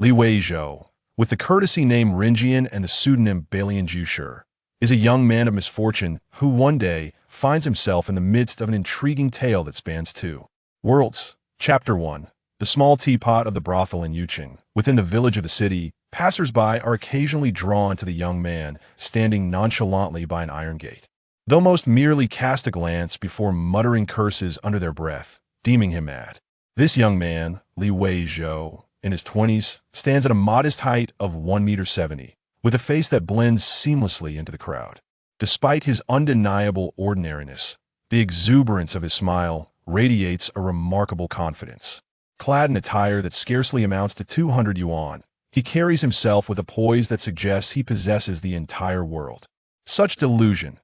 Weizhou, with the courtesy name Renjian and the pseudonym Balian Jushur, is a young man of misfortune who one day finds himself in the midst of an intriguing tale that spans two worlds. Chapter 1. The small teapot of the brothel in Yuqing. Within the village of the city, passers-by are occasionally drawn to the young man standing nonchalantly by an iron gate. Though most merely cast a glance before muttering curses under their breath, deeming him mad. This young man, Weizhou, in his 20s, stands at a modest height of 1.70 meters, with a face that blends seamlessly into the crowd. Despite his undeniable ordinariness, the exuberance of his smile radiates a remarkable confidence. Clad in attire that scarcely amounts to 200 yuan, he carries himself with a poise that suggests he possesses the entire world. Such delusion.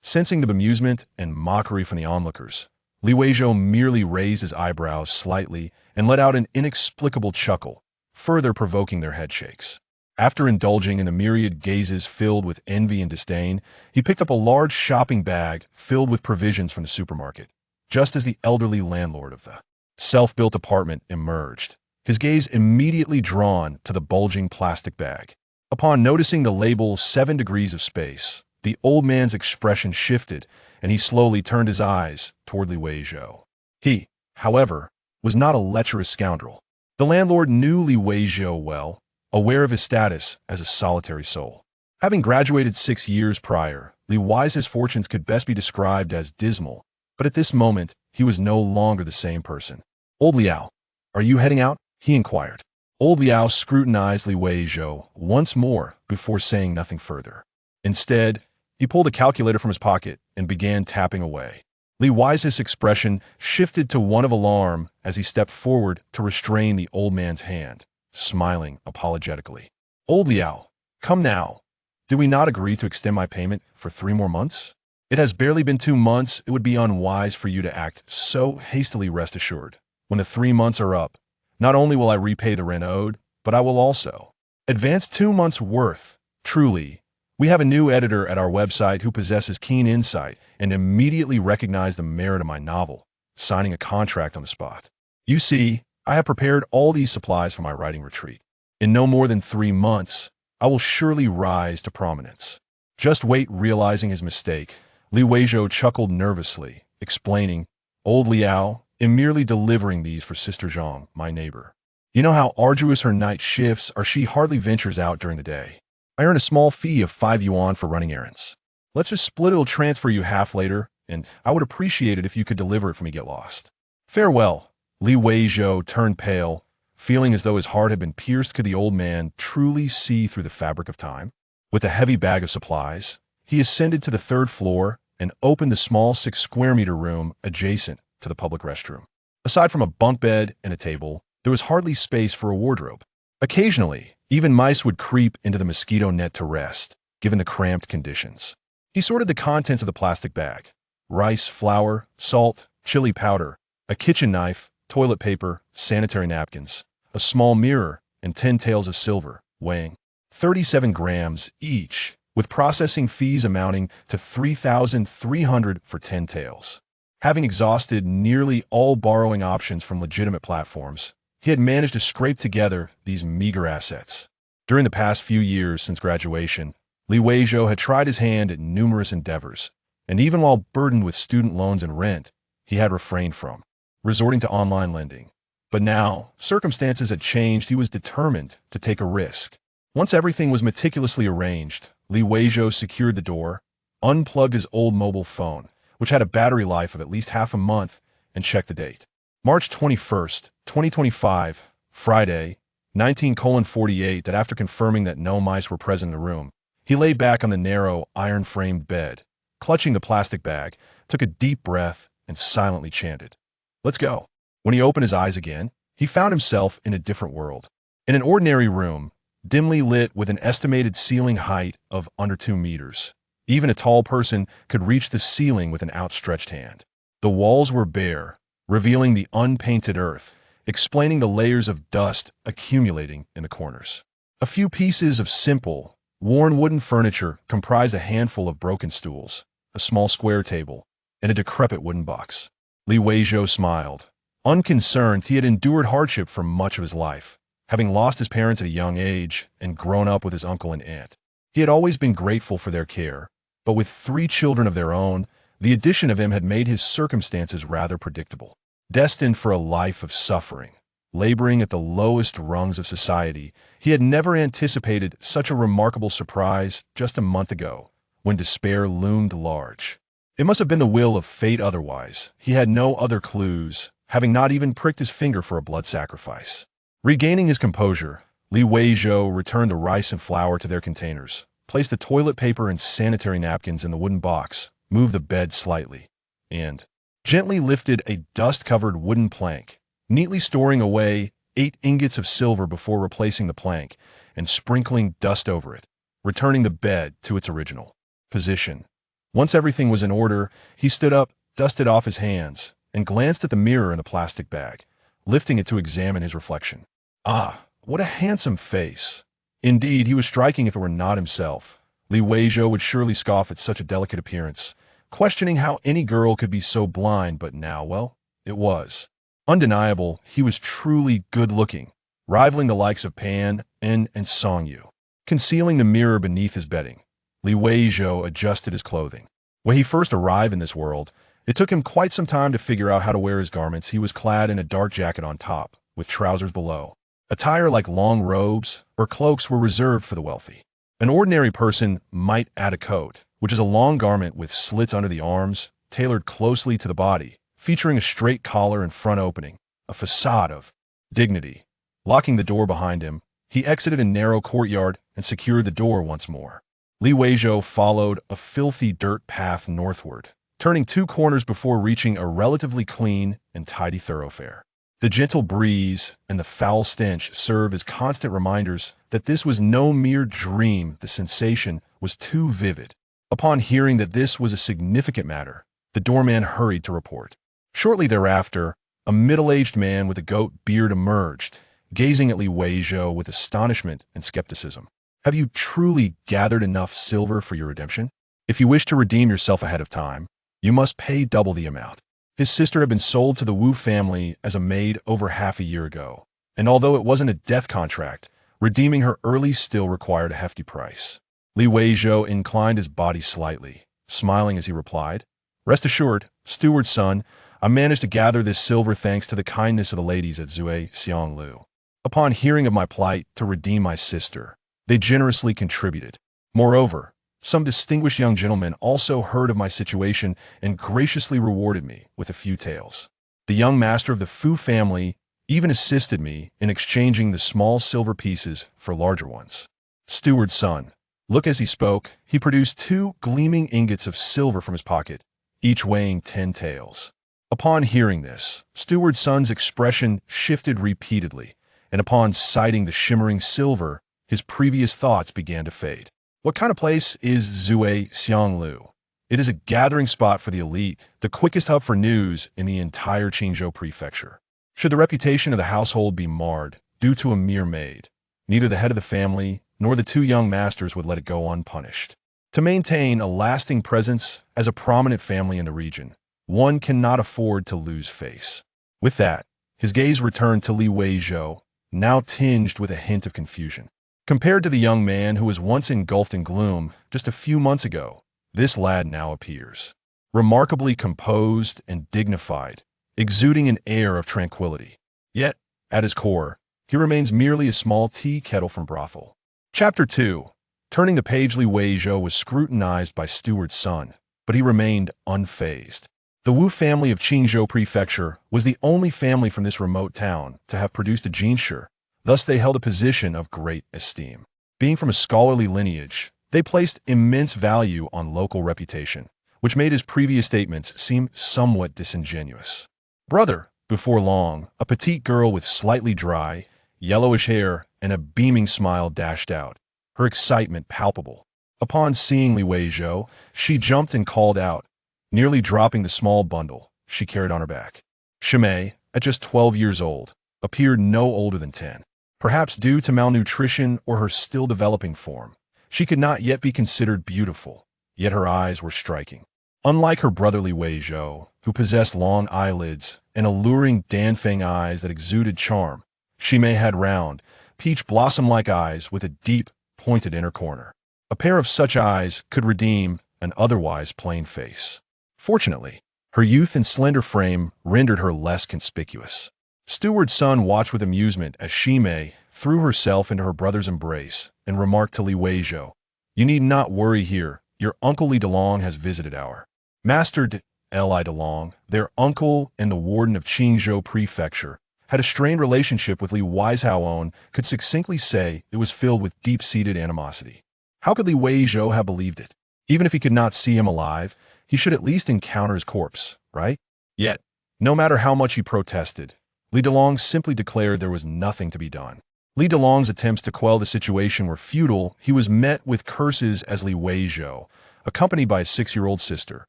Sensing the bemusement and mockery from the onlookers, Weizhou merely raised his eyebrows slightly and let out an inexplicable chuckle, further provoking their headshakes. After indulging in the myriad gazes filled with envy and disdain, he picked up a large shopping bag filled with provisions from the supermarket, just as the elderly landlord of the self-built apartment emerged, his gaze immediately drawn to the bulging plastic bag. Upon noticing the label 7 degrees of space, the old man's expression shifted, and he slowly turned his eyes toward Weizhou. He, however, was not a lecherous scoundrel. The landlord knew Weizhou well, aware of his status as a solitary soul. Having graduated 6 years prior, Weizhou's fortunes could best be described as dismal, but at this moment, he was no longer the same person. "Old Liao, are you heading out?" he inquired. Old Liao scrutinized Weizhou once more before saying nothing further. Instead, he pulled a calculator from his pocket and began tapping away. Weizhou's expression shifted to one of alarm as he stepped forward to restrain the old man's hand, smiling apologetically. "Old Liao, come now. Did we not agree to extend my payment for 3 more months? It has barely been 2 months. It would be unwise for you to act so hastily. Rest assured. When the 3 months are up, not only will I repay the rent owed, but I will also advance 2 months' worth. Truly, we have a new editor at our website who possesses keen insight and immediately recognized the merit of my novel, signing a contract on the spot. You see, I have prepared all these supplies for my writing retreat. In no more than 3 months, I will surely rise to prominence." Just wait. Realizing his mistake, Weizhou chuckled nervously, explaining, "Old Liao, am merely delivering these for Sister Zhang, my neighbor. You know how arduous her night shifts are. She hardly ventures out during the day. I earn a small fee of 5 yuan for running errands. Let's just split it. I'll transfer you half later, and I would appreciate it if you could deliver it for me. Get lost. Farewell." Weizhou turned pale, feeling as though his heart had been pierced. Could the old man truly see through the fabric of time? With a heavy bag of supplies, he ascended to the 3rd floor and opened the small 6-square-meter room adjacent to the public restroom. Aside from a bunk bed and a table, there was hardly space for a wardrobe. Occasionally, even mice would creep into the mosquito net to rest, given the cramped conditions. He sorted the contents of the plastic bag: rice, flour, salt, chili powder, a kitchen knife, toilet paper, sanitary napkins, a small mirror, and 10 taels of silver, weighing 37 grams each, with processing fees amounting to 3,300 for 10 taels. Having exhausted nearly all borrowing options from legitimate platforms, he had managed to scrape together these meager assets. During the past few years since graduation, Weizhou had tried his hand at numerous endeavors, and even while burdened with student loans and rent, he had refrained from resorting to online lending. But now, circumstances had changed. He was determined to take a risk. Once everything was meticulously arranged, Weizhou secured the door, unplugged his old mobile phone, which had a battery life of at least half a month, and checked the date. March 21st, 2025, Friday, 19:48. That after confirming that no mice were present in the room, he lay back on the narrow, iron-framed bed, clutching the plastic bag, took a deep breath, and silently chanted, "Let's go." When he opened his eyes again, he found himself in a different world. In an ordinary room, dimly lit with an estimated ceiling height of under 2 meters. Even a tall person could reach the ceiling with an outstretched hand. The walls were bare, revealing the unpainted earth, explaining the layers of dust accumulating in the corners. A few pieces of simple, worn wooden furniture comprised a handful of broken stools, a small square table, and a decrepit wooden box. Weizhou smiled. Unconcerned, he had endured hardship for much of his life, having lost his parents at a young age and grown up with his uncle and aunt. He had always been grateful for their care, but with 3 children of their own, the addition of him had made his circumstances rather predictable. Destined for a life of suffering, laboring at the lowest rungs of society, he had never anticipated such a remarkable surprise just a month ago, when despair loomed large. It must have been the will of fate otherwise. He had no other clues, having not even pricked his finger for a blood sacrifice. Regaining his composure, Weizhou returned the rice and flour to their containers, placed the toilet paper and sanitary napkins in the wooden box, moved the bed slightly, and gently lifted a dust-covered wooden plank, neatly storing away 8 ingots of silver before replacing the plank and sprinkling dust over it, returning the bed to its original position. Once everything was in order, he stood up, dusted off his hands, and glanced at the mirror in the plastic bag, lifting it to examine his reflection. Ah, what a handsome face! Indeed, he was striking if it were not himself. Weizhou would surely scoff at such a delicate appearance, questioning how any girl could be so blind, but now, well, it was. Undeniable, he was truly good-looking, rivaling the likes of Pan, En, and Songyu. Concealing the mirror beneath his bedding, Weizhou adjusted his clothing. When he first arrived in this world, it took him quite some time to figure out how to wear his garments. He was clad in a dark jacket on top, with trousers below. Attire like long robes or cloaks were reserved for the wealthy. An ordinary person might add a coat, which is a long garment with slits under the arms, tailored closely to the body, featuring a straight collar and front opening, a facade of dignity. Locking the door behind him, he exited a narrow courtyard and secured the door once more. Weizhou followed a filthy dirt path northward, turning 2 corners before reaching a relatively clean and tidy thoroughfare. The gentle breeze and the foul stench serve as constant reminders that this was no mere dream. The sensation was too vivid. Upon hearing that this was a significant matter, the doorman hurried to report. Shortly thereafter, a middle-aged man with a goat beard emerged, gazing at Weizhou with astonishment and skepticism. Have you truly gathered enough silver for your redemption? If you wish to redeem yourself ahead of time, you must pay double the amount. His sister had been sold to the Wu family as a maid over half a year ago, and although it wasn't a death contract, redeeming her early still required a hefty price. Weizhou inclined his body slightly, smiling as he replied, "Rest assured, steward's son, I managed to gather this silver thanks to the kindness of the ladies at Zui Xianglu. Upon hearing of my plight to redeem my sister, they generously contributed. Moreover, some distinguished young gentlemen also heard of my situation and graciously rewarded me with a few taels. The young master of the Fu family even assisted me in exchanging the small silver pieces for larger ones." Steward's son. Look, as he spoke, he produced 2 gleaming ingots of silver from his pocket, each weighing 10 taels. Upon hearing this, Steward's son's expression shifted repeatedly, and upon sighting the shimmering silver, his previous thoughts began to fade. What kind of place is Zui Xianglu? It is a gathering spot for the elite, the quickest hub for news in the entire Qingzhou prefecture. Should the reputation of the household be marred due to a mere maid, neither the head of the family nor the 2 young masters would let it go unpunished. To maintain a lasting presence as a prominent family in the region, one cannot afford to lose face. With that, his gaze returned to Weizhou, now tinged with a hint of confusion. Compared to the young man who was once engulfed in gloom just a few months ago, this lad now appears remarkably composed and dignified, exuding an air of tranquility. Yet, at his core, he remains merely a small tea kettle from brothel. Chapter 2. Turning the page, Weizhou was scrutinized by Steward's son, but he remained unfazed. The Wu family of Qingzhou Prefecture was the only family from this remote town to have produced a jinshi. Thus they held a position of great esteem. Being from a scholarly lineage, they placed immense value on local reputation, which made his previous statements seem somewhat disingenuous. "Brother," before long, a petite girl with slightly dry, yellowish hair and a beaming smile dashed out, her excitement palpable. Upon seeing Weizhou, she jumped and called out, nearly dropping the small bundle she carried on her back. Shimei, at just 12 years old, appeared no older than 10. Perhaps due to malnutrition or her still developing form, she could not yet be considered beautiful, yet her eyes were striking. Unlike her brotherly Weizhou, who possessed long eyelids and alluring Danfeng eyes that exuded charm, Shimei had round, peach blossom-like eyes with a deep, pointed inner corner. A pair of such eyes could redeem an otherwise plain face. Fortunately, her youth and slender frame rendered her less conspicuous. Steward's son watched with amusement as Shimei threw herself into her brother's embrace and remarked to Li Weizhou, "You need not worry here. Your uncle Li Delong has visited our Master Li Delong, their uncle and the warden of Qingzhou Prefecture, had a strained relationship with Li Weizhou could succinctly say it was filled with deep-seated animosity. How could Li Weizhou have believed it? Even if he could not see him alive, he should at least encounter his corpse, right? Yet, no matter how much he protested, Li Delong simply declared there was nothing to be done. Li Delong's attempts to quell the situation were futile. He was met with curses as Li Weizhou, accompanied by his 6-year-old sister,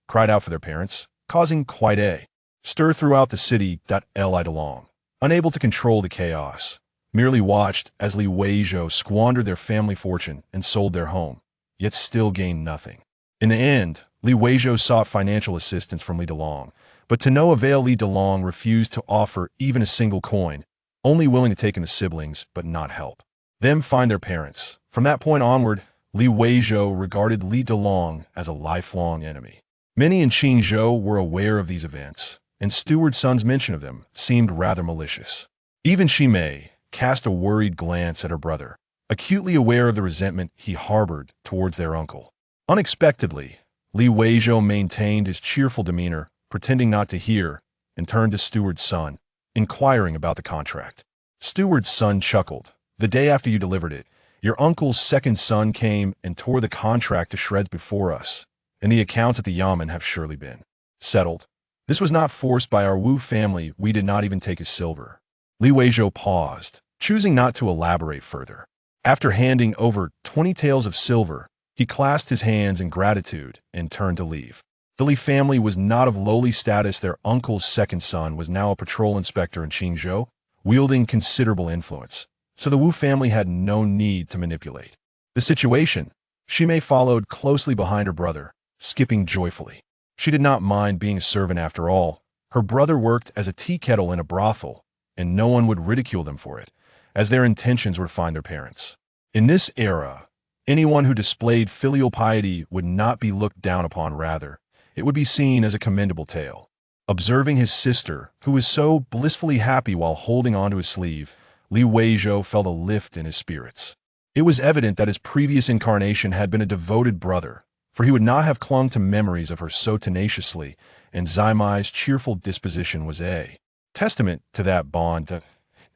cried out for their parents, causing quite a stir throughout the city. Li Delong, unable to control the chaos, merely watched as Li Weizhou squandered their family fortune and sold their home, yet still gained nothing. In the end, Li Weizhou sought financial assistance from Li Delong, but to no avail. Li Delong refused to offer even a single coin, only willing to take in the siblings but not help them find their parents. From that point onward, Li Weizhou regarded Li Delong as a lifelong enemy. Many in Qingzhou were aware of these events, and Steward's son's mention of them seemed rather malicious. Even Shimei cast a worried glance at her brother, acutely aware of the resentment he harbored towards their uncle. Unexpectedly, Li Weizhou maintained his cheerful demeanor, pretending not to hear, and turned to Steward's son, inquiring about the contract. Steward's son chuckled. "The day after you delivered it, your uncle's second son came and tore the contract to shreds before us, and the accounts at the Yamen have surely been settled. This was not forced by our Wu family. We did not even take his silver." Li Weizhou paused, choosing not to elaborate further. After handing over 20 taels of silver, he clasped his hands in gratitude and turned to leave. The Li family was not of lowly status. Their uncle's second son was now a patrol inspector in Qingzhou, wielding considerable influence, so the Wu family had no need to manipulate the situation. Shimei followed closely behind her brother, skipping joyfully. She did not mind being a servant after all. Her brother worked as a tea kettle in a brothel, and no one would ridicule them for it, as their intentions were to find their parents. In this era, anyone who displayed filial piety would not be looked down upon. Rather, it would be seen as a commendable tale. Observing his sister, who was so blissfully happy while holding onto his sleeve, Li Weizhou felt a lift in his spirits. It was evident that his previous incarnation had been a devoted brother, for he would not have clung to memories of her so tenaciously, and Zaimai's cheerful disposition was a testament to that bond.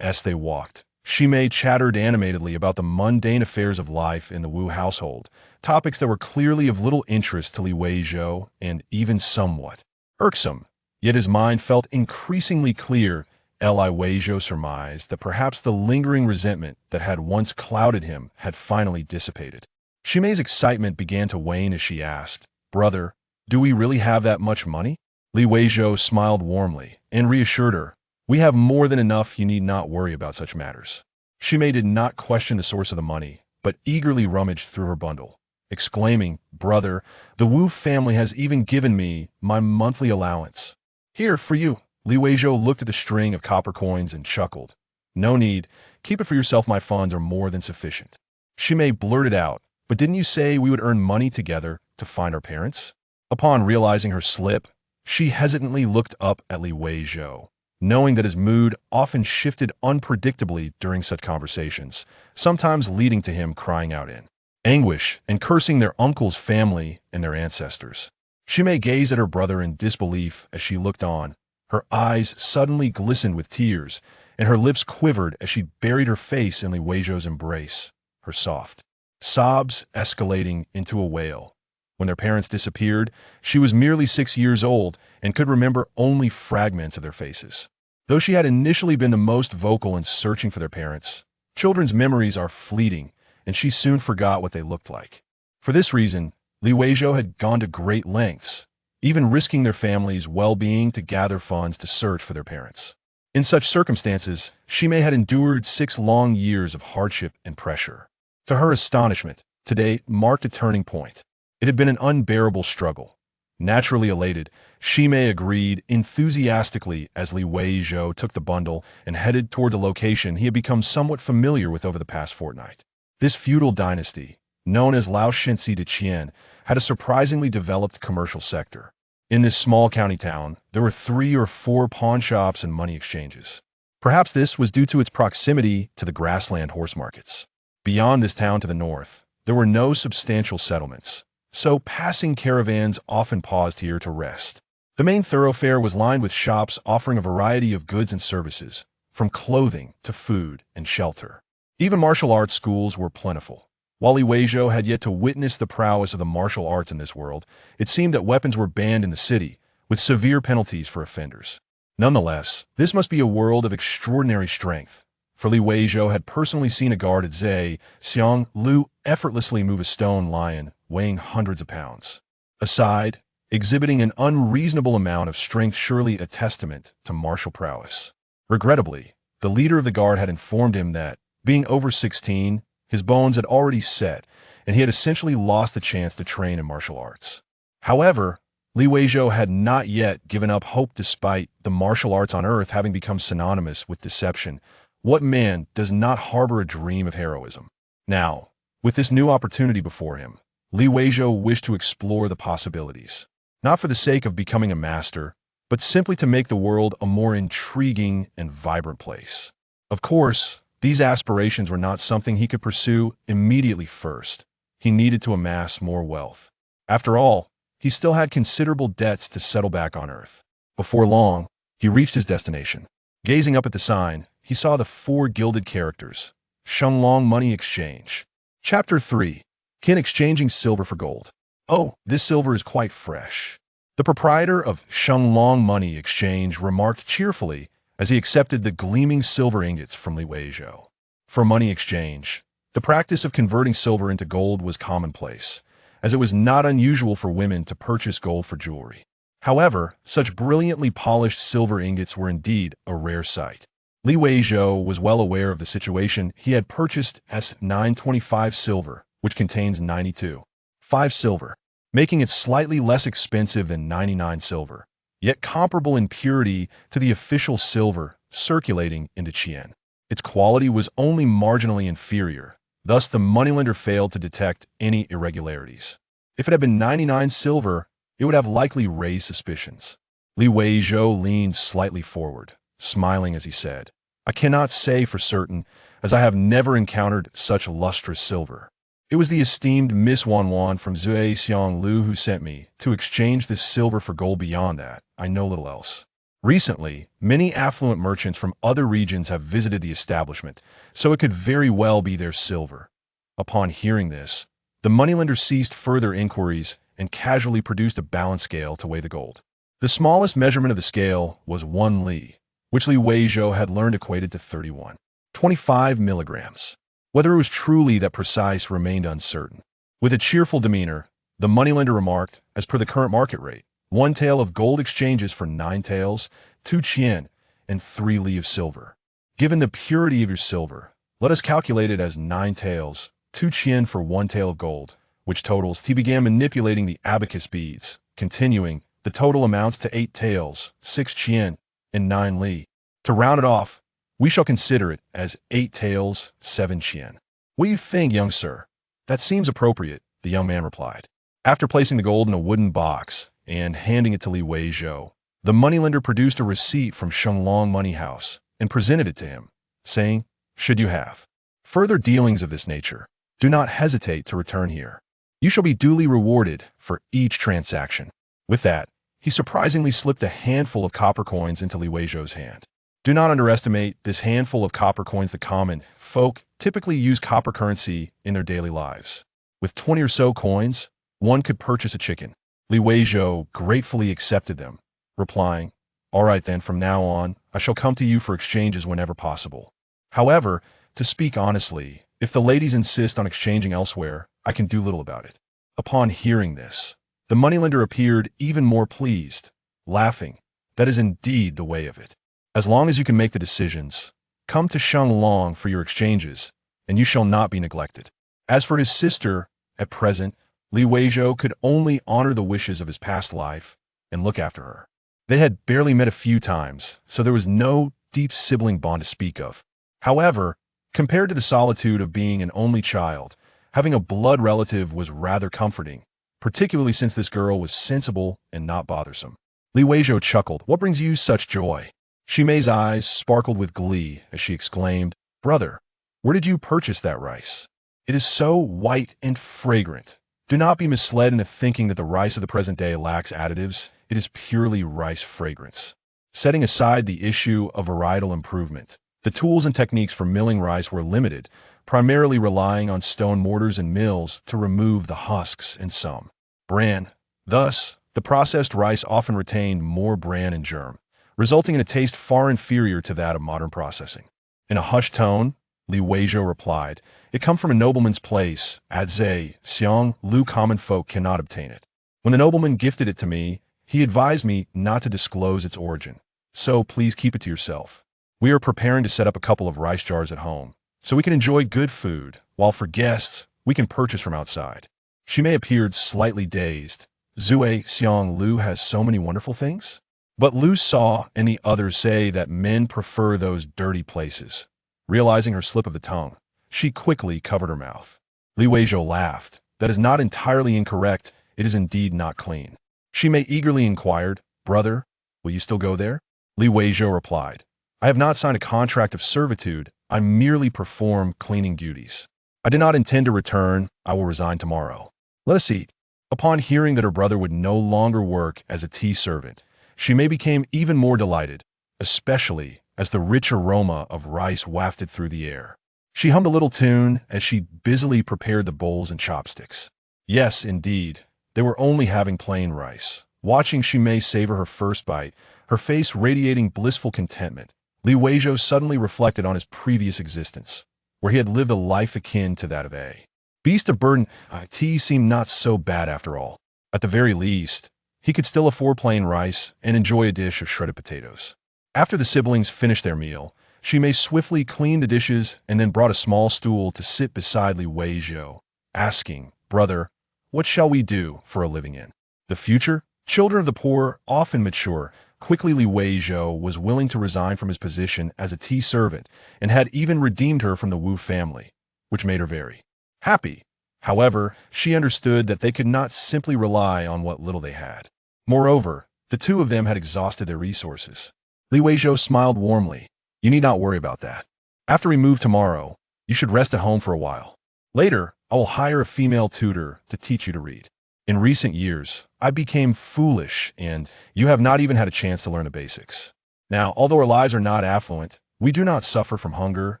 As they walked, Shimei chattered animatedly about the mundane affairs of life in the Wu household, topics that were clearly of little interest to Li Weizhou and even somewhat irksome. Yet his mind felt increasingly clear. Li Weizhou surmised that perhaps the lingering resentment that had once clouded him had finally dissipated. Shimei's excitement began to wane as she asked, "Brother, do we really have that much money?" Li Weizhou smiled warmly and reassured her, "We have more than enough. You need not worry about such matters." Shimei did not question the source of the money, but eagerly rummaged through her bundle, exclaiming, "Brother, the Wu family has even given me my monthly allowance. Here, for you." Li Weizhou looked at the string of copper coins and chuckled. "No need. Keep it for yourself. My funds are more than sufficient." Shimei blurted out, "But didn't you say we would earn money together to find our parents?" Upon realizing her slip, she hesitantly looked up at Li Weizhou, knowing that his mood often shifted unpredictably during such conversations, sometimes leading to him crying out in anguish and cursing their uncle's family and their ancestors. Shimei gazed at her brother in disbelief as she looked on. Her eyes suddenly glistened with tears, and her lips quivered as she buried her face in Li Weizhou's embrace, her soft sobs escalating into a wail. When their parents disappeared, she was merely 6 years old and could remember only fragments of their faces. Though she had initially been the most vocal in searching for their parents, children's memories are fleeting, and she soon forgot what they looked like. For this reason, Li Weizhou had gone to great lengths, even risking their family's well-being to gather funds to search for their parents. In such circumstances, Shimei had endured 6 long years of hardship and pressure. To her astonishment, today marked a turning point. It had been an unbearable struggle, Naturally elated, Shimei agreed enthusiastically as Li Weizhou took the bundle and headed toward the location he had become somewhat familiar with over the past fortnight. This feudal dynasty, known as Lao Shensi de Qian, had a surprisingly developed commercial sector. In this small county town, there were 3 or 4 pawn shops and money exchanges. Perhaps this was due to its proximity to the grassland horse markets. Beyond this town to the north, there were no substantial settlements, so passing caravans often paused here to rest. The main thoroughfare was lined with shops offering a variety of goods and services, from clothing to food and shelter. Even martial arts schools were plentiful. While Li Weizhou had yet to witness the prowess of the martial arts in this world, it seemed that weapons were banned in the city, with severe penalties for offenders. Nonetheless, this must be a world of extraordinary strength, for Li Weizhou had personally seen a guard at Zhe Xiang Lu effortlessly move a stone lion weighing hundreds of pounds. Aside, exhibiting an unreasonable amount of strength, surely a testament to martial prowess. Regrettably, the leader of the guard had informed him that, being over 16, his bones had already set, and he had essentially lost the chance to train in martial arts. However, Li Weizhou had not yet given up hope despite the martial arts on Earth having become synonymous with deception. What man does not harbor a dream of heroism? Now, with this new opportunity before him, Li Weizhou wished to explore the possibilities, not for the sake of becoming a master, but simply to make the world a more intriguing and vibrant place. Of course, these aspirations were not something he could pursue immediately first. He needed to amass more wealth. After all, he still had considerable debts to settle back on Earth. Before long, he reached his destination. Gazing up at the sign, he saw the 4 gilded characters, Shenglong Money Exchange. Chapter 3. Qin Exchanging Silver for Gold. Oh, this silver is quite fresh. The proprietor of Shenglong Money Exchange remarked cheerfully as he accepted the gleaming silver ingots from Li Weizhou. For money exchange, the practice of converting silver into gold was commonplace, as it was not unusual for women to purchase gold for jewelry. However, such brilliantly polished silver ingots were indeed a rare sight. Li Weizhou was well aware of the situation. He had purchased S925 silver, which contains 92.5 silver, making it slightly less expensive than 99 silver, yet comparable in purity to the official silver circulating into Qian. Its quality was only marginally inferior, thus the moneylender failed to detect any irregularities. If it had been 99 silver, it would have likely raised suspicions. Li Weizhou leaned slightly forward, smiling as he said, "I cannot say for certain, as I have never encountered such lustrous silver. It was the esteemed Miss Wanwan from Zhe Xiang Lu who sent me to exchange this silver for gold. Beyond that, I know little else." Recently, many affluent merchants from other regions have visited the establishment, so it could very well be their silver. Upon hearing this, the moneylender ceased further inquiries and casually produced a balance scale to weigh the gold. The smallest measurement of the scale was 1 li, which Li Weizhou had learned equated to 31.25 milligrams. Whether it was truly that precise remained uncertain. With a cheerful demeanor, the moneylender remarked, as per the current market rate, 1 tael of gold exchanges for 9 taels, 2 qian, and 3 li of silver. Given the purity of your silver, let us calculate it as 9 taels, 2 qian for 1 tael of gold, which totals. He began manipulating the abacus beads, continuing, the total amounts to 8 taels, 6 qian, and 9 li. To round it off, we shall consider it as 8 taels, 7 qian. What do you think, young sir? That seems appropriate, the young man replied. After placing the gold in a wooden box and handing it to Li Weizhou, the moneylender produced a receipt from Shenglong Money House and presented it to him, saying, "Should you have further dealings of this nature, do not hesitate to return here. You shall be duly rewarded for each transaction." With that, he surprisingly slipped a handful of copper coins into Li Weizhou's hand. Do not underestimate this handful of copper coins. The common folk typically use copper currency in their daily lives. With 20 or so coins, one could purchase a chicken. Li Weizhou gratefully accepted them, replying, "All right then, from now on, I shall come to you for exchanges whenever possible. However, to speak honestly, if the ladies insist on exchanging elsewhere, I can do little about it." Upon hearing this, the moneylender appeared even more pleased, laughing, "That is indeed the way of it. As long as you can make the decisions, come to Shenglong for your exchanges, and you shall not be neglected." As for his sister, at present, Li Weizhou could only honor the wishes of his past life and look after her. They had barely met a few times, so there was no deep sibling bond to speak of. However, compared to the solitude of being an only child, having a blood relative was rather comforting, particularly since this girl was sensible and not bothersome. Li Weizhou chuckled. "What brings you such joy?" Ximei's eyes sparkled with glee as she exclaimed, "Brother, where did you purchase that rice? It is so white and fragrant. Do not be misled into thinking that the rice of the present day lacks additives. It is purely rice fragrance." Setting aside the issue of varietal improvement, the tools and techniques for milling rice were limited, primarily relying on stone mortars and mills to remove the husks and some bran. Thus, the processed rice often retained more bran and germ, resulting in a taste far inferior to that of modern processing. In a hushed tone, Li Weizhou replied, "It come from a nobleman's place, at Zhe, Xiang Lu. Common folk cannot obtain it. When the nobleman gifted it to me, he advised me not to disclose its origin. So please keep it to yourself. We are preparing to set up a couple of rice jars at home, so we can enjoy good food, while for guests, we can purchase from outside." Ximei appeared slightly dazed. "Zue Xiang Lu has so many wonderful things?" But Lu saw and the others say that men prefer those dirty places. Realizing her slip of the tongue, she quickly covered her mouth. Li Weizhou laughed. "That is not entirely incorrect. It is indeed not clean." Ximei eagerly inquired, "Brother, will you still go there?" Li Weizhou replied, "I have not signed a contract of servitude. I merely perform cleaning duties. I do not intend to return. I will resign tomorrow. Let us eat." Upon hearing that her brother would no longer work as a tea servant, Ximei became even more delighted, especially as the rich aroma of rice wafted through the air. She hummed a little tune as she busily prepared the bowls and chopsticks. Yes, indeed, they were only having plain rice. Watching Ximei savor her first bite, her face radiating blissful contentment, Li Weizhou suddenly reflected on his previous existence, where he had lived a life akin to that of a beast of burden. Tea seemed not so bad after all. At the very least, he could still afford plain rice and enjoy a dish of shredded potatoes. After the siblings finished their meal, Ximei swiftly cleaned the dishes and then brought a small stool to sit beside Li Weizhou, asking, "Brother, what shall we do for a living in the future?" Children of the poor often mature. Quickly, Li Weizhou was willing to resign from his position as a tea servant and had even redeemed her from the Wu family, which made her very happy. However, she understood that they could not simply rely on what little they had. Moreover, the two of them had exhausted their resources. Li Weizhou smiled warmly. "You need not worry about that. After we move tomorrow, you should rest at home for a while. Later, I will hire a female tutor to teach you to read. In recent years, I became foolish, and you have not even had a chance to learn the basics. Now, although our lives are not affluent, we do not suffer from hunger,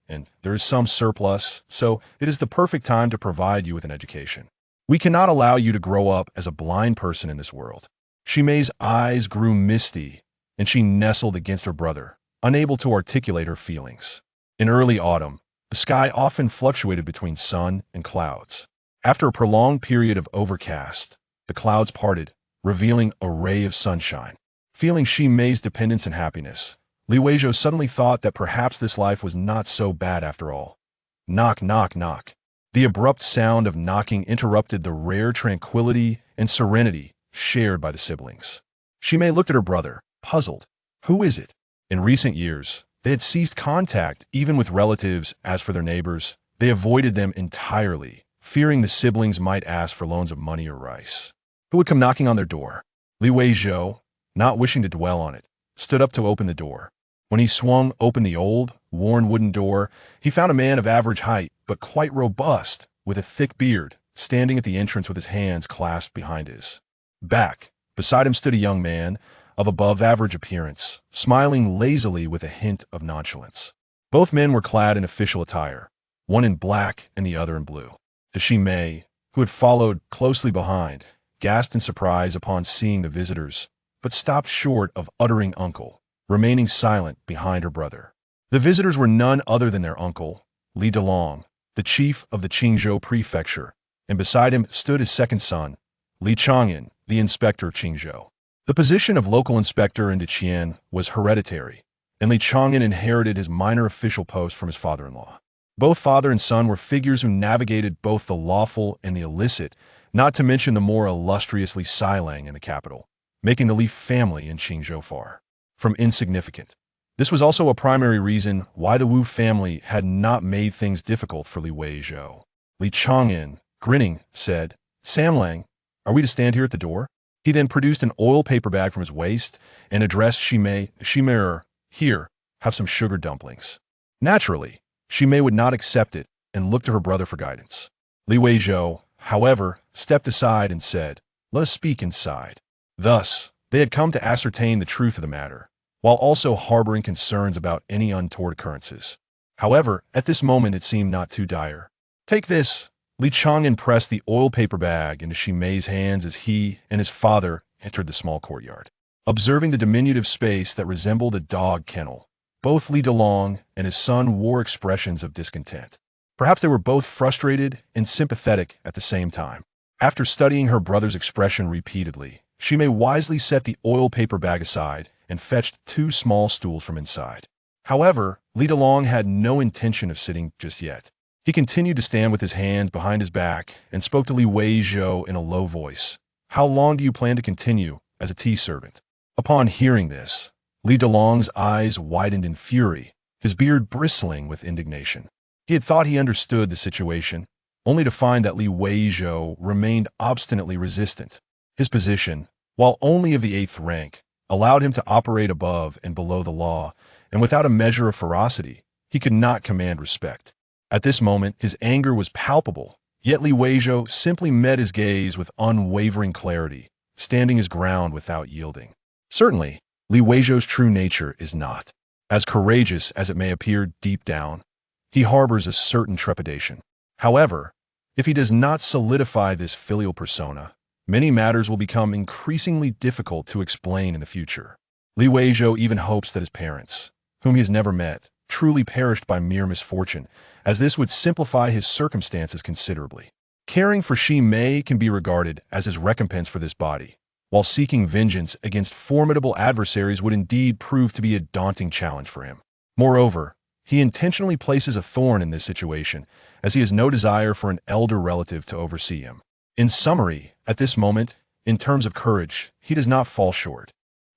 and there is some surplus, so it is the perfect time to provide you with an education. We cannot allow you to grow up as a blind person in this world." Ximei's eyes grew misty, and she nestled against her brother, unable to articulate her feelings. In early autumn, the sky often fluctuated between sun and clouds. After a prolonged period of overcast, the clouds parted, revealing a ray of sunshine. Feeling Ximei's dependence and happiness, Li Weizhou suddenly thought that perhaps this life was not so bad after all. Knock, knock, knock. The abrupt sound of knocking interrupted the rare tranquility and serenity shared by the siblings. Ximei looked at her brother, puzzled. Who is it? In recent years, they had ceased contact even with relatives. As for their neighbors, they avoided them entirely, fearing the siblings might ask for loans of money or rice. Who would come knocking on their door? Li Weizhou, not wishing to dwell on it, stood up to open the door. When he swung open the old, worn wooden door, he found a man of average height, but quite robust, with a thick beard, standing at the entrance with his hands clasped behind his back. Beside him stood a young man of above-average appearance, smiling lazily with a hint of nonchalance. Both men were clad in official attire, one in black and the other in blue. Ximei, who had followed closely behind, gasped in surprise upon seeing the visitors, but stopped short of uttering uncle, remaining silent behind her brother. The visitors were none other than their uncle, Li Delong, the chief of the Qingzhou prefecture, and beside him stood his second son, Li Changyan, the inspector of Qingzhou. The position of local inspector in Deqian was hereditary, and Li Changyan inherited his minor official post from his father-in-law. Both father and son were figures who navigated both the lawful and the illicit, not to mention the more illustriously Xilang in the capital, making the Li family in Qingzhou far from insignificant. This was also a primary reason why the Wu family had not made things difficult for Li Weizhou. Li Chang'an, grinning, said, "Samlang, are we to stand here at the door?" He then produced an oil paper bag from his waist and addressed Shimei. "Shimei, here, have some sugar dumplings." Naturally, Shimei would not accept it and looked to her brother for guidance. Li Weizhou, however, stepped aside and said, "Let us speak inside." Thus, they had come to ascertain the truth of the matter, while also harboring concerns about any untoward occurrences. However, at this moment it seemed not too dire. "Take this." Li Chang'an pressed the oil paper bag into Shimei's hands as he and his father entered the small courtyard. Observing the diminutive space that resembled a dog kennel, both Li Delong and his son wore expressions of discontent. Perhaps they were both frustrated and sympathetic at the same time. After studying her brother's expression repeatedly, Shimei wisely set the oil paper bag aside and fetched 2 small stools from inside. However, Li Delong had no intention of sitting just yet. He continued to stand with his hands behind his back and spoke to Li Weizhou in a low voice. "How long do you plan to continue as a tea servant?" Upon hearing this, Li Delong's eyes widened in fury, his beard bristling with indignation. He had thought he understood the situation, only to find that Li Weizhou remained obstinately resistant. His position, while only of the 8th rank, allowed him to operate above and below the law, and without a measure of ferocity, he could not command respect. At this moment, his anger was palpable, yet Li Weizhou simply met his gaze with unwavering clarity, standing his ground without yielding. Certainly, Li Weizhou's true nature is not as courageous as it may appear deep down. He harbors a certain trepidation. However, if he does not solidify this filial persona, many matters will become increasingly difficult to explain in the future. Li Weizhou even hopes that his parents, whom he has never met, truly perished by mere misfortune, as this would simplify his circumstances considerably. Caring for Shimei can be regarded as his recompense for this body, while seeking vengeance against formidable adversaries would indeed prove to be a daunting challenge for him. Moreover, he intentionally places a thorn in this situation, as he has no desire for an elder relative to oversee him. In summary, at this moment, in terms of courage, he does not fall short.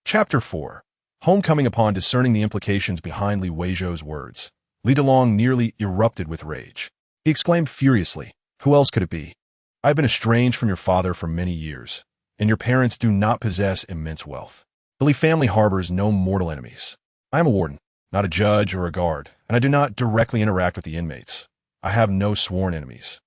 Chapter 4. Homecoming. Upon discerning the implications behind Li Weizhou's words, Li Delong nearly erupted with rage. He exclaimed furiously, "Who else could it be? I have been estranged from your father for many years, and your parents do not possess immense wealth. The Li family harbors no mortal enemies. I am a warden, not a judge or a guard, and I do not directly interact with the inmates. I have no sworn enemies.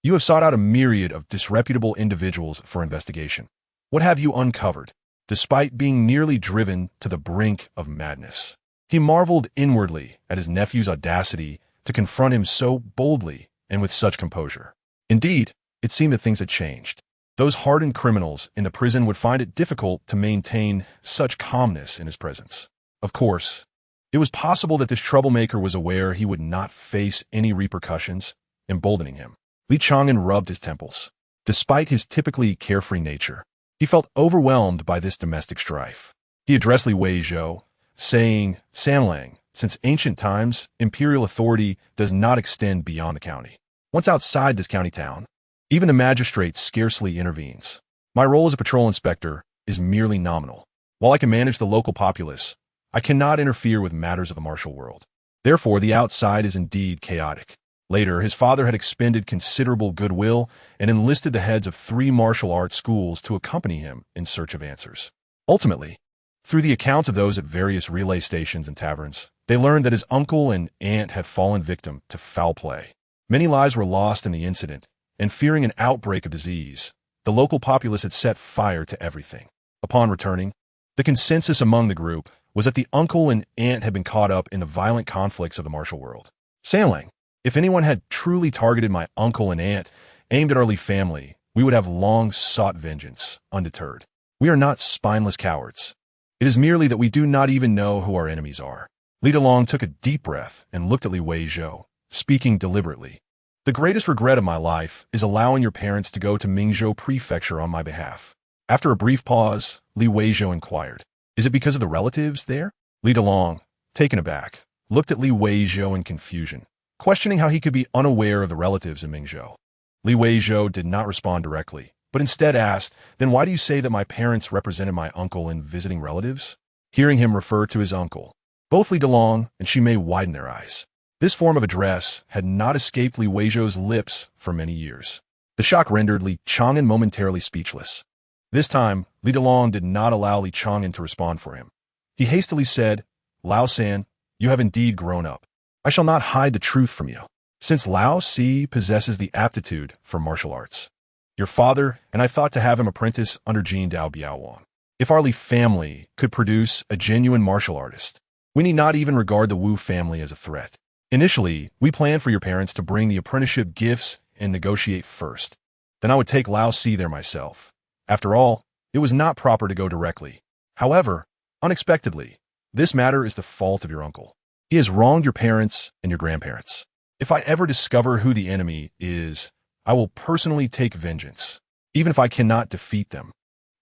You have sought out a myriad of disreputable individuals for investigation. What have you uncovered, despite being nearly driven to the brink of madness?" He marveled inwardly at his nephew's audacity to confront him so boldly and with such composure. Indeed, it seemed that things had changed. Those hardened criminals in the prison would find it difficult to maintain such calmness in his presence. Of course, it was possible that this troublemaker was aware he would not face any repercussions, emboldening him. Li Chang'an rubbed his temples. Despite his typically carefree nature, he felt overwhelmed by this domestic strife. He addressed Li Weizhou, saying, "Samlang, since ancient times, imperial authority does not extend beyond the county. Once outside this county town, even the magistrate scarcely intervenes. My role as a patrol inspector is merely nominal. While I can manage the local populace, I cannot interfere with matters of the martial world. Therefore, the outside is indeed chaotic." Later, his father had expended considerable goodwill and enlisted the heads of 3 martial arts schools to accompany him in search of answers. Ultimately, through the accounts of those at various relay stations and taverns, they learned that his uncle and aunt had fallen victim to foul play. Many lives were lost in the incident, and fearing an outbreak of disease, the local populace had set fire to everything. Upon returning, the consensus among the group was that the uncle and aunt had been caught up in the violent conflicts of the martial world. Samlang, if anyone had truly targeted my uncle and aunt, aimed at our Li family, we would have long sought vengeance, undeterred. We are not spineless cowards. It is merely that we do not even know who our enemies are." Li Delong took a deep breath and looked at Li Weizhou, speaking deliberately. "The greatest regret of my life is allowing your parents to go to Mingzhou Prefecture on my behalf." After a brief pause, Li Weizhou inquired, "Is it because of the relatives there?" Li Delong, taken aback, looked at Li Weizhou in confusion, questioning how he could be unaware of the relatives in Mingzhou. Li Weizhou did not respond directly, but instead asked, "Then why do you say that my parents represented my uncle in visiting relatives?" Hearing him refer to his uncle, both Li Delong and Ximei widened their eyes. This form of address had not escaped Li Weizhou's lips for many years. The shock rendered Li Chang'an momentarily speechless. This time, Li Delong did not allow Li Chang'an to respond for him. He hastily said, "Lao San, you have indeed grown up. I shall not hide the truth from you. Since Lao Si possesses the aptitude for martial arts, your father and I thought to have him apprentice under Jin Dao Biaowang. If our Li family could produce a genuine martial artist, we need not even regard the Wu family as a threat. Initially, we planned for your parents to bring the apprenticeship gifts and negotiate first. Then I would take Lao Si there myself. After all, it was not proper to go directly. However, unexpectedly, this matter is the fault of your uncle. He has wronged your parents and your grandparents. If I ever discover who the enemy is, I will personally take vengeance, even if I cannot defeat them.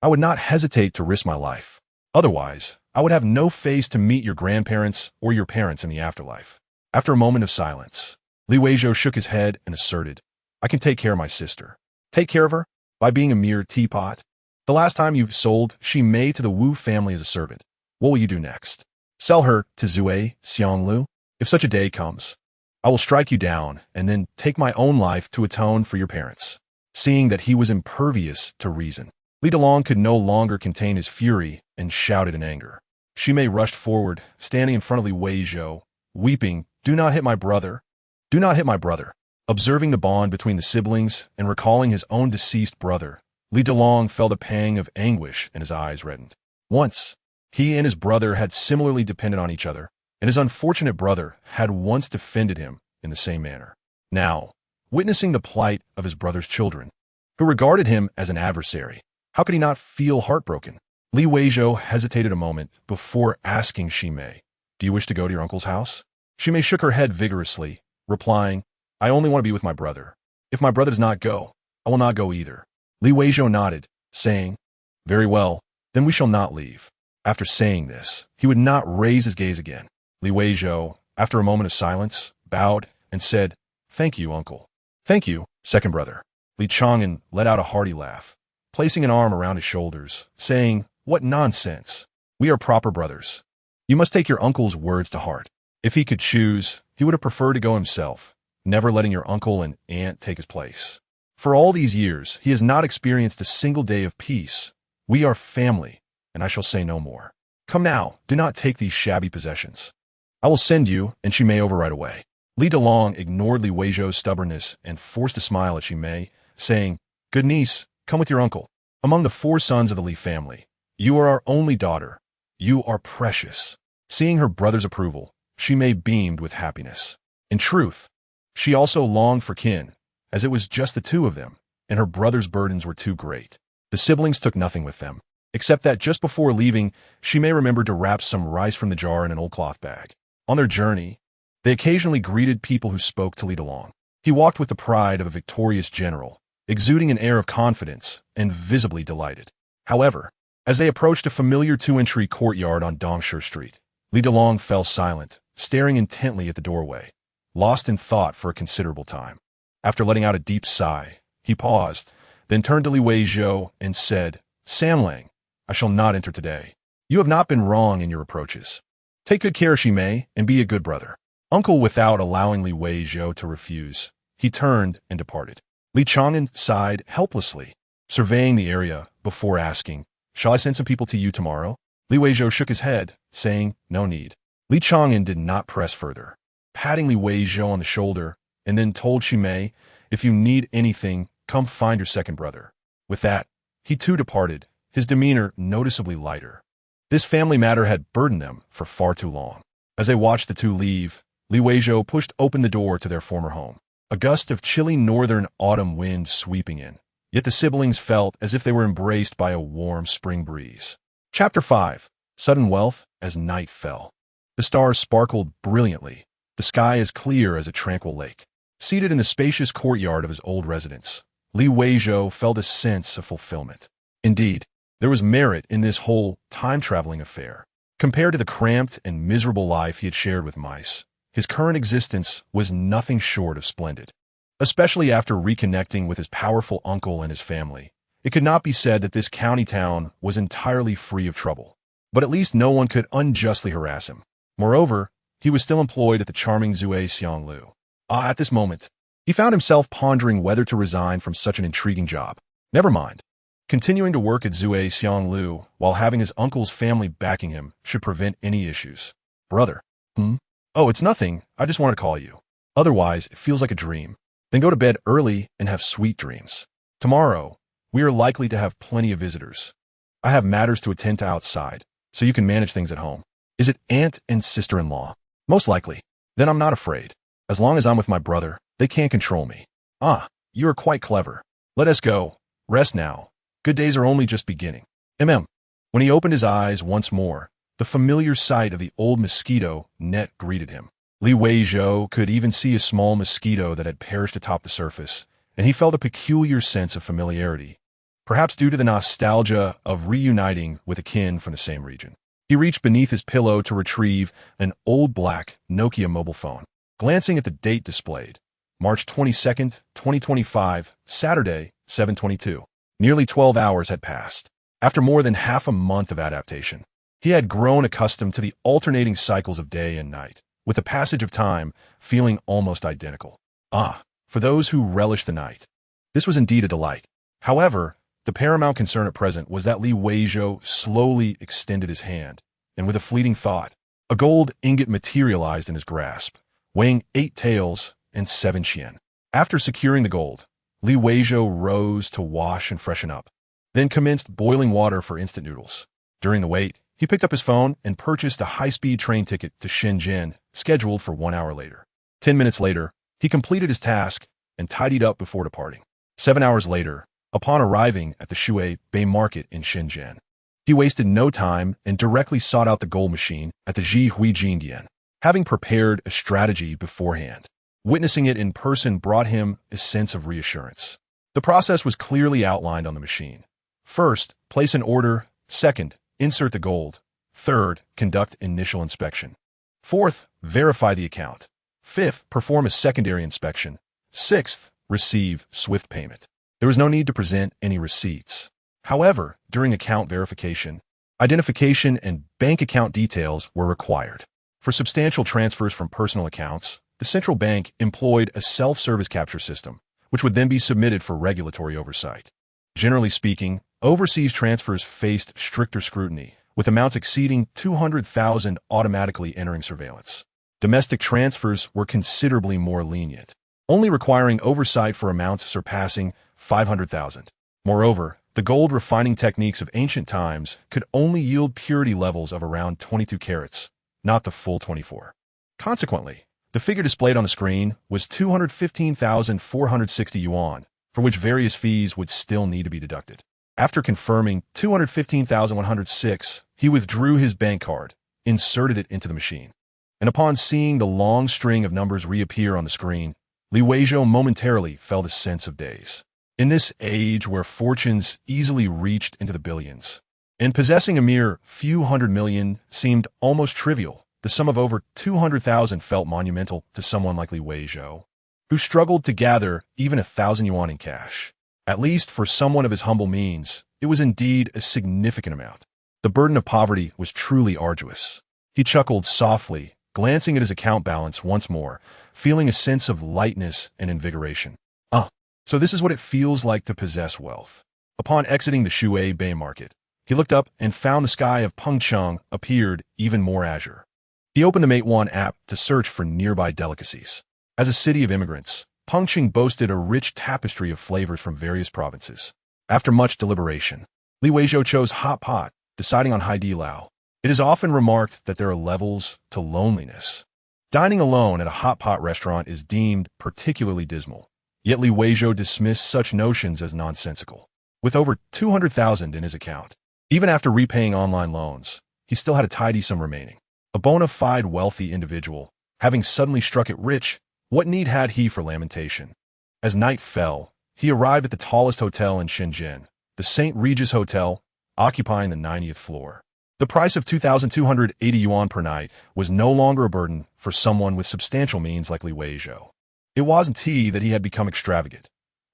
I would not hesitate to risk my life. Otherwise, I would have no face to meet your grandparents or your parents in the afterlife." After a moment of silence, Li Weizhou shook his head and asserted, "I can take care of my sister." "Take care of her? By being a mere teapot? The last time you sold Ximei to the Wu family as a servant, what will you do next? Sell her to Zui Xianglu? If such a day comes, I will strike you down and then take my own life to atone for your parents." Seeing that he was impervious to reason, Li Delong could no longer contain his fury and shouted in anger. Ximei rushed forward, standing in front of Li Weizhou, weeping, "Do not hit my brother! Do not hit my brother!" Observing the bond between the siblings and recalling his own deceased brother, Li Delong felt a pang of anguish and his eyes reddened. Once, he and his brother had similarly depended on each other, and his unfortunate brother had once defended him in the same manner. Now, witnessing the plight of his brother's children, who regarded him as an adversary, how could he not feel heartbroken? Li Weizhou hesitated a moment before asking Ximei, "Do you wish to go to your uncle's house?" Ximei shook her head vigorously, replying, "I only want to be with my brother. If my brother does not go, I will not go either." Li Weizhou nodded, saying, "Very well, then we shall not leave." After saying this, he would not raise his gaze again. Li Weizhou, after a moment of silence, bowed and said, "Thank you, uncle." "Thank you, second brother." Li Chang'an let out a hearty laugh, placing an arm around his shoulders, saying, "What nonsense! We are proper brothers. You must take your uncle's words to heart. If he could choose, he would have preferred to go himself, never letting your uncle and aunt take his place. For all these years, he has not experienced a single day of peace. We are family, and I shall say no more. Come now, do not take these shabby possessions. I will send you and Ximei over right away." Li Delong ignored Li Weizhou's stubbornness and forced a smile at Ximei, saying, "Good niece, come with your uncle. Among the 4 sons of the Li family, you are our only daughter. You are precious." Seeing her brother's approval, Ximei beamed with happiness. In truth, she also longed for kin, as it was just the 2 of them, and her brother's burdens were too great. The siblings took nothing with them, except that just before leaving, Ximei remembered to wrap some rice from the jar in an old cloth bag. On their journey, they occasionally greeted people who spoke to Li Delong. He walked with the pride of a victorious general, exuding an air of confidence and visibly delighted. However, as they approached a familiar 2-entry courtyard on Dongsher Street, Li Delong fell silent, staring intently at the doorway, lost in thought for a considerable time. After letting out a deep sigh, he paused, then turned to Li Weizhou and said, "Sanlang, I shall not enter today. You have not been wrong in your approaches. Take good care, Ximei, and be a good brother." Uncle, without allowing Li Weizhou to refuse, he turned and departed. Li Chang'an sighed helplessly, surveying the area before asking, "Shall I send some people to you tomorrow?" Li Weizhou shook his head, saying, "No need." Li Chang'an did not press further, patting Li Weizhou on the shoulder, and then told Ximei, "If you need anything, come find your second brother." With that, he too departed, his demeanor noticeably lighter. This family matter had burdened them for far too long. As they watched the 2 leave, Li Weizhou pushed open the door to their former home. A gust of chilly northern autumn wind sweeping in, yet the siblings felt as if they were embraced by a warm spring breeze. Chapter 5. Sudden Wealth as Night Fell. The stars sparkled brilliantly, the sky as clear as a tranquil lake. Seated in the spacious courtyard of his old residence, Li Weizhou felt a sense of fulfillment. Indeed, there was merit in this whole time-traveling affair. Compared to the cramped and miserable life he had shared with mice, his current existence was nothing short of splendid. Especially after reconnecting with his powerful uncle and his family, It could not be said that this county town was entirely free of trouble, but at least no one could unjustly harass him. Moreover, he was still employed at the charming Zhuai Xianglu. At this moment, he found himself pondering whether to resign from such an intriguing job. Never mind. Continuing to work at Zhuai Xianglu while having his uncle's family backing him should prevent any issues. Brother. Oh, it's nothing. I just want to call you. Otherwise, it feels like a dream. Then go to bed early and have sweet dreams. Tomorrow, we are likely to have plenty of visitors. I have matters to attend to outside, so you can manage things at home. Is it aunt and sister-in-law? Most likely. Then I'm not afraid. As long as I'm with my brother, they can't control me. You are quite clever. Let us go. Rest now. Good days are only just beginning. When he opened his eyes once more, the familiar sight of the old mosquito net greeted him. Weizhou could even see a small mosquito that had perished atop the surface, and he felt a peculiar sense of familiarity, perhaps due to the nostalgia of reuniting with a kin from the same region. He reached beneath his pillow to retrieve an old black Nokia mobile phone. Glancing at the date displayed, March 22nd, 2025, Saturday, 7:22. Nearly 12 hours had passed. After more than half a month of adaptation, he had grown accustomed to the alternating cycles of day and night, with the passage of time feeling almost identical. For those who relish the night, this was indeed a delight. However, the paramount concern at present was that Weizhou slowly extended his hand, and with a fleeting thought, a gold ingot materialized in his grasp, weighing 8 taels and 7 qian. After securing the gold, Weizhou rose to wash and freshen up, then commenced boiling water for instant noodles. During the wait, he picked up his phone and purchased a high-speed train ticket to Shenzhen, scheduled for 1 hour later. 10 minutes later, he completed his task and tidied up before departing. 7 hours later, upon arriving at the Shui Bay Market in Shenzhen, he wasted no time and directly sought out the gold machine at the Zhihui Jindian, having prepared a strategy beforehand. Witnessing it in person brought him a sense of reassurance. The process was clearly outlined on the machine. First, place an order. Second, insert the gold. Third, conduct initial inspection. Fourth, verify the account. Fifth, perform a secondary inspection. Sixth, receive swift payment. There was no need to present any receipts. However, during account verification, identification and bank account details were required. For substantial transfers from personal accounts, the central bank employed a self-service capture system, which would then be submitted for regulatory oversight. Generally speaking, overseas transfers faced stricter scrutiny, with amounts exceeding 200,000 automatically entering surveillance. Domestic transfers were considerably more lenient, only requiring oversight for amounts surpassing 500,000. Moreover, the gold refining techniques of ancient times could only yield purity levels of around 22 carats, not the full 24. Consequently, the figure displayed on the screen was 215,460 yuan, for which various fees would still need to be deducted. After confirming 215,106, he withdrew his bank card, inserted it into the machine, and upon seeing the long string of numbers reappear on the screen, Weizhou momentarily felt a sense of daze. In this age where fortunes easily reached into the billions, and possessing a mere few hundred million seemed almost trivial, the sum of over 200,000 felt monumental to someone like Weizhou, who struggled to gather even 1,000 yuan in cash. At least for someone of his humble means, it was indeed a significant amount. The burden of poverty was truly arduous. He chuckled softly, glancing at his account balance once more, feeling a sense of lightness and invigoration. So this is what it feels like to possess wealth. Upon exiting the Shui Bay Market, he looked up and found the sky of Pengcheng appeared even more azure. He opened the Matewan app to search for nearby delicacies. As a city of immigrants, Pengcheng boasted a rich tapestry of flavors from various provinces. After much deliberation, Weizhou chose hot pot, deciding on Haidilao. It is often remarked that there are levels to loneliness. Dining alone at a hot pot restaurant is deemed particularly dismal, yet Weizhou dismissed such notions as nonsensical. With over 200,000 in his account, even after repaying online loans, he still had a tidy sum remaining. A bona fide wealthy individual, having suddenly struck it rich, what need had he for lamentation? As night fell, he arrived at the tallest hotel in Shenzhen, the St. Regis Hotel, occupying the 90th floor. The price of 2,280 yuan per night was no longer a burden for someone with substantial means like Weizhou. It wasn't he that he had become extravagant.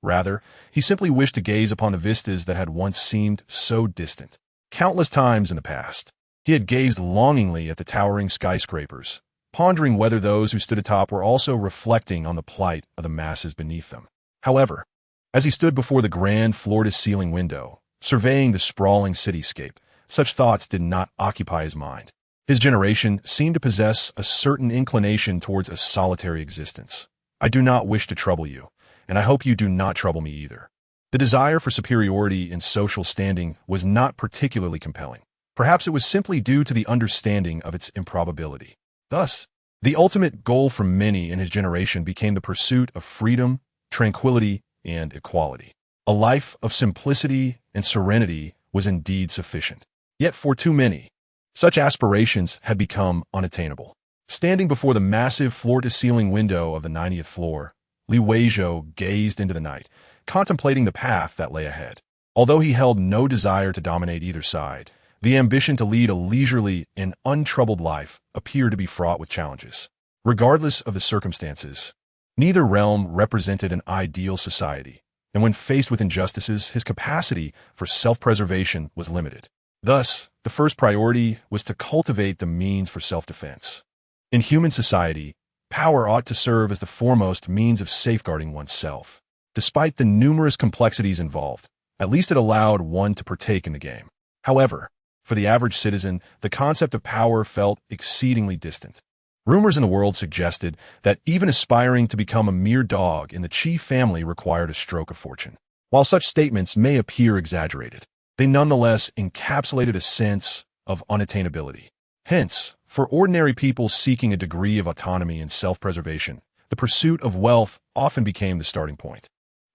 Rather, he simply wished to gaze upon the vistas that had once seemed so distant. Countless times in the past, he had gazed longingly at the towering skyscrapers, pondering whether those who stood atop were also reflecting on the plight of the masses beneath them. However, as he stood before the grand floor-to-ceiling window, surveying the sprawling cityscape, such thoughts did not occupy his mind. His generation seemed to possess a certain inclination towards a solitary existence. I do not wish to trouble you, and I hope you do not trouble me either. The desire for superiority in social standing was not particularly compelling. Perhaps it was simply due to the understanding of its improbability. Thus, the ultimate goal for many in his generation became the pursuit of freedom, tranquility, and equality. A life of simplicity and serenity was indeed sufficient. Yet for too many, such aspirations had become unattainable. Standing before the massive floor-to-ceiling window of the 90th floor, Weizhou gazed into the night, contemplating the path that lay ahead. Although he held no desire to dominate either side, the ambition to lead a leisurely and untroubled life appeared to be fraught with challenges. Regardless of the circumstances, neither realm represented an ideal society, and when faced with injustices, his capacity for self-preservation was limited. Thus, the first priority was to cultivate the means for self-defense. In human society, power ought to serve as the foremost means of safeguarding oneself. Despite the numerous complexities involved, at least it allowed one to partake in the game. However, for the average citizen, the concept of power felt exceedingly distant. Rumors in the world suggested that even aspiring to become a mere dog in the Qi family required a stroke of fortune. While such statements may appear exaggerated, they nonetheless encapsulated a sense of unattainability. Hence, for ordinary people seeking a degree of autonomy and self-preservation, the pursuit of wealth often became the starting point.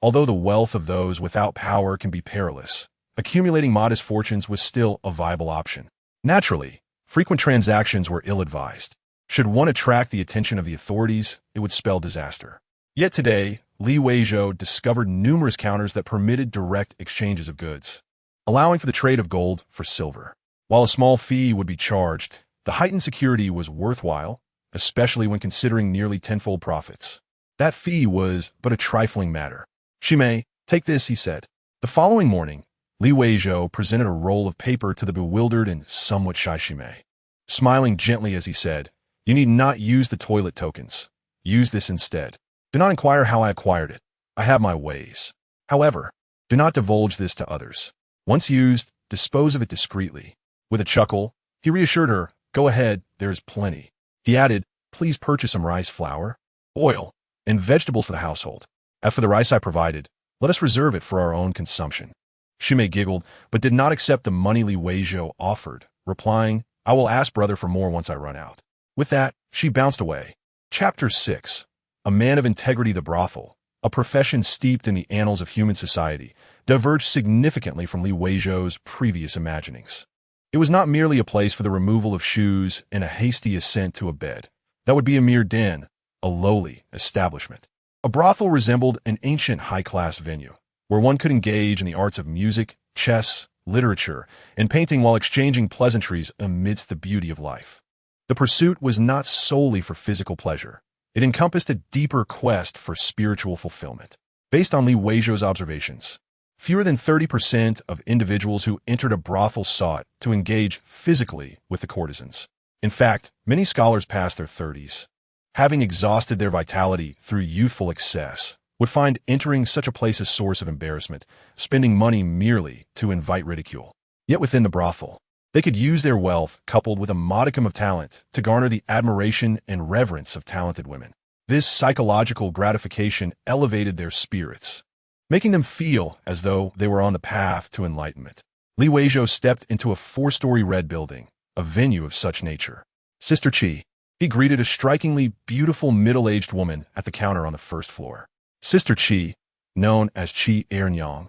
Although the wealth of those without power can be perilous, accumulating modest fortunes was still a viable option. Naturally, frequent transactions were ill-advised. Should one attract the attention of the authorities, it would spell disaster. Yet today, Weizhou discovered numerous counters that permitted direct exchanges of goods, allowing for the trade of gold for silver. While a small fee would be charged, the heightened security was worthwhile, especially when considering nearly tenfold profits. That fee was but a trifling matter. "Shimei, take this," he said. The following morning, Weizhou presented a roll of paper to the bewildered and somewhat shy Shimei. Smiling gently as he said, "You need not use the toilet tokens. Use this instead. Do not inquire how I acquired it. I have my ways. However, do not divulge this to others. Once used, dispose of it discreetly." With a chuckle, he reassured her, "Go ahead, there is plenty." He added, "Please purchase some rice flour, oil, and vegetables for the household. As for the rice I provided, let us reserve it for our own consumption." Shimei giggled, but did not accept the money Weizhou offered, replying, "I will ask brother for more once I run out." With that, she bounced away. Chapter 6. A man of integrity. The brothel, a profession steeped in the annals of human society, diverged significantly from Weizhou's previous imaginings. It was not merely a place for the removal of shoes and a hasty ascent to a bed. That would be a mere den, a lowly establishment. A brothel resembled an ancient high-class venue, where one could engage in the arts of music, chess, literature, and painting while exchanging pleasantries amidst the beauty of life. The pursuit was not solely for physical pleasure. It encompassed a deeper quest for spiritual fulfillment. Based on Weizhou's observations, fewer than 30% of individuals who entered a brothel sought to engage physically with the courtesans. In fact, many scholars past their 30s, having exhausted their vitality through youthful excess, would find entering such a place a source of embarrassment, spending money merely to invite ridicule. Yet within the brothel, they could use their wealth, coupled with a modicum of talent, to garner the admiration and reverence of talented women. This psychological gratification elevated their spirits, making them feel as though they were on the path to enlightenment. Weizhou stepped into a 4-story red building, a venue of such nature. "Sister Qi," he greeted a strikingly beautiful middle-aged woman at the counter on the first floor. Sister Qi, known as Qi Ernyang,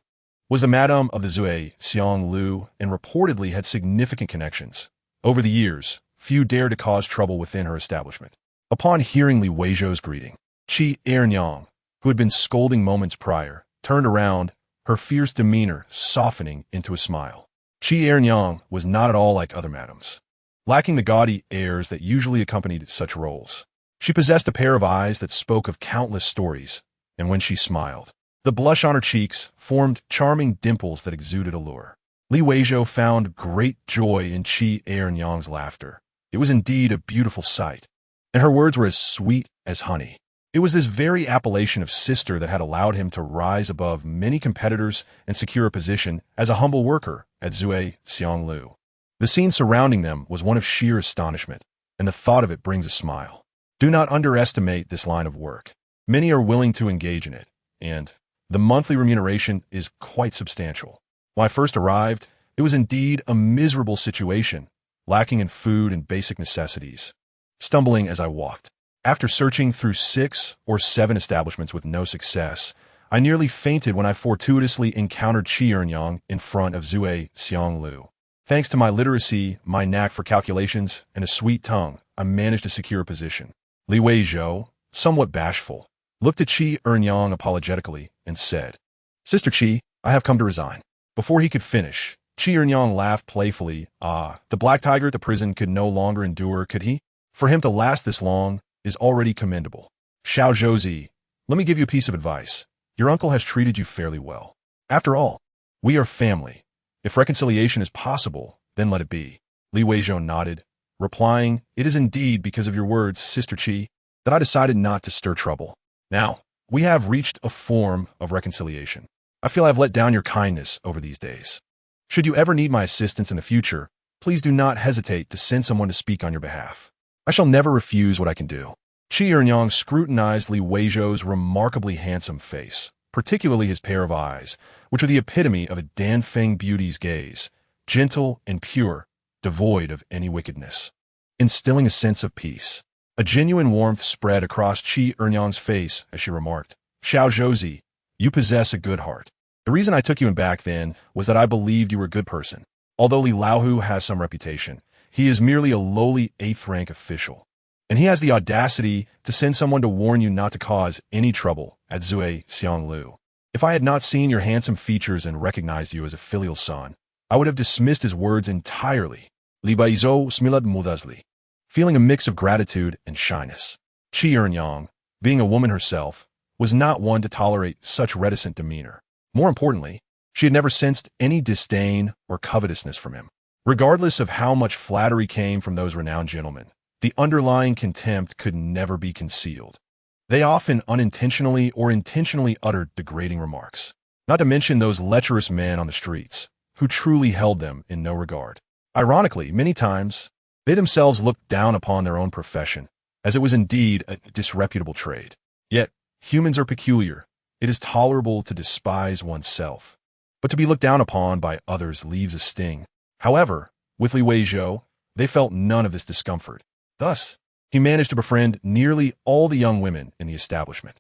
was the madam of the Zui Xiang Lu and reportedly had significant connections. Over the years, few dared to cause trouble within her establishment. Upon hearing Weizhou's greeting, Qi Ernyang, who had been scolding moments prior, turned around, her fierce demeanor softening into a smile. Qi Ernyang was not at all like other madams, lacking the gaudy airs that usually accompanied such roles. She possessed a pair of eyes that spoke of countless stories, and when she smiled, The blush on her cheeks formed charming dimples that exuded allure. Li Weizhou found great joy in Qi Eryang's laughter. It was indeed a beautiful sight, and her words were as sweet as honey. It was this very appellation of sister that had allowed him to rise above many competitors and secure a position as a humble worker at Zui Xianglu. The scene surrounding them was one of sheer astonishment, and the thought of it brings a smile. Do not underestimate this line of work. Many are willing to engage in it, and the monthly remuneration is quite substantial. When I first arrived, it was indeed a miserable situation, lacking in food and basic necessities. Stumbling as I walked. After searching through 6 or 7 establishments with no success, I nearly fainted when I fortuitously encountered Qi Eryang in front of Zui Xianglu. Thanks to my literacy, my knack for calculations, and a sweet tongue, I managed to secure a position. Li Weizhou, somewhat bashful, looked at Qi Eryang apologetically and said, "Sister Qi, I have come to resign." Before he could finish, Qi Eryang laughed playfully. The black tiger at the prison could no longer endure, could he? For him to last this long is already commendable. Xiao Zhouzi, let me give you a piece of advice. Your uncle has treated you fairly well. After all, we are family. If reconciliation is possible, then let it be. Li Weizhou nodded, replying, "It is indeed because of your words, Sister Qi, that I decided not to stir trouble. Now, we have reached a form of reconciliation. I feel I have let down your kindness over these days. Should you ever need my assistance in the future, please do not hesitate to send someone to speak on your behalf. I shall never refuse what I can do." Qi Eryang scrutinized Li Weizhou's remarkably handsome face, particularly his pair of eyes, which were the epitome of a Danfeng beauty's gaze, gentle and pure, devoid of any wickedness, instilling a sense of peace. A genuine warmth spread across Qi Eryang's face as she remarked, "Xiao Zhouzi, you possess a good heart. The reason I took you in back then was that I believed you were a good person. Although Li Laohu has some reputation, he is merely a lowly 8th-rank official, and he has the audacity to send someone to warn you not to cause any trouble at Zui Xianglu. If I had not seen your handsome features and recognized you as a filial son, I would have dismissed his words entirely." Li Weizhou smiled modestly, feeling a mix of gratitude and shyness. Qi Eryang, being a woman herself, was not one to tolerate such reticent demeanor. More importantly, she had never sensed any disdain or covetousness from him. Regardless of how much flattery came from those renowned gentlemen, the underlying contempt could never be concealed. They often unintentionally or intentionally uttered degrading remarks, not to mention those lecherous men on the streets, who truly held them in no regard. Ironically, many times, they themselves looked down upon their own profession, as it was indeed a disreputable trade. Yet, humans are peculiar. It is tolerable to despise oneself, but to be looked down upon by others leaves a sting. However, with Li Weizhou, they felt none of this discomfort. Thus, he managed to befriend nearly all the young women in the establishment.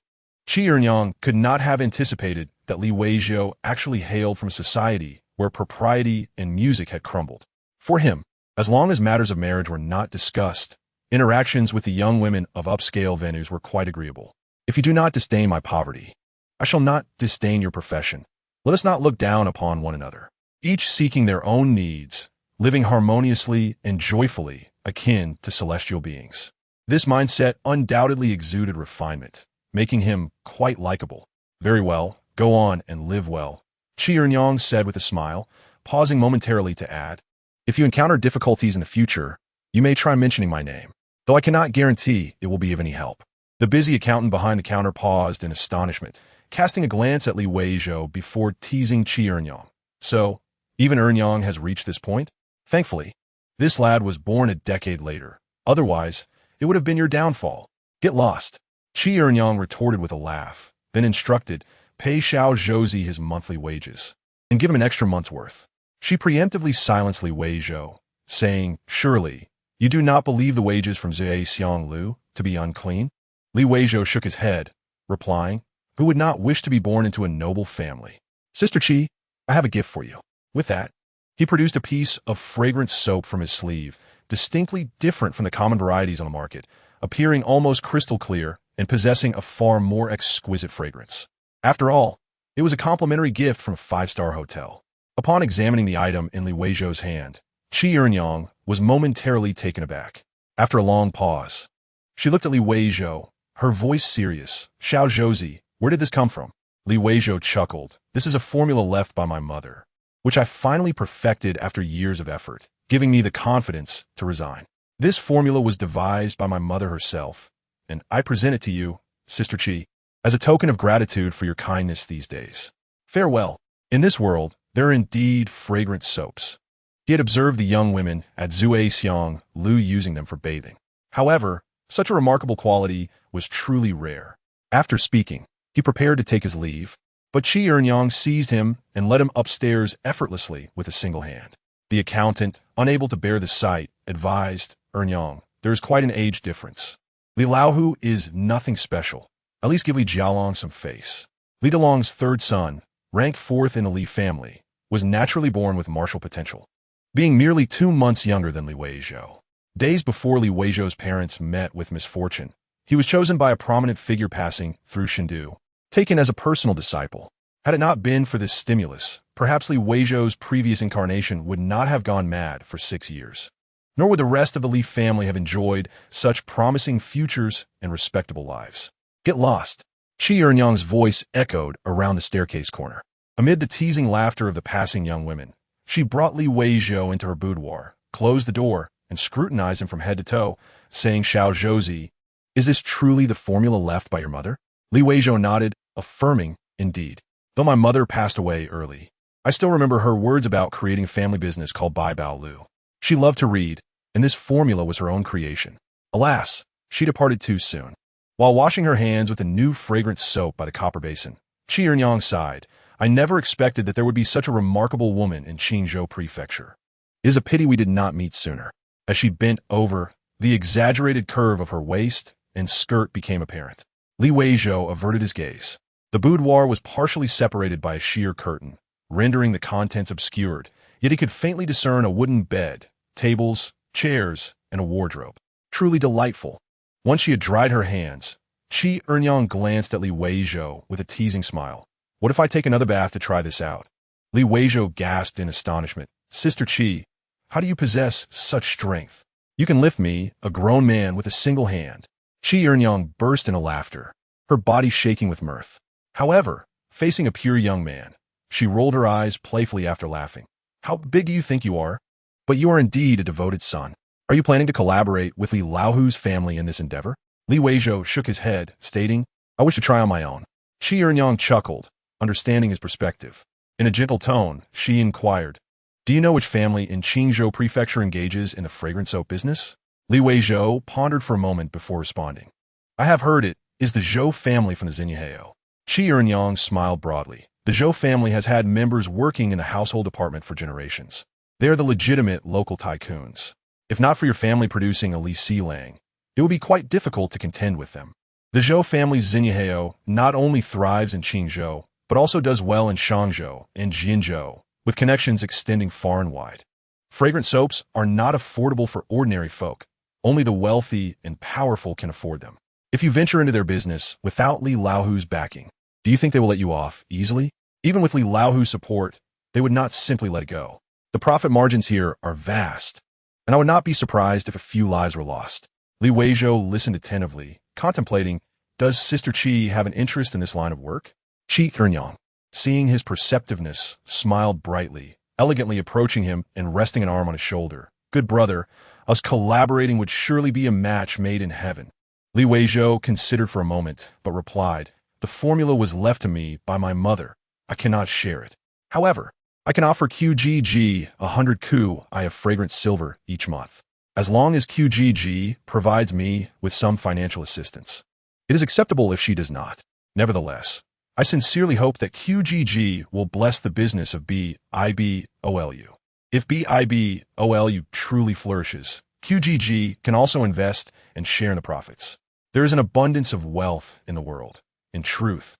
Qi Eryang could not have anticipated that Li Weizhou actually hailed from a society where propriety and music had crumbled. For him, as long as matters of marriage were not discussed, interactions with the young women of upscale venues were quite agreeable. "If you do not disdain my poverty, I shall not disdain your profession. Let us not look down upon one another, each seeking their own needs, living harmoniously and joyfully akin to celestial beings." This mindset undoubtedly exuded refinement, making him quite likable. "Very well, go on and live well," Qi Eryang said with a smile, pausing momentarily to add, "If you encounter difficulties in the future, you may try mentioning my name, though I cannot guarantee it will be of any help." The busy accountant behind the counter paused in astonishment, casting a glance at Li Weizhou before teasing Qi Eryang. "So, even Eryang has reached this point? Thankfully, this lad was born a decade later. Otherwise, it would have been your downfall. Get lost." Qi Eryang retorted with a laugh, then instructed, "Pay Xiao Zhouzi his monthly wages, and give him an extra month's worth." She preemptively silenced Li Weizhou, saying, "Surely, you do not believe the wages from Zui Xianglu to be unclean?" Li Weizhou shook his head, replying, "Who would not wish to be born into a noble family? Sister Qi, I have a gift for you." With that, he produced a piece of fragrant soap from his sleeve, distinctly different from the common varieties on the market, appearing almost crystal clear and possessing a far more exquisite fragrance. After all, it was a complimentary gift from a 5-star hotel. Upon examining the item in Li Weizhou's hand, Qi Eryang was momentarily taken aback. After a long pause, she looked at Li Weizhou, her voice serious. "Xiao Zhouzi, where did this come from?" Li Weizhou chuckled. This is a formula left by my mother, which I finally perfected after years of effort, giving me the confidence to resign. This formula was devised by my mother herself, and I present it to you, Sister Qi, as a token of gratitude for your kindness these days. Farewell. In this world, there are indeed fragrant soaps. He had observed the young women at Zhuaxiang Lu using them for bathing. However, such a remarkable quality was truly rare. After speaking, he prepared to take his leave, but Qi Ernyang seized him and led him upstairs effortlessly with a single hand. The accountant, unable to bear the sight, advised Ernyang, there is quite an age difference. Li Laohu is nothing special. At least give Li Jialong some face. Li Delong's third son, ranked fourth in the Li family, was naturally born with martial potential, being merely 2 months younger than Li Weizhou. Days before Li Weizhou's parents met with misfortune, he was chosen by a prominent figure passing through Shindu, taken as a personal disciple. Had it not been for this stimulus, perhaps Li Weizhou's previous incarnation would not have gone mad for 6 years. Nor would the rest of the Li family have enjoyed such promising futures and respectable lives. Get lost. Qi Ernyang's voice echoed around the staircase corner. Amid the teasing laughter of the passing young women, she brought Li Weizhou into her boudoir, closed the door, and scrutinized him from head to toe, saying, Xiao Zhouzi, is this truly the formula left by your mother? Li Weizhou nodded, affirming, indeed. Though my mother passed away early, I still remember her words about creating a family business called Bai Bao Lu. She loved to read, and this formula was her own creation. Alas, she departed too soon. While washing her hands with a new fragrant soap by the copper basin, Qi Ernyang sighed. I never expected that there would be such a remarkable woman in Qingzhou Prefecture. It is a pity we did not meet sooner. As she bent over, the exaggerated curve of her waist and skirt became apparent. Li Weizhou averted his gaze. The boudoir was partially separated by a sheer curtain, rendering the contents obscured, yet he could faintly discern a wooden bed, tables, chairs, and a wardrobe. Truly delightful. Once she had dried her hands, Qi Ernyang glanced at Li Weizhou with a teasing smile. What if I take another bath to try this out? Li Weizhou gasped in astonishment. Sister Qi, how do you possess such strength? You can lift me, a grown man, with a single hand. Qi Ernyang burst into laughter, her body shaking with mirth. However, facing a pure young man, she rolled her eyes playfully after laughing. How big do you think you are? But you are indeed a devoted son. Are you planning to collaborate with Li Laohu's family in this endeavor? Li Weizhou shook his head, stating, I wish to try on my own. Qi Ernyang chuckled, understanding his perspective. In a gentle tone, she inquired, do you know which family in Qingzhou Prefecture engages in the fragrance soap business? Li Weizhou pondered for a moment before responding. I have heard it is the Zhou family from the Xinjiang. Qi Ernyang smiled broadly. The Zhou family has had members working in the household department for generations. They are the legitimate local tycoons. If not for your family producing a Li Xilang, it would be quite difficult to contend with them. The Zhou family's Xinjiang not only thrives in Qingzhou, but also does well in Shangzhou and Jinzhou, with connections extending far and wide. Fragrant soaps are not affordable for ordinary folk. Only the wealthy and powerful can afford them. If you venture into their business without Li Laohu's backing, do you think they will let you off easily? Even with Li Laohu's support, they would not simply let it go. The profit margins here are vast, and I would not be surprised if a few lives were lost. Li Weizhou listened attentively, contemplating, does Sister Qi have an interest in this line of work? Qi Ernyang, seeing his perceptiveness, smiled brightly, elegantly approaching him and resting an arm on his shoulder. Good brother, us collaborating would surely be a match made in heaven. Li Weizhou considered for a moment, but replied, the formula was left to me by my mother. I cannot share it. However, I can offer QGG 100 ku I of fragrant silver each month, as long as QGG provides me with some financial assistance. It is acceptable if she does not. Nevertheless, I sincerely hope that QGG will bless the business of BIBOLU. If BIBOLU truly flourishes, QGG can also invest and share in the profits. There is an abundance of wealth in the world. In truth,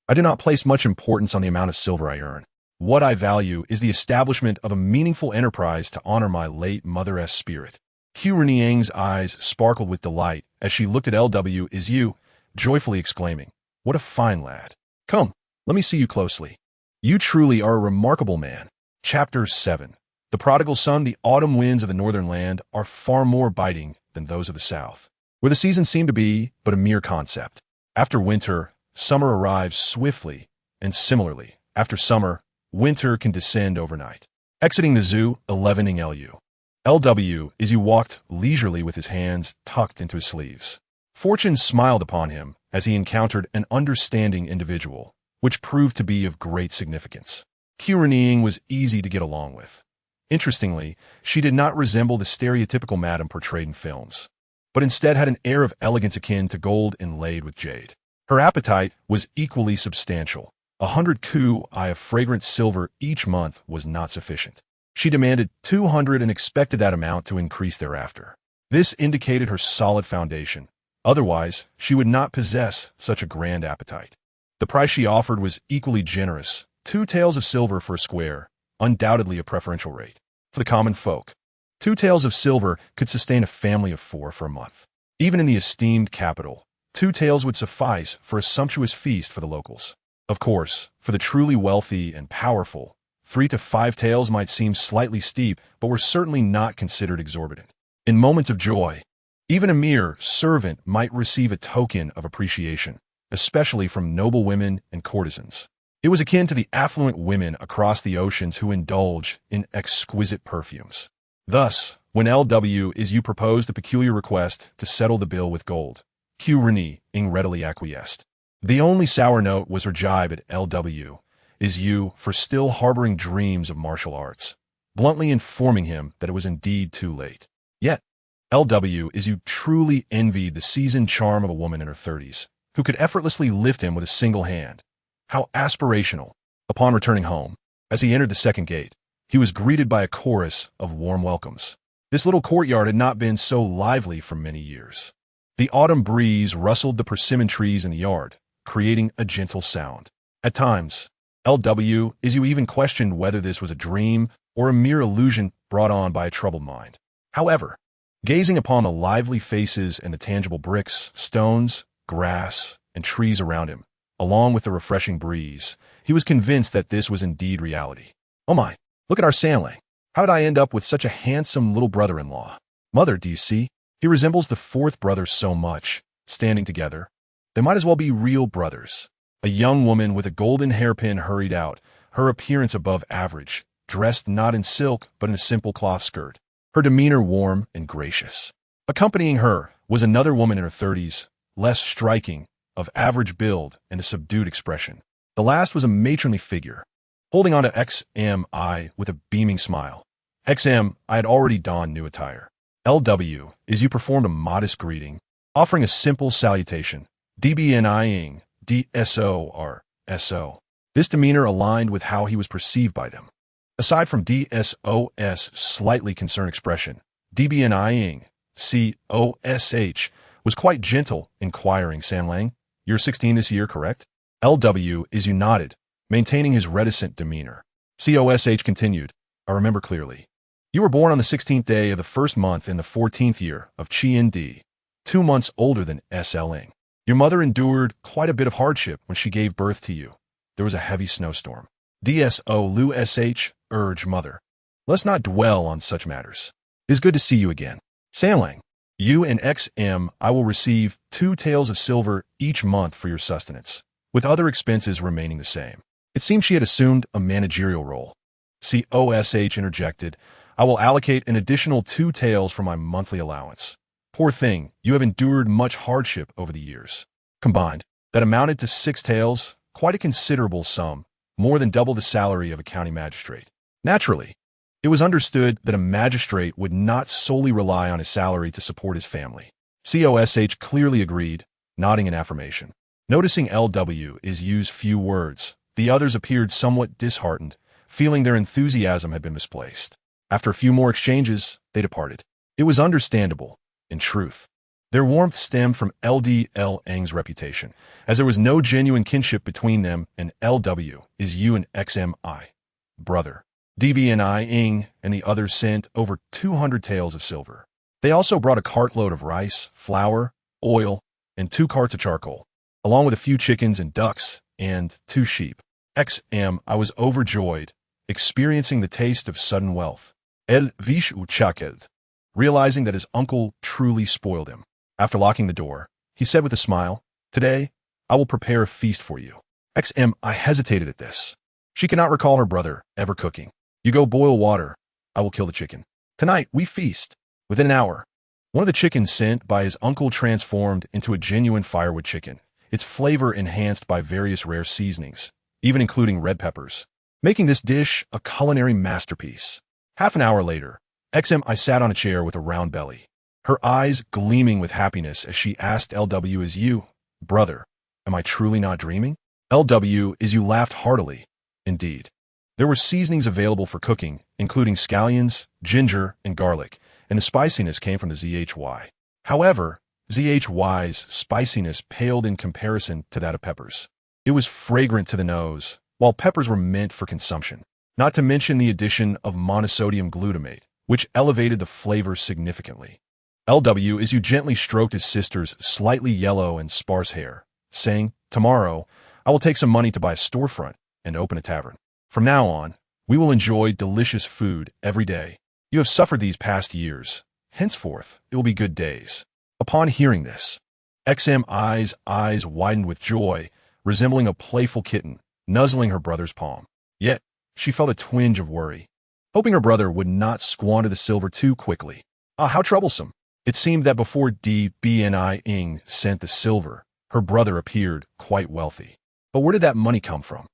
I do not place much importance on the amount of silver I earn. What I value is the establishment of a meaningful enterprise to honor my late mother's spirit. Qu Renjian's eyes sparkled with delight as she looked at LW is you, joyfully exclaiming, what a fine lad. Come, let me see you closely. You truly are a remarkable man. Chapter 7. The prodigal son. The autumn winds of the northern land are far more biting than those of the south, where the seasons seem to be but a mere concept. After winter, summer arrives swiftly, and similarly, after summer, winter can descend overnight. Exiting the zoo, 11ing LU. LW as you walked leisurely with his hands tucked into his sleeves. Fortune smiled upon him as he encountered an understanding individual, which proved to be of great significance. Renjian was easy to get along with. Interestingly, she did not resemble the stereotypical madam portrayed in films, but instead had an air of elegance akin to gold inlaid with jade. Her appetite was equally substantial. 100 ku-I of fragrant silver each month was not sufficient. She demanded 200 and expected that amount to increase thereafter. This indicated her solid foundation. Otherwise, she would not possess such a grand appetite. The price she offered was equally generous, 2 taels of silver for a square, undoubtedly a preferential rate. For the common folk, 2 taels of silver could sustain a family of 4 for a month. Even in the esteemed capital, 2 taels would suffice for a sumptuous feast for the locals. Of course, for the truly wealthy and powerful, 3 to 5 taels might seem slightly steep, but were certainly not considered exorbitant. In moments of joy, even a mere servant might receive a token of appreciation, especially from noble women and courtesans. It was akin to the affluent women across the oceans who indulge in exquisite perfumes. Thus, when LW proposed the peculiar request to settle the bill with gold, Renjian readily acquiesced. The only sour note was her jibe at LW for still harboring dreams of martial arts, bluntly informing him that it was indeed too late. Yet, LW truly envied the seasoned charm of a woman in her 30s, who could effortlessly lift him with a single hand. How aspirational. Upon returning home, as he entered the second gate, he was greeted by a chorus of warm welcomes. This little courtyard had not been so lively for many years. The autumn breeze rustled the persimmon trees in the yard, creating a gentle sound. At times, LW even questioned whether this was a dream or a mere illusion brought on by a troubled mind. However, gazing upon the lively faces and the tangible bricks, stones, grass, and trees around him, along with the refreshing breeze, he was convinced that this was indeed reality. Oh my, look at our Sanling. How did I end up with such a handsome little brother-in-law? Mother, do you see? He resembles the 4th brother so much. Standing together, they might as well be real brothers. A young woman with a golden hairpin hurried out, her appearance above average, dressed not in silk but in a simple cloth skirt, her demeanor warm and gracious. Accompanying her was another woman in her 30s, less striking, of average build and a subdued expression. The last was a matronly figure, holding on to XMI with a beaming smile. XM, I had already donned new attire. LW performed a modest greeting, offering a simple salutation. DBNIing, DSOR, This demeanor aligned with how he was perceived by them. Aside from DSO's slightly concerned expression, DBNIing, COSH, was quite gentle, inquiring, Sanlang, you're 16 this year, correct? LW nodded, maintaining his reticent demeanor. COSH continued, I remember clearly. You were born on the 16th day of the 1st month in the 14th year of Chi-ND, 2 months older than SLing. Your mother endured quite a bit of hardship when she gave birth to you. There was a heavy snowstorm. DSO urged mother. Let's not dwell on such matters. It is good to see you again. Sanlang, you and XM, I will receive 2 taels of silver each month for your sustenance, with other expenses remaining the same. It seemed she had assumed a managerial role. COSH interjected, I will allocate an additional 2 taels for my monthly allowance. Poor thing, you have endured much hardship over the years. Combined, that amounted to 6 taels, quite a considerable sum, more than double the salary of a county magistrate. Naturally, it was understood that a magistrate would not solely rely on his salary to support his family. COSH clearly agreed, nodding in affirmation. Noticing LW's few words, the others appeared somewhat disheartened, feeling their enthusiasm had been misplaced. After a few more exchanges, they departed. It was understandable. In truth, their warmth stemmed from LDL's reputation, as there was no genuine kinship between them and LW and XMI. Brother, DBNI and the others sent over 200 taels of silver. They also brought a cartload of rice, flour, oil, and 2 carts of charcoal, along with a few chickens and ducks and 2 sheep. I was overjoyed, experiencing the taste of sudden wealth. Weizhou chuckled, realizing that his uncle truly spoiled him. After locking the door, he said with a smile, Today, I will prepare a feast for you. I hesitated at this. She cannot recall her brother ever cooking. You go boil water. I will kill the chicken. Tonight, we feast. Within an hour, one of the chickens sent by his uncle transformed into a genuine firewood chicken, its flavor enhanced by various rare seasonings, even including red peppers, making this dish a culinary masterpiece. Half an hour later, I sat on a chair with a round belly, her eyes gleaming with happiness as she asked LW, "Is you, brother, am I truly not dreaming?" LW, as you laughed heartily. Indeed. There were seasonings available for cooking, including scallions, ginger, and garlic, and the spiciness came from the ZHY. However, ZHY's spiciness paled in comparison to that of peppers. It was fragrant to the nose, while peppers were meant for consumption. Not to mention the addition of monosodium glutamate, which elevated the flavor significantly. LW, as you gently stroked his sister's slightly yellow and sparse hair, saying, "Tomorrow, I will take some money to buy a storefront and open a tavern. From now on, we will enjoy delicious food every day. You have suffered these past years. Henceforth, it will be good days." Upon hearing this, XMI's eyes widened with joy, resembling a playful kitten, nuzzling her brother's palm. Yet, she felt a twinge of worry, hoping her brother would not squander the silver too quickly. How troublesome. It seemed that before DBNI Ing sent the silver, her brother appeared quite wealthy. But where did that money come from?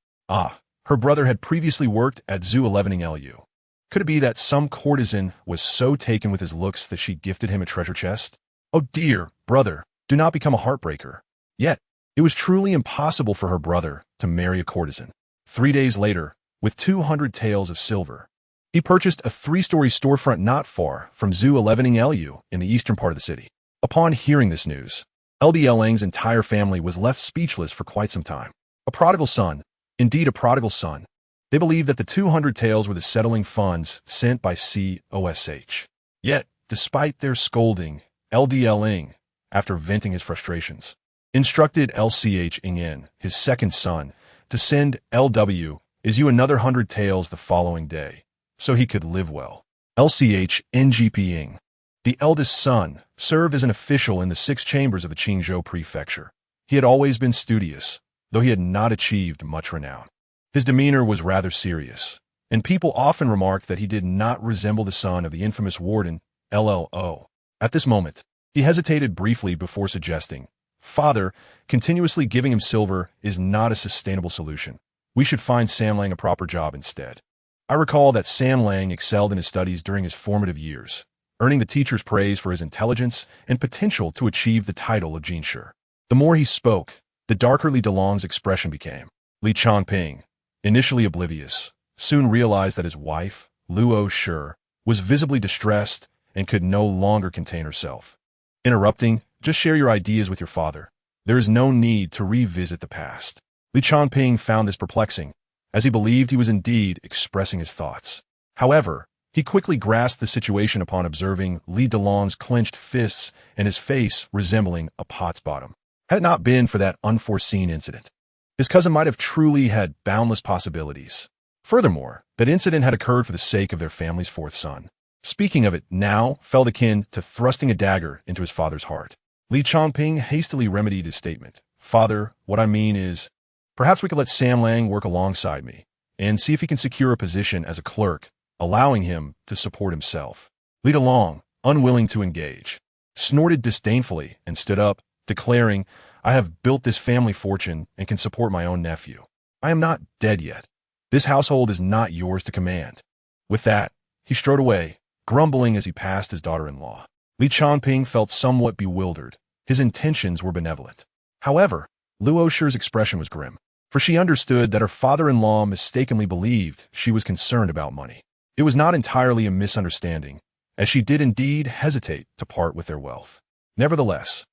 Her brother had previously worked at Zoo 11 LU. Could it be that some courtesan was so taken with his looks that she gifted him a treasure chest? Oh dear, brother, do not become a heartbreaker. Yet, it was truly impossible for her brother to marry a courtesan. 3 days later, with 200 taels of silver, he purchased a 3-story storefront not far from Zoo 11 LU in the eastern part of the city. Upon hearing this news, LDL Lang's entire family was left speechless for quite some time. A prodigal son, indeed a prodigal son. They believed that the 200 taels were the settling funds sent by COSH. Yet, despite their scolding, LDL Ing, after venting his frustrations, instructed LCH Ing, his second son, to send LW is you another 100 taels the following day, so he could live well. LCH NGP Ing, the eldest son, served as an official in the 6 chambers of the Qingzhou prefecture. He had always been studious, though he had not achieved much renown. His demeanor was rather serious, and people often remarked that he did not resemble the son of the infamous warden, LLO. At this moment, he hesitated briefly before suggesting, "Father, continuously giving him silver is not a sustainable solution. We should find San Lang a proper job instead." I recall that San Lang excelled in his studies during his formative years, earning the teacher's praise for his intelligence and potential to achieve the title of Jinshi. The more he spoke, the darker Li Delong's expression became. Li Changping, initially oblivious, soon realized that his wife, Luo Shi, was visibly distressed and could no longer contain herself. Interrupting, "Just share your ideas with your father. There is no need to revisit the past." Li Changping found this perplexing, as he believed he was indeed expressing his thoughts. However, he quickly grasped the situation upon observing Li Delong's clenched fists and his face resembling a pot's bottom. Had it not been for that unforeseen incident, his cousin might have truly had boundless possibilities. Furthermore, that incident had occurred for the sake of their family's 4th son. Speaking of it now felt akin to thrusting a dagger into his father's heart. Li Changping hastily remedied his statement. "Father, what I mean is, perhaps we could let Sam Lang work alongside me and see if he can secure a position as a clerk, allowing him to support himself." Li Delong, unwilling to engage, snorted disdainfully and stood up, declaring, "I have built this family fortune and can support my own nephew. I am not dead yet. This household is not yours to command." With that, he strode away, grumbling as he passed his daughter-in-law. Li Changping felt somewhat bewildered. His intentions were benevolent. However, Luo Shi's expression was grim, for she understood that her father-in-law mistakenly believed she was concerned about money. It was not entirely a misunderstanding, as she did indeed hesitate to part with their wealth. Nevertheless,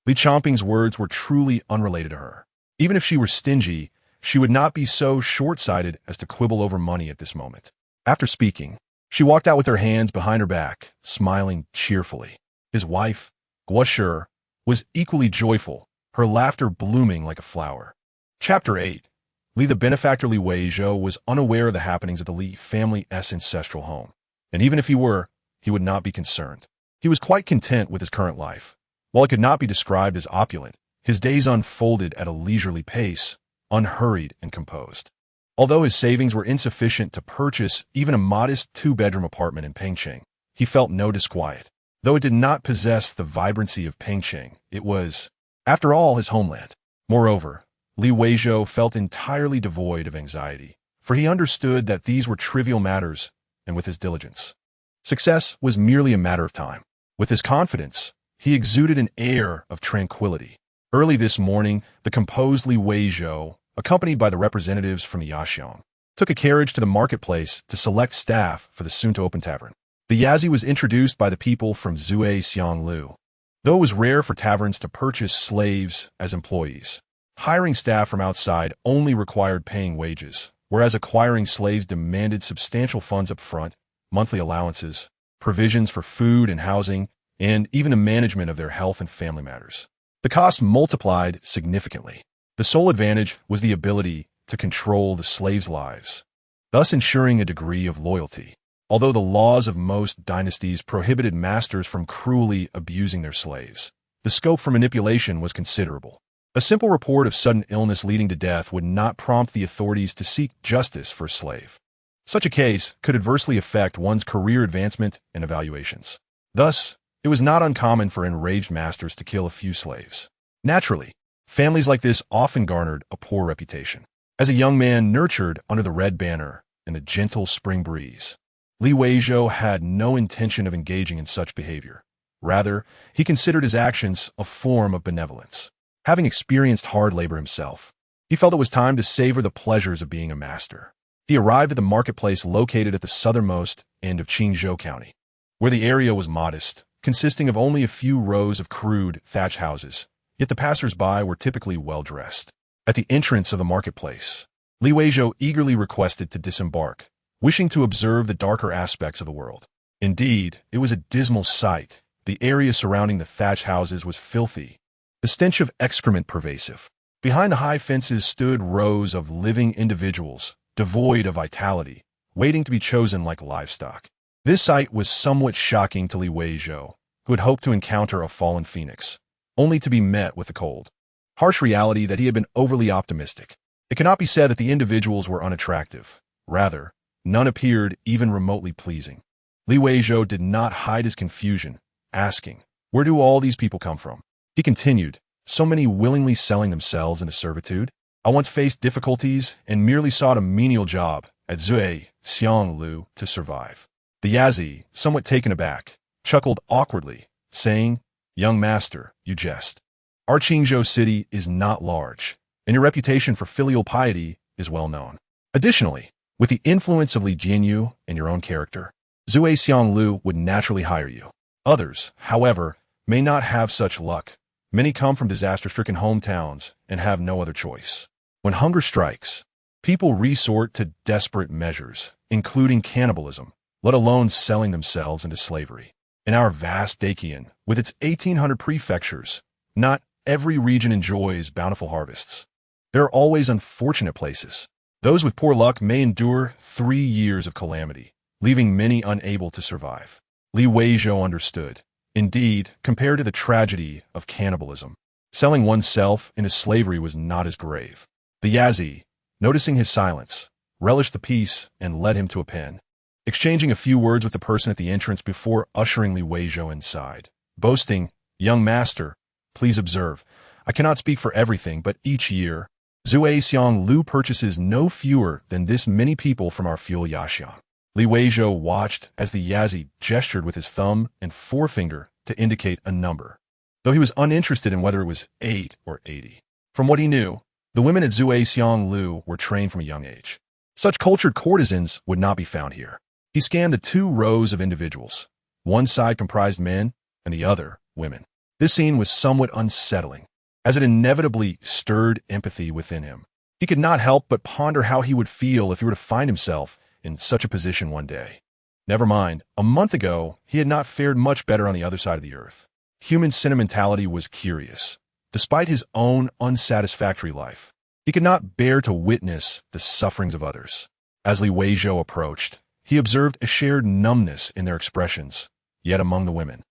Li Changping's words were truly unrelated to her. Even if she were stingy, she would not be so short-sighted as to quibble over money at this moment. After speaking, she walked out with her hands behind her back, smiling cheerfully. His wife, Guo Shi, was equally joyful, her laughter blooming like a flower. Chapter 8. Li the benefactor Li Weizhou was unaware of the happenings at the Li family's ancestral home, and even if he were, he would not be concerned. He was quite content with his current life. While it could not be described as opulent, his days unfolded at a leisurely pace, unhurried and composed. Although his savings were insufficient to purchase even a modest two-bedroom apartment in Pengcheng, he felt no disquiet. Though it did not possess the vibrancy of Pengcheng, it was, after all, his homeland. Moreover, Weizhou felt entirely devoid of anxiety, for he understood that these were trivial matters, and with his diligence, success was merely a matter of time. With his confidence, he exuded an air of tranquility. Early this morning, the composed Weizhou, accompanied by the representatives from the Yaxiong, took a carriage to the marketplace to select staff for the soon-to-open tavern. The Yazi was introduced by the people from Weizhou. Though it was rare for taverns to purchase slaves as employees, hiring staff from outside only required paying wages, whereas acquiring slaves demanded substantial funds up front, monthly allowances, provisions for food and housing, and even the management of their health and family matters. The cost multiplied significantly. The sole advantage was the ability to control the slaves' lives, thus ensuring a degree of loyalty. Although the laws of most dynasties prohibited masters from cruelly abusing their slaves, the scope for manipulation was considerable. A simple report of sudden illness leading to death would not prompt the authorities to seek justice for a slave. Such a case could adversely affect one's career advancement and evaluations. Thus, it was not uncommon for enraged masters to kill a few slaves. Naturally, families like this often garnered a poor reputation. As a young man nurtured under the red banner and the gentle spring breeze, Weizhou had no intention of engaging in such behavior. Rather, he considered his actions a form of benevolence. Having experienced hard labor himself, he felt it was time to savor the pleasures of being a master. He arrived at the marketplace located at the southernmost end of Qingzhou County, where the area was modest, consisting of only a few rows of crude thatch houses, yet the passers-by were typically well-dressed. At the entrance of the marketplace, Weizhou eagerly requested to disembark, wishing to observe the darker aspects of the world. Indeed, it was a dismal sight. The area surrounding the thatch houses was filthy, the stench of excrement pervasive. Behind the high fences stood rows of living individuals, devoid of vitality, waiting to be chosen like livestock. This sight was somewhat shocking to Weizhou, who had hoped to encounter a fallen phoenix, only to be met with the cold, harsh reality that he had been overly optimistic. It cannot be said that the individuals were unattractive. Rather, none appeared even remotely pleasing. Weizhou did not hide his confusion, asking, "Where do all these people come from?" He continued, "So many willingly selling themselves into servitude? I once faced difficulties and merely sought a menial job at Weizhou to survive." The Yazi, somewhat taken aback, chuckled awkwardly, saying, "Young master, you jest. Our Qingzhou city is not large, and your reputation for filial piety is well known. Additionally, with the influence of Li Jianyu and your own character, Weizhou would naturally hire you. Others, however, may not have such luck. Many come from disaster-stricken hometowns and have no other choice. When hunger strikes, people resort to desperate measures, including cannibalism, let alone selling themselves into slavery. In our vast Dakian, with its 1,800 prefectures, not every region enjoys bountiful harvests. There are always unfortunate places. Those with poor luck may endure 3 years of calamity, leaving many unable to survive." Weizhou understood. Indeed, compared to the tragedy of cannibalism, selling oneself into slavery was not as grave. The Yazi, noticing his silence, relished the peace and led him to a pen, exchanging a few words with the person at the entrance before ushering Weizhou inside, boasting, "Young master, please observe, I cannot speak for everything, but each year, Weizhou purchases no fewer than this many people from our feudal Yaxiang." Weizhou watched as the Yazi gestured with his thumb and forefinger to indicate a number, though he was uninterested in whether it was 8 or 80. From what he knew, the women at Weizhou were trained from a young age. Such cultured courtesans would not be found here. He scanned the 2 rows of individuals. One side comprised men, and the other, women. This scene was somewhat unsettling, as it inevitably stirred empathy within him. He could not help but ponder how he would feel if he were to find himself in such a position one day. Never mind, a month ago, he had not fared much better on the other side of the earth. Human sentimentality was curious. Despite his own unsatisfactory life, he could not bear to witness the sufferings of others. As Weizhou approached, he observed a shared numbness in their expressions, yet among the women.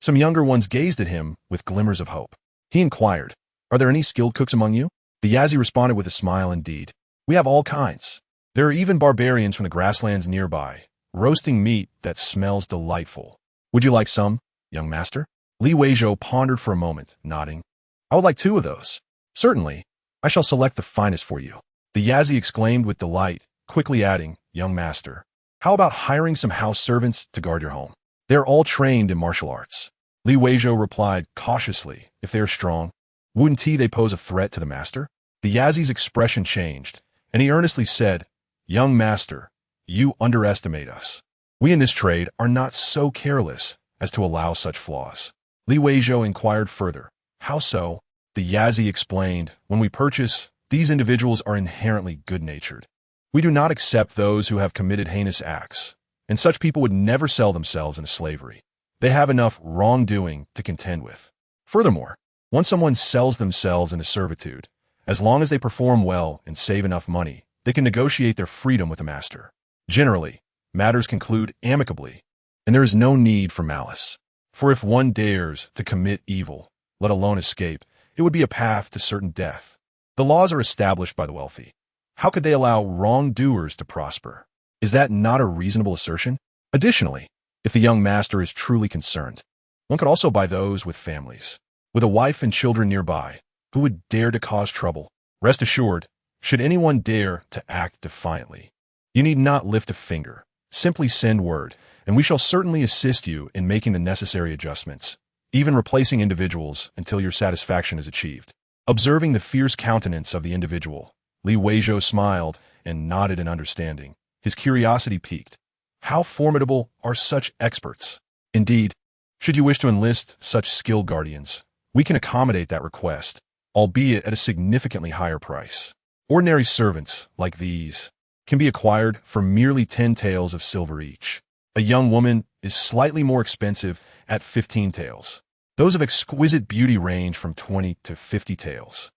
Some younger ones gazed at him with glimmers of hope. He inquired, "Are there any skilled cooks among you?" The Yazi responded with a smile. Indeed, we have all kinds. There are even barbarians from the grasslands nearby, roasting meat that smells delightful. Would you like some, young master? Li Weizhou pondered for a moment, nodding. I would like 2 of those. Certainly, I shall select the finest for you. The Yazi exclaimed with delight, quickly adding, young master, how about hiring some house servants to guard your home? They are all trained in martial arts. Li Weizhou replied cautiously, if they are strong, wouldn't they pose a threat to the master? The Yazi's expression changed, and he earnestly said, young master, you underestimate us. We in this trade are not so careless as to allow such flaws. Li Weizhou inquired further, how so? The Yazi explained, when we purchase, these individuals are inherently good-natured. We do not accept those who have committed heinous acts, and such people would never sell themselves into slavery. They have enough wrongdoing to contend with. Furthermore, once someone sells themselves into servitude, as long as they perform well and save enough money, they can negotiate their freedom with the master. Generally, matters conclude amicably, and there is no need for malice. For if one dares to commit evil, let alone escape, it would be a path to certain death. The laws are established by the wealthy. How could they allow wrongdoers to prosper? Is that not a reasonable assertion? Additionally, if the young master is truly concerned, one could also buy those with families, with a wife and children nearby, who would dare to cause trouble. Rest assured, should anyone dare to act defiantly, you need not lift a finger. Simply send word, and we shall certainly assist you in making the necessary adjustments, even replacing individuals until your satisfaction is achieved. Observing the fierce countenance of the individual, Li Weizhou smiled and nodded in understanding. His curiosity piqued. How formidable are such experts? Indeed, should you wish to enlist such skilled guardians, we can accommodate that request, albeit at a significantly higher price. Ordinary servants, like these, can be acquired for merely 10 taels of silver each. A young woman is slightly more expensive at 15 taels. Those of exquisite beauty range from 20 to 50 taels.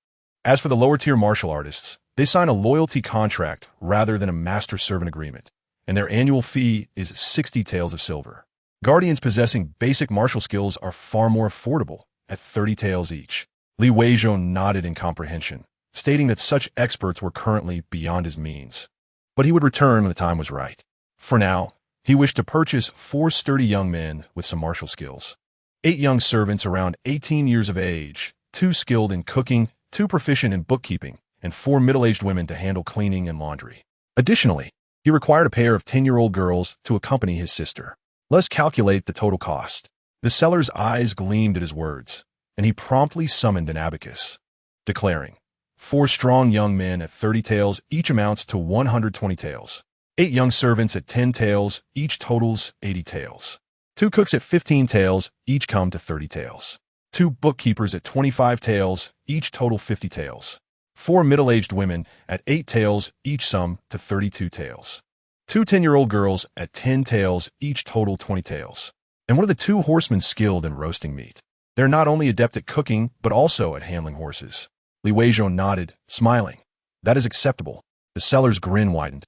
As for the lower-tier martial artists, they sign a loyalty contract rather than a master-servant agreement, and their annual fee is 60 taels of silver. Guardians possessing basic martial skills are far more affordable, at 30 taels each. Li Weizhou nodded in comprehension, stating that such experts were currently beyond his means. But he would return when the time was right. For now, he wished to purchase 4 sturdy young men with some martial skills, 8 young servants around 18 years of age, 2 skilled in cooking, 2 proficient in bookkeeping, and 4 middle-aged women to handle cleaning and laundry. Additionally, he required a pair of 10-year-old girls to accompany his sister. Let's calculate the total cost. The seller's eyes gleamed at his words, and he promptly summoned an abacus, declaring, 4 strong young men at 30 taels each amounts to 120 taels. 8 young servants at 10 taels each totals 80 taels. 2 cooks at 15 taels each come to 30 taels. 2 bookkeepers at 25 taels each total 50 taels. 4 middle-aged women at 8 taels each sum to 32 taels. 2 10-year-old girls at 10 taels each total 20 taels. And one of the 2 horsemen skilled in roasting meat. They're not only adept at cooking, but also at handling horses. Li Weizhou nodded, smiling. That is acceptable. The seller's grin widened,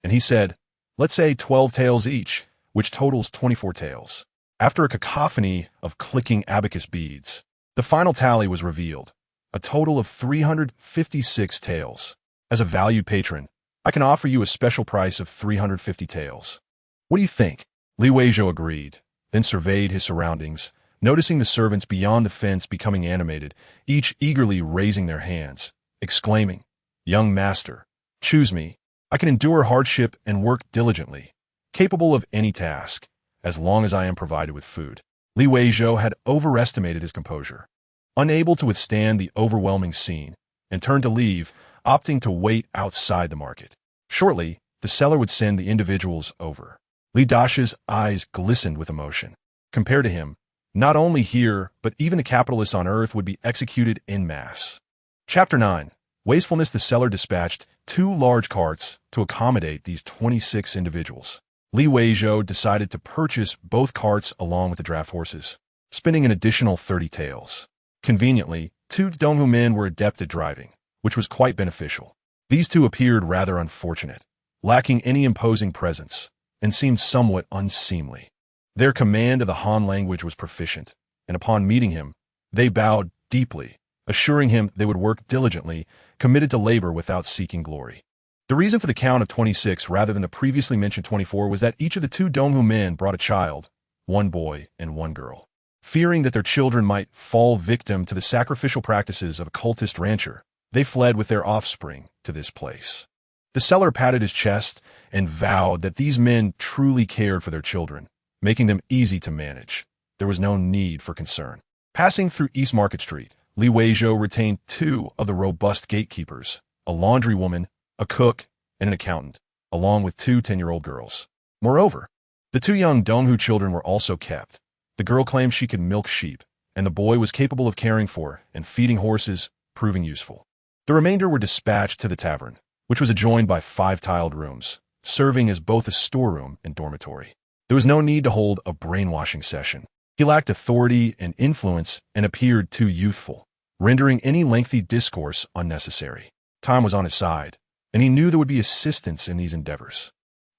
and he said, let's say 12 taels each, which totals 24 taels. After a cacophony of clicking abacus beads, the final tally was revealed, a total of 356 taels. As a valued patron, I can offer you a special price of 350 taels. What do you think? Li Weizhou agreed, then surveyed his surroundings, noticing the servants beyond the fence becoming animated, each eagerly raising their hands, exclaiming, young master, choose me. I can endure hardship and work diligently, capable of any task, as long as I am provided with food. Li Weizhou had overestimated his composure, unable to withstand the overwhelming scene, and turned to leave, opting to wait outside the market. Shortly, the seller would send the individuals over. Li Dash's eyes glistened with emotion. Compared to him, not only here, but even the capitalists on Earth would be executed en masse. Chapter 9. Wastefulness. The seller dispatched 2 large carts to accommodate these 26 individuals. Li Weizhou decided to purchase both carts along with the draft horses, spending an additional 30 taels. Conveniently, 2 Donghu men were adept at driving, which was quite beneficial. These 2 appeared rather unfortunate, lacking any imposing presence, and seemed somewhat unseemly. Their command of the Han language was proficient, and upon meeting him, they bowed deeply, assuring him they would work diligently, committed to labor without seeking glory. The reason for the count of 26 rather than the previously mentioned 24 was that each of the two Donghu men brought a child, one boy and one girl. Fearing that their children might fall victim to the sacrificial practices of a cultist rancher, they fled with their offspring to this place. The seller patted his chest and vowed that these men truly cared for their children, making them easy to manage. There was no need for concern. Passing through East Market Street, Li Weizhou retained two of the robust gatekeepers, a laundrywoman, a cook, and an accountant, along with two 10-year-old girls. Moreover, the two young Donghu children were also kept. The girl claimed she could milk sheep, and the boy was capable of caring for and feeding horses, proving useful. The remainder were dispatched to the tavern, which was adjoined by 5 tiled rooms, serving as both a storeroom and dormitory. There was no need to hold a brainwashing session. He lacked authority and influence and appeared too youthful, rendering any lengthy discourse unnecessary. Time was on his side, and he knew there would be assistance in these endeavors.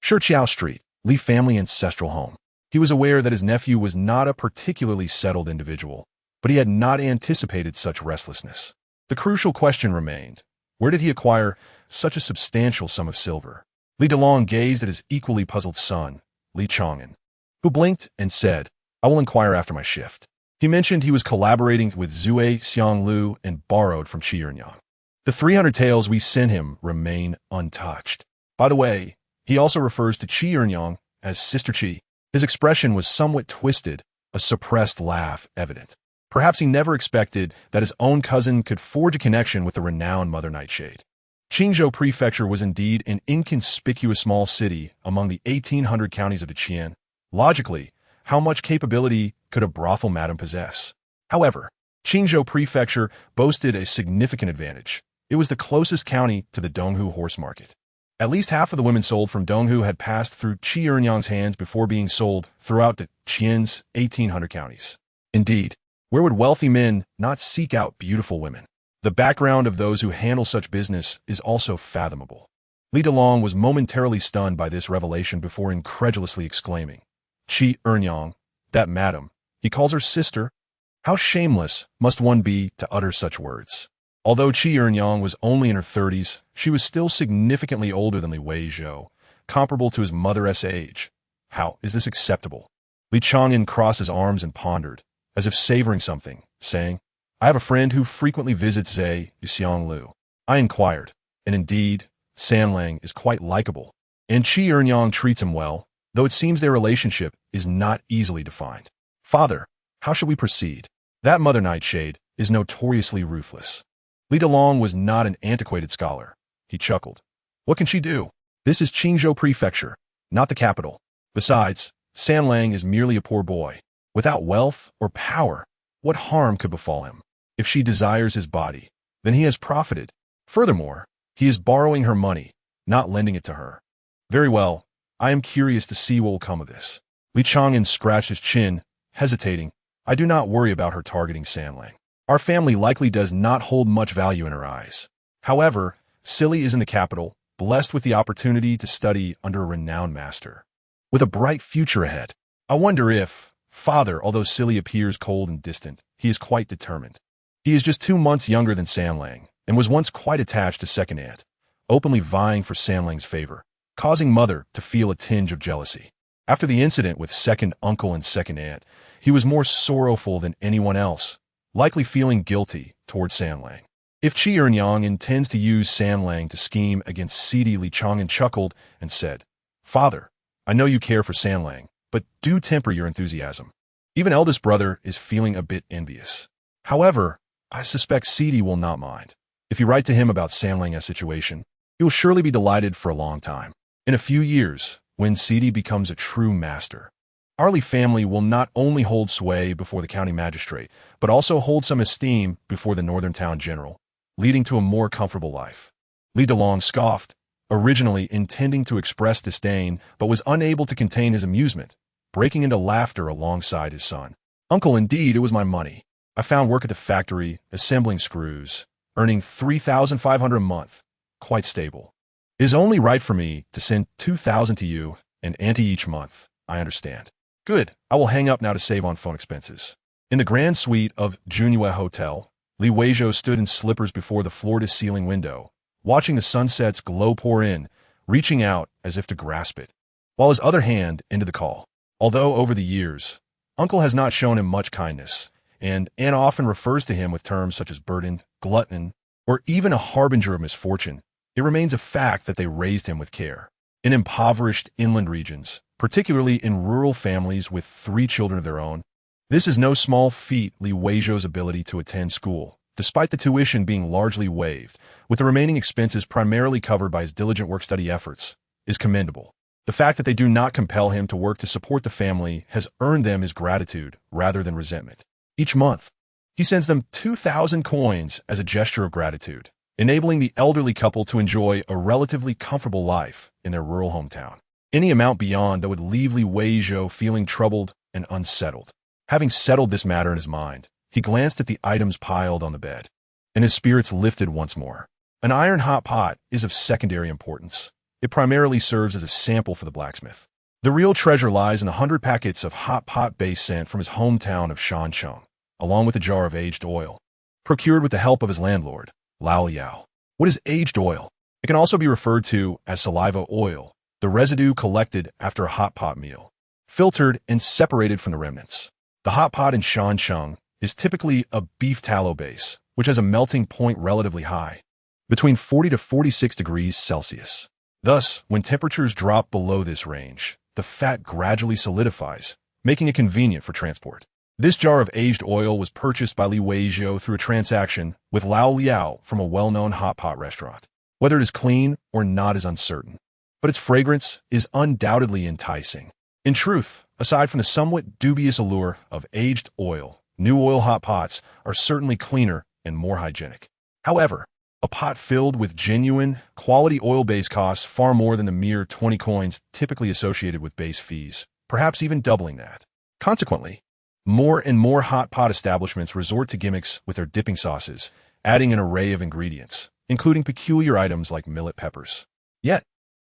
Shiqiao Street, Li family ancestral home. He was aware that his nephew was not a particularly settled individual, but he had not anticipated such restlessness. The crucial question remained, where did he acquire such a substantial sum of silver? Li Delong gazed at his equally puzzled son, Li Chang'an, who blinked and said, "I will inquire after my shift." He mentioned he was collaborating with Zue Xianglu and borrowed from Qi Ernyang. The 300 taels we sent him remain untouched. By the way, he also refers to Qi Ernyang as Sister Qi. His expression was somewhat twisted, a suppressed laugh evident. Perhaps he never expected that his own cousin could forge a connection with the renowned Mother Nightshade. Qingzhou Prefecture was indeed an inconspicuous small city among the 1,800 counties of Qian. Logically, how much capability could a brothel madam possess? However, Qingzhou Prefecture boasted a significant advantage. It was the closest county to the Donghu horse market. At least half of the women sold from Donghu had passed through Qi Ernyang's hands before being sold throughout the Qian's 1,800 counties. Indeed, where would wealthy men not seek out beautiful women? The background of those who handle such business is also fathomable. Li Delong was momentarily stunned by this revelation before incredulously exclaiming, "Qi Ernyang, that madam, he calls her sister? How shameless must one be to utter such words?" Although Qi Ernyang was only in her 30s, she was still significantly older than Li Weizhou, comparable to his mother's age. How is this acceptable? Li Chang'an crossed his arms and pondered, as if savoring something, saying, "I have a friend who frequently visits Zhe Xianglu." I inquired, and indeed, Sanlang is quite likable, and Qi Ernyang treats him well, though it seems their relationship is not easily defined. Father, how should we proceed? That Mother Nightshade is notoriously ruthless. Li Delong was not an antiquated scholar. He chuckled. What can she do? This is Qingzhou Prefecture, not the capital. Besides, Sanlang is merely a poor boy. Without wealth or power, what harm could befall him? If she desires his body, then he has profited. Furthermore, he is borrowing her money, not lending it to her. Very well, I am curious to see what will come of this. Li Chang'an scratched his chin, hesitating. I do not worry about her targeting Sanlang. Our family likely does not hold much value in her eyes. However, Silly is in the capital, blessed with the opportunity to study under a renowned master. With a bright future ahead, I wonder if, father, although Silly appears cold and distant, he is quite determined. He is just 2 months younger than Sanlang, and was once quite attached to second aunt, openly vying for Sanlang's favor, causing mother to feel a tinge of jealousy. After the incident with second uncle and second aunt, he was more sorrowful than anyone else, likely feeling guilty towards Sanlang. If Qi Ernyang intends to use Sanlang to scheme against seedy Li Chang'an chuckled and said, Father, I know you care for Sanlang, but do temper your enthusiasm. Even eldest brother is feeling a bit envious. However, I suspect Seedy will not mind. If you write to him about Sanlang's situation, he will surely be delighted for a long time. In a few years, when Seedy becomes a true master, our Li family will not only hold sway before the county magistrate, but also hold some esteem before the northern town general, leading to a more comfortable life. Li Delong scoffed, originally intending to express disdain, but was unable to contain his amusement, breaking into laughter alongside his son. Uncle, indeed, it was my money. I found work at the factory, assembling screws, earning 3,500 a month, quite stable. It is only right for me to send 2,000 to you and Auntie each month, I understand. Good, I will hang up now to save on phone expenses. In the grand suite of Junyue Hotel, Li Weizhou stood in slippers before the floor-to-ceiling window, watching the sunset's glow pour in, reaching out as if to grasp it, while his other hand into the call. Although over the years, Uncle has not shown him much kindness, and Anne often refers to him with terms such as burden, glutton, or even a harbinger of misfortune, it remains a fact that they raised him with care. In impoverished inland regions, particularly in rural families with 3 children of their own, this is no small feat. Li Weizhou's ability to attend school, despite the tuition being largely waived, with the remaining expenses primarily covered by his diligent work-study efforts, is commendable. The fact that they do not compel him to work to support the family has earned them his gratitude rather than resentment. Each month, he sends them 2,000 coins as a gesture of gratitude, enabling the elderly couple to enjoy a relatively comfortable life in their rural hometown. Any amount beyond that would leave Li Weizhou feeling troubled and unsettled. Having settled this matter in his mind, he glanced at the items piled on the bed, and his spirits lifted once more. An iron hot pot is of secondary importance. It primarily serves as a sample for the blacksmith. The real treasure lies in the 100 packets of hot pot base sent from his hometown of Shancheng, along with a jar of aged oil, procured with the help of his landlord, Lao Liao. What is aged oil? It can also be referred to as saliva oil, the residue collected after a hot pot meal, filtered and separated from the remnants. The hot pot in Shancheng is typically a beef tallow base, which has a melting point relatively high, between 40 to 46 degrees Celsius. Thus, when temperatures drop below this range, the fat gradually solidifies, making it convenient for transport. This jar of aged oil was purchased by Li Weizhou through a transaction with Lao Liao from a well-known hot pot restaurant. Whether it is clean or not is uncertain, but its fragrance is undoubtedly enticing. In truth, aside from the somewhat dubious allure of aged oil, new oil hot pots are certainly cleaner and more hygienic. However, a pot filled with genuine, quality oil base costs far more than the mere 20 coins typically associated with base fees, perhaps even doubling that. Consequently, more and more hot pot establishments resort to gimmicks with their dipping sauces, adding an array of ingredients, including peculiar items like millet peppers. Yet,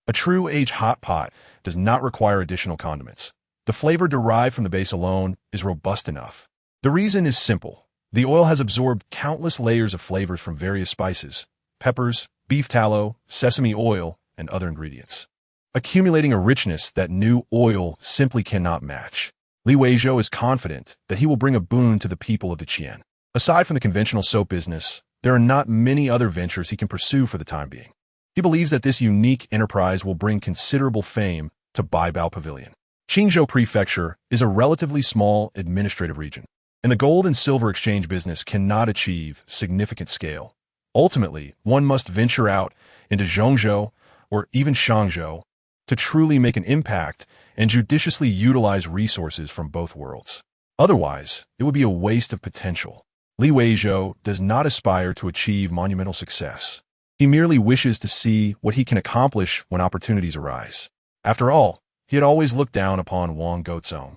a true aged hot pot does not require additional condiments. The flavor derived from the base alone is robust enough. The reason is simple. The oil has absorbed countless layers of flavors from various spices, peppers, beef tallow, sesame oil, and other ingredients, accumulating a richness that new oil simply cannot match. Li Weizhou is confident that he will bring a boon to the people of Deqian. Aside from the conventional soap business, there are not many other ventures he can pursue for the time being. He believes that this unique enterprise will bring considerable fame to Baibao Pavilion. Qingzhou Prefecture is a relatively small administrative region, and the gold and silver exchange business cannot achieve significant scale. Ultimately, one must venture out into Zhongzhou or even Shangzhou to truly make an impact and judiciously utilize resources from both worlds. Otherwise, it would be a waste of potential. Li Weizhou does not aspire to achieve monumental success. He merely wishes to see what he can accomplish when opportunities arise. After all, he had always looked down upon Wang Gozong,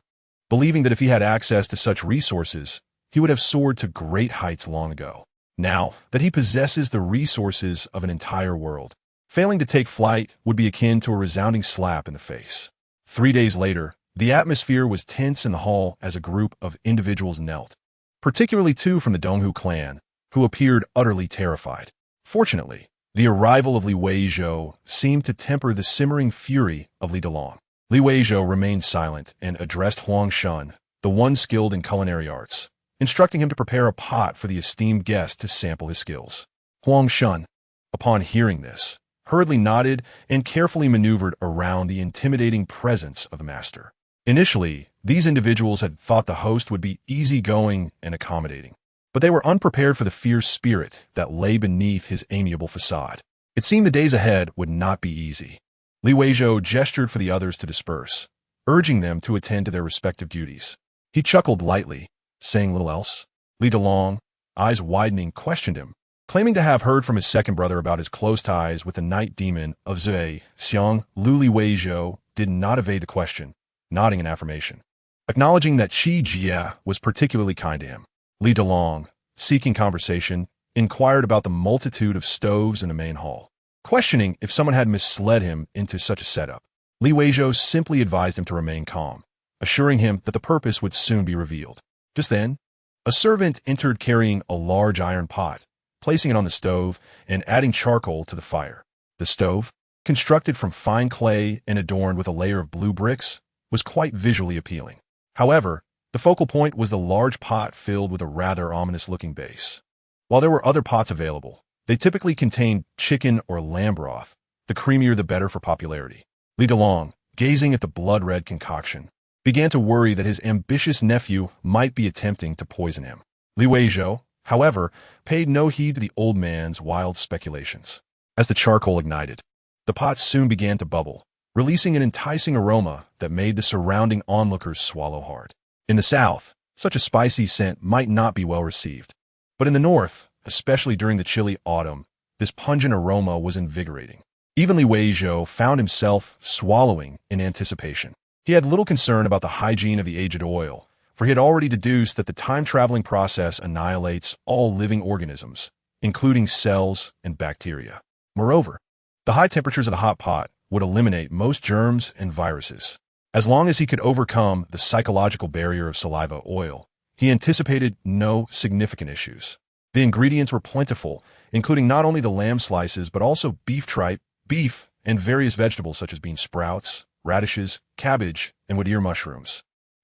believing that if he had access to such resources, he would have soared to great heights long ago. Now that he possesses the resources of an entire world, failing to take flight would be akin to a resounding slap in the face. 3 days later, the atmosphere was tense in the hall as a group of individuals knelt, particularly 2 from the Donghu clan, who appeared utterly terrified. Fortunately, the arrival of Li Weizhou seemed to temper the simmering fury of Li Delong. Li Weizhou remained silent and addressed Huang Shun, the one skilled in culinary arts, instructing him to prepare a pot for the esteemed guest to sample his skills. Huang Shun, upon hearing this, hurriedly nodded and carefully maneuvered around the intimidating presence of the master. Initially, these individuals had thought the host would be easygoing and accommodating, but they were unprepared for the fierce spirit that lay beneath his amiable facade. It seemed the days ahead would not be easy. Li Weizhou gestured for the others to disperse, urging them to attend to their respective duties. He chuckled lightly, saying little else. Li Delong, eyes widening, questioned him, claiming to have heard from his second brother about his close ties with the night demon of Zui Xiang. Li Weizhou did not evade the question, nodding in affirmation, acknowledging that Qi Jie was particularly kind to him. Li Delong, seeking conversation, inquired about the multitude of stoves in the main hall, questioning if someone had misled him into such a setup. Li Weizhou simply advised him to remain calm, assuring him that the purpose would soon be revealed. Just then, A servant entered carrying a large iron pot, placing it on the stove and adding charcoal to the fire. The stove, constructed from fine clay and adorned with a layer of blue bricks, was quite visually appealing. However, the focal point was the large pot filled with a rather ominous-looking base. While there were other pots available, they typically contained chicken or lamb broth, the creamier the better for popularity. Li Delong, gazing at the blood-red concoction, began to worry that his ambitious nephew might be attempting to poison him. Li Weizhou, however, paid no heed to the old man's wild speculations. As the charcoal ignited, the pot soon began to bubble, releasing an enticing aroma that made the surrounding onlookers swallow hard. In the south, such a spicy scent might not be well received. But in the north, especially during the chilly autumn, this pungent aroma was invigorating. Even Li Weizhou found himself swallowing in anticipation. He had little concern about the hygiene of the aged oil, for he had already deduced that the time-traveling process annihilates all living organisms, including cells and bacteria. Moreover, the high temperatures of the hot pot would eliminate most germs and viruses. As long as he could overcome the psychological barrier of saliva oil, he anticipated no significant issues. The ingredients were plentiful, including not only the lamb slices but also beef tripe, beef, and various vegetables such as bean sprouts, radishes, cabbage, and wood ear mushrooms.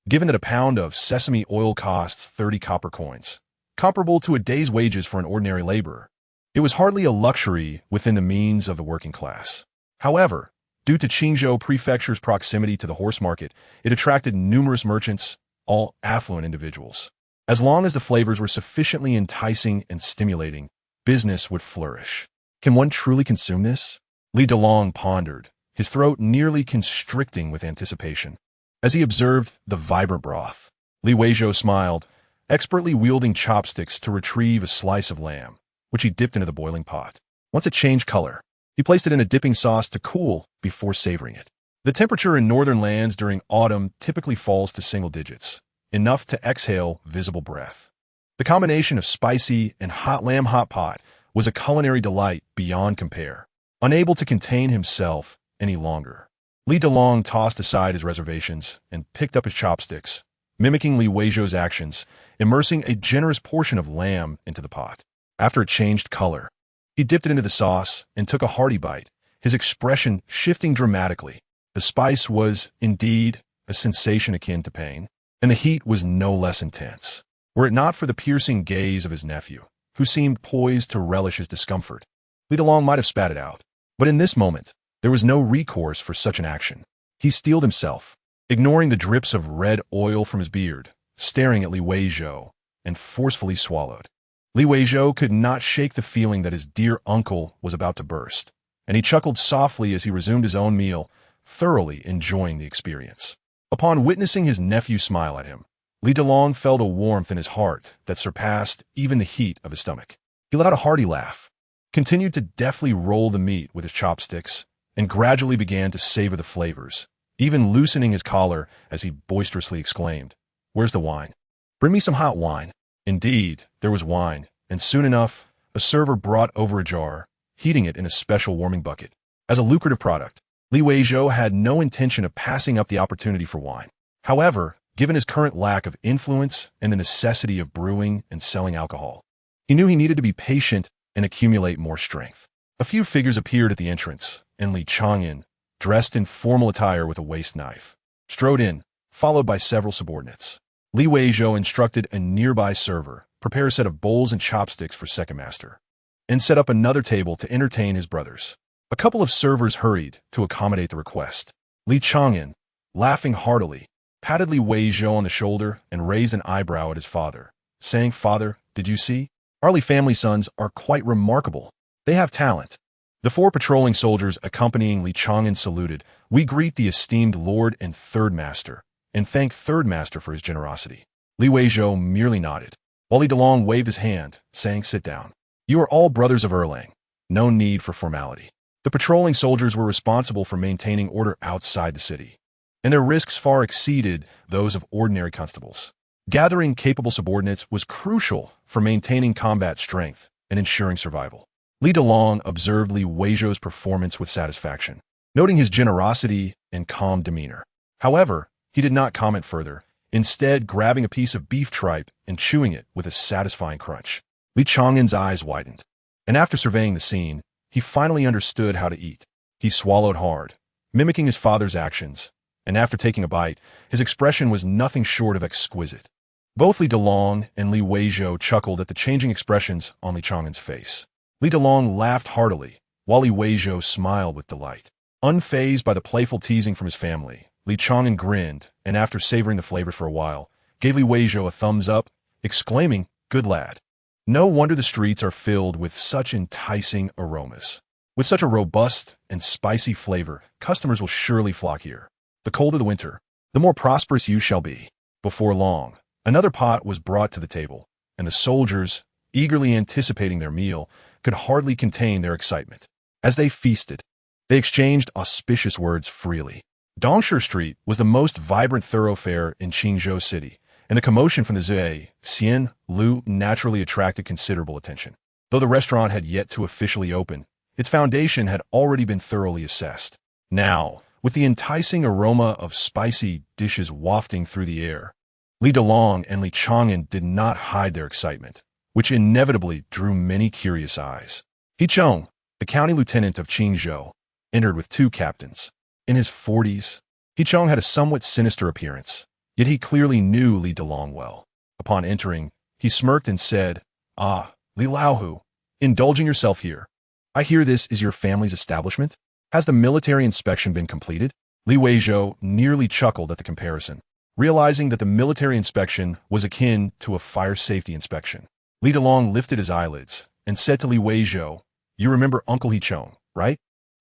Given that a pound of sesame oil costs 30 copper coins, comparable to a day's wages for an ordinary laborer, it was hardly a luxury within the means of the working class. However, due to Qingzhou Prefecture's proximity to the horse market, it attracted numerous merchants, all affluent individuals. As long as the flavors were sufficiently enticing and stimulating, business would flourish. Can one truly consume this? Li Delong pondered, his throat nearly constricting with anticipation. As he observed the vibrant broth, Li Weizhou smiled, expertly wielding chopsticks to retrieve a slice of lamb, which he dipped into the boiling pot. Once it changed color, he placed it in a dipping sauce to cool before savoring it. The temperature in northern lands during autumn typically falls to single digits, enough to exhale visible breath. The combination of spicy and hot lamb hot pot was a culinary delight beyond compare. Unable to contain himself any longer, Li Delong tossed aside his reservations and picked up his chopsticks, mimicking Li Weizhou's actions, immersing a generous portion of lamb into the pot. After it changed color, he dipped it into the sauce and took a hearty bite, his expression shifting dramatically. The spice was, indeed, a sensation akin to pain, and the heat was no less intense. Were it not for the piercing gaze of his nephew, who seemed poised to relish his discomfort, Li Delong might have spat it out. But in this moment, there was no recourse for such an action. He steeled himself, ignoring the drips of red oil from his beard, staring at Li Weizhou, and forcefully swallowed. Li Weizhou could not shake the feeling that his dear uncle was about to burst, and he chuckled softly as he resumed his own meal, thoroughly enjoying the experience. Upon witnessing his nephew smile at him, Li Delong felt a warmth in his heart that surpassed even the heat of his stomach. He let out a hearty laugh, continued to deftly roll the meat with his chopsticks, and gradually began to savor the flavors, even loosening his collar as he boisterously exclaimed, "Where's the wine? Bring me some hot wine." Indeed, there was wine, and soon enough, a server brought over a jar, heating it in a special warming bucket. As a lucrative product, Li Weizhou had no intention of passing up the opportunity for wine. However, given his current lack of influence and the necessity of brewing and selling alcohol, he knew he needed to be patient and accumulate more strength. A few figures appeared at the entrance, and Li Changyan, dressed in formal attire with a waist knife, strode in, followed by several subordinates. Li Weizhou instructed a nearby server prepare a set of bowls and chopsticks for second master, and set up another table to entertain his brothers. A couple of servers hurried to accommodate the request. Li Changyan, laughing heartily, patted Li Weizhou on the shoulder and raised an eyebrow at his father, saying, "Father, did you see? Our Li family sons are quite remarkable. They have talent." The four patrolling soldiers accompanying Li Changyan saluted, "We greet the esteemed Lord and Third Master, and thank Third Master for his generosity." Li Weizhou merely nodded, while Li Delong waved his hand, saying, "Sit down. You are all brothers of Erlang. No need for formality." The patrolling soldiers were responsible for maintaining order outside the city, and their risks far exceeded those of ordinary constables. Gathering capable subordinates was crucial for maintaining combat strength and ensuring survival. Li Delong observed Li Weizhou's performance with satisfaction, noting his generosity and calm demeanor. However, he did not comment further, instead grabbing a piece of beef tripe and chewing it with a satisfying crunch. Li Chang'an's eyes widened, and after surveying the scene, he finally understood how to eat. He swallowed hard, mimicking his father's actions, and after taking a bite, his expression was nothing short of exquisite. Both Li Delong and Li Weizhou chuckled at the changing expressions on Li Chang'an's face. Li Delong laughed heartily, while Li Weizhou smiled with delight. Unfazed by the playful teasing from his family, Li Chang'an grinned, and after savoring the flavor for a while, gave Li Weizhou a thumbs up, exclaiming, "Good lad." No wonder the streets are filled with such enticing aromas. With such a robust and spicy flavor, customers will surely flock here. The colder the winter, the more prosperous you shall be. Before long, another pot was brought to the table, and the soldiers, eagerly anticipating their meal, could hardly contain their excitement. As they feasted, they exchanged auspicious words freely. Dongsher Street was the most vibrant thoroughfare in Qingzhou City, and the commotion from the Zhuai, Xian, Lu naturally attracted considerable attention. Though the restaurant had yet to officially open, its foundation had already been thoroughly assessed. Now, with the enticing aroma of spicy dishes wafting through the air, Li Delong and Li Chang'an did not hide their excitement, which inevitably drew many curious eyes. He Chong, the county lieutenant of Qingzhou, entered with two captains. In his 40s, He Chong had a somewhat sinister appearance, yet he clearly knew Li Delong well. Upon entering, he smirked and said, "Ah, Li Laohu, indulging yourself here. I hear this is your family's establishment? Has the military inspection been completed?" Li Weizhou nearly chuckled at the comparison, realizing that the military inspection was akin to a fire safety inspection. Li Delong lifted his eyelids and said to Li Weizhou, "You remember Uncle He Chong, right?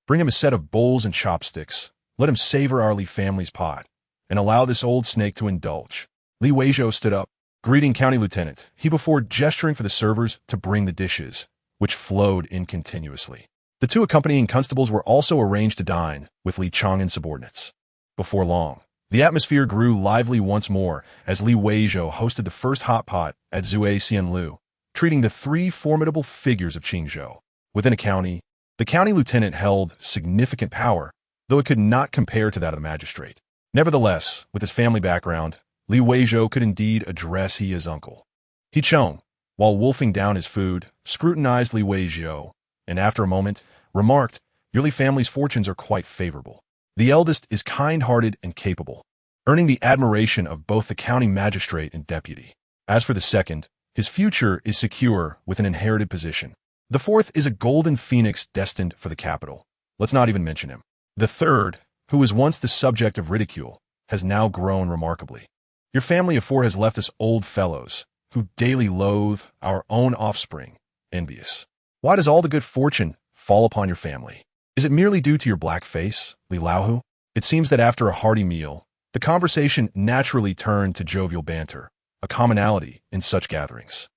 Bring him a set of bowls and chopsticks. Let him savor our Li family's pot, and allow this old snake to indulge." Li Weizhou stood up, greeting County Lieutenant, he before gesturing for the servers to bring the dishes, which flowed in continuously. The two accompanying constables were also arranged to dine with Li Chang'an's subordinates. Before long, the atmosphere grew lively once more as Li Weizhou hosted the first hot pot at Zhuai Xianlu, treating the three formidable figures of Qingzhou. Within a county, the county lieutenant held significant power, though it could not compare to that of the magistrate. Nevertheless, with his family background, Li Weizhou could indeed address he as uncle. He Chong, while wolfing down his food, scrutinized Li Weizhou, and after a moment, remarked, "Your Li family's fortunes are quite favorable. The eldest is kind-hearted and capable, earning the admiration of both the county magistrate and deputy. As for the second, his future is secure with an inherited position. The fourth is a golden phoenix destined for the capital. Let's not even mention him. The third, who was once the subject of ridicule, has now grown remarkably. Your family of four has left us old fellows, who daily loathe our own offspring, envious. Why does all the good fortune fall upon your family? Is it merely due to your black face, Li Laohu?" It seems that after a hearty meal, the conversation naturally turned to jovial banter, a commonality in such gatherings.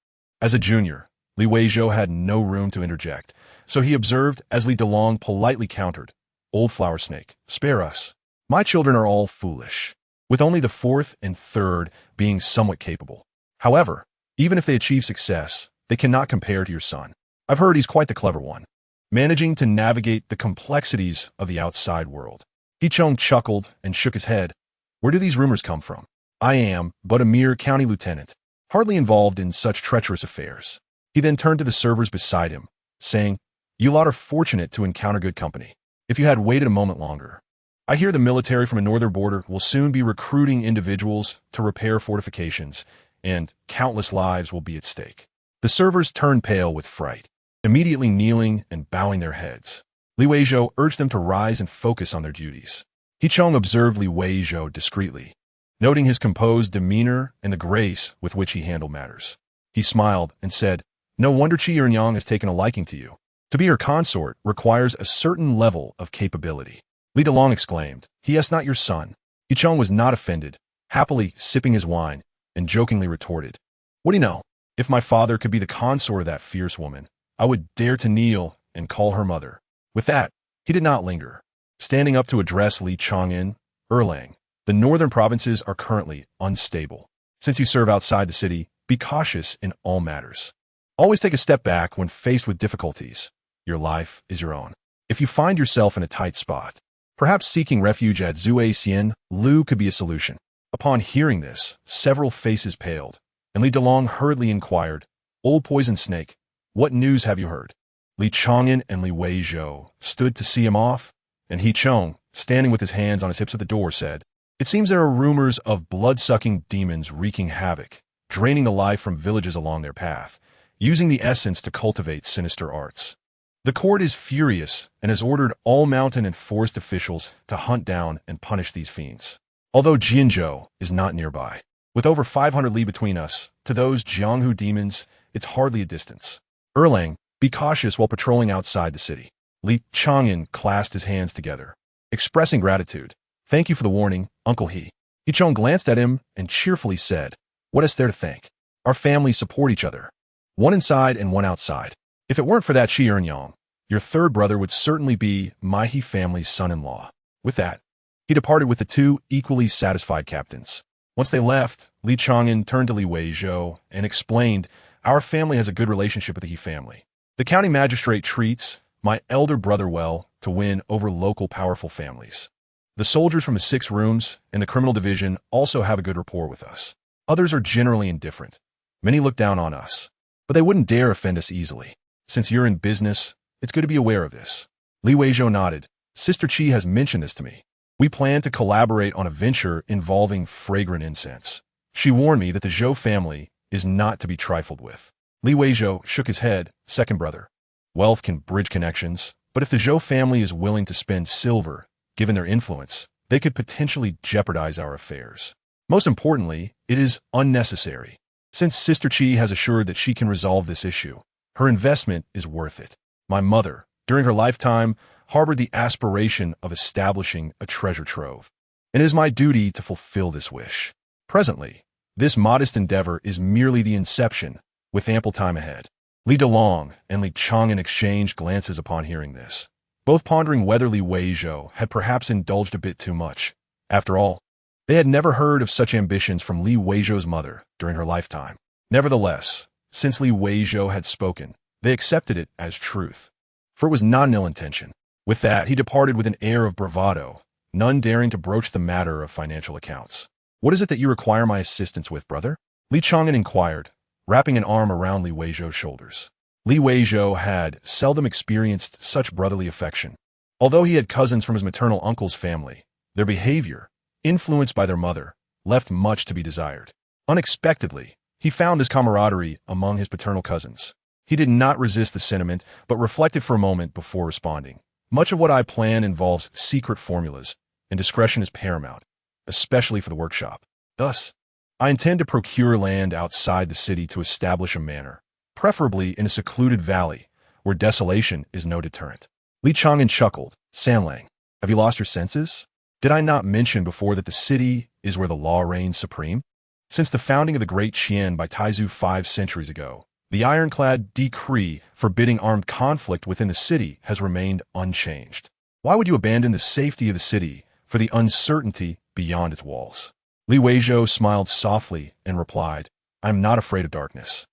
As a junior, Li Weizhou had no room to interject, so he observed as Li Delong politely countered, "Old flower snake, spare us. My children are all foolish, with only the fourth and third being somewhat capable. However, even if they achieve success, they cannot compare to your son. I've heard he's quite the clever one, managing to navigate the complexities of the outside world." He Chong chuckled and shook his head. "Where do these rumors come from? I am but a mere county lieutenant, hardly involved in such treacherous affairs." He then turned to the servers beside him, saying, "You lot are fortunate to encounter good company. If you had waited a moment longer, I hear the military from a northern border will soon be recruiting individuals to repair fortifications, and countless lives will be at stake." The servers turned pale with fright, immediately kneeling and bowing their heads. Li Weizhou urged them to rise and focus on their duties. He Chong observed Li Weizhou discreetly, noting his composed demeanor and the grace with which he handled matters. He smiled and said, "No wonder Qi Ernyang has taken a liking to you. To be her consort requires a certain level of capability." Li Delong exclaimed, "He is not your son." He Chong was not offended, happily sipping his wine, and jokingly retorted, "What do you know? If my father could be the consort of that fierce woman, I would dare to kneel and call her mother." With that, he did not linger. Standing up to address Li Chang'an, "Erlang, the northern provinces are currently unstable. Since you serve outside the city, be cautious in all matters. Always take a step back when faced with difficulties. Your life is your own. If you find yourself in a tight spot, perhaps seeking refuge at Zhuai Xian Lu could be a solution." Upon hearing this, several faces paled, and Li Delong hurriedly inquired, "Old poison snake, what news have you heard?" Li Chang'an and Li Weizhou stood to see him off, and He Chong, standing with his hands on his hips at the door, said, "It seems there are rumors of blood-sucking demons wreaking havoc, draining the life from villages along their path, using the essence to cultivate sinister arts. The court is furious and has ordered all mountain and forest officials to hunt down and punish these fiends. Although Jianzhou is not nearby, with over 500 li between us, to those Jianghu demons, it's hardly a distance. Erlang, be cautious while patrolling outside the city." Li Chang'an clasped his hands together, expressing gratitude. "Thank you for the warning, Uncle He." He Chong glanced at him and cheerfully said, "What is there to thank? Our families support each other, one inside and one outside. If it weren't for that Shi Ernyang, your third brother would certainly be my He family's son-in-law." With that, he departed with the two equally satisfied captains. Once they left, Li Chang'an turned to Li Weizhou and explained, "Our family has a good relationship with the He family. The county magistrate treats my elder brother well to win over local powerful families. The soldiers from the 6 rooms and the criminal division also have a good rapport with us. Others are generally indifferent. Many look down on us, but they wouldn't dare offend us easily. Since you're in business, it's good to be aware of this." Li Weizhou nodded. "Sister Qi has mentioned this to me. We plan to collaborate on a venture involving fragrant incense. She warned me that the Zhou family is not to be trifled with." Li Weizhou shook his head. "Second brother, wealth can bridge connections, but if the Zhou family is willing to spend silver, given their influence, they could potentially jeopardize our affairs. Most importantly, it is unnecessary. Since Sister Qi has assured that she can resolve this issue, her investment is worth it. My mother, during her lifetime, harbored the aspiration of establishing a treasure trove, and it is my duty to fulfill this wish. Presently, this modest endeavor is merely the inception, with ample time ahead." Li Delong and Li Chang'an exchanged glances upon hearing this, both pondering whether Li Weizhou had perhaps indulged a bit too much. After all, they had never heard of such ambitions from Li Weizhou's mother during her lifetime. Nevertheless, since Li Weizhou had spoken, they accepted it as truth, for it was not an ill intention. With that, he departed with an air of bravado, none daring to broach the matter of financial accounts. "What is it that you require my assistance with, brother?" Li Chang'an inquired, wrapping an arm around Li Weizhou's shoulders. Li Weizhou had seldom experienced such brotherly affection. Although he had cousins from his maternal uncle's family, their behavior, influenced by their mother, left much to be desired. Unexpectedly, he found this camaraderie among his paternal cousins. He did not resist the sentiment, but reflected for a moment before responding. "Much of what I plan involves secret formulas, and discretion is paramount, especially for the workshop. Thus, I intend to procure land outside the city to establish a manor, preferably in a secluded valley, where desolation is no deterrent." Li Chang'an chuckled. "Sanlang, have you lost your senses? Did I not mention before that the city is where the law reigns supreme? Since the founding of the Great Qian by Taizu 5 centuries ago, the ironclad decree forbidding armed conflict within the city has remained unchanged. Why would you abandon the safety of the city for the uncertainty beyond its walls?" Li Weizhou smiled softly and replied, "I am not afraid of darkness.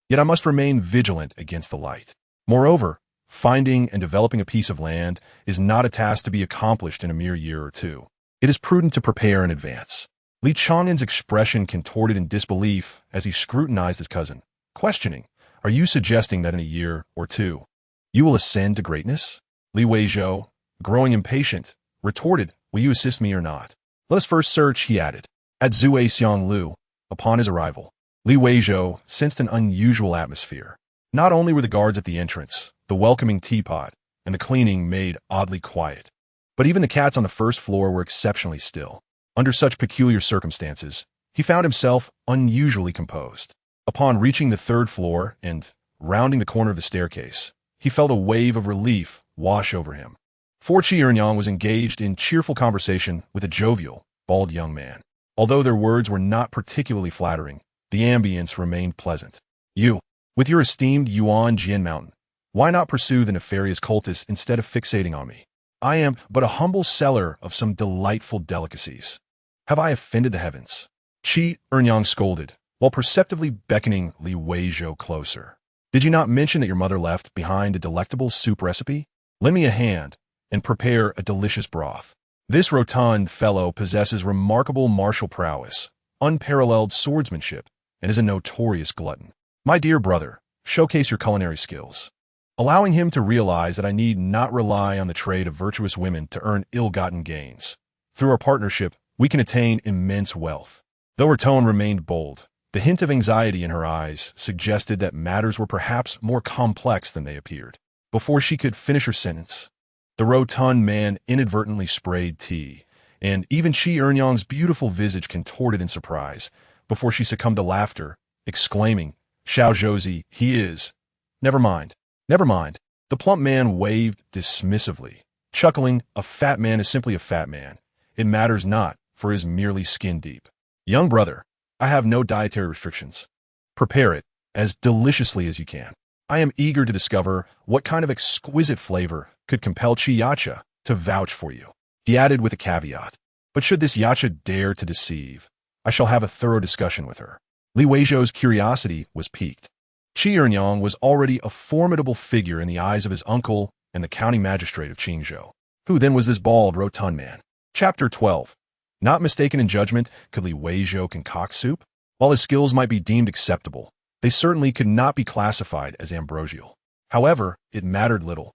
Yet I must remain vigilant against the light. Moreover, finding and developing a piece of land is not a task to be accomplished in a mere year or two. It is prudent to prepare in advance." Li Chang'an's expression contorted in disbelief as he scrutinized his cousin, questioning, "Are you suggesting that in a year or two, you will ascend to greatness?" Li Weizhou, growing impatient, retorted, "Will you assist me or not? Let us first search," he added. At Zue Xianglu, upon his arrival, Li Weizhou sensed an unusual atmosphere. Not only were the guards at the entrance, the welcoming teapot, and the cleaning made oddly quiet, but even the cats on the first floor were exceptionally still. Under such peculiar circumstances, he found himself unusually composed. Upon reaching the 3rd floor and rounding the corner of the staircase, he felt a wave of relief wash over him. Forchi Ernyang was engaged in cheerful conversation with a jovial, bald young man. Although their words were not particularly flattering, the ambience remained pleasant. "You, with your esteemed Yuan Jian Mountain, why not pursue the nefarious cultists instead of fixating on me? I am but a humble seller of some delightful delicacies. Have I offended the heavens?" Qi Ernyang scolded, while perceptibly beckoning Li Weizhou closer. "Did you not mention that your mother left behind a delectable soup recipe? Lend me a hand and prepare a delicious broth." This rotund fellow possesses remarkable martial prowess, unparalleled swordsmanship, and is a notorious glutton. My dear brother, showcase your culinary skills. Allowing him to realize that I need not rely on the trade of virtuous women to earn ill-gotten gains. Through our partnership, we can attain immense wealth. Though her tone remained bold, the hint of anxiety in her eyes suggested that matters were perhaps more complex than they appeared. Before she could finish her sentence, the rotund man inadvertently sprayed tea, and even Qi Ernyang's beautiful visage contorted in surprise before she succumbed to laughter, exclaiming, "Xiao Zhouzi, he is." "Never mind. Never mind." The plump man waved dismissively, chuckling, "A fat man is simply a fat man. It matters not, for it is merely skin deep. Young brother, I have no dietary restrictions. Prepare it as deliciously as you can. I am eager to discover what kind of exquisite flavor could compel Qi Yacha to vouch for you." He added with a caveat, "But should this Yacha dare to deceive, I shall have a thorough discussion with her." Li Weizhou's curiosity was piqued. Qi Ernyang was already a formidable figure in the eyes of his uncle and the county magistrate of Qingzhou. Who then was this bald, rotund man? Chapter 12. Not mistaken in judgment, could Li Weizhou concoct soup? While his skills might be deemed acceptable, they certainly could not be classified as ambrosial. However, it mattered little.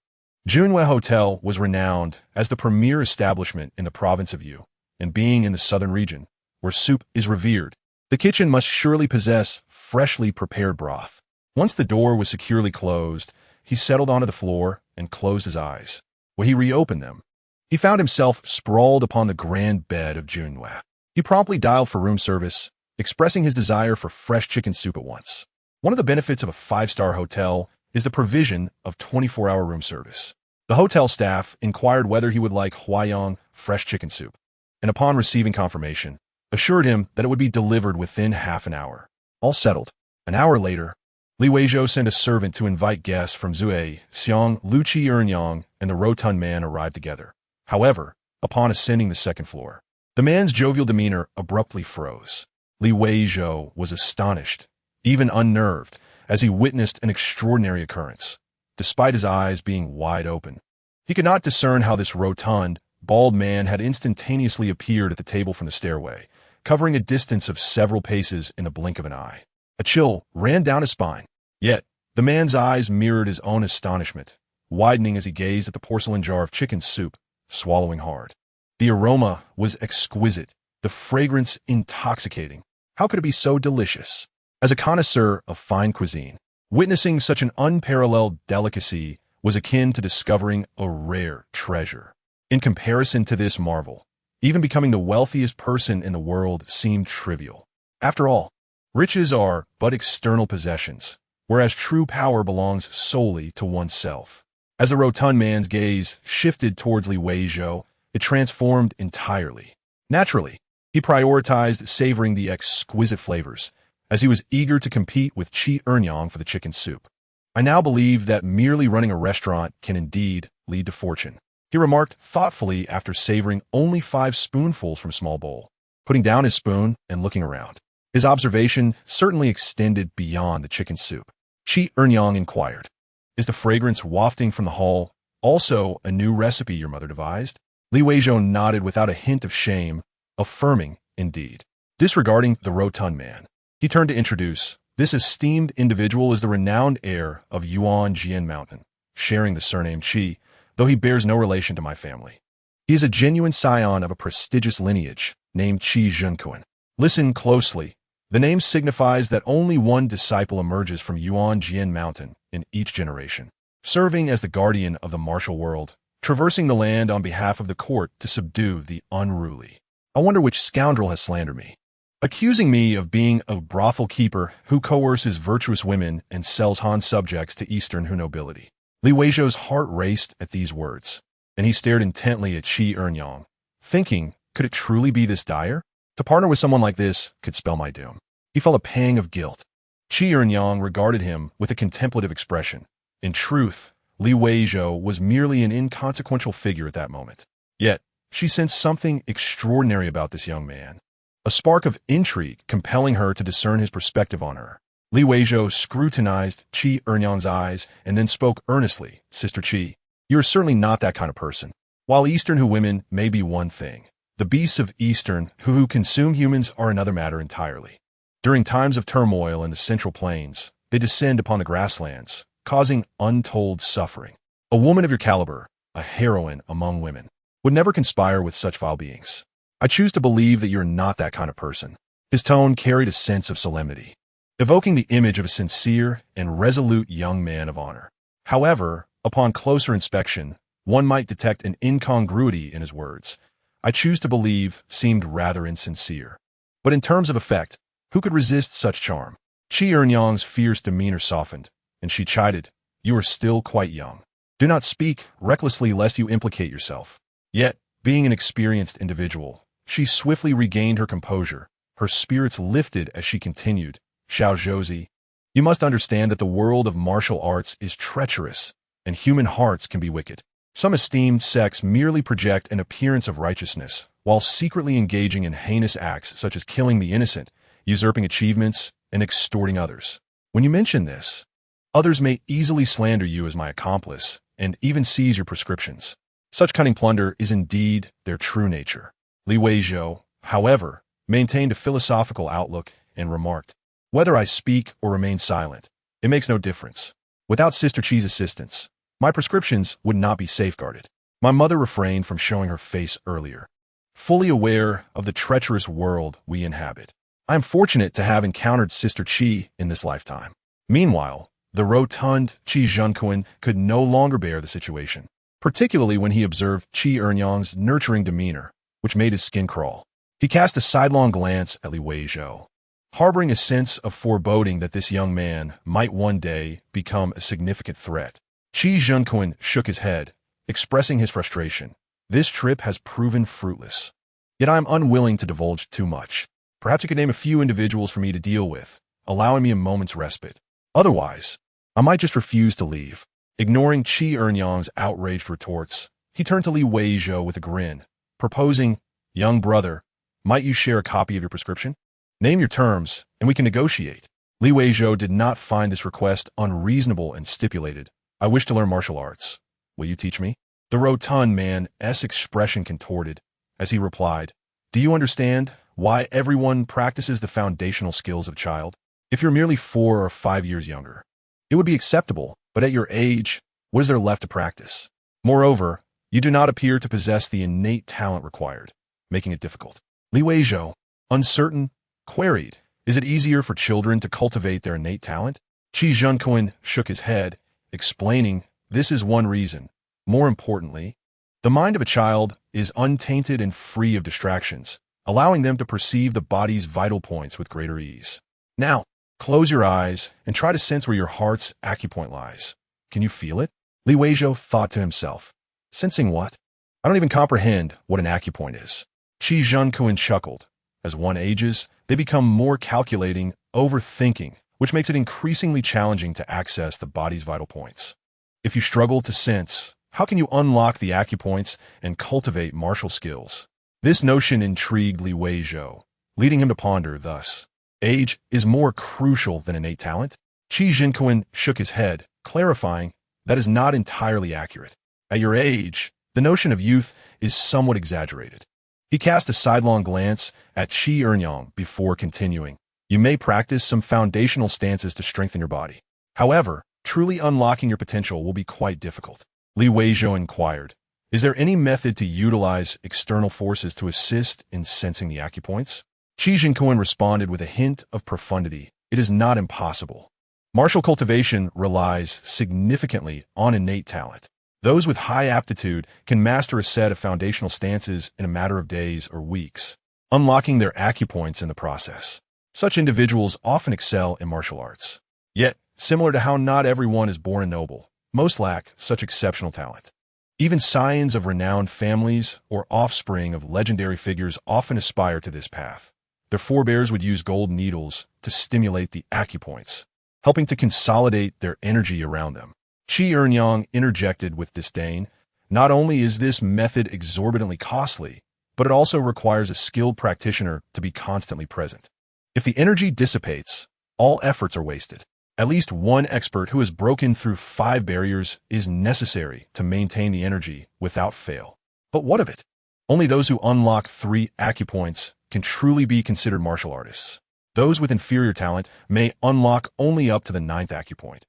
Junwei Hotel was renowned as the premier establishment in the province of Yu, and being in the southern region, where soup is revered, the kitchen must surely possess freshly prepared broth. Once the door was securely closed, he settled onto the floor and closed his eyes. When he reopened them, he found himself sprawled upon the grand bed of Junwei. He promptly dialed for room service, expressing his desire for fresh chicken soup at once. One of the benefits of a five-star hotel is the provision of 24-hour room service. The hotel staff inquired whether he would like Huayang fresh chicken soup, and upon receiving confirmation, assured him that it would be delivered within half an hour. All settled. An hour later, Li Weizhou sent a servant to invite guests from Zui, Xiang, Lu Qi Ernyang, and the rotund man arrived together. However, upon ascending the second floor, the man's jovial demeanor abruptly froze. Li Weizhou was astonished, even unnerved, as he witnessed an extraordinary occurrence. Despite his eyes being wide open, he could not discern how this rotund, bald man had instantaneously appeared at the table from the stairway, covering a distance of several paces in the blink of an eye. A chill ran down his spine. Yet, the man's eyes mirrored his own astonishment, widening as he gazed at the porcelain jar of chicken soup, swallowing hard. The aroma was exquisite, the fragrance intoxicating. How could it be so delicious? As a connoisseur of fine cuisine, witnessing such an unparalleled delicacy was akin to discovering a rare treasure. In comparison to this marvel, even becoming the wealthiest person in the world seemed trivial. After all, riches are but external possessions, whereas true power belongs solely to oneself. As the rotund man's gaze shifted towards Li Weizhou, it transformed entirely. Naturally, he prioritized savoring the exquisite flavors, as he was eager to compete with Qi Ernyang for the chicken soup. "I now believe that merely running a restaurant can indeed lead to fortune," he remarked thoughtfully after savoring only 5 spoonfuls from a small bowl. Putting down his spoon and looking around, his observation certainly extended beyond the chicken soup. Qi Ernyang inquired, "Is the fragrance wafting from the hall also a new recipe your mother devised?" Li Weizhou nodded without a hint of shame, affirming, "Indeed." Disregarding the rotund man, he turned to introduce, "This esteemed individual is the renowned heir of Yuanjian Mountain, sharing the surname Qi, though he bears no relation to my family. He is a genuine scion of a prestigious lineage named Qi Zhenkuan. Listen closely. The name signifies that only one disciple emerges from Yuanjian Mountain in each generation, serving as the guardian of the martial world, traversing the land on behalf of the court to subdue the unruly. I wonder which scoundrel has slandered me, accusing me of being a brothel keeper who coerces virtuous women and sells Han subjects to Eastern Hu nobility." Li Weizhou's heart raced at these words, and he stared intently at Qi Ernyang, thinking, could it truly be this dire? To partner with someone like this could spell my doom. He felt a pang of guilt. Qi Ernyang regarded him with a contemplative expression. In truth, Li Weizhou was merely an inconsequential figure at that moment. Yet, she sensed something extraordinary about this young man, a spark of intrigue compelling her to discern his perspective on her. Li Weizhou scrutinized Qi Ernyang's eyes and then spoke earnestly, "Sister Qi, you are certainly not that kind of person. While Eastern Hu women may be one thing, the beasts of Eastern who consume humans are another matter entirely. During times of turmoil in the Central Plains, they descend upon the grasslands, causing untold suffering. A woman of your caliber, a heroine among women, would never conspire with such vile beings. I choose to believe that you're not that kind of person. His tone carried a sense of solemnity, evoking the image of a sincere and resolute young man of honor. However, upon closer inspection, one might detect an incongruity in his words. I choose to believe seemed rather insincere. But in terms of effect, who could resist such charm? Qi Ernyang's fierce demeanor softened, and she chided, "You are still quite young. Do not speak recklessly lest you implicate yourself." Yet, being an experienced individual, she swiftly regained her composure. Her spirits lifted as she continued, "Xiao Zhouzi, you must understand that the world of martial arts is treacherous, and human hearts can be wicked. Some esteemed sects merely project an appearance of righteousness, while secretly engaging in heinous acts such as killing the innocent, usurping achievements, and extorting others. When you mention this, others may easily slander you as my accomplice, and even seize your prescriptions. Such cunning plunder is indeed their true nature." Weizhou, however, maintained a philosophical outlook and remarked, "Whether I speak or remain silent, it makes no difference. Without Sister Qi's assistance, my prescriptions would not be safeguarded." My mother refrained from showing her face earlier, fully aware of the treacherous world we inhabit. I am fortunate to have encountered Sister Qi in this lifetime. Meanwhile, the rotund Qi Zhenkuan could no longer bear the situation, particularly when he observed Qi Ernyang's nurturing demeanor, which made his skin crawl. He cast a sidelong glance at Weizhou, harboring a sense of foreboding that this young man might one day become a significant threat. Qi Zhenkuan shook his head, expressing his frustration. "This trip has proven fruitless. Yet I am unwilling to divulge too much. Perhaps you could name a few individuals for me to deal with, allowing me a moment's respite. Otherwise, I might just refuse to leave." Ignoring Qi Ernyang's outraged retorts, he turned to Weizhou with a grin, proposing, "Young brother, might you share a copy of your prescription? Name your terms, and we can negotiate." Weizhou did not find this request unreasonable and stipulated, "I wish to learn martial arts. Will you teach me?" The rotund man's expression contorted as he replied, "Do you understand why everyone practices the foundational skills of a child? If you're merely 4 or 5 years younger, it would be acceptable, but at your age, what is there left to practice? Moreover, you do not appear to possess the innate talent required, making it difficult." Weizhou, uncertain, queried, "Is it easier for children to cultivate their innate talent?" Qi Zhenkuan shook his head, explaining, "This is one reason. More importantly, the mind of a child is untainted and free of distractions, allowing them to perceive the body's vital points with greater ease. Now, close your eyes and try to sense where your heart's acupoint lies. Can you feel it?" Weizhou thought to himself, "Sensing what? I don't even comprehend what an acupoint is." Qi Zhenkuan chuckled. As one ages, they become more calculating, overthinking, which makes it increasingly challenging to access the body's vital points. If you struggle to sense, how can you unlock the acupoints and cultivate martial skills? This notion intrigued Weizhou, leading him to ponder thus. Age is more crucial than innate talent? Qi Zhenkuan shook his head, clarifying, "That is not entirely accurate. At your age, the notion of youth is somewhat exaggerated." He cast a sidelong glance at Qi Ernyang before continuing, "You may practice some foundational stances to strengthen your body. However, truly unlocking your potential will be quite difficult." Weizhou inquired, "Is there any method to utilize external forces to assist in sensing the acupoints?" Qi Zhenkuan responded with a hint of profundity, "It is not impossible. Martial cultivation relies significantly on innate talent. Those with high aptitude can master a set of foundational stances in a matter of days or weeks, unlocking their acupoints in the process. Such individuals often excel in martial arts. Yet, similar to how not everyone is born a noble, most lack such exceptional talent. Even scions of renowned families or offspring of legendary figures often aspire to this path. Their forebears would use gold needles to stimulate the acupoints, helping to consolidate their energy around them." Qi Ernyang interjected with disdain, "Not only is this method exorbitantly costly, but it also requires a skilled practitioner to be constantly present. If the energy dissipates, all efforts are wasted. At least one expert who has broken through 5 barriers is necessary to maintain the energy without fail." But what of it? Only those who unlock 3 acupoints can truly be considered martial artists. Those with inferior talent may unlock only up to the 9th acupoint.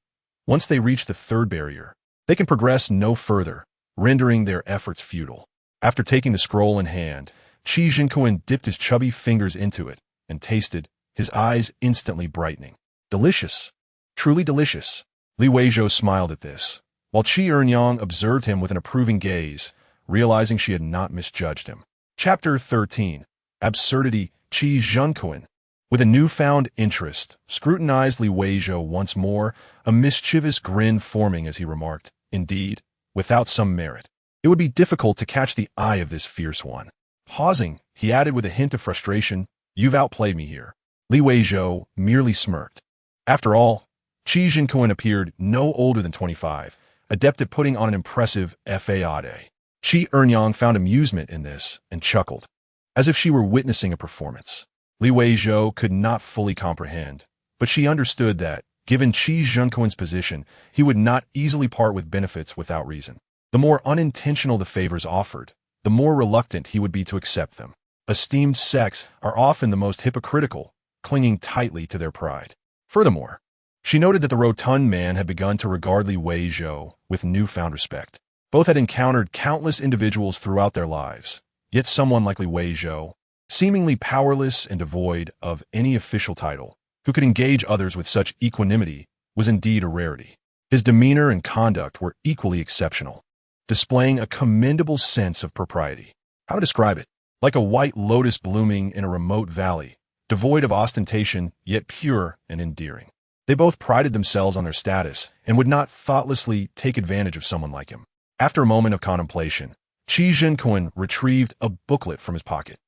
Once they reach the 3rd barrier, they can progress no further, rendering their efforts futile. After taking the scroll in hand, Qi Jinkuan dipped his chubby fingers into it and tasted, his eyes instantly brightening. Delicious. Truly delicious. Li Weizhou smiled at this, while Qi Ernyang observed him with an approving gaze, realizing she had not misjudged him. Chapter 13. Absurdity. Qi Jinkuan, with a newfound interest, scrutinized Li Weizhou once more, a mischievous grin forming as he remarked, "Indeed, without some merit, it would be difficult to catch the eye of this fierce one." Pausing, he added with a hint of frustration, "You've outplayed me here." Li Weizhou merely smirked. After all, Qi Jinkuan appeared no older than 25, adept at putting on an impressive a.k.a. Qi Ernyang found amusement in this and chuckled, as if she were witnessing a performance. Li Weizhou could not fully comprehend, but she understood that, given Qi Jinkuan's position, he would not easily part with benefits without reason. The more unintentional the favors offered, the more reluctant he would be to accept them. Esteemed sex are often the most hypocritical, clinging tightly to their pride. Furthermore, she noted that the rotund man had begun to regard Li Weizhou with newfound respect. Both had encountered countless individuals throughout their lives, yet someone like Li Weizhou, seemingly powerless and devoid of any official title, who could engage others with such equanimity, was indeed a rarity. His demeanor and conduct were equally exceptional, displaying a commendable sense of propriety. How to describe it? Like a white lotus blooming in a remote valley, devoid of ostentation, yet pure and endearing. They both prided themselves on their status and would not thoughtlessly take advantage of someone like him. After a moment of contemplation, Qi Jinkuan retrieved a booklet from his pocket,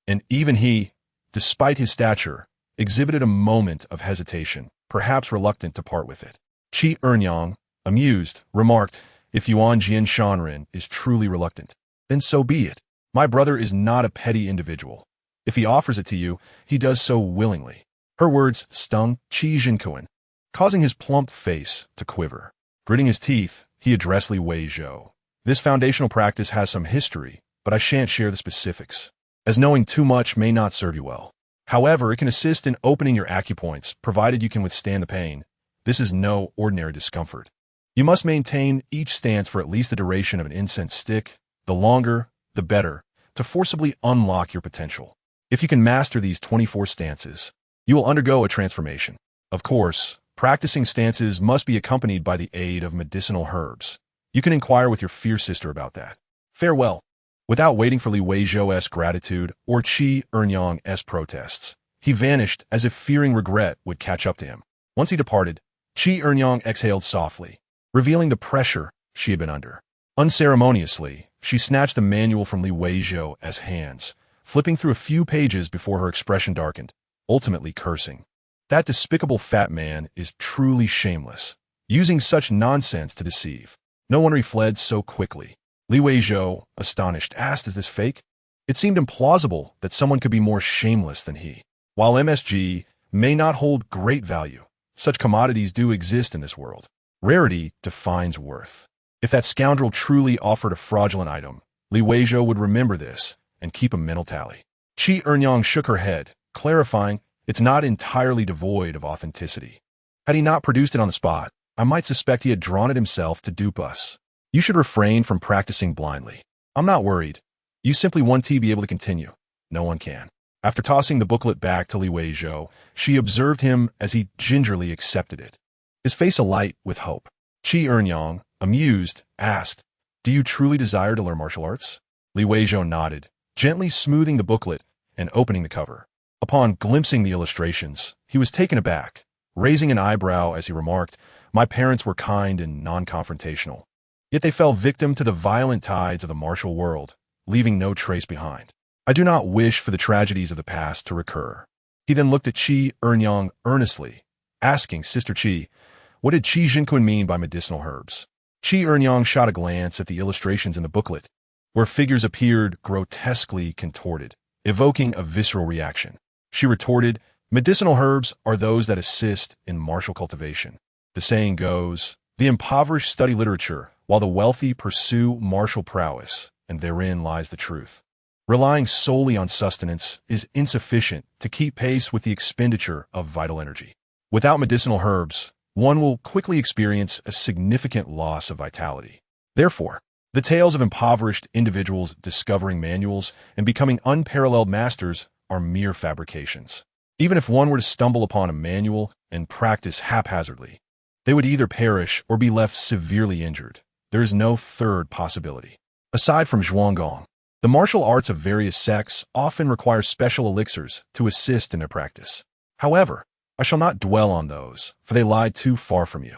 and even he, despite his stature, exhibited a moment of hesitation, perhaps reluctant to part with it. Qi Ernyang, amused, remarked, "If Yuan Jian Shanren is truly reluctant, then so be it. My brother is not a petty individual. If he offers it to you, he does so willingly." Her words stung Qi Jinkuan, causing his plump face to quiver. Gritting his teeth, he addressed Li Weizhou. "This foundational practice has some history, but I shan't share the specifics, as knowing too much may not serve you well. However, it can assist in opening your acupoints, provided you can withstand the pain. This is no ordinary discomfort. You must maintain each stance for at least the duration of an incense stick, the longer, the better, to forcibly unlock your potential. If you can master these 24 stances, you will undergo a transformation. Of course, practicing stances must be accompanied by the aid of medicinal herbs. You can inquire with your fierce sister about that. Farewell." Without waiting for Li Weizhou's gratitude or Qi Ernyang's protests, he vanished as if fearing regret would catch up to him. Once he departed, Qi Ernyang exhaled softly, revealing the pressure she had been under. Unceremoniously, she snatched the manual from Li Weizhou's hands, flipping through a few pages before her expression darkened, ultimately cursing. "That despicable fat man is truly shameless, using such nonsense to deceive. No wonder he fled so quickly." Li Weizhou, astonished, asked, "Is this fake?" It seemed implausible that someone could be more shameless than he. While MSG may not hold great value, such commodities do exist in this world. Rarity defines worth. If that scoundrel truly offered a fraudulent item, Li Weizhou would remember this and keep a mental tally. Qi Ernyang shook her head, clarifying, "It's not entirely devoid of authenticity. Had he not produced it on the spot, I might suspect he had drawn it himself to dupe us. You should refrain from practicing blindly. I'm not worried. You simply want to be able to continue. No one can." After tossing the booklet back to Li Weizhou, she observed him as he gingerly accepted it, his face alight with hope. Qi Ernyang, amused, asked, "Do you truly desire to learn martial arts?" Li Weizhou nodded, gently smoothing the booklet and opening the cover. Upon glimpsing the illustrations, he was taken aback, raising an eyebrow as he remarked, "My parents were kind and non-confrontational. Yet they fell victim to the violent tides of the martial world, leaving no trace behind. I do not wish for the tragedies of the past to recur." He then looked at Qi Ernyang earnestly, asking, "Sister Qi, what did Qi Jinkuan mean by medicinal herbs?" Qi Ernyang shot a glance at the illustrations in the booklet, where figures appeared grotesquely contorted, evoking a visceral reaction. She retorted, "Medicinal herbs are those that assist in martial cultivation. The saying goes, the impoverished study literature, while the wealthy pursue martial prowess. and therein lies the truth. Relying solely on sustenance is insufficient to keep pace with the expenditure of vital energy. Without medicinal herbs, one will quickly experience a significant loss of vitality. Therefore, the tales of impoverished individuals discovering manuals and becoming unparalleled masters are mere fabrications. Even if one were to stumble upon a manual and practice haphazardly, they would either perish or be left severely injured. There is no third possibility. Aside from Zhuanggong, the martial arts of various sects often require special elixirs to assist in their practice. However, I shall not dwell on those, for they lie too far from you.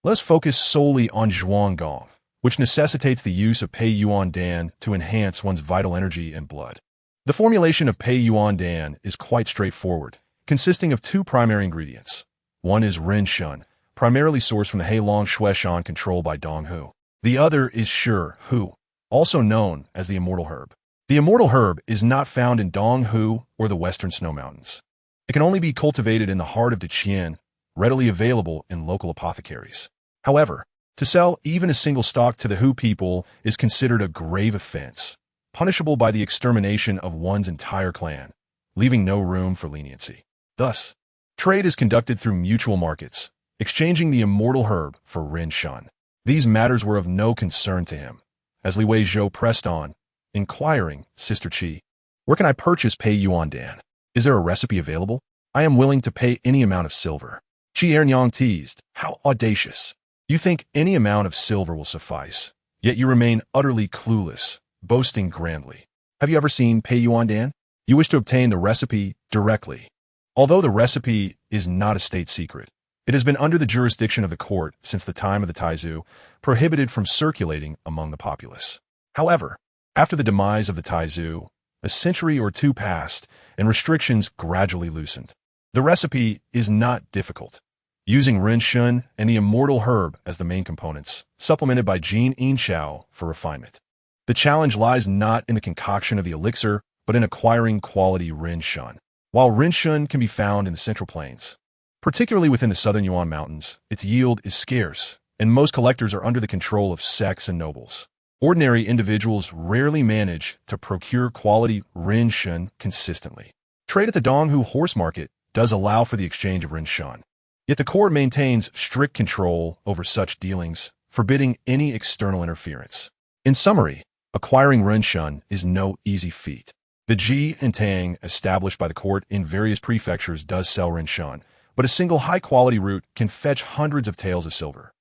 Let us focus solely on Zhuanggong, which necessitates the use of Pei Yuan Dan to enhance one's vital energy and blood. The formulation of Pei Yuan Dan is quite straightforward, consisting of two primary ingredients. One is Renjian, primarily sourced from the Heilong Shueshan controlled by Dong Hu. The other is Shi Hu, also known as the Immortal herb. The Immortal herb is not found in Dong Hu or the Western Snow Mountains. It can only be cultivated in the heart of Deqian, readily available in local apothecaries. However, to sell even a single stalk to the Hu people is considered a grave offense, punishable by the extermination of one's entire clan, leaving no room for leniency. Thus, trade is conducted through mutual markets, exchanging the Immortal herb for Renjian. These matters were of no concern to him, as Li Weizhou pressed on, inquiring, Sister Qi, where can I purchase Pei Yuan Dan? Is there a recipe available? I am willing to pay any amount of silver. Qi Ernyang teased, how audacious. You think any amount of silver will suffice, yet you remain utterly clueless, boasting grandly. Have you ever seen Pei Yuan Dan? You wish to obtain the recipe directly. Although the recipe is not a state secret, it has been under the jurisdiction of the court since the time of the Taizhou, prohibited from circulating among the populace. However, after the demise of the Taizhou, a century or two passed, and restrictions gradually loosened. The recipe is not difficult. Using Renjian and the Immortal herb as the main components, supplemented by Jin Yinxiao for refinement. The challenge lies not in the concoction of the elixir, but in acquiring quality Renjian. While Renjian can be found in the Central Plains, particularly within the southern Yuan Mountains, its yield is scarce, and most collectors are under the control of sects and nobles. Ordinary individuals rarely manage to procure quality Renjian consistently. Trade at the Donghu horse market does allow for the exchange of Renjian. Yet the court maintains strict control over such dealings, forbidding any external interference. In summary, acquiring Renjian is no easy feat. The Ji and Tang established by the court in various prefectures does sell Renjian, but a single high-quality root can fetch hundreds of taels of silver,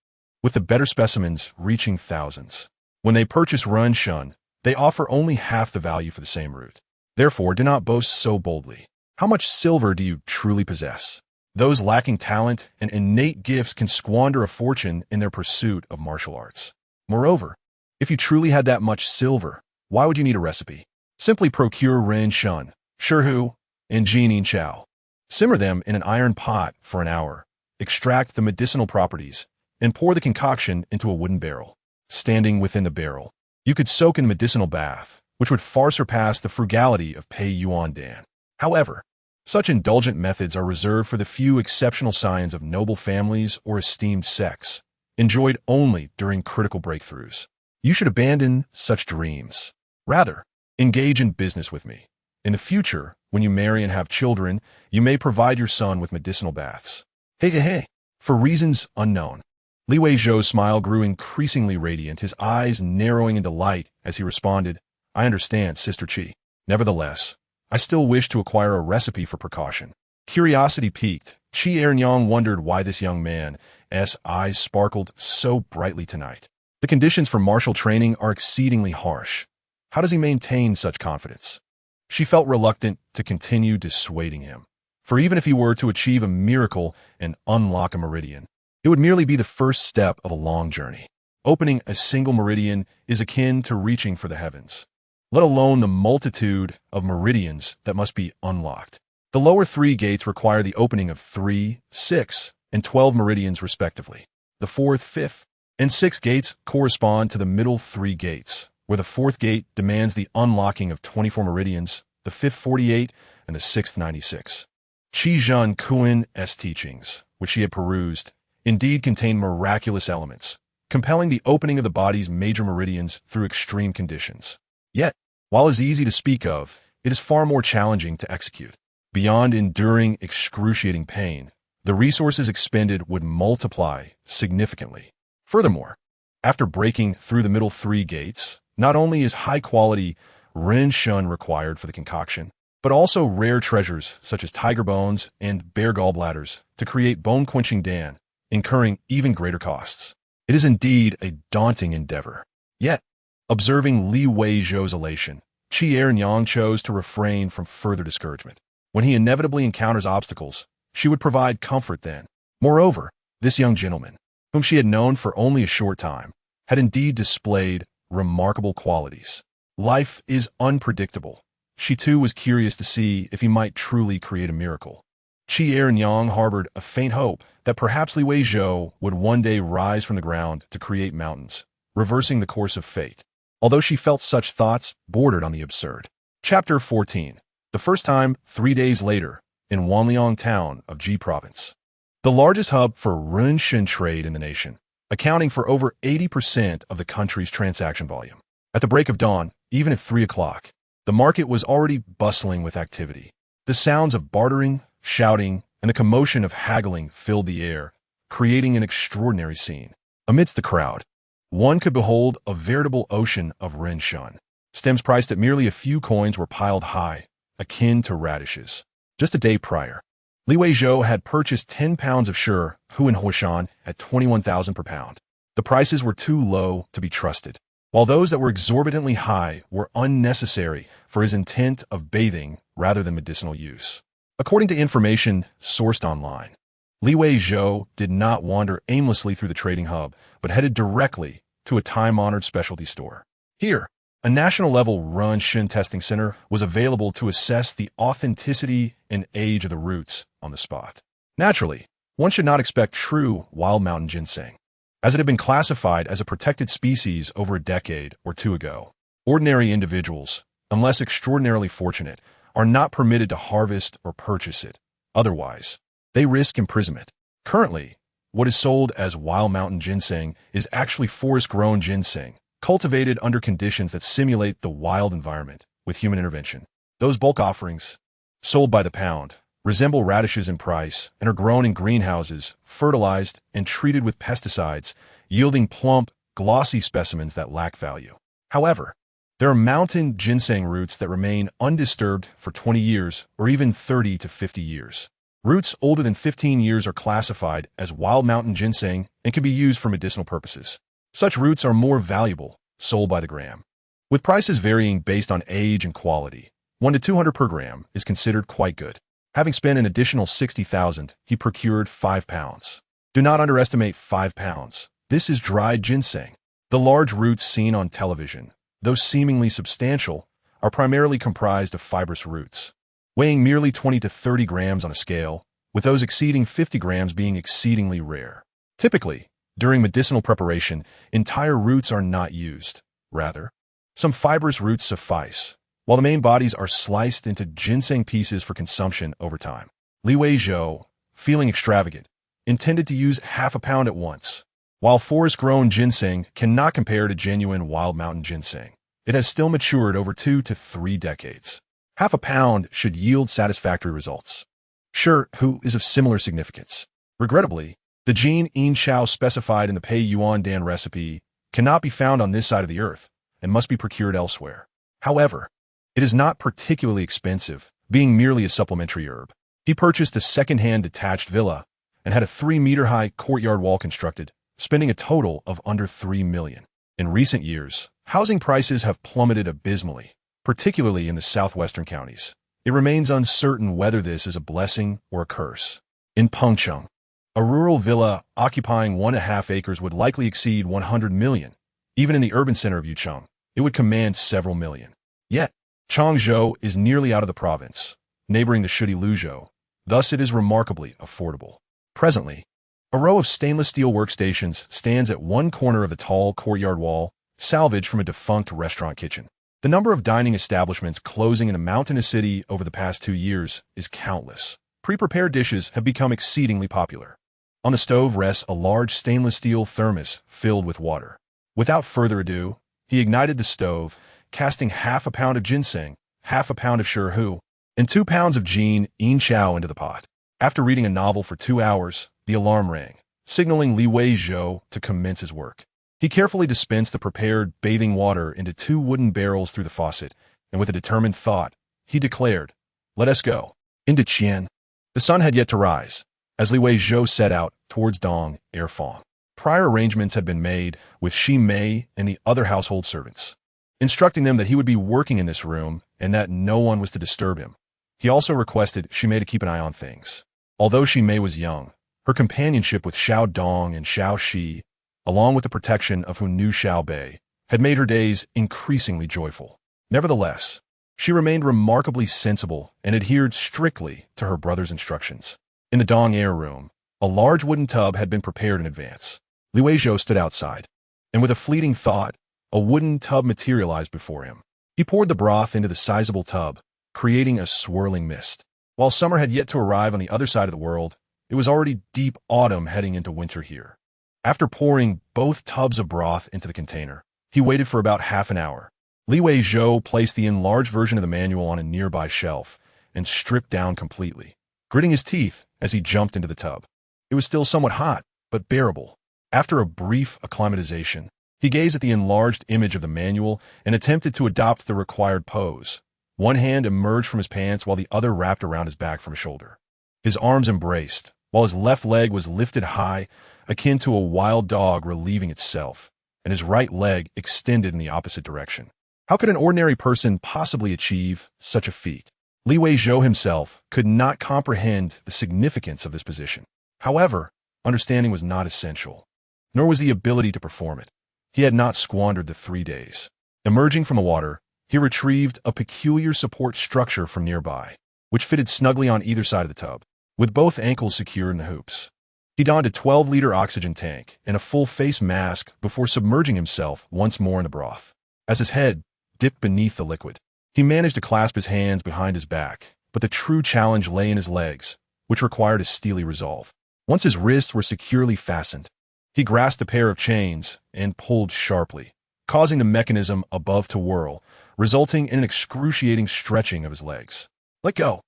with the better specimens reaching thousands. When they purchase Renjian, they offer only half the value for the same root. Therefore, do not boast so boldly. How much silver do you truly possess? Those lacking talent and innate gifts can squander a fortune in their pursuit of martial arts. Moreover, if you truly had that much silver, why would you need a recipe? Simply procure Renjian, Shi Hu, and Jin Yinxiao. Simmer them in an iron pot for an hour, extract the medicinal properties, and pour the concoction into a wooden barrel. Standing within the barrel, you could soak in the medicinal bath, which would far surpass the frugality of Pei Yuan Dan. However, such indulgent methods are reserved for the few exceptional scions of noble families or esteemed sects, enjoyed only during critical breakthroughs. You should abandon such dreams. Rather, engage in business with me. In the future, when you marry and have children, you may provide your son with medicinal baths. Hey. For reasons unknown. Li Weizhou's smile grew increasingly radiant, his eyes narrowing in delight as he responded, I understand, Sister Qi. Nevertheless, I still wish to acquire a recipe for precaution. Curiosity piqued, Qi Ernyang wondered why this young man's eyes sparkled so brightly tonight. The conditions for martial training are exceedingly harsh. How does he maintain such confidence? She felt reluctant to continue dissuading him. For even if he were to achieve a miracle and unlock a meridian, it would merely be the first step of a long journey. Opening a single meridian is akin to reaching for the heavens, let alone the multitude of meridians that must be unlocked. The lower three gates require the opening of 3, 6, and 12 meridians respectively. The fourth, fifth, and sixth gates correspond to the middle 3 gates, where the fourth gate demands the unlocking of 24 meridians, the fifth 48, and the sixth 96. Qi Zhen Kuin's teachings, which she had perused, indeed contain miraculous elements, compelling the opening of the body's major meridians through extreme conditions. Yet, while it is easy to speak of, it is far more challenging to execute. Beyond enduring excruciating pain, the resources expended would multiply significantly. Furthermore, after breaking through the middle three gates, not only is high-quality Renjian required for the concoction, but also rare treasures such as tiger bones and bear gallbladders to create bone-quenching dan, incurring even greater costs. It is indeed a daunting endeavor. Yet, observing Li Weizhou's elation, Renjian chose to refrain from further discouragement. When he inevitably encounters obstacles, she would provide comfort then. Moreover, this young gentleman, whom she had known for only a short time, had indeed displayed remarkable qualities. Life is unpredictable. She too was curious to see if he might truly create a miracle. Renjian harbored a faint hope that perhaps Li Weizhou would one day rise from the ground to create mountains, reversing the course of fate, although she felt such thoughts bordered on the absurd. Chapter 14. The first time, 3 days later, in Wanliang town of Ji province. The largest hub for Renjian trade in the nation, accounting for over 80% of the country's transaction volume. At the break of dawn, even at 3 o'clock, the market was already bustling with activity. The sounds of bartering, shouting, and the commotion of haggling filled the air, creating an extraordinary scene. Amidst the crowd, one could behold a veritable ocean of Renjian. Stems priced at merely a few coins were piled high, akin to radishes. Just a day prior, Li Weizhou had purchased 10 pounds of Sure Huan Huashan at 21,000 per pound. The prices were too low to be trusted, while those that were exorbitantly high were unnecessary for his intent of bathing rather than medicinal use. According to information sourced online, Li Weizhou did not wander aimlessly through the trading hub, but headed directly to a time-honored specialty store. Here, a national-level Renjian testing center was available to assess the authenticity and age of the roots on the spot. Naturally, one should not expect true wild mountain ginseng, as it had been classified as a protected species over a decade or two ago. Ordinary individuals, unless extraordinarily fortunate, are not permitted to harvest or purchase it. Otherwise, they risk imprisonment. Currently, what is sold as wild mountain ginseng is actually forest-grown ginseng, cultivated under conditions that simulate the wild environment with human intervention. Those bulk offerings, sold by the pound, resemble radishes in price and are grown in greenhouses, fertilized, and treated with pesticides, yielding plump, glossy specimens that lack value. However, there are mountain ginseng roots that remain undisturbed for 20 years or even 30 to 50 years. Roots older than 15 years are classified as wild mountain ginseng and can be used for medicinal purposes. Such roots are more valuable, sold by the gram. With prices varying based on age and quality, 1 to 200 per gram is considered quite good. Having spent an additional 60,000, he procured 5 pounds. Do not underestimate 5 pounds. This is dried ginseng. The large roots seen on television, though seemingly substantial, are primarily comprised of fibrous roots, weighing merely 20 to 30 grams on a scale, with those exceeding 50 grams being exceedingly rare. Typically, during medicinal preparation, entire roots are not used. Rather, some fibrous roots suffice, while the main bodies are sliced into ginseng pieces for consumption over time. Li Weizhou, feeling extravagant, intended to use half a pound at once. While forest-grown ginseng cannot compare to genuine wild mountain ginseng, it has still matured over 2 to 3 decades. Half a pound should yield satisfactory results. Sure, Hu is of similar significance. Regrettably, the gene Yin Chao specified in the Pei Yuan Dan recipe cannot be found on this side of the earth and must be procured elsewhere. However, it is not particularly expensive, being merely a supplementary herb. He purchased a second-hand detached villa and had a 3-meter-high courtyard wall constructed, spending a total of under 3 million. In recent years, housing prices have plummeted abysmally, particularly in the southwestern counties. It remains uncertain whether this is a blessing or a curse. In Pengcheng, a rural villa occupying 1.5 acres would likely exceed 100 million. Even in the urban center of Yucheng, it would command several million. Yet, Changzhou is nearly out of the province, neighboring the Shudi Luzhou. Thus, it is remarkably affordable. Presently, a row of stainless steel workstations stands at one corner of the tall courtyard wall, salvaged from a defunct restaurant kitchen. The number of dining establishments closing in a mountainous city over the past 2 years is countless. Pre-prepared dishes have become exceedingly popular. On the stove rests a large stainless steel thermos filled with water. Without further ado, he ignited the stove, casting half a pound of ginseng, half a pound of sherhu, and 2 pounds of Jin Yin Chao into the pot. After reading a novel for 2 hours, the alarm rang, signaling Weizhou to commence his work. He carefully dispensed the prepared bathing water into 2 wooden barrels through the faucet, and with a determined thought, he declared, "Let us go." Into Qian. The sun had yet to rise, as Weizhou set out towards Dong Erfang. Prior arrangements had been made with Shi Mei and the other household servants, instructing them that he would be working in this room and that no one was to disturb him. He also requested Shi Mei to keep an eye on things. Although Shi Mei was young, her companionship with Xiao Dong and Xiao Shi, along with the protection of Hu Nu Xiao Bei, had made her days increasingly joyful. Nevertheless, she remained remarkably sensible and adhered strictly to her brother's instructions. In the Dong Air room, a large wooden tub had been prepared in advance. Weizhou stood outside, and with a fleeting thought, a wooden tub materialized before him. He poured the broth into the sizable tub, creating a swirling mist. While summer had yet to arrive on the other side of the world, it was already deep autumn heading into winter here. After pouring both tubs of broth into the container, he waited for about half an hour. Weizhou placed the enlarged version of the manual on a nearby shelf and stripped down completely, gritting his teeth as he jumped into the tub. It was still somewhat hot, but bearable. After a brief acclimatization, he gazed at the enlarged image of the manual and attempted to adopt the required pose. One hand emerged from his pants while the other wrapped around his back from his shoulder. His arms embraced, while his left leg was lifted high, akin to a wild dog relieving itself, and his right leg extended in the opposite direction. How could an ordinary person possibly achieve such a feat? Weizhou himself could not comprehend the significance of this position. However, understanding was not essential, nor was the ability to perform it. He had not squandered the 3 days. Emerging from the water, he retrieved a peculiar support structure from nearby, which fitted snugly on either side of the tub, with both ankles secured in the hoops. He donned a 12-liter oxygen tank and a full face mask before submerging himself once more in the broth. As his head dipped beneath the liquid, he managed to clasp his hands behind his back, but the true challenge lay in his legs, which required a steely resolve. Once his wrists were securely fastened, he grasped a pair of chains and pulled sharply, causing the mechanism above to whirl, resulting in an excruciating stretching of his legs. "Let go!"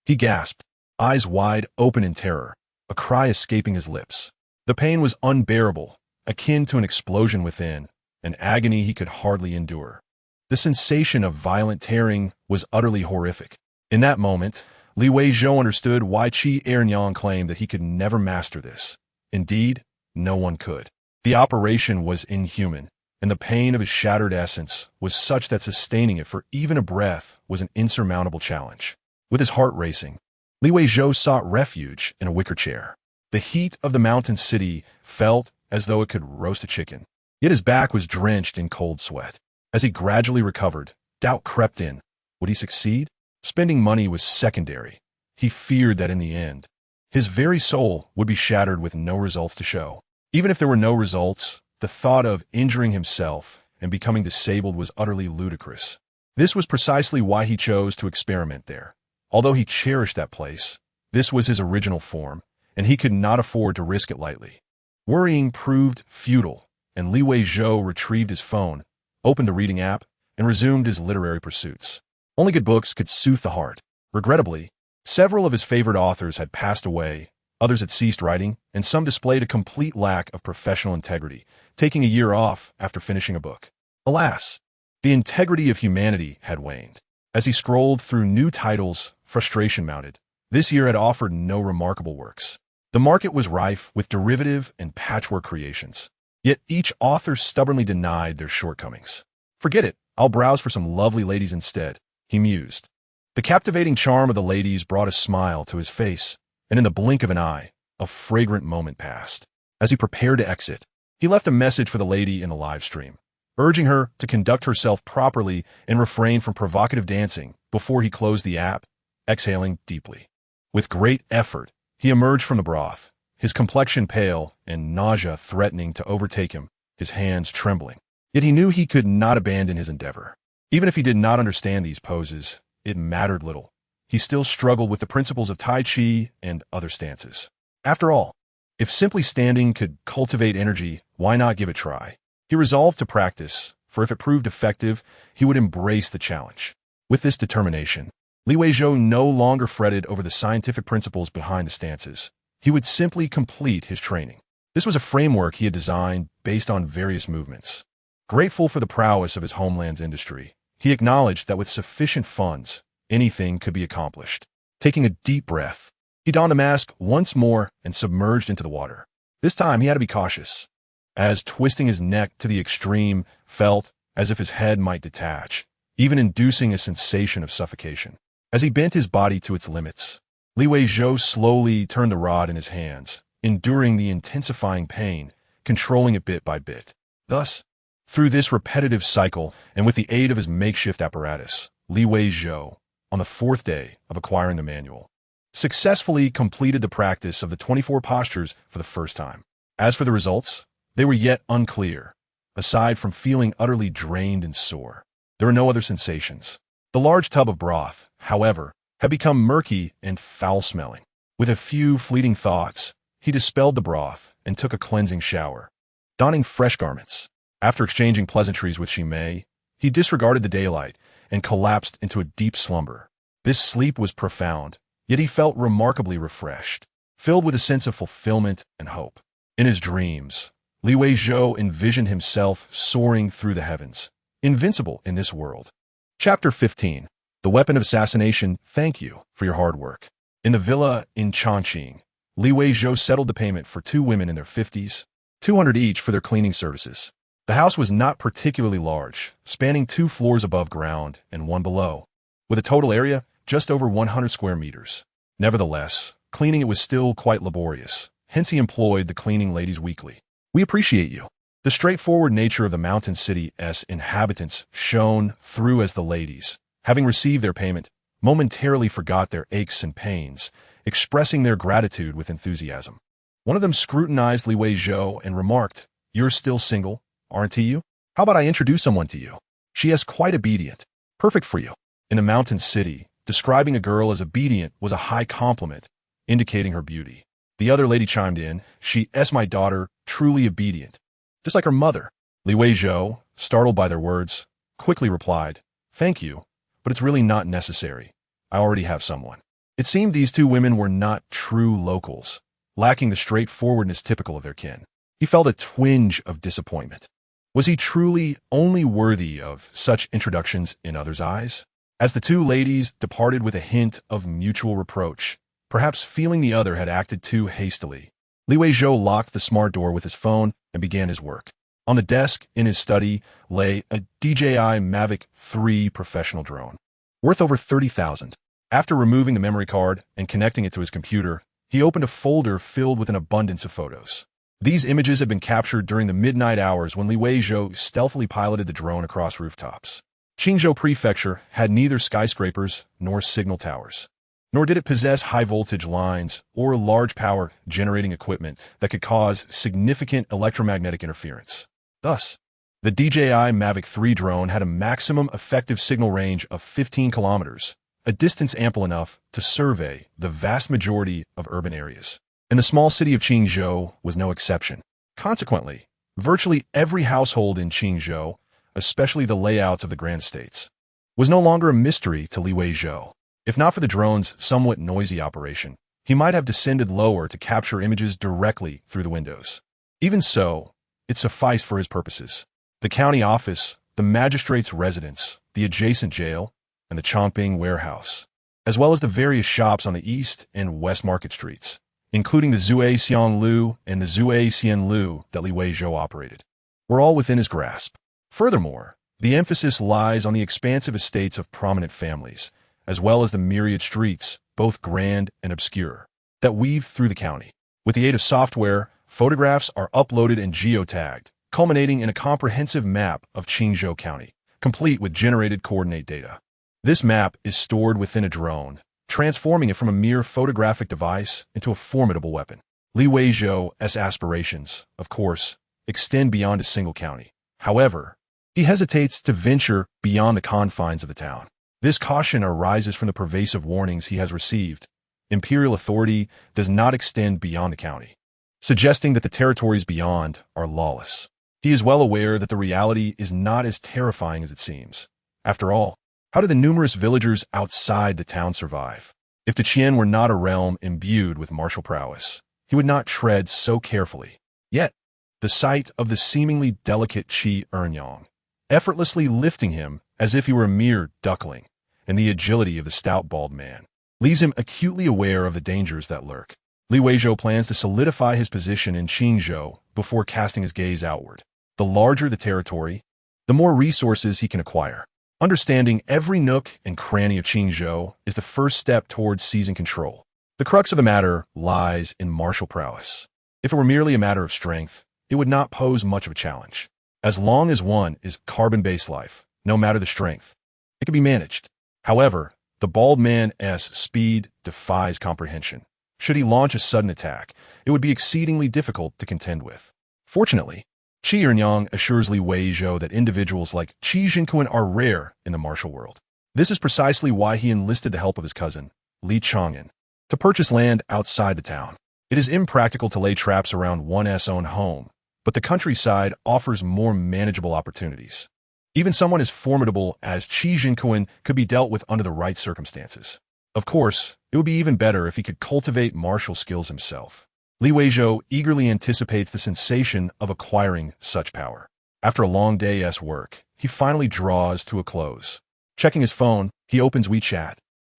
He gasped, eyes wide open in terror, a cry escaping his lips. The pain was unbearable, akin to an explosion within, an agony he could hardly endure. The sensation of violent tearing was utterly horrific. In that moment, Weizhou understood why Qi Ernyang claimed that he could never master this. Indeed, no one could. The operation was inhuman, and the pain of his shattered essence was such that sustaining it for even a breath was an insurmountable challenge. With his heart racing, Weizhou sought refuge in a wicker chair. The heat of the mountain city felt as though it could roast a chicken, yet his back was drenched in cold sweat. As he gradually recovered, doubt crept in. Would he succeed? Spending money was secondary. He feared that in the end, his very soul would be shattered with no results to show. Even if there were no results, the thought of injuring himself and becoming disabled was utterly ludicrous. This was precisely why he chose to experiment there. Although he cherished that place, this was his original form, and he could not afford to risk it lightly. Worrying proved futile, and Weizhou retrieved his phone, opened a reading app, and resumed his literary pursuits. Only good books could soothe the heart. Regrettably, several of his favorite authors had passed away, others had ceased writing, and some displayed a complete lack of professional integrity, taking a year off after finishing a book. Alas, the integrity of humanity had waned. As he scrolled through new titles, frustration mounted. This year had offered no remarkable works. The market was rife with derivative and patchwork creations, yet each author stubbornly denied their shortcomings. "Forget it, I'll browse for some lovely ladies instead," he mused. The captivating charm of the ladies brought a smile to his face, and in the blink of an eye, a fragrant moment passed. As he prepared to exit, he left a message for the lady in the live stream, urging her to conduct herself properly and refrain from provocative dancing before he closed the app, exhaling deeply. With great effort, he emerged from the broth, his complexion pale and nausea threatening to overtake him, his hands trembling. Yet he knew he could not abandon his endeavor. Even if he did not understand these poses, it mattered little. He still struggled with the principles of Tai Chi and other stances. After all, if simply standing could cultivate energy, why not give it a try? He resolved to practice, for if it proved effective, he would embrace the challenge. With this determination, Weizhou no longer fretted over the scientific principles behind the stances. He would simply complete his training. This was a framework he had designed based on various movements. Grateful for the prowess of his homeland's industry, he acknowledged that with sufficient funds, anything could be accomplished. Taking a deep breath, he donned the mask once more and submerged into the water. This time he had to be cautious, as twisting his neck to the extreme felt as if his head might detach, even inducing a sensation of suffocation. As he bent his body to its limits, Weizhou slowly turned the rod in his hands, enduring the intensifying pain, controlling it bit by bit. Thus, through this repetitive cycle, and with the aid of his makeshift apparatus, Weizhou, on the 4th day of acquiring the manual, successfully completed the practice of the 24 postures for the first time. As for the results, they were yet unclear. Aside from feeling utterly drained and sore, there were no other sensations. The large tub of broth, however, had become murky and foul-smelling. With a few fleeting thoughts, he dispelled the broth and took a cleansing shower. Donning fresh garments, after exchanging pleasantries with Shimei, he disregarded the daylight and collapsed into a deep slumber. This sleep was profound, yet he felt remarkably refreshed, filled with a sense of fulfillment and hope. In his dreams, Weizhou envisioned himself soaring through the heavens, invincible in this world. Chapter 15. The Weapon of Assassination. Thank you for your hard work. In the villa in Chongqing, Weizhou settled the payment for 2 women in their 50s, 200 each for their cleaning services. The house was not particularly large, spanning 2 floors above ground and 1 below, with a total area just over 100 square meters. Nevertheless, cleaning it was still quite laborious, hence he employed the cleaning ladies weekly. We appreciate you. The straightforward nature of the mountain city's inhabitants shone through as the ladies, having received their payment, momentarily forgot their aches and pains, expressing their gratitude with enthusiasm. One of them scrutinized Weizhou and remarked, "You're still single, aren't you? How about I introduce someone to you? She is quite obedient. Perfect for you." In the mountain city, describing a girl as obedient was a high compliment, indicating her beauty. The other lady chimed in, "She's my daughter, truly obedient, just like her mother." Weizhou, startled by their words, quickly replied, "Thank you, but it's really not necessary. I already have someone." It seemed these 2 women were not true locals, lacking the straightforwardness typical of their kin. He felt a twinge of disappointment. Was he truly only worthy of such introductions in others' eyes? As the 2 ladies departed with a hint of mutual reproach, perhaps feeling the other had acted too hastily, Weizhou locked the smart door with his phone and began his work. On the desk in his study lay a DJI Mavic 3 professional drone, worth over 30,000. After removing the memory card and connecting it to his computer, he opened a folder filled with an abundance of photos. These images had been captured during the midnight hours when Weizhou stealthily piloted the drone across rooftops. Qingzhou Prefecture had neither skyscrapers nor signal towers, nor did it possess high-voltage lines or large power-generating equipment that could cause significant electromagnetic interference. Thus, the DJI Mavic 3 drone had a maximum effective signal range of 15 kilometers, a distance ample enough to survey the vast majority of urban areas. And the small city of Qingzhou was no exception. Consequently, virtually every household in Qingzhou, especially the layouts of the Grand Estates, was no longer a mystery to Weizhou. If not for the drone's somewhat noisy operation, he might have descended lower to capture images directly through the windows. Even so, it sufficed for his purposes. The county office, the magistrate's residence, the adjacent jail, and the Chongping warehouse, as well as the various shops on the east and west market streets, including the Zui Xianlu and the Zui Xianlu that Weizhou operated, were all within his grasp. Furthermore, the emphasis lies on the expansive estates of prominent families, as well as the myriad streets, both grand and obscure, that weave through the county. With the aid of software, photographs are uploaded and geotagged, culminating in a comprehensive map of Qingzhou County, complete with generated coordinate data. This map is stored within a drone, transforming it from a mere photographic device into a formidable weapon. Weizhou's aspirations, of course, extend beyond a single county. However, he hesitates to venture beyond the confines of the town. This caution arises from the pervasive warnings he has received. Imperial authority does not extend beyond the county, suggesting that the territories beyond are lawless. He is well aware that the reality is not as terrifying as it seems. After all, how do the numerous villagers outside the town survive? If the Qian were not a realm imbued with martial prowess, he would not tread so carefully. Yet, the sight of the seemingly delicate Qi Ernyang, effortlessly lifting him as if he were a mere duckling, and the agility of the stout bald man, leaves him acutely aware of the dangers that lurk. Li Weizhou plans to solidify his position in Qingzhou before casting his gaze outward. The larger the territory, the more resources he can acquire. Understanding every nook and cranny of Qingzhou is the first step towards seizing control. The crux of the matter lies in martial prowess. If it were merely a matter of strength, it would not pose much of a challenge. As long as one is carbon-based life, no matter the strength, it can be managed. However, the bald man's speed defies comprehension. Should he launch a sudden attack, it would be exceedingly difficult to contend with. Fortunately, Qi Ernyang assures Li Weizhou that individuals like Qi Jinquan are rare in the martial world. This is precisely why he enlisted the help of his cousin, Li Chang'an, to purchase land outside the town. It is impractical to lay traps around one's own home, but the countryside offers more manageable opportunities. Even someone as formidable as Qi Jinquan could be dealt with under the right circumstances. Of course, it would be even better if he could cultivate martial skills himself. Li Weizhou eagerly anticipates the sensation of acquiring such power. After a long day's work, he finally draws to a close. Checking his phone, he opens WeChat,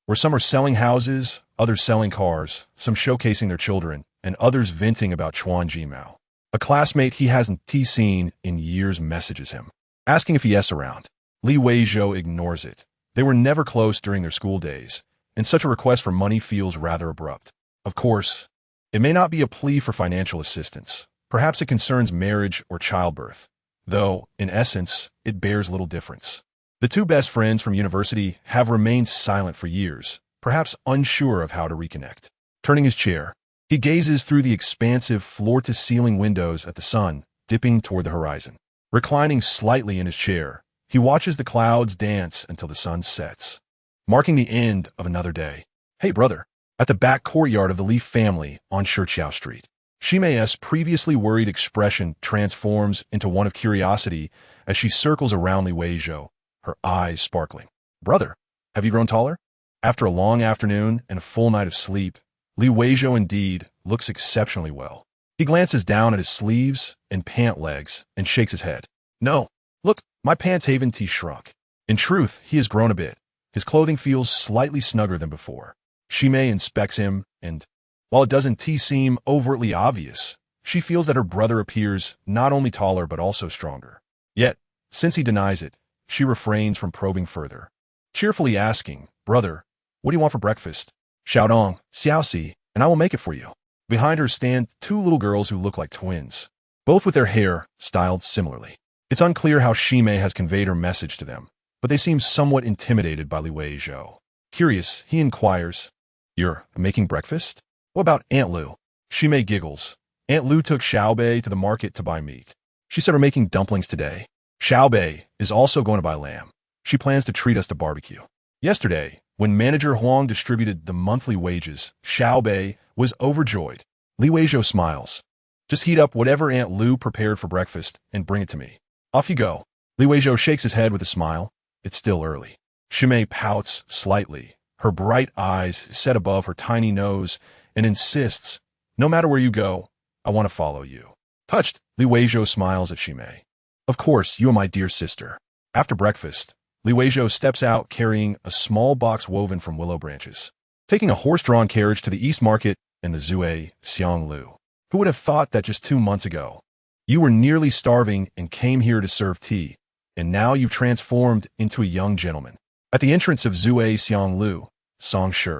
where some are selling houses, others selling cars, some showcasing their children, and others venting about Chuan Jimao. A classmate he hasn't seen in years messages him, asking if he is around. Li Weizhou ignores it. They were never close during their school days, and such a request for money feels rather abrupt. Of course, it may not be a plea for financial assistance. Perhaps it concerns marriage or childbirth, though, in essence, it bears little difference. The two best friends from university have remained silent for years, perhaps unsure of how to reconnect. Turning his chair, he gazes through the expansive floor-to-ceiling windows at the sun, dipping toward the horizon. Reclining slightly in his chair, he watches the clouds dance until the sun sets, marking the end of another day. Hey, brother. At the back courtyard of the Li family on Shiqiao Street, Xime's previously worried expression transforms into one of curiosity as she circles around Li Weizhou, her eyes sparkling. Brother, have you grown taller? After a long afternoon and a full night of sleep, Li Weizhou indeed looks exceptionally well. He glances down at his sleeves and pant legs and shakes his head. No, look, my pants haven't shrunk. In truth, he has grown a bit. His clothing feels slightly snugger than before. Shime inspects him, and, while it doesn't seem overtly obvious, she feels that her brother appears not only taller but also stronger. Yet, since he denies it, she refrains from probing further, cheerfully asking, Brother, what do you want for breakfast? Xiaodong, Xiaoxi, and I will make it for you. Behind her stand two little girls who look like twins, both with their hair styled similarly. It's unclear how Shime has conveyed her message to them, but they seem somewhat intimidated by Li Weizhou. Curious, he inquires, You're making breakfast? What about Aunt Lu? Shime giggles. Aunt Lu took Xiaobei to the market to buy meat. She said we're making dumplings today. Xiaobei is also going to buy lamb. She plans to treat us to barbecue. Yesterday, when Manager Huang distributed the monthly wages, Xiaobei was overjoyed. Li Weizhou smiles. Just heat up whatever Aunt Lu prepared for breakfast and bring it to me. Off you go. Li Weizhou shakes his head with a smile. It's still early. Shime pouts slightly, her bright eyes set above her tiny nose, and insists, No matter where you go, I want to follow you. Touched, Li Weizhou smiles at Shime. Of course, you are my dear sister. After breakfast, Li Weizhou steps out carrying a small box woven from willow branches. Taking a horse-drawn carriage to the East Market and the Zue Xianglu. Who would have thought that just 2 months ago? You were nearly starving and came here to serve tea, and now you've transformed into a young gentleman. At the entrance of Zue Xianglu, Song Shi,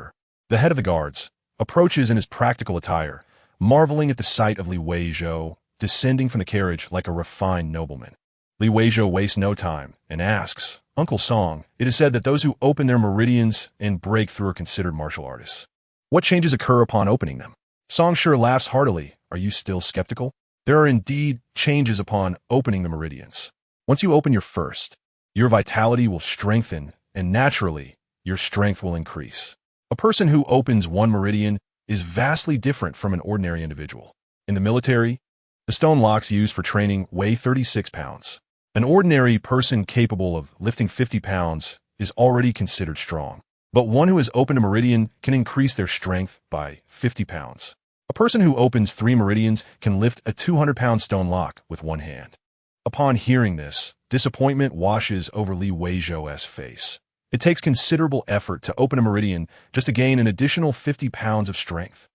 the head of the guards, approaches in his practical attire, marveling at the sight of Li Weizhou descending from the carriage like a refined nobleman. Li Weizhou wastes no time and asks, Uncle Song, it is said that those who open their meridians and break through are considered martial artists. What changes occur upon opening them? Song Shi laughs heartily. Are you still skeptical? There are indeed changes upon opening the meridians. Once you open your first, your vitality will strengthen, and naturally, your strength will increase. A person who opens one meridian is vastly different from an ordinary individual. In the military, The stone locks used for training weigh 36 pounds. An ordinary person capable of lifting 50 pounds is already considered strong, but one who has opened a meridian can increase their strength by 50 pounds. A person who opens 3 meridians can lift a 200-pound stone lock with one hand. Upon hearing this, disappointment washes over Li Weizhou's face. It takes considerable effort to open a meridian just to gain an additional 50 pounds of strength.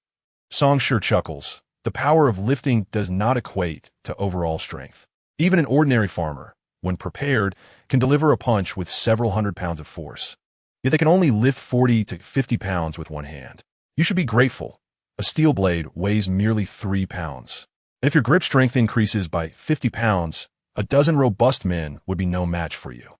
Song Shi chuckles. The power of lifting does not equate to overall strength. Even an ordinary farmer, when prepared, can deliver a punch with several hundred pounds of force. Yet they can only lift 40 to 50 pounds with one hand. You should be grateful. A steel blade weighs merely 3 pounds. And if your grip strength increases by 50 pounds, a dozen robust men would be no match for you.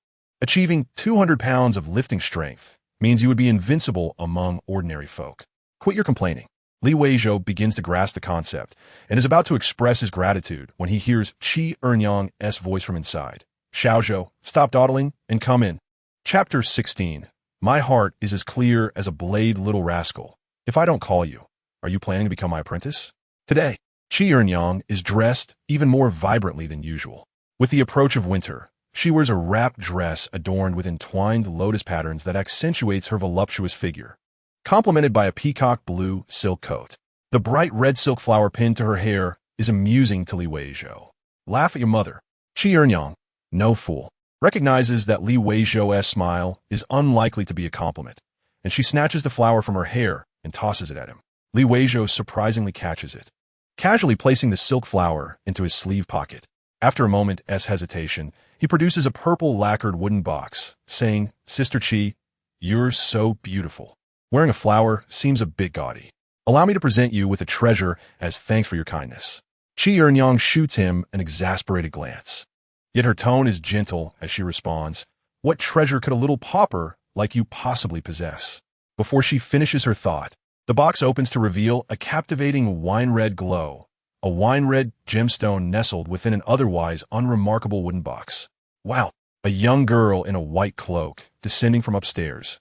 Achieving 200 pounds of lifting strength means you would be invincible among ordinary folk. Quit your complaining. Li Weizhou begins to grasp the concept and is about to express his gratitude when he hears Qi Ernyang's voice from inside. Xiaozhou, stop dawdling and come in. Chapter 16. My heart is as clear as a blade, little rascal. If I don't call you, are you planning to become my apprentice? Today, Qi Ernyang is dressed even more vibrantly than usual. With the approach of winter, she wears a wrapped dress adorned with entwined lotus patterns that accentuates her voluptuous figure, complemented by a peacock blue silk coat. The bright red silk flower pinned to her hair is amusing to Li Weizhou. Laugh at your mother. Qi Ernyang, no fool, recognizes that Li Weizhou's smile is unlikely to be a compliment, and she snatches the flower from her hair and tosses it at him. Li Weizhou surprisingly catches it, casually placing the silk flower into his sleeve pocket. After a moment's hesitation, he produces a purple lacquered wooden box, saying, Sister Qi, you're so beautiful. Wearing a flower seems a bit gaudy. Allow me to present you with a treasure as thanks for your kindness. Qi Ernyang shoots him an exasperated glance. Yet her tone is gentle as she responds, What treasure could a little pauper like you possibly possess? Before she finishes her thought, the box opens to reveal a captivating wine-red glow, a wine-red gemstone nestled within an otherwise unremarkable wooden box. Wow! A young girl in a white cloak, descending from upstairs,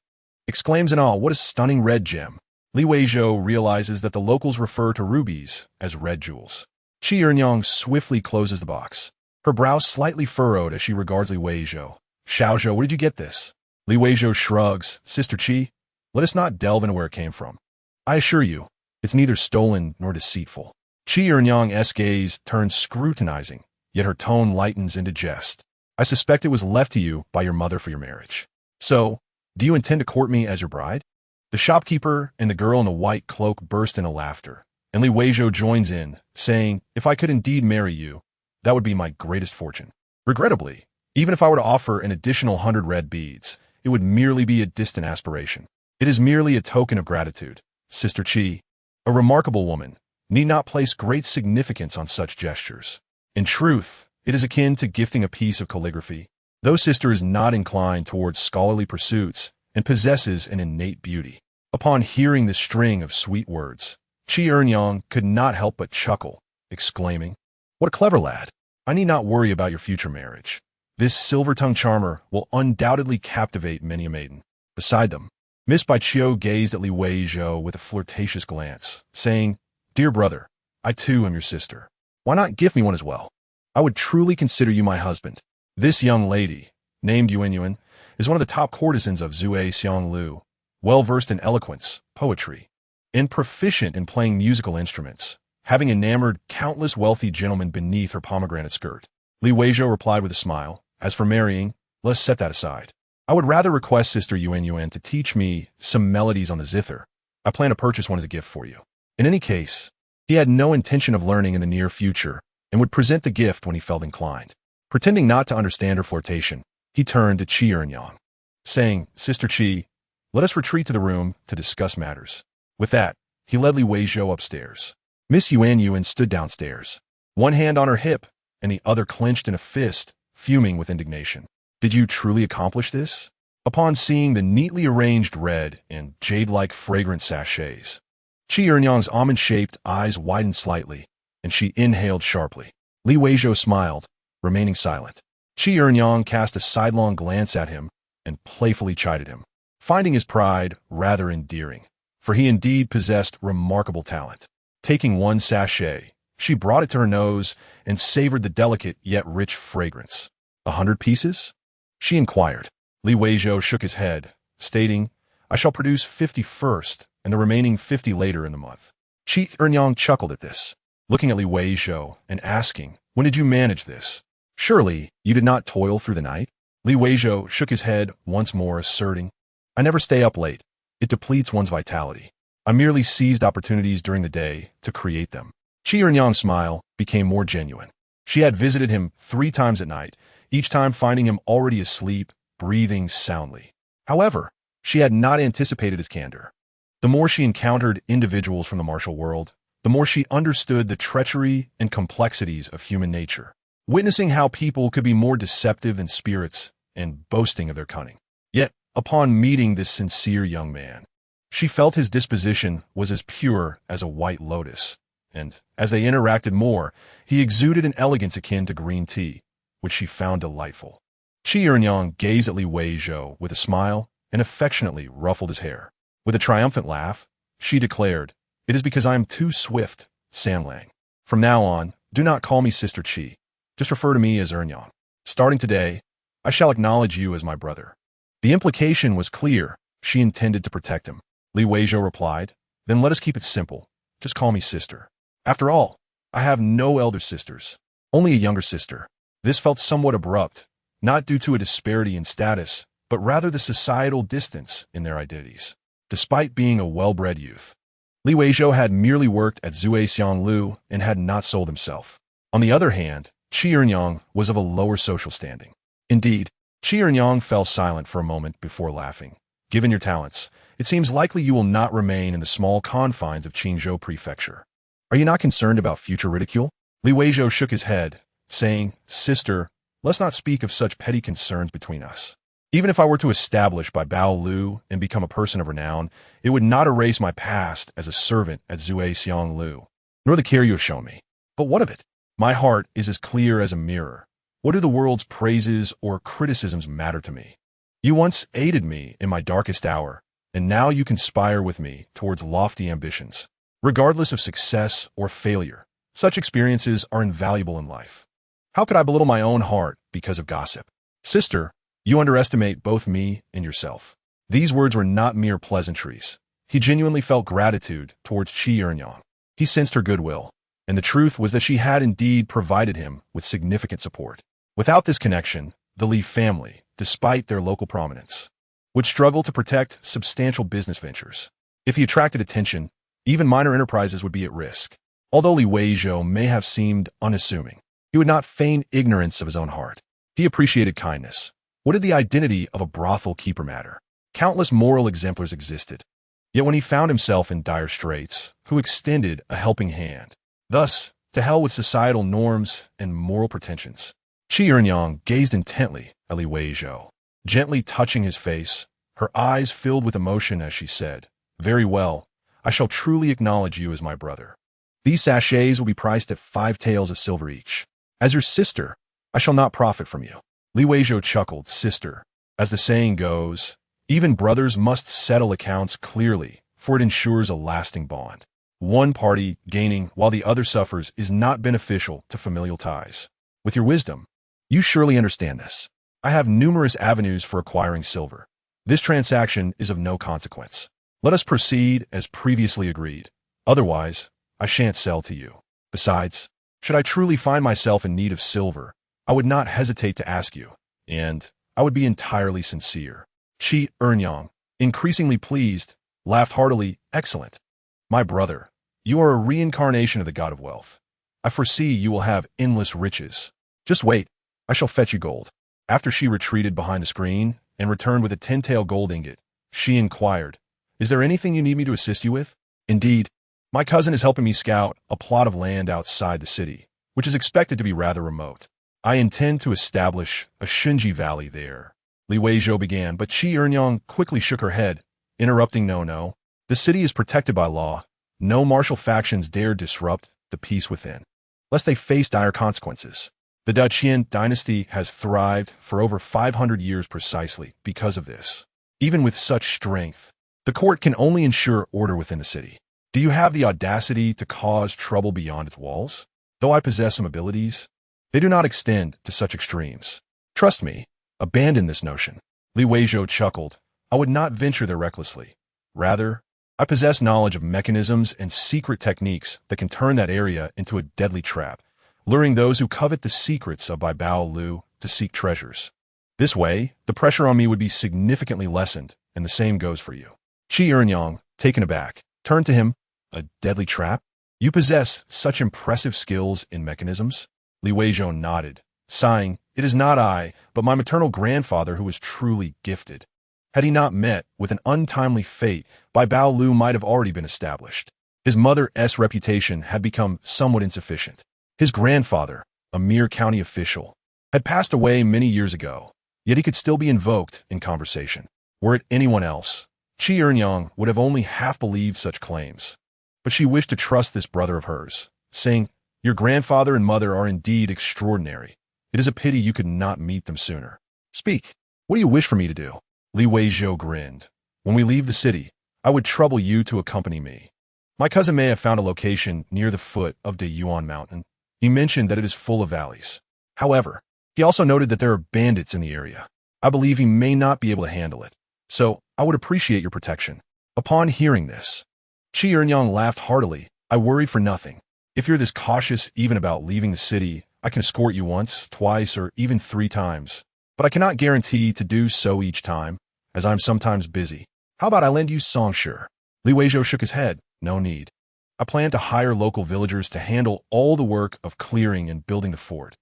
exclaims in awe, what a stunning red gem. Li Weizhou realizes that the locals refer to rubies as red jewels. Qi Ernyang swiftly closes the box, her brow slightly furrowed as she regards Li Weizhou. Xiaozhou, where did you get this? Li Weizhou shrugs. Sister Qi, let us not delve into where it came from. I assure you, it's neither stolen nor deceitful. Qi Ernyang's gaze turns scrutinizing, yet her tone lightens into jest. I suspect it was left to you by your mother for your marriage. So, do you intend to court me as your bride? The shopkeeper and the girl in the white cloak burst into laughter, and Li Weizhou joins in, saying, If I could indeed marry you, that would be my greatest fortune. Regrettably, even if I were to offer an additional 100 red beads, it would merely be a distant aspiration. It is merely a token of gratitude. Sister Qi, a remarkable woman, need not place great significance on such gestures. In truth, it is akin to gifting a piece of calligraphy. Though sister is not inclined towards scholarly pursuits and possesses an innate beauty. Upon hearing this string of sweet words, Qi Ernyang could not help but chuckle, exclaiming, What a clever lad! I need not worry about your future marriage. This silver-tongued charmer will undoubtedly captivate many a maiden. Beside them, Miss Baiqiu gazed at Li Weizhou with a flirtatious glance, saying, Dear brother, I too am your sister. Why not give me one as well? I would truly consider you my husband. This young lady, named Yuanyuan, is one of the top courtesans of Zue Xianglu, well-versed in eloquence, poetry, and proficient in playing musical instruments, having enamored countless wealthy gentlemen beneath her pomegranate skirt. Li Weizhou replied with a smile, As for marrying, let's set that aside. I would rather request Sister Yuanyuan to teach me some melodies on the zither. I plan to purchase one as a gift for you. In any case, he had no intention of learning in the near future and would present the gift when he felt inclined. Pretending not to understand her flirtation, he turned to Qi Ernyang, saying, Sister Qi, let us retreat to the room to discuss matters. With that, he led Li Weizhou upstairs. Miss Yuanyuan stood downstairs, one hand on her hip and the other clenched in a fist, fuming with indignation. Did you truly accomplish this? Upon seeing the neatly arranged red and jade-like fragrant sachets, Qi Ernyang's almond-shaped eyes widened slightly, and she inhaled sharply. Li Weizhou smiled, remaining silent. Qi Ernyang cast a sidelong glance at him and playfully chided him, finding his pride rather endearing, for he indeed possessed remarkable talent. Taking one sachet, She brought it to her nose and savored the delicate yet rich fragrance. 100 pieces? She inquired. Li Weizhou shook his head, stating, I shall produce 50 first, and the remaining 50 later in the month. Qi Ernyang chuckled at this, looking at Li Weizhou and asking, when did you manage this? Surely you did not toil through the night? Li Weizhou shook his head once more, asserting, I never stay up late. It depletes one's vitality. I merely seized opportunities during the day to create them. Qi Ernyang's smile became more genuine. She had visited him 3 times at night, each time finding him already asleep, breathing soundly. However, she had not anticipated his candor. The more she encountered individuals from the martial world, the more she understood the treachery and complexities of human nature, witnessing how people could be more deceptive than spirits and boasting of their cunning. Yet, upon meeting this sincere young man, she felt his disposition was as pure as a white lotus, and, as they interacted more, he exuded an elegance akin to green tea, which she found delightful. Qi Ernyang gazed at Li Weizhou with a smile and affectionately ruffled his hair. With a triumphant laugh, she declared, It is because I am too swift, Sanlang. From now on, do not call me Sister Qi. Just refer to me as Ernyang. Starting today, I shall acknowledge you as my brother. The implication was clear. She intended to protect him. Li Weizhou replied, Then let us keep it simple. Just call me sister. After all, I have no elder sisters, only a younger sister. This felt somewhat abrupt, not due to a disparity in status, but rather the societal distance in their identities. Despite being a well-bred youth, Li Weizhou had merely worked at Xianglu and had not sold himself. On the other hand, Qi Ernyang was of a lower social standing. Indeed, Qi Ernyang fell silent for a moment before laughing. Given your talents, it seems likely you will not remain in the small confines of Qingzhou Prefecture. Are you not concerned about future ridicule? Li Weizhou shook his head, saying, Sister, let's not speak of such petty concerns between us. Even if I were to establish by Bao Lu and become a person of renown, it would not erase my past as a servant at Xianglu, nor the care you have shown me. But what of it? My heart is as clear as a mirror. What do the world's praises or criticisms matter to me? You once aided me in my darkest hour, and now you conspire with me towards lofty ambitions. Regardless of success or failure, such experiences are invaluable in life. How could I belittle my own heart because of gossip? Sister, you underestimate both me and yourself. These words were not mere pleasantries. He genuinely felt gratitude towards Qi Ernyang. He sensed her goodwill, and the truth was that she had indeed provided him with significant support. Without this connection, the Li family, despite their local prominence, would struggle to protect substantial business ventures. If he attracted attention, even minor enterprises would be at risk. Although Li Weizhou may have seemed unassuming, he would not feign ignorance of his own heart. He appreciated kindness. What did the identity of a brothel keeper matter? Countless moral exemplars existed. Yet when he found himself in dire straits, who extended a helping hand? Thus, to hell with societal norms and moral pretensions. Qi Ernyang gazed intently at Li Weizhou, gently touching his face, her eyes filled with emotion as she said, Very well, I shall truly acknowledge you as my brother. These sachets will be priced at 5 taels of silver each. As your sister, I shall not profit from you. Li Weizhou chuckled, Sister, as the saying goes, even brothers must settle accounts clearly, for it ensures a lasting bond. One party gaining while the other suffers is not beneficial to familial ties. With your wisdom, you surely understand this. I have numerous avenues for acquiring silver. This transaction is of no consequence. Let us proceed as previously agreed. Otherwise, I shan't sell to you. Besides, should I truly find myself in need of silver, I would not hesitate to ask you, and I would be entirely sincere. Qi Ernyang, increasingly pleased, laughed heartily, Excellent. My brother, you are a reincarnation of the god of wealth. I foresee you will have endless riches. Just wait, I shall fetch you gold. After she retreated behind the screen and returned with a 10-tael gold ingot, she inquired, Is there anything you need me to assist you with? Indeed, my cousin is helping me scout a plot of land outside the city, which is expected to be rather remote. I intend to establish a Shunji valley there. Li Weizhou began, but Qi Ernyang quickly shook her head, interrupting, No. The city is protected by law. No martial factions dare disrupt the peace within, lest they face dire consequences. The Daqian dynasty has thrived for over 500 years precisely because of this. Even with such strength, the court can only ensure order within the city. Do you have the audacity to cause trouble beyond its walls? Though I possess some abilities, they do not extend to such extremes. Trust me, abandon this notion. Weizhou chuckled. I would not venture there recklessly. Rather, I possess knowledge of mechanisms and secret techniques that can turn that area into a deadly trap, luring those who covet the secrets of Weizhou to seek treasures. This way, the pressure on me would be significantly lessened, and the same goes for you. Qi Ernyang, taken aback, turned to him. A deadly trap? You possess such impressive skills in mechanisms? Weizhou nodded, sighing. It is not I, but my maternal grandfather who was truly gifted. Had he not met with an untimely fate, Weizhou might have already been established. His mother's reputation had become somewhat insufficient. His grandfather, a mere county official, had passed away many years ago, yet he could still be invoked in conversation. Were it anyone else, Qi Ernyang would have only half believed such claims. But she wished to trust this brother of hers, saying, Your grandfather and mother are indeed extraordinary. It is a pity you could not meet them sooner. Speak. What do you wish for me to do? Weizhou grinned. When we leave the city, I would trouble you to accompany me. My cousin may have found a location near the foot of the Yuan Mountain. He mentioned that it is full of valleys. However, he also noted that there are bandits in the area. I believe he may not be able to handle it. So, I would appreciate your protection. Upon hearing this, Qi Ernyang laughed heartily. I worry for nothing. If you're this cautious even about leaving the city, I can escort you once, twice, or even 3 times. But I cannot guarantee to do so each time, as I'm sometimes busy. How about I lend you Songshi? Weizhou shook his head. No need. I plan to hire local villagers to handle all the work of clearing and building the fort.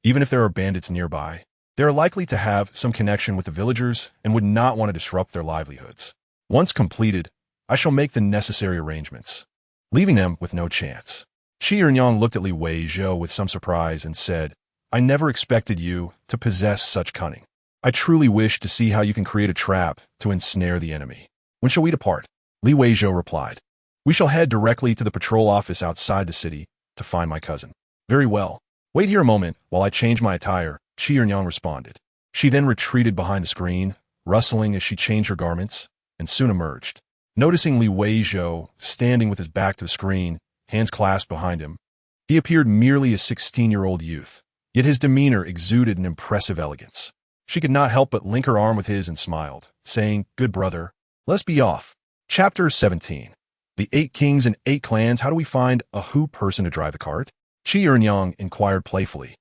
Even if there are bandits nearby, they are likely to have some connection with the villagers and would not want to disrupt their livelihoods. Once completed, I shall make the necessary arrangements, leaving them with no chance. Qi Ernyang looked at Weizhou with some surprise and said, I never expected you to possess such cunning. I truly wish to see how you can create a trap to ensnare the enemy. When shall we depart? Weizhou replied. We shall head directly to the patrol office outside the city to find my cousin. Very well. Wait here a moment while I change my attire, Qi Ernyang responded. She then retreated behind the screen, rustling as she changed her garments, and soon emerged. Noticing Weizhou standing with his back to the screen, hands clasped behind him, he appeared merely a 16-year-old youth, yet his demeanor exuded an impressive elegance. She could not help but link her arm with his and smiled, saying, Good brother, let's be off. Chapter 17. The 8 kings and 8 clans. How do we find a who person to drive the cart? Qi Ernyang inquired playfully,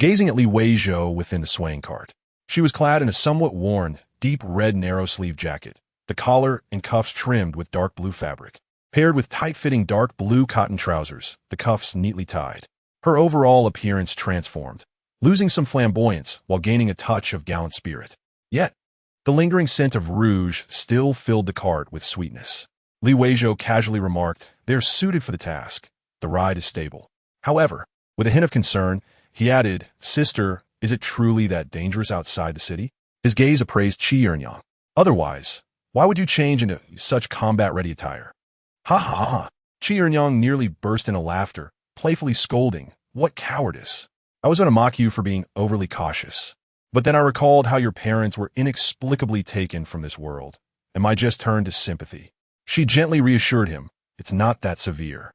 gazing at Weizhou within the swaying cart. She was clad in a somewhat worn, deep red narrow-sleeved jacket, the collar and cuffs trimmed with dark blue fabric, paired with tight-fitting dark blue cotton trousers, the cuffs neatly tied. Her overall appearance transformed, losing some flamboyance while gaining a touch of gallant spirit. Yet, the lingering scent of rouge still filled the cart with sweetness. Weizhou casually remarked, They're suited for the task. The ride is stable. However, with a hint of concern, he added, Sister, is it truly that dangerous outside the city? His gaze appraised Qi Ernyang. Otherwise, why would you change into such combat-ready attire? Ha ha ha. Qi Ernyang nearly burst into laughter, playfully scolding, What cowardice! I was going to mock you for being overly cautious. But then I recalled how your parents were inexplicably taken from this world, and my just turned to sympathy. She gently reassured him, It's not that severe.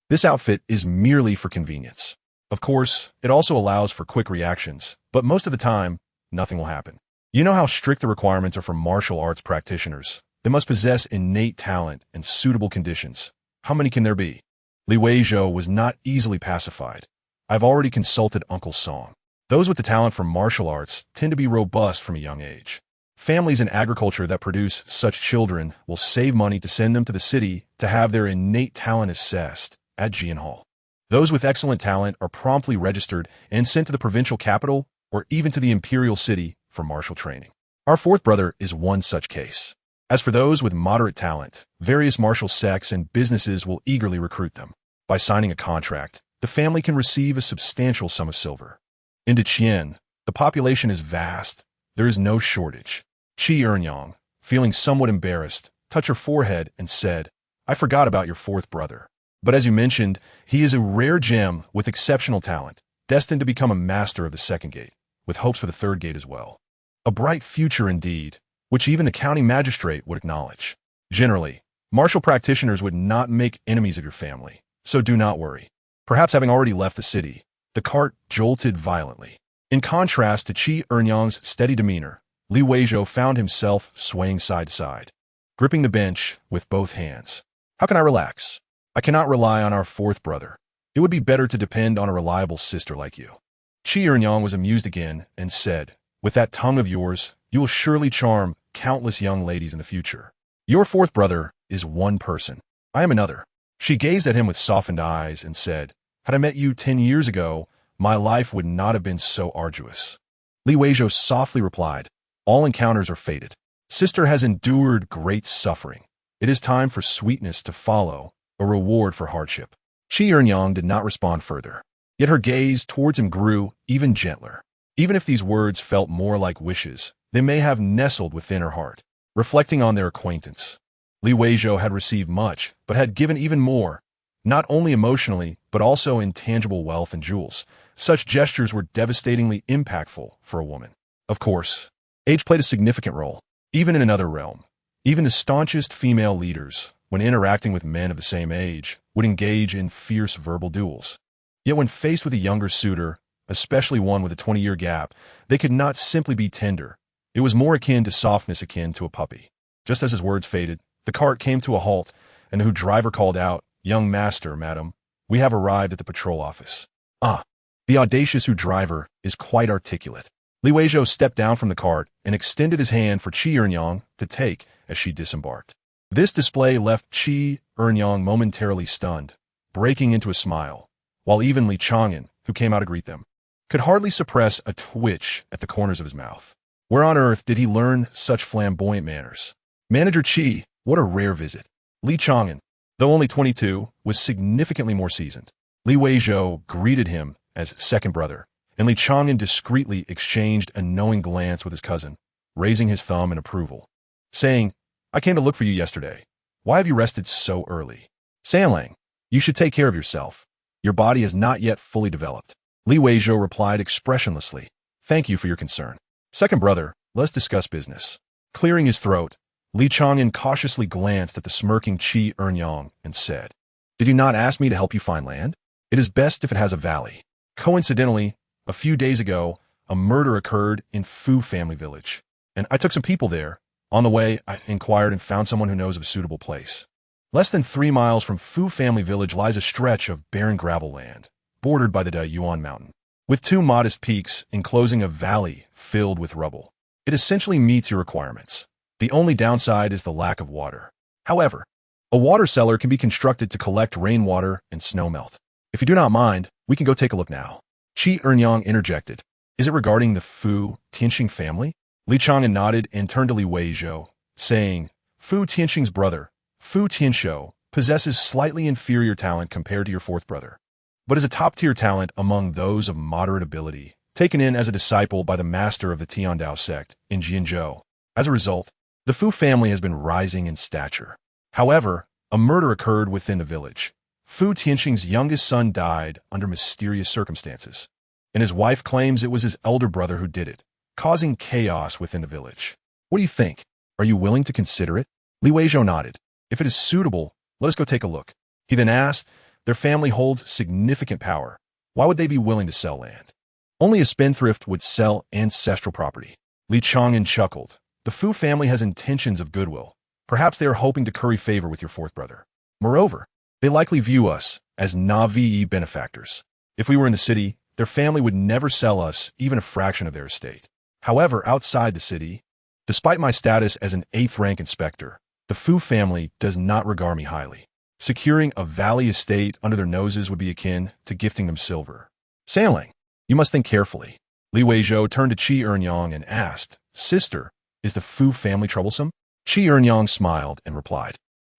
This outfit is merely for convenience. Of course, it also allows for quick reactions, but most of the time, nothing will happen. You know how strict the requirements are for martial arts practitioners. They must possess innate talent and suitable conditions. How many can there be? Weizhou was not easily pacified. I've already consulted Uncle Song. Those with the talent for martial arts tend to be robust from a young age. Families in agriculture that produce such children will save money to send them to the city to have their innate talent assessed at Jianhall. Those with excellent talent are promptly registered and sent to the provincial capital or even to the imperial city for martial training. Our 4th brother is one such case. As for those with moderate talent, various martial sects and businesses will eagerly recruit them. By signing a contract, the family can receive a substantial sum of silver. In Deqian, the population is vast. There is no shortage. Qi Ernyang, feeling somewhat embarrassed, touched her forehead and said, I forgot about your 4th brother. But as you mentioned, he is a rare gem with exceptional talent, destined to become a master of the 2nd gate, with hopes for the 3rd gate as well. A bright future indeed, which even the county magistrate would acknowledge. Generally, Martial practitioners would not make enemies of your family, so do not worry. Perhaps having already left the city, the cart jolted violently. In contrast to Qi Ernyang's steady demeanor, Li Weizhou found himself swaying side to side, gripping the bench with both hands. How can I relax? I cannot rely on our fourth brother. It would be better to depend on a reliable sister like you. Qi Ernyang was amused again and said, with that tongue of yours, you will surely charm countless young ladies in the future. Your fourth brother is one person. I am another. She gazed at him with softened eyes and said, had I met you 10 years ago, my life would not have been so arduous. Li Weizhou softly replied, all encounters are fated. Sister has endured great suffering. It is time for sweetness to follow, a reward for hardship. Qi Ernyang did not respond further, yet her gaze towards him grew even gentler. Even if these words felt more like wishes, they may have nestled within her heart, reflecting on their acquaintance. Li Weizhou had received much, but had given even more, not only emotionally, but also in tangible wealth and jewels. Such gestures were devastatingly impactful for a woman. Of course, age played a significant role, even in another realm. Even the staunchest female leaders, when interacting with men of the same age, would engage in fierce verbal duels. Yet when faced with a younger suitor, especially one with a 20-year gap, they could not simply be tender. It was more akin to softness akin to a puppy. Just as his words faded, the cart came to a halt, and the driver called out, young master, madam, we have arrived at the patrol office. Ah, the audacious driver is quite articulate. Li Weizhou stepped down from the cart and extended his hand for Qi Ernyang to take as she disembarked. This display left Qi Ernyang momentarily stunned, breaking into a smile, while even Li Chang'an, who came out to greet them, could hardly suppress a twitch at the corners of his mouth. Where on earth did he learn such flamboyant manners? Manager Qi, what a rare visit. Li Chang'an, though only 22, was significantly more seasoned. Li Weizhou greeted him as second brother, and Li Chang'an discreetly exchanged a knowing glance with his cousin, raising his thumb in approval, saying, I came to look for you yesterday. Why have you rested so early? Sanlang, you should take care of yourself. Your body is not yet fully developed. Li Weizhou replied expressionlessly, thank you for your concern. Second brother, let's discuss business. Clearing his throat, Li Chang'an cautiously glanced at the smirking Qi Ernyang and said, did you not ask me to help you find land? It is best if it has a valley. Coincidentally, a few days ago, a murder occurred in Fu family village, and I took some people there. On the way, I inquired and found someone who knows of a suitable place. Less than 3 miles from Fu family village lies a stretch of barren gravel land, bordered by the Dayuan mountain, with 2 modest peaks enclosing a valley filled with rubble. It essentially meets your requirements. The only downside is the lack of water. However, a water cellar can be constructed to collect rainwater and snowmelt. If you do not mind, we can go take a look now. Qi Ernyang interjected. Is it regarding the Fu Tianxing family? Li Chang'an nodded and turned to Li Weizhou, saying, Fu Tianxing's brother, Fu Tianshou, possesses slightly inferior talent compared to your fourth brother, but is a top-tier talent among those of moderate ability, taken in as a disciple by the master of the Tiandao sect in Jianzhou. As a result, the Fu family has been rising in stature. However, a murder occurred within the village. Fu Tianxing's youngest son died under mysterious circumstances, and his wife claims it was his elder brother who did it, causing chaos within the village. What do you think? Are you willing to consider it? Li Weizhou nodded. If it is suitable, let us go take a look. He then asked, their family holds significant power. Why would they be willing to sell land? Only a spendthrift would sell ancestral property. Li Chang'an chuckled. The Fu family has intentions of goodwill. Perhaps they are hoping to curry favor with your fourth brother. Moreover, they likely view us as Na'vi benefactors. If we were in the city, their family would never sell us even a fraction of their estate. However, outside the city, despite my status as an 8th-rank inspector, the Fu family does not regard me highly. Securing a valley estate under their noses would be akin to gifting them silver. Sanlang, you must think carefully. Li Weizhou turned to Qi Ernyang and asked, Sister, is the Fu family troublesome? Qi Ernyang smiled and replied,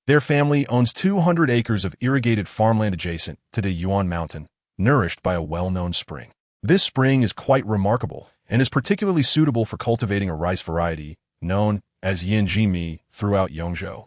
their family owns 200 acres of irrigated farmland adjacent to the Yuan Mountain, nourished by a well-known spring. This spring is quite remarkable and is particularly suitable for cultivating a rice variety known as Yanjimi throughout Yongzhou.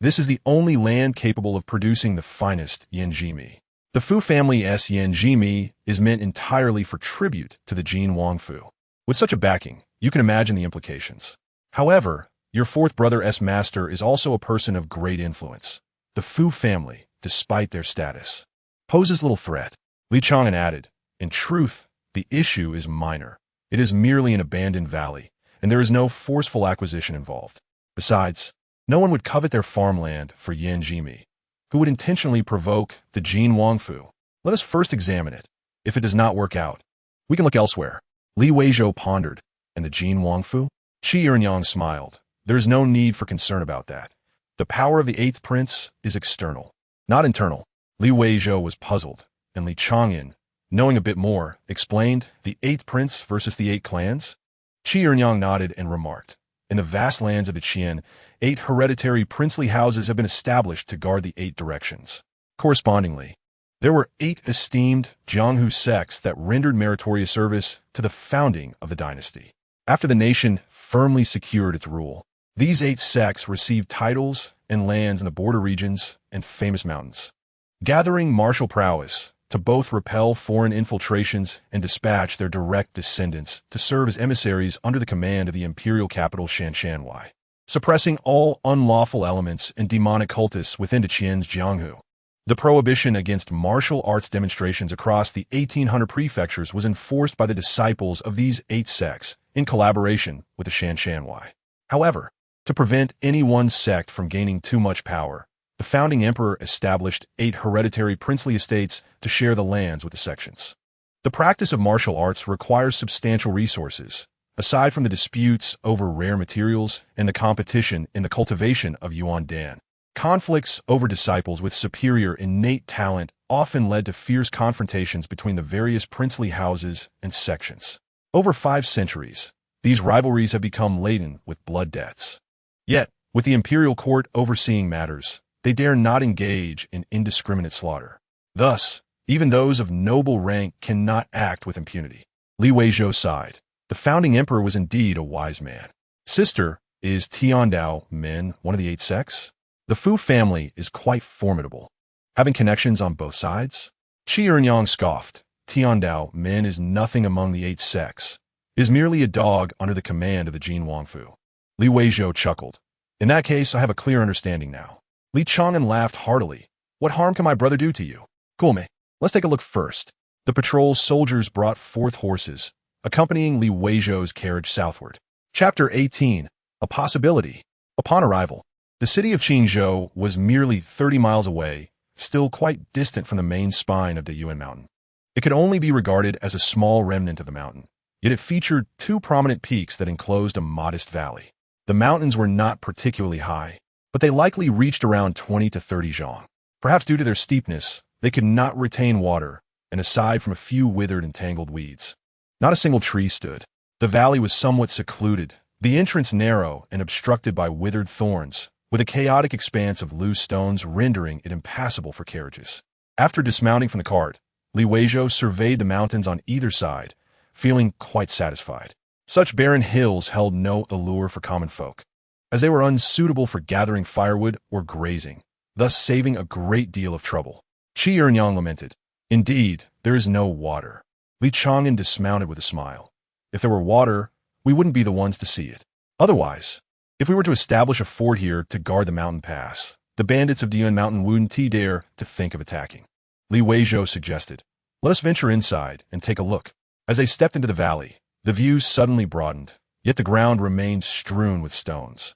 This is the only land capable of producing the finest Yanjimi. The Fu family's Yanjimi is meant entirely for tribute to the Jin Wang Fu. With such a backing, you can imagine the implications. However, Your fourth brother's master is also a person of great influence. The Fu family, despite their status, poses little threat. Li Chang'an added, in truth, the issue is minor. It is merely an abandoned valley, and there is no forceful acquisition involved. Besides, no one would covet their farmland for Yan Jimi, who would intentionally provoke the Jin Wangfu. Let us first examine it. If it does not work out, we can look elsewhere. Li Weizhou pondered, and the Jin Wangfu? Qi Yuanyang smiled. There is no need for concern about that. The power of the eighth prince is external, not internal. Li Weizhou was puzzled, and Li Chang'an, knowing a bit more, explained the eighth prince versus the eight clans. Qi Yuanyang nodded and remarked, in the vast lands of Ichian, 8 hereditary princely houses have been established to guard the 8 directions. Correspondingly, there were 8 esteemed Jianghu sects that rendered meritorious service to the founding of the dynasty. After the nation firmly secured its rule, these 8 sects received titles and lands in the border regions and famous mountains, gathering martial prowess to both repel foreign infiltrations and dispatch their direct descendants to serve as emissaries under the command of the imperial capital Shanshanwei, suppressing all unlawful elements and demonic cultists within Qian's Jianghu. The prohibition against martial arts demonstrations across the 1800 prefectures was enforced by the disciples of these 8 sects in collaboration with the Shanshanwei. However, to prevent any one sect from gaining too much power, the founding emperor established 8 hereditary princely estates to share the lands with the sections. The practice of martial arts requires substantial resources, aside from the disputes over rare materials and the competition in the cultivation of Yuan Dan. Conflicts over disciples with superior innate talent often led to fierce confrontations between the various princely houses and sections. Over 5 centuries, these rivalries have become laden with blood debts. Yet, with the imperial court overseeing matters, they dare not engage in indiscriminate slaughter. Thus, even those of noble rank cannot act with impunity. Li Weizhou sighed. The founding emperor was indeed a wise man. Sister, is Tiandao Men one of the 8 sects? The Fu family is quite formidable, having connections on both sides. Qi Yuanyang scoffed. Tiandao Men is nothing among the 8 sects. It is merely a dog under the command of the Jin Wangfu. Li Weizhou chuckled. In that case, I have a clear understanding now. Li Chang'an laughed heartily. What harm can my brother do to you? Gulme, let's take a look first. The patrol soldiers brought forth horses, accompanying Li Weizhou's carriage southward. Chapter 18. A Possibility. Upon arrival, the city of Qingzhou was merely 30 miles away, still quite distant from the main spine of the Yuan Mountain. It could only be regarded as a small remnant of the mountain, yet it featured 2 prominent peaks that enclosed a modest valley. The mountains were not particularly high, but they likely reached around 20 to 30 zhang. Perhaps due to their steepness, they could not retain water, and aside from a few withered and tangled weeds, not a single tree stood. The valley was somewhat secluded, the entrance narrow and obstructed by withered thorns, with a chaotic expanse of loose stones rendering it impassable for carriages. After dismounting from the cart, Li Weizhou surveyed the mountains on either side, feeling quite satisfied. Such barren hills held no allure for common folk, as they were unsuitable for gathering firewood or grazing, thus saving a great deal of trouble. Qi Yuanyang lamented, Indeed, there is no water. Li Chang'an dismounted with a smile. If there were water, we wouldn't be the ones to see it. Otherwise, if we were to establish a fort here to guard the mountain pass, the bandits of the Yuan Mountain wouldn't dare to think of attacking. Li Weizhou suggested, Let us venture inside and take a look. As they stepped into the valley, the view suddenly broadened, yet the ground remained strewn with stones.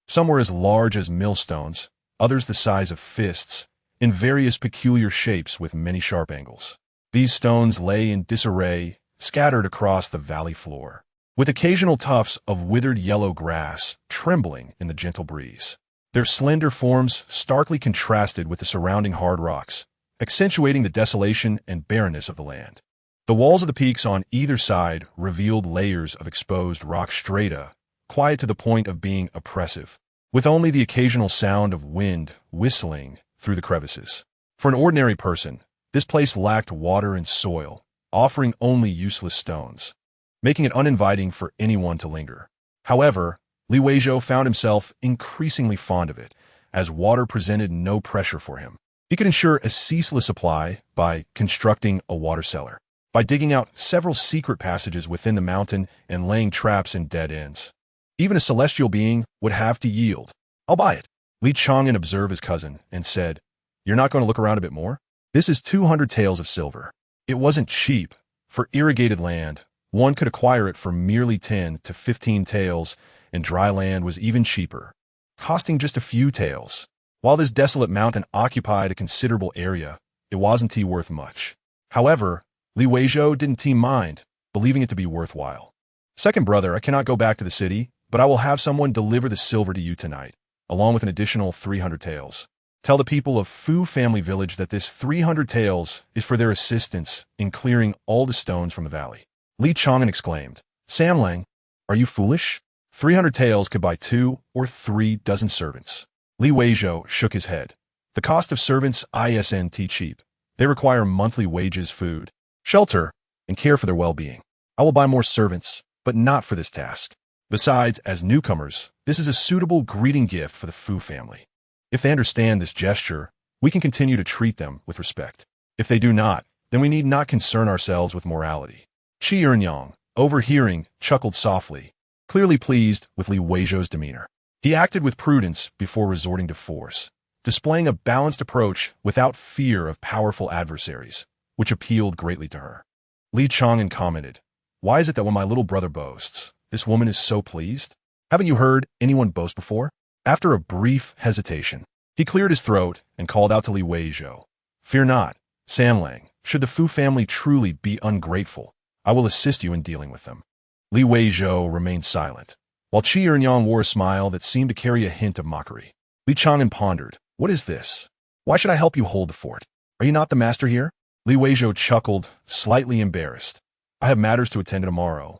Some were as large as millstones, others the size of fists, in various peculiar shapes with many sharp angles. These stones lay in disarray, scattered across the valley floor, with occasional tufts of withered yellow grass trembling in the gentle breeze. Their slender forms starkly contrasted with the surrounding hard rocks, accentuating the desolation and barrenness of the land. The walls of the peaks on either side revealed layers of exposed rock strata, quiet to the point of being oppressive, with only the occasional sound of wind whistling through the crevices. For an ordinary person, this place lacked water and soil, offering only useless stones, making it uninviting for anyone to linger. However, Li Weizhou found himself increasingly fond of it, as water presented no pressure for him. He could ensure a ceaseless supply by constructing a water cellar, by digging out several secret passages within the mountain and laying traps in dead ends. Even a celestial being would have to yield. I'll buy it. Li Chang'an observed his cousin and said, You're not going to look around a bit more? This is 200 taels of silver. It wasn't cheap. For irrigated land, one could acquire it for merely 10 to 15 taels, and dry land was even cheaper, costing just a few taels. While this desolate mountain occupied a considerable area, it wasn't worth much. However, Li Weizhou didn't mind, believing it to be worthwhile. Second brother, I cannot go back to the city, but I will have someone deliver the silver to you tonight, along with an additional 300 taels. Tell the people of Fu Family Village that this 300 taels is for their assistance in clearing all the stones from the valley. Li Chang'an exclaimed, Sam Lang, are you foolish? 300 taels could buy 2 or 3 dozen servants. Li Weizhou shook his head. The cost of servants isn't cheap. They require monthly wages, food, shelter, and care for their well-being. I will buy more servants, but not for this task. Besides, as newcomers, this is a suitable greeting gift for the Fu family. If they understand this gesture, we can continue to treat them with respect. If they do not, then we need not concern ourselves with morality. Qi Ernyang, overhearing, chuckled softly, clearly pleased with Li Weizhou's demeanor. He acted with prudence before resorting to force, displaying a balanced approach without fear of powerful adversaries, which appealed greatly to her. Li Chang'an commented, Why is it that when my little brother boasts, this woman is so pleased? Haven't you heard anyone boast before? After a brief hesitation, he cleared his throat and called out to Li Weizhou, Fear not, Sam Lang. Should the Fu family truly be ungrateful, I will assist you in dealing with them. Li Weizhou remained silent, while Qi Ernyang wore a smile that seemed to carry a hint of mockery. Li Chang'an pondered, What is this? Why should I help you hold the fort? Are you not the master here? Li Weizhou chuckled, slightly embarrassed. I have matters to attend to tomorrow,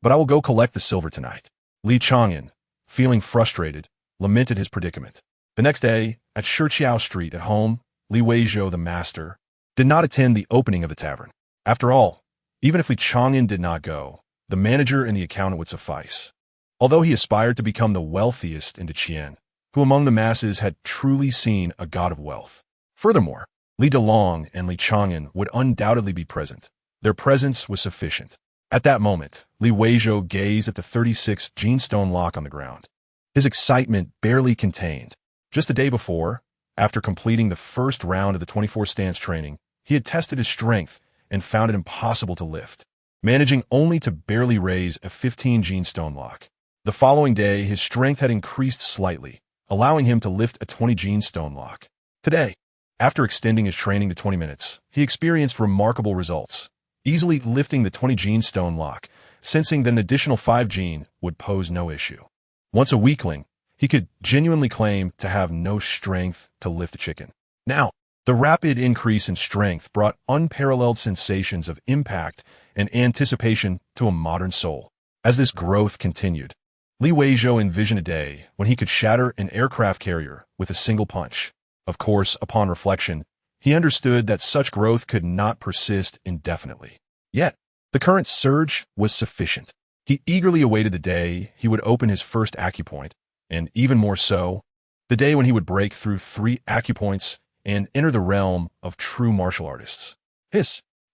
but I will go collect the silver tonight. Li Chang'an, feeling frustrated, lamented his predicament. The next day, at Shiqiao Street at home, Li Weizhou, the master, did not attend the opening of the tavern. After all, even if Li Chang'an did not go, the manager and the accountant would suffice. Although he aspired to become the wealthiest in Deqian, who among the masses had truly seen a god of wealth. Furthermore, Li Delong and Li Chang'an would undoubtedly be present. Their presence was sufficient. At that moment, Li Weizhou gazed at the 36th genestone lock on the ground. His excitement barely contained. Just the day before, after completing the first round of the 24 stance training, he had tested his strength and found it impossible to lift, managing only to barely raise a 15 genestone lock. The following day, his strength had increased slightly, allowing him to lift a 20 genestone lock. Today, after extending his training to 20 minutes, he experienced remarkable results, easily lifting the 20 genestone lock, sensing that an additional 5 gen would pose no issue. Once a weakling, he could genuinely claim to have no strength to lift a chicken. Now, the rapid increase in strength brought unparalleled sensations of impact and anticipation to a modern soul. As this growth continued, Li Weizhou envisioned a day when he could shatter an aircraft carrier with a single punch. Of course, upon reflection, he understood that such growth could not persist indefinitely. Yet, the current surge was sufficient. He eagerly awaited the day he would open his first acupoint, and even more so, the day when he would break through 3 acupoints and enter the realm of true martial artists.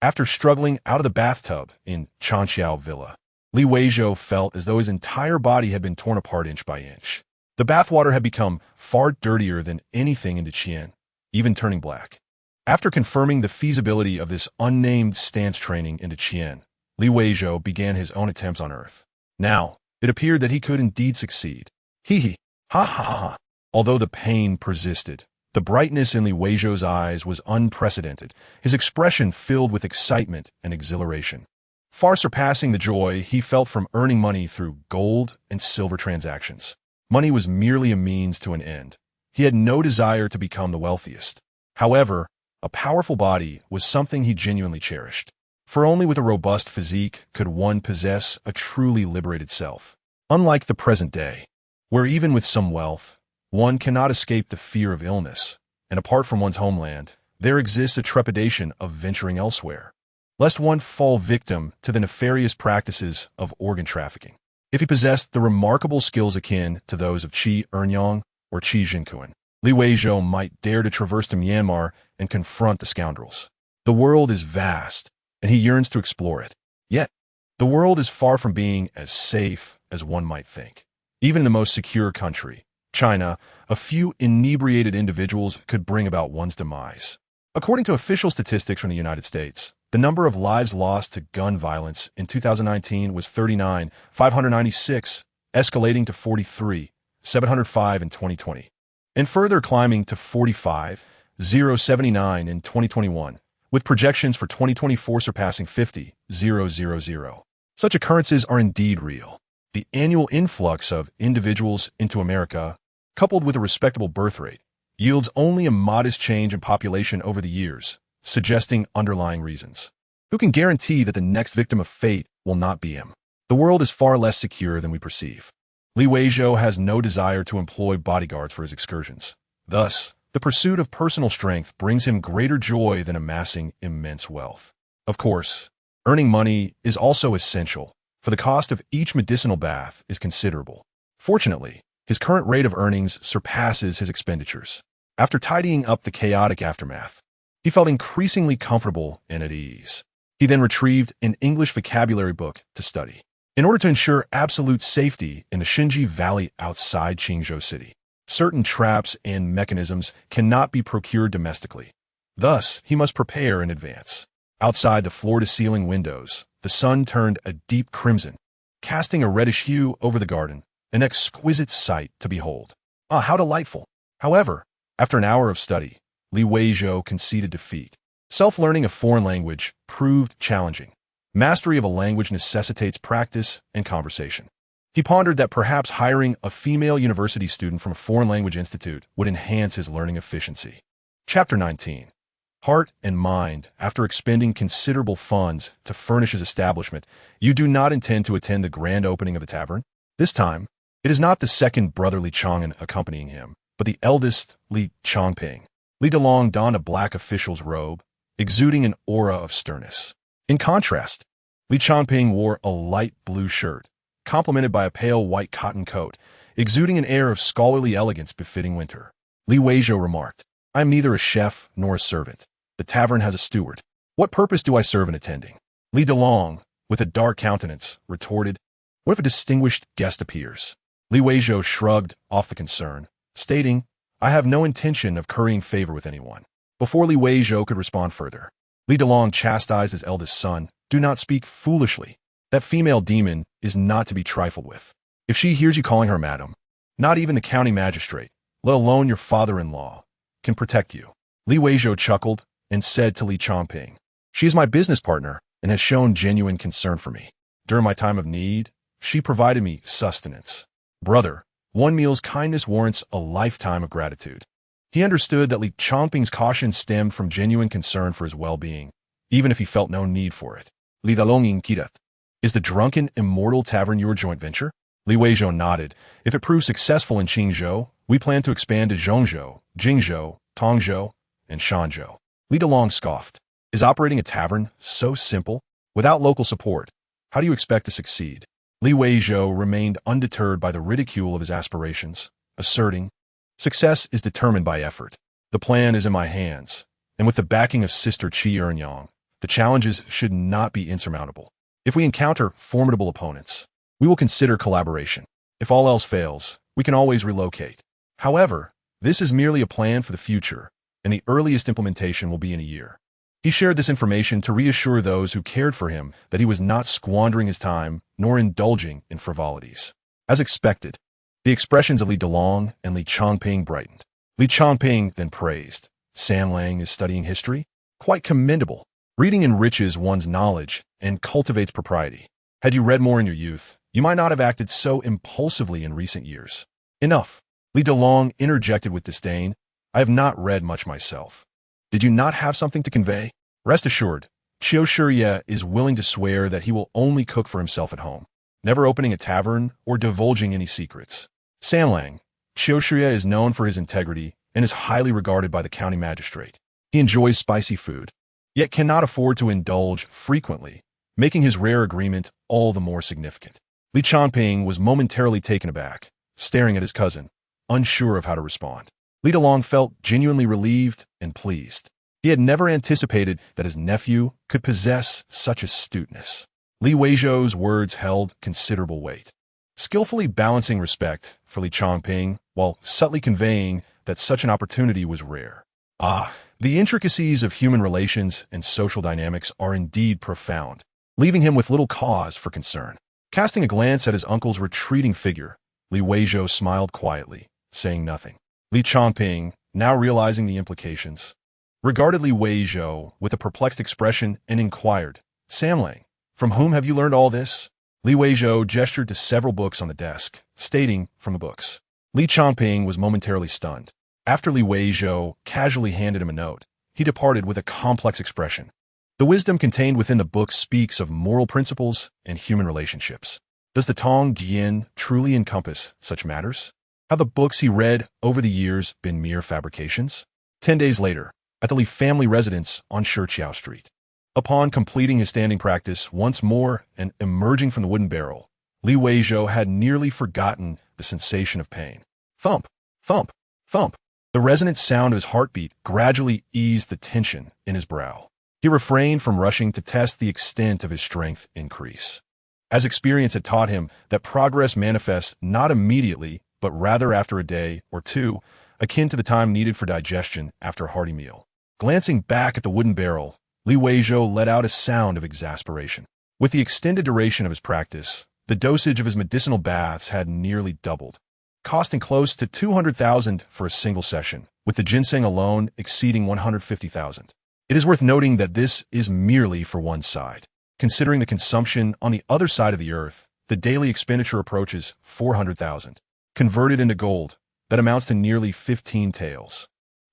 After struggling out of the bathtub in Chanxiao Villa, Li Weizhou felt as though his entire body had been torn apart inch by inch. The bathwater had become far dirtier than anything in Deqian, even turning black. After confirming the feasibility of this unnamed stance training in Deqian, Li Weizhou began his own attempts on Earth. Now, it appeared that he could indeed succeed. Ha ha ha. Although the pain persisted, the brightness in Li Weizhou's eyes was unprecedented, his expression filled with excitement and exhilaration, far surpassing the joy he felt from earning money through gold and silver transactions. Money was merely a means to an end. He had no desire to become the wealthiest. However, a powerful body was something he genuinely cherished. For only with a robust physique could one possess a truly liberated self. Unlike the present day, where even with some wealth, one cannot escape the fear of illness, and apart from one's homeland, there exists a trepidation of venturing elsewhere, lest one fall victim to the nefarious practices of organ trafficking. If he possessed the remarkable skills akin to those of Qi Ernyang or Qi Jinkuan, Li Weizhou might dare to traverse to Myanmar and confront the scoundrels. The world is vast, and he yearns to explore it. Yet, the world is far from being as safe as one might think. Even in the most secure country, China, a few inebriated individuals could bring about one's demise. According to official statistics from the United States, the number of lives lost to gun violence in 2019 was 39,596, escalating to 43,705 in 2020, and further climbing to 45,079 in 2021, with projections for 2024 surpassing 50,000. Such occurrences are indeed real. The annual influx of individuals into America, coupled with a respectable birth rate, yields only a modest change in population over the years, suggesting underlying reasons. Who can guarantee that the next victim of fate will not be him? The world is far less secure than we perceive. Weizhou has no desire to employ bodyguards for his excursions. Thus, the pursuit of personal strength brings him greater joy than amassing immense wealth. Of course, earning money is also essential, for the cost of each medicinal bath is considerable. Fortunately, his current rate of earnings surpasses his expenditures. After tidying up the chaotic aftermath, he felt increasingly comfortable and at ease. He then retrieved an English vocabulary book to study, in order to ensure absolute safety in the Xinji Valley outside Qingzhou City. Certain traps and mechanisms cannot be procured domestically. Thus, he must prepare in advance. Outside the floor-to-ceiling windows, the sun turned a deep crimson, casting a reddish hue over the garden, an exquisite sight to behold. Ah, how delightful! However, after an hour of study, Weizhou conceded defeat. Self-learning a foreign language proved challenging. Mastery of a language necessitates practice and conversation. He pondered that perhaps hiring a female university student from a foreign language institute would enhance his learning efficiency. Chapter 19. Heart and mind. After expending considerable funds to furnish his establishment, you do not intend to attend the grand opening of the tavern? This time, it is not the second brother Li Chang'an accompanying him, but the eldest Li Changping. Li Delong donned a black official's robe, exuding an aura of sternness. In contrast, Li Changping wore a light blue shirt, complemented by a pale white cotton coat, exuding an air of scholarly elegance befitting winter. Weizhou remarked, "I am neither a chef nor a servant. The tavern has a steward. What purpose do I serve in attending?" Li Delong, with a dark countenance, retorted, "What if a distinguished guest appears?" Weizhou shrugged off the concern, stating, "I have no intention of currying favor with anyone." Before Weizhou could respond further, Li Delong chastised his eldest son, "Do not speak foolishly. That female demon is not to be trifled with. If she hears you calling her madam, not even the county magistrate, let alone your father-in-law, can protect you." Weizhou chuckled and said to Li Changping, "She is my business partner and has shown genuine concern for me. During my time of need, she provided me sustenance. Brother, one meal's kindness warrants a lifetime of gratitude." He understood that Li Changping's caution stemmed from genuine concern for his well-being, even if he felt no need for it. Li Dalong inquired, "Is the drunken Immortal Tavern your joint venture?" Weizhou nodded. "If it proves successful in Qingzhou, we plan to expand to Zhongzhou, Jingzhou, Tongzhou, and Shanzhou." Li Dalong scoffed. "Is operating a tavern so simple? Without local support, how do you expect to succeed?" Weizhou remained undeterred by the ridicule of his aspirations, asserting, "Success is determined by effort. The plan is in my hands, and with the backing of Sister Qi Eryang, the challenges should not be insurmountable. If we encounter formidable opponents, we will consider collaboration. If all else fails, we can always relocate. However, this is merely a plan for the future, and the earliest implementation will be in a year." He shared this information to reassure those who cared for him that he was not squandering his time nor indulging in frivolities. As expected, the expressions of Li Delong and Li Changping brightened. Li Changping then praised, "Sanlang is studying history? Quite commendable. Reading enriches one's knowledge and cultivates propriety. Had you read more in your youth, you might not have acted so impulsively in recent years." "Enough," Li Delong interjected with disdain. "I have not read much myself. Did you not have something to convey?" "Rest assured, Qiu Shiye is willing to swear that he will only cook for himself at home, never opening a tavern or divulging any secrets. Sanlang, Qiu Shiye is known for his integrity and is highly regarded by the county magistrate. He enjoys spicy food, yet cannot afford to indulge frequently, making his rare agreement all the more significant." Li Changping was momentarily taken aback, staring at his cousin, unsure of how to respond. Li Delong felt genuinely relieved and pleased. He had never anticipated that his nephew could possess such astuteness. Weizhou's words held considerable weight. skillfully balancing respect for Li Changping while subtly conveying that such an opportunity was rare. The intricacies of human relations and social dynamics are indeed profound, leaving him with little cause for concern. Casting a glance at his uncle's retreating figure, Li Weizhou smiled quietly, saying nothing. Li Changping, now realizing the implications, regarded Li Weizhou with a perplexed expression and inquired, "Samlang, from whom have you learned all this?" Li Weizhou gestured to several books on the desk, stating, "From the books." Li Changping was momentarily stunned. After Li Weizhou casually handed him a note, he departed with a complex expression. The wisdom contained within the book speaks of moral principles and human relationships. Does the Tong Dian truly encompass such matters? Have the books he read over the years been mere fabrications? 10 days later, at the Li family residence on Shiqiao Street. Upon completing his standing practice once more and emerging from the wooden barrel, Li Weizhou had nearly forgotten the sensation of pain. Thump, thump, thump. The resonant sound of his heartbeat gradually eased the tension in his brow. He refrained from rushing to test the extent of his strength increase, as experience had taught him that progress manifests not immediately, but rather after a day or two, akin to the time needed for digestion after a hearty meal. Glancing back at the wooden barrel, Li Weizhou let out a sound of exasperation. With the extended duration of his practice, the dosage of his medicinal baths had nearly doubled, costing close to 200,000 for a single session, with the ginseng alone exceeding 150,000. It is worth noting that this is merely for one side. Considering the consumption on the other side of the earth, the daily expenditure approaches 400,000. Converted into gold, that amounts to nearly 15 taels.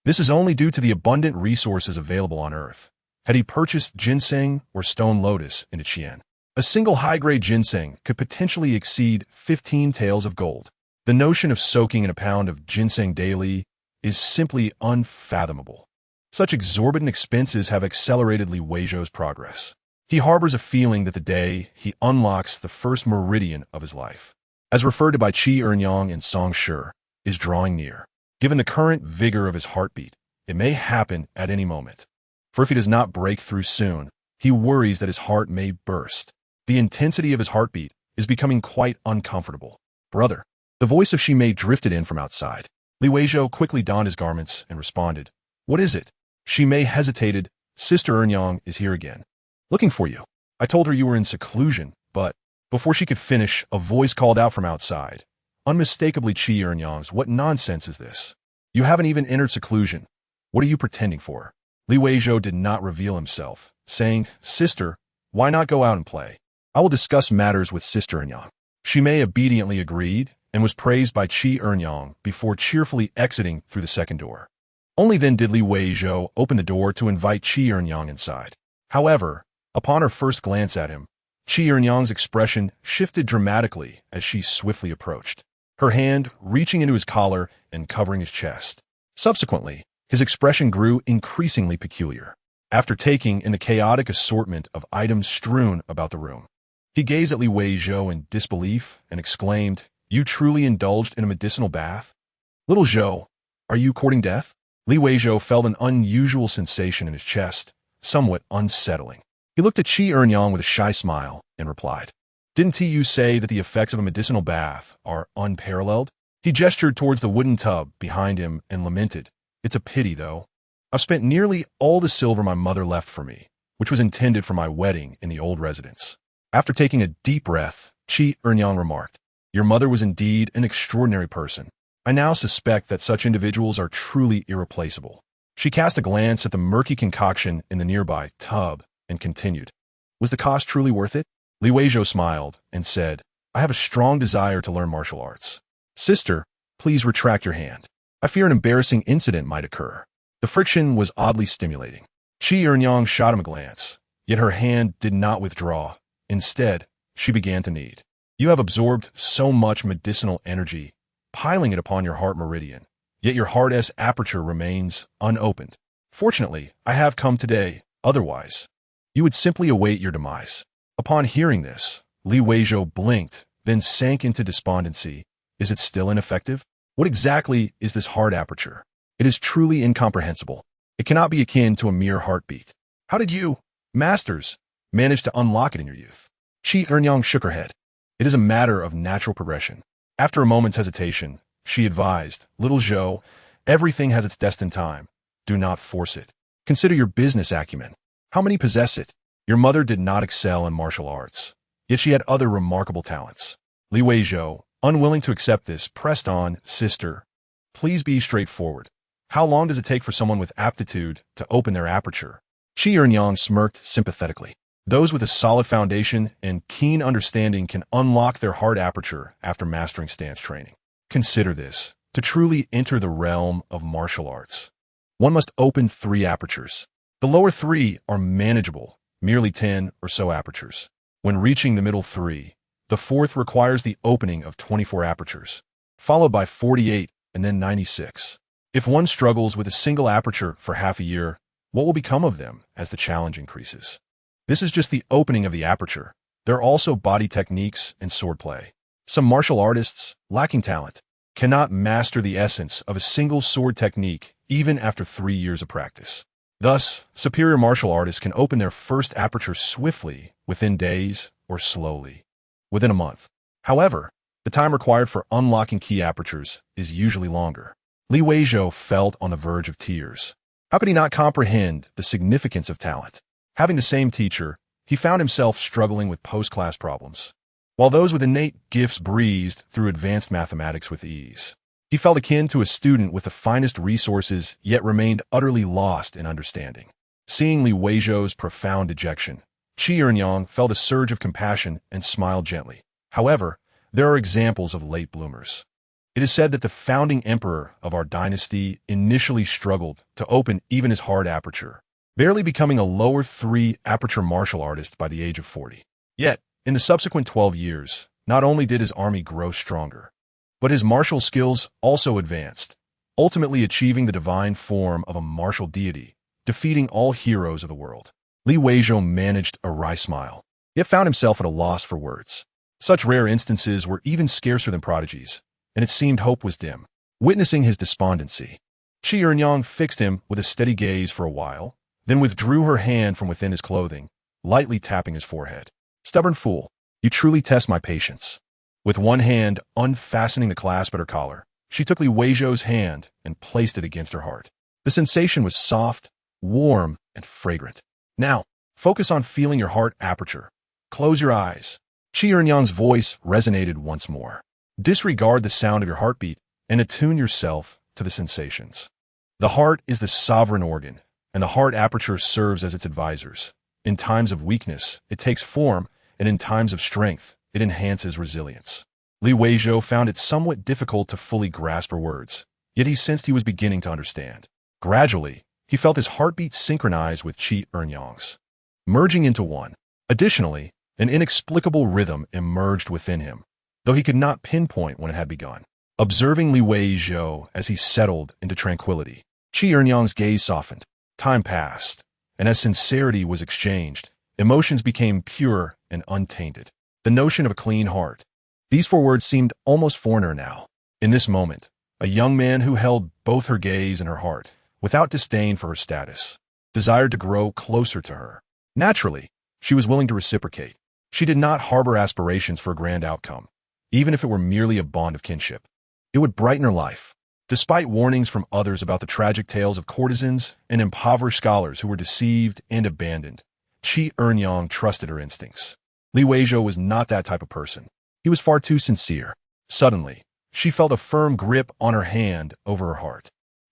This is only due to the abundant resources available on earth. Had he purchased ginseng or stone lotus in Qian, a single high-grade ginseng could potentially exceed 15 taels of gold. The notion of soaking in a pound of ginseng daily is simply unfathomable. Such exorbitant expenses have accelerated Li Weizhou's progress. He harbors a feeling that the day he unlocks the first meridian of his life, as referred to by Qi Ernyang and Song Shi, is drawing near. Given the current vigor of his heartbeat, it may happen at any moment. For if he does not break through soon, he worries that his heart may burst. The intensity of his heartbeat is becoming quite uncomfortable. "Brother." The voice of Shimei drifted in from outside. Li Weizhou quickly donned his garments and responded, "What is it?" Shimei hesitated. "Sister Ernyang is here again, looking for you. I told her you were in seclusion, but..." Before she could finish, a voice called out from outside. Unmistakably Qi Ernyang's. "What nonsense is this? You haven't even entered seclusion. What are you pretending for?" Li Weizhou did not reveal himself, saying, "Sister, why not go out and play? I will discuss matters with Sister Ernyang." Shimei obediently agreed and was praised by Qi Ernyang before cheerfully exiting through the second door. Only then did Li Weizhou open the door to invite Qi Ernyang inside. However, upon her first glance at him, Qi Ernyang's expression shifted dramatically as she swiftly approached, her hand reaching into his collar and covering his chest. Subsequently, his expression grew increasingly peculiar. After taking in the chaotic assortment of items strewn about the room, he gazed at Li Weizhou in disbelief and exclaimed, "You truly indulged in a medicinal bath? Little Zhou, are you courting death?" Li Weizhou felt an unusual sensation in his chest, somewhat unsettling. He looked at Qi Ernyang with a shy smile and replied, "Didn't you say that the effects of a medicinal bath are unparalleled?" He gestured towards the wooden tub behind him and lamented, "It's a pity, though. I've spent nearly all the silver my mother left for me, which was intended for my wedding in the old residence." After taking a deep breath, Qi Ernyang remarked, "Your mother was indeed an extraordinary person. I now suspect that such individuals are truly irreplaceable." She cast a glance at the murky concoction in the nearby tub and continued, "Was the cost truly worth it?" Li Weizhou smiled and said, "I have a strong desire to learn martial arts. Sister, please retract your hand. I fear an embarrassing incident might occur." The friction was oddly stimulating. Qi Ernyang shot him a glance, yet her hand did not withdraw. Instead, she began to knead. "You have absorbed so much medicinal energy, piling it upon your heart meridian, yet your heart's aperture remains unopened. Fortunately, I have come today, otherwise, you would simply await your demise." Upon hearing this, Li Weizhou blinked, then sank into despondency. Is it still ineffective? What exactly is this heart aperture? It is truly incomprehensible. It cannot be akin to a mere heartbeat. How did you, masters, manage to unlock it in your youth? Qi Ernyang shook her head. It is a matter of natural progression. After a moment's hesitation, she advised, "Little Zhou, everything has its destined time. Do not force it. Consider your business acumen. How many possess it? Your mother did not excel in martial arts, yet she had other remarkable talents." Weizhou, unwilling to accept this, pressed on, "Sister, please be straightforward. How long does it take for someone with aptitude to open their aperture?" Renjian smirked sympathetically. Those with a solid foundation and keen understanding can unlock their heart aperture after mastering stance training. Consider this. To truly enter the realm of martial arts, one must open 3 apertures. The lower 3 are manageable, merely 10 or so apertures. When reaching the middle 3, the 4th requires the opening of 24 apertures, followed by 48 and then 96. If one struggles with a single aperture for half a year, what will become of them as the challenge increases? This is just the opening of the aperture. There are also body techniques and swordplay. Some martial artists, lacking talent, cannot master the essence of a single sword technique even after 3 years of practice. Thus, superior martial artists can open their first aperture swiftly within days or slowly within a month. However, the time required for unlocking key apertures is usually longer. Weizhou felt on the verge of tears. How could he not comprehend the significance of talent? Having the same teacher, he found himself struggling with post-class problems, while those with innate gifts breezed through advanced mathematics with ease. He felt akin to a student with the finest resources, yet remained utterly lost in understanding. Seeing Weizhou's profound dejection, Renjian felt a surge of compassion and smiled gently. However, there are examples of late bloomers. It is said that the founding emperor of our dynasty initially struggled to open even his hard aperture, barely becoming a lower 3 aperture martial artist by the age of 40. Yet, in the subsequent 12 years, not only did his army grow stronger, but his martial skills also advanced, ultimately achieving the divine form of a martial deity, defeating all heroes of the world. Weizhou managed a wry smile, yet found himself at a loss for words. Such rare instances were even scarcer than prodigies, and it seemed hope was dim. Witnessing his despondency, Renjian fixed him with a steady gaze for a while, then withdrew her hand from within his clothing, lightly tapping his forehead. "Stubborn fool, you truly test my patience." With one hand unfastening the clasp at her collar, she took Weizhou's hand and placed it against her heart. The sensation was soft, warm, and fragrant. "Now, focus on feeling your heart aperture. Close your eyes." Renjian's voice resonated once more. "Disregard the sound of your heartbeat and attune yourself to the sensations. The heart is the sovereign organ, and the heart aperture serves as its advisors. In times of weakness, it takes form, and in times of strength, it enhances resilience." Weizhou found it somewhat difficult to fully grasp her words, yet he sensed he was beginning to understand. Gradually, he felt his heartbeat synchronize with Renjian's, merging into one. Additionally, an inexplicable rhythm emerged within him, though he could not pinpoint when it had begun. Observing Weizhou as he settled into tranquility, Renjian's gaze softened. Time passed, and as sincerity was exchanged, emotions became pure and untainted. The notion of a clean heart. These 4 words seemed almost foreigner now. In this moment, a young man who held both her gaze and her heart, without disdain for her status, desired to grow closer to her. Naturally, she was willing to reciprocate. She did not harbor aspirations for a grand outcome, even if it were merely a bond of kinship. It would brighten her life. Despite warnings from others about the tragic tales of courtesans and impoverished scholars who were deceived and abandoned, Renjian trusted her instincts. Weizhou was not that type of person. He was far too sincere. Suddenly, she felt a firm grip on her hand over her heart.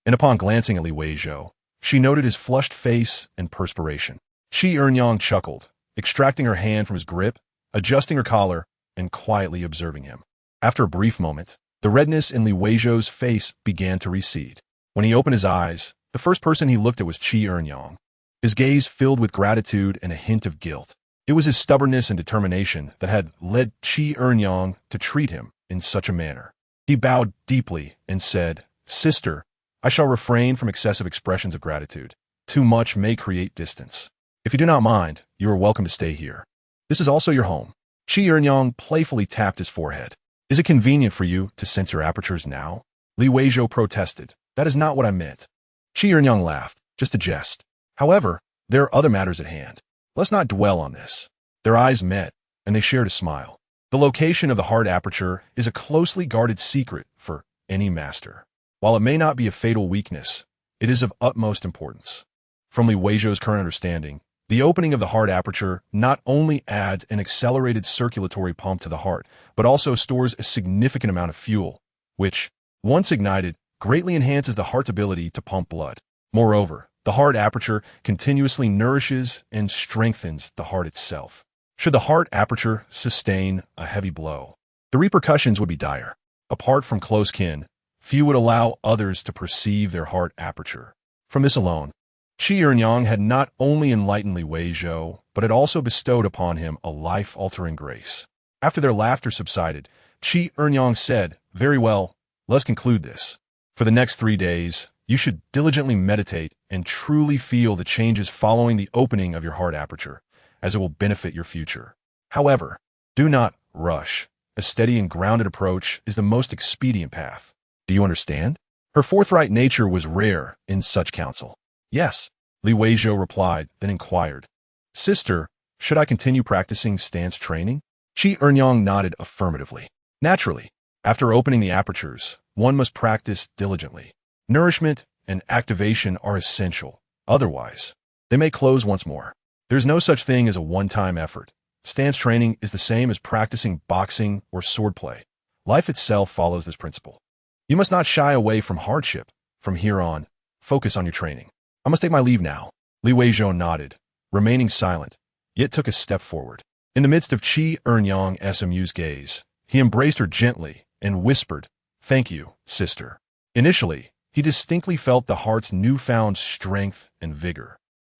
And upon glancing at Weizhou, she noted his flushed face and perspiration. Renjian chuckled, extracting her hand from his grip, adjusting her collar, and quietly observing him. After a brief moment, the redness in Weizhou's face began to recede. When he opened his eyes, the first person he looked at was Renjian. His gaze filled with gratitude and a hint of guilt. It was his stubbornness and determination that had led Renjian to treat him in such a manner. He bowed deeply and said, "Sister, I shall refrain from excessive expressions of gratitude. Too much may create distance. If you do not mind, you are welcome to stay here. This is also your home." Renjian playfully tapped his forehead. "Is it convenient for you to sense your apertures now?" Weizhou protested. "That is not what I meant." Renjian laughed, "Just a jest. However, there are other matters at hand. Let's not dwell on this." Their eyes met, and they shared a smile. The location of the heart aperture is a closely guarded secret for any master. While it may not be a fatal weakness, it is of utmost importance. From Li Weizhou's current understanding, the opening of the heart aperture not only adds an accelerated circulatory pump to the heart, but also stores a significant amount of fuel, which, once ignited, greatly enhances the heart's ability to pump blood. Moreover, the heart aperture continuously nourishes and strengthens the heart itself. Should the heart aperture sustain a heavy blow, the repercussions would be dire. Apart from close kin, few would allow others to perceive their heart aperture. From this alone, Qi Ernyang had not only enlightened Li Weizhou, but had also bestowed upon him a life-altering grace. After their laughter subsided, Qi Ernyang said, "Very well, let's conclude this. For the next 3 days, you should diligently meditate and truly feel the changes following the opening of your heart aperture, as it will benefit your future. However, do not rush. A steady and grounded approach is the most expedient path. Do you understand?" Her forthright nature was rare in such counsel. "Yes," Li Weizhou replied, then inquired, "Sister, should I continue practicing stance training?" Qi Ernyang nodded affirmatively. "Naturally, after opening the apertures, one must practice diligently. Nourishment and activation are essential. Otherwise, they may close once more. There's no such thing as a one-time effort. Stance training is the same as practicing boxing or swordplay. Life itself follows this principle. You must not shy away from hardship. From here on, focus on your training. I must take my leave now." Li Weizhou nodded, remaining silent, yet took a step forward. In the midst of Qi Ernyang's amused gaze, he embraced her gently and whispered, "Thank you, sister." Initially, he distinctly felt the heart's newfound strength and vigor,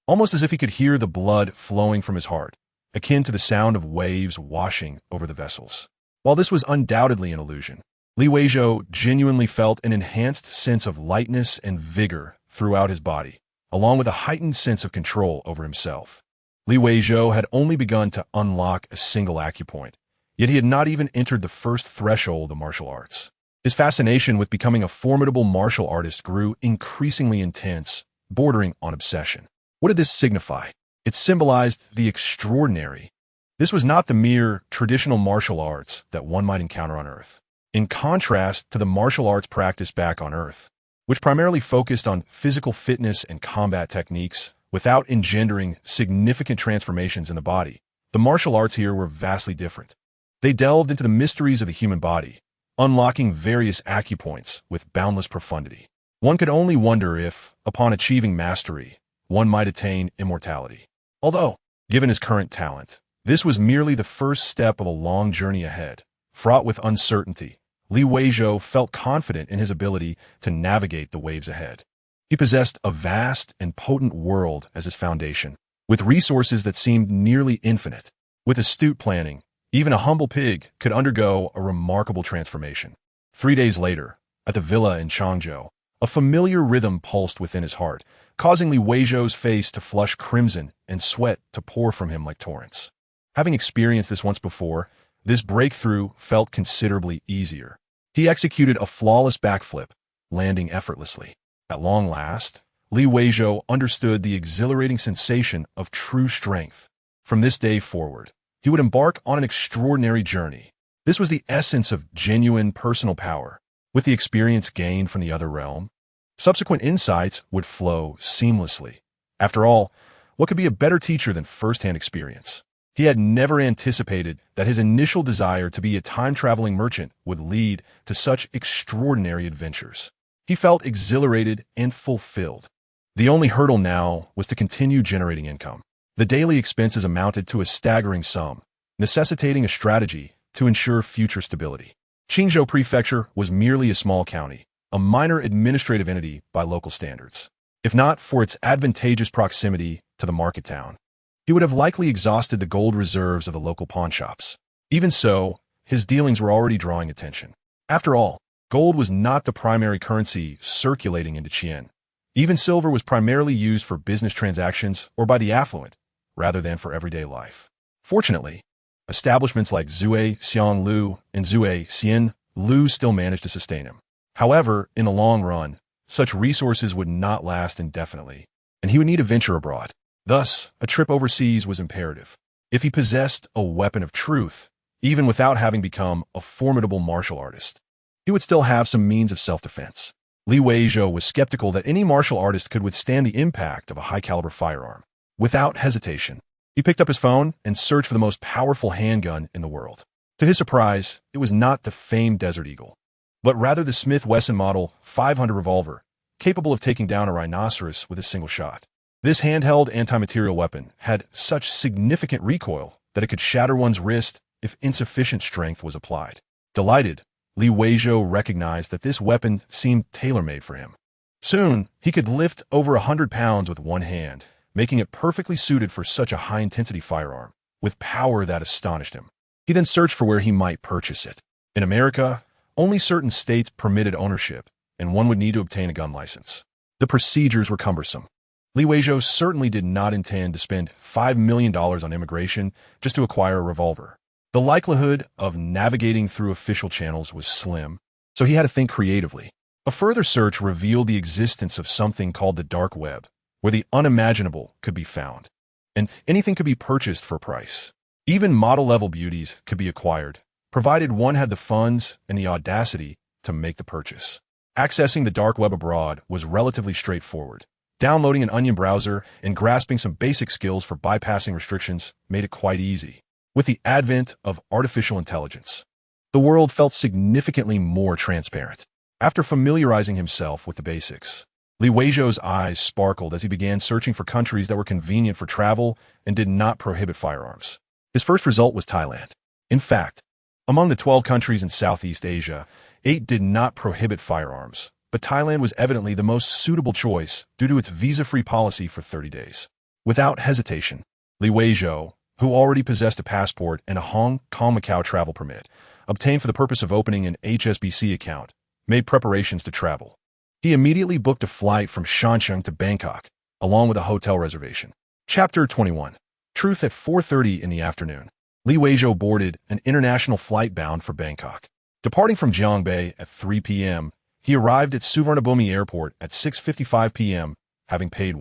almost as if he could hear the blood flowing from his heart, akin to the sound of waves washing over the vessels. While this was undoubtedly an illusion, Li Weizhou genuinely felt an enhanced sense of lightness and vigor throughout his body, along with a heightened sense of control over himself. Li Weizhou had only begun to unlock a single acupoint, yet he had not even entered the first threshold of martial arts. His fascination with becoming a formidable martial artist grew increasingly intense, bordering on obsession. What did this signify? It symbolized the extraordinary. This was not the mere traditional martial arts that one might encounter on Earth. In contrast to the martial arts practiced back on Earth, which primarily focused on physical fitness and combat techniques without engendering significant transformations in the body, the martial arts here were vastly different. They delved into the mysteries of the human body, unlocking various acupoints with boundless profundity. One could only wonder if, upon achieving mastery, one might attain immortality. Although, given his current talent, this was merely the first step of a long journey ahead. Fraught with uncertainty, Li Weizhou felt confident in his ability to navigate the waves ahead. He possessed a vast and potent world as his foundation, with resources that seemed nearly infinite. With astute planning, even a humble pig could undergo a remarkable transformation. 3 days later, at the villa in Changzhou, a familiar rhythm pulsed within his heart, causing Li Weizhou's face to flush crimson and sweat to pour from him like torrents. Having experienced this once before, this breakthrough felt considerably easier. He executed a flawless backflip, landing effortlessly. At long last, Li Weizhou understood the exhilarating sensation of true strength. From this day forward, he would embark on an extraordinary journey. This was the essence of genuine personal power. With the experience gained from the other realm, subsequent insights would flow seamlessly. After all, what could be a better teacher than first-hand experience? He had never anticipated that his initial desire to be a time-traveling merchant would lead to such extraordinary adventures. He felt exhilarated and fulfilled. The only hurdle now was to continue generating income. The daily expenses amounted to a staggering sum, necessitating a strategy to ensure future stability. Qingzhou Prefecture was merely a small county, a minor administrative entity by local standards. If not for its advantageous proximity to the market town, he would have likely exhausted the gold reserves of the local pawnshops. Even so, his dealings were already drawing attention. After all, gold was not the primary currency circulating into Qian. Even silver was primarily used for business transactions or by the affluent, rather than for everyday life. Fortunately, establishments like Zue Xianglu and Zue Xian Lu still managed to sustain him. However, in the long run, such resources would not last indefinitely, and he would need to venture abroad. Thus, a trip overseas was imperative. If he possessed a weapon of truth, even without having become a formidable martial artist. He would still have some means of self-defense. Weizhou was skeptical that any martial artist could withstand the impact of a high-caliber firearm. Without hesitation, he picked up his phone and searched for the most powerful handgun in the world. To his surprise, it was not the famed Desert Eagle, but rather the Smith Wesson Model 500 revolver, capable of taking down a rhinoceros with a single shot. This handheld anti-material weapon had such significant recoil that it could shatter one's wrist if insufficient strength was applied. Delighted, Weizhou recognized that this weapon seemed tailor-made for him. Soon, he could lift over 100 pounds with one hand, making it perfectly suited for such a high-intensity firearm, with power that astonished him. He then searched for where he might purchase it. In America, only certain states permitted ownership, and one would need to obtain a gun license. The procedures were cumbersome. Weizhou certainly did not intend to spend $5 million on immigration just to acquire a revolver. The likelihood of navigating through official channels was slim, so he had to think creatively. A further search revealed the existence of something called the dark web, where the unimaginable could be found, and anything could be purchased for a price. Even model-level beauties could be acquired, provided one had the funds and the audacity to make the purchase. Accessing the dark web abroad was relatively straightforward. Downloading an Onion browser and grasping some basic skills for bypassing restrictions made it quite easy. With the advent of artificial intelligence, the world felt significantly more transparent. After familiarizing himself with the basics, Weizhou's eyes sparkled as he began searching for countries that were convenient for travel and did not prohibit firearms. His first result was Thailand. In fact, among the 12 countries in Southeast Asia, 8 did not prohibit firearms, but Thailand was evidently the most suitable choice due to its visa-free policy for 30 days. Without hesitation, Weizhou, who already possessed a passport and a Hong Kong-Macau travel permit, obtained for the purpose of opening an HSBC account, made preparations to travel. He immediately booked a flight from Shanghai to Bangkok, along with a hotel reservation. Chapter 21. Truth at 4:30 in the afternoon. Weizhou boarded an international flight bound for Bangkok. Departing from Jiangbei at 3 p.m., he arrived at Suvarnabhumi Airport at 6:55 p.m., having paid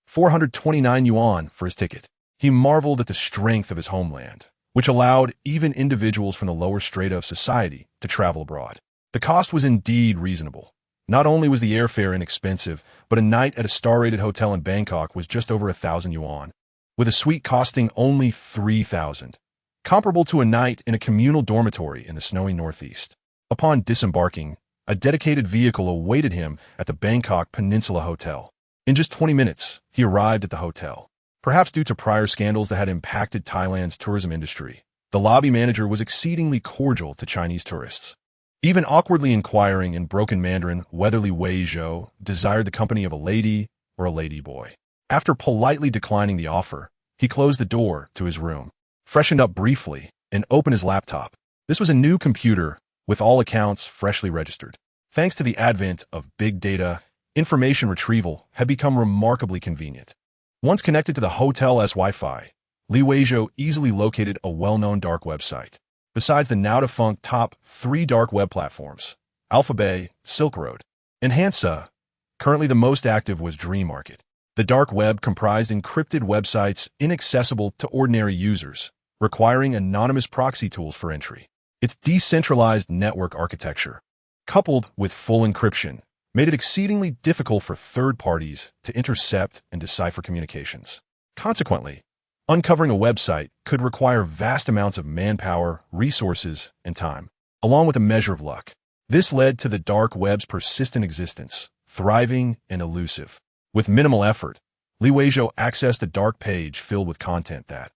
429 yuan for his ticket. He marveled at the strength of his homeland, which allowed even individuals from the lower strata of society to travel abroad. The cost was indeed reasonable. Not only was the airfare inexpensive, but a night at a star-rated hotel in Bangkok was just over 1,000 yuan, with a suite costing only 3,000, comparable to a night in a communal dormitory in the snowy northeast. Upon disembarking, a dedicated vehicle awaited him at the Bangkok Peninsula Hotel. In just 20 minutes, he arrived at the hotel. Perhaps due to prior scandals that had impacted Thailand's tourism industry, the lobby manager was exceedingly cordial to Chinese tourists, even awkwardly inquiring in broken Mandarin whether Weizhou desired the company of a lady or a lady boy. After politely declining the offer, he closed the door to his room, freshened up briefly, and opened his laptop. This was a new computer, with all accounts freshly registered. Thanks to the advent of big data, information retrieval had become remarkably convenient. Once connected to the hotel's Wi-Fi, Weizhou easily located a well-known dark website. Besides the now-defunct top 3 dark web platforms, Alphabet, Silk Road, and Hansa, currently the most active was Dream Market. The dark web comprised encrypted websites inaccessible to ordinary users, requiring anonymous proxy tools for entry. Its decentralized network architecture, coupled with full encryption, made it exceedingly difficult for third parties to intercept and decipher communications. Consequently, uncovering a website could require vast amounts of manpower, resources, and time, along with a measure of luck. This led to the dark web's persistent existence, thriving and elusive. With minimal effort, Weizhou accessed a dark page filled with content that,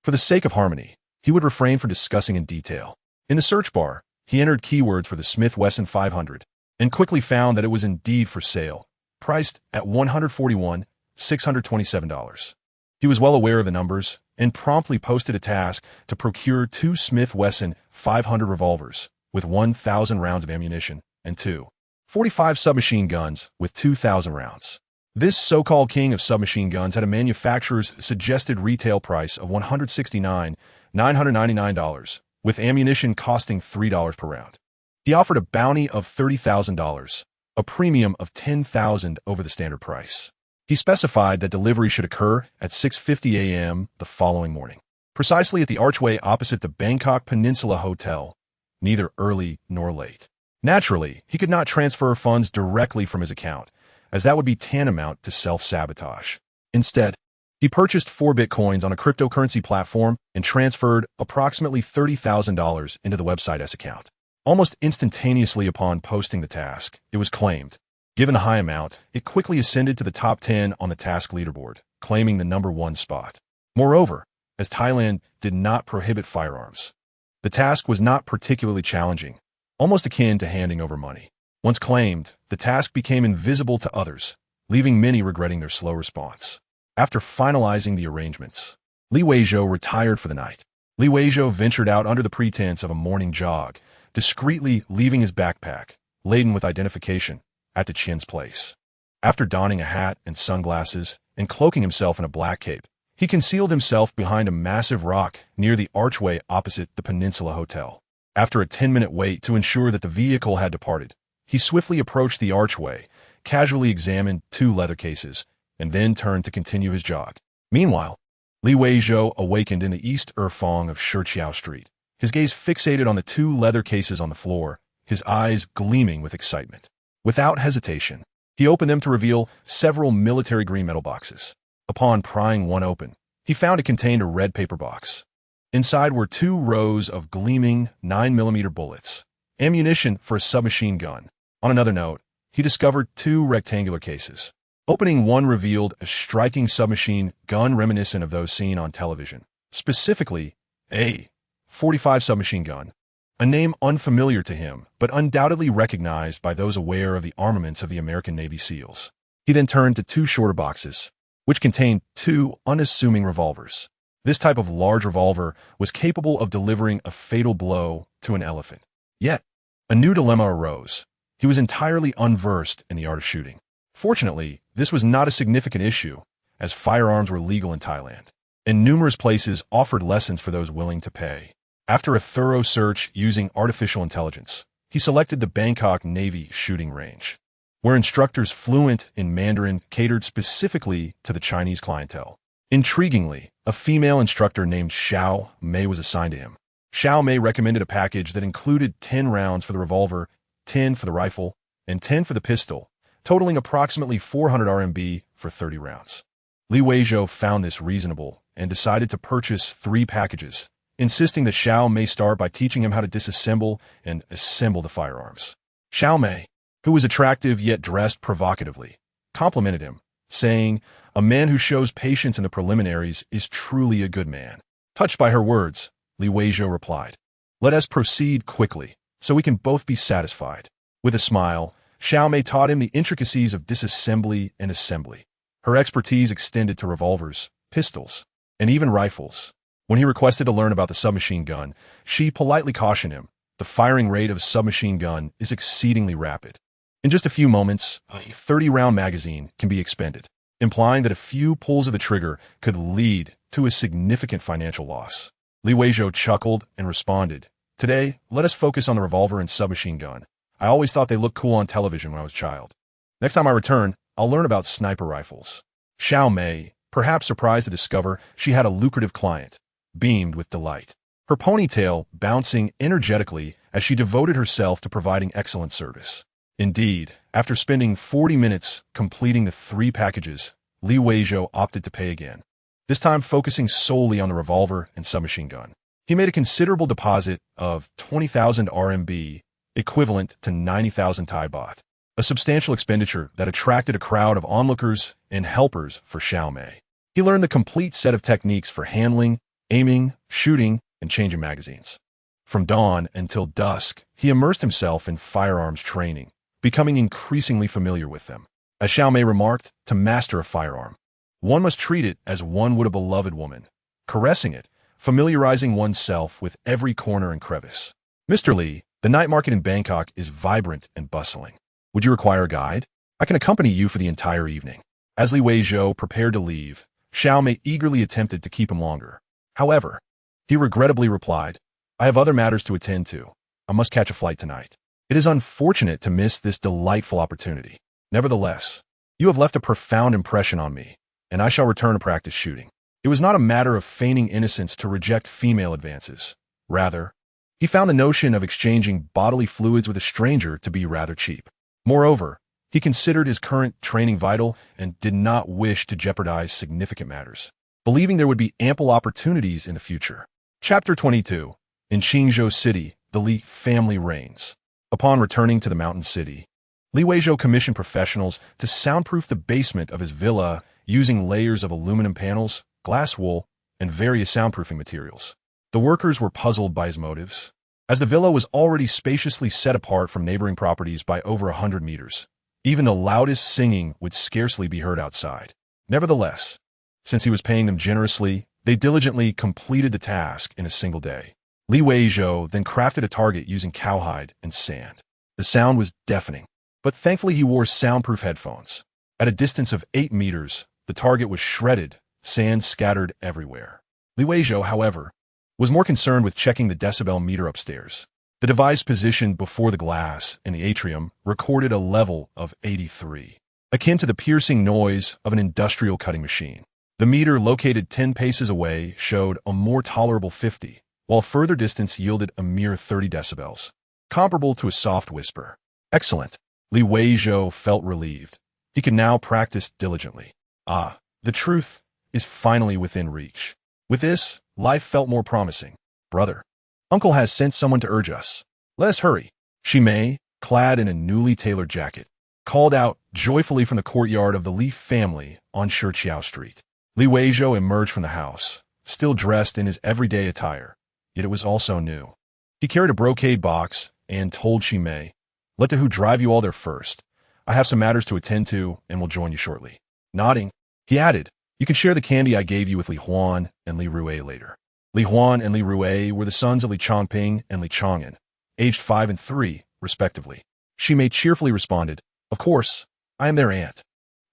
for the sake of harmony, he would refrain from discussing in detail. In the search bar, he entered keywords for the Smith Wesson 500, and quickly found that it was indeed for sale, priced at $141,627. He was well aware of the numbers and promptly posted a task to procure 2 Smith Wesson 500 revolvers with 1,000 rounds of ammunition and 2 45 submachine guns with 2,000 rounds. This so-called king of submachine guns had a manufacturer's suggested retail price of $169,999, with ammunition costing $3 per round. He offered a bounty of $30,000, a premium of $10,000 over the standard price. He specified that delivery should occur at 6:50 a.m. the following morning. precisely at the archway opposite the Bangkok Peninsula Hotel, neither early nor late. Naturally, he could not transfer funds directly from his account, as that would be tantamount to self-sabotage. Instead, he purchased 4 bitcoins on a cryptocurrency platform and transferred approximately $30,000 into the website's account. Almost instantaneously upon posting the task, it was claimed. Given the high amount, it quickly ascended to the top 10 on the task leaderboard, claiming the #1 spot. Moreover, as Thailand did not prohibit firearms, the task was not particularly challenging, almost akin to handing over money. Once claimed, the task became invisible to others, leaving many regretting their slow response. After finalizing the arrangements, Weizhou retired for the night. Weizhou ventured out under the pretense of a morning jog, discreetly leaving his backpack, laden with identification, at the Chin's place. After donning a hat and sunglasses and cloaking himself in a black cape, he concealed himself behind a massive rock near the archway opposite the Peninsula Hotel. After a 10-minute wait to ensure that the vehicle had departed, he swiftly approached the archway, casually examined 2 leather cases, and then turned to continue his jog. Meanwhile, Weizhou awakened in the East Erfong of Shichiao Street, his gaze fixated on the 2 leather cases on the floor, his eyes gleaming with excitement. Without hesitation, he opened them to reveal several military green metal boxes. Upon prying one open, he found it contained a red paper box. Inside were 2 rows of gleaming 9mm bullets, ammunition for a submachine gun. On another note, he discovered 2 rectangular cases. Opening one revealed a striking submachine gun reminiscent of those seen on television, specifically a .45 submachine gun, a name unfamiliar to him but undoubtedly recognized by those aware of the armaments of the American Navy SEALs. He then turned to 2 shorter boxes, which contained 2 unassuming revolvers. This type of large revolver was capable of delivering a fatal blow to an elephant. Yet, a new dilemma arose. He was entirely unversed in the art of shooting. Fortunately, this was not a significant issue, as firearms were legal in Thailand, and numerous places offered lessons for those willing to pay. After a thorough search using artificial intelligence, he selected the Bangkok Navy shooting range, where instructors fluent in Mandarin catered specifically to the Chinese clientele. Intriguingly, a female instructor named Xiao Mei was assigned to him. Xiao Mei recommended a package that included 10 rounds for the revolver, 10 for the rifle, and 10 for the pistol, totaling approximately 400 RMB for 30 rounds. Weizhou found this reasonable and decided to purchase 3 packages, insisting that Xiao Mei start by teaching him how to disassemble and assemble the firearms. Xiao Mei, who was attractive yet dressed provocatively, complimented him, saying, "A man who shows patience in the preliminaries is truly a good man." Touched by her words, Weizhou replied, "Let us proceed quickly, so we can both be satisfied." With a smile, Xiao Mei taught him the intricacies of disassembly and assembly. Her expertise extended to revolvers, pistols, and even rifles. When he requested to learn about the submachine gun, she politely cautioned him, "The firing rate of a submachine gun is exceedingly rapid. In just a few moments, a 30-round magazine can be expended," implying that a few pulls of the trigger could lead to a significant financial loss. Weizhou chuckled and responded, "Today, let us focus on the revolver and submachine gun. I always thought they looked cool on television when I was a child. Next time I return, I'll learn about sniper rifles." Xiao Mei, perhaps surprised to discover she had a lucrative client, beamed with delight, her ponytail bouncing energetically as she devoted herself to providing excellent service. Indeed, after spending 40 minutes completing the 3 packages, Weizhou opted to pay again, this time focusing solely on the revolver and submachine gun. He made a considerable deposit of 20,000 RMB, equivalent to 90,000 Thai baht, a substantial expenditure that attracted a crowd of onlookers and helpers for Xiao Mei. He learned the complete set of techniques for handling, aiming, shooting, and changing magazines. From dawn until dusk, he immersed himself in firearms training, becoming increasingly familiar with them. As Xiao Mei remarked, to master a firearm, one must treat it as one would a beloved woman, caressing it, familiarizing oneself with every corner and crevice. "Mr. Li, the night market in Bangkok is vibrant and bustling. Would you require a guide? I can accompany you for the entire evening." As Weizhou prepared to leave, Xiao Mei eagerly attempted to keep him longer. However, he regrettably replied, "I have other matters to attend to. I must catch a flight tonight. It is unfortunate to miss this delightful opportunity. Nevertheless, you have left a profound impression on me, and I shall return to practice shooting." It was not a matter of feigning innocence to reject female advances. Rather, he found the notion of exchanging bodily fluids with a stranger to be rather cheap. Moreover, he considered his current training vital and did not wish to jeopardize significant matters, believing there would be ample opportunities in the future. Chapter 22. In Qingzhou City, the Li family reigns. Upon returning to the mountain city, Li Weizhou commissioned professionals to soundproof the basement of his villa using layers of aluminum panels, glass wool, and various soundproofing materials. The workers were puzzled by his motives, as the villa was already spaciously set apart from neighboring properties by over 100 meters. Even the loudest singing would scarcely be heard outside. Nevertheless, since he was paying them generously, they diligently completed the task in a single day. Li Weizhou then crafted a target using cowhide and sand. The sound was deafening, but thankfully he wore soundproof headphones. At a distance of 8 meters, the target was shredded, sand scattered everywhere. Li Weizhou, however, was more concerned with checking the decibel meter upstairs. The device positioned before the glass in the atrium recorded a level of 83, akin to the piercing noise of an industrial cutting machine. The meter located 10 paces away showed a more tolerable 50, while further distance yielded a mere 30 decibels, comparable to a soft whisper. Excellent. Li Weizhou felt relieved. He could now practice diligently. The truth is finally within reach. With this, life felt more promising. Brother, Uncle has sent someone to urge us. Let us hurry. Shimei, clad in a newly tailored jacket, called out joyfully from the courtyard of the Li family on Shiqiao Street. Li Weizhou emerged from the house, still dressed in his everyday attire, yet it was also new. He carried a brocade box and told Shimei, "Let the Hu drive you all there first. I have some matters to attend to and will join you shortly." Nodding, he added, "You can share the candy I gave you with Li Huan and Li Rui later." Li Huan and Li Rui were the sons of Li Changping and Li Chang'an, aged 5 and 3, respectively. Shimei cheerfully responded, "Of course, I am their aunt."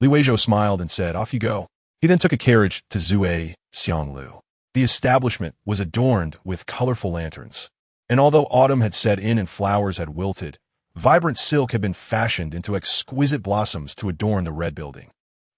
Li Weizhou smiled and said, "Off you go." He then took a carriage to Zhuai Xianglu. The establishment was adorned with colorful lanterns, and although autumn had set in and flowers had wilted, vibrant silk had been fashioned into exquisite blossoms to adorn the red building.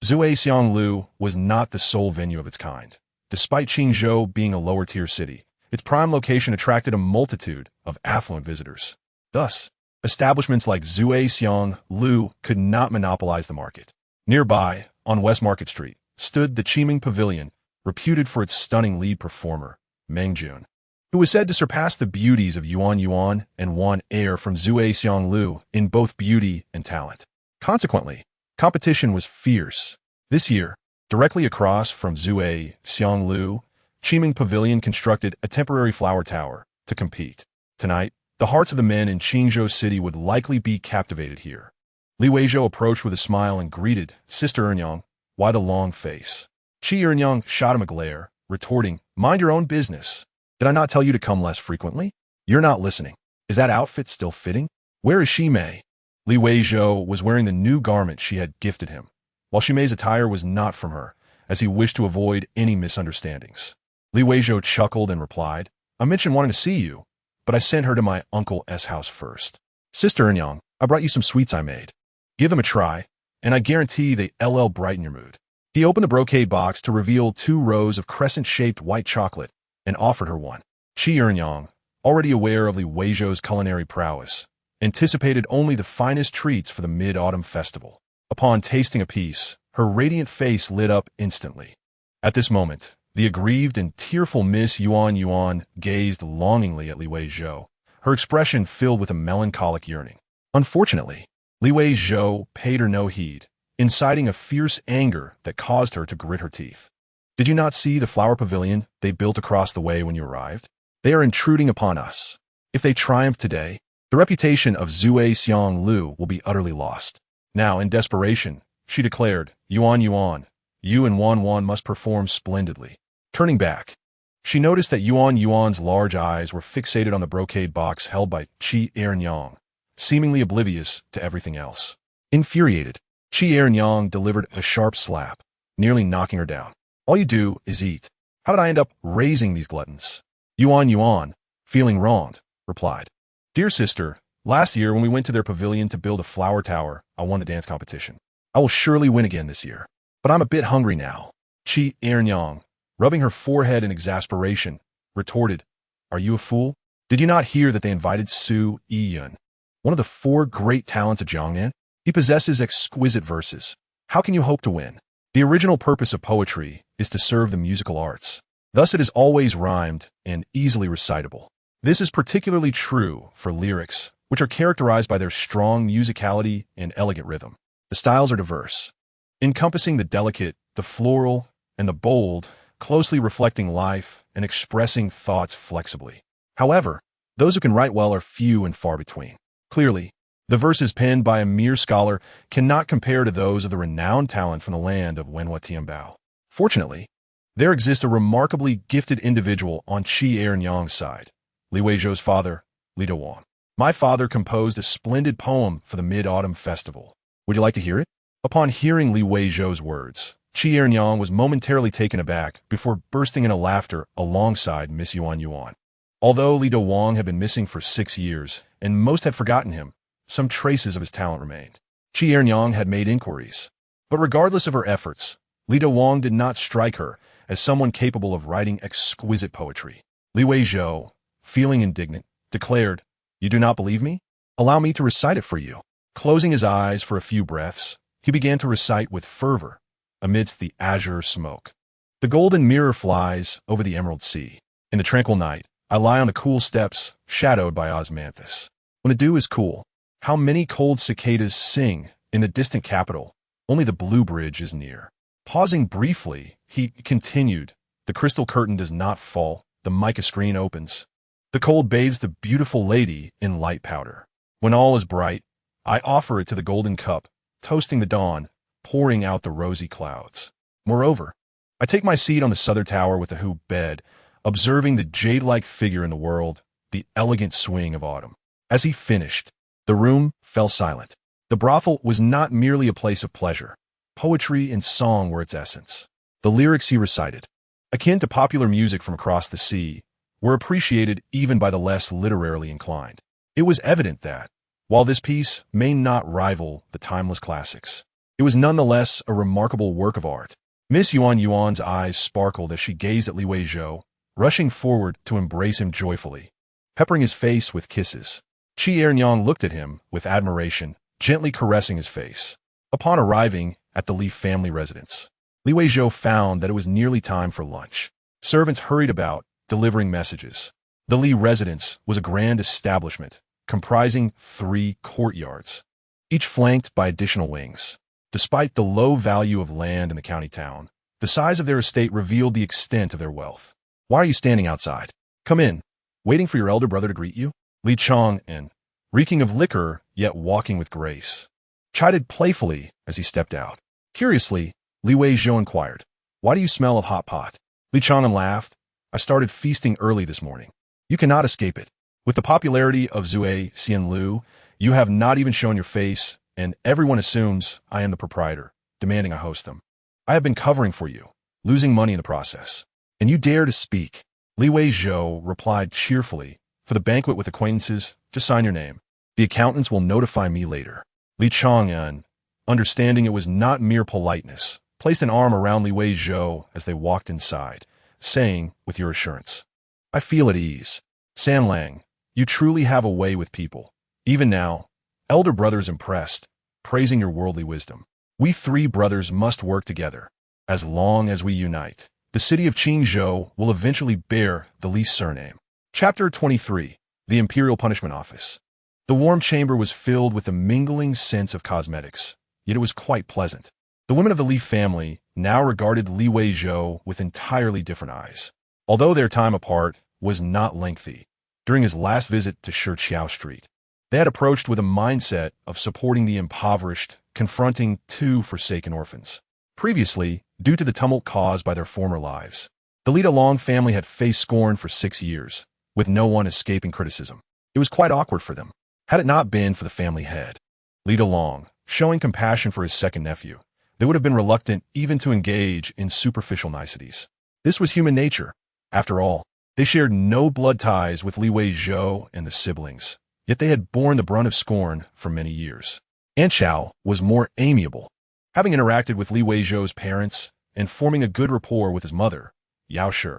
Zhuai Xianglu was not the sole venue of its kind. Despite Qingzhou being a lower-tier city, its prime location attracted a multitude of affluent visitors. Thus, establishments like Zhuai Xianglu could not monopolize the market. Nearby, on West Market Street, stood the Qiming Pavilion, reputed for its stunning lead performer, Meng Jun, who was said to surpass the beauties of Yuan Yuan and Wan Air from Zhuai Xianglu in both beauty and talent. Consequently, competition was fierce. This year, directly across from Zhuai Xianglu, Qiming Pavilion constructed a temporary flower tower to compete. Tonight, the hearts of the men in Qingzhou City would likely be captivated here. Li Weizhou approached with a smile and greeted, "Sister Ernyang, why the long face?" Qi Ernyang shot him a glare, retorting, "Mind your own business. Did I not tell you to come less frequently? You're not listening. Is that outfit still fitting? Where is Shimei?" Li Weizhou was wearing the new garment she had gifted him, while Shimei's attire was not from her, as he wished to avoid any misunderstandings. Li Weizhou chuckled and replied, "I mentioned wanting to see you, but I sent her to my Uncle S house first. Sister Ernyang, I brought you some sweets I made. Give them a try, and I guarantee they'll brighten your mood." He opened the brocade box to reveal 2 rows of crescent-shaped white chocolate and offered her one. Qi Ernyang, already aware of Li Weizhou's culinary prowess, anticipated only the finest treats for the Mid-Autumn Festival. Upon tasting a piece, her radiant face lit up instantly. At this moment, the aggrieved and tearful Miss Yuan Yuan gazed longingly at Li Weizhou, her expression filled with a melancholic yearning. Unfortunately, Li Weizhou paid her no heed, inciting a fierce anger that caused her to grit her teeth. "Did you not see the flower pavilion they built across the way when you arrived? They are intruding upon us. If they triumph today, the reputation of Zhuai Xianglu will be utterly lost." Now, in desperation, she declared, "Yuan Yuan, you and Wan Wan must perform splendidly." Turning back, she noticed that Yuan Yuan's large eyes were fixated on the brocade box held by Qi Ernyang, seemingly oblivious to everything else. Infuriated, Qi Ernyang delivered a sharp slap, nearly knocking her down. "All you do is eat. How did I end up raising these gluttons?" Yuan Yuan, feeling wronged, replied, "Dear sister, last year when we went to their pavilion to build a flower tower, I won the dance competition. I will surely win again this year, but I'm a bit hungry now." Qi Ernyang rubbing her forehead in exasperation, retorted, "Are you a fool? Did you not hear that they invited Su Yiyun, one of the 4 great talents of Jiangnan? He possesses exquisite verses. How can you hope to win? The original purpose of poetry is to serve the musical arts. Thus it is always rhymed and easily recitable. This is particularly true for lyrics, which are characterized by their strong musicality and elegant rhythm. The styles are diverse, encompassing the delicate, the floral, and the bold, closely reflecting life and expressing thoughts flexibly. However, those who can write well are few and far between. Clearly, the verses penned by a mere scholar cannot compare to those of the renowned talent from the land of Wenhua Tianbao. Fortunately, there exists a remarkably gifted individual on Qi Ernyang's side, Li Weizhou's father, Li Dawang. My father composed a splendid poem for the Mid-Autumn Festival. Would you like to hear it? Upon hearing Li Weizhou's words, Qi Ernyang was momentarily taken aback before bursting into laughter alongside Miss Yuan Yuan. Although Li Dawang had been missing for 6 years, and most had forgotten him, some traces of his talent remained. Qi Ernyang had made inquiries, but regardless of her efforts, Li Dawang did not strike her as someone capable of writing exquisite poetry. Li Weizhou, feeling indignant, declared, "You do not believe me? Allow me to recite it for you." Closing his eyes for a few breaths, he began to recite with fervor amidst the azure smoke. The golden mirror flies over the emerald sea. In the tranquil night, I lie on the cool steps, shadowed by osmanthus. When the dew is cool, how many cold cicadas sing in the distant capital. Only the blue bridge is near. Pausing briefly, he continued, the crystal curtain does not fall, the mica screen opens. The cold bathes the beautiful lady in light powder. When all is bright, I offer it to the golden cup, toasting the dawn, pouring out the rosy clouds. Moreover, I take my seat on the southern tower with the hoop bed, observing the jade-like figure in the world, the elegant swing of autumn. As he finished, the room fell silent. The brothel was not merely a place of pleasure. Poetry and song were its essence. The lyrics he recited, akin to popular music from across the sea, were appreciated even by the less literarily inclined. It was evident that, while this piece may not rival the timeless classics, it was nonetheless a remarkable work of art. Miss Yuan Yuan's eyes sparkled as she gazed at Li Weizhou, rushing forward to embrace him joyfully, peppering his face with kisses. Qi Ernyang looked at him with admiration, gently caressing his face. Upon arriving at the Li family residence, Li Weizhou found that it was nearly time for lunch. Servants hurried about, delivering messages. The Li residence was a grand establishment, comprising 3 courtyards, each flanked by additional wings. Despite the low value of land in the county town, the size of their estate revealed the extent of their wealth. "Why are you standing outside? Come in, waiting for your elder brother to greet you?" Li Chang'an, reeking of liquor yet walking with grace, chided playfully as he stepped out. Curiously, Li Weizhou inquired, "Why do you smell of hot pot?" Li Chang'an laughed, "I started feasting early this morning. You cannot escape it. With the popularity of Zui Xianlu, you have not even shown your face, and everyone assumes I am the proprietor, demanding I host them. I have been covering for you, losing money in the process. And you dare to speak." Li Weizhou replied cheerfully, "For the banquet with acquaintances, just sign your name. The accountants will notify me later." Li Chang'an, understanding it was not mere politeness, placed an arm around Li Weizhou as they walked inside, saying, with your assurance, "I feel at ease. Sanlang, you truly have a way with people. Even now, elder brother is impressed, praising your worldly wisdom. We 3 brothers must work together. As long as we unite, the city of Qingzhou will eventually bear the Li surname." Chapter 23. The Imperial Punishment Office. The warm chamber was filled with a mingling sense of cosmetics, yet it was quite pleasant. The women of the Li family now regarded Li Weizhou with entirely different eyes. Although their time apart was not lengthy, during his last visit to Shiqiao Street, they had approached with a mindset of supporting the impoverished, confronting 2 forsaken orphans. Previously, due to the tumult caused by their former lives, the Li Dalong family had faced scorn for 6 years, with no one escaping criticism. It was quite awkward for them, had it not been for the family head, Li Dalong, showing compassion for his second nephew. They would have been reluctant even to engage in superficial niceties. This was human nature. After all, they shared no blood ties with Li Weizhou and the siblings, yet they had borne the brunt of scorn for many years. Aunt Chao was more amiable. Having interacted with Li Weizhou's parents and forming a good rapport with his mother, Yao Shi.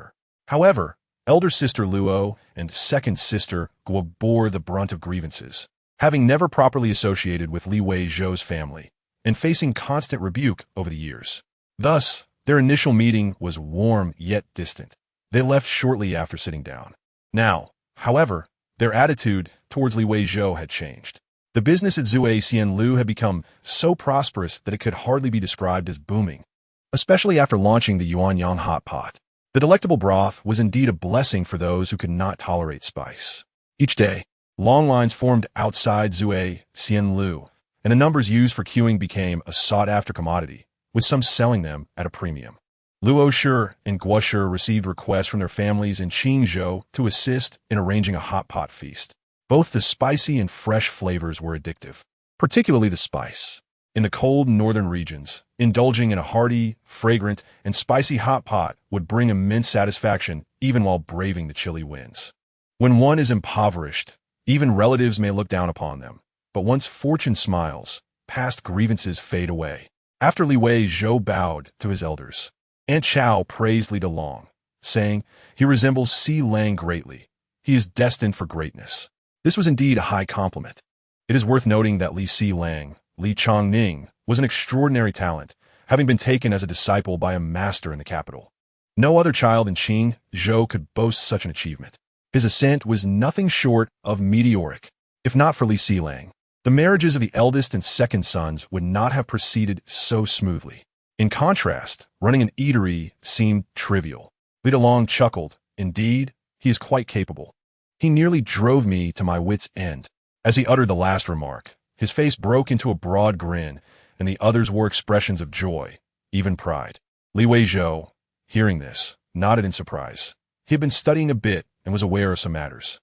However, elder sister Luo and second sister Guo bore the brunt of grievances, having never properly associated with Li Weizhou's family and facing constant rebuke over the years. Thus, their initial meeting was warm yet distant. They left shortly after sitting down. Now, however, their attitude towards Li Weizhou had changed. The business at Zhuai Xianlu had become so prosperous that it could hardly be described as booming, especially after launching the Yuanyang hot pot. The delectable broth was indeed a blessing for those who could not tolerate spice. Each day, long lines formed outside Zhuai Xianlu, and the numbers used for queuing became a sought-after commodity, with some selling them at a premium. Luo Shi and Guo Shi received requests from their families in Qingzhou to assist in arranging a hot pot feast. Both the spicy and fresh flavors were addictive, particularly the spice. In the cold northern regions, indulging in a hearty, fragrant, and spicy hot pot would bring immense satisfaction even while braving the chilly winds. When one is impoverished, even relatives may look down upon them, but once fortune smiles, past grievances fade away. After Li Weizhou bowed to his elders, Aunt Chow praised Li Delong, saying, "He resembles Si Lang greatly. He is destined for greatness." This was indeed a high compliment. It is worth noting that Li Si Lang, Li Chongning, was an extraordinary talent, having been taken as a disciple by a master in the capital. No other child in Qingzhou could boast such an achievement. His ascent was nothing short of meteoric. If not for Li Si Lang, the marriages of the eldest and second sons would not have proceeded so smoothly. In contrast, running an eatery seemed trivial. Li Delong chuckled. "Indeed, he is quite capable. He nearly drove me to my wit's end." As he uttered the last remark, his face broke into a broad grin, and the others wore expressions of joy, even pride. Li Weizhou, hearing this, nodded in surprise. He had been studying a bit and was aware of some matters.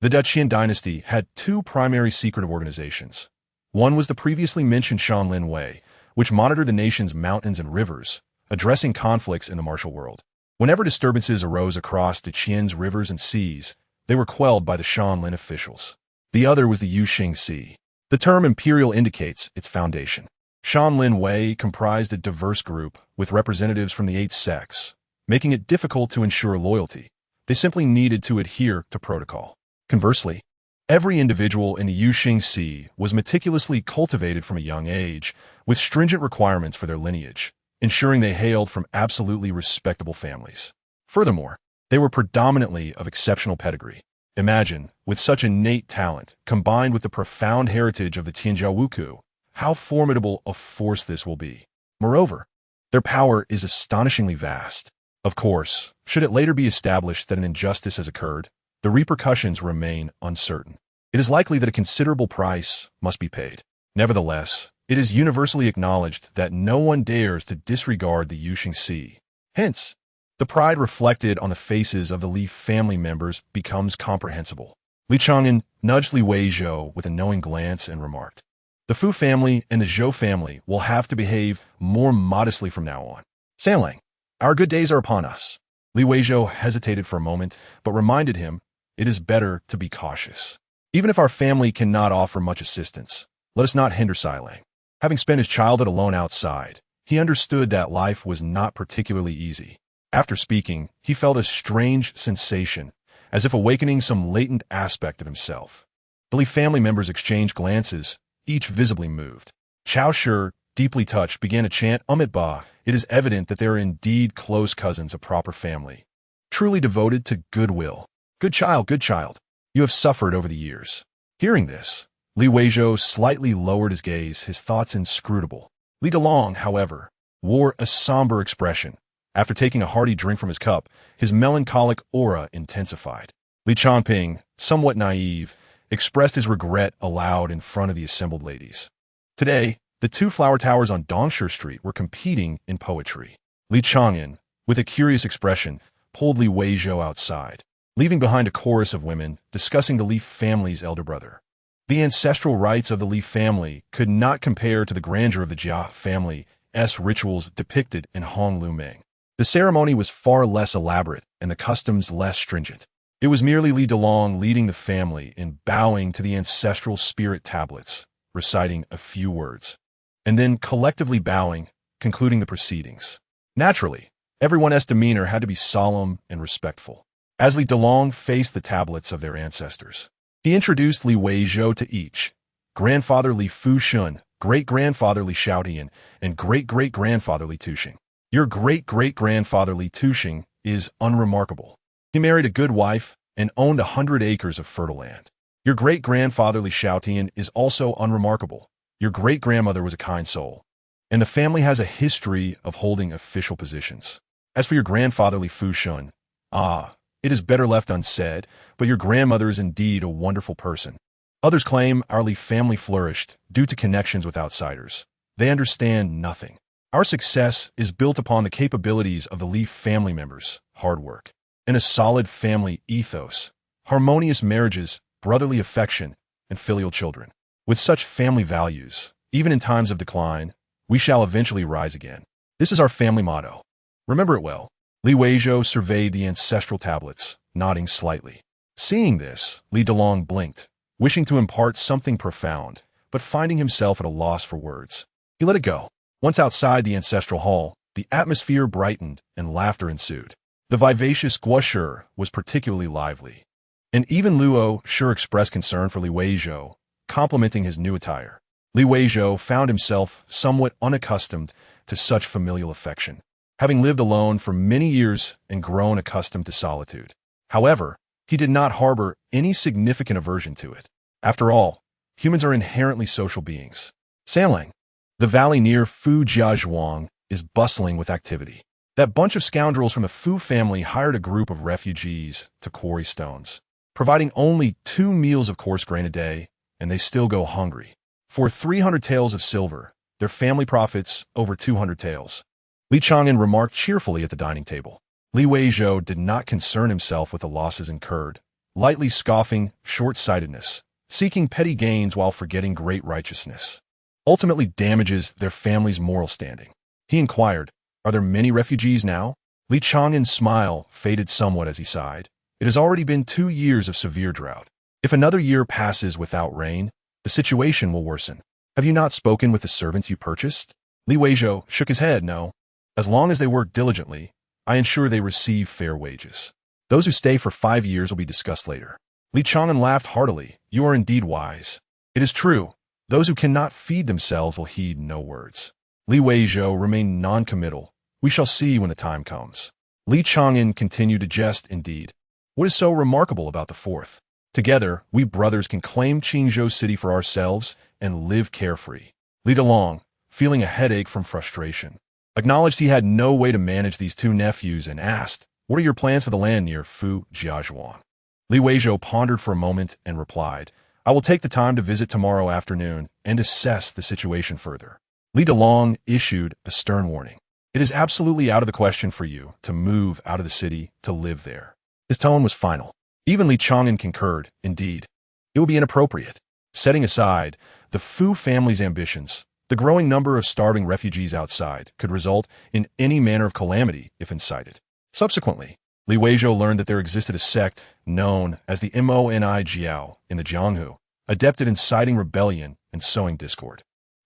The Duqian dynasty had two primary secretive organizations. One was the previously mentioned Shanlin Wei, which monitored the nation's mountains and rivers, addressing conflicts in the martial world. Whenever disturbances arose across Duqian's rivers and seas, they were quelled by the Shanlin officials. The other was the Yuxing Sea. The term imperial indicates its foundation. Shanlin Wei comprised a diverse group with representatives from the 8 sects, making it difficult to ensure loyalty. They simply needed to adhere to protocol. Conversely, every individual in the Yuxing Sea was meticulously cultivated from a young age, with stringent requirements for their lineage, ensuring they hailed from absolutely respectable families. Furthermore, they were predominantly of exceptional pedigree. Imagine, with such innate talent, combined with the profound heritage of the Tianjiaowuku, how formidable a force this will be. Moreover, their power is astonishingly vast. Of course, should it later be established that an injustice has occurred, the repercussions remain uncertain. It is likely that a considerable price must be paid. Nevertheless, it is universally acknowledged that no one dares to disregard the Yuxing Sea. Hence, the pride reflected on the faces of the Li family members becomes comprehensible. Li Chang'an nudged Li Weizhou with a knowing glance and remarked, "The Fu family and the Zhou family will have to behave more modestly from now on. Sanlang, our good days are upon us." Li Weizhou hesitated for a moment, but reminded him, "It is better to be cautious. Even if our family cannot offer much assistance, let us not hinder Sanlang." Having spent his childhood alone outside, he understood that life was not particularly easy. After speaking, he felt a strange sensation, as if awakening some latent aspect of himself. The Li family members exchanged glances, each visibly moved. Chao Shi, deeply touched, began to chant Amit Ba. It is evident that they are indeed close cousins of proper family, truly devoted to goodwill. Good child, you have suffered over the years." Hearing this, Li Weizhou slightly lowered his gaze, his thoughts inscrutable. Li Delong, however, wore a somber expression. After taking a hearty drink from his cup, his melancholic aura intensified. Li Changping, somewhat naive, expressed his regret aloud in front of the assembled ladies. Today, the 2 flower towers on Dongshi Street were competing in poetry. Li Chang'an, with a curious expression, pulled Li Weizhou outside, leaving behind a chorus of women discussing the Li family's elder brother. The ancestral rites of the Li family could not compare to the grandeur of the Jia family's rituals depicted in Hong Lu Meng. The ceremony was far less elaborate and the customs less stringent. It was merely Li Delong leading the family in bowing to the ancestral spirit tablets, reciting a few words, and then collectively bowing, concluding the proceedings. Naturally, Everyone's demeanor had to be solemn and respectful. As Li Delong faced the tablets of their ancestors, he introduced Li Weizhou to each: grandfather Li Fushun, great-grandfather Li Shaotian, and great-great-grandfather Li Tuxing. Your great-great-grandfather Li Tuxing is unremarkable. He married a good wife and owned 100 acres of fertile land. Your great-grandfather Li Shaotian is also unremarkable. Your great-grandmother was a kind soul, and the family has a history of holding official positions. As for your grandfather Li Fushun, it is better left unsaid, but your grandmother is indeed a wonderful person. Others claim our Li family flourished due to connections with outsiders. They understand nothing. Our success is built upon the capabilities of the Li family members, hard work, and a solid family ethos, harmonious marriages, brotherly affection, and filial children. With such family values, even in times of decline, we shall eventually rise again. This is our family motto. Remember it well. Li Weizhou surveyed the ancestral tablets, nodding slightly. Seeing this, Li Delong blinked, wishing to impart something profound, but finding himself at a loss for words. He let it go. Once outside the ancestral hall, the atmosphere brightened and laughter ensued. The vivacious Guo Shi was particularly lively, and even Luo Shi expressed concern for Li Weizhou, complimenting his new attire. Li Weizhou found himself somewhat unaccustomed to such familial affection, having lived alone for many years and grown accustomed to solitude. However, he did not harbor any significant aversion to it. After all, humans are inherently social beings. Sanlang, the valley near Fujiazhuang, is bustling with activity. That bunch of scoundrels from the Fu family hired a group of refugees to quarry stones, providing only 2 meals of coarse grain a day, and they still go hungry. For 300 taels of silver, their family profits over 200 taels. Li Chang'an remarked cheerfully at the dining table. Li Weizhou did not concern himself with the losses incurred, lightly scoffing short-sightedness, seeking petty gains while forgetting great righteousness, ultimately damages their family's moral standing. He inquired, "Are there many refugees now?" Li Chang'an's smile faded somewhat as he sighed. It has already been 2 years of severe drought. If another year passes without rain, the situation will worsen. Have you not spoken with the servants you purchased? Li Weizhou shook his head. No. As long as they work diligently, I ensure they receive fair wages. Those who stay for 5 years will be discussed later. Li Chang'an laughed heartily. You are indeed wise. It is true. Those who cannot feed themselves will heed no words. Li Weizhou remained non-committal. We shall see when the time comes. Li Chang'an continued to jest. Indeed. What is so remarkable about the 4th? Together, we brothers can claim Qingzhou City for ourselves and live carefree. Li Delong, feeling a headache from frustration, acknowledged he had no way to manage these 2 nephews and asked, "What are your plans for the land near Fujiazhuang?" Li Weizhou pondered for a moment and replied, "I will take the time to visit tomorrow afternoon and assess the situation further." Li Delong issued a stern warning. "It is absolutely out of the question for you to move out of the city to live there." His tone was final. Even Li Chang'an concurred. Indeed, it would be inappropriate. Setting aside the Fu family's ambitions, the growing number of starving refugees outside could result in any manner of calamity if incited. Subsequently, Li Weizhou learned that there existed a sect known as the Mo.Ni.Jiao in the Jianghu, adept at inciting rebellion and sowing discord.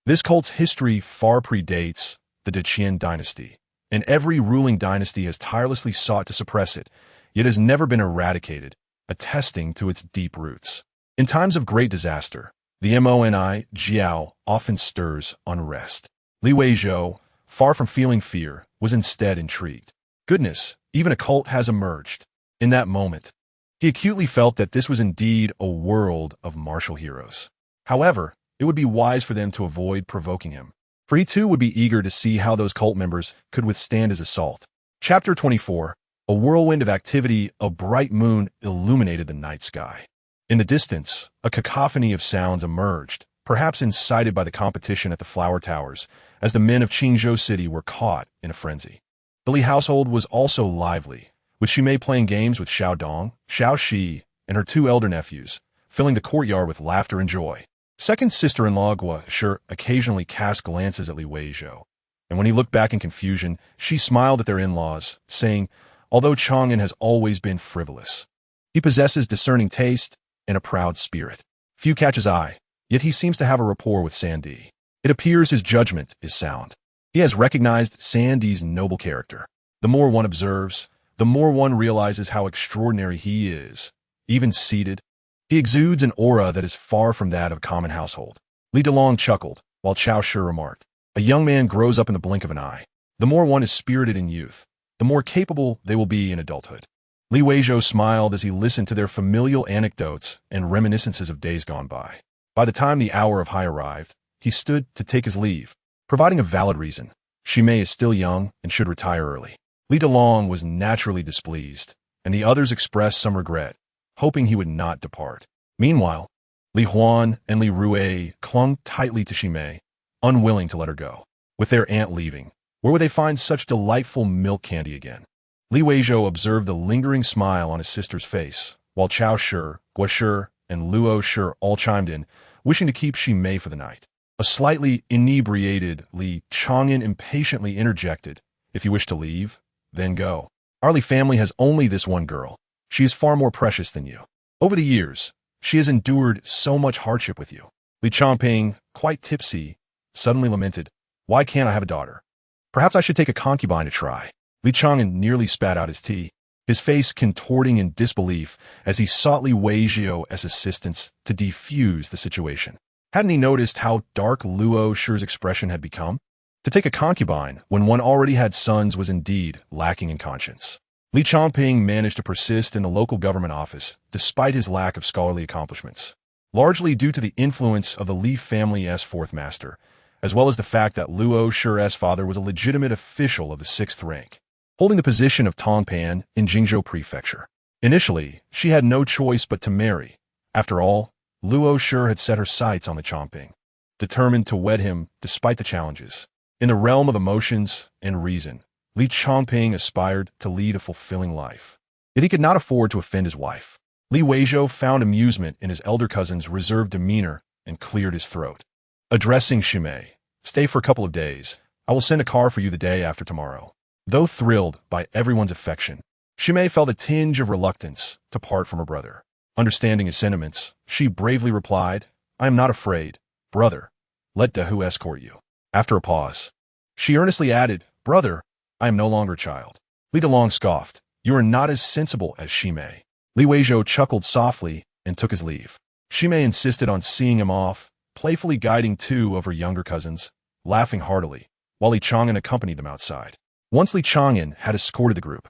This cult's history far predates the Deqian dynasty, and every ruling dynasty has tirelessly sought to suppress it, yet has never been eradicated, attesting to its deep roots. In times of great disaster, the Mo.Ni.Jiao often stirs unrest. Li Weizhou, far from feeling fear, was instead intrigued. Goodness, even a cult has emerged. In that moment, he acutely felt that this was indeed a world of martial heroes. However, it would be wise for them to avoid provoking him, for he too would be eager to see how those cult members could withstand his assault. Chapter 24. A whirlwind of activity, a bright moon illuminated the night sky. In the distance, a cacophony of sounds emerged, perhaps incited by the competition at the flower towers, as the men of Qingzhou City were caught in a frenzy. The Li household was also lively, with Xumei playing games with Xiao Dong, Xiao Shi, and her 2 elder nephews, filling the courtyard with laughter and joy. Second sister-in-law Guo Shi occasionally cast glances at Li Weizhou, and when he looked back in confusion, she smiled at their in-laws, saying, "Although Chang'an has always been frivolous, he possesses discerning taste and a proud spirit. Few catch his eye, yet he seems to have a rapport with Sandy. It appears his judgment is sound. He has recognized Sandy's noble character. The more one observes, the more one realizes how extraordinary he is. Even seated, he exudes an aura that is far from that of a common household. Li Delong chuckled, while Chao Shi remarked, "A young man grows up in the blink of an eye. The more one is spirited in youth, the more capable they will be in adulthood." Li Weizhou smiled as he listened to their familial anecdotes and reminiscences of days gone by. By the time the hour of high arrived, he stood to take his leave, providing a valid reason. Shimei is still young and should retire early. Li Delong was naturally displeased, and the others expressed some regret, hoping he would not depart. Meanwhile, Li Huan and Li Rue clung tightly to Shimei, unwilling to let her go. With their aunt leaving, where would they find such delightful milk candy again? Li Weizhou observed the lingering smile on his sister's face, while Chao Shi, Guo Shi, and Luo Shi all chimed in, wishing to keep Shimei for the night. A slightly inebriated Li Chang'an impatiently interjected, "If you wish to leave, then go. Our Li family has only this one girl. She is far more precious than you. Over the years, she has endured so much hardship with you." Li Changping, quite tipsy, suddenly lamented, "Why can't I have a daughter? Perhaps I should take a concubine to try." Li Chang'an nearly spat out his tea, his face contorting in disbelief as he sought Li Weizhou's assistance to defuse the situation. Hadn't he noticed how dark Luo Shi's expression had become? To take a concubine when one already had sons was indeed lacking in conscience. Li Changping managed to persist in the local government office despite his lack of scholarly accomplishments, largely due to the influence of the Li family's fourth master, as well as the fact that Luo Shi's father was a legitimate official of the 6th rank, holding the position of Tongpan in Jingzhou Prefecture. Initially, she had no choice but to marry. After all, Luo Shi had set her sights on Li Changping, determined to wed him despite the challenges. In the realm of emotions and reason, Li Changping aspired to lead a fulfilling life. Yet he could not afford to offend his wife. Li Weizhou found amusement in his elder cousin's reserved demeanor and cleared his throat. Addressing Shimei, "Stay for a couple of days. I will send a car for you the day after tomorrow." Though thrilled by everyone's affection, Shimei felt a tinge of reluctance to part from her brother. Understanding his sentiments, she bravely replied, "I am not afraid, brother. Let Dahu escort you." After a pause, she earnestly added, "Brother, I am no longer a child." Li Delong scoffed, "You are not as sensible as Shimei." Li Weizhou chuckled softly and took his leave. Shimei insisted on seeing him off, playfully guiding 2 of her younger cousins, laughing heartily, while Li Chang'an accompanied them outside. Once Li Chang'an had escorted the group,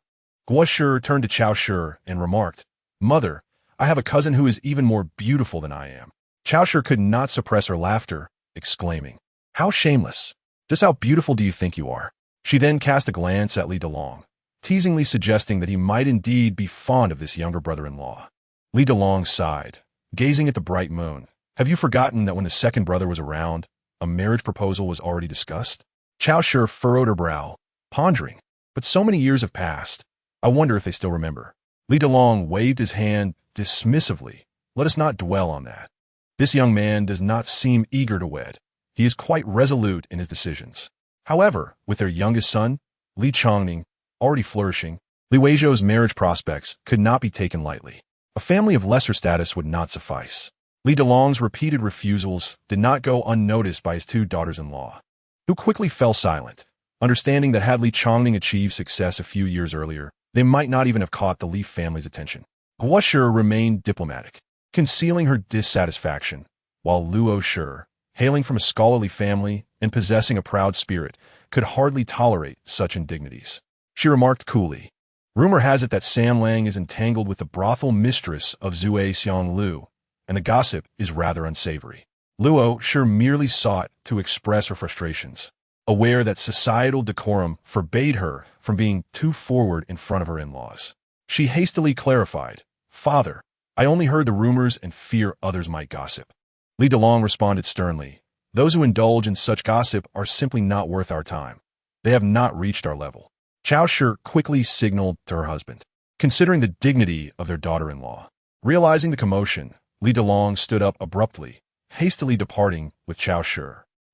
Guo Shi turned to Chao Shi and remarked, "Mother, I have a cousin who is even more beautiful than I am." Chao Shi could not suppress her laughter, exclaiming, "How shameless! Just how beautiful do you think you are?" She then cast a glance at Li Delong, teasingly suggesting that he might indeed be fond of this younger brother-in-law. Li Delong sighed, gazing at the bright moon. "Have you forgotten that when the second brother was around, a marriage proposal was already discussed?" Chao Shi furrowed her brow, pondering, "But so many years have passed. I wonder if they still remember." Li Delong waved his hand dismissively. "Let us not dwell on that. This young man does not seem eager to wed. He is quite resolute in his decisions." However, with their youngest son, Li Changning, already flourishing, Li Weizhou's marriage prospects could not be taken lightly. A family of lesser status would not suffice. Li Delong's repeated refusals did not go unnoticed by his 2 daughters-in-law, who quickly fell silent, understanding that had Li Changning achieved success a few years earlier, they might not even have caught the Li family's attention. Guo Shi remained diplomatic, concealing her dissatisfaction, while Luo Shi, hailing from a scholarly family and possessing a proud spirit, could hardly tolerate such indignities. She remarked coolly, "Rumor has it that Sam Lang is entangled with the brothel mistress of Zue Xiang Lu, and the gossip is rather unsavory." Luo Shi merely sought to express her frustrations, aware that societal decorum forbade her from being too forward in front of her in-laws. She hastily clarified, "Father, I only heard the rumors and fear others might gossip." Li Delong responded sternly, "Those who indulge in such gossip are simply not worth our time. They have not reached our level." Chao Shi quickly signaled to her husband, considering the dignity of their daughter-in-law. Realizing the commotion, Li Delong stood up abruptly, hastily departing with Chao Shi.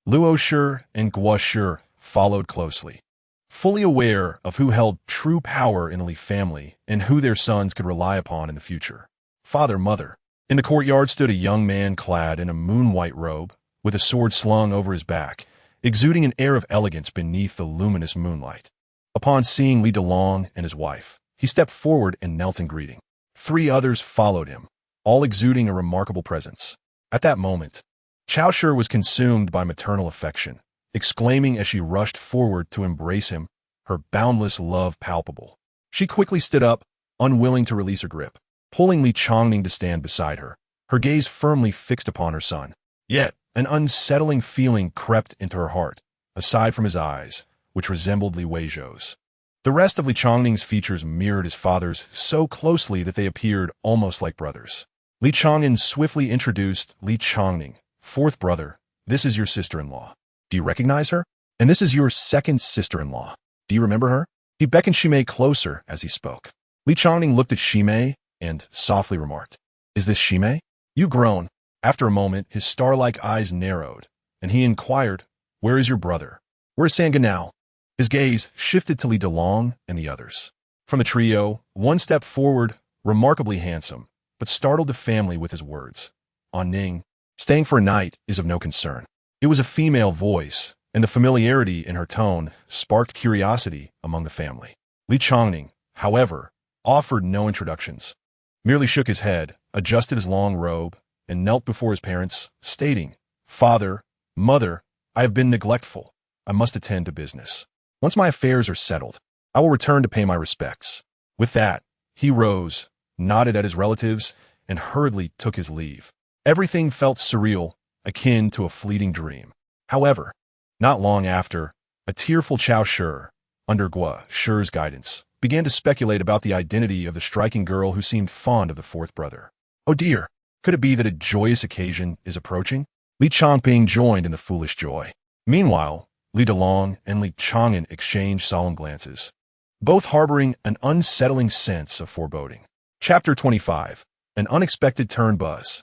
Luo Shi and Guo Shi followed closely, fully aware of who held true power in the Li family and who their sons could rely upon in the future. "Father, mother." In the courtyard stood a young man clad in a moon-white robe, with a sword slung over his back, exuding an air of elegance beneath the luminous moonlight. Upon seeing Li Delong and his wife, he stepped forward and knelt in greeting. 3 others followed him, all exuding a remarkable presence. At that moment, Chao Shi was consumed by maternal affection, exclaiming as she rushed forward to embrace him, her boundless love palpable. She quickly stood up, unwilling to release her grip, pulling Li Chongning to stand beside her, her gaze firmly fixed upon her son. Yet, an unsettling feeling crept into her heart, aside from his eyes, which resembled Li Weizhou's. The rest of Li Chongning's features mirrored his father's so closely that they appeared almost like brothers. Li Chongning swiftly introduced Li Chongning, 4th brother. This is your sister-in-law. Do you recognize her? And this is your 2nd sister-in-law. Do you remember her? He beckoned Shimei closer as he spoke. Li Chongning looked at Shimei and softly remarked, "Is this Shimei?" "You groan." After a moment, his star-like eyes narrowed, and he inquired, "Where is your brother? Where is Sanga now?" His gaze shifted to Li Delong and the others. From the trio, one stepped forward, remarkably handsome, but startled the family with his words. "On Ning, staying for a night is of no concern." It was a female voice, and the familiarity in her tone sparked curiosity among the family. Li Chongning, however, offered no introductions, merely shook his head, adjusted his long robe, and knelt before his parents, stating, "Father, Mother, I have been neglectful. I must attend to business. Once my affairs are settled, I will return to pay my respects." With that, he rose, nodded at his relatives, and hurriedly took his leave. Everything felt surreal, akin to a fleeting dream. However, not long after, a tearful Chao Shi, under Gua Shi's guidance, began to speculate about the identity of the striking girl who seemed fond of the 4th brother. Oh dear, could it be that a joyous occasion is approaching? Li Chongping joined in the foolish joy. Meanwhile, Li Delong and Li Chong'an exchanged solemn glances, both harboring an unsettling sense of foreboding. Chapter 25. An Unexpected Turn. Buzz.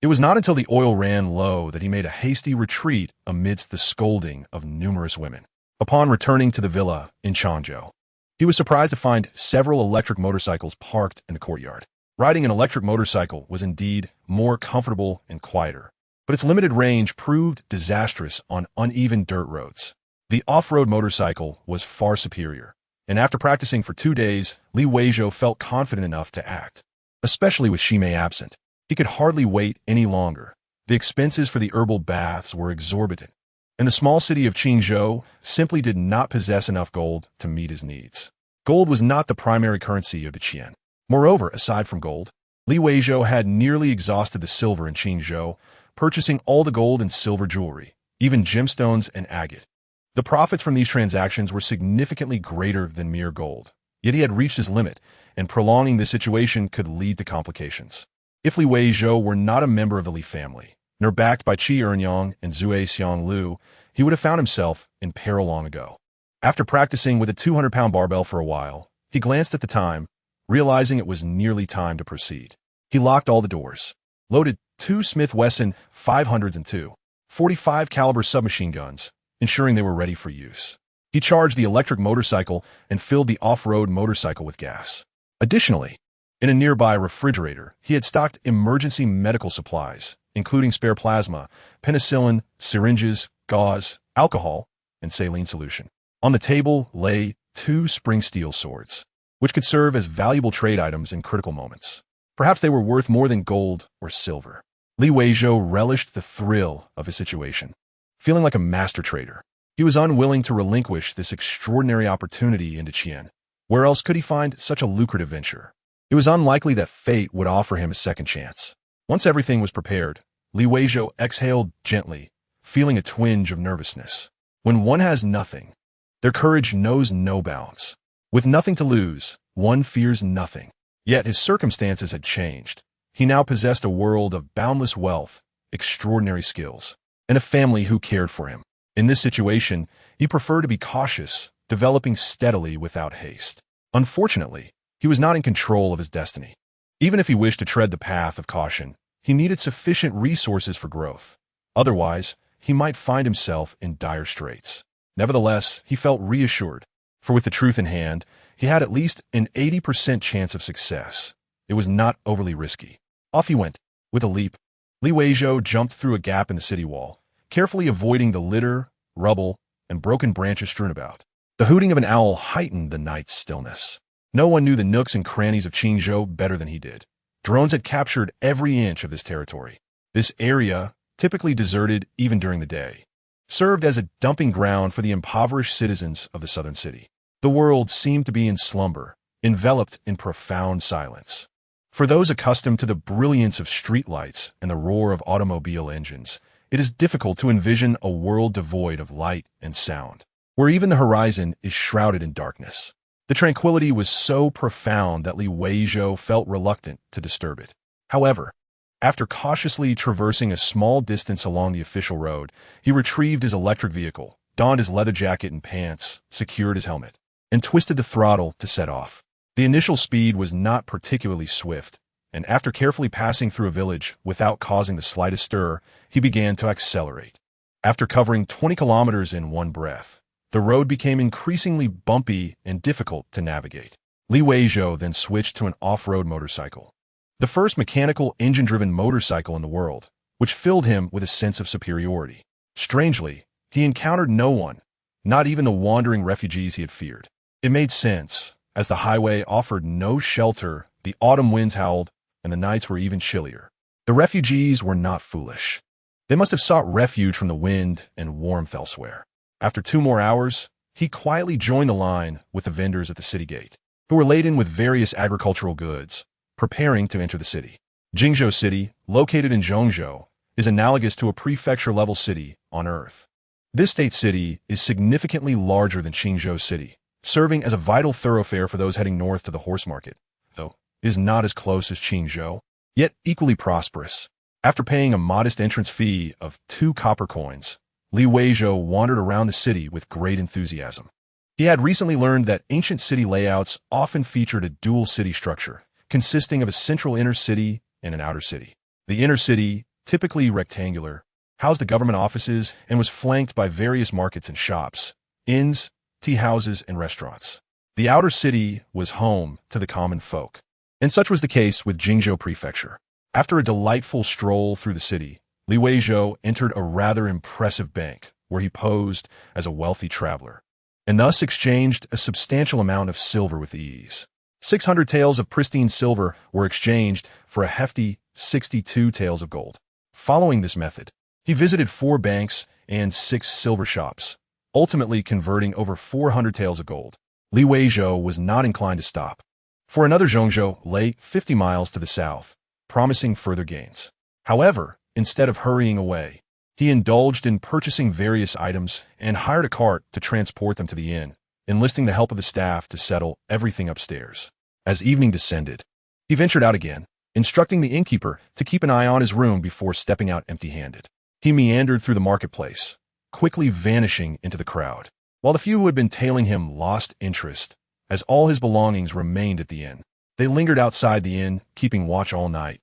It was not until the oil ran low that he made a hasty retreat amidst the scolding of numerous women. Upon returning to the villa in Changzhou, he was surprised to find several electric motorcycles parked in the courtyard. Riding an electric motorcycle was indeed more comfortable and quieter, but its limited range proved disastrous on uneven dirt roads. The off-road motorcycle was far superior, and after practicing for 2 days, Li Weizhou felt confident enough to act. Especially with Shimei absent, he could hardly wait any longer. The expenses for the herbal baths were exorbitant, and the small city of Qingzhou simply did not possess enough gold to meet his needs. Gold was not the primary currency of Qian. Moreover, aside from gold, Li Weizhou had nearly exhausted the silver in Qingzhou, purchasing all the gold and silver jewelry, even gemstones and agate. The profits from these transactions were significantly greater than mere gold, yet he had reached his limit, and prolonging the situation could lead to complications. If Li Weizhou were not a member of the Li family, nor backed by Qi Eryong and Zui Xianglu, he would have found himself in peril long ago. After practicing with a 200-pound barbell for a while, he glanced at the time, realizing it was nearly time to proceed. He locked all the doors, loaded 2 Smith Wesson 500s and 2 .45 caliber submachine guns, ensuring they were ready for use. He charged the electric motorcycle and filled the off-road motorcycle with gas. Additionally, in a nearby refrigerator, he had stocked emergency medical supplies, including spare plasma, penicillin, syringes, gauze, alcohol, and saline solution. On the table lay 2 spring steel swords, which could serve as valuable trade items in critical moments. Perhaps they were worth more than gold or silver. Li Weizhou relished the thrill of his situation. Feeling like a master trader, he was unwilling to relinquish this extraordinary opportunity into Qian. Where else could he find such a lucrative venture? It was unlikely that fate would offer him a second chance. Once everything was prepared, Li Weizhou exhaled gently, feeling a twinge of nervousness. When one has nothing, their courage knows no bounds. With nothing to lose, one fears nothing. Yet his circumstances had changed. He now possessed a world of boundless wealth, extraordinary skills, and a family who cared for him. In this situation, he preferred to be cautious, developing steadily without haste. Unfortunately, he was not in control of his destiny. Even if he wished to tread the path of caution, he needed sufficient resources for growth. Otherwise, he might find himself in dire straits. Nevertheless, he felt reassured, for with the truth in hand, he had at least an 80% chance of success. It was not overly risky. Off he went. With a leap, Li Weizhou jumped through a gap in the city wall, carefully avoiding the litter, rubble, and broken branches strewn about. The hooting of an owl heightened the night's stillness. No one knew the nooks and crannies of Qingzhou better than he did. Drones had captured every inch of this territory. This area, typically deserted even during the day, served as a dumping ground for the impoverished citizens of the southern city. The world seemed to be in slumber, enveloped in profound silence. For those accustomed to the brilliance of streetlights and the roar of automobile engines, it is difficult to envision a world devoid of light and sound, where even the horizon is shrouded in darkness. The tranquility was so profound that Weizhou felt reluctant to disturb it. However, after cautiously traversing a small distance along the official road, he retrieved his electric vehicle, donned his leather jacket and pants, secured his helmet, and twisted the throttle to set off. The initial speed was not particularly swift, and after carefully passing through a village without causing the slightest stir, he began to accelerate. After covering 20 kilometers in one breath, the road became increasingly bumpy and difficult to navigate. Weizhou then switched to an off-road motorcycle, the first mechanical engine-driven motorcycle in the world, which filled him with a sense of superiority. Strangely, he encountered no one, not even the wandering refugees he had feared. It made sense, as the highway offered no shelter, the autumn winds howled, and the nights were even chillier. The refugees were not foolish. They must have sought refuge from the wind and warmth elsewhere. After 2 more hours, he quietly joined the line with the vendors at the city gate, who were laden with various agricultural goods, preparing to enter the city. Jingzhou City, located in Zhongzhou, is analogous to a prefecture-level city on Earth. This state city is significantly larger than Qingzhou City, serving as a vital thoroughfare for those heading north to the horse market, though it is not as close as Qingzhou, yet equally prosperous. After paying a modest entrance fee of 2 copper coins, Weizhou wandered around the city with great enthusiasm. He had recently learned that ancient city layouts often featured a dual city structure, consisting of a central inner city and an outer city. The inner city, typically rectangular, housed the government offices and was flanked by various markets and shops, inns, tea houses, and restaurants. The outer city was home to the common folk, and such was the case with Jingzhou Prefecture. After a delightful stroll through the city, Weizhou entered a rather impressive bank, where he posed as a wealthy traveler, and thus exchanged a substantial amount of silver with ease. 600 taels of pristine silver were exchanged for a hefty 62 taels of gold. Following this method, he visited 4 banks and 6 silver shops, ultimately converting over 400 taels of gold. Weizhou was not inclined to stop, for another Zhongzhou lay 50 miles to the south, promising further gains. However, instead of hurrying away, he indulged in purchasing various items and hired a cart to transport them to the inn, enlisting the help of the staff to settle everything upstairs. As evening descended, he ventured out again, instructing the innkeeper to keep an eye on his room before stepping out empty-handed. He meandered through the marketplace, quickly vanishing into the crowd, while the few who had been tailing him lost interest, as all his belongings remained at the inn. They lingered outside the inn, keeping watch all night.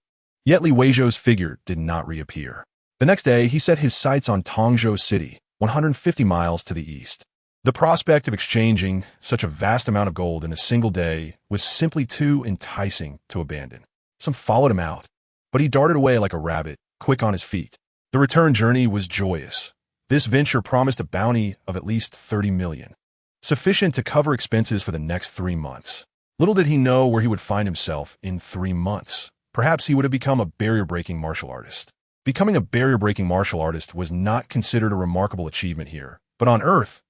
Yet Weizhou's figure did not reappear. The next day, he set his sights on Tongzhou City, 150 miles to the east. The prospect of exchanging such a vast amount of gold in a single day was simply too enticing to abandon. Some followed him out, but he darted away like a rabbit, quick on his feet. The return journey was joyous. This venture promised a bounty of at least 30 million, sufficient to cover expenses for the next 3 months. Little did he know where he would find himself in 3 months. Perhaps he would have become a barrier-breaking martial artist. Becoming a barrier-breaking martial artist was not considered a remarkable achievement here, but on Earth,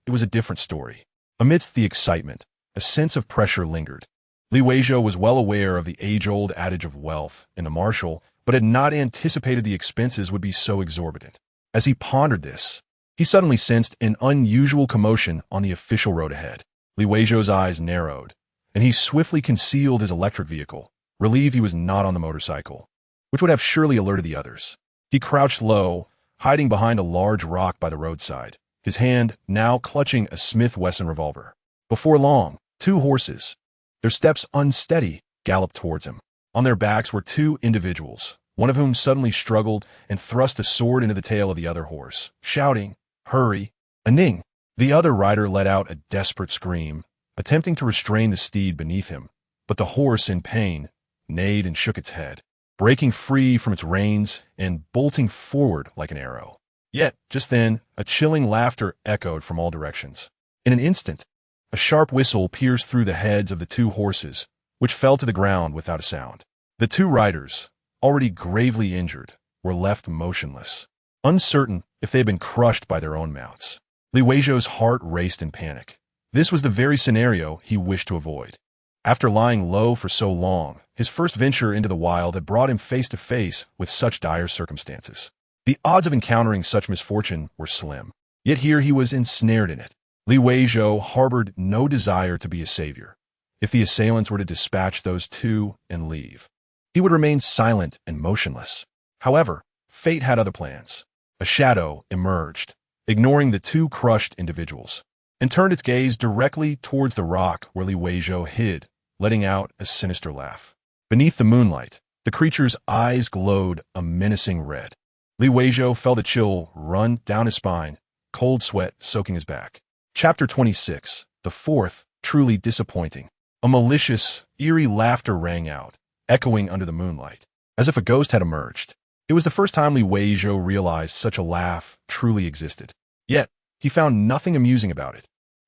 it was a different story. Amidst the excitement, a sense of pressure lingered. Weizhou was well aware of the age-old adage of wealth in the martial, but had not anticipated the expenses would be so exorbitant. As he pondered this, he suddenly sensed an unusual commotion on the official road ahead. Weizhou's eyes narrowed, and he swiftly concealed his electric vehicle, relieved he was not on the motorcycle, which would have surely alerted the others. He crouched low, hiding behind a large rock by the roadside, his hand now clutching a Smith & Wesson revolver. Before long, 2 horses, their steps unsteady, galloped towards him. On their backs were 2 individuals, one of whom suddenly struggled and thrust a sword into the tail of the other horse, shouting, "Hurry, Aning!" The other rider let out a desperate scream, attempting to restrain the steed beneath him, but the horse, in pain, neighed and shook its head, breaking free from its reins and bolting forward like an arrow. Yet, just then, a chilling laughter echoed from all directions. In an instant, a sharp whistle pierced through the heads of the two horses, which fell to the ground without a sound. The two riders, already gravely injured, were left motionless, uncertain if they had been crushed by their own mounts. Weizhou's heart raced in panic. This was the very scenario he wished to avoid. After lying low for so long, his first venture into the wild had brought him face to face with such dire circumstances. The odds of encountering such misfortune were slim. Yet here he was ensnared in it. Weizhou harbored no desire to be a savior. If the assailants were to dispatch those two and leave, he would remain silent and motionless. However, fate had other plans. A shadow emerged, ignoring the two crushed individuals, and turned its gaze directly towards the rock where Weizhou hid, letting out a sinister laugh. Beneath the moonlight, the creature's eyes glowed a menacing red. Weizhou felt a chill run down his spine, cold sweat soaking his back. Chapter 26, the fourth, truly disappointing. A malicious, eerie laughter rang out, echoing under the moonlight, as if a ghost had emerged. It was the first time Weizhou realized such a laugh truly existed. Yet, he found nothing amusing about it.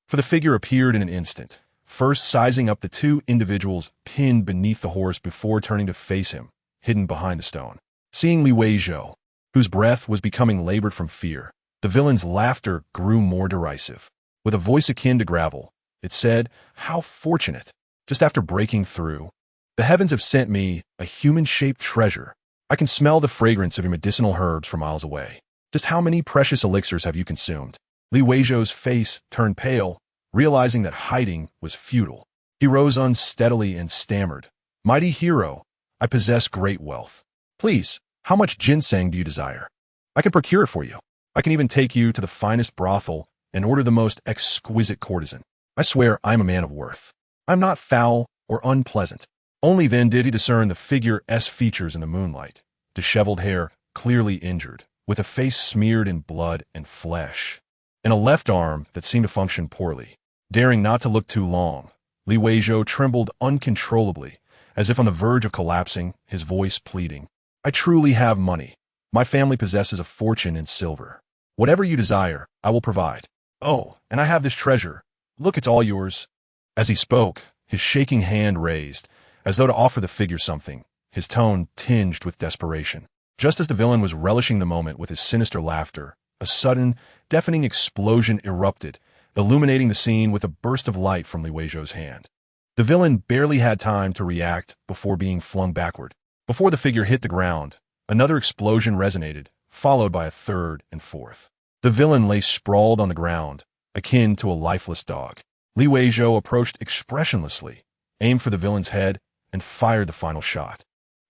For the figure appeared in an instant, first sizing up the two individuals pinned beneath the horse before turning to face him, hidden behind the stone. Seeing Weizhou, whose breath was becoming labored from fear, the villain's laughter grew more derisive. With a voice akin to gravel, it said, "How fortunate! Just after breaking through, the heavens have sent me a human-shaped treasure. I can smell the fragrance of your medicinal herbs from miles away. Just how many precious elixirs have you consumed?" Weizhou's face turned pale, realizing that hiding was futile. He rose unsteadily and stammered, "Mighty hero, I possess great wealth. Please, how much ginseng do you desire? I can procure it for you. I can even take you to the finest brothel and order the most exquisite courtesan. I swear I am a man of worth. I am not foul or unpleasant." Only then did he discern the figure's features in the moonlight. Disheveled hair, clearly injured, with a face smeared in blood and flesh, and a left arm that seemed to function poorly. Daring not to look too long, Weizhou trembled uncontrollably, as if on the verge of collapsing, his voice pleading, "I truly have money. My family possesses a fortune in silver. Whatever you desire, I will provide. Oh, and I have this treasure. Look, it's all yours." As he spoke, his shaking hand raised, as though to offer the figure something, his tone tinged with desperation. Just as the villain was relishing the moment with his sinister laughter, a sudden, deafening explosion erupted, illuminating the scene with a burst of light from Weizhou's hand. The villain barely had time to react before being flung backward. Before the figure hit the ground, another explosion resonated, followed by a third and fourth. The villain lay sprawled on the ground, akin to a lifeless dog. Weizhou approached expressionlessly, aimed for the villain's head, and fired the final shot,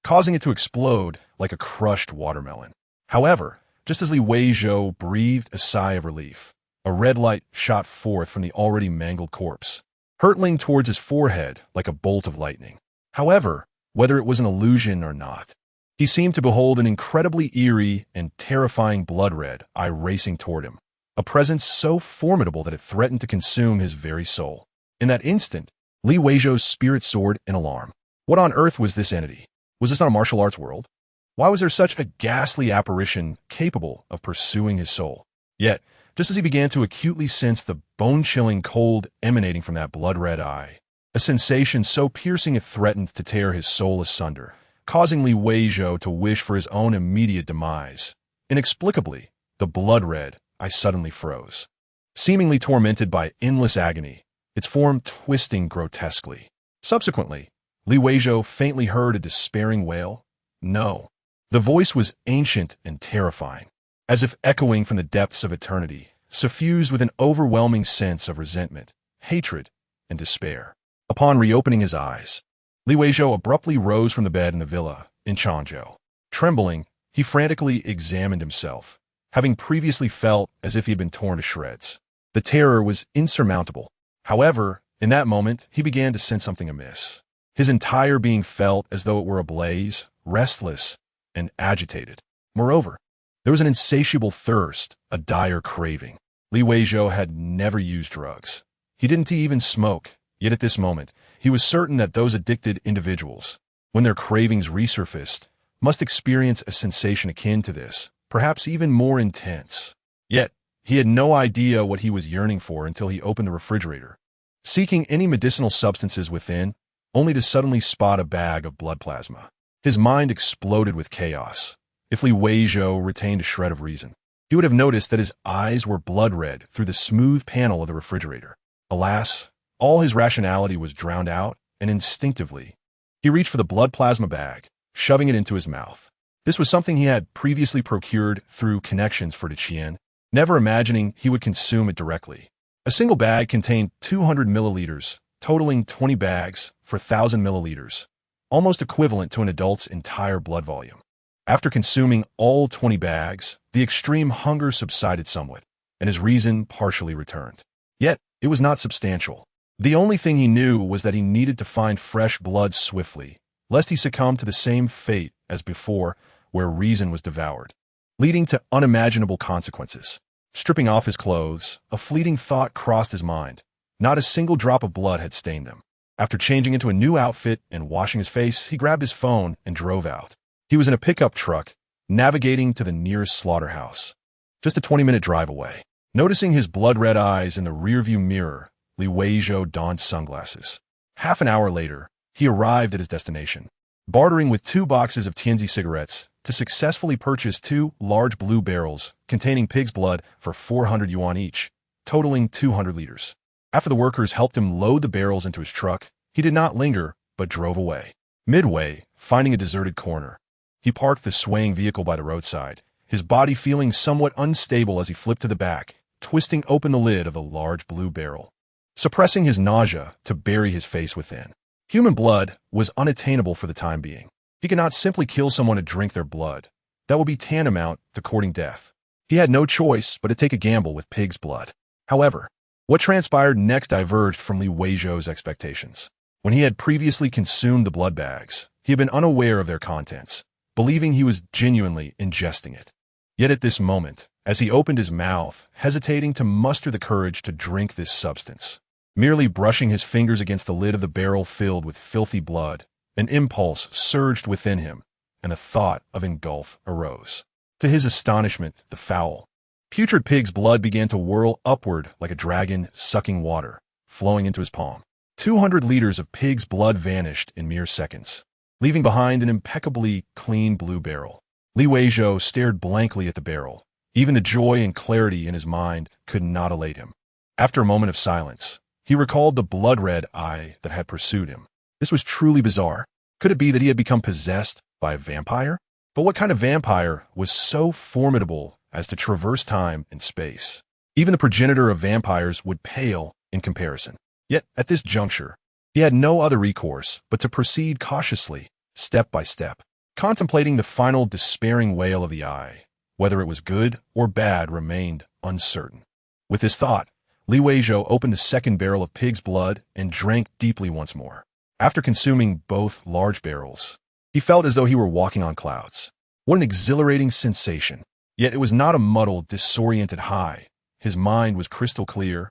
causing it to explode like a crushed watermelon. However, just as Weizhou breathed a sigh of relief, a red light shot forth from the already mangled corpse, hurtling towards his forehead like a bolt of lightning. However, whether it was an illusion or not, he seemed to behold an incredibly eerie and terrifying blood-red eye racing toward him, a presence so formidable that it threatened to consume his very soul. In that instant, Weizhou's spirit soared in alarm. What on earth was this entity? Was this not a martial arts world? Why was there such a ghastly apparition capable of pursuing his soul? Yet, just as he began to acutely sense the bone-chilling cold emanating from that blood-red eye, a sensation so piercing it threatened to tear his soul asunder, causing Weizhou to wish for his own immediate demise. Inexplicably, the blood-red eye suddenly froze. Seemingly tormented by endless agony, its form twisting grotesquely. Subsequently, Weizhou faintly heard a despairing wail. No. The voice was ancient and terrifying, as if echoing from the depths of eternity, suffused with an overwhelming sense of resentment, hatred, and despair. Upon reopening his eyes, Weizhou abruptly rose from the bed in the villa in Changzhou. Trembling, he frantically examined himself, having previously felt as if he had been torn to shreds. The terror was insurmountable. However, in that moment, he began to sense something amiss. His entire being felt as though it were ablaze, restless, and agitated. Moreover, there was an insatiable thirst, a dire craving. Weizhou had never used drugs. He didn't even smoke, yet at this moment, he was certain that those addicted individuals, when their cravings resurfaced, must experience a sensation akin to this, perhaps even more intense. Yet, He had no idea what he was yearning for until he opened the refrigerator, seeking any medicinal substances within, only to suddenly spot a bag of blood plasma. His mind exploded with chaos. If Weizhou retained a shred of reason, he would have noticed that his eyes were blood red through the smooth panel of the refrigerator. Alas, all his rationality was drowned out, and instinctively, he reached for the blood plasma bag, shoving it into his mouth. This was something he had previously procured through connections for Renjian, never imagining he would consume it directly. A single bag contained 200 milliliters, totaling 20 bags for 1,000 milliliters, almost equivalent to an adult's entire blood volume. After consuming all 20 bags, the extreme hunger subsided somewhat, and his reason partially returned. Yet, it was not substantial. The only thing he knew was that he needed to find fresh blood swiftly, lest he succumb to the same fate as before, where reason was devoured, leading to unimaginable consequences. Stripping off his clothes, a fleeting thought crossed his mind. Not a single drop of blood had stained them. After changing into a new outfit and washing his face, he grabbed his phone and drove out. He was in a pickup truck, navigating to the nearest slaughterhouse, just a 20-minute drive away. Noticing his blood-red eyes in the rearview mirror, Weizhou donned sunglasses. Half an hour later, he arrived at his destination, bartering with 2 boxes of Tianzi cigarettes to successfully purchase 2 large blue barrels containing pig's blood for 400 yuan each, totaling 200 liters. After the workers helped him load the barrels into his truck, he did not linger, but drove away. Midway, finding a deserted corner, he parked the swaying vehicle by the roadside, his body feeling somewhat unstable as he flipped to the back, twisting open the lid of the large blue barrel, suppressing his nausea to bury his face within. Human blood was unattainable for the time being. He could not simply kill someone to drink their blood. That would be tantamount to courting death. He had no choice but to take a gamble with pig's blood. However, what transpired next diverged from Weizhou's expectations. When he had previously consumed the blood bags, he had been unaware of their contents, believing he was genuinely ingesting it. Yet at this moment, as he opened his mouth, hesitating to muster the courage to drink this substance, merely brushing his fingers against the lid of the barrel filled with filthy blood, an impulse surged within him, and the thought of engulf arose. To his astonishment, the foul, putrid pig's blood began to whirl upward like a dragon sucking water, flowing into his palm. 200 liters of pig's blood vanished in mere seconds, leaving behind an impeccably clean blue barrel. Weizhou stared blankly at the barrel. Even the joy and clarity in his mind could not elate him. After a moment of silence, he recalled the blood-red eye that had pursued him. This was truly bizarre. Could it be that he had become possessed by a vampire? But what kind of vampire was so formidable as to traverse time and space? Even the progenitor of vampires would pale in comparison. Yet, at this juncture, he had no other recourse but to proceed cautiously, step by step, contemplating the final despairing wail of the eye. Whether it was good or bad remained uncertain. With this thought, Weizhou opened the second barrel of pig's blood and drank deeply once more. After consuming both large barrels, he felt as though he were walking on clouds. What an exhilarating sensation! Yet it was not a muddled, disoriented high. His mind was crystal clear,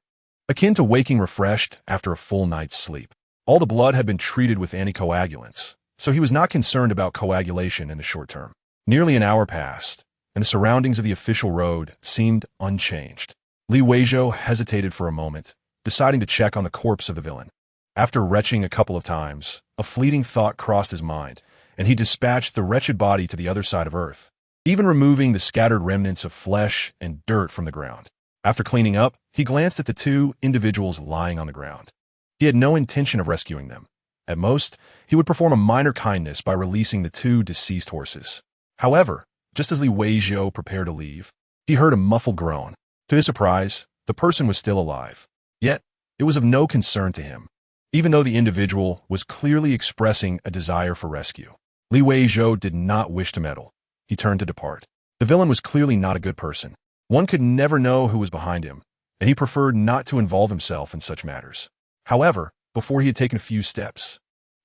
akin to waking refreshed after a full night's sleep. All the blood had been treated with anticoagulants, so he was not concerned about coagulation in the short term. Nearly an hour passed, and the surroundings of the official road seemed unchanged. Weizhou hesitated for a moment, deciding to check on the corpse of the villain. After retching a couple of times, a fleeting thought crossed his mind, and he dispatched the wretched body to the other side of Earth, even removing the scattered remnants of flesh and dirt from the ground. After cleaning up, he glanced at the 2 individuals lying on the ground. He had no intention of rescuing them. At most, he would perform a minor kindness by releasing the 2 deceased horses. However, just as Weizhou prepared to leave, he heard a muffled groan. To his surprise, the person was still alive. Yet, it was of no concern to him, even though the individual was clearly expressing a desire for rescue. Weizhou did not wish to meddle. He turned to depart. The villain was clearly not a good person. One could never know who was behind him, and he preferred not to involve himself in such matters. However, before he had taken a few steps,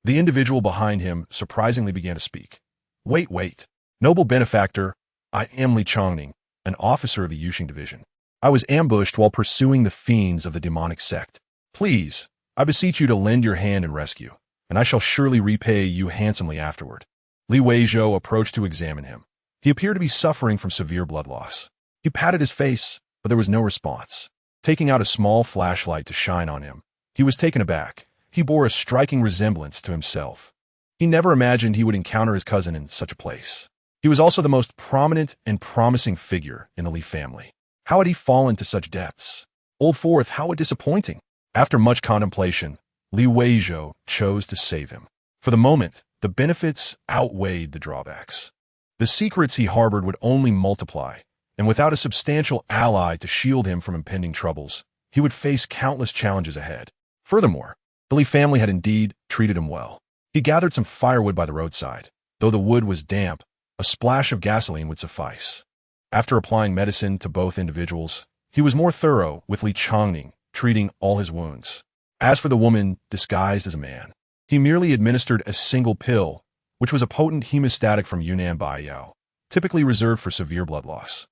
the individual behind him surprisingly began to speak. Wait. Noble benefactor, I am Li Chongning, an officer of the Yuxing Division. I was ambushed while pursuing the fiends of the demonic sect. Please, I beseech you to lend your hand in rescue, and I shall surely repay you handsomely afterward. Weizhou approached to examine him. He appeared to be suffering from severe blood loss. He patted his face, but there was no response. Taking out a small flashlight to shine on him, he was taken aback. He bore a striking resemblance to himself. He never imagined he would encounter his cousin in such a place. He was also the most prominent and promising figure in the Li family. How had he fallen to such depths? Old Fourth, how disappointing! After much contemplation, Li Weizhou chose to save him. For the moment, the benefits outweighed the drawbacks. The secrets he harbored would only multiply, and without a substantial ally to shield him from impending troubles, he would face countless challenges ahead. Furthermore, the Li family had indeed treated him well. He gathered some firewood by the roadside. Though the wood was damp, a splash of gasoline would suffice. After applying medicine to both individuals, he was more thorough with Li Changning, treating all his wounds. As for the woman disguised as a man, he merely administered a single pill, which was a potent hemostatic from Yunnan Baiyao, typically reserved for severe blood loss.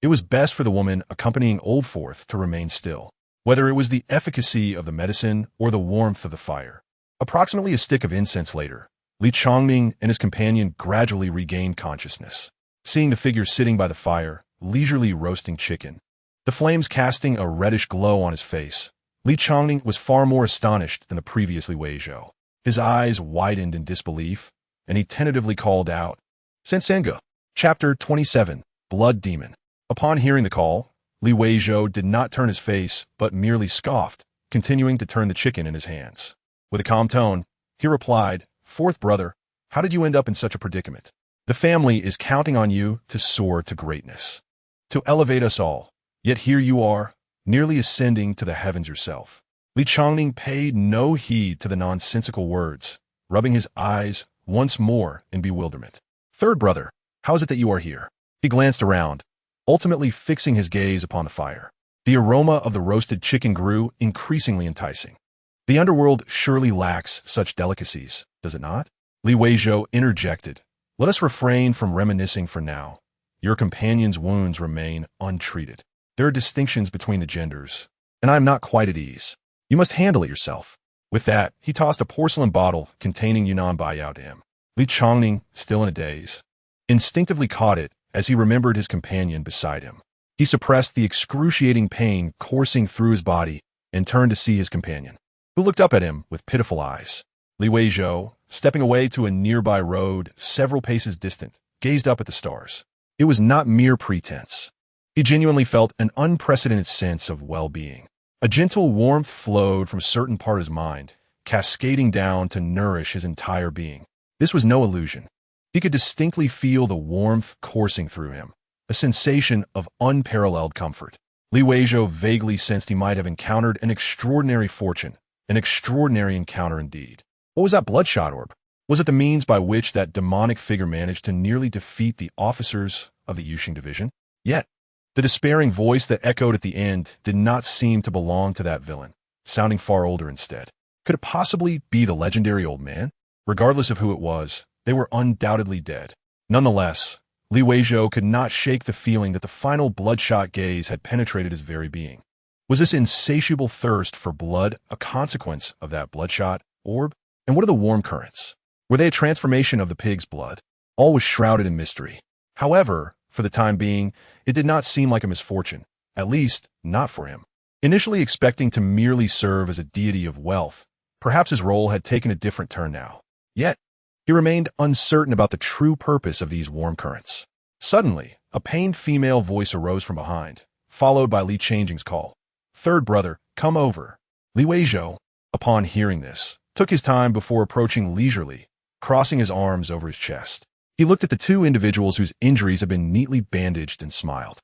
It was best for the woman accompanying Old Fourth to remain still, whether it was the efficacy of the medicine or the warmth of the fire. Approximately a stick of incense later, Li Changming and his companion gradually regained consciousness. Seeing the figure sitting by the fire, leisurely roasting chicken, the flames casting a reddish glow on his face, Li Changming was far more astonished than the previous Li Weizhou. His eyes widened in disbelief, and he tentatively called out, Sensenga. Chapter 27, Blood Demon. Upon hearing the call, Li Weizhou did not turn his face, but merely scoffed, continuing to turn the chicken in his hands. With a calm tone, he replied, Fourth brother, how did you end up in such a predicament? The family is counting on you to soar to greatness, to elevate us all. Yet here you are, nearly ascending to the heavens yourself. Li Changning paid no heed to the nonsensical words, rubbing his eyes once more in bewilderment. Third brother, how is it that you are here? He glanced around, ultimately fixing his gaze upon the fire. The aroma of the roasted chicken grew increasingly enticing. The underworld surely lacks such delicacies, does it not? Li Weizhou interjected. Let us refrain from reminiscing for now. Your companion's wounds remain untreated. There are distinctions between the genders, and I am not quite at ease. You must handle it yourself. With that, he tossed a porcelain bottle containing Yunnan Baiyao to him. Li Changning, still in a daze, instinctively caught it as he remembered his companion beside him. He suppressed the excruciating pain coursing through his body and turned to see his companion, who looked up at him with pitiful eyes. Li Weizhou, stepping away to a nearby road several paces distant, gazed up at the stars. It was not mere pretense. He genuinely felt an unprecedented sense of well-being. A gentle warmth flowed from a certain part of his mind, cascading down to nourish his entire being. This was no illusion. He could distinctly feel the warmth coursing through him, a sensation of unparalleled comfort. Li Weizhou vaguely sensed he might have encountered an extraordinary fortune, an extraordinary encounter indeed. What was that bloodshot orb? Was it the means by which that demonic figure managed to nearly defeat the officers of the Yuxing division? Yet, the despairing voice that echoed at the end did not seem to belong to that villain, sounding far older instead. Could it possibly be the legendary old man? Regardless of who it was, they were undoubtedly dead. Nonetheless, Li Weizhou could not shake the feeling that the final bloodshot gaze had penetrated his very being. Was this insatiable thirst for blood a consequence of that bloodshot orb? And what are the warm currents? Were they a transformation of the pig's blood? All was shrouded in mystery. However, for the time being, it did not seem like a misfortune, at least not for him. Initially expecting to merely serve as a deity of wealth, perhaps his role had taken a different turn now. Yet, he remained uncertain about the true purpose of these warm currents. Suddenly, a pained female voice arose from behind, followed by Li Changjing's call. Third brother, come over. Li Weizhou, upon hearing this, took his time before approaching leisurely, crossing his arms over his chest. He looked at the two individuals whose injuries had been neatly bandaged and smiled.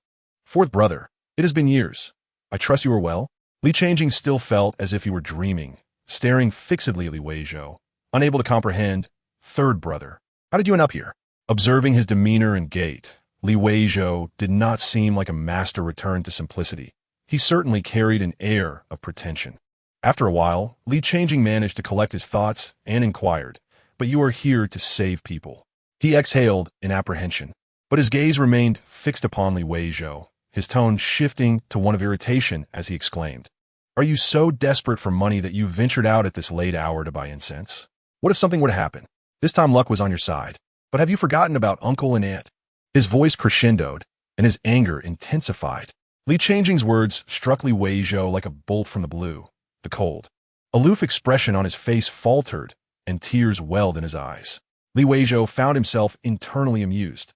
Fourth brother, it has been years. I trust you are well? Li Changjing still felt as if he were dreaming, staring fixedly at Li Weizhou, unable to comprehend. Third brother, how did you end up here? Observing his demeanor and gait, Li Weizhou did not seem like a master returned to simplicity. He certainly carried an air of pretension. After a while, Li Changjing managed to collect his thoughts and inquired, but you are here to save people. He exhaled in apprehension, but his gaze remained fixed upon Li Weizhou, his tone shifting to one of irritation as he exclaimed, Are you so desperate for money that you ventured out at this late hour to buy incense? What if something were to happen? This time luck was on your side. But have you forgotten about uncle and aunt? His voice crescendoed, and his anger intensified. Li Changjing's words struck Li Weizhou like a bolt from the blue. The cold, aloof expression on his face faltered, and tears welled in his eyes. Li Weizhou found himself internally amused.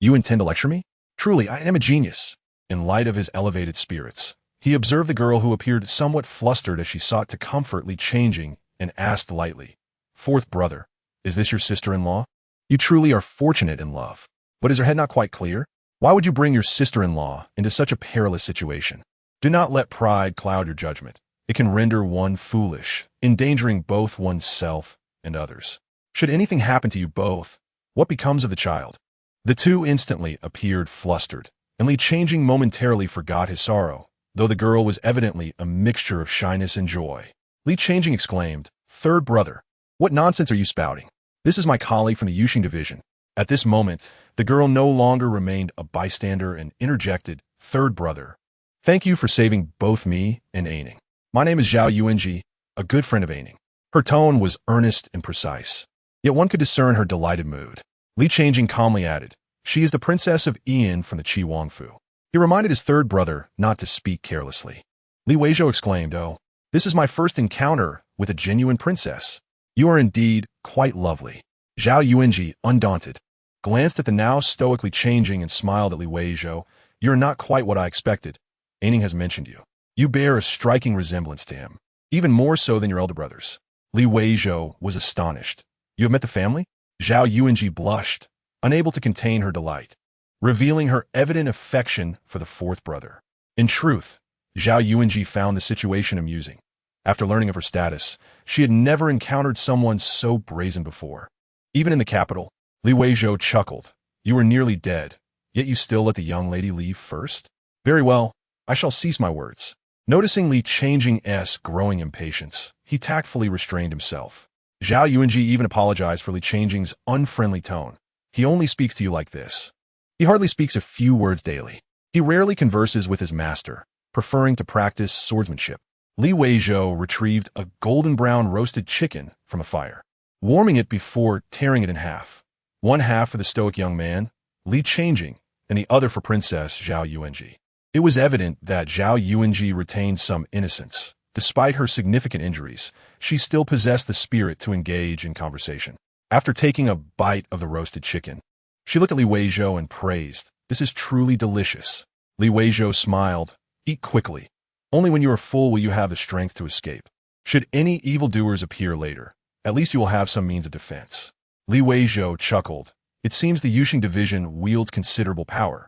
You intend to lecture me? Truly, I am a genius. In light of his elevated spirits, he observed the girl who appeared somewhat flustered as she sought to comfort Li Changjing and asked lightly, Fourth brother, is this your sister-in-law? You truly are fortunate in love. But is her head not quite clear? Why would you bring your sister-in-law into such a perilous situation? Do not let pride cloud your judgment. It can render one foolish, endangering both oneself and others. Should anything happen to you both, what becomes of the child? The two instantly appeared flustered, and Li Changjing momentarily forgot his sorrow, though the girl was evidently a mixture of shyness and joy. Li Changjing exclaimed, Third brother, what nonsense are you spouting? This is my colleague from the Yuxing division. At this moment, the girl no longer remained a bystander and interjected, Third brother, thank you for saving both me and Aining. My name is Zhao Yuanji, a good friend of Aining. Her tone was earnest and precise, yet one could discern her delighted mood. Li Changjing calmly added, She is the princess of Ian from the Qi Wangfu. He reminded his third brother not to speak carelessly. Li Weizhou exclaimed, Oh, this is my first encounter with a genuine princess. You are indeed quite lovely. Zhao Yuanji, undaunted, glanced at the now stoically changing and smiled at Li Weizhou. You are not quite what I expected. Aining has mentioned you. You bear a striking resemblance to him, even more so than your elder brothers. Li Weizhou was astonished. You have met the family? Zhao Yuanji blushed, unable to contain her delight, revealing her evident affection for the fourth brother. In truth, Zhao Yuanji found the situation amusing. After learning of her status, she had never encountered someone so brazen before. Even in the capital, Li Weizhou chuckled. You were nearly dead, yet you still let the young lady leave first? Very well, I shall cease my words. Noticing Li Changjing's growing impatience, he tactfully restrained himself. Zhao Yuanji even apologized for Li Changjing's unfriendly tone. He only speaks to you like this. He hardly speaks a few words daily. He rarely converses with his master, preferring to practice swordsmanship. Li Weizhou retrieved a golden-brown roasted chicken from a fire, warming it before tearing it in half. One half for the stoic young man, Li Changjing, and the other for Princess Zhao Yuanji. It was evident that Zhao Yuanji retained some innocence. Despite her significant injuries, she still possessed the spirit to engage in conversation. After taking a bite of the roasted chicken, she looked at Li Weizhou and praised, This is truly delicious. Li Weizhou smiled, Eat quickly. Only when you are full will you have the strength to escape. Should any evildoers appear later, at least you will have some means of defense. Li Weizhou chuckled. It seems the Yuxing division wields considerable power.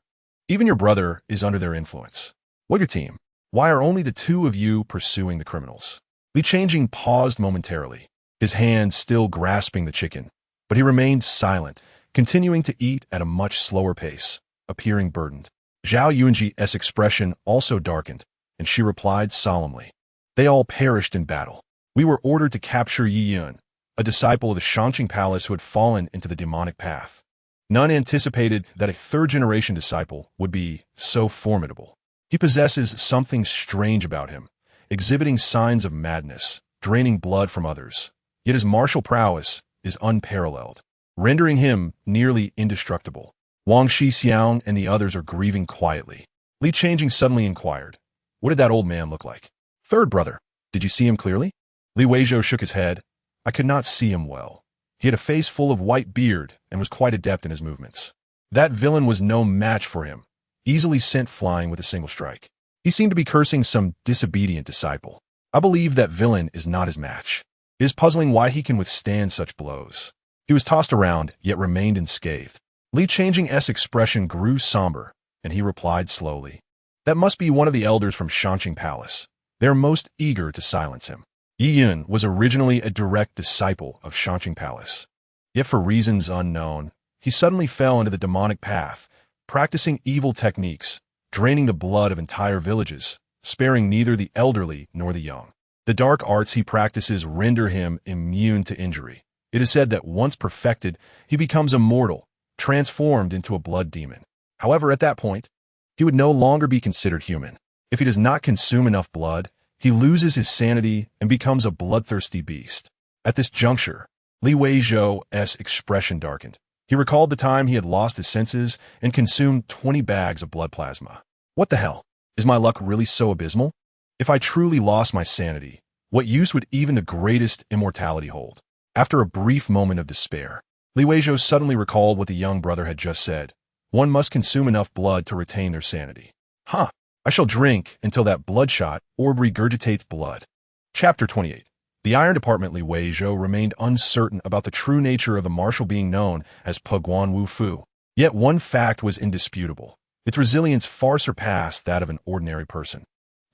Even your brother is under their influence. What your team? Why are only the two of you pursuing the criminals? Li Changjing paused momentarily, his hand still grasping the chicken, but he remained silent, continuing to eat at a much slower pace, appearing burdened. Zhao Yuanji's expression also darkened, and she replied solemnly, They all perished in battle. We were ordered to capture Yi Yun, a disciple of the Shangqing Palace who had fallen into the demonic path. None anticipated that a third-generation disciple would be so formidable. He possesses something strange about him, exhibiting signs of madness, draining blood from others. Yet his martial prowess is unparalleled, rendering him nearly indestructible. Wang Shixiang and the others are grieving quietly. Li Changjing suddenly inquired, What did that old man look like? Third brother, did you see him clearly? Li Weizhou shook his head. I could not see him well. He had a face full of white beard and was quite adept in his movements. That villain was no match for him, easily sent flying with a single strike. He seemed to be cursing some disobedient disciple. I believe that villain is not his match. It is puzzling why he can withstand such blows. He was tossed around, yet remained unscathed. Li Changjing's expression grew somber, and he replied slowly, That must be one of the elders from Shangqing Palace. They are most eager to silence him. Yi Yun was originally a direct disciple of Shangqing Palace. Yet for reasons unknown, he suddenly fell into the demonic path, practicing evil techniques, draining the blood of entire villages, sparing neither the elderly nor the young. The dark arts he practices render him immune to injury. It is said that once perfected, he becomes immortal, transformed into a blood demon. However, at that point, he would no longer be considered human. If he does not consume enough blood, he loses his sanity and becomes a bloodthirsty beast. At this juncture, Li Weizhou's expression darkened. He recalled the time he had lost his senses and consumed 20 bags of blood plasma. What the hell? Is my luck really so abysmal? If I truly lost my sanity, what use would even the greatest immortality hold? After a brief moment of despair, Weizhou suddenly recalled what the young brother had just said. One must consume enough blood to retain their sanity. Huh. I shall drink until that bloodshot orb regurgitates blood. Chapter 28. The Iron Department Weizhou remained uncertain about the true nature of the martial being known as Peguan Wu Fu. Yet one fact was indisputable. Its resilience far surpassed that of an ordinary person.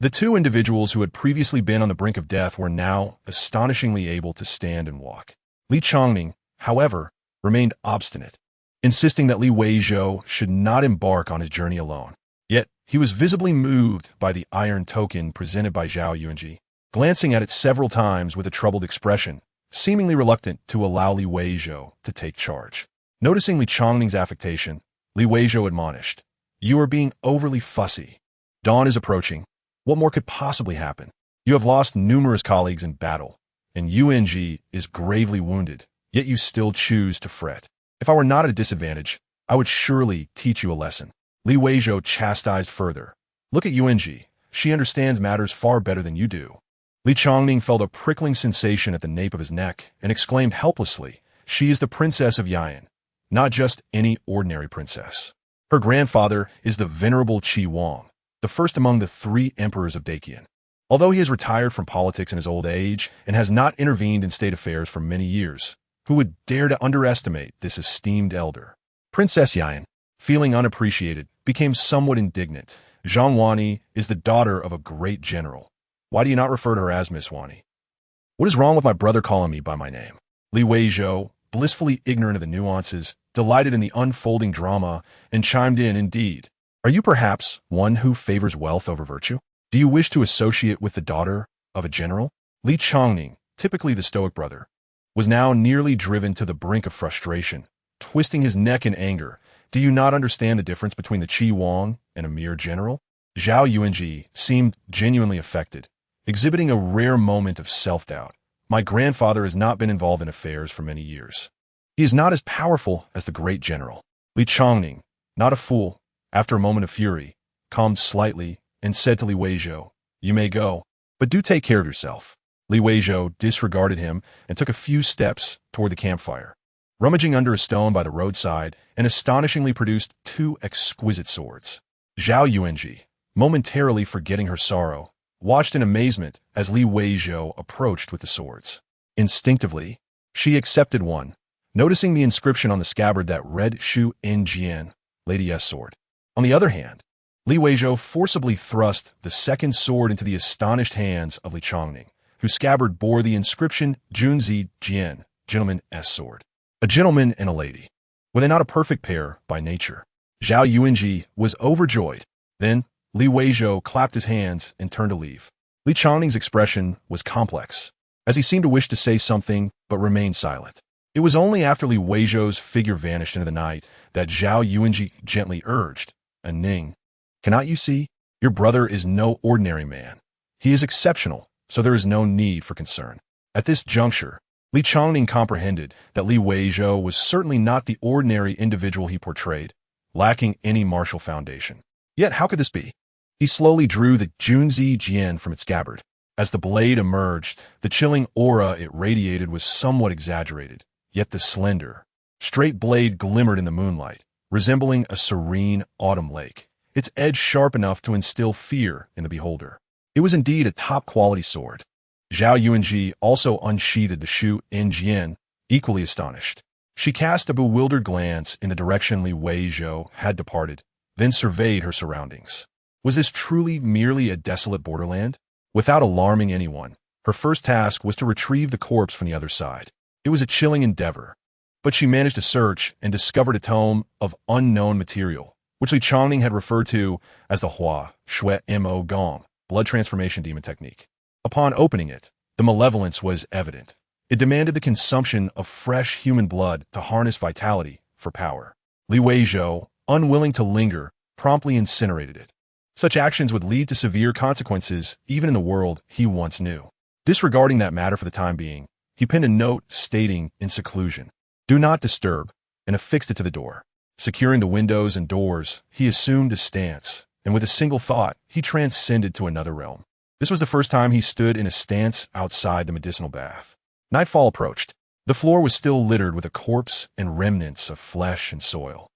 The two individuals who had previously been on the brink of death were now astonishingly able to stand and walk. Li Chongning, however, remained obstinate, insisting that Weizhou should not embark on his journey alone. Yet, he was visibly moved by the iron token presented by Zhao Yuanji, glancing at it several times with a troubled expression, seemingly reluctant to allow Weizhou to take charge. Noticing Li Chongning's affectation, Weizhou admonished, "You are being overly fussy. Dawn is approaching. What more could possibly happen? You have lost numerous colleagues in battle, and Yuanji is gravely wounded, yet you still choose to fret. If I were not at a disadvantage, I would surely teach you a lesson." Weizhou chastised further. "Look at Yuanji. She understands matters far better than you do." Li Chongning felt a prickling sensation at the nape of his neck and exclaimed helplessly, "She is the princess of Yian, not just any ordinary princess. Her grandfather is the venerable Qi Wang, the first among the 3 emperors of Daqian. Although he has retired from politics in his old age and has not intervened in state affairs for many years, who would dare to underestimate this esteemed elder?" Princess Yian, feeling unappreciated, became somewhat indignant. "Zhang Wani is the daughter of a great general. Why do you not refer to her as Miss Wani? What is wrong with my brother calling me by my name?" Weizhou, blissfully ignorant of the nuances, delighted in the unfolding drama, and chimed in, "Indeed. Are you perhaps one who favors wealth over virtue? Do you wish to associate with the daughter of a general?" Li Chongning, typically the stoic brother, was now nearly driven to the brink of frustration, twisting his neck in anger. "Do you not understand the difference between the Qi Wang and a mere general?" Zhao Yuanji seemed genuinely affected, exhibiting a rare moment of self-doubt. "My grandfather has not been involved in affairs for many years. He is not as powerful as the great general." Li Chongning, not a fool, after a moment of fury, calmed slightly and said to Weizhou, "You may go, but do take care of yourself." Weizhou disregarded him and took a few steps toward the campfire, rummaging under a stone by the roadside and astonishingly produced 2 exquisite swords. Zhao Yuanji, momentarily forgetting her sorrow, watched in amazement as Weizhou approached with the swords. Instinctively, she accepted one, noticing the inscription on the scabbard that read Shu In Jian, Lady S sword. On the other hand, Weizhou forcibly thrust the second sword into the astonished hands of Li Chongning, whose scabbard bore the inscription Junzi Jian, Gentleman S sword. A gentleman and a lady. Were they not a perfect pair by nature? Zhao Yuanji was overjoyed. Then, Weizhou clapped his hands and turned to leave. Li Chongning's expression was complex, as he seemed to wish to say something but remained silent. It was only after Weizhou's figure vanished into the night that Zhao Yuanji gently urged, "Ning, cannot you see? Your brother is no ordinary man. He is exceptional, so there is no need for concern." At this juncture, Li Chongning comprehended that Weizhou was certainly not the ordinary individual he portrayed, lacking any martial foundation. Yet how could this be? He slowly drew the Junzi Jian from its scabbard. As the blade emerged, the chilling aura it radiated was somewhat exaggerated, yet the slender, straight blade glimmered in the moonlight, resembling a serene autumn lake, its edge sharp enough to instill fear in the beholder. It was indeed a top-quality sword. Zhao Yuanji also unsheathed the Shu In Jian, equally astonished. She cast a bewildered glance in the direction Weizhou had departed, then surveyed her surroundings. Was this truly merely a desolate borderland? Without alarming anyone, her first task was to retrieve the corpse from the other side. It was a chilling endeavor, but she managed to search and discovered a tome of unknown material, which Li Chongning had referred to as the Hua Shui Mo Gong, blood transformation demon technique. Upon opening it, the malevolence was evident. It demanded the consumption of fresh human blood to harness vitality for power. Weizhou, unwilling to linger, promptly incinerated it. Such actions would lead to severe consequences even in the world he once knew. Disregarding that matter for the time being, he pinned a note stating in seclusion, "Do not disturb," and affixed it to the door. Securing the windows and doors, he assumed a stance, and with a single thought, he transcended to another realm. This was the first time he stood in a stance outside the medicinal bath. Nightfall approached. The floor was still littered with a corpse and remnants of flesh and soil,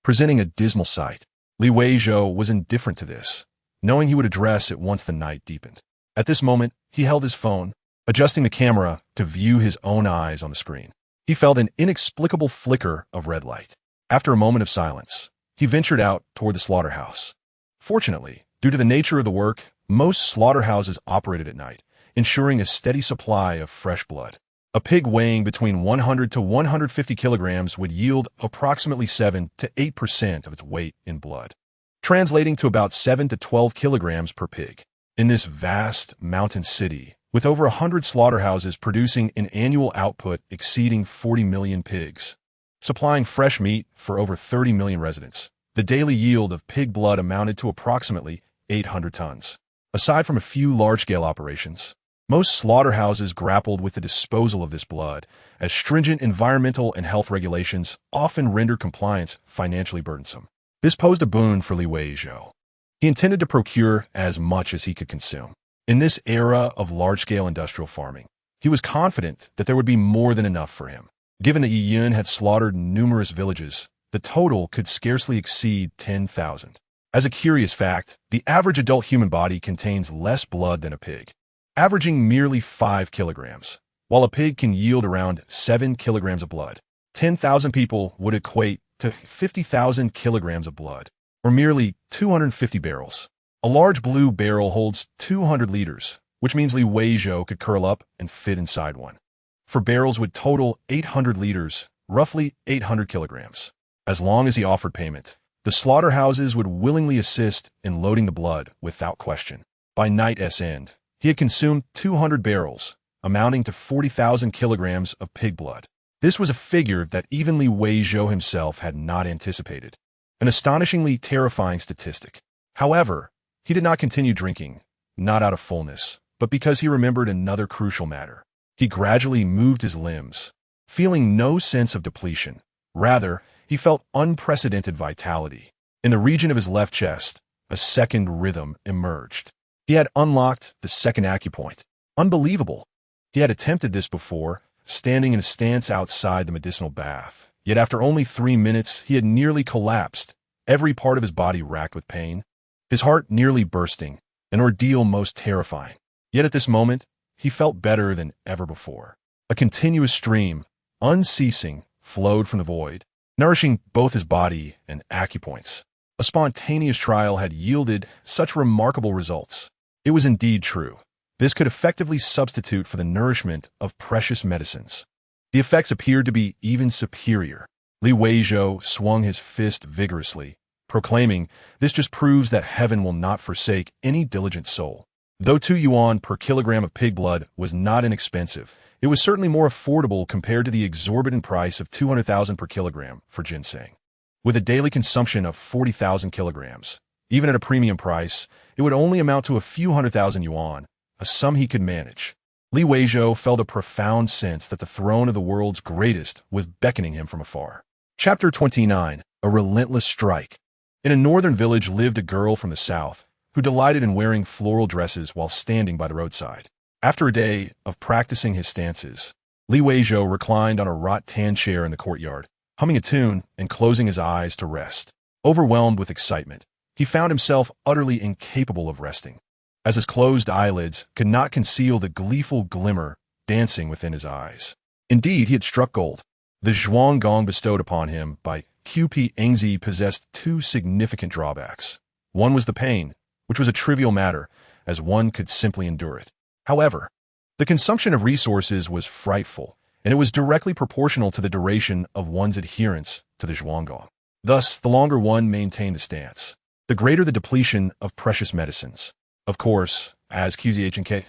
presenting a dismal sight. Weizhou was indifferent to this, knowing he would address it once the night deepened. At this moment, he held his phone, adjusting the camera to view his own eyes on the screen. He felt an inexplicable flicker of red light. After a moment of silence, he ventured out toward the slaughterhouse. Fortunately, due to the nature of the work, most slaughterhouses operated at night, ensuring a steady supply of fresh blood. A pig weighing between 100 to 150 kilograms would yield approximately 7 to 8% of its weight in blood, translating to about 7 to 12 kilograms per pig. In this vast mountain city, with over 100 slaughterhouses producing an annual output exceeding 40 million pigs, supplying fresh meat for over 30 million residents, the daily yield of pig blood amounted to approximately 800 tons. Aside from a few large-scale operations, most slaughterhouses grappled with the disposal of this blood, as stringent environmental and health regulations often rendered compliance financially burdensome. This posed a boon for Weizhou. He intended to procure as much as he could consume. In this era of large-scale industrial farming, he was confident that there would be more than enough for him. Given that Yiyun had slaughtered numerous villages, the total could scarcely exceed 10,000. As a curious fact, the average adult human body contains less blood than a pig, averaging merely 5 kilograms, while a pig can yield around 7 kilograms of blood. 10,000 people would equate to 50,000 kilograms of blood, or merely 250 barrels. A large blue barrel holds 200 liters, which means Weizhou could curl up and fit inside one. For barrels would total 800 liters, roughly 800 kilograms. As long as he offered payment, the slaughterhouses would willingly assist in loading the blood without question. By night's end, he had consumed 200 barrels, amounting to 40,000 kilograms of pig blood. This was a figure that even Weizhou himself had not anticipated. An astonishingly terrifying statistic. However, he did not continue drinking, not out of fullness, but because he remembered another crucial matter. He gradually moved his limbs, feeling no sense of depletion. Rather, he felt unprecedented vitality. In the region of his left chest, a second rhythm emerged. He had unlocked the second acupoint. Unbelievable. He had attempted this before, standing in a stance outside the medicinal bath. Yet after only 3 minutes, he had nearly collapsed, every part of his body racked with pain, his heart nearly bursting, an ordeal most terrifying. Yet at this moment, he felt better than ever before. A continuous stream, unceasing, flowed from the void, nourishing both his body and acupoints. A spontaneous trial had yielded such remarkable results. It was indeed true. This could effectively substitute for the nourishment of precious medicines. The effects appeared to be even superior. Weizhou swung his fist vigorously, proclaiming, "This just proves that heaven will not forsake any diligent soul." Though 2 yuan per kilogram of pig blood was not inexpensive, it was certainly more affordable compared to the exorbitant price of 200,000 per kilogram for ginseng. With a daily consumption of 40,000 kilograms, even at a premium price, it would only amount to a few 100,000 yuan, a sum he could manage. Weizhou felt a profound sense that the throne of the world's greatest was beckoning him from afar. Chapter 29. A Relentless Strike. In a northern village lived a girl from the south, who delighted in wearing floral dresses while standing by the roadside. After a day of practicing his stances, Weizhou reclined on a rattan chair in the courtyard, humming a tune and closing his eyes to rest. Overwhelmed with excitement, he found himself utterly incapable of resting, as his closed eyelids could not conceal the gleeful glimmer dancing within his eyes. Indeed, he had struck gold. The Zhuanggong bestowed upon him by QP Engzi possessed 2 significant drawbacks. One was the pain, which was a trivial matter, as one could simply endure it. However, the consumption of resources was frightful, and it was directly proportional to the duration of one's adherence to the Zhuanggong. Thus, the longer one maintained a stance, the greater the depletion of precious medicines. Of course, as QZHNK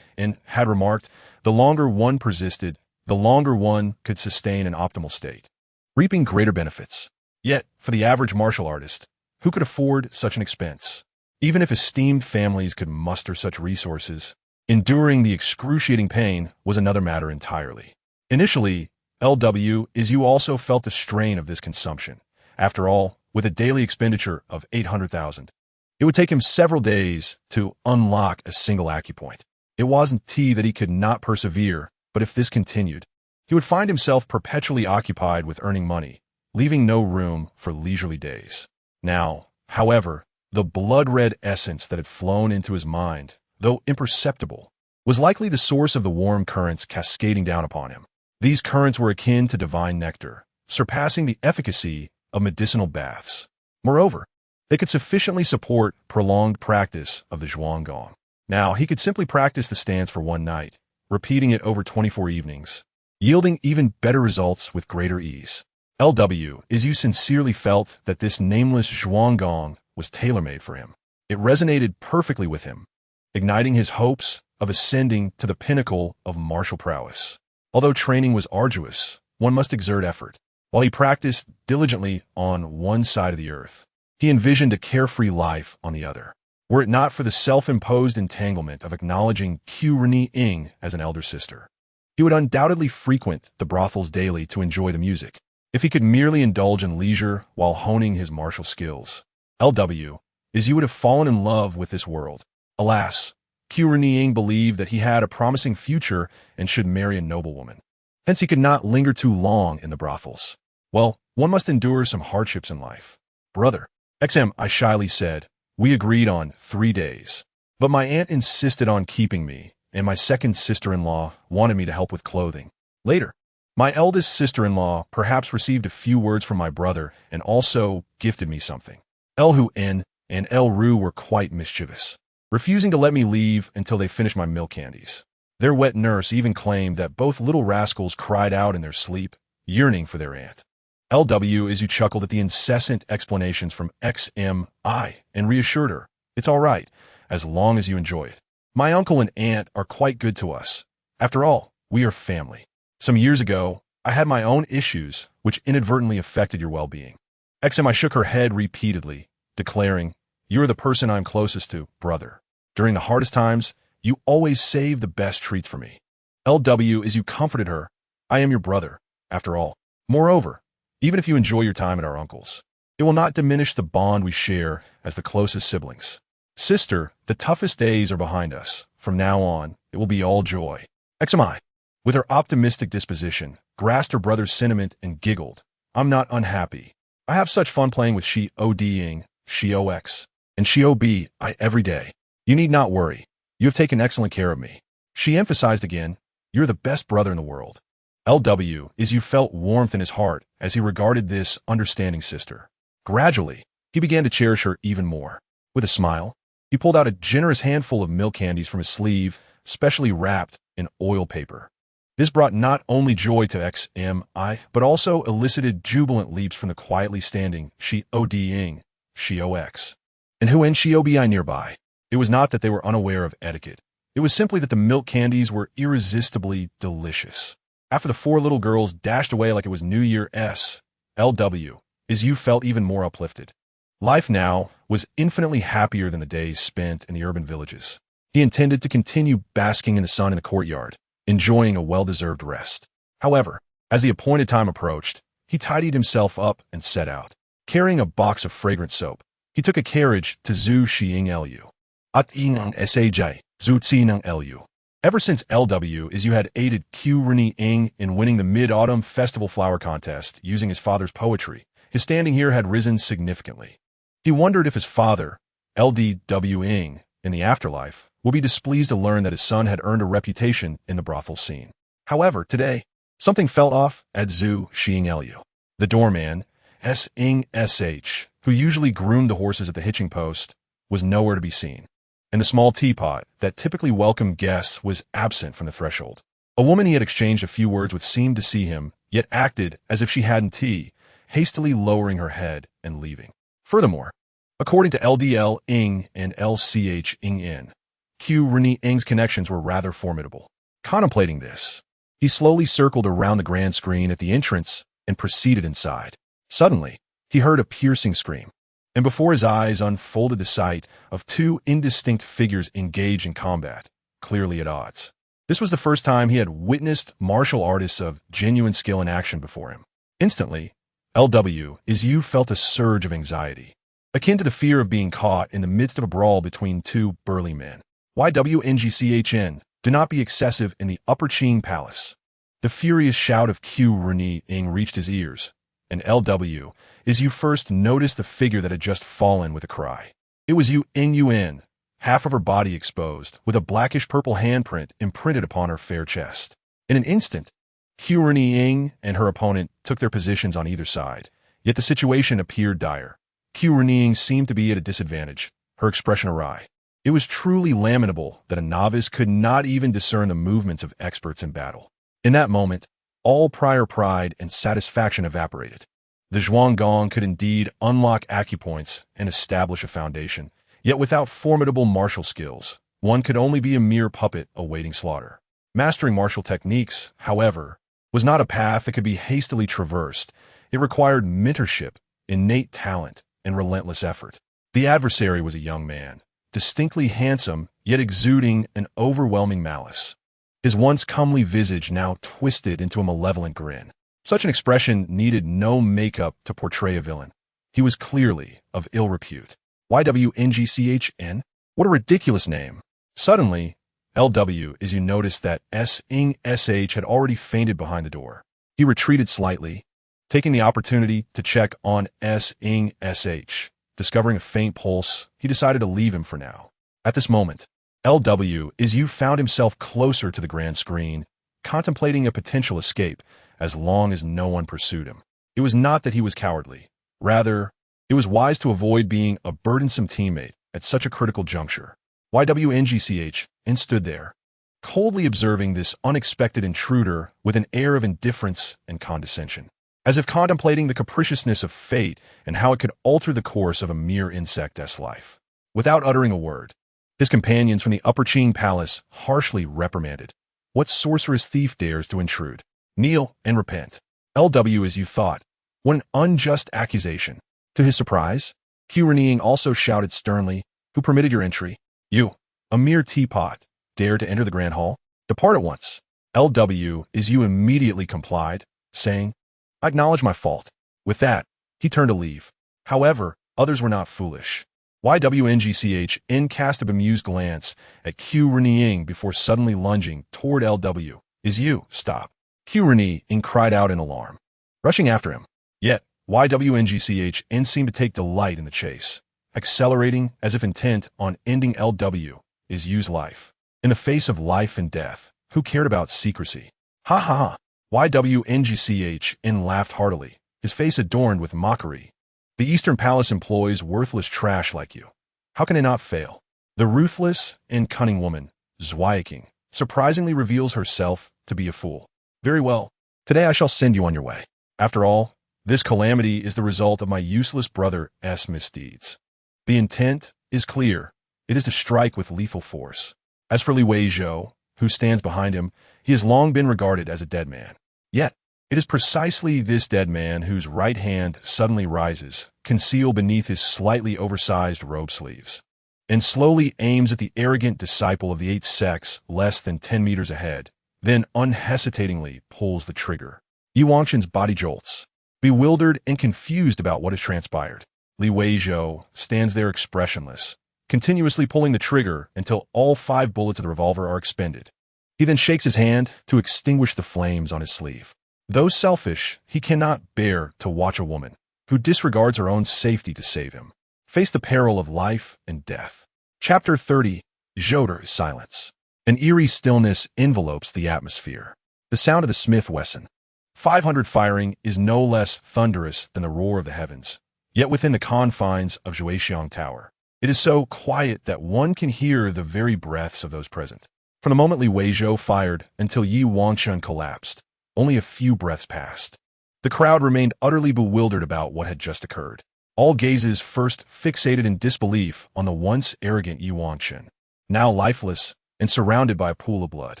had remarked, the longer one persisted, the longer one could sustain an optimal state, reaping greater benefits. Yet, for the average martial artist, who could afford such an expense? Even if esteemed families could muster such resources, enduring the excruciating pain was another matter entirely. Initially, LW also felt the strain of this consumption. After all, with a daily expenditure of 800,000, It would take him several days to unlock a single acupoint. It wasn't that he could not persevere, but if this continued, he would find himself perpetually occupied with earning money, leaving no room for leisurely days. Now, however, the blood-red essence that had flown into his mind, though imperceptible, was likely the source of the warm currents cascading down upon him. These currents were akin to divine nectar, surpassing the efficacy of medicinal baths. Moreover, they could sufficiently support prolonged practice of the Zhuanggong. Now, he could simply practice the stance for one night, repeating it over 24 evenings, yielding even better results with greater ease. LW, as you sincerely felt that this nameless Zhuanggong was tailor-made for him. It resonated perfectly with him, igniting his hopes of ascending to the pinnacle of martial prowess. Although training was arduous, one must exert effort. While he practiced diligently on one side of the earth, he envisioned a carefree life on the other. Were it not for the self-imposed entanglement of acknowledging Renjian as an elder sister, he would undoubtedly frequent the brothels daily to enjoy the music, if he could merely indulge in leisure while honing his martial skills. LW, as you would have fallen in love with this world. Alas, Renjian believed that he had a promising future and should marry a noblewoman. Hence he could not linger too long in the brothels. Well, one must endure some hardships in life. Brother, XM, I shyly said, we agreed on 3 days. But my aunt insisted on keeping me, and my second sister-in-law wanted me to help with clothing. Later, my eldest sister-in-law perhaps received a few words from my brother and also gifted me something. Elhu N and El Ru were quite mischievous, refusing to let me leave until they finished my milk candies. Their wet nurse even claimed that both little rascals cried out in their sleep, yearning for their aunt. LW, as you chuckled at the incessant explanations from XMI and reassured her, it's all right, as long as you enjoy it. My uncle and aunt are quite good to us. After all, we are family. Some years ago, I had my own issues which inadvertently affected your well-being. XMI shook her head repeatedly, declaring, you are the person I'm closest to, brother. During the hardest times, you always save the best treats for me. LW, as you comforted her, I am your brother, after all. Moreover, even if you enjoy your time at our uncle's, it will not diminish the bond we share as the closest siblings. Sister, the toughest days are behind us. From now on, it will be all joy. XMI, with her optimistic disposition, grasped her brother's sentiment and giggled. I'm not unhappy. I have such fun playing with She-O-D-ing, She-O-X, and She-O-B-I every day. You need not worry. You have taken excellent care of me. She emphasized again, you're the best brother in the world. LW, as you felt warmth in his heart as he regarded this understanding sister. Gradually, he began to cherish her even more. With a smile, he pulled out a generous handful of milk candies from his sleeve, specially wrapped in oil paper. This brought not only joy to XMI, but also elicited jubilant leaps from the quietly standing She-O-D-ing, She-O-X, and who and She-O-B-I nearby. It was not that they were unaware of etiquette. It was simply that the milk candies were irresistibly delicious. After the 4 little girls dashed away like it was New Year's, LW, as you felt even more uplifted. Life now was infinitely happier than the days spent in the urban villages. He intended to continue basking in the sun in the courtyard, enjoying a well-deserved rest. However, as the appointed time approached, he tidied himself up and set out. Carrying a box of fragrant soap, he took a carriage to Zhu Xing Lu. At Inang Saj, Zhu Xinang Lu. Ever since LW, as you had aided Renjian in winning the Mid-Autumn Festival Flower Contest using his father's poetry, his standing here had risen significantly. He wondered if his father, LDW in the afterlife, would be displeased to learn that his son had earned a reputation in the brothel scene. However, today, something felt off at Zhu Xing Lu. The doorman, S.Ing.S.H., who usually groomed the horses at the hitching post, was nowhere to be seen, and the small teapot that typically welcomed guests was absent from the threshold. A woman he had exchanged a few words with seemed to see him, yet acted as if she hadn't tea, hastily lowering her head and leaving. Furthermore, according to LDL Ing and LCH Ing In, Renjian's connections were rather formidable. Contemplating this, he slowly circled around the grand screen at the entrance and proceeded inside. Suddenly, he heard a piercing scream, and before his eyes unfolded the sight of 2 indistinct figures engaged in combat, clearly at odds. This was the first time he had witnessed martial artists of genuine skill in action before him. Instantly, LW, as you felt a surge of anxiety. akin to the fear of being caught in the midst of a brawl between two burly men. YWNGCHN, do not be excessive in the Upper Qing Palace. The furious shout of Q Renjian reached his ears, and LW, as you first noticed the figure that had just fallen with a cry. It was Yun, half of her body exposed, with a blackish-purple handprint imprinted upon her fair chest. In an instant, Q Renjian and her opponent took their positions on either side, yet the situation appeared dire. Q Renjian seemed to be at a disadvantage, her expression awry. It was truly lamentable that a novice could not even discern the movements of experts in battle. In that moment, all prior pride and satisfaction evaporated. The Zhuanggong could indeed unlock acupoints and establish a foundation, yet without formidable martial skills, one could only be a mere puppet awaiting slaughter. Mastering martial techniques, however, was not a path that could be hastily traversed. It required mentorship, innate talent, and relentless effort. The adversary was a young man, distinctly handsome, yet exuding an overwhelming malice. His once comely visage now twisted into a malevolent grin. Such an expression needed no makeup to portray a villain. He was clearly of ill repute. YWNGCHN? What a ridiculous name. Suddenly, LW, as you noticed that SH had already fainted behind the door. He retreated slightly, taking the opportunity to check on SH. Discovering a faint pulse, he decided to leave him for now. At this moment, LW, as you found himself closer to the grand screen, contemplating a potential escape as long as no one pursued him. It was not that he was cowardly. Rather, it was wise to avoid being a burdensome teammate at such a critical juncture. YWNGCH stood there, coldly observing this unexpected intruder with an air of indifference and condescension, as if contemplating the capriciousness of fate and how it could alter the course of a mere insect's life. Without uttering a word, his companions from the Upper Qing Palace harshly reprimanded. What sorcerous thief dares to intrude? Kneel and repent. LW, as you thought. What an unjust accusation. To his surprise, Q Renjian also shouted sternly, Who permitted your entry? You, a mere teapot, dare to enter the Grand Hall? Depart at once. LW, as you immediately complied, saying, I acknowledge my fault. With that, he turned to leave. However, others were not foolish. YWNGCH cast a bemused glance at Q Renjian before suddenly lunging toward LW. Is you, stop. Q Renjian cried out in alarm, rushing after him. Yet, YWNGCH seemed to take delight in the chase, accelerating as if intent on ending LW is Yu's life. In the face of life and death, who cared about secrecy? Ha ha ha. YWNGCH laughed heartily, his face adorned with mockery. The Eastern Palace employs worthless trash like you. How can they not fail? The ruthless and cunning woman, Zweiking, surprisingly reveals herself to be a fool. Very well, today I shall send you on your way. After all, this calamity is the result of my useless brother's misdeeds. The intent is clear. It is to strike with lethal force. As for Weizhou, who stands behind him, he has long been regarded as a dead man. Yet, it is precisely this dead man whose right hand suddenly rises, concealed beneath his slightly oversized robe sleeves, and slowly aims at the arrogant disciple of the eighth sex less than 10 meters ahead, then unhesitatingly pulls the trigger. Yuangshan's body jolts, bewildered and confused about what has transpired. Weizhou stands there expressionless, continuously pulling the trigger until all 5 bullets of the revolver are expended. He then shakes his hand to extinguish the flames on his sleeve. Though selfish, he cannot bear to watch a woman, who disregards her own safety to save him, face the peril of life and death. Chapter 30. Zhoder Silence. An eerie stillness envelopes the atmosphere. The sound of the Smith Wesson 500 firing is no less thunderous than the roar of the heavens, yet within the confines of Zhuexiang Tower. It is so quiet that one can hear the very breaths of those present. From the moment Weizhou fired until Yi Wangshan collapsed, only a few breaths passed. The crowd remained utterly bewildered about what had just occurred. All gazes first fixated in disbelief on the once arrogant Yi Wangshan, now lifeless and surrounded by a pool of blood.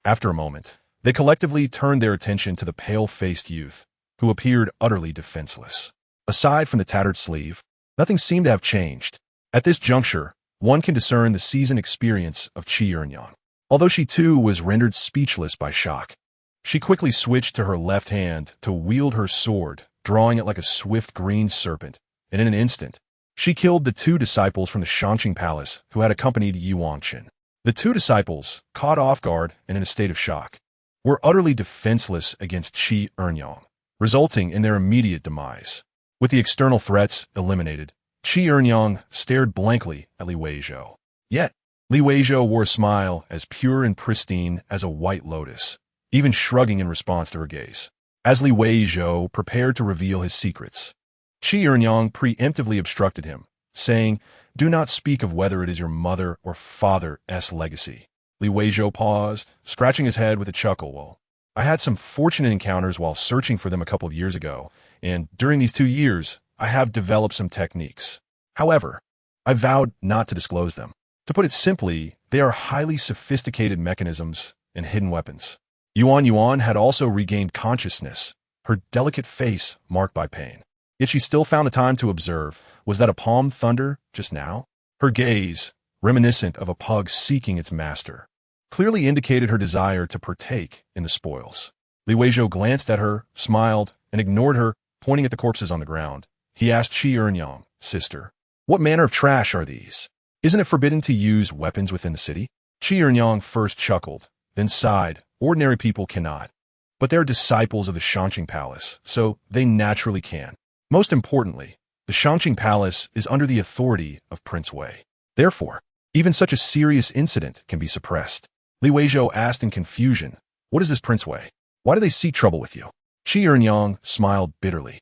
After a moment, they collectively turned their attention to the pale-faced youth, who appeared utterly defenseless. Aside from the tattered sleeve, nothing seemed to have changed. At this juncture, one can discern the seasoned experience of Qi Ernyang. Although she too was rendered speechless by shock, she quickly switched to her left hand to wield her sword, drawing it like a swift green serpent, and in an instant, She killed the two disciples from the Shanqing Palace who had accompanied Yuan Qin. The two disciples, caught off guard and in a state of shock, were utterly defenseless against Qi Ernyang, resulting in their immediate demise. With the external threats eliminated, Qi Ernyang stared blankly at Li Weizhou. Yet, Li Weizhou wore a smile as pure and pristine as a white lotus, even shrugging in response to her gaze. As Li Weizhou prepared to reveal his secrets, Qi Ernyang preemptively obstructed him, saying, "Do not speak of whether it is your mother or father's legacy." Li Weizhou paused, scratching his head with a chuckle. "Well, I had some fortunate encounters while searching for them a couple of years ago, and during these 2 years, I have developed some techniques. However, I vowed not to disclose them. To put it simply, they are highly sophisticated mechanisms and hidden weapons." Yuan had also regained consciousness, her delicate face marked by pain. Yet she still found the time to observe. Was that a palm thunder just now? Her gaze, reminiscent of a pug seeking its master, clearly indicated her desire to partake in the spoils. Li Weizhou glanced at her, smiled, and ignored her, pointing at the corpses on the ground. He asked Qi Ernyang, "Sister, what manner of trash are these? Isn't it forbidden to use weapons within the city?" Qi Ernyang first chuckled, then sighed. "Ordinary people cannot, but they're disciples of the Shanqing Palace, so they naturally can. Most importantly, the Shanqing Palace is under the authority of Prince Wei. Therefore, even such a serious incident can be suppressed." Li Weizhou asked in confusion, "What is this Prince Wei? Why do they seek trouble with you?" Qi Ernyang smiled bitterly.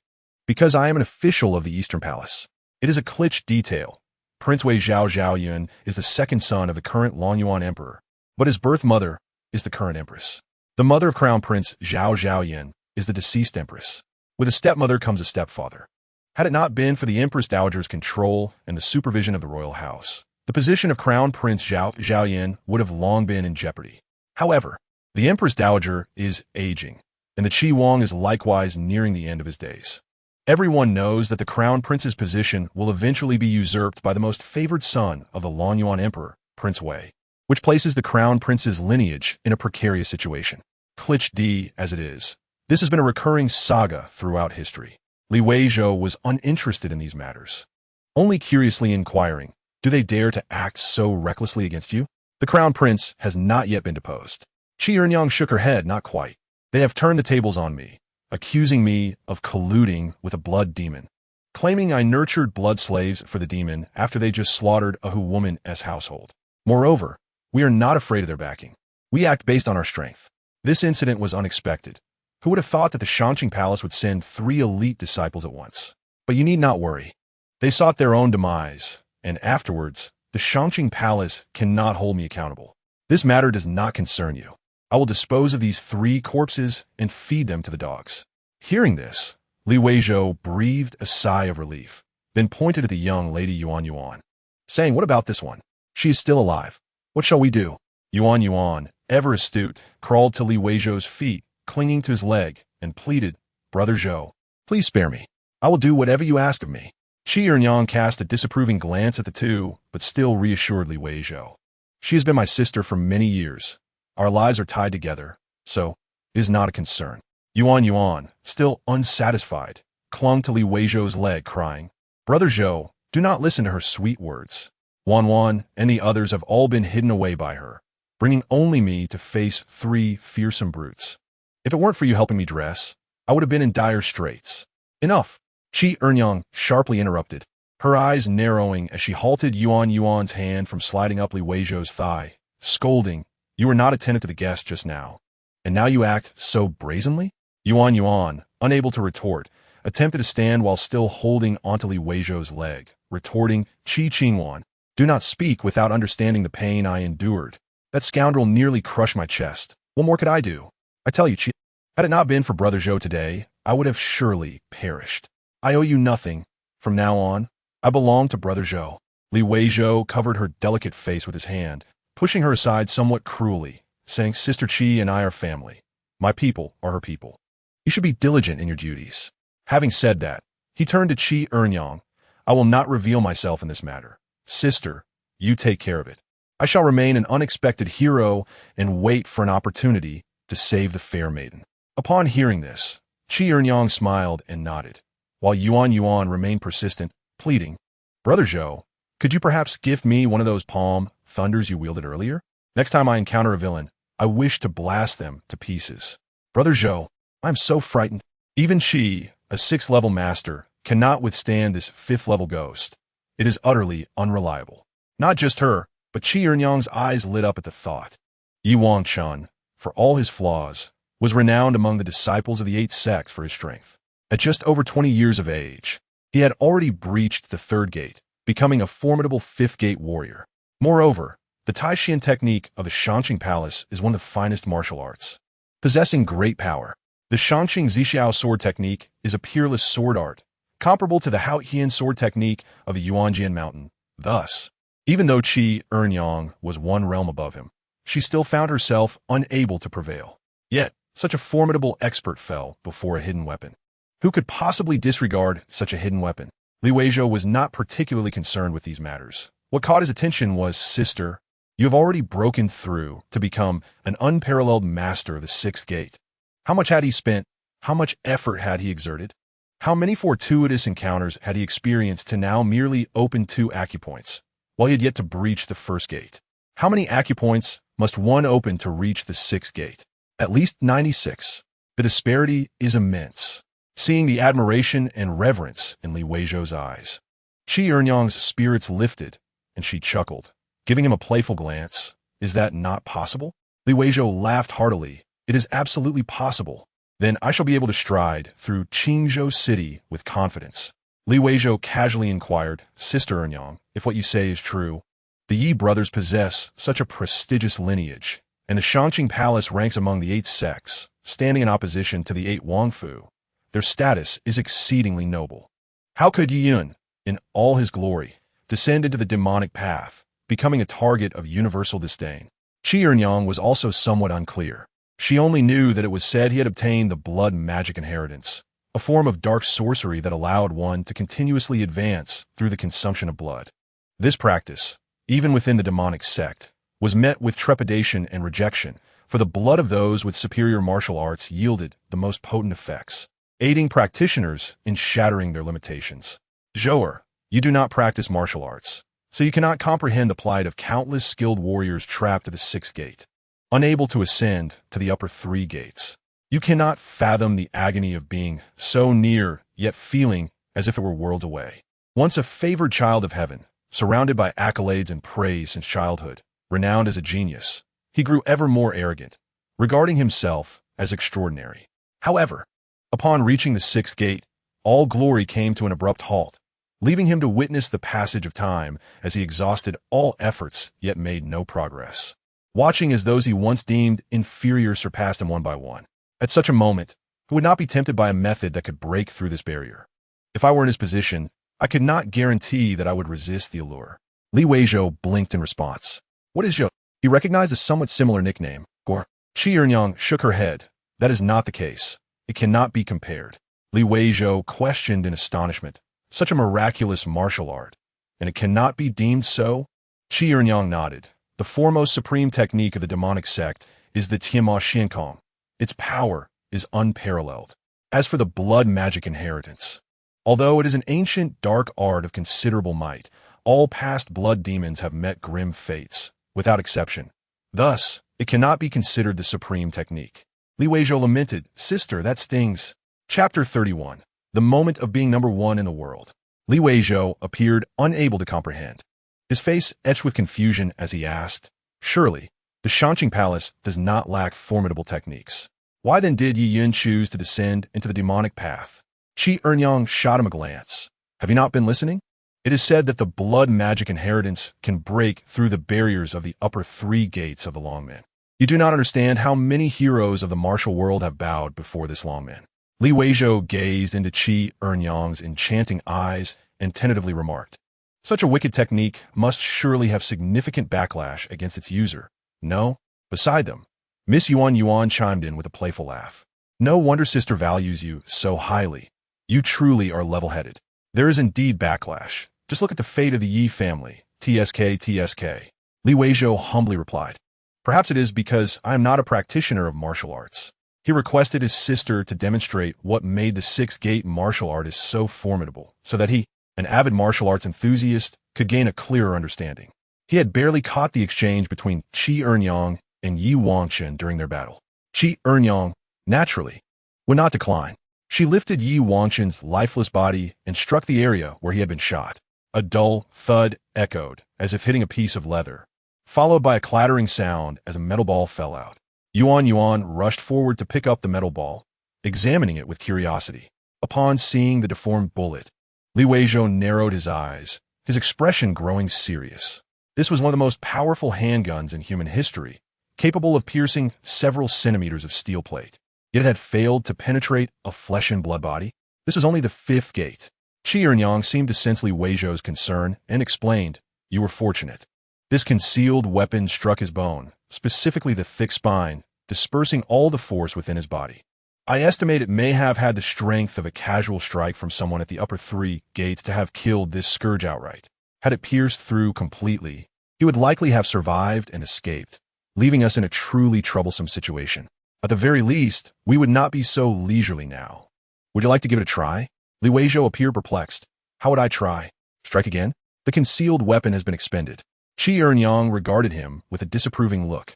"Because I am an official of the Eastern Palace. It is a cliché detail. Prince Weizhou Zhaoyun is the second son of the current Longyuan Emperor, but his birth mother is the current empress. The mother of Crown Prince Zhao Zhaoyun is the deceased empress. With a stepmother comes a stepfather. Had it not been for the Empress Dowager's control and the supervision of the royal house, the position of Crown Prince Zhao Zhaoyun would have long been in jeopardy. However, the Empress Dowager is aging, and the Qi Wang is likewise nearing the end of his days. Everyone knows that the Crown Prince's position will eventually be usurped by the most favored son of the Longyuan Emperor, Prince Wei, which places the Crown Prince's lineage in a precarious situation. Cliché as it is, this has been a recurring saga throughout history. Li Weizhou was uninterested in these matters, only curiously inquiring, "Do they dare to act so recklessly against you?" The Crown Prince has not yet been deposed. Qi Ernyang shook her head. "Not quite. They have turned the tables on me, accusing me of colluding with a blood demon, claiming I nurtured blood slaves for the demon after they just slaughtered a Hu woman's household. Moreover, we are not afraid of their backing. We act based on our strength." This incident was unexpected. Who would have thought that the Shanqing Palace would send 3 elite disciples at once? But you need not worry. They sought their own demise, and afterwards, the Shanqing Palace cannot hold me accountable. This matter does not concern you. I will dispose of these 3 corpses and feed them to the dogs." Hearing this, Li Weizhou breathed a sigh of relief, then pointed at the young lady Yuan, saying, "What about this one? She is still alive. What shall we do?" Yuan, ever astute, crawled to Li Weizhou's feet, clinging to his leg, and pleaded, "Brother Zhou, please spare me. I will do whatever you ask of me." Qi Ernyang cast a disapproving glance at the two, but still reassured Li Weizhou. "She has been my sister for many years. Our lives are tied together, so it is not a concern." Yuan, still unsatisfied, clung to Li Weizhou's leg, crying, "Brother Zhou, do not listen to her sweet words. Wan and the others have all been hidden away by her, bringing only me to face 3 fearsome brutes. If it weren't for you helping me dress, I would have been in dire straits." "Enough," Qi Ernyang sharply interrupted, her eyes narrowing as she halted Yuan's hand from sliding up Li Weizhou's thigh, scolding, "You were not attentive to the guest just now, and now you act so brazenly?" Yuan, unable to retort, attempted to stand while still holding onto Li Weizhou's leg, retorting, "Qi Qingwan, do not speak without understanding the pain I endured. That scoundrel nearly crushed my chest. What more could I do? I tell you, Qi, had it not been for Brother Zhou today, I would have surely perished. I owe you nothing. From now on, I belong to Brother Zhou." Li Weizhou covered her delicate face with his hand, pushing her aside somewhat cruelly, saying, "Sister Qi and I are family. My people are her people. You should be diligent in your duties." Having said that, he turned to Qi Ernyang. "I will not reveal myself in this matter. Sister, you take care of it. I shall remain an unexpected hero and wait for an opportunity to save the fair maiden." Upon hearing this, Qi Ernyang smiled and nodded, while Yuan remained persistent, pleading, Brother Zhou, could you perhaps gift me one of those palm thunders you wielded earlier? Next time I encounter a villain, I wish to blast them to pieces. Brother Zhou, I'm so frightened. Even she, a 6th-level master, cannot withstand this 5th-level ghost. It is utterly unreliable. Not just her, but Qi Ernyang's eyes lit up at the thought. Yi Wangchun, for all his flaws, was renowned among the disciples of the 8 sects for his strength. At just over 20 years of age, he had already breached the 3rd gate, becoming a formidable 5th gate warrior. Moreover, the Taishan technique of the Shangqing Palace is one of the finest martial arts. Possessing great power, the Shangqing Zixiao sword technique is a peerless sword art, comparable to the Haotian sword technique of the Yuanjian mountain. Thus, even though Qi Ernyang was one realm above him, she still found herself unable to prevail. Yet, such a formidable expert fell before a hidden weapon. Who could possibly disregard such a hidden weapon? Li Weizhou was not particularly concerned with these matters. What caught his attention was, "Sister, you have already broken through to become an unparalleled master of the 6th gate." How much had he spent? How much effort had he exerted? How many fortuitous encounters had he experienced to now merely open 2 acupoints, while he had yet to breach the 1st gate? How many acupoints must one open to reach the 6th gate? At least 96. The disparity is immense. Seeing the admiration and reverence in Li Weizhou's eyes, Qi Ernyang's spirits lifted, and she chuckled, giving him a playful glance. "Is that not possible?" Li Weizhou laughed heartily. "It is absolutely possible. Then I shall be able to stride through Qingzhou City with confidence." Li Weizhou casually inquired, "Sister Ernyang, if what you say is true, the Yi brothers possess such a prestigious lineage, and the Shangqing Palace ranks among the 8 sects, standing in opposition to the 8 Wangfu. Their status is exceedingly noble. How could Yi Yun, in all his glory, descend into the demonic path, becoming a target of universal disdain?" Qi Ernyang was also somewhat unclear. She only knew that it was said he had obtained the blood magic inheritance, a form of dark sorcery that allowed one to continuously advance through the consumption of blood. This practice, even within the demonic sect, was met with trepidation and rejection, for the blood of those with superior martial arts yielded the most potent effects, aiding practitioners in shattering their limitations. "Zhouer, you do not practice martial arts, so you cannot comprehend the plight of countless skilled warriors trapped at the 6th gate, unable to ascend to the upper 3 gates. You cannot fathom the agony of being so near, yet feeling as if it were worlds away. Once a favored child of heaven, surrounded by accolades and praise since childhood, renowned as a genius, he grew ever more arrogant, regarding himself as extraordinary. However, upon reaching the 6th gate, all glory came to an abrupt halt, leaving him to witness the passage of time as he exhausted all efforts yet made no progress. Watching as those he once deemed inferior surpassed him one by one. At such a moment, who would not be tempted by a method that could break through this barrier? If I were in his position, I could not guarantee that I would resist the allure. Li Weizhou blinked in response. "What is Zhou?" He recognized a somewhat similar nickname, Gor. Qi Ernyang shook her head. "That is not the case. It cannot be compared." Li Weizhou questioned in astonishment. "Such a miraculous martial art, and it cannot be deemed so?" Qi Ernyang nodded. "The foremost supreme technique of the demonic sect is the Tianma Xiankong. Its power is unparalleled. As for the blood magic inheritance, although it is an ancient dark art of considerable might, all past blood demons have met grim fates, without exception. Thus, it cannot be considered the supreme technique." Li Weizhou lamented, "Sister, that stings." Chapter 31. The moment of being number 1 in the world. Li Weizhou appeared unable to comprehend. His face etched with confusion as he asked, "Surely, the Shangqing Palace does not lack formidable techniques. Why then did Yi Yun choose to descend into the demonic path?" Qi Ernyang shot him a glance. "Have you not been listening? It is said that the blood magic inheritance can break through the barriers of the upper 3 gates of the Longmen. You do not understand how many heroes of the martial world have bowed before this Longman." Li Weizhou gazed into Qi Ernyang's enchanting eyes and tentatively remarked, "Such a wicked technique must surely have significant backlash against its user, no?" Beside them, Miss Yuan chimed in with a playful laugh. "No wonder Sister values you so highly. You truly are level-headed. There is indeed backlash. Just look at the fate of the Yi family, TSK. Li Weizhou humbly replied, "Perhaps it is because I am not a practitioner of martial arts." He requested his sister to demonstrate what made the 6th gate martial artist so formidable, so that he an avid martial arts enthusiast, could gain a clearer understanding. He had barely caught the exchange between Qi Ernyang and Yi Wangshen during their battle. Qi Ernyang, naturally, would not decline. She lifted Yi Wangshen's lifeless body and struck the area where he had been shot. A dull thud echoed, as if hitting a piece of leather, followed by a clattering sound as a metal ball fell out. Yuan rushed forward to pick up the metal ball, examining it with curiosity. Upon seeing the deformed bullet, Weizhou narrowed his eyes, his expression growing serious. This was one of the most powerful handguns in human history, capable of piercing several centimeters of steel plate. Yet it had failed to penetrate a flesh and blood body. This was only the fifth gate. Qi Ernyang seemed to sense Weizhou's concern and explained, "You were fortunate." This concealed weapon struck his bone, specifically the thick spine, dispersing all the force within his body. I estimate it may have had the strength of a casual strike from someone at the upper 3 gates to have killed this scourge outright. Had it pierced through completely, he would likely have survived and escaped, leaving us in a truly troublesome situation. At the very least, we would not be so leisurely now. Would you like to give it a try? Weizhou appeared perplexed. How would I try? Strike again? The concealed weapon has been expended. Qi Ernyang regarded him with a disapproving look.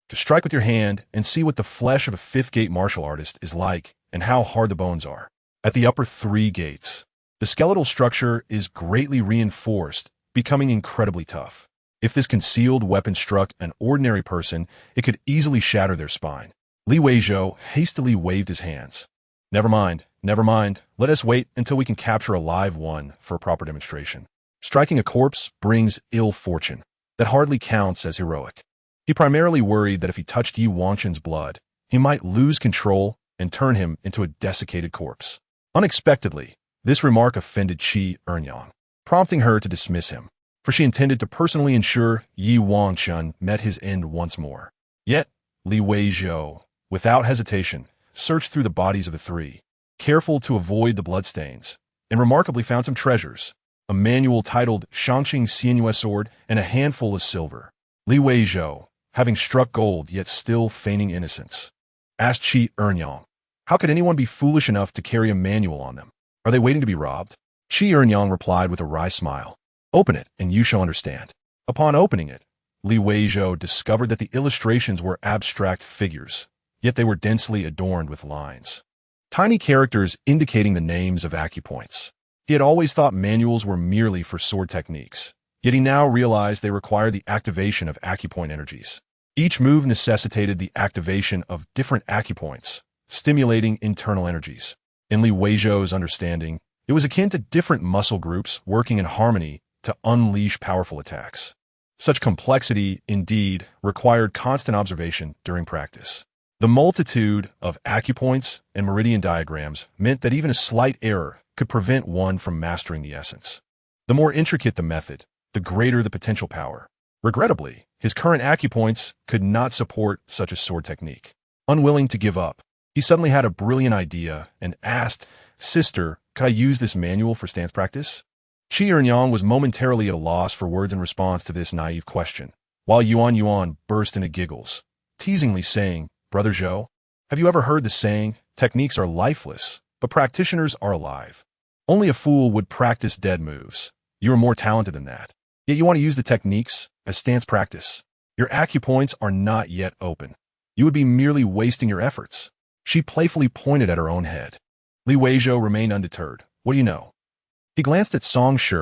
To strike with your hand and see what the flesh of a fifth gate martial artist is like and how hard the bones are. At the upper 3 gates, the skeletal structure is greatly reinforced, becoming incredibly tough. If this concealed weapon struck an ordinary person, it could easily shatter their spine. Weizhou hastily waved his hands. Never mind. Let us wait until we can capture a live one for a proper demonstration. Striking a corpse brings ill fortune. That hardly counts as heroic. He primarily worried that if he touched Yi Wangshen's blood, he might lose control and turn him into a desiccated corpse. Unexpectedly, this remark offended Qi Ernyang, prompting her to dismiss him, for she intended to personally ensure Yi Wangshen met his end once more. Yet, Weizhou, without hesitation, searched through the bodies of the 3, careful to avoid the bloodstains, and remarkably found some treasures, a manual titled Shangqing Xianyue Sword and a handful of silver. Weizhou, having struck gold yet still feigning innocence, asked Qi Ernyang, how could anyone be foolish enough to carry a manual on them? Are they waiting to be robbed? Qi Ernyang replied with a wry smile, open it and you shall understand. Upon opening it, Weizhou discovered that the illustrations were abstract figures, yet they were densely adorned with lines. Tiny characters indicating the names of acupoints. He had always thought manuals were merely for sword techniques, yet he now realized they required the activation of acupoint energies. Each move necessitated the activation of different acupoints, stimulating internal energies. In Weizhou's understanding, it was akin to different muscle groups working in harmony to unleash powerful attacks. Such complexity, indeed, required constant observation during practice. The multitude of acupoints and meridian diagrams meant that even a slight error could prevent one from mastering the essence. The more intricate the method, the greater the potential power. Regrettably, his current acupoints could not support such a sword technique. Unwilling to give up, he suddenly had a brilliant idea and asked, "Sister, could I use this manual for stance practice?" Qi Ernyang was momentarily at a loss for words in response to this naive question, while Yuan burst into giggles, teasingly saying, "Brother Zhou, have you ever heard the saying, techniques are lifeless, but practitioners are alive? Only a fool would practice dead moves. You are more talented than that. Yet you want to use the techniques as stance practice. Your acupoints are not yet open. You would be merely wasting your efforts." She playfully pointed at her own head. Weizhou remained undeterred. "What do you know?" He glanced at Song Shi,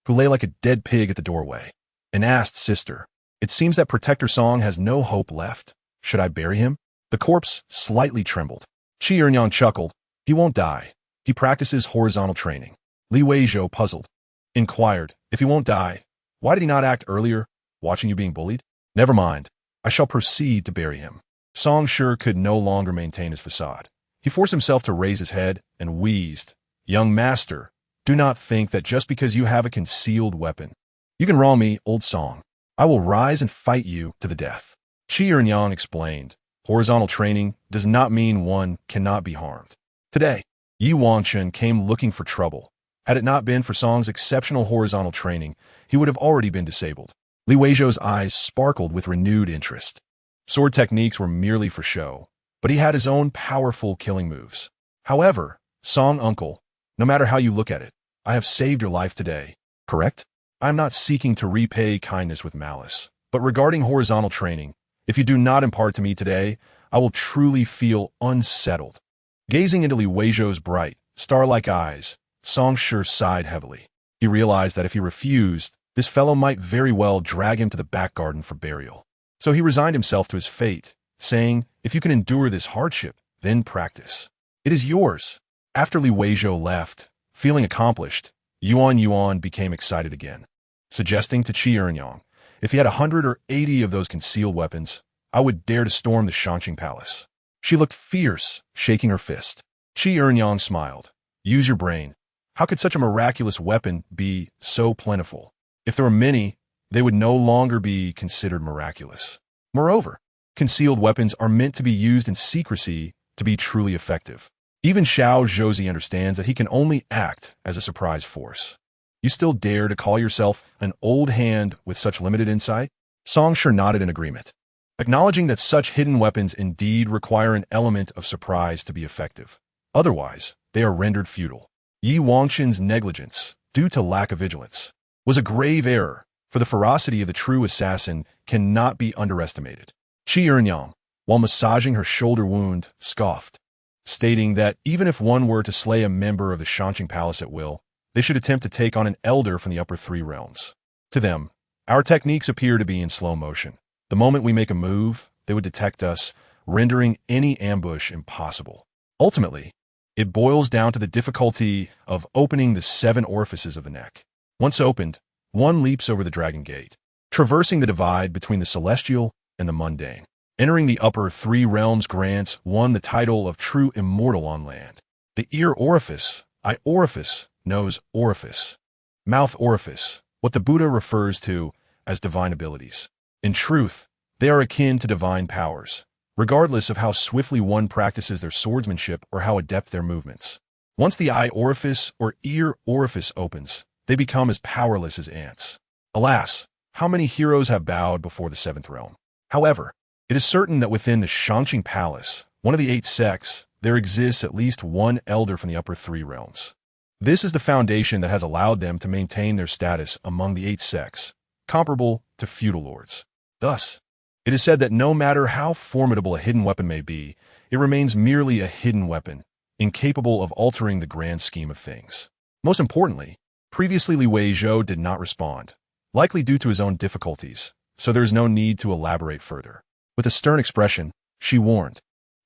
who lay like a dead pig at the doorway, and asked, "Sister, it seems that Protector Song has no hope left. Should I bury him?" The corpse slightly trembled. Qi Ernyang chuckled. "He won't die. He practices horizontal training." Weizhou, puzzled, inquired, "If he won't die, why did he not act earlier, watching you being bullied?" "Never mind. I shall proceed to bury him." Song Shi could no longer maintain his facade. He forced himself to raise his head and wheezed, "Young master, do not think that just because you have a concealed weapon, you can wrong me, old Song. I will rise and fight you to the death." Qi Ernyang explained, "Horizontal training does not mean one cannot be harmed. Today, Yi Wangshen came looking for trouble. Had it not been for Song's exceptional horizontal training, he would have already been disabled." Weizhou's eyes sparkled with renewed interest. Sword techniques were merely for show, but he had his own powerful killing moves. However, Song uncle, no matter how you look at it, I have saved your life today, correct? I am not seeking to repay kindness with malice. But regarding horizontal training, if you do not impart to me today, I will truly feel unsettled. Gazing into Li Weizhou's bright, star-like eyes, Song Shi sighed heavily. He realized that if he refused, this fellow might very well drag him to the back garden for burial. So he resigned himself to his fate, saying, if you can endure this hardship, then practice. It is yours. After Li Weizhou left, feeling accomplished, Yuan became excited again, suggesting to Qi Ernyang, if he had 180 of those concealed weapons, I would dare to storm the Shangqing Palace. She looked fierce, shaking her fist. Qi Ernyang smiled. Use your brain. How could such a miraculous weapon be so plentiful? If there were many, they would no longer be considered miraculous. Moreover, concealed weapons are meant to be used in secrecy to be truly effective. Even Xiao Zhouzi understands that he can only act as a surprise force. You still dare to call yourself an old hand with such limited insight? Song Shi nodded in agreement, acknowledging that such hidden weapons indeed require an element of surprise to be effective. Otherwise, they are rendered futile. Yi Wangxin's negligence, due to lack of vigilance, was a grave error, for the ferocity of the true assassin cannot be underestimated. Qi Ernyang, while massaging her shoulder wound, scoffed, stating that even if one were to slay a member of the Shangqing Palace at will, they should attempt to take on an elder from the upper three realms. To them, our techniques appear to be in slow motion. The moment we make a move, they would detect us, rendering any ambush impossible. Ultimately, it boils down to the difficulty of opening the 7 orifices of the neck. Once opened, one leaps over the dragon gate, traversing the divide between the celestial and the mundane. Entering the upper 3 realms grants one the title of true immortal on land. The ear orifice, eye orifice, nose orifice, mouth orifice, what the Buddha refers to as divine abilities. In truth, they are akin to divine powers, regardless of how swiftly one practices their swordsmanship or how adept their movements. Once the eye orifice or ear orifice opens, they become as powerless as ants. Alas, how many heroes have bowed before the 7th realm? However, it is certain that within the Shangqing Palace, one of the 8 sects, there exists at least one elder from the upper 3 realms. This is the foundation that has allowed them to maintain their status among the 8 sects, comparable to feudal lords. Thus, it is said that no matter how formidable a hidden weapon may be, it remains merely a hidden weapon, incapable of altering the grand scheme of things. Most importantly, previously Li Weizhou did not respond, likely due to his own difficulties, so there is no need to elaborate further. With a stern expression, she warned,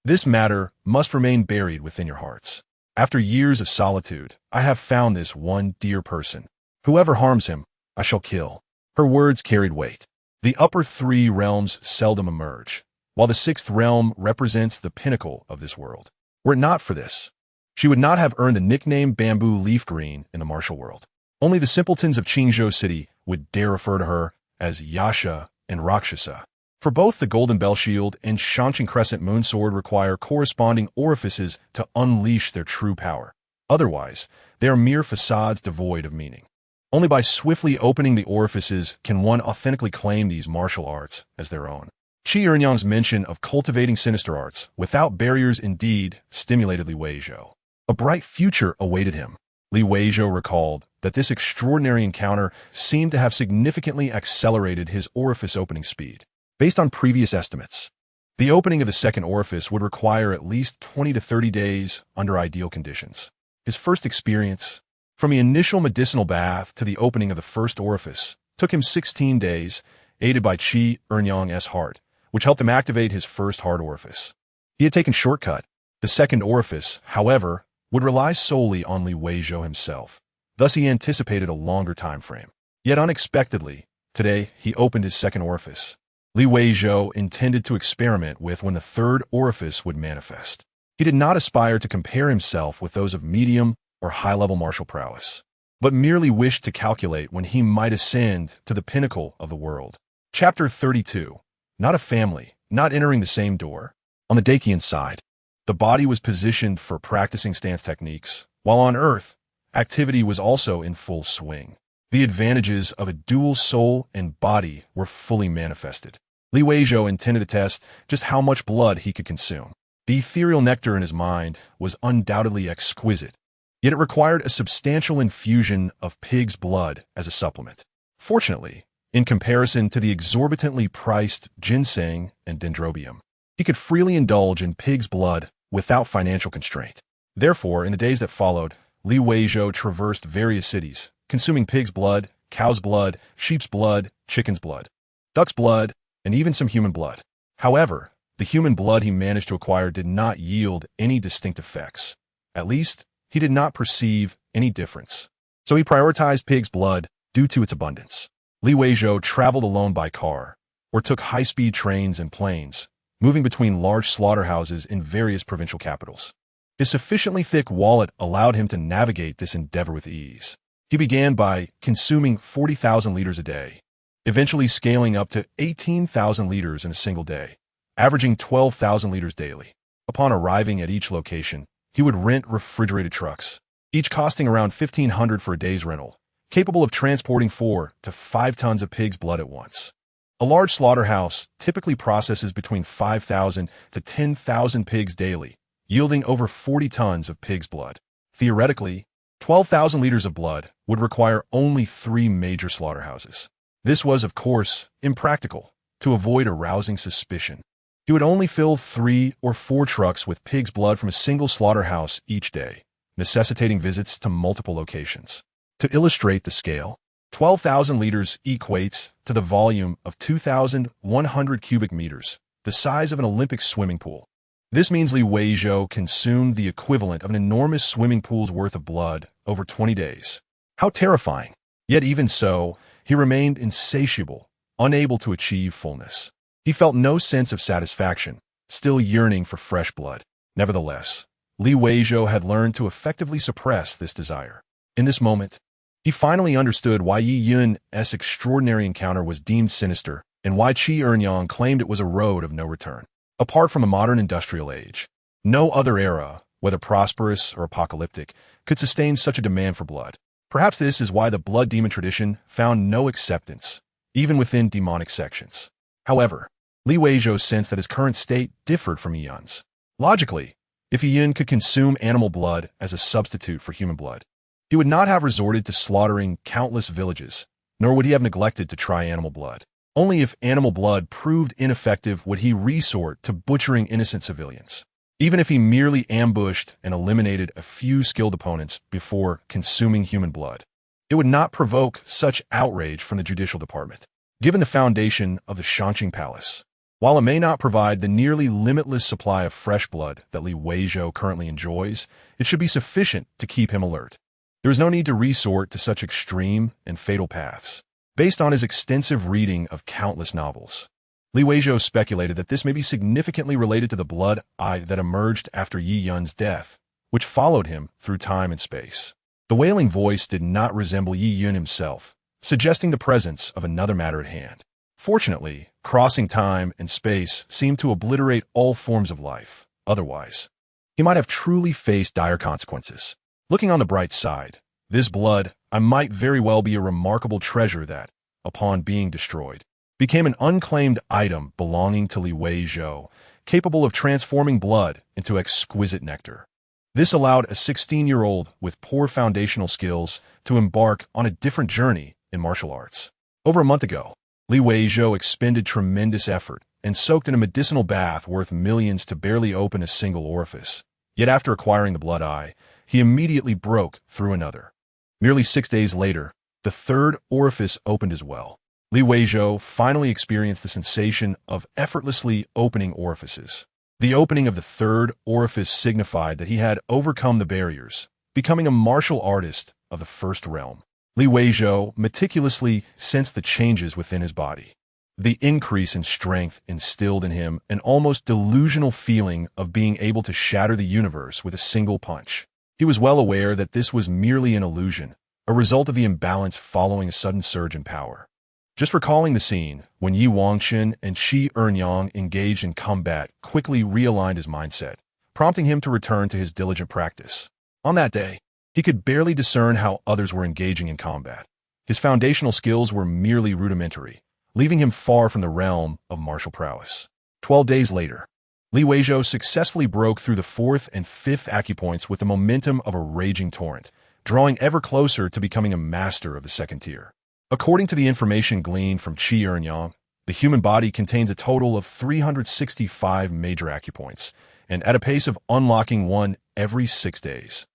this matter must remain buried within your hearts. After years of solitude, I have found this one dear person. Whoever harms him, I shall kill. Her words carried weight. The upper 3 realms seldom emerge, while the 6th realm represents the pinnacle of this world. Were it not for this, she would not have earned the nickname Bamboo Leaf Green in the martial world. Only the simpletons of Qingzhou City would dare refer to her as Yasha and Rakshasa. For both the Golden Bell Shield and Shangqing Crescent Moon Sword require corresponding orifices to unleash their true power. Otherwise, they are mere facades devoid of meaning. Only by swiftly opening the orifices can one authentically claim these martial arts as their own. Qi Ernyang's mention of cultivating sinister arts without barriers indeed stimulated Li Weizhou. A bright future awaited him. Li Weizhou recalled that this extraordinary encounter seemed to have significantly accelerated his orifice opening speed. Based on previous estimates, the opening of the 2nd orifice would require at least 20 to 30 days under ideal conditions. His first experience, from the initial medicinal bath to the opening of the 1st orifice, took him 16 days, aided by Qi Ernyang's heart, which helped him activate his 1st heart orifice. He had taken shortcut. The 2nd orifice, however, would rely solely on Li Weizhou himself. Thus he anticipated a longer time frame. Yet unexpectedly, today he opened his 2nd orifice. Li Weizhou intended to experiment with when the 3rd orifice would manifest. He did not aspire to compare himself with those of medium or high-level martial prowess, but merely wished to calculate when he might ascend to the pinnacle of the world. Chapter 32. Not a family, not entering the same door. On the Dakian side, the body was positioned for practicing stance techniques, while on Earth, activity was also in full swing. The advantages of a dual soul and body were fully manifested. Li Weizhou intended to test just how much blood he could consume. The ethereal nectar in his mind was undoubtedly exquisite, yet it required a substantial infusion of pig's blood as a supplement. Fortunately, in comparison to the exorbitantly priced ginseng and dendrobium, he could freely indulge in pig's blood without financial constraint. Therefore, in the days that followed, Li Weizhou traversed various cities, consuming pig's blood, cow's blood, sheep's blood, chicken's blood, duck's blood, and even some human blood. However, the human blood he managed to acquire did not yield any distinct effects. At least, he did not perceive any difference. So he prioritized pig's blood due to its abundance. Li Weizhou traveled alone by car, or took high-speed trains and planes, moving between large slaughterhouses in various provincial capitals. His sufficiently thick wallet allowed him to navigate this endeavor with ease. He began by consuming 40,000 liters a day, eventually scaling up to 18,000 liters in a single day, averaging 12,000 liters daily. Upon arriving at each location, he would rent refrigerated trucks, each costing around $1,500 for a day's rental, capable of transporting 4 to 5 tons of pig's blood at once. A large slaughterhouse typically processes between 5,000 to 10,000 pigs daily, yielding over 40 tons of pig's blood. Theoretically, 12,000 liters of blood would require only 3 major slaughterhouses. This was, of course, impractical. To avoid arousing suspicion, he would only fill 3 or 4 trucks with pig's blood from a single slaughterhouse each day, necessitating visits to multiple locations. To illustrate the scale, 12,000 liters equates to the volume of 2,100 cubic meters, the size of an Olympic swimming pool. This means Li Weizhou consumed the equivalent of an enormous swimming pool's worth of blood over 20 days. How terrifying! Yet even so, he remained insatiable, unable to achieve fullness. He felt no sense of satisfaction, still yearning for fresh blood. Nevertheless, Li Weizhou had learned to effectively suppress this desire. In this moment, he finally understood why Yi Yun's extraordinary encounter was deemed sinister and why Qi Ernyang claimed it was a road of no return. Apart from the modern industrial age, no other era, whether prosperous or apocalyptic, could sustain such a demand for blood. Perhaps this is why the blood demon tradition found no acceptance, even within demonic sections. However, Li Weizhou sensed that his current state differed from Yi Yun's. Logically, if Yi Yun could consume animal blood as a substitute for human blood, he would not have resorted to slaughtering countless villages, nor would he have neglected to try animal blood. Only if animal blood proved ineffective would he resort to butchering innocent civilians, even if he merely ambushed and eliminated a few skilled opponents before consuming human blood. It would not provoke such outrage from the judicial department. Given the foundation of the Shangqing Palace, while it may not provide the nearly limitless supply of fresh blood that Li Weizhou currently enjoys, it should be sufficient to keep him alert. There is no need to resort to such extreme and fatal paths. Based on his extensive reading of countless novels, Li Weizhou speculated that this may be significantly related to the blood eye that emerged after Yi Yun's death, which followed him through time and space. The wailing voice did not resemble Yi Yun himself, suggesting the presence of another matter at hand. Fortunately, crossing time and space seemed to obliterate all forms of life. Otherwise, he might have truly faced dire consequences. Looking on the bright side, this blood might very well be a remarkable treasure that, upon being destroyed, became an unclaimed item belonging to Li Weizhou, capable of transforming blood into exquisite nectar. This allowed a 16-year-old with poor foundational skills to embark on a different journey in martial arts. Over a month ago, Li Weizhou expended tremendous effort and soaked in a medicinal bath worth millions to barely open a single orifice. Yet after acquiring the blood eye, he immediately broke through another. Merely 6 days later, the third orifice opened as well. Li Weizhou finally experienced the sensation of effortlessly opening orifices. The opening of the third orifice signified that he had overcome the barriers, becoming a martial artist of the first realm. Li Weizhou meticulously sensed the changes within his body. The increase in strength instilled in him an almost delusional feeling of being able to shatter the universe with a single punch. He was well aware that this was merely an illusion, a result of the imbalance following a sudden surge in power. Just recalling the scene when Yi Wangchen and Qi Ernyang engaged in combat quickly realigned his mindset, prompting him to return to his diligent practice. On that day, he could barely discern how others were engaging in combat. His foundational skills were merely rudimentary, leaving him far from the realm of martial prowess. 12 days later, Li Weizhou successfully broke through the fourth and fifth acupoints with the momentum of a raging torrent, drawing ever closer to becoming a master of the second tier. According to the information gleaned from Qi Eryang, the human body contains a total of 365 major acupoints, and at a pace of unlocking one every 6 days.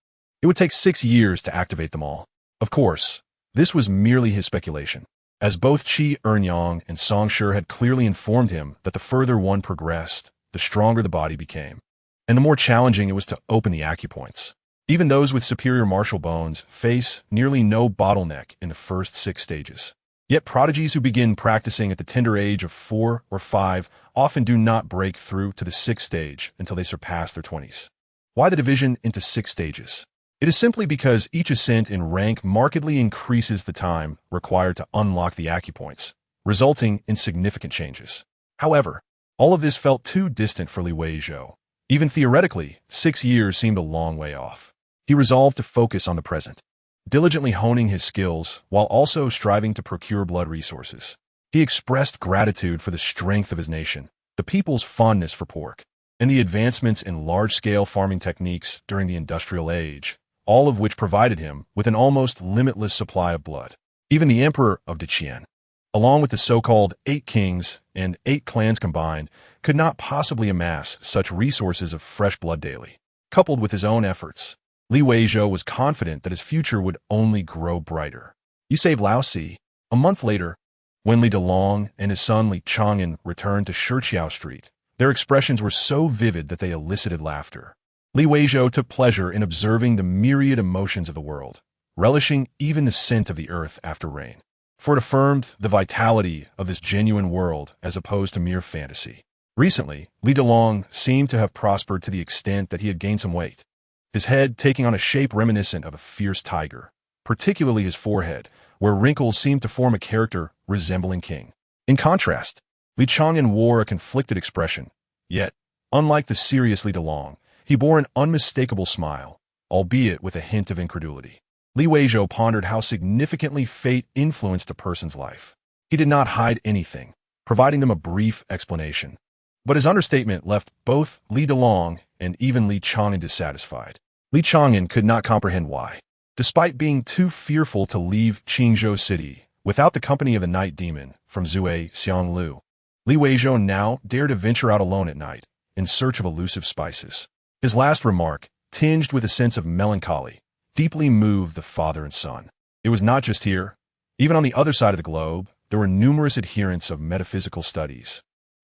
It would take 6 years to activate them all. Of course, this was merely his speculation, as both Qi Eryang and Song Shi had clearly informed him that the further one progressed, the stronger the body became, and the more challenging it was to open the acupoints. Even those with superior martial bones face nearly no bottleneck in the first 6 stages. Yet prodigies who begin practicing at the tender age of 4 or 5 often do not break through to the 6th stage until they surpass their 20s. Why the division into 6 stages? It is simply because each ascent in rank markedly increases the time required to unlock the acupoints, resulting in significant changes. However, all of this felt too distant for Li Weizhou. Even theoretically, 6 years seemed a long way off. He resolved to focus on the present, diligently honing his skills while also striving to procure blood resources. He expressed gratitude for the strength of his nation, the people's fondness for pork, and the advancements in large-scale farming techniques during the industrial age, all of which provided him with an almost limitless supply of blood. Even the emperor of Deqian, along with the so-called 8 kings and 8 clans combined, could not possibly amass such resources of fresh blood daily. Coupled with his own efforts, Li Weizhou was confident that his future would only grow brighter. You save Laosi. A month later, when Li Delong and his son Li Chang'an returned to Shiqiao Street, their expressions were so vivid that they elicited laughter. Li Weizhou took pleasure in observing the myriad emotions of the world, relishing even the scent of the earth after rain, for it affirmed the vitality of this genuine world as opposed to mere fantasy. Recently, Li Delong seemed to have prospered to the extent that he had gained some weight, his head taking on a shape reminiscent of a fierce tiger, particularly his forehead, where wrinkles seemed to form a character resembling King. In contrast, Li Chang'an wore a conflicted expression, yet, unlike the serious Li Delong, he bore an unmistakable smile, albeit with a hint of incredulity. Li Weizhou pondered how significantly fate influenced a person's life. He did not hide anything, providing them a brief explanation. But his understatement left both Li Delong and even Li Chang'an dissatisfied. Li Chang'an could not comprehend why. Despite being too fearful to leave Qingzhou City without the company of the night demon from Zue Xianglu, Li Weizhou now dared to venture out alone at night in search of elusive spices. His last remark, tinged with a sense of melancholy, deeply moved the father and son. It was not just here. Even on the other side of the globe, there were numerous adherents of metaphysical studies,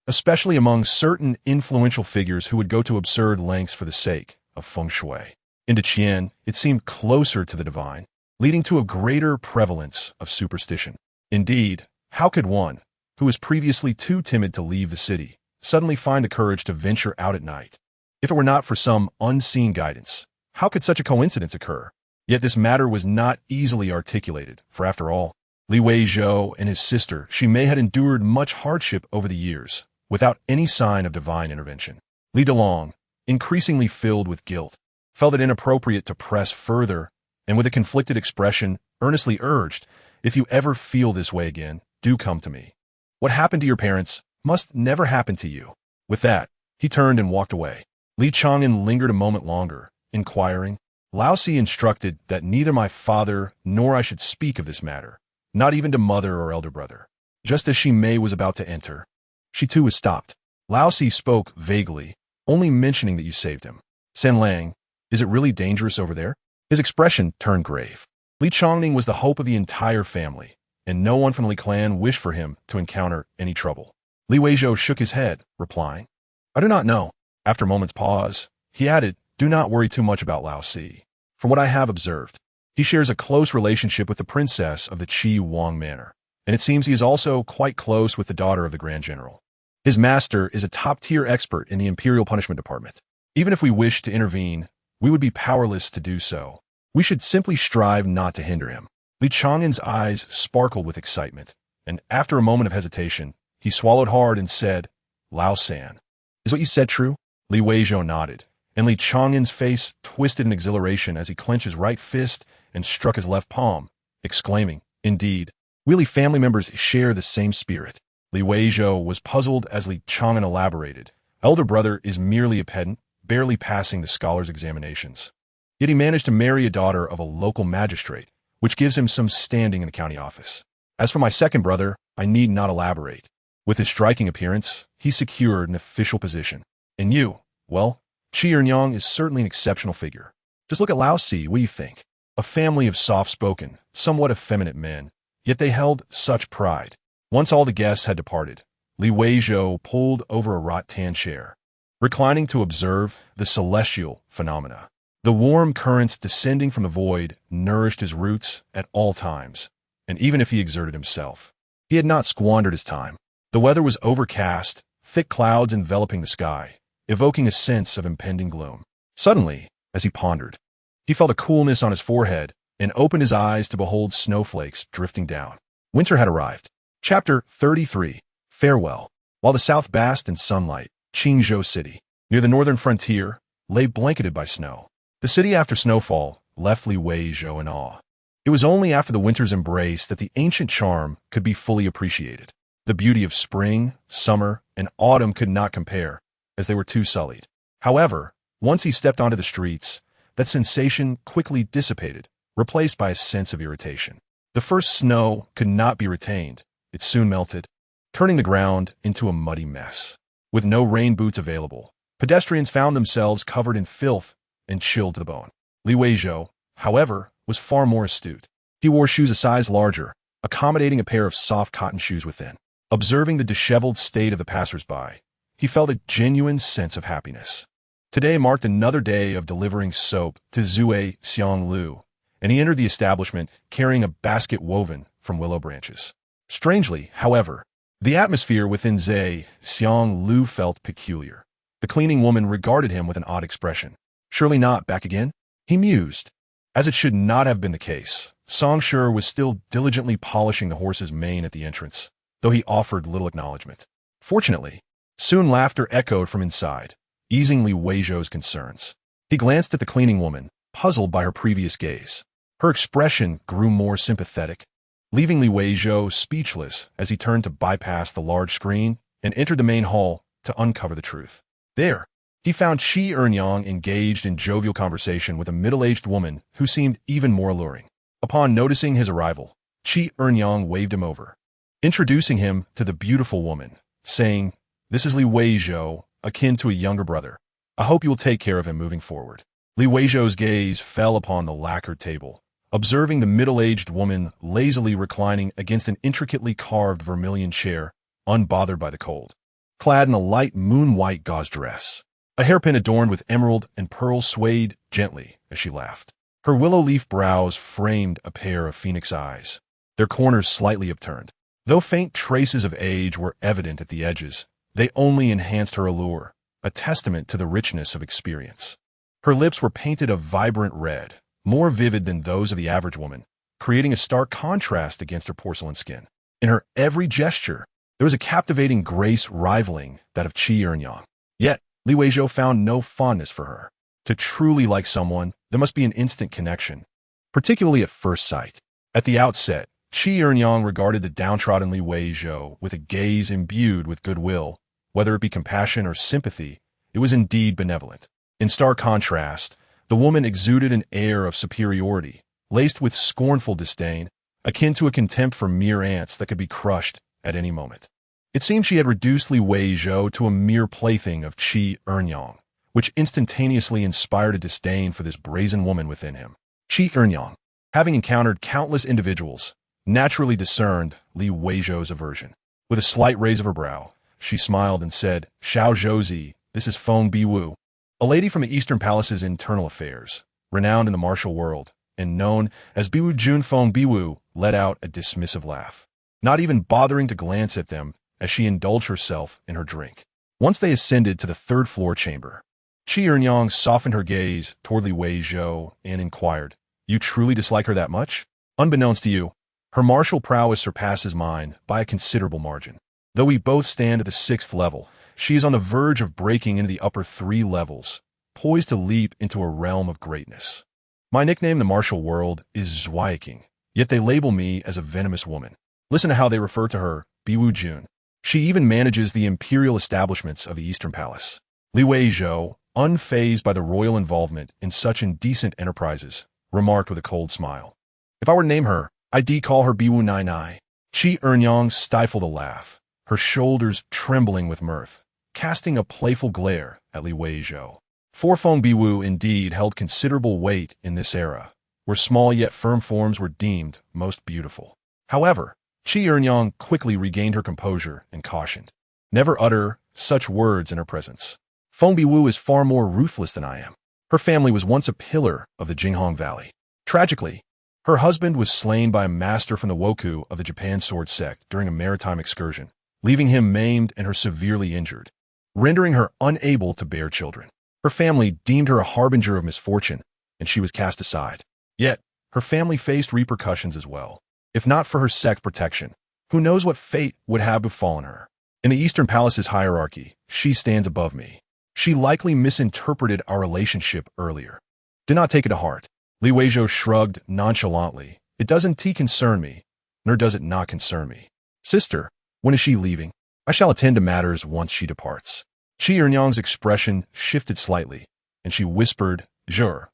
especially among certain influential figures who would go to absurd lengths for the sake of feng shui. In Deqian, it seemed closer to the divine, leading to a greater prevalence of superstition. Indeed, how could one, who was previously too timid to leave the city, suddenly find the courage to venture out at night? If it were not for some unseen guidance, how could such a coincidence occur? Yet this matter was not easily articulated, for after all, Li Weizhou and his sister Shimei had endured much hardship over the years, without any sign of divine intervention. Li Delong, increasingly filled with guilt, felt it inappropriate to press further, and with a conflicted expression, earnestly urged, "If you ever feel this way again, do come to me. What happened to your parents must never happen to you." With that, he turned and walked away. Li Chang'an lingered a moment longer, inquiring. Laosi instructed that neither my father nor I should speak of this matter, not even to mother or elder brother. Just as Shimei was about to enter, she too was stopped. Laosi spoke vaguely, only mentioning that you saved him. San Lang, is it really dangerous over there? His expression turned grave. Li Chang'an was the hope of the entire family, and no one from the Li clan wished for him to encounter any trouble. Li Weizhou shook his head, replying, "I do not know." After a moment's pause, he added, "Do not worry too much about Laosi. From what I have observed, he shares a close relationship with the princess of the Qi Wang Manor, and it seems he is also quite close with the daughter of the Grand General. His master is a top-tier expert in the Imperial Punishment Department. Even if we wish to intervene, we would be powerless to do so. We should simply strive not to hinder him." Li Chang'an's eyes sparkled with excitement, and after a moment of hesitation, he swallowed hard and said, "Lao San, is what you said true?" Li Weizhou nodded, and Li Chang'an's face twisted in exhilaration as he clenched his right fist and struck his left palm, exclaiming, "Indeed, really family members share the same spirit." Li Weizhou was puzzled as Li Chang'an elaborated, elder brother is merely a pedant, barely passing the scholar's examinations. Yet he managed to marry a daughter of a local magistrate, which gives him some standing in the county office. As for my second brother, I need not elaborate. With his striking appearance, he secured an official position. And you, well, Qi Ernyang is certainly an exceptional figure. Just look at Lao Si, what do you think? A family of soft-spoken, somewhat effeminate men, yet they held such pride. Once all the guests had departed, Li Weizhou pulled over a rattan chair, reclining to observe the celestial phenomena. The warm currents descending from the void nourished his roots at all times, and even if he exerted himself, he had not squandered his time. The weather was overcast, thick clouds enveloping the sky, evoking a sense of impending gloom. Suddenly, as he pondered, he felt a coolness on his forehead and opened his eyes to behold snowflakes drifting down. Winter had arrived. Chapter 33. Farewell. While the south basked in sunlight, Qingzhou City, near the northern frontier, lay blanketed by snow. The city after snowfall left Li Weizhou in awe. It was only after the winter's embrace that the ancient charm could be fully appreciated. The beauty of spring, summer, and autumn could not compare, as they were too sullied. However, once he stepped onto the streets, that sensation quickly dissipated, replaced by a sense of irritation. The first snow could not be retained. It soon melted, turning the ground into a muddy mess. With no rain boots available, pedestrians found themselves covered in filth and chilled to the bone. Li Weizhou, however, was far more astute. He wore shoes a size larger, accommodating a pair of soft cotton shoes within. Observing the disheveled state of the passers-by, he felt a genuine sense of happiness. Today marked another day of delivering soap to Zue Xianglu, and he entered the establishment carrying a basket woven from willow branches. Strangely, however, the atmosphere within Zhe Xianglu felt peculiar. The cleaning woman regarded him with an odd expression. Surely not back again? He mused. As it should not have been the case, Songshur was still diligently polishing the horse's mane at the entrance, though he offered little acknowledgement. Fortunately, soon laughter echoed from inside, easing Li Weizhou's concerns. He glanced at the cleaning woman, puzzled by her previous gaze. Her expression grew more sympathetic, leaving Li Weizhou speechless as he turned to bypass the large screen and entered the main hall to uncover the truth. There, he found Qi Ernyang engaged in jovial conversation with a middle-aged woman who seemed even more alluring. Upon noticing his arrival, Qi Ernyang waved him over, introducing him to the beautiful woman, saying, "This is Li Weizhou, akin to a younger brother. I hope you will take care of him moving forward." Li Weizhou's gaze fell upon the lacquered table, observing the middle-aged woman lazily reclining against an intricately carved vermilion chair, unbothered by the cold. Clad in a light moon-white gauze dress, a hairpin adorned with emerald and pearl swayed gently as she laughed. Her willow-leaf brows framed a pair of phoenix eyes, their corners slightly upturned. Though faint traces of age were evident at the edges, they only enhanced her allure, a testament to the richness of experience. Her lips were painted a vibrant red, more vivid than those of the average woman, creating a stark contrast against her porcelain skin. In her every gesture, there was a captivating grace rivaling that of Qi Ernyang. Yet, Li Weizhou found no fondness for her. To truly like someone, there must be an instant connection, particularly at first sight. At the outset, Qi Ernyang regarded the downtrodden Li Weizhou with a gaze imbued with goodwill. Whether it be compassion or sympathy, it was indeed benevolent. In stark contrast, the woman exuded an air of superiority, laced with scornful disdain, akin to a contempt for mere ants that could be crushed at any moment. It seemed she had reduced Li Weizhou to a mere plaything of Qi Ernyang, which instantaneously inspired a disdain for this brazen woman within him. Qi Ernyang, having encountered countless individuals, naturally discerned Li Weizhou's aversion. With a slight raise of her brow, she smiled and said, "Xiao Zhouzi, this is Feng Biwu, a lady from the Eastern Palace's internal affairs, renowned in the martial world, and known as Biwu Jun." Feng Biwu let out a dismissive laugh, not even bothering to glance at them as she indulged herself in her drink. Once they ascended to the third-floor chamber, Qi Ernyang softened her gaze toward Li Weizhou and inquired, "You truly dislike her that much?" "Unbeknownst to you, her martial prowess surpasses mine by a considerable margin. Though we both stand at the 6th level, she is on the verge of breaking into the upper 3 levels, poised to leap into a realm of greatness. My nickname in the martial world is Zweiking, yet they label me as a venomous woman. Listen to how they refer to her, Biwu Jun. She even manages the imperial establishments of the Eastern Palace. Weizhou, unfazed by the royal involvement in such indecent enterprises, remarked with a cold smile. If I were to name her, I'd call her Biwu Nai Nai. Renjian stifled a laugh, her shoulders trembling with mirth, casting a playful glare at Weizhou. Forfeng Biwu indeed held considerable weight in this era, where small yet firm forms were deemed most beautiful. However, Renjian quickly regained her composure and cautioned. Never utter such words in her presence. Feng Biwu is far more ruthless than I am. Her family was once a pillar of the Jinghong Valley. Tragically, her husband was slain by a master from the Woku of the Japan sword sect during a maritime excursion, leaving him maimed and her severely injured, rendering her unable to bear children. Her family deemed her a harbinger of misfortune, and she was cast aside. Yet, her family faced repercussions as well. If not for her sect protection, who knows what fate would have befallen her? In the Eastern Palace's hierarchy, she stands above me. She likely misinterpreted our relationship earlier. Do not take it to heart. Weizhou shrugged nonchalantly. It doesn't concern me, nor does it not concern me. Sister, when is she leaving? I shall attend to matters once she departs. Renjian's expression shifted slightly, and she whispered, Jure,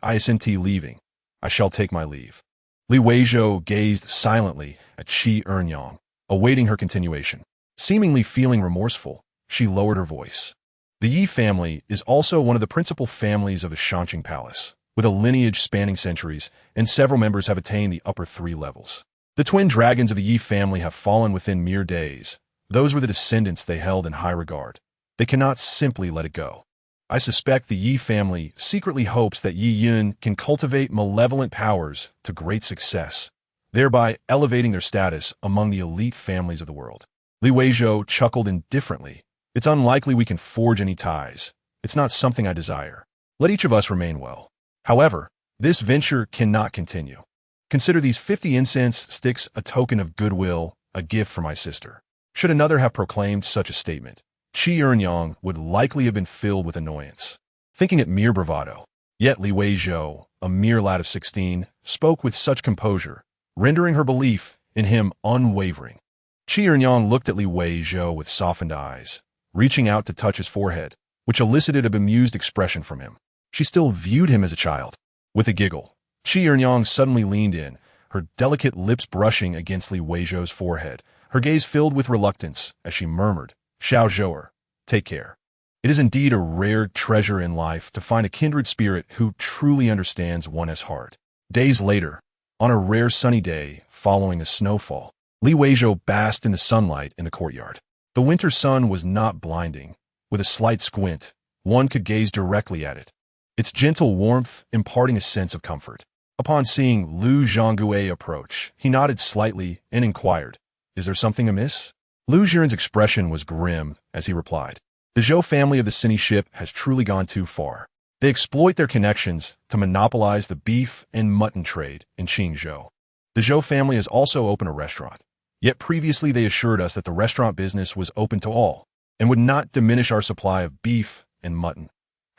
I isn't leaving. I shall take my leave. Weizhou gazed silently at Renjian, awaiting her continuation. Seemingly feeling remorseful, she lowered her voice. The Yi family is also one of the principal families of the Shanqing Palace, with a lineage spanning centuries, and several members have attained the upper 3 levels. The twin dragons of the Yi family have fallen within mere days. Those were the descendants they held in high regard. They cannot simply let it go. I suspect the Yi family secretly hopes that Yi Yun can cultivate malevolent powers to great success, thereby elevating their status among the elite families of the world. Weizhou chuckled indifferently. It's unlikely we can forge any ties. It's not something I desire. Let each of us remain well. However, this venture cannot continue. Consider these 50 incense sticks a token of goodwill, a gift for my sister. Should another have proclaimed such a statement, Renjian would likely have been filled with annoyance, thinking it mere bravado. Yet Weizhou, a mere lad of 16, spoke with such composure, rendering her belief in him unwavering. Renjian looked at Weizhou with softened eyes, reaching out to touch his forehead, which elicited a bemused expression from him. She still viewed him as a child. With a giggle, Renjian suddenly leaned in, her delicate lips brushing against Weizhou's forehead, her gaze filled with reluctance as she murmured, Xiao Zhouer, take care. It is indeed a rare treasure in life to find a kindred spirit who truly understands one's heart. Days later, on a rare sunny day following a snowfall, Weizhou basked in the sunlight in the courtyard. The winter sun was not blinding. With a slight squint, one could gaze directly at it, its gentle warmth imparting a sense of comfort. Upon seeing Lu Zhongguo approach, he nodded slightly and inquired, Is there something amiss? Lu Jiren's expression was grim as he replied, The Zhou family of the Cine ship has truly gone too far. They exploit their connections to monopolize the beef and mutton trade in Qingzhou. The Zhou family has also opened a restaurant. Yet previously they assured us that the restaurant business was open to all and would not diminish our supply of beef and mutton.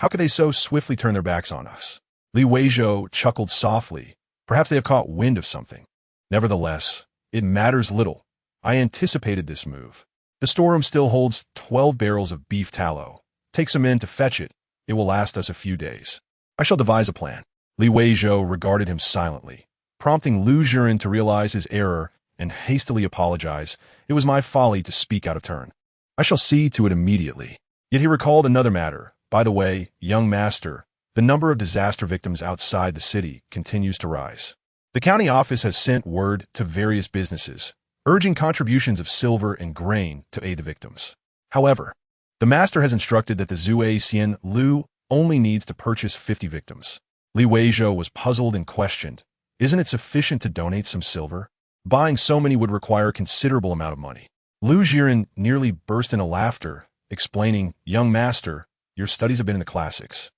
How could they so swiftly turn their backs on us? Weizhou chuckled softly. Perhaps they have caught wind of something. Nevertheless, it matters little. I anticipated this move. The storeroom still holds 12 barrels of beef tallow. Take some in to fetch it. It will last us a few days. I shall devise a plan. Weizhou regarded him silently, prompting Lu Jiren to realize his error and hastily apologize. It was my folly to speak out of turn. I shall see to it immediately. Yet he recalled another matter. By the way, young master, the number of disaster victims outside the city continues to rise. The county office has sent word to various businesses, urging contributions of silver and grain to aid the victims. However, the master has instructed that the Zue Xian Lu only needs to purchase 50 victims. Weizhou was puzzled and questioned, Isn't it sufficient to donate some silver? Buying so many would require a considerable amount of money. Lu Jiren nearly burst into laughter, explaining, Young master, your studies have been in the classics.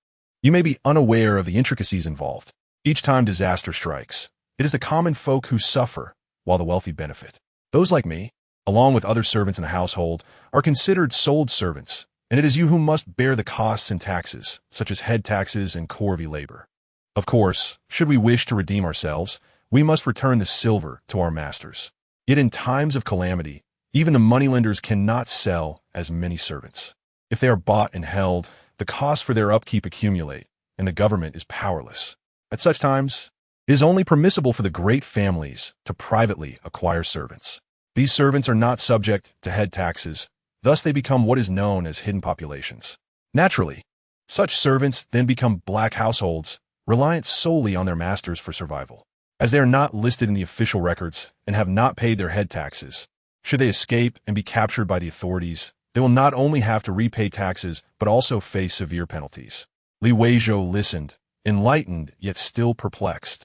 You may be unaware of the intricacies involved. Each time disaster strikes, it is the common folk who suffer, while the wealthy benefit. Those like me, along with other servants in the household, are considered sold servants, and it is you who must bear the costs and taxes, such as head taxes and corvée labor. Of course, should we wish to redeem ourselves, we must return the silver to our masters. Yet in times of calamity, Even the moneylenders cannot sell as many servants. If they are bought and held, the costs for their upkeep accumulate, and the government is powerless. At such times, it is only permissible for the great families to privately acquire servants. These servants are not subject to head taxes, thus they become what is known as hidden populations. Naturally, such servants then become black households, reliant solely on their masters for survival. As they are not listed in the official records and have not paid their head taxes, should they escape and be captured by the authorities, they will not only have to repay taxes but also face severe penalties. Weizhou listened, enlightened yet still perplexed.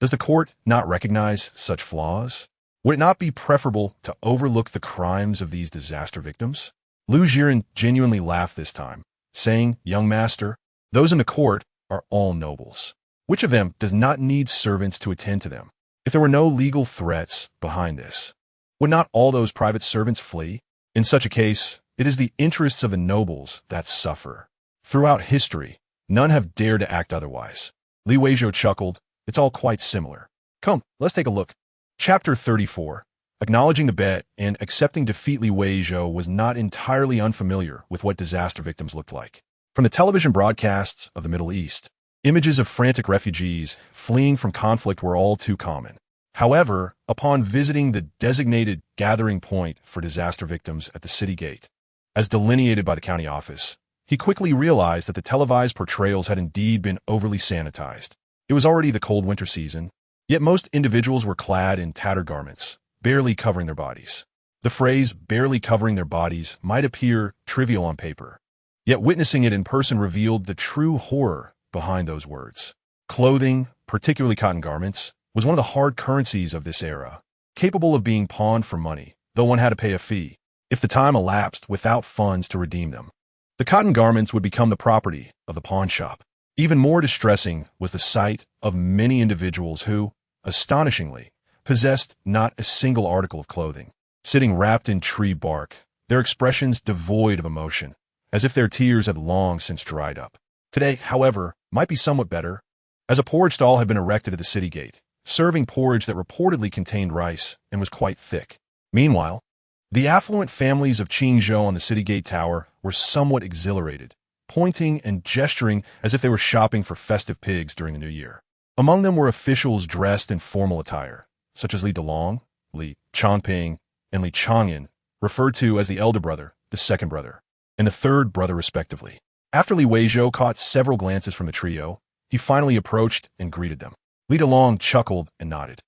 Does the court not recognize such flaws? Would it not be preferable to overlook the crimes of these disaster victims? Renjian genuinely laughed this time, saying, "Young master, those in the court are all nobles. Which of them does not need servants to attend to them? If there were no legal threats behind this, would not all those private servants flee? In such a case, it is the interests of the nobles that suffer. Throughout history, none have dared to act otherwise." Weizhou chuckled. "It's all quite similar. Come, let's take a look." Chapter 34. Acknowledging the bet and accepting defeat, Weizhou was not entirely unfamiliar with what disaster victims looked like. From the television broadcasts of the Middle East, images of frantic refugees fleeing from conflict were all too common. However, upon visiting the designated gathering point for disaster victims at the city gate, as delineated by the county office, he quickly realized that the televised portrayals had indeed been overly sanitized. It was already the cold winter season, yet most individuals were clad in tattered garments, barely covering their bodies. The phrase barely covering their bodies might appear trivial on paper, yet witnessing it in person revealed the true horror behind those words. Clothing, particularly cotton garments, was one of the hard currencies of this era, capable of being pawned for money, though one had to pay a fee, if the time elapsed without funds to redeem them. The cotton garments would become the property of the pawn shop. Even more distressing was the sight of many individuals who, astonishingly, possessed not a single article of clothing. Sitting wrapped in tree bark, their expressions devoid of emotion, as if their tears had long since dried up. Today, however, might be somewhat better, as a porridge stall had been erected at the city gate, serving porridge that reportedly contained rice and was quite thick. Meanwhile, the affluent families of Qingzhou on the city gate tower were somewhat exhilarated, pointing and gesturing as if they were shopping for festive pigs during the new year. Among them were officials dressed in formal attire, such as Li Delong, Li Changping, and Li Changyan, referred to as the elder brother, the second brother, and the third brother respectively. After Weizhou caught several glances from the trio, he finally approached and greeted them. Li Delong chuckled and nodded,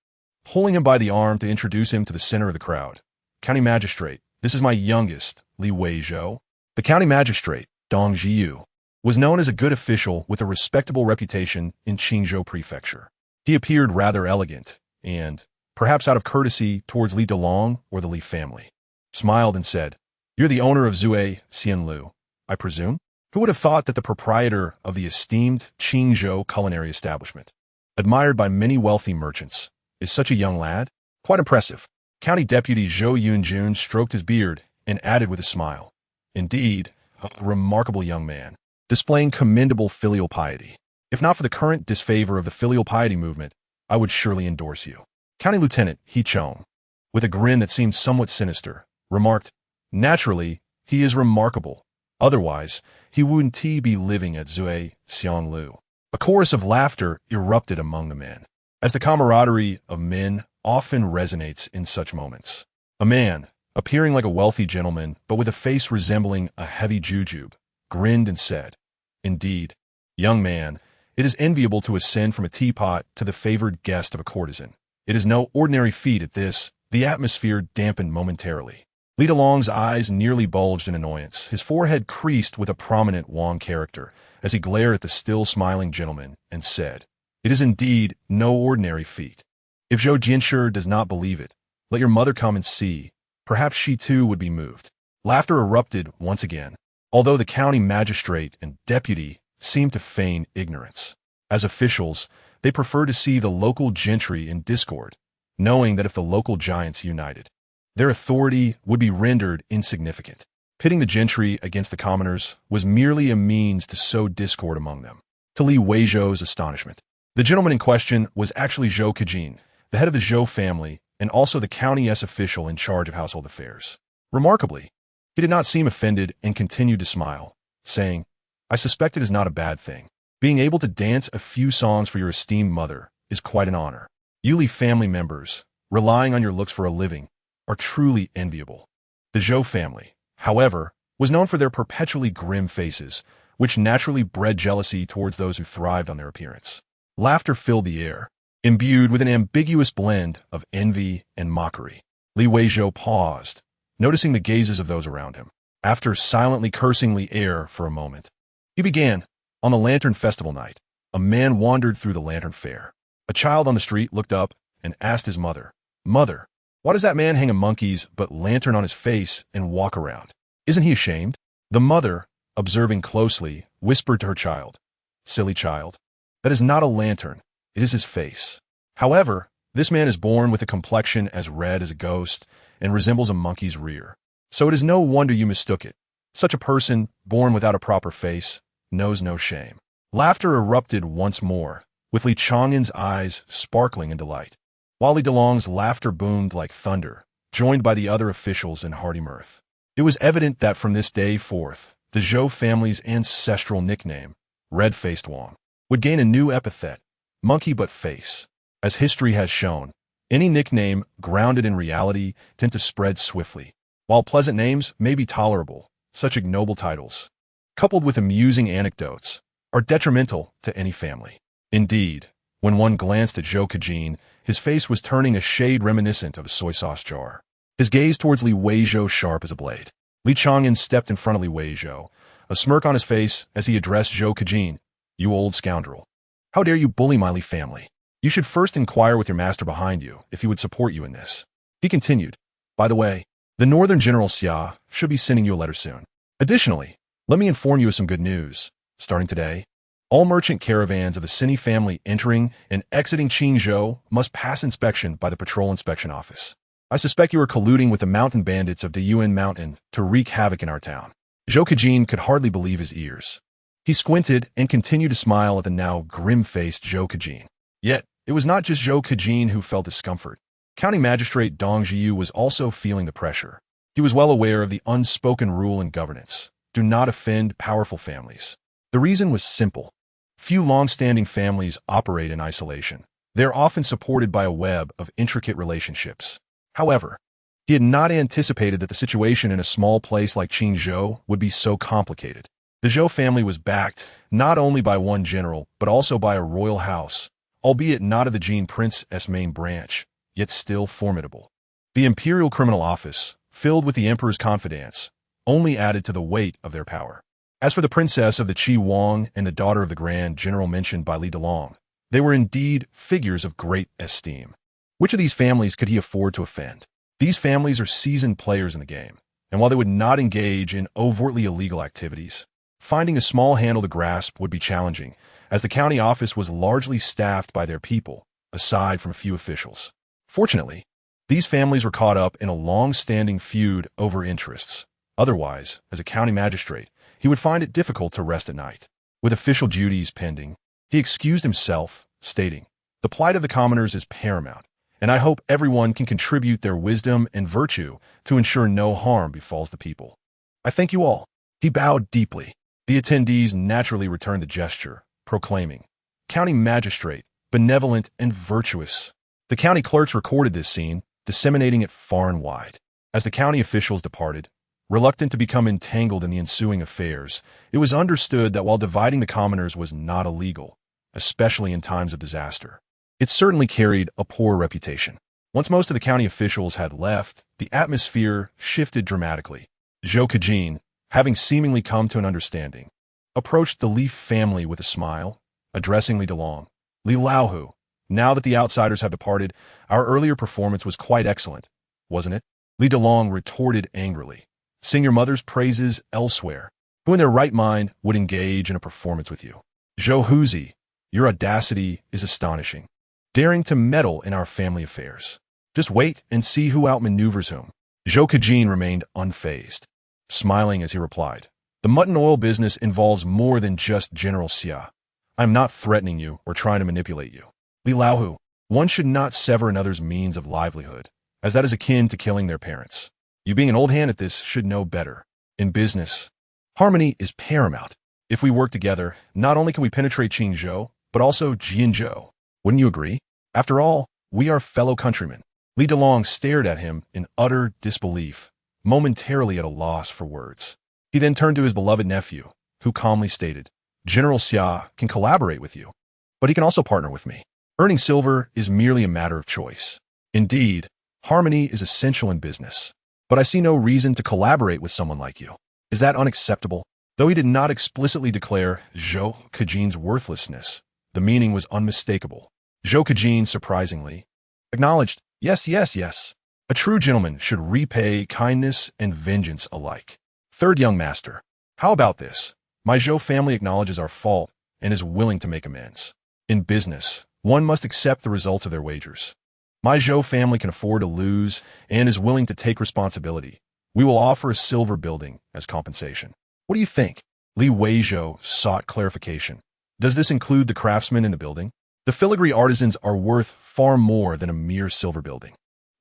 pulling him by the arm to introduce him to the center of the crowd. "County Magistrate, this is my youngest, Weizhou." The county magistrate, Dong Jiyu, was known as a good official with a respectable reputation in Qingzhou Prefecture. He appeared rather elegant and, perhaps out of courtesy towards Li Delong or the Li family, smiled and said, "You're the owner of Zue Xianlu, I presume? Who would have thought that the proprietor of the esteemed Qingzhou culinary establishment, admired by many wealthy merchants, is such a young lad? Quite impressive." County Deputy Zhou Yunjun stroked his beard and added with a smile, "Indeed, a remarkable young man, displaying commendable filial piety. If not for the current disfavor of the filial piety movement, I would surely endorse you." County Lieutenant He Chong, with a grin that seemed somewhat sinister, remarked, "Naturally, he is remarkable. Otherwise, he wouldn't be living at Zue Xianlu." A chorus of laughter erupted among the men, as the camaraderie of men often resonates in such moments. A man, appearing like a wealthy gentleman but with a face resembling a heavy jujube, grinned and said, "Indeed, young man, it is enviable to ascend from a teapot to the favored guest of a courtesan. It is no ordinary feat at this." The atmosphere dampened momentarily. Li Delong's eyes nearly bulged in annoyance. His forehead creased with a prominent wan character as he glared at the still smiling gentleman and said, "It is indeed no ordinary feat. If Zhou Jianshi does not believe it, let your mother come and see. Perhaps she too would be moved." Laughter erupted once again, although the county magistrate and deputy seemed to feign ignorance. As officials, they preferred to see the local gentry in discord, knowing that if the local giants united, their authority would be rendered insignificant. Pitting the gentry against the commoners was merely a means to sow discord among them. To Weizhou's astonishment, the gentleman in question was actually Zhou Kejin, the head of the Zhou family and also the county S official in charge of household affairs. Remarkably, he did not seem offended and continued to smile, saying, "I suspect it is not a bad thing. Being able to dance a few songs for your esteemed mother is quite an honor. You family members, relying on your looks for a living, are truly enviable." The Zhou family, however, was known for their perpetually grim faces, which naturally bred jealousy towards those who thrived on their appearance. Laughter filled the air, imbued with an ambiguous blend of envy and mockery. Weizhou paused, noticing the gazes of those around him. After silently cursing the air for a moment, he began, "On the Lantern Festival night, a man wandered through the Lantern Fair. A child on the street looked up and asked his mother, 'Mother, why does that man hang a monkey's but lantern on his face and walk around? Isn't he ashamed?' The mother, observing closely, whispered to her child, 'Silly child, that is not a lantern, it is his face. However, this man is born with a complexion as red as a ghost and resembles a monkey's rear. So it is no wonder you mistook it. Such a person, born without a proper face, knows no shame.'" Laughter erupted once more, with Li Chang'an's eyes sparkling in delight, while Li Delong's laughter boomed like thunder, joined by the other officials in hearty mirth. It was evident that from this day forth, the Zhou family's ancestral nickname, Red-Faced Wang, would gain a new epithet, Monkey Butt Face. As history has shown, any nickname grounded in reality tend to spread swiftly. While pleasant names may be tolerable, such ignoble titles, coupled with amusing anecdotes, are detrimental to any family. Indeed, when one glanced at Zhou Kejin, his face was turning a shade reminiscent of a soy sauce jar. His gaze towards Li Weizhou sharp as a blade. Li Chang'an stepped in front of Li Weizhou, a smirk on his face as he addressed Zhou Kejin. "You old scoundrel. How dare you bully my Li family? You should first inquire with your master behind you if he would support you in this." He continued, "By the way, the Northern General Xia should be sending you a letter soon. Additionally, let me inform you of some good news. Starting today, all merchant caravans of the Sini family entering and exiting Qingzhou must pass inspection by the Patrol Inspection Office. I suspect you are colluding with the mountain bandits of the Yuan Mountain to wreak havoc in our town." Zhou Kejin could hardly believe his ears. He squinted and continued to smile at the now grim-faced Zhou Kejin. Yet, it was not just Zhou Kejin who felt discomfort. County Magistrate Dong Jiyu was also feeling the pressure. He was well aware of the unspoken rule in governance: do not offend powerful families. The reason was simple. Few long-standing families operate in isolation. They are often supported by a web of intricate relationships. However, he had not anticipated that the situation in a small place like Qingzhou would be so complicated. The Zhou family was backed not only by one general, but also by a royal house, albeit not of the Jin Prince's main branch, yet still formidable. The Imperial Criminal Office, filled with the Emperor's confidants, only added to the weight of their power. As for the princess of the Qi Wang and the daughter of the Grand General mentioned by Li Delong, they were indeed figures of great esteem. Which of these families could he afford to offend? These families are seasoned players in the game, and while they would not engage in overtly illegal activities, finding a small handle to grasp would be challenging, as the county office was largely staffed by their people, aside from a few officials. Fortunately, these families were caught up in a long-standing feud over interests. Otherwise, as a county magistrate, he would find it difficult to rest at night. With official duties pending, he excused himself, stating, "The plight of the commoners is paramount, and I hope everyone can contribute their wisdom and virtue to ensure no harm befalls the people. I thank you all." He bowed deeply. The attendees naturally returned the gesture, proclaiming, "County Magistrate, benevolent and virtuous." The county clerks recorded this scene, disseminating it far and wide. As the county officials departed, reluctant to become entangled in the ensuing affairs, it was understood that while dividing the commoners was not illegal, especially in times of disaster, it certainly carried a poor reputation. Once most of the county officials had left, the atmosphere shifted dramatically. Zhou Kejin, having seemingly come to an understanding, approached the Li family with a smile, addressing Li Delong. "Li Laohu, now that the outsiders have departed, our earlier performance was quite excellent, wasn't it?" Li Delong retorted angrily. "Sing your mother's praises elsewhere. Who in their right mind would engage in a performance with you? Zhou Huzi, your audacity is astonishing. Daring to meddle in our family affairs. Just wait and see who outmaneuvers whom." Zhou Kejin remained unfazed, smiling as he replied, "The mutton oil business involves more than just General Xia. I'm not threatening you or trying to manipulate you. Li Laohu, One should not sever another's means of livelihood, as that is akin to killing their parents. You being an old hand at this should know better. In business, harmony is paramount. If we work together, not only can we penetrate Qingzhou, but also Jianzhou. Wouldn't you agree? After all, we are fellow countrymen. Li Delong stared at him in utter disbelief, momentarily at a loss for words. He then turned to his beloved nephew, who calmly stated, General Xia can collaborate with you, but he can also partner with me. Earning silver is merely a matter of choice. Indeed, harmony is essential in business, but I see no reason to collaborate with someone like you. Is that unacceptable? Though he did not explicitly declare Zhou Kejin's worthlessness, the meaning was unmistakable. Zhou Kejin, surprisingly, acknowledged, yes. A true gentleman should repay kindness and vengeance alike. Third young master, how about this? My Zhou family acknowledges our fault and is willing to make amends. In business, one must accept the results of their wagers. My Zhou family can afford to lose and is willing to take responsibility. We will offer a silver building as compensation. What do you think? Li Weizhou sought clarification. Does this include the craftsmen in the building? The filigree artisans are worth far more than a mere silver building.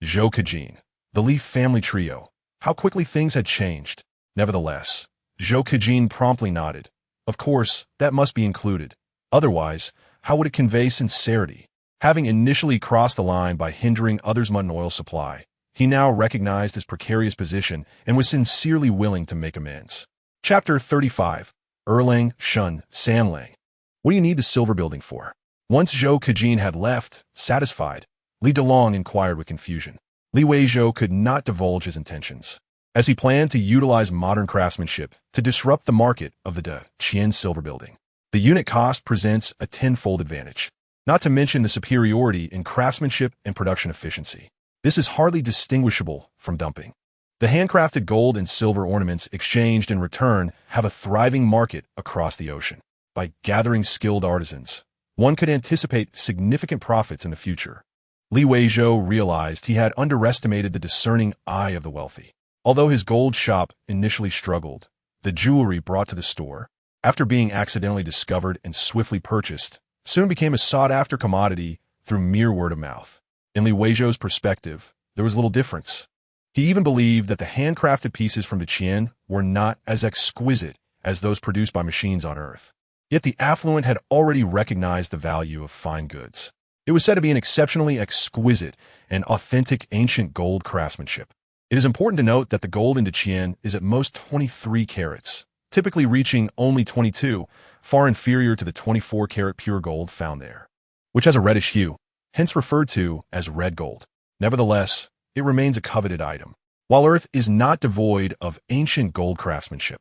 Zhou Kejin, the Li family trio. How quickly things had changed. Nevertheless, Zhou Kejin promptly nodded. Of course, that must be included. Otherwise, how would it convey sincerity? Having initially crossed the line by hindering others' mud and oil supply, he now recognized his precarious position and was sincerely willing to make amends. Chapter 35. Erlang, Shun, Sanlang. What do you need the silver building for? Once Zhou Kejin had left, satisfied, Li Delong inquired with confusion. Li Weizhou could not divulge his intentions, as he planned to utilize modern craftsmanship to disrupt the market of the Qian silver building. The unit cost presents a tenfold advantage, not to mention the superiority in craftsmanship and production efficiency. This is hardly distinguishable from dumping. The handcrafted gold and silver ornaments exchanged in return have a thriving market across the ocean. By gathering skilled artisans, one could anticipate significant profits in the future. Li Weizhou realized he had underestimated the discerning eye of the wealthy. Although his gold shop initially struggled, the jewelry brought to the store, after being accidentally discovered and swiftly purchased, soon became a sought-after commodity through mere word of mouth. In Li Weizhou's perspective, there was little difference. He even believed that the handcrafted pieces from the Qian were not as exquisite as those produced by machines on Earth. Yet the affluent had already recognized the value of fine goods. It was said to be an exceptionally exquisite and authentic ancient gold craftsmanship. It is important to note that the gold in Qian is at most 23 carats, typically reaching only 22, far inferior to the 24-carat pure gold found there, which has a reddish hue, hence referred to as red gold. Nevertheless, it remains a coveted item. While Earth is not devoid of ancient gold craftsmanship,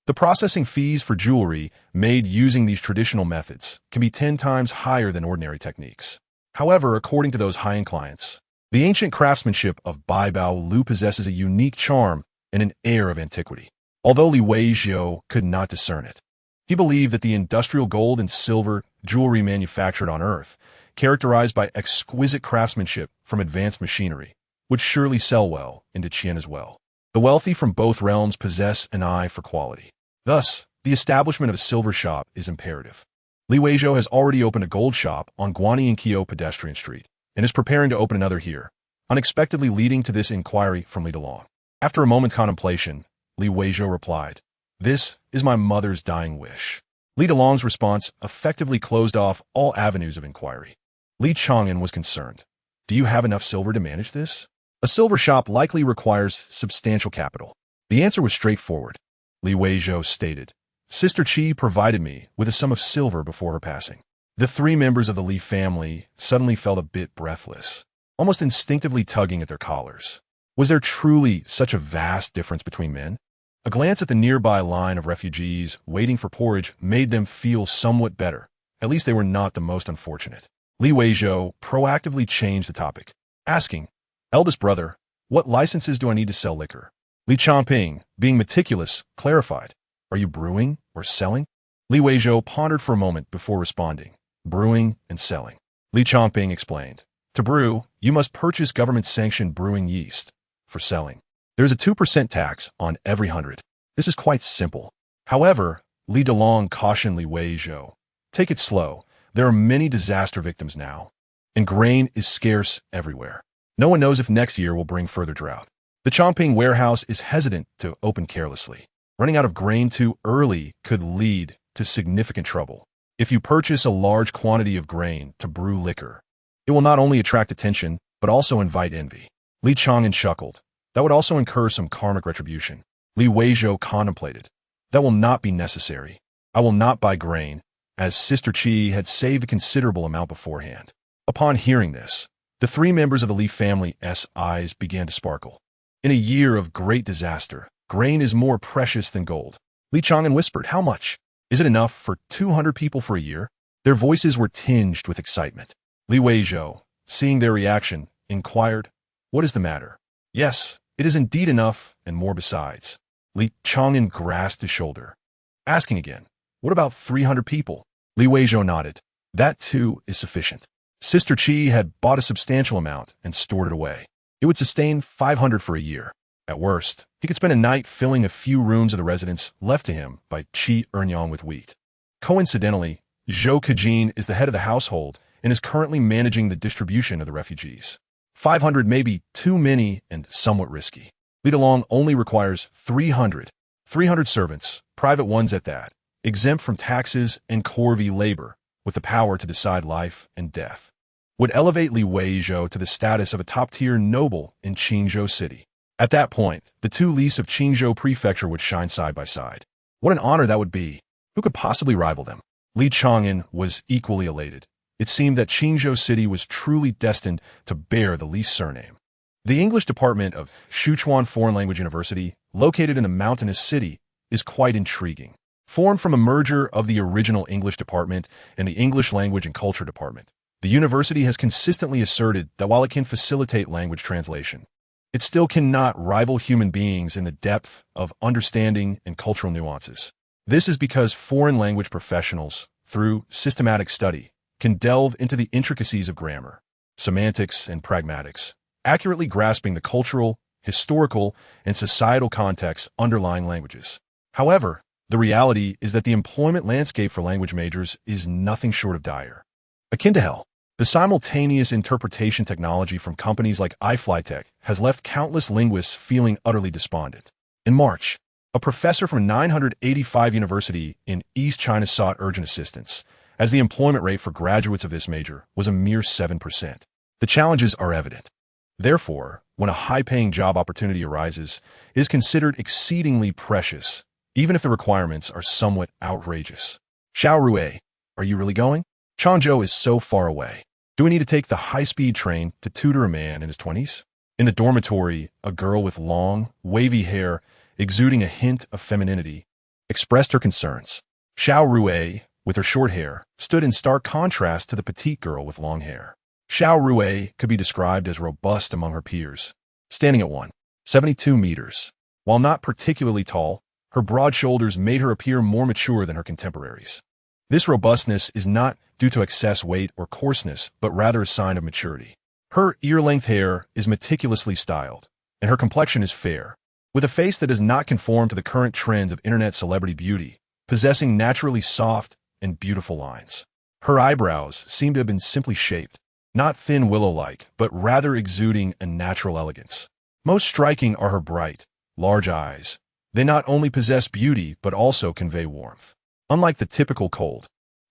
the processing fees for jewelry made using these traditional methods can be 10 times higher than ordinary techniques. However, according to those high-end clients, the ancient craftsmanship of Baibao Lu possesses a unique charm and an air of antiquity. Although Li Weizhou could not discern it, he believed that the industrial gold and silver jewelry manufactured on Earth, characterized by exquisite craftsmanship from advanced machinery, would surely sell well into Qian as well. The wealthy from both realms possess an eye for quality. Thus, the establishment of a silver shop is imperative. Li Weizhou has already opened a gold shop on Guanyin-Qiu Pedestrian Street and is preparing to open another here, unexpectedly leading to this inquiry from Li Delong. After a moment's contemplation, Li Weizhou replied, "This is my mother's dying wish." Li Delong's response effectively closed off all avenues of inquiry. Li Chang'an was concerned. Do you have enough silver to manage this? A silver shop likely requires substantial capital. The answer was straightforward. Li Weizhou stated, Sister Qi provided me with a sum of silver before her passing. The three members of the Li family suddenly felt a bit breathless, almost instinctively tugging at their collars. Was there truly such a vast difference between men? A glance at the nearby line of refugees waiting for porridge made them feel somewhat better. At least they were not the most unfortunate. Li Weizhou proactively changed the topic, asking, "Eldest brother, what licenses do I need to sell liquor?" Li Changping, being meticulous, clarified, "Are you brewing or selling?" Li Weizhou pondered for a moment before responding, "Brewing and selling." Li Changping explained, "To brew, you must purchase government-sanctioned brewing yeast. For selling, there is a 2% tax on every 100. This is quite simple." However, Li Delong cautioned Li Weizhou, "Take it slow. There are many disaster victims now." and grain is scarce everywhere. No one knows if next year will bring further drought. The Chongping warehouse is hesitant to open carelessly. Running out of grain too early could lead to significant trouble. If you purchase a large quantity of grain to brew liquor, it will not only attract attention, but also invite envy. Li Chang'an chuckled. That would also incur some karmic retribution. Li Weizhou contemplated. That will not be necessary. I will not buy grain, as Sister Qi had saved a considerable amount beforehand. Upon hearing this, the three members of the Li family's eyes began to sparkle. In a year of great disaster, grain is more precious than gold. Li Chang'an whispered, "How much? Is it enough for 200 people for a year?" Their voices were tinged with excitement. Li Weizhou, seeing their reaction, inquired, "What is the matter?" "Yes, it is indeed enough, and more besides." Li Chang'an grasped his shoulder, asking again, "What about 300 people?" Li Weizhou nodded. "That too is sufficient." Sister Qi had bought a substantial amount and stored it away. It would sustain 500 for a year. At worst, he could spend a night filling a few rooms of the residence left to him by Qi Ernyang with wheat. Coincidentally, Zhou Kejin is the head of the household and is currently managing the distribution of the refugees. 500 may be too many and somewhat risky. Li Dalong only requires 300 servants, private ones at that, exempt from taxes and corvée labor, with the power to decide life and death. Would elevate Li Weizhou to the status of a top-tier noble in Qingzhou City. At that point, the two Lis of Qingzhou Prefecture would shine side by side. What an honor that would be! Who could possibly rival them? Li Chang'an was equally elated. It seemed that Qingzhou City was truly destined to bear the Li surname. The English department of Sichuan Foreign Language University, located in the mountainous city, is quite intriguing. Formed from a merger of the original English department and the English Language and Culture department, the university has consistently asserted that while it can facilitate language translation, it still cannot rival human beings in the depth of understanding and cultural nuances. This is because foreign language professionals, through systematic study, can delve into the intricacies of grammar, semantics, and pragmatics, accurately grasping the cultural, historical, and societal context underlying languages. However, the reality is that the employment landscape for language majors is nothing short of dire. Akin to hell, the simultaneous interpretation technology from companies like iFlyTech has left countless linguists feeling utterly despondent. In March, a professor from 985 University in East China sought urgent assistance, as the employment rate for graduates of this major was a mere 7%. The challenges are evident. Therefore, when a high-paying job opportunity arises, it is considered exceedingly precious, even if the requirements are somewhat outrageous. Xiao Rue, are you really going? Changzhou is so far away. Do we need to take the high-speed train to tutor a man in his 20s? In the dormitory, a girl with long, wavy hair, exuding a hint of femininity, expressed her concerns. Xiao Rue, with her short hair, stood in stark contrast to the petite girl with long hair. Xiao Rue could be described as robust among her peers, standing at 172 meters. While not particularly tall, her broad shoulders made her appear more mature than her contemporaries. This robustness is not due to excess weight or coarseness, but rather a sign of maturity. Her ear-length hair is meticulously styled, and her complexion is fair, with a face that does not conform to the current trends of internet celebrity beauty, possessing naturally soft and beautiful lines. Her eyebrows seem to have been simply shaped, not thin willow-like, but rather exuding a natural elegance. Most striking are her bright, large eyes. They not only possess beauty, but also convey warmth. Unlike the typical cold,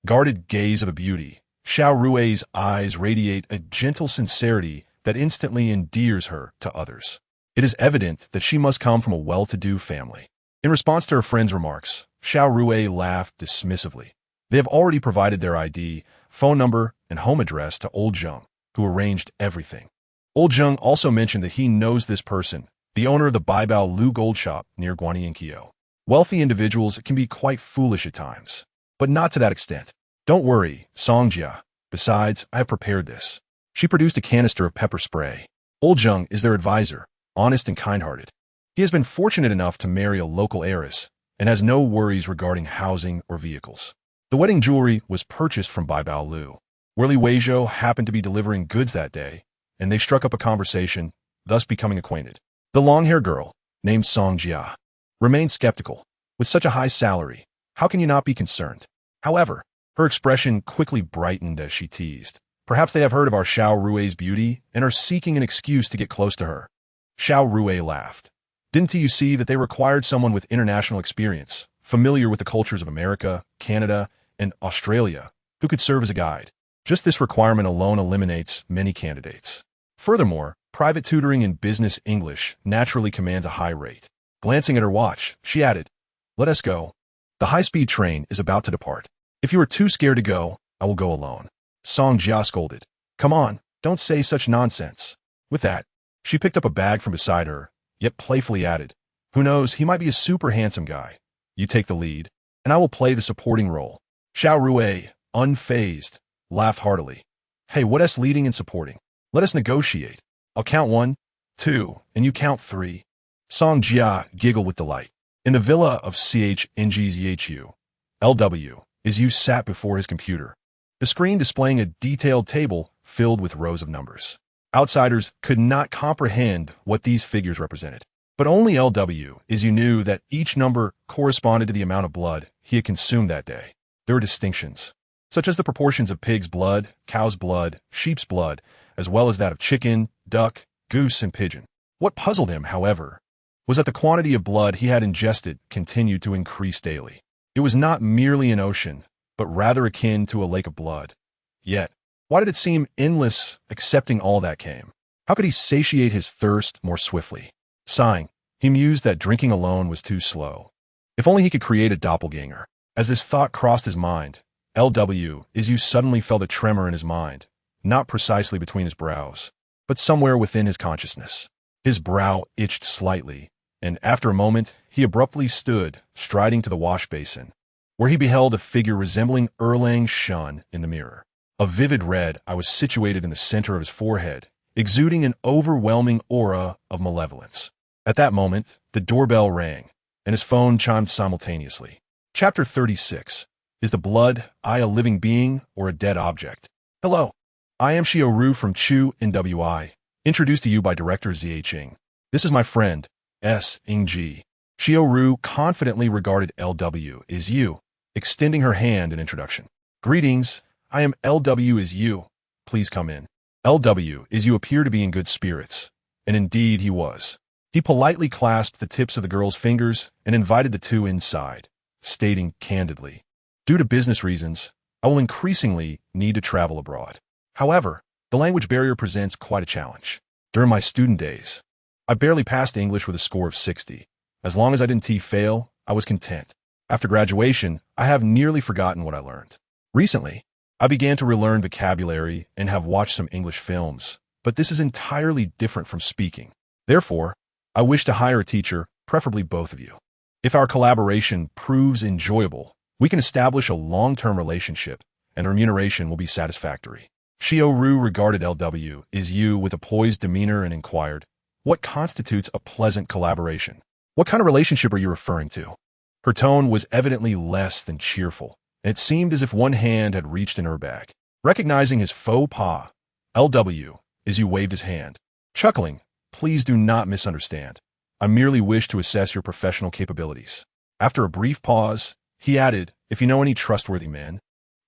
guarded gaze of a beauty, Xiao Rue's eyes radiate a gentle sincerity that instantly endears her to others. It is evident that she must come from a well-to-do family. In response to her friend's remarks, Xiao Rue laughed dismissively. They have already provided their ID, phone number, and home address to Old Zheng, who arranged everything. Old Zheng also mentioned that he knows this person, the owner of the Baibao Lu Gold Shop near Guanyinkyo. Wealthy individuals can be quite foolish at times, but not to that extent. Don't worry, Songjia. Besides, I have prepared this. She produced a canister of pepper spray. Old Zheng is their advisor, honest and kind-hearted. He has been fortunate enough to marry a local heiress and has no worries regarding housing or vehicles. The wedding jewelry was purchased from Baibao Lu, where Li Weizhou happened to be delivering goods that day, and they struck up a conversation, thus becoming acquainted. The long-haired girl, named Songjia, remained skeptical. With such a high salary, how can you not be concerned? However, her expression quickly brightened as she teased. Perhaps they have heard of our Xiao Rui's beauty and are seeking an excuse to get close to her. Xiao Rui laughed. Didn't you see that they required someone with international experience, familiar with the cultures of America, Canada, and Australia, who could serve as a guide? Just this requirement alone eliminates many candidates. Furthermore, private tutoring in business English naturally commands a high rate. Glancing at her watch, she added, "Let us go. The high-speed train is about to depart. If you are too scared to go, I will go alone." Song Jia scolded. "Come on, don't say such nonsense." With that, she picked up a bag from beside her, yet playfully added, "Who knows, he might be a super handsome guy. You take the lead, and I will play the supporting role." Xiao Rui, unfazed, laughed heartily. "Hey, what us leading and supporting? Let us negotiate. I'll count 1, 2, and you count 3. Song Jia giggled with delight. In the villa of CHNGZHU, LW, Weizhou sat before his computer, the screen displaying a detailed table filled with rows of numbers. Outsiders could not comprehend what these figures represented, but only Weizhou knew that each number corresponded to the amount of blood he had consumed that day. There were distinctions, such as the proportions of pig's blood, cow's blood, sheep's blood, as well as that of chicken, duck, goose, and pigeon. What puzzled him, however, was that the quantity of blood he had ingested continued to increase daily. It was not merely an ocean, but rather akin to a lake of blood. Yet, why did it seem endless accepting all that came? How could he satiate his thirst more swiftly? Sighing, he mused that drinking alone was too slow. If only he could create a doppelganger. As this thought crossed his mind, Weizhou suddenly felt a tremor in his mind, not precisely between his brows, but somewhere within his consciousness. His brow itched slightly, and after a moment, he abruptly stood, striding to the wash basin, where he beheld a figure resembling Erlang Shun in the mirror. A vivid red eye was situated in the center of his forehead, exuding an overwhelming aura of malevolence. At that moment, the doorbell rang, and his phone chimed simultaneously. Chapter 36. Is the blood eye a living being or a dead object? Hello, I am Xiao Ru from Chu NWI, introduced to you by Director Zhang. This is my friend, S. Ing-ji. Xiao Ru confidently regarded Weizhou, extending her hand in introduction. Greetings, I am Weizhou. Please come in. Weizhou appeared to be in good spirits, and indeed he was. He politely clasped the tips of the girl's fingers and invited the two inside, stating candidly, "Due to business reasons, I will increasingly need to travel abroad. However, the language barrier presents quite a challenge. During my student days, I barely passed English with a score of 60. As long as I didn't fail, I was content. After graduation, I have nearly forgotten what I learned. Recently, I began to relearn vocabulary and have watched some English films, but this is entirely different from speaking. Therefore, I wish to hire a teacher, preferably both of you. If our collaboration proves enjoyable, we can establish a long-term relationship, and remuneration will be satisfactory." Xiao Ru regarded Weizhou with a poised demeanor and inquired, "What constitutes a pleasant collaboration? What kind of relationship are you referring to?" Her tone was evidently less than cheerful, and it seemed as if one hand had reached in her bag. Recognizing his faux pas, Weizhou waved his hand. Chuckling, "Please do not misunderstand. I merely wish to assess your professional capabilities." After a brief pause, he added, "If you know any trustworthy men,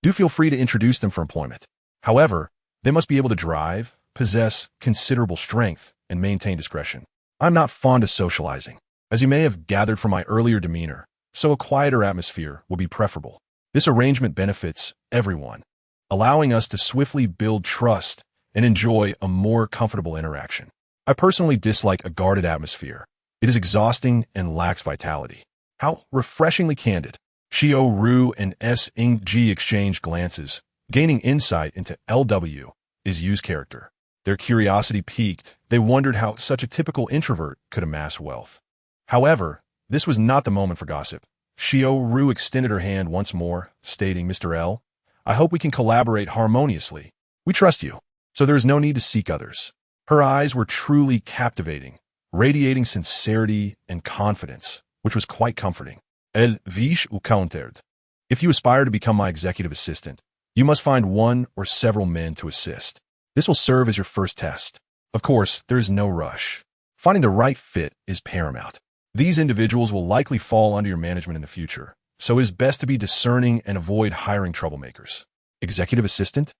do feel free to introduce them for employment. However, they must be able to drive, possess considerable strength, and maintain discretion. I'm not fond of socializing, as you may have gathered from my earlier demeanor, so a quieter atmosphere will be preferable. This arrangement benefits everyone, allowing us to swiftly build trust and enjoy a more comfortable interaction. I personally dislike a guarded atmosphere. It is exhausting and lacks vitality." How refreshingly candid. Xiao Ru and S. Ing-ji exchanged glances, gaining insight into Weizhou's character. Their curiosity piqued. They wondered how such a typical introvert could amass wealth. However, this was not the moment for gossip. Xiao Ru extended her hand once more, stating, "Mr. L, I hope we can collaborate harmoniously. We trust you, so there is no need to seek others." Her eyes were truly captivating, radiating sincerity and confidence, which was quite comforting. Weizhou countered, "If you aspire to become my executive assistant, you must find one or several men to assist. This will serve as your first test. Of course, there is no rush. Finding the right fit is paramount. These individuals will likely fall under your management in the future, so it is best to be discerning and avoid hiring troublemakers." Executive assistant?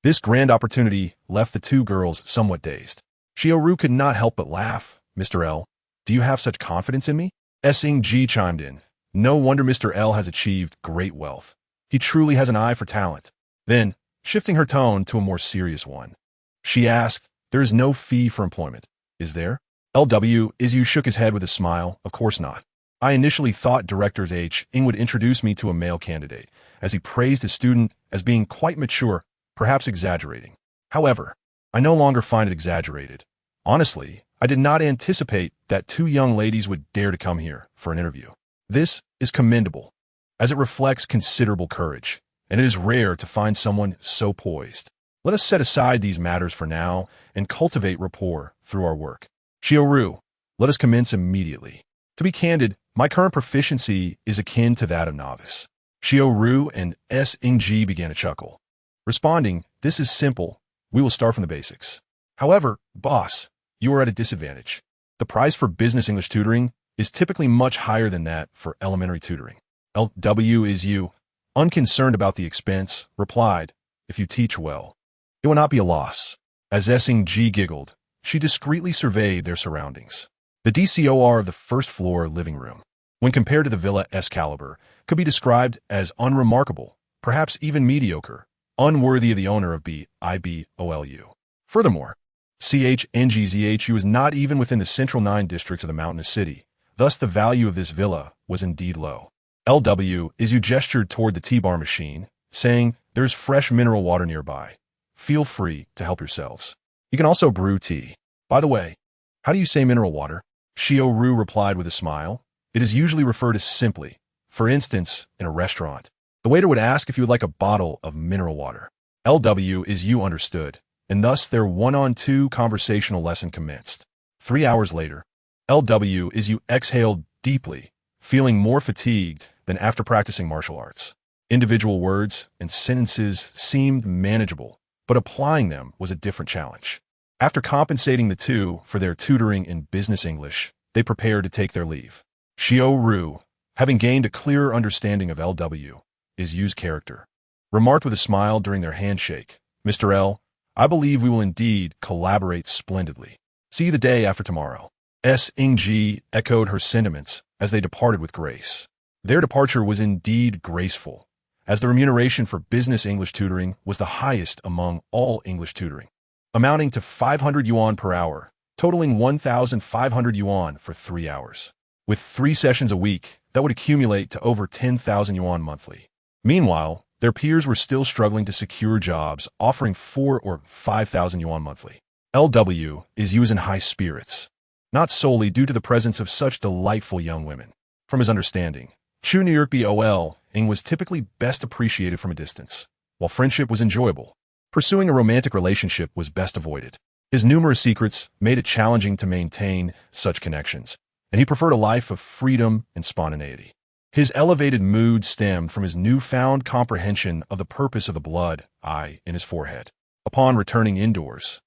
This grand opportunity left the two girls somewhat dazed. Xiaoru could not help but laugh. Mr. L, do you have such confidence in me? Sing Ji chimed in. No wonder Mr. L has achieved great wealth. He truly has an eye for talent. Then, shifting her tone to a more serious one, she asked, there is no fee for employment, is there? LW Izu shook his head with a smile. Of course not. I initially thought Director H. would introduce me to a male candidate, as he praised his student as being quite mature, perhaps exaggerating. However, I no longer find it exaggerated. Honestly, I did not anticipate that two young ladies would dare to come here for an interview. This is commendable, as it reflects considerable courage, and it is rare to find someone so poised. Let us set aside these matters for now and cultivate rapport through our work. Xiaoru, let us commence immediately. To be candid, my current proficiency is akin to that of novice. Xiaoru and Sing began to chuckle. Responding, this is simple. We will start from the basics. However, boss, you are at a disadvantage. The price for business English tutoring is typically much higher than that for elementary tutoring. LW is you, unconcerned about the expense, replied, if you teach well, it will not be a loss. As Sing giggled, she discreetly surveyed their surroundings. The DCOR of the first floor living room, when compared to the Villa Excalibur, could be described as unremarkable, perhaps even mediocre, unworthy of the owner of BIBOLU. Furthermore, CHNGZHU is not even within the central 9 districts of the mountainous city, thus the value of this villa was indeed low. LW Izu gestured toward the tea-bar machine, saying, there's fresh mineral water nearby. Feel free to help yourselves. You can also brew tea. By the way, how do you say mineral water? Xiaoru replied with a smile. It is usually referred to simply. For instance, in a restaurant, the waiter would ask if you would like a bottle of mineral water. LW Izu understood, and thus their one-on-two conversational lesson commenced. 3 hours later, LW Izu exhaled deeply, feeling more fatigued than after practicing martial arts. Individual words and sentences seemed manageable, but applying them was a different challenge. After compensating the two for their tutoring in business English, they prepared to take their leave. Xiaoru, having gained a clearer understanding of LW Izu's character, remarked with a smile during their handshake, Mr. L, I believe we will indeed collaborate splendidly. See you the day after tomorrow. Sing echoed her sentiments as they departed with grace. Their departure was indeed graceful, as the remuneration for business English tutoring was the highest among all English tutoring, amounting to 500 yuan per hour, totaling 1,500 yuan for 3 hours. With 3 sessions a week, that would accumulate to over 10,000 yuan monthly. Meanwhile, their peers were still struggling to secure jobs offering 4 or 5,000 yuan monthly. LW Izu in high spirits, not solely due to the presence of such delightful young women. From his understanding, Chu Bol was typically best appreciated from a distance, while friendship was enjoyable. Pursuing a romantic relationship was best avoided. His numerous secrets made it challenging to maintain such connections, and he preferred a life of freedom and spontaneity. His elevated mood stemmed from his newfound comprehension of the purpose of the blood eye in his forehead. Upon returning indoors,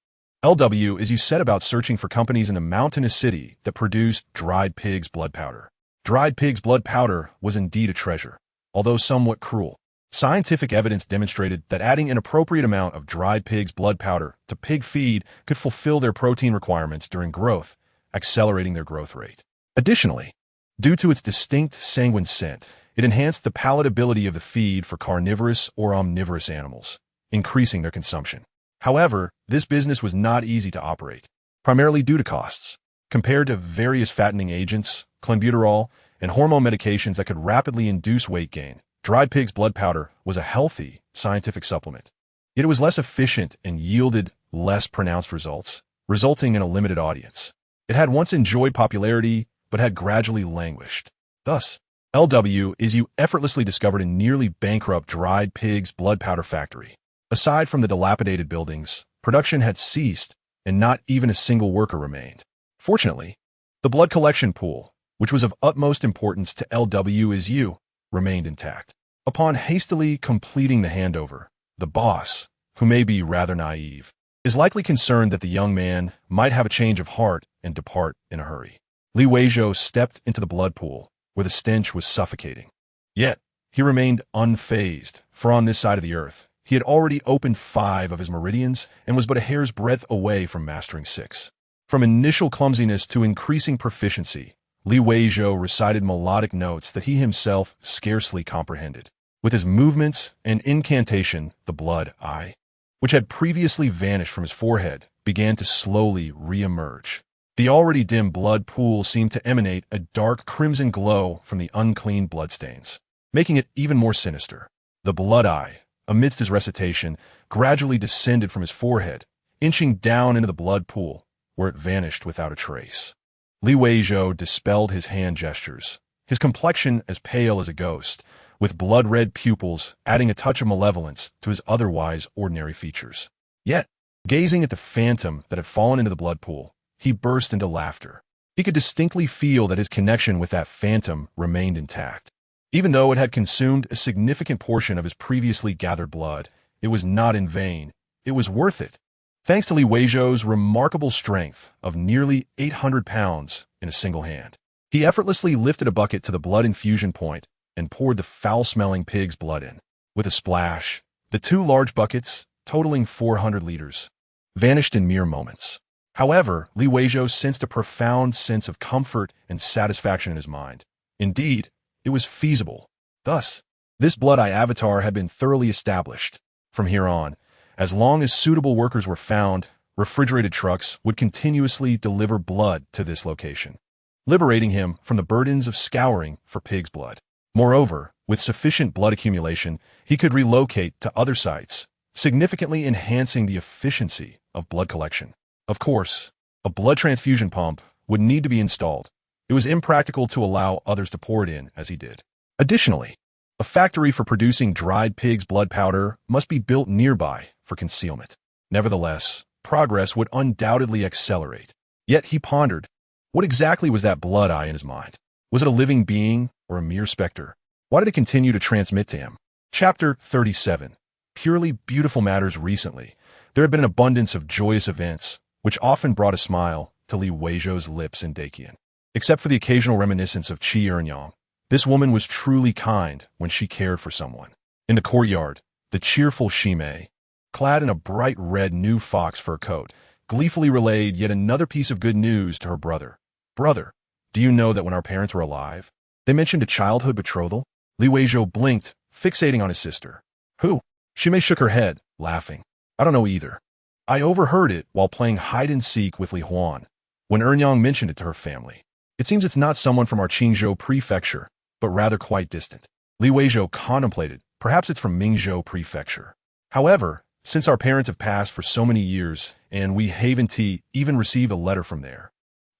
LW Izu set about searching for companies in a mountainous city that produced dried pig's blood powder. Dried pig's blood powder was indeed a treasure, although somewhat cruel. Scientific evidence demonstrated that adding an appropriate amount of dried pig's blood powder to pig feed could fulfill their protein requirements during growth, accelerating their growth rate. Additionally, due to its distinct sanguine scent, it enhanced the palatability of the feed for carnivorous or omnivorous animals, increasing their consumption. However, this business was not easy to operate, primarily due to costs. Compared to various fattening agents, clenbuterol, and hormone medications that could rapidly induce weight gain, dried pig's blood powder was a healthy, scientific supplement. Yet it was less efficient and yielded less pronounced results, resulting in a limited audience. It had once enjoyed popularity, but had gradually languished. Thus, LW Izu effortlessly discovered a nearly bankrupt dried pig's blood powder factory. Aside from the dilapidated buildings, production had ceased, and not even a single worker remained. Fortunately, the blood collection pool, which was of utmost importance to LW Izu, remained intact. Upon hastily completing the handover, the boss, who may be rather naive, is likely concerned that the young man might have a change of heart and depart in a hurry. Weizhou stepped into the blood pool, where the stench was suffocating. Yet, he remained unfazed, for on this side of the earth, He had already opened 5 of his meridians and was but a hair's breadth away from mastering 6. From initial clumsiness to increasing proficiency, Li Weizhou recited melodic notes that he himself scarcely comprehended. With his movements and incantation, the blood eye, which had previously vanished from his forehead, began to slowly re-emerge. The already dim blood pool seemed to emanate a dark crimson glow from the unclean bloodstains, making it even more sinister. The blood eye, amidst his recitation, gradually descended from his forehead, inching down into the blood pool, where it vanished without a trace. Li Weizhou dispelled his hand gestures, his complexion as pale as a ghost, with blood-red pupils adding a touch of malevolence to his otherwise ordinary features. Yet, gazing at the phantom that had fallen into the blood pool, he burst into laughter. He could distinctly feel that his connection with that phantom remained intact. Even though it had consumed a significant portion of his previously gathered blood, it was not in vain. It was worth it. Thanks to Li Weizhou's remarkable strength of nearly 800 pounds in a single hand, he effortlessly lifted a bucket to the blood infusion point and poured the foul-smelling pig's blood in. With a splash, the 2 large buckets, totaling 400 liters, vanished in mere moments. However, Li Weizhou sensed a profound sense of comfort and satisfaction in his mind. Indeed, it was feasible. Thus, this blood eye avatar had been thoroughly established. From here on, as long as suitable workers were found, refrigerated trucks would continuously deliver blood to this location, liberating him from the burdens of scouring for pig's blood. Moreover, with sufficient blood accumulation, he could relocate to other sites, significantly enhancing the efficiency of blood collection. Of course, a blood transfusion pump would need to be installed. It was impractical to allow others to pour it in as he did. Additionally, a factory for producing dried pig's blood powder must be built nearby for concealment. Nevertheless, progress would undoubtedly accelerate. Yet he pondered, what exactly was that blood eye in his mind? Was it a living being or a mere specter? Why did it continue to transmit to him? Chapter 37. Purely beautiful matters. Recently, there had been an abundance of joyous events, which often brought a smile to Li Weizhou's lips in Dakian. Except for the occasional reminiscence of Qi Ernyang, this woman was truly kind when she cared for someone. In the courtyard, the cheerful Shimei, clad in a bright red new fox fur coat, gleefully relayed yet another piece of good news to her brother. Brother, do you know that when our parents were alive, they mentioned a childhood betrothal? Li Weizhou blinked, fixating on his sister. Who? Shimei shook her head, laughing. I don't know either. I overheard it while playing hide-and-seek with Li Huan, when Ernyang mentioned it to her family. It seems it's not someone from our Qingzhou prefecture, but rather quite distant. Li Weizhou contemplated, perhaps it's from Mingzhou prefecture. However, since our parents have passed for so many years, and we haven't even received a letter from there,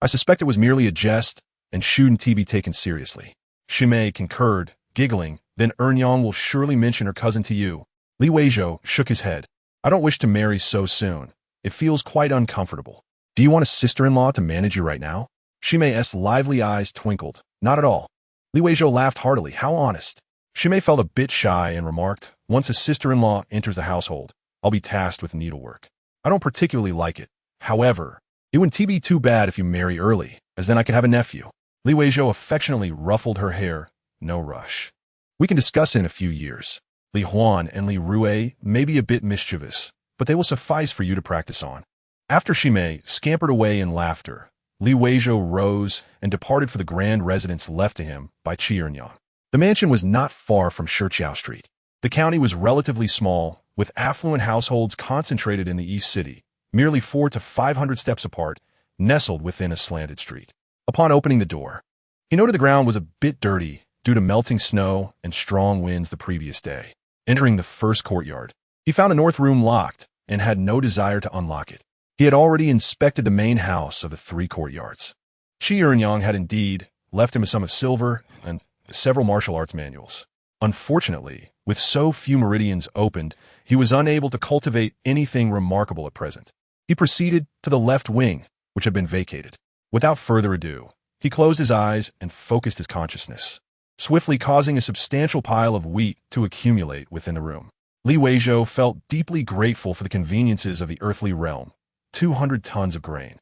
I suspect it was merely a jest and shouldn't be taken seriously. Shimei concurred, giggling, then Ernyang will surely mention her cousin to you. Li Weizhou shook his head. I don't wish to marry so soon. It feels quite uncomfortable. Do you want a sister-in-law to manage you right now? Shimei's lively eyes twinkled. Not at all. Li Weizhou laughed heartily. How honest. Shimei felt a bit shy and remarked, once a sister-in-law enters the household, I'll be tasked with needlework. I don't particularly like it. However, it wouldn't be too bad if you marry early, as then I could have a nephew. Li Weizhou affectionately ruffled her hair. No rush. We can discuss it in a few years. Li Huan and Li Rue may be a bit mischievous, but they will suffice for you to practice on. After Shimei scampered away in laughter, Li Weizhou rose and departed for the grand residence left to him by Qi Ernyang. The mansion was not far from Shiqiao Street. The county was relatively small, with affluent households concentrated in the East City, merely 400 to 500 steps apart, nestled within a slanted street. Upon opening the door, he noted the ground was a bit dirty due to melting snow and strong winds the previous day. Entering the first courtyard, he found the north room locked and had no desire to unlock it. He had already inspected the main house of the 3 courtyards. Qi Ernyang had indeed left him a sum of silver and several martial arts manuals. Unfortunately, with so few meridians opened, he was unable to cultivate anything remarkable at present. He proceeded to the left wing, which had been vacated. Without further ado, he closed his eyes and focused his consciousness, swiftly causing a substantial pile of wheat to accumulate within the room. Li Weizhou felt deeply grateful for the conveniences of the earthly realm. 200 tons of grain,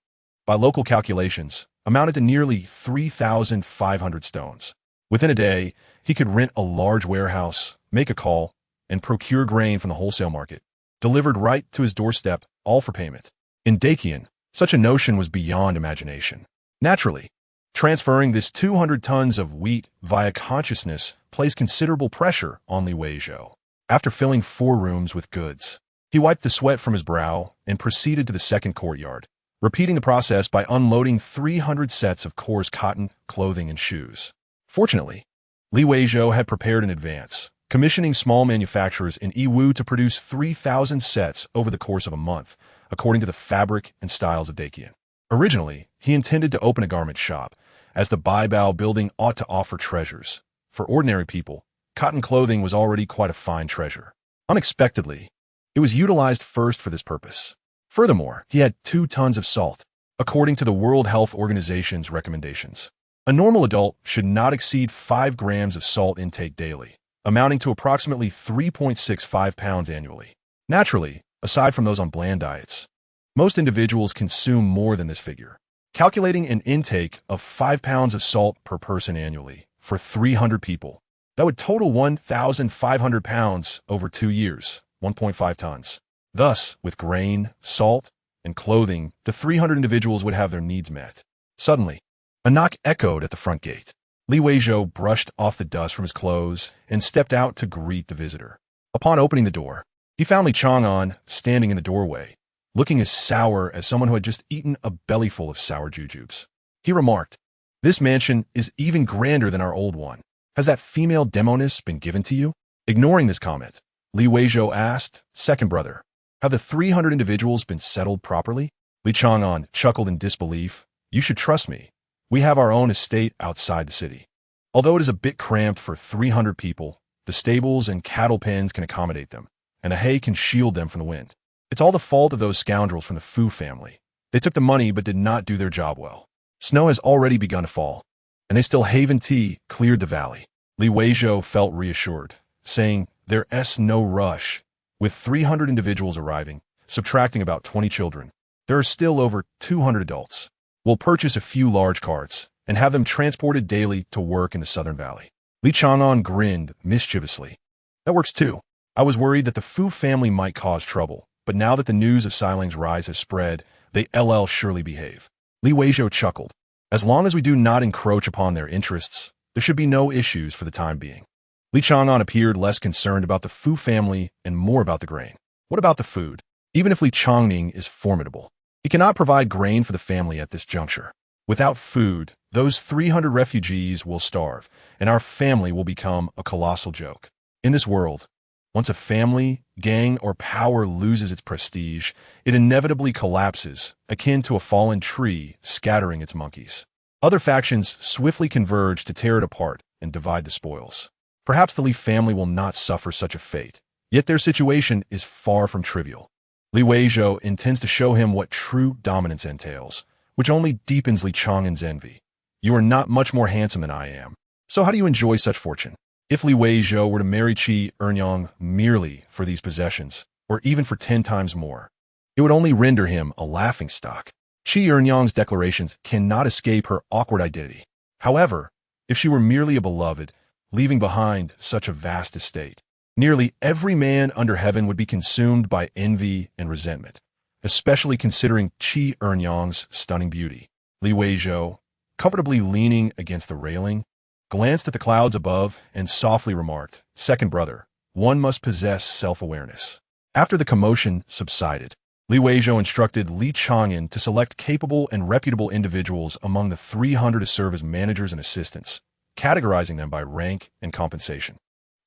by local calculations, amounted to nearly 3,500 stones. Within a day, he could rent a large warehouse, make a call, and procure grain from the wholesale market, delivered right to his doorstep, all for payment. In Dacian, such a notion was beyond imagination. Naturally, transferring this 200 tons of wheat via consciousness placed considerable pressure on Li Weizhou. After filling 4 rooms with goods, he wiped the sweat from his brow and proceeded to the second courtyard, repeating the process by unloading 300 sets of coarse cotton, clothing, and shoes. Fortunately, Li Weizhou had prepared in advance, commissioning small manufacturers in Yiwu to produce 3,000 sets over the course of a month, according to the fabric and styles of Dacian. Originally, he intended to open a garment shop, as the Baibao building ought to offer treasures. For ordinary people, cotton clothing was already quite a fine treasure. Unexpectedly, it was utilized first for this purpose. Furthermore, he had 2 tons of salt, according to the World Health Organization's recommendations. A normal adult should not exceed 5 grams of salt intake daily, amounting to approximately 3.65 pounds annually. Naturally, aside from those on bland diets, most individuals consume more than this figure. Calculating an intake of 5 pounds of salt per person annually for 300 people, that would total 1,500 pounds over 2 years, 1.5 tons. Thus, with grain, salt, and clothing, the 300 individuals would have their needs met. Suddenly, a knock echoed at the front gate. Li Weizhou brushed off the dust from his clothes and stepped out to greet the visitor. Upon opening the door, he found Li Chang'an standing in the doorway, looking as sour as someone who had just eaten a bellyful of sour jujubes. He remarked, "This mansion is even grander than our old one. Has that female demoness been given to you?" Ignoring this comment, Li Weizhou asked, "Second brother, have the 300 individuals been settled properly?" Li Chang'an chuckled in disbelief. "You should trust me. We have our own estate outside the city. Although it is a bit cramped for 300 people, the stables and cattle pens can accommodate them, and the hay can shield them from the wind. It's all the fault of those scoundrels from the Fu family. They took the money but did not do their job well. Snow has already begun to fall, and they still Haven Tea cleared the valley." Li Weizhou felt reassured, saying, "There's no rush. With 300 individuals arriving, subtracting about 20 children, there are still over 200 adults. We'll purchase a few large carts and have them transported daily to work in the Southern Valley." Li Chang'an grinned mischievously. "That works too. I was worried that the Fu family might cause trouble, but now that the news of Silang's rise has spread, they'll surely behave." Li Weizhou chuckled. "As long as we do not encroach upon their interests, there should be no issues for the time being." Li Chang'an appeared less concerned about the Fu family and more about the grain. What about the food? Even if Li Changning is formidable, he cannot provide grain for the family at this juncture. Without food, those 300 refugees will starve, and our family will become a colossal joke. In this world, once a family, gang, or power loses its prestige, it inevitably collapses, akin to a fallen tree scattering its monkeys. Other factions swiftly converge to tear it apart and divide the spoils. Perhaps the Li family will not suffer such a fate, yet their situation is far from trivial. Li Weizhou intends to show him what true dominance entails, which only deepens Li Chang'an's envy. "You are not much more handsome than I am, so how do you enjoy such fortune?" If Li Weizhou were to marry Qi Ernyang merely for these possessions, or even for 10 times more, it would only render him a laughingstock. Qi Ernyang's declarations cannot escape her awkward identity. However, if she were merely a beloved, leaving behind such a vast estate, nearly every man under heaven would be consumed by envy and resentment, especially considering Qi Ernyang's stunning beauty. Li Weizhou, comfortably leaning against the railing, glanced at the clouds above and softly remarked, "Second brother, one must possess self-awareness." After the commotion subsided, Li Weizhou instructed Li Chang'an to select capable and reputable individuals among the 300 to serve as managers and assistants, categorizing them by rank and compensation.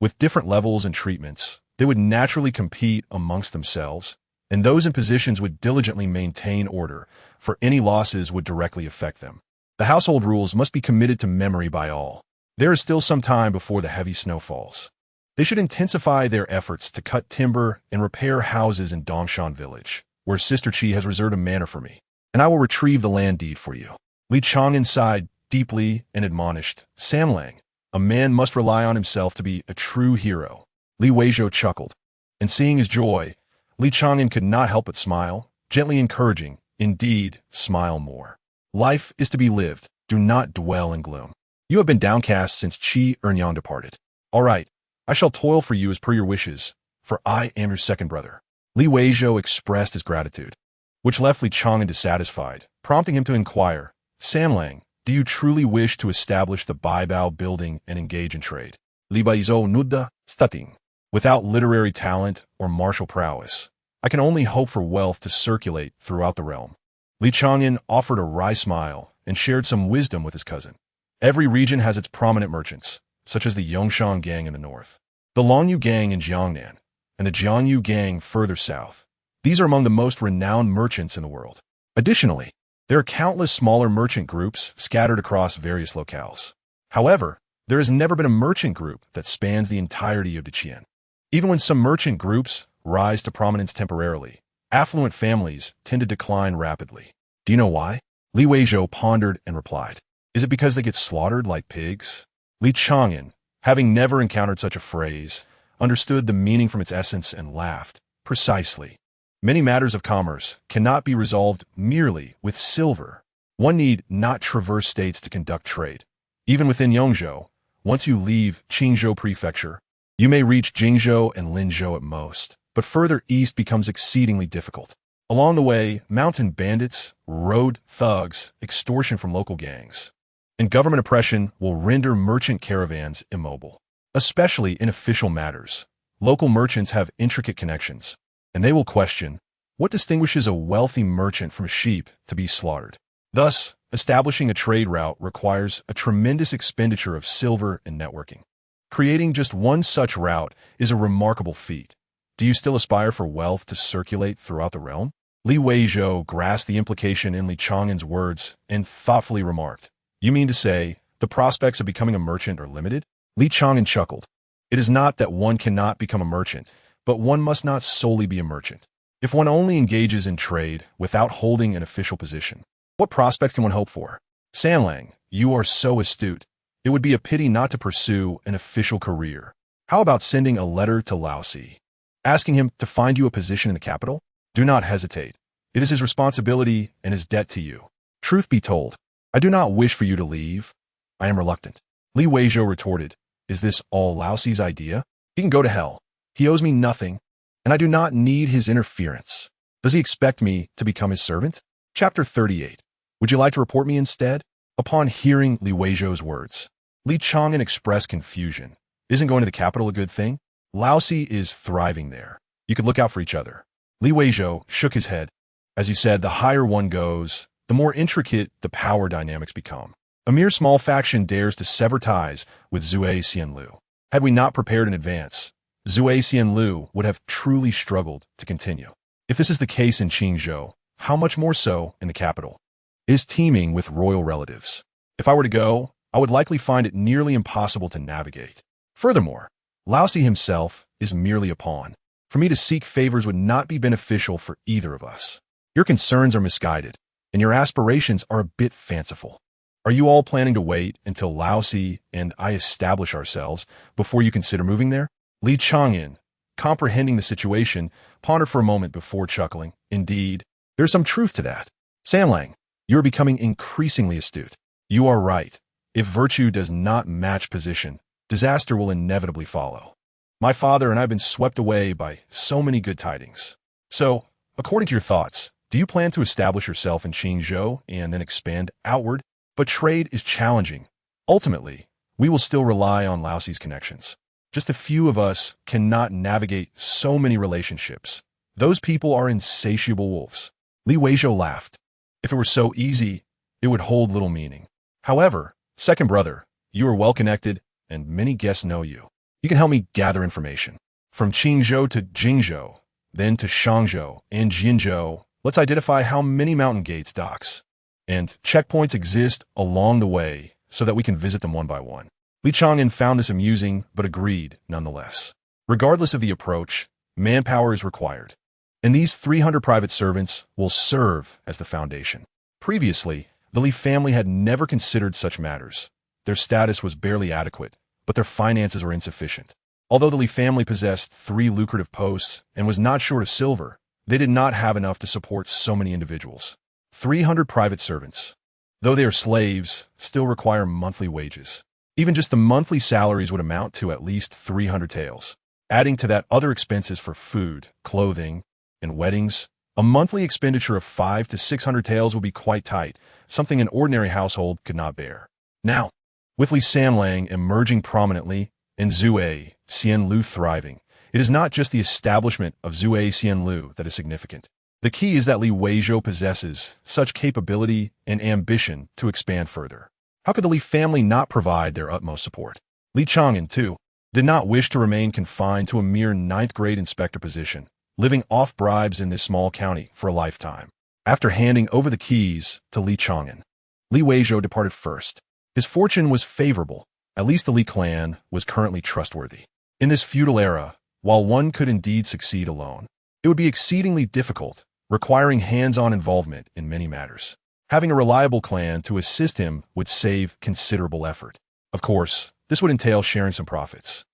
With different levels and treatments, they would naturally compete amongst themselves, and those in positions would diligently maintain order, for any losses would directly affect them. The household rules must be committed to memory by all. There is still some time before the heavy snow falls. They should intensify their efforts to cut timber and repair houses in Dongshan village, where Sister Qi has reserved a manor for me, and I will retrieve the land deed for you. Li Chang'an sighed deeply and admonished, "Samlang, a man must rely on himself to be a true hero." Li Weizhou chuckled, and seeing his joy, Li Chang'an could not help but smile, gently encouraging, "Indeed, smile more. Life is to be lived. Do not dwell in gloom. You have been downcast since Qi Ernyang departed. All right, I shall toil for you as per your wishes, for I am your second brother. Li Weizhou expressed his gratitude, which left Li Chang'an dissatisfied, prompting him to inquire, Sanlang, do you truly wish to establish the Baibao building and engage in trade? Li Weizhou nudda stating. Without literary talent or martial prowess, I can only hope for wealth to circulate throughout the realm. Li Chang'an offered a wry smile and shared some wisdom with his cousin. Every region has its prominent merchants, such as the Yongshan gang in the north, the Longyu gang in Jiangnan, and the Jiangyu gang further south. These are among the most renowned merchants in the world. Additionally, there are countless smaller merchant groups scattered across various locales. However, there has never been a merchant group that spans the entirety of Deqian. Even when some merchant groups rise to prominence temporarily, affluent families tend to decline rapidly. Do you know why? Li Weizhou pondered and replied, Is it because they get slaughtered like pigs? Li Chang'an, having never encountered such a phrase, understood the meaning from its essence and laughed. Precisely. Many matters of commerce cannot be resolved merely with silver. One need not traverse states to conduct trade. Even within Yongzhou, once you leave Qingzhou Prefecture, you may reach Jingzhou and Linzhou at most, but further east becomes exceedingly difficult. Along the way, mountain bandits, road thugs, extortion from local gangs, and government oppression will render merchant caravans immobile. Especially in official matters, local merchants have intricate connections, and they will question, what distinguishes a wealthy merchant from a sheep to be slaughtered? Thus, establishing a trade route requires a tremendous expenditure of silver and networking. Creating just one such route is a remarkable feat. Do you still aspire for wealth to circulate throughout the realm? Li Weizhou grasped the implication in Li Chang'an's words and thoughtfully remarked, You mean to say, the prospects of becoming a merchant are limited? Li Chang'an chuckled. It is not that one cannot become a merchant, but one must not solely be a merchant. If one only engages in trade without holding an official position, what prospects can one hope for? Sanlang, you are so astute. It would be a pity not to pursue an official career. How about sending a letter to Laosi, asking him to find you a position in the capital? Do not hesitate. It is his responsibility and his debt to you. Truth be told, I do not wish for you to leave. I am reluctant. Li Weizhou retorted, Is this all Laosi's idea? He can go to hell. He owes me nothing, and I do not need his interference. Does he expect me to become his servant? Chapter 38. Would you like to report me instead? Upon hearing Li Weizhou's words, Li Chang'an expressed confusion. Isn't going to the capital a good thing? Laosi is thriving there. You could look out for each other. Li Weizhou shook his head. As you said, the higher one goes, the more intricate the power dynamics become. A mere small faction dares to sever ties with Zhuge Xianlu. Had we not prepared in advance, Zhuge Xianlu would have truly struggled to continue. If this is the case in Qingzhou, how much more so in the capital? It is teeming with royal relatives. If I were to go, I would likely find it nearly impossible to navigate. Furthermore, Laosi himself is merely a pawn. For me to seek favors would not be beneficial for either of us. Your concerns are misguided, and your aspirations are a bit fanciful. Are you all planning to wait until Laosi and I establish ourselves before you consider moving there? Li Chang'an, comprehending the situation, pondered for a moment before chuckling. Indeed, there is some truth to that. Sanlang, you are becoming increasingly astute. You are right. If virtue does not match position, disaster will inevitably follow. My father and I have been swept away by so many good tidings. So, according to your thoughts, do you plan to establish yourself in Qingzhou and then expand outward? But trade is challenging. Ultimately, we will still rely on Laosi's connections. Just a few of us cannot navigate so many relationships. Those people are insatiable wolves. Li Weizhou laughed. If it were so easy, it would hold little meaning. However, second brother, you are well connected, and many guests know you. You can help me gather information. From Qingzhou to Jingzhou, then to Shangzhou and Jinzhou, let's identify how many mountain gates, docks, and checkpoints exist along the way so that we can visit them one by one. Li Chang'an found this amusing, but agreed nonetheless. Regardless of the approach, manpower is required, and these 300 private servants will serve as the foundation. Previously, the Li family had never considered such matters. Their status was barely adequate, but their finances were insufficient. Although the Li family possessed 3 lucrative posts and was not short of silver, they did not have enough to support so many individuals. 300 private servants, though they are slaves, still require monthly wages. Even just the monthly salaries would amount to at least 300 taels. Adding to that other expenses for food, clothing, and weddings, a monthly expenditure of 500 to 600 taels would be quite tight, something an ordinary household could not bear. Now, with Li Samlang emerging prominently and Zhuai Xianlu thriving, it is not just the establishment of Zhuai Xianlu that is significant. The key is that Li Weizhou possesses such capability and ambition to expand further. How could the Li family not provide their utmost support? Li Chang'an, too, did not wish to remain confined to a mere ninth-grade inspector position, living off bribes in this small county for a lifetime. After handing over the keys to Li Chang'an, Li Weizhou departed first. His fortune was favorable. At least the Li clan was currently trustworthy. In this feudal era, while one could indeed succeed alone, it would be exceedingly difficult, requiring hands-on involvement in many matters. Having a reliable clan to assist him would save considerable effort. Of course, this would entail sharing some profits.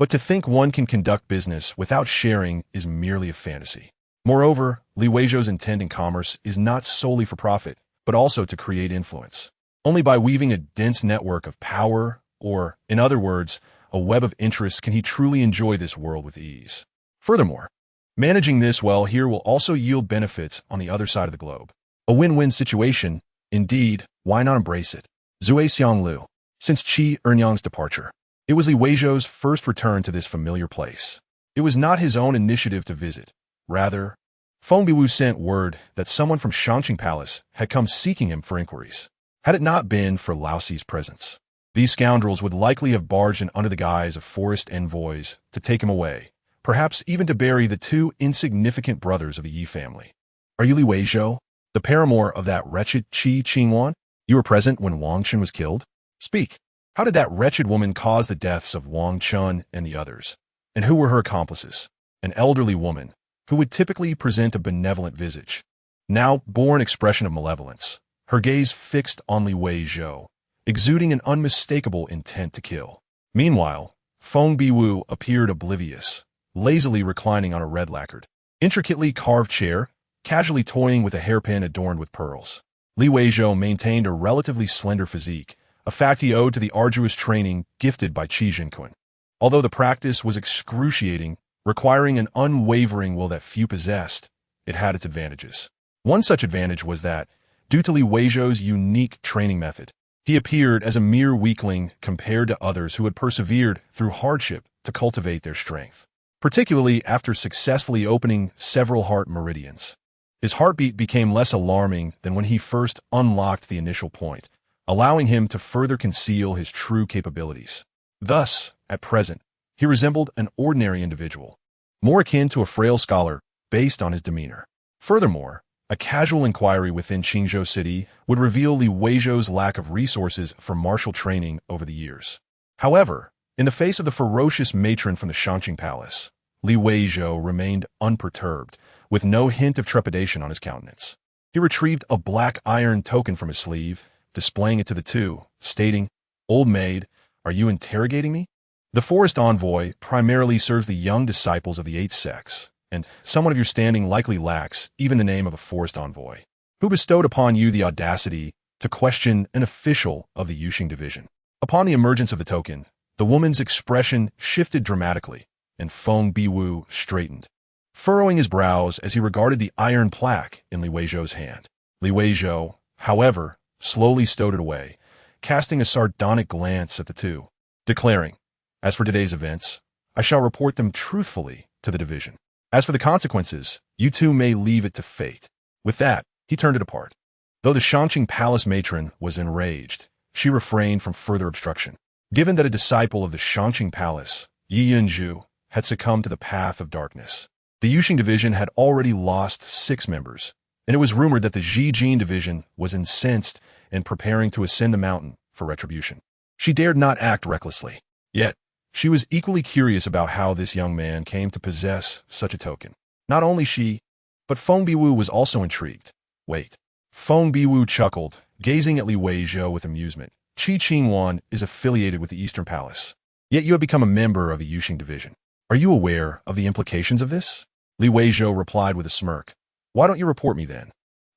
But to think one can conduct business without sharing is merely a fantasy. Moreover, Li Weizhou's intent in commerce is not solely for profit, but also to create influence. Only by weaving a dense network of power, or, in other words, a web of interests, can he truly enjoy this world with ease. Furthermore, managing this well here will also yield benefits on the other side of the globe. A win-win situation. Indeed, why not embrace it? Zhuai Xianglu. Since Qi Ernyang's departure, it was Li Weizhou's first return to this familiar place. It was not his own initiative to visit. Rather, Feng Biwu sent word that someone from Shangqing Palace had come seeking him for inquiries. Had it not been for Lao Si's presence, these scoundrels would likely have barged in under the guise of forest envoys to take him away, perhaps even to bury the two insignificant brothers of the Yi family. Are you Li Weizhou, the paramour of that wretched Qi Qingwan? You were present when Wang Chun was killed? Speak. How did that wretched woman cause the deaths of Wang Chun and the others? And who were her accomplices? An elderly woman, who would typically present a benevolent visage, now bore an expression of malevolence, her gaze fixed on Li Weizhou, exuding an unmistakable intent to kill. Meanwhile, Feng Biwu appeared oblivious, lazily reclining on a red-lacquered, intricately carved chair, casually toying with a hairpin adorned with pearls. Li Weizhou maintained a relatively slender physique, a fact he owed to the arduous training gifted by Qi Jinquan. Although the practice was excruciating, requiring an unwavering will that few possessed, it had its advantages. One such advantage was that, due to Li Weizhou's unique training method, he appeared as a mere weakling compared to others who had persevered through hardship to cultivate their strength, particularly after successfully opening several heart meridians. His heartbeat became less alarming than when he first unlocked the initial point, allowing him to further conceal his true capabilities. Thus, at present, he resembled an ordinary individual, more akin to a frail scholar based on his demeanor. Furthermore, a casual inquiry within Qingzhou City would reveal Li Weizhou's lack of resources for martial training over the years. However, in the face of the ferocious matron from the Shangqing Palace, Li Weizhou remained unperturbed, with no hint of trepidation on his countenance. He retrieved a black iron token from his sleeve, displaying it to the two, stating, "Old maid, are you interrogating me?" The forest envoy primarily serves the young disciples of the eighth sex, and someone of your standing likely lacks even the name of a forest envoy. Who bestowed upon you the audacity to question an official of the Yuxing division? Upon the emergence of the token, the woman's expression shifted dramatically, and Feng Biwu straightened, furrowing his brows as he regarded the iron plaque in Li Weizhou's hand. Li Weizhou, however, slowly stowed it away, casting a sardonic glance at the two, declaring, "As for today's events, I shall report them truthfully to the division. As for the consequences, you two may leave it to fate." With that, he turned to depart. Though the Shangqing Palace matron was enraged, she refrained from further obstruction. Given that a disciple of the Shangqing Palace, Yi Yunzhu, had succumbed to the path of darkness, the Yuxing division had already lost 6 members, and it was rumored that the Zhijin division was incensed and preparing to ascend the mountain for retribution. She dared not act recklessly. Yet, she was equally curious about how this young man came to possess such a token. Not only she, but Feng Biwu was also intrigued. Wait. Feng Biwu chuckled, gazing at Li Weizhou with amusement. Qi Qingwan is affiliated with the Eastern Palace. Yet you have become a member of the Yuxing division. Are you aware of the implications of this? Li Weizhou replied with a smirk. Why don't you report me then?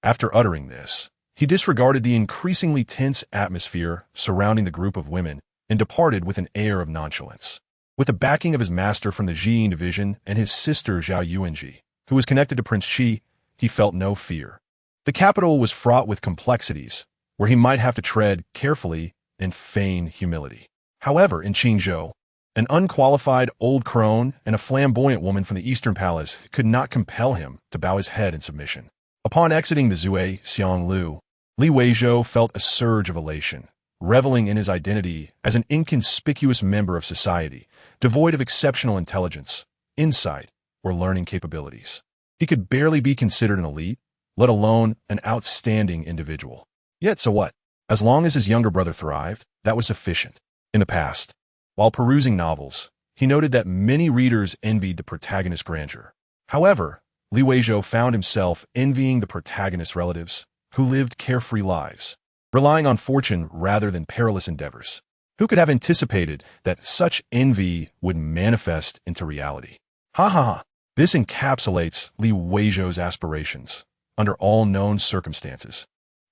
After uttering this, he disregarded the increasingly tense atmosphere surrounding the group of women and departed with an air of nonchalance. With the backing of his master from the Jiying division and his sister Zhao Yuanji, who was connected to Prince Qi, he felt no fear. The capital was fraught with complexities, where he might have to tread carefully and feign humility. However, in Qingzhou, an unqualified old crone and a flamboyant woman from the Eastern Palace could not compel him to bow his head in submission. Upon exiting the Zui Xianglu, Li Weizhou felt a surge of elation, reveling in his identity as an inconspicuous member of society, devoid of exceptional intelligence, insight, or learning capabilities. He could barely be considered an elite, let alone an outstanding individual. Yet so what? As long as his younger brother thrived, that was sufficient. In the past, while perusing novels, he noted that many readers envied the protagonist's grandeur. However, Li Weizhou found himself envying the protagonist's relatives, who lived carefree lives, relying on fortune rather than perilous endeavors. Who could have anticipated that such envy would manifest into reality? Ha ha ha! This encapsulates Li Weizhou's aspirations, under all known circumstances.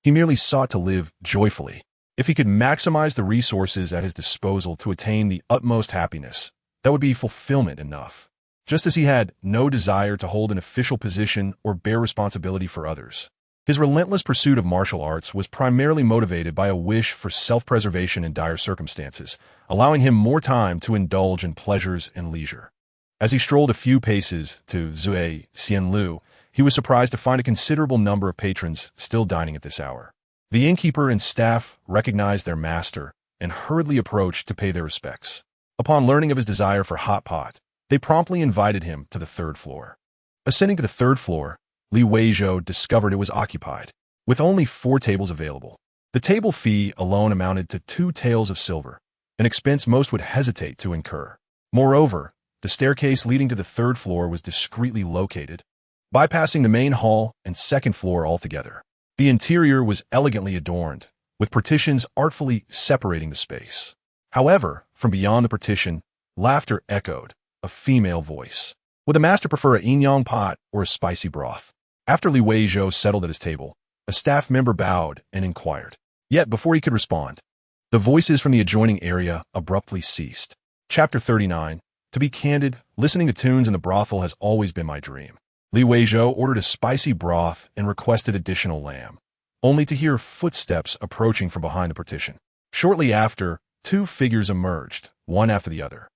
He merely sought to live joyfully. If he could maximize the resources at his disposal to attain the utmost happiness, that would be fulfillment enough. Just as he had no desire to hold an official position or bear responsibility for others. His relentless pursuit of martial arts was primarily motivated by a wish for self-preservation in dire circumstances, allowing him more time to indulge in pleasures and leisure. As he strolled a few paces to Zui Xianlu, he was surprised to find a considerable number of patrons still dining at this hour. The innkeeper and staff recognized their master and hurriedly approached to pay their respects. Upon learning of his desire for hot pot, they promptly invited him to the third floor. Ascending to the third floor, Li Weizhou discovered it was occupied, with only 4 tables available. The table fee alone amounted to 2 taels of silver, an expense most would hesitate to incur. Moreover, the staircase leading to the third floor was discreetly located, bypassing the main hall and second floor altogether. The interior was elegantly adorned, with partitions artfully separating the space. However, from beyond the partition, laughter echoed, a female voice. Would the master prefer a yin-yang pot or a spicy broth? After Li Weizhou settled at his table, a staff member bowed and inquired. Yet before he could respond, the voices from the adjoining area abruptly ceased. Chapter 39. To be candid, listening to tunes in the brothel has always been my dream. Li Weizhou ordered a spicy broth and requested additional lamb, only to hear footsteps approaching from behind the partition. Shortly after, 2 figures emerged, one after the other.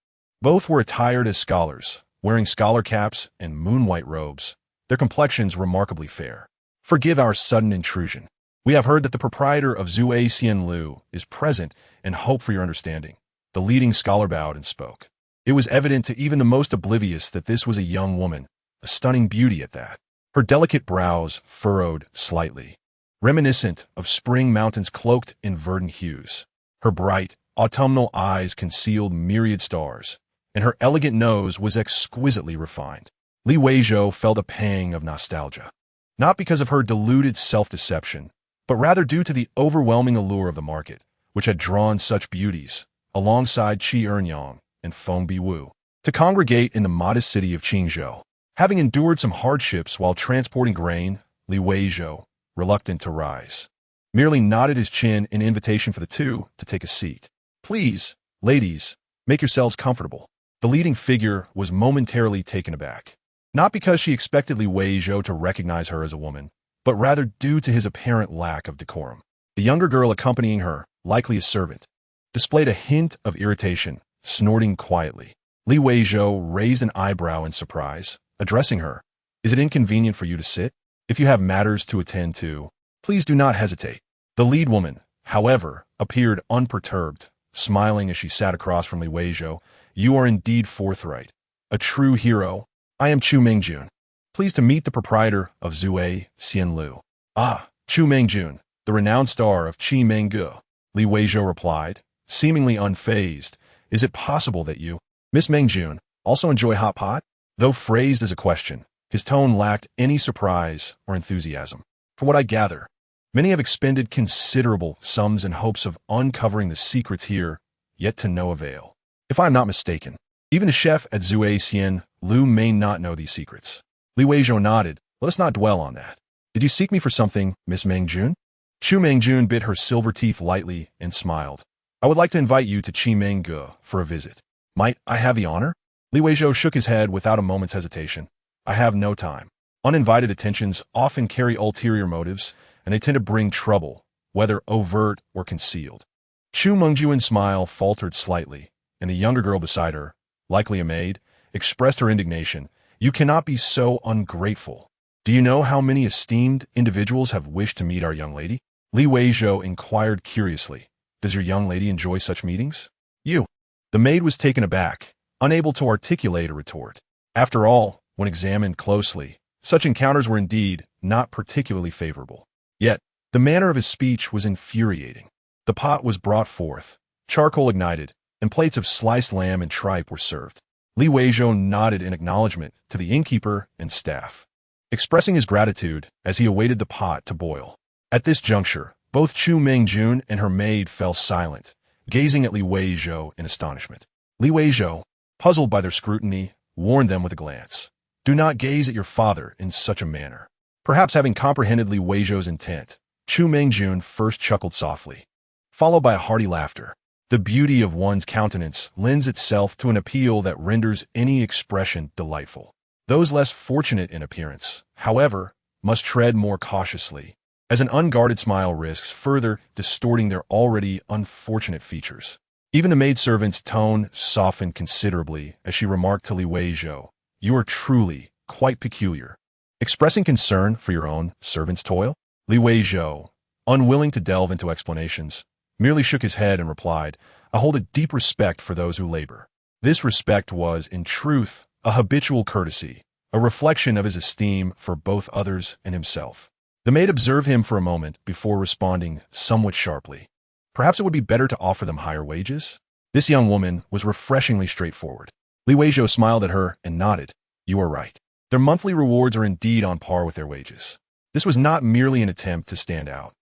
Both were attired as scholars, wearing scholar caps and moon-white robes, their complexions remarkably fair. Forgive our sudden intrusion. We have heard that the proprietor of Zui Xianlu is present and hope for your understanding. The leading scholar bowed and spoke. It was evident to even the most oblivious that this was a young woman, a stunning beauty at that. Her delicate brows furrowed slightly, reminiscent of spring mountains cloaked in verdant hues. Her bright, autumnal eyes concealed myriad stars, and her elegant nose was exquisitely refined. Li Weizhou felt a pang of nostalgia, not because of her deluded self-deception, but rather due to the overwhelming allure of the market, which had drawn such beauties, alongside Qi Ernyang and Feng Biwu, to congregate in the modest city of Qingzhou. Having endured some hardships while transporting grain, Li Weizhou, reluctant to rise, merely nodded his chin in invitation for the 2 to take a seat. Please, ladies, make yourselves comfortable. The leading figure was momentarily taken aback, not because she expected Li Weizhou to recognize her as a woman, but rather due to his apparent lack of decorum. The younger girl accompanying her, likely a servant, displayed a hint of irritation, snorting quietly. Li Weizhou raised an eyebrow in surprise, addressing her. Is it inconvenient for you to sit? If you have matters to attend to, please do not hesitate. The lead woman, however, appeared unperturbed, smiling as she sat across from Li Weizhou. You are indeed forthright, a true hero. I am Chu Mengjun, pleased to meet the proprietor of Zui Xianlu. Ah, Chu Mengjun, the renowned star of Qi Mengge, Li Weizhou replied, seemingly unfazed. Is it possible that you, Miss Mengjun, also enjoy hot pot? Though phrased as a question, his tone lacked any surprise or enthusiasm. From what I gather, many have expended considerable sums in hopes of uncovering the secrets here, yet to no avail. If I am not mistaken, even the chef at Zui Xianlu may not know these secrets. Li Weizhou nodded. Let us not dwell on that. Did you seek me for something, Miss Mengjun? Chu Mengjun bit her silver teeth lightly and smiled. I would like to invite you to Qimengge for a visit. Might I have the honor? Li Weizhou shook his head without a moment's hesitation. I have no time. Uninvited attentions often carry ulterior motives, and they tend to bring trouble, whether overt or concealed. Chu Mengjuan's smile faltered slightly, and the younger girl beside her, likely a maid, expressed her indignation. You cannot be so ungrateful. Do you know how many esteemed individuals have wished to meet our young lady? Li Weizhou inquired curiously. Does your young lady enjoy such meetings? You. The maid was taken aback, unable to articulate a retort. After all, when examined closely, such encounters were indeed not particularly favorable. Yet, the manner of his speech was infuriating. The pot was brought forth, charcoal ignited, and plates of sliced lamb and tripe were served. Li Weizhou nodded in acknowledgement to the innkeeper and staff, expressing his gratitude as he awaited the pot to boil. At this juncture, both Chu Mengjun and her maid fell silent, gazing at Li Weizhou in astonishment. Li Weizhou, puzzled by their scrutiny, warned them with a glance. Do not gaze at your father in such a manner. Perhaps having comprehended Li Weizhou's intent, Chu Mengjun first chuckled softly, followed by a hearty laughter. The beauty of one's countenance lends itself to an appeal that renders any expression delightful. Those less fortunate in appearance, however, must tread more cautiously, as an unguarded smile risks further distorting their already unfortunate features. Even the maidservant's tone softened considerably as she remarked to Li Weizhou, You are truly quite peculiar. Expressing concern for your own servant's toil? Li Weizhou, unwilling to delve into explanations, merely shook his head and replied, I hold a deep respect for those who labor. This respect was, in truth, a habitual courtesy, a reflection of his esteem for both others and himself. The maid observed him for a moment before responding somewhat sharply. Perhaps it would be better to offer them higher wages? This young woman was refreshingly straightforward. Li Weizhou smiled at her and nodded. You are right. Their monthly rewards are indeed on par with their wages. This was not merely an attempt to stand out,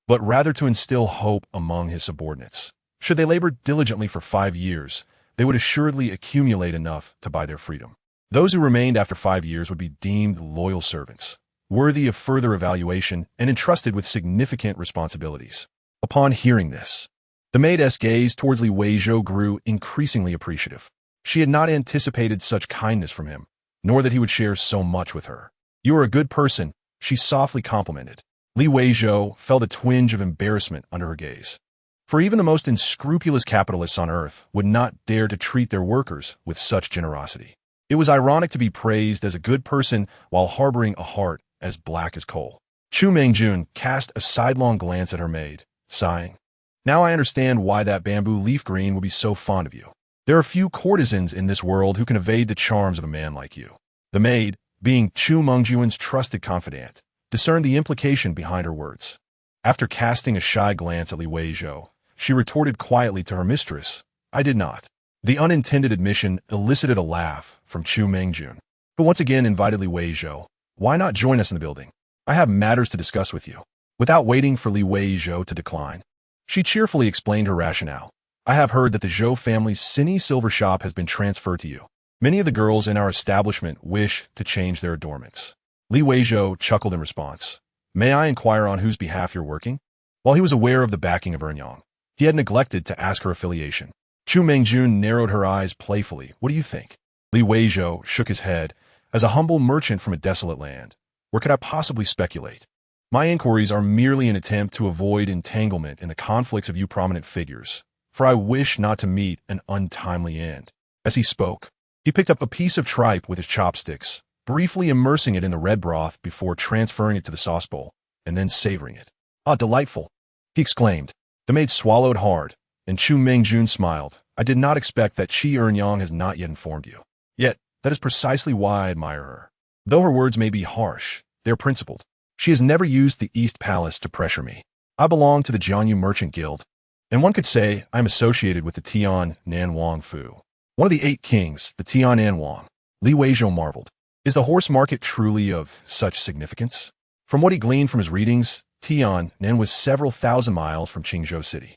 but rather to instill hope among his subordinates. Should they labor diligently for 5 years, they would assuredly accumulate enough to buy their freedom. Those who remained after 5 years would be deemed loyal servants, worthy of further evaluation and entrusted with significant responsibilities. Upon hearing this, the maid's gaze towards Li Weizhou grew increasingly appreciative. She had not anticipated such kindness from him, nor that he would share so much with her. You are a good person, she softly complimented. Li Weizhou felt a twinge of embarrassment under her gaze. For even the most unscrupulous capitalists on earth would not dare to treat their workers with such generosity. It was ironic to be praised as a good person while harboring a heart as black as coal. Chu Mengjun cast a sidelong glance at her maid, sighing. Now I understand why that bamboo leaf green would be so fond of you. There are few courtesans in this world who can evade the charms of a man like you. The maid, being Chu Mengjuan's trusted confidant, discerned the implication behind her words. After casting a shy glance at Li Weizhou, she retorted quietly to her mistress, I did not. The unintended admission elicited a laugh from Chu Mengjun, who once again invited Li Weizhou, why not join us in the building? I have matters to discuss with you. Without waiting for Li Weizhou to decline, she cheerfully explained her rationale. I have heard that the Zhou family's Cine silver shop has been transferred to you. Many of the girls in our establishment wish to change their adornments. Li Weizhou chuckled in response. May I inquire on whose behalf you're working? While he was aware of the backing of Renjian, he had neglected to ask her affiliation. Chu Mengjun narrowed her eyes playfully. What do you think? Li Weizhou shook his head. As a humble merchant from a desolate land, where could I possibly speculate? My inquiries are merely an attempt to avoid entanglement in the conflicts of you prominent figures, for I wish not to meet an untimely end. As he spoke, he picked up a piece of tripe with his chopsticks, briefly immersing it in the red broth before transferring it to the sauce bowl, and then savoring it. Ah, delightful! He exclaimed. The maid swallowed hard, and Chu Mengjun smiled. I did not expect that Qi Ernyang has not yet informed you. Yet, that is precisely why I admire her. Though her words may be harsh, they are principled. She has never used the East Palace to pressure me. I belong to the Jianyu Merchant Guild, and one could say I am associated with the Tian Nan Wang Fu. One of the 8 kings, the Tian Nan Wang. Li Weizhou marveled. Is the horse market truly of such significance? From what he gleaned from his readings, Tian Nan was several thousand miles from Qingzhou City.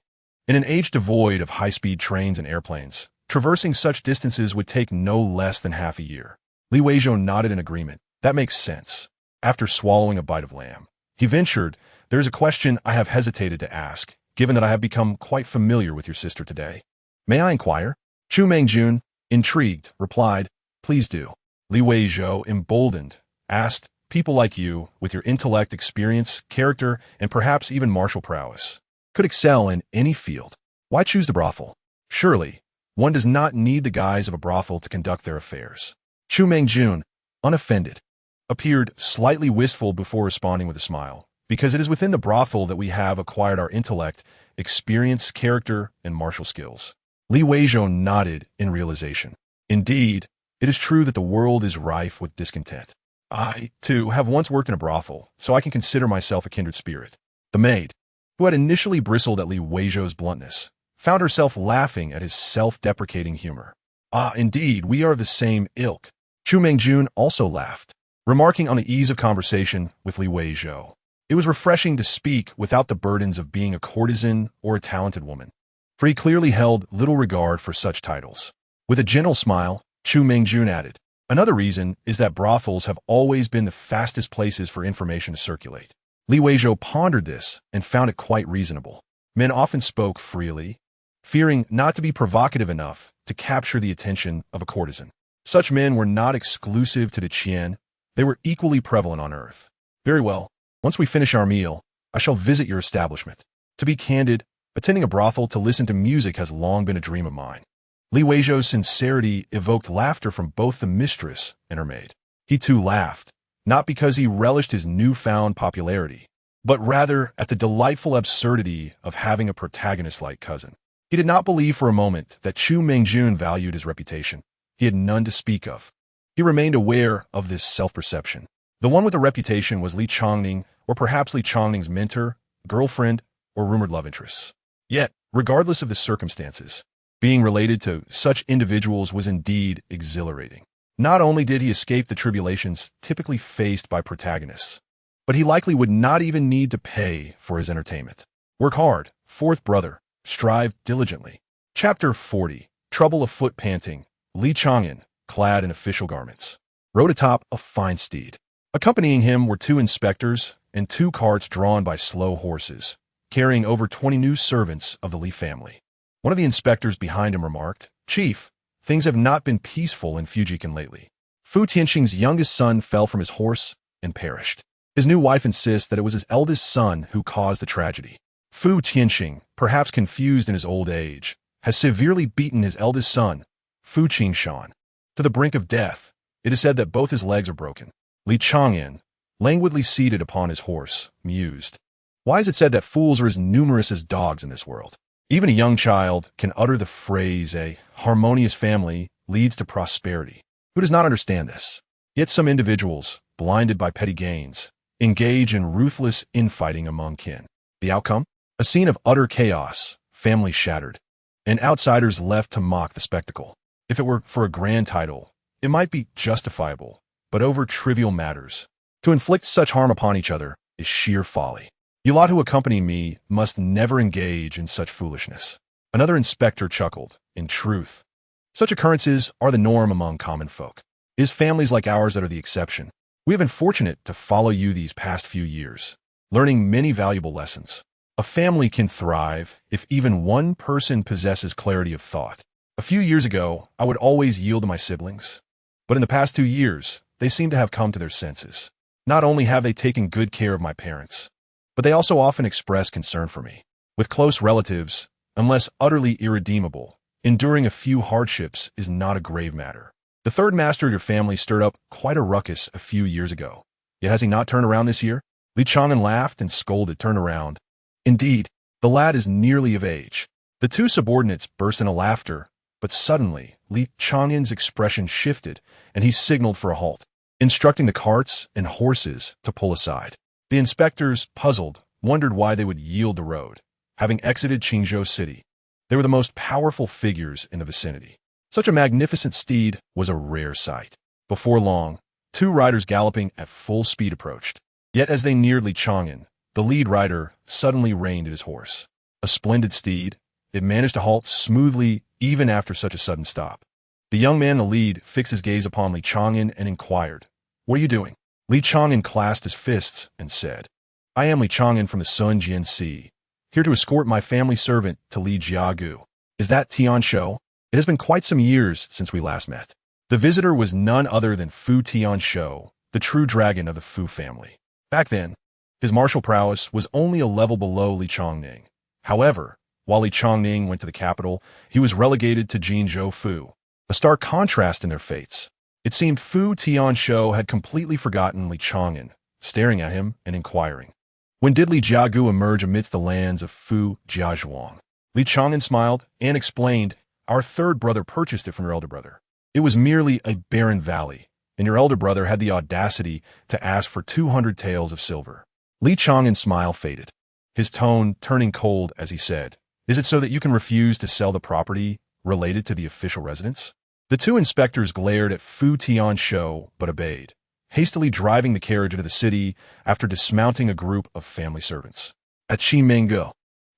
In an age devoid of high-speed trains and airplanes, traversing such distances would take no less than half a year. Li Weizhou nodded in agreement. That makes sense. After swallowing a bite of lamb, he ventured, there is a question I have hesitated to ask. given that I have become quite familiar with your sister today. May I inquire? Chu Mangjun, intrigued, replied, please do. Li Weizhou, emboldened, asked, people like you, with your intellect, experience, character, and perhaps even martial prowess, could excel in any field. Why choose the brothel? Surely, one does not need the guise of a brothel to conduct their affairs. Chu Mangjun, unoffended, appeared slightly wistful before responding with a smile, because it is within the brothel that we have acquired our intellect, experience, character, and martial skills. Li Weizhou nodded in realization. Indeed, it is true that the world is rife with discontent. I, too, have once worked in a brothel, so I can consider myself a kindred spirit. The maid, who had initially bristled at Li Weizhou's bluntness, found herself laughing at his self-deprecating humor. Ah, indeed, we are of the same ilk. Chu Mangjun also laughed, remarking on the ease of conversation with Li Weizhou. It was refreshing to speak without the burdens of being a courtesan or a talented woman, for he clearly held little regard for such titles. With a gentle smile, Chu Mangjun added, another reason is that brothels have always been the fastest places for information to circulate. Li Weizhou pondered this and found it quite reasonable. Men often spoke freely, fearing not to be provocative enough to capture the attention of a courtesan. Such men were not exclusive to the Qian, they were equally prevalent on Earth. Very well, once we finish our meal, I shall visit your establishment. To be candid, attending a brothel to listen to music has long been a dream of mine. Li Weizhou's sincerity evoked laughter from both the mistress and her maid. He too laughed, not because he relished his newfound popularity, but rather at the delightful absurdity of having a protagonist-like cousin. He did not believe for a moment that Chu Mangjun valued his reputation. He had none to speak of. He remained aware of this self-perception. The one with the reputation was Li Chongning, or perhaps Li Chongning's mentor, girlfriend, or rumored love interests. Yet, regardless of the circumstances, being related to such individuals was indeed exhilarating. Not only did he escape the tribulations typically faced by protagonists, but he likely would not even need to pay for his entertainment. Work hard, fourth brother, strive diligently. Chapter 40, Trouble Afoot Panting. Li Chong'an, clad in official garments, rode atop a fine steed. Accompanying him were 2 inspectors and 2 carts drawn by slow horses, carrying over 20 new servants of the Li family. One of the inspectors behind him remarked, Chief, things have not been peaceful in Fujian lately. Fu Tianxing's youngest son fell from his horse and perished. His new wife insists that it was his eldest son who caused the tragedy. Fu Tianxing, perhaps confused in his old age, has severely beaten his eldest son, Fu Qingshan, to the brink of death. It is said that both his legs are broken. Li Chong'an, languidly seated upon his horse, mused. Why is it said that fools are as numerous as dogs in this world? Even a young child can utter the phrase, a harmonious family leads to prosperity. Who does not understand this? Yet some individuals, blinded by petty gains, engage in ruthless infighting among kin. The outcome? A scene of utter chaos, family shattered, and outsiders left to mock the spectacle. If it were for a grand title, it might be justifiable, but over trivial matters, to inflict such harm upon each other is sheer folly. You lot who accompany me must never engage in such foolishness. Another inspector chuckled. In truth, such occurrences are the norm among common folk. It is families like ours that are the exception. We have been fortunate to follow you these past few years, learning many valuable lessons. A family can thrive if even one person possesses clarity of thought. A few years ago, I would always yield to my siblings, but in the past 2 years, they seem to have come to their senses. Not only have they taken good care of my parents, but they also often express concern for me. With close relatives, unless utterly irredeemable, enduring a few hardships is not a grave matter. The third master of your family stirred up quite a ruckus a few years ago. Yet has he not turned around this year? Li Chong'an laughed and scolded, turn around. Indeed, the lad is nearly of age. The 2 subordinates burst into laughter, but suddenly, Li Chong'an's expression shifted, and he signaled for a halt, instructing the carts and horses to pull aside. The inspectors, puzzled, wondered why they would yield the road. Having exited Qingzhou City, they were the most powerful figures in the vicinity. Such a magnificent steed was a rare sight. Before long, 2 riders galloping at full speed approached. Yet as they neared Li Chong'an, the lead rider suddenly reined at his horse. A splendid steed, it managed to halt smoothly even after such a sudden stop. The young man in the lead fixed his gaze upon Li Chong'an and inquired, What are you doing? Li Chong'an clasped his fists and said, I am Li Chong'an from the Sun Jian Sea, here to escort my family servant to Li Jiagu. Is that Tian Shou? It has been quite some years since we last met. The visitor was none other than Fu Tian Shou, the true dragon of the Fu family. Back then, his martial prowess was only a level below Li Chongning. However, while Li Chongning went to the capital, he was relegated to Jinzhou Fu, a stark contrast in their fates. It seemed Fu Tian Shou had completely forgotten Li Chong'an, staring at him and inquiring. When did Li Jiagu emerge amidst the lands of Fu Jiazhuang? Li Chong'an smiled and explained, our third brother purchased it from your elder brother. It was merely a barren valley, and your elder brother had the audacity to ask for 200 taels of silver. Li Chong'an's smile faded, his tone turning cold as he said, is it so that you can refuse to sell the property related to the official residence? The two inspectors glared at Fu Tian Shou but obeyed, hastily driving the carriage into the city after dismounting a group of family servants. At Qimengge,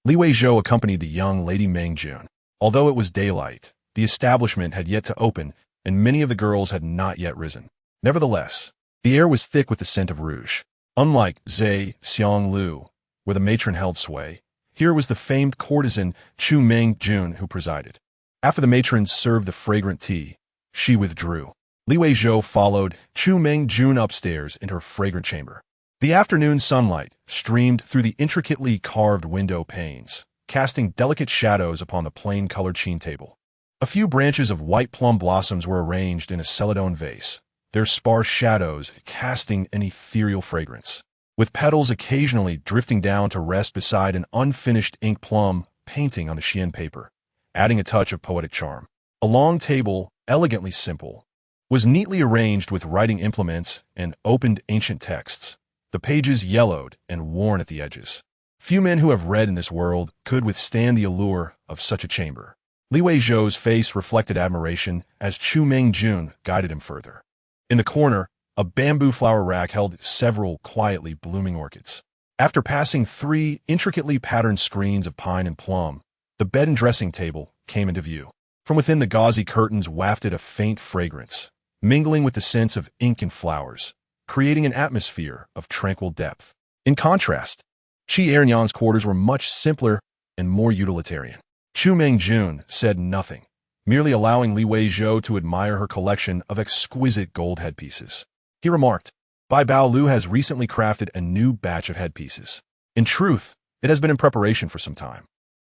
Li Weizhou accompanied the young Lady Mengjun. Although it was daylight, the establishment had yet to open, and many of the girls had not yet risen. Nevertheless, the air was thick with the scent of rouge. Unlike Zhe Xianglu, where the matron held sway, here was the famed courtesan Chu Mengjun who presided. After the matrons served the fragrant tea, she withdrew. Li Weizhou followed Chu Mengjun upstairs into her fragrant chamber. The afternoon sunlight streamed through the intricately carved window panes, casting delicate shadows upon the plain-colored Qin table. A few branches of white plum blossoms were arranged in a celadon vase, their sparse shadows casting an ethereal fragrance, with petals occasionally drifting down to rest beside an unfinished ink plum painting on the Xian paper, adding a touch of poetic charm. A long table, elegantly simple, was neatly arranged with writing implements and opened ancient texts, the pages yellowed and worn at the edges. Few men who have read in this world could withstand the allure of such a chamber. Li Weizhou's face reflected admiration as Chu Mengjun guided him further. In the corner, a bamboo flower rack held several quietly blooming orchids. After passing 3 intricately patterned screens of pine and plum, the bed and dressing table came into view. From within, the gauzy curtains wafted a faint fragrance, mingling with the scents of ink and flowers, creating an atmosphere of tranquil depth. In contrast, Qi Ernyan's quarters were much simpler and more utilitarian. Chu Mengjun said nothing, merely allowing Li Weizhou to admire her collection of exquisite gold headpieces. He remarked, Bai Bao Lu has recently crafted a new batch of headpieces. In truth, it has been in preparation for some time.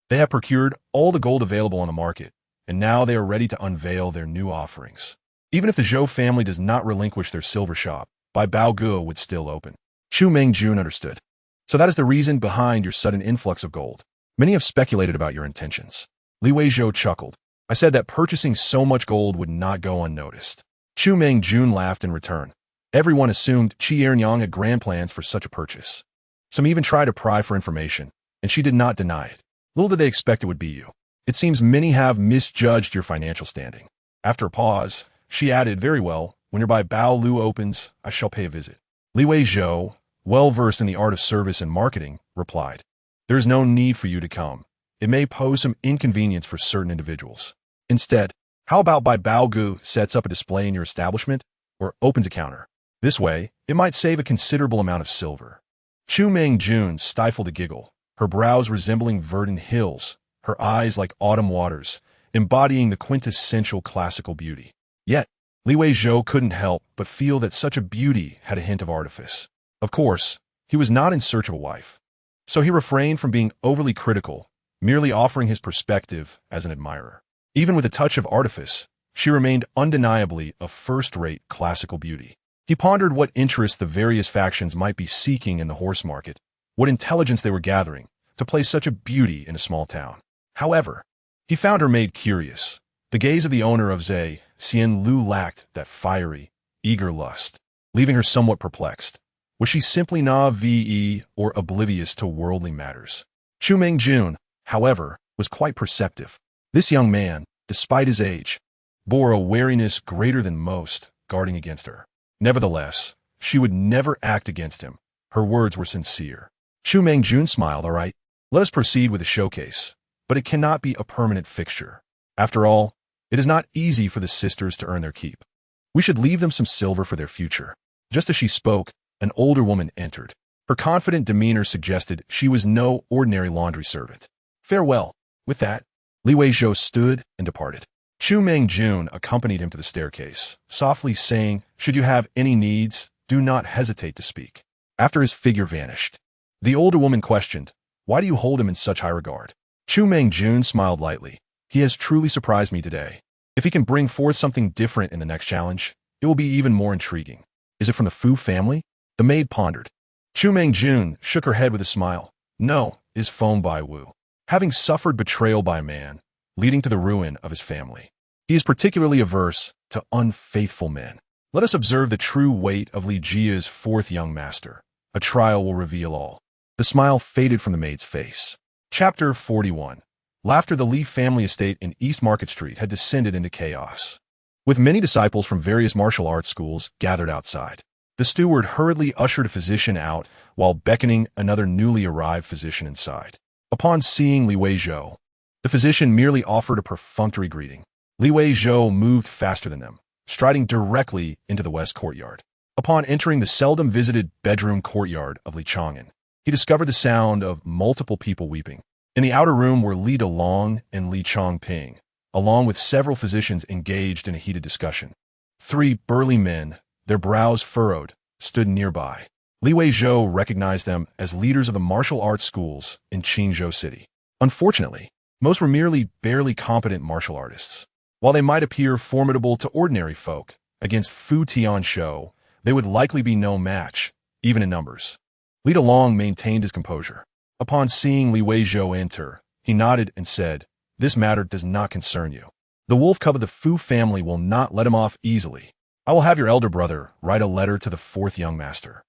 They have procured all the gold available on the market, and now they are ready to unveil their new offerings. Even if the Zhou family does not relinquish their silver shop, Bai Bao Gu would still open. Chu Mengjun understood. So that is the reason behind your sudden influx of gold. Many have speculated about your intentions. Li Weizhou chuckled. I said that purchasing so much gold would not go unnoticed. Chu Mengjun laughed in return. Everyone assumed Qi Ernyang had grand plans for such a purchase. Some even tried to pry for information, and she did not deny it. Little did they expect it would be you. It seems many have misjudged your financial standing. After a pause, she added, very well, when your Bai Bao Lu opens, I shall pay a visit. Li Weizhou, well-versed in the art of service and marketing, replied, there is no need for you to come. It may pose some inconvenience for certain individuals. Instead, how about Bai Bao Gu sets up a display in your establishment or opens a counter? This way, it might save a considerable amount of silver. Chu Mengjun stifled a giggle, her brows resembling verdant hills, her eyes like autumn waters, embodying the quintessential classical beauty. Yet, Li Weizhou couldn't help but feel that such a beauty had a hint of artifice. Of course, he was not in search of a wife, so he refrained from being overly critical, merely offering his perspective as an admirer. Even with a touch of artifice, she remained undeniably a first-rate classical beauty. He pondered what interest the various factions might be seeking in the horse market, what intelligence they were gathering to place such a beauty in a small town. However, he found her maid curious. The gaze of the owner of Zhe Xianlu lacked that fiery, eager lust, leaving her somewhat perplexed. Was she simply naive or oblivious to worldly matters? Chu Mengjun, however, was quite perceptive. This young man, despite his age, bore a wariness greater than most, guarding against her. Nevertheless, she would never act against him. Her words were sincere. Chu Mengjun smiled, all right, let us proceed with the showcase, but it cannot be a permanent fixture. After all, it is not easy for the sisters to earn their keep. We should leave them some silver for their future. Just as she spoke, an older woman entered. Her confident demeanor suggested she was no ordinary laundry servant. Farewell. With that, Li Weizhou stood and departed. Chu Mengjun accompanied him to the staircase, softly saying, "Should you have any needs, do not hesitate to speak." After his figure vanished, the older woman questioned, "Why do you hold him in such high regard?" Chu Mengjun smiled lightly. "He has truly surprised me today. If he can bring forth something different in the next challenge, it will be even more intriguing." "Is it from the Fu family?" The maid pondered. Chu Mengjun shook her head with a smile. "No, is Feng Baiwu. Having suffered betrayal by a man, leading to the ruin of his family, he is particularly averse to unfaithful men. Let us observe the true weight of Li Jia's fourth young master. A trial will reveal all." The smile faded from the maid's face. Chapter 41. Laughter. The Li family estate in East Market Street had descended into chaos, with many disciples from various martial arts schools gathered outside. The steward hurriedly ushered a physician out while beckoning another newly arrived physician inside. Upon seeing Li Weizhou, the physician merely offered a perfunctory greeting. Li Weizhou moved faster than them, striding directly into the west courtyard. Upon entering the seldom visited bedroom courtyard of Li Chang'an, he discovered the sound of multiple people weeping. In the outer room were Li Delong and Li Chongping, along with several physicians engaged in a heated discussion. Three burly men, their brows furrowed, stood nearby. Li Weizhou recognized them as leaders of the martial arts schools in Qingzhou City. Unfortunately, most were merely barely competent martial artists. While they might appear formidable to ordinary folk, against Fu Tianshou, they would likely be no match, even in numbers. Li Delong maintained his composure. Upon seeing Li Weizhou enter, he nodded and said, "This matter does not concern you. The wolf cub of the Fu family will not let him off easily. I will have your elder brother write a letter to the fourth young master.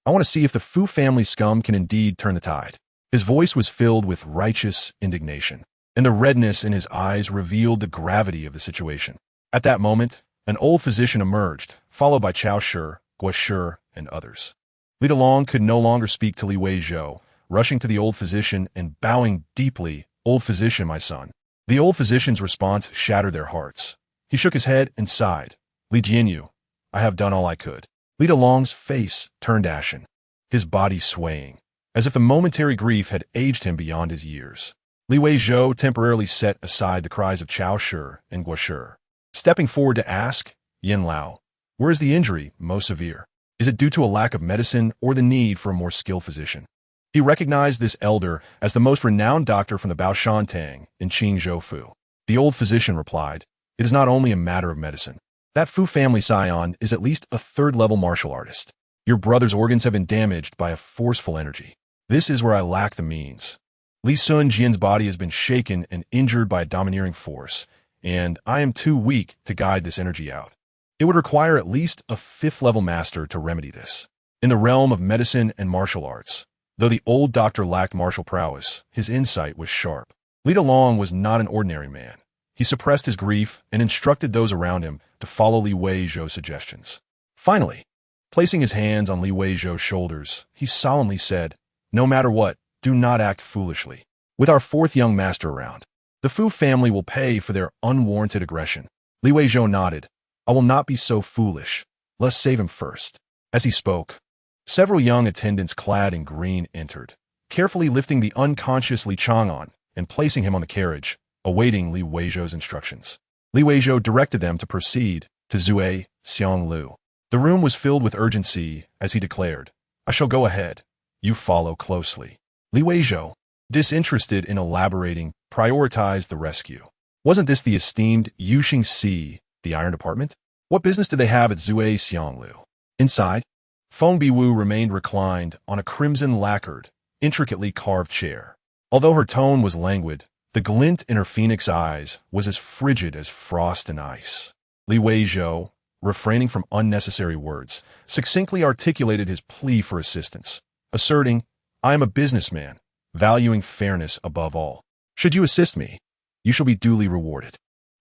I want to see if the Fu family scum can indeed turn the tide." His voice was filled with righteous indignation, and the redness in his eyes revealed the gravity of the situation. At that moment, an old physician emerged, followed by Chao Shi, Guo Shi, and others. Li Delong could no longer speak to Li Weizhou, rushing to the old physician and bowing deeply, "Old physician, my son." The old physician's response shattered their hearts. He shook his head and sighed. "Li Jianyu, I have done all I could." Li Delong's face turned ashen, his body swaying, as if the momentary grief had aged him beyond his years. Li Weizhou temporarily set aside the cries of Chao Shi and Guo Shi, stepping forward to ask, "Yin Lao, where is the injury most severe? Is it due to a lack of medicine or the need for a more skilled physician?" He recognized this elder as the most renowned doctor from the Baoshan in Qingzhou Fu. The old physician replied, "It is not only a matter of medicine. That Fu family scion is at least a third-level martial artist. Your brother's organs have been damaged by a forceful energy. This is where I lack the means. Li Sun Jian's body has been shaken and injured by a domineering force, and I am too weak to guide this energy out. It would require at least a fifth-level master to remedy this." In the realm of medicine and martial arts, though the old doctor lacked martial prowess, his insight was sharp. Li Delong was not an ordinary man. He suppressed his grief and instructed those around him to follow Li Weizhou's suggestions. Finally, placing his hands on Li Weizhou's shoulders, he solemnly said, "No matter what, do not act foolishly. With our fourth young master around, the Fu family will pay for their unwarranted aggression." Li Weizhou nodded. "I will not be so foolish. Let's save him first." As he spoke, several young attendants clad in green entered, carefully lifting the unconscious Li Chang'an and placing him on the carriage, awaiting Li Weizhou's instructions. Li Weizhou directed them to proceed to Zue Xianglu. The room was filled with urgency as he declared, "I shall go ahead. You follow closely." Li Weizhou, disinterested in elaborating, prioritized the rescue. Wasn't this the esteemed Yuxing Si, the iron department? What business did they have at Zue Xianglu? Inside, Feng Biwu remained reclined on a crimson-lacquered, intricately carved chair. Although her tone was languid, the glint in her phoenix eyes was as frigid as frost and ice. Li Weizhou, refraining from unnecessary words, succinctly articulated his plea for assistance, asserting, "I am a businessman, valuing fairness above all. Should you assist me, you shall be duly rewarded."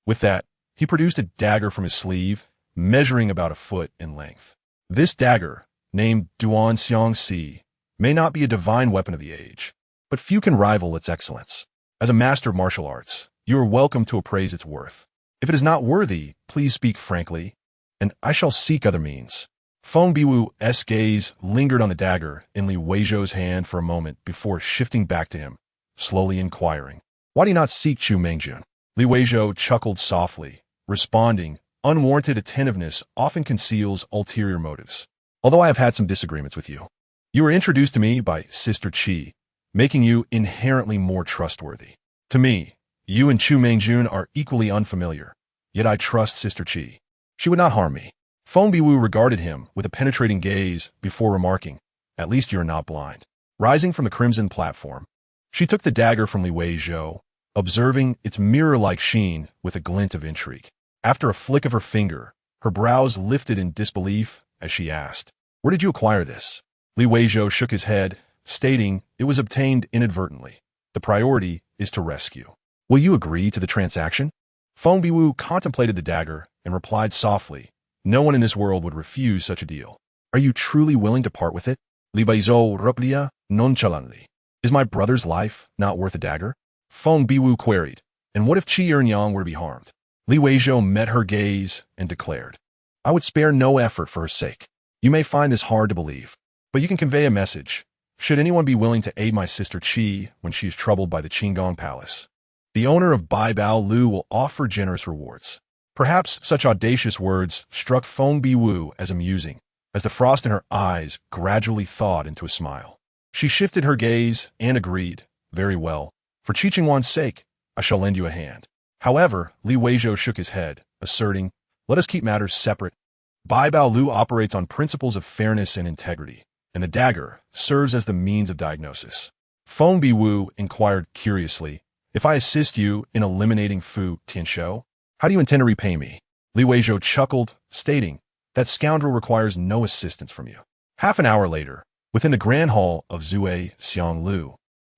With that, he produced a dagger from his sleeve, measuring about a foot in length. This dagger, named Duan Xiangxi, may not be a divine weapon of the age, but few can rival its excellence. As a master of martial arts, you are welcome to appraise its worth. If it is not worthy, please speak frankly, and I shall seek other means. Feng Biwu's gaze lingered on the dagger in Li Weizhou's hand for a moment before shifting back to him, slowly inquiring, "Why do you not seek Chu Mengjun?" Li Weizhou chuckled softly, responding, "Unwarranted attentiveness often conceals ulterior motives. Although I have had some disagreements with you, you were introduced to me by Sister Qi, making you inherently more trustworthy. To me, you and Chu Mengjun are equally unfamiliar, yet I trust Sister Qi. She would not harm me." Feng Biwu regarded him with a penetrating gaze before remarking, "At least you're not blind." Rising from the crimson platform, she took the dagger from Li Weizhou, observing its mirror-like sheen with a glint of intrigue. After a flick of her finger, her brows lifted in disbelief as she asked, "Where did you acquire this?" Li Weizhou shook his head, stating it was obtained inadvertently. The priority is to rescue. "Will you agree to the transaction?" Feng Biwu contemplated the dagger and replied softly, "No one in this world would refuse such a deal. Are you truly willing to part with it?" Li Weizhou replied nonchalantly. "Is my brother's life not worth a dagger?" Feng Biwu queried, "And what if Qi Ernyang were to be harmed?" Li Weizhou met her gaze and declared, "I would spare no effort for her sake. You may find this hard to believe, but you can convey a message. Should anyone be willing to aid my sister Qi when she is troubled by the Qinggong Palace, the owner of Bai Bao Lu will offer generous rewards." Perhaps such audacious words struck Feng Biwu as amusing, as the frost in her eyes gradually thawed into a smile. She shifted her gaze and agreed, "Very well. For Qi Qingwan's sake, I shall lend you a hand." However, Li Weizhou shook his head, asserting, "Let us keep matters separate. Bai Bao Lu operates on principles of fairness and integrity, and the dagger serves as the means of diagnosis." Feng Biwu inquired curiously, "If I assist you in eliminating Fu Tianshou, how do you intend to repay me?" Li Weizhou chuckled, stating, "That scoundrel requires no assistance from you." Half an hour later, within the grand hall of Zue Xianglu,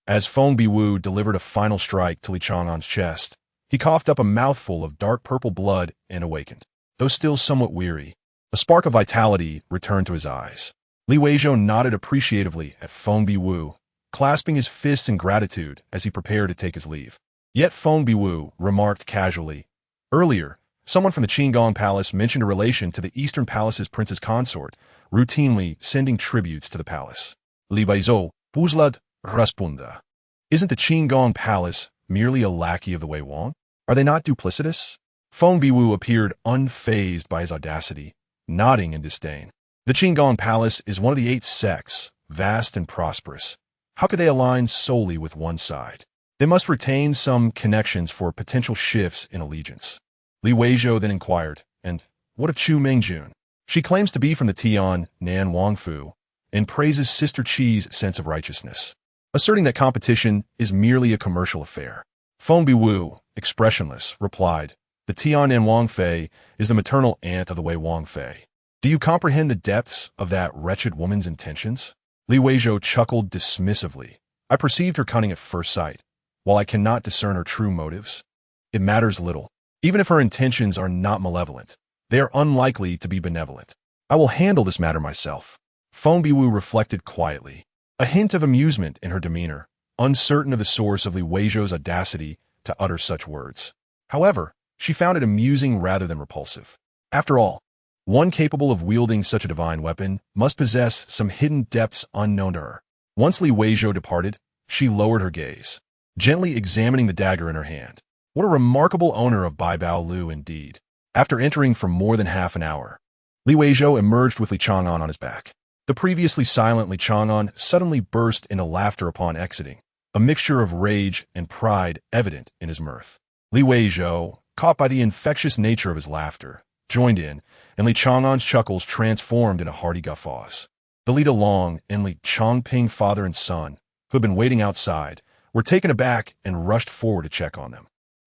as Feng Biwu delivered a final strike to Li Chang'an's chest, he coughed up a mouthful of dark purple blood and awakened. Though still somewhat weary, a spark of vitality returned to his eyes. Li Weizhou nodded appreciatively at Feng Biwu, clasping his fists in gratitude as he prepared to take his leave. Yet Feng Biwu remarked casually, "Earlier, someone from the Qinggong Palace mentioned a relation to the Eastern Palace's princess consort, routinely sending tributes to the palace." Li Weizhou Buzlad Raspunda. "Isn't the Qinggong Palace merely a lackey of the Wei Wang? Are they not duplicitous?" Feng Biwu appeared unfazed by his audacity, nodding in disdain. "The Qinggong Palace is one of the 8 sects, vast and prosperous. How could they align solely with one side? They must retain some connections for potential shifts in allegiance." Li Weizhou then inquired, "And what of Chu Mengjun? She claims to be from the Tian Nan Wangfu and praises Sister Qi's sense of righteousness, asserting that competition is merely a commercial affair." Feng Biwu, expressionless, replied, "The Tian Nan Wangfei is the maternal aunt of the Wei Wangfei. Do you comprehend the depths of that wretched woman's intentions?" Li Weizhou chuckled dismissively. "I perceived her cunning at first sight. While I cannot discern her true motives, it matters little. Even if her intentions are not malevolent, they are unlikely to be benevolent. I will handle this matter myself." Feng Biwu reflected quietly, a hint of amusement in her demeanor, uncertain of the source of Li Weizhou's audacity to utter such words. However, she found it amusing rather than repulsive. After all, one capable of wielding such a divine weapon must possess some hidden depths unknown to her. Once Li Weizhou departed, she lowered her gaze, gently examining the dagger in her hand. What a remarkable owner of Bai Bao Lu indeed. After entering for more than half an hour, Li Weizhou emerged with Li Chang'an on his back. The previously silent Li Chang'an suddenly burst into laughter upon exiting, a mixture of rage and pride evident in his mirth. Li Weizhou, caught by the infectious nature of his laughter, joined in, and Li Chang'an's chuckles transformed into hearty guffaws. The Li Dalong and Li Chongping father and son, who had been waiting outside, were taken aback and rushed forward to check on them.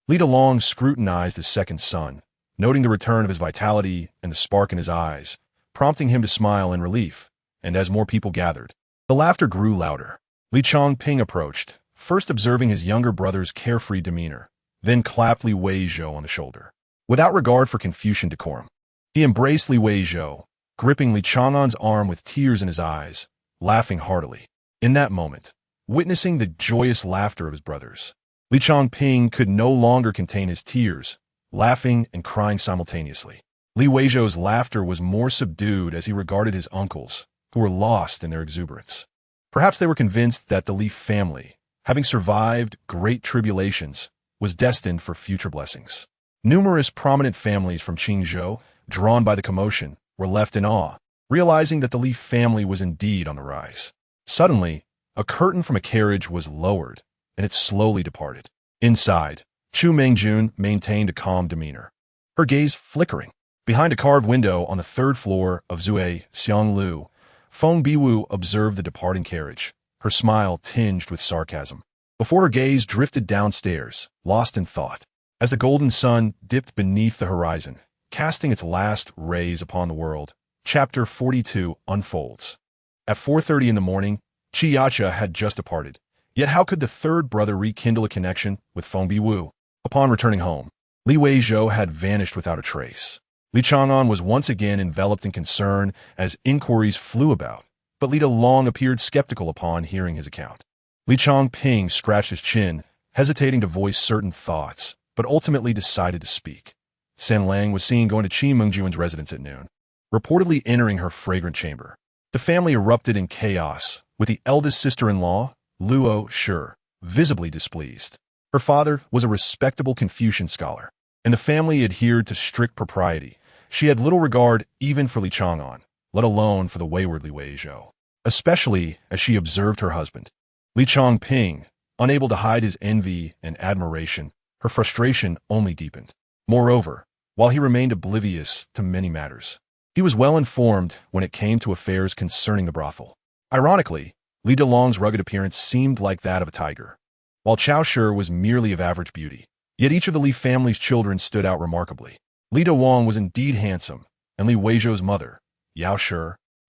Li Dalong scrutinized his second son, noting the return of his vitality and the spark in his eyes, prompting him to smile in relief, and as more people gathered, the laughter grew louder. Li Chongping approached, first observing his younger brother's carefree demeanor, then clapped Li Weizhou on the shoulder. Without regard for Confucian decorum, he embraced Li Weizhou, gripping Li Chang'an's arm with tears in his eyes, laughing heartily. In that moment, witnessing the joyous laughter of his brothers, Li Chongping could no longer contain his tears, laughing and crying simultaneously. Li Weizhou's laughter was more subdued as he regarded his uncles, who were lost in their exuberance. Perhaps they were convinced that the Li family, having survived great tribulations, was destined for future blessings. Numerous prominent families from Qingzhou, drawn by the commotion, were left in awe, realizing that the Li family was indeed on the rise. Suddenly, a curtain from a carriage was lowered, and it slowly departed. Inside, Chu Mengjun maintained a calm demeanor, her gaze flickering. Behind a carved window on the third floor of Zui Xianglu, Feng Biwu observed the departing carriage, her smile tinged with sarcasm. Before her gaze drifted downstairs, lost in thought, as the golden sun dipped beneath the horizon, casting its last rays upon the world. Chapter 42 unfolds. At 4:30 in the morning, Qi Yacha had just departed. Yet how could the third brother rekindle a connection with Feng Biwu? Upon returning home, Li Weizhou had vanished without a trace. Li Chang'an was once again enveloped in concern as inquiries flew about, but Li Delong appeared skeptical upon hearing his account. Li Changping scratched his chin, hesitating to voice certain thoughts, but ultimately decided to speak. San Lang was seen going to Qi Mengjuan's residence at noon, reportedly entering her fragrant chamber. The family erupted in chaos, with the eldest sister-in-law, Luo Shi, visibly displeased. Her father was a respectable Confucian scholar, and the family adhered to strict propriety. She had little regard even for Li Chang'an, let alone for the wayward Li Weizhou, especially as she observed her husband. Li Changping, unable to hide his envy and admiration, her frustration only deepened. Moreover, while he remained oblivious to many matters, he was well informed when it came to affairs concerning the brothel. Ironically, Li Delong's rugged appearance seemed like that of a tiger, while Chao Shi was merely of average beauty. Yet each of the Li family's children stood out remarkably. Li Dawang was indeed handsome, and Li Weizhou's mother, Yao Shi,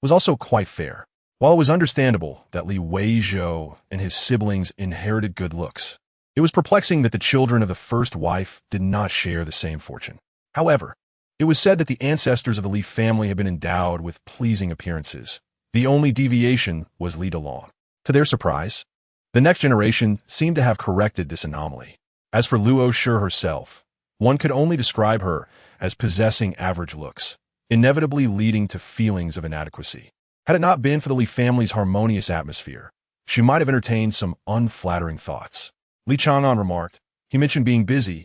was also quite fair. While it was understandable that Li Weizhou and his siblings inherited good looks, it was perplexing that the children of the first wife did not share the same fortune. However, it was said that the ancestors of the Li family had been endowed with pleasing appearances. The only deviation was Li Delong. To their surprise, the next generation seemed to have corrected this anomaly. As for Luo Shi herself, one could only describe her as possessing average looks, inevitably leading to feelings of inadequacy. Had it not been for the Li family's harmonious atmosphere, she might have entertained some unflattering thoughts. Li Chang'an remarked. He mentioned being busy,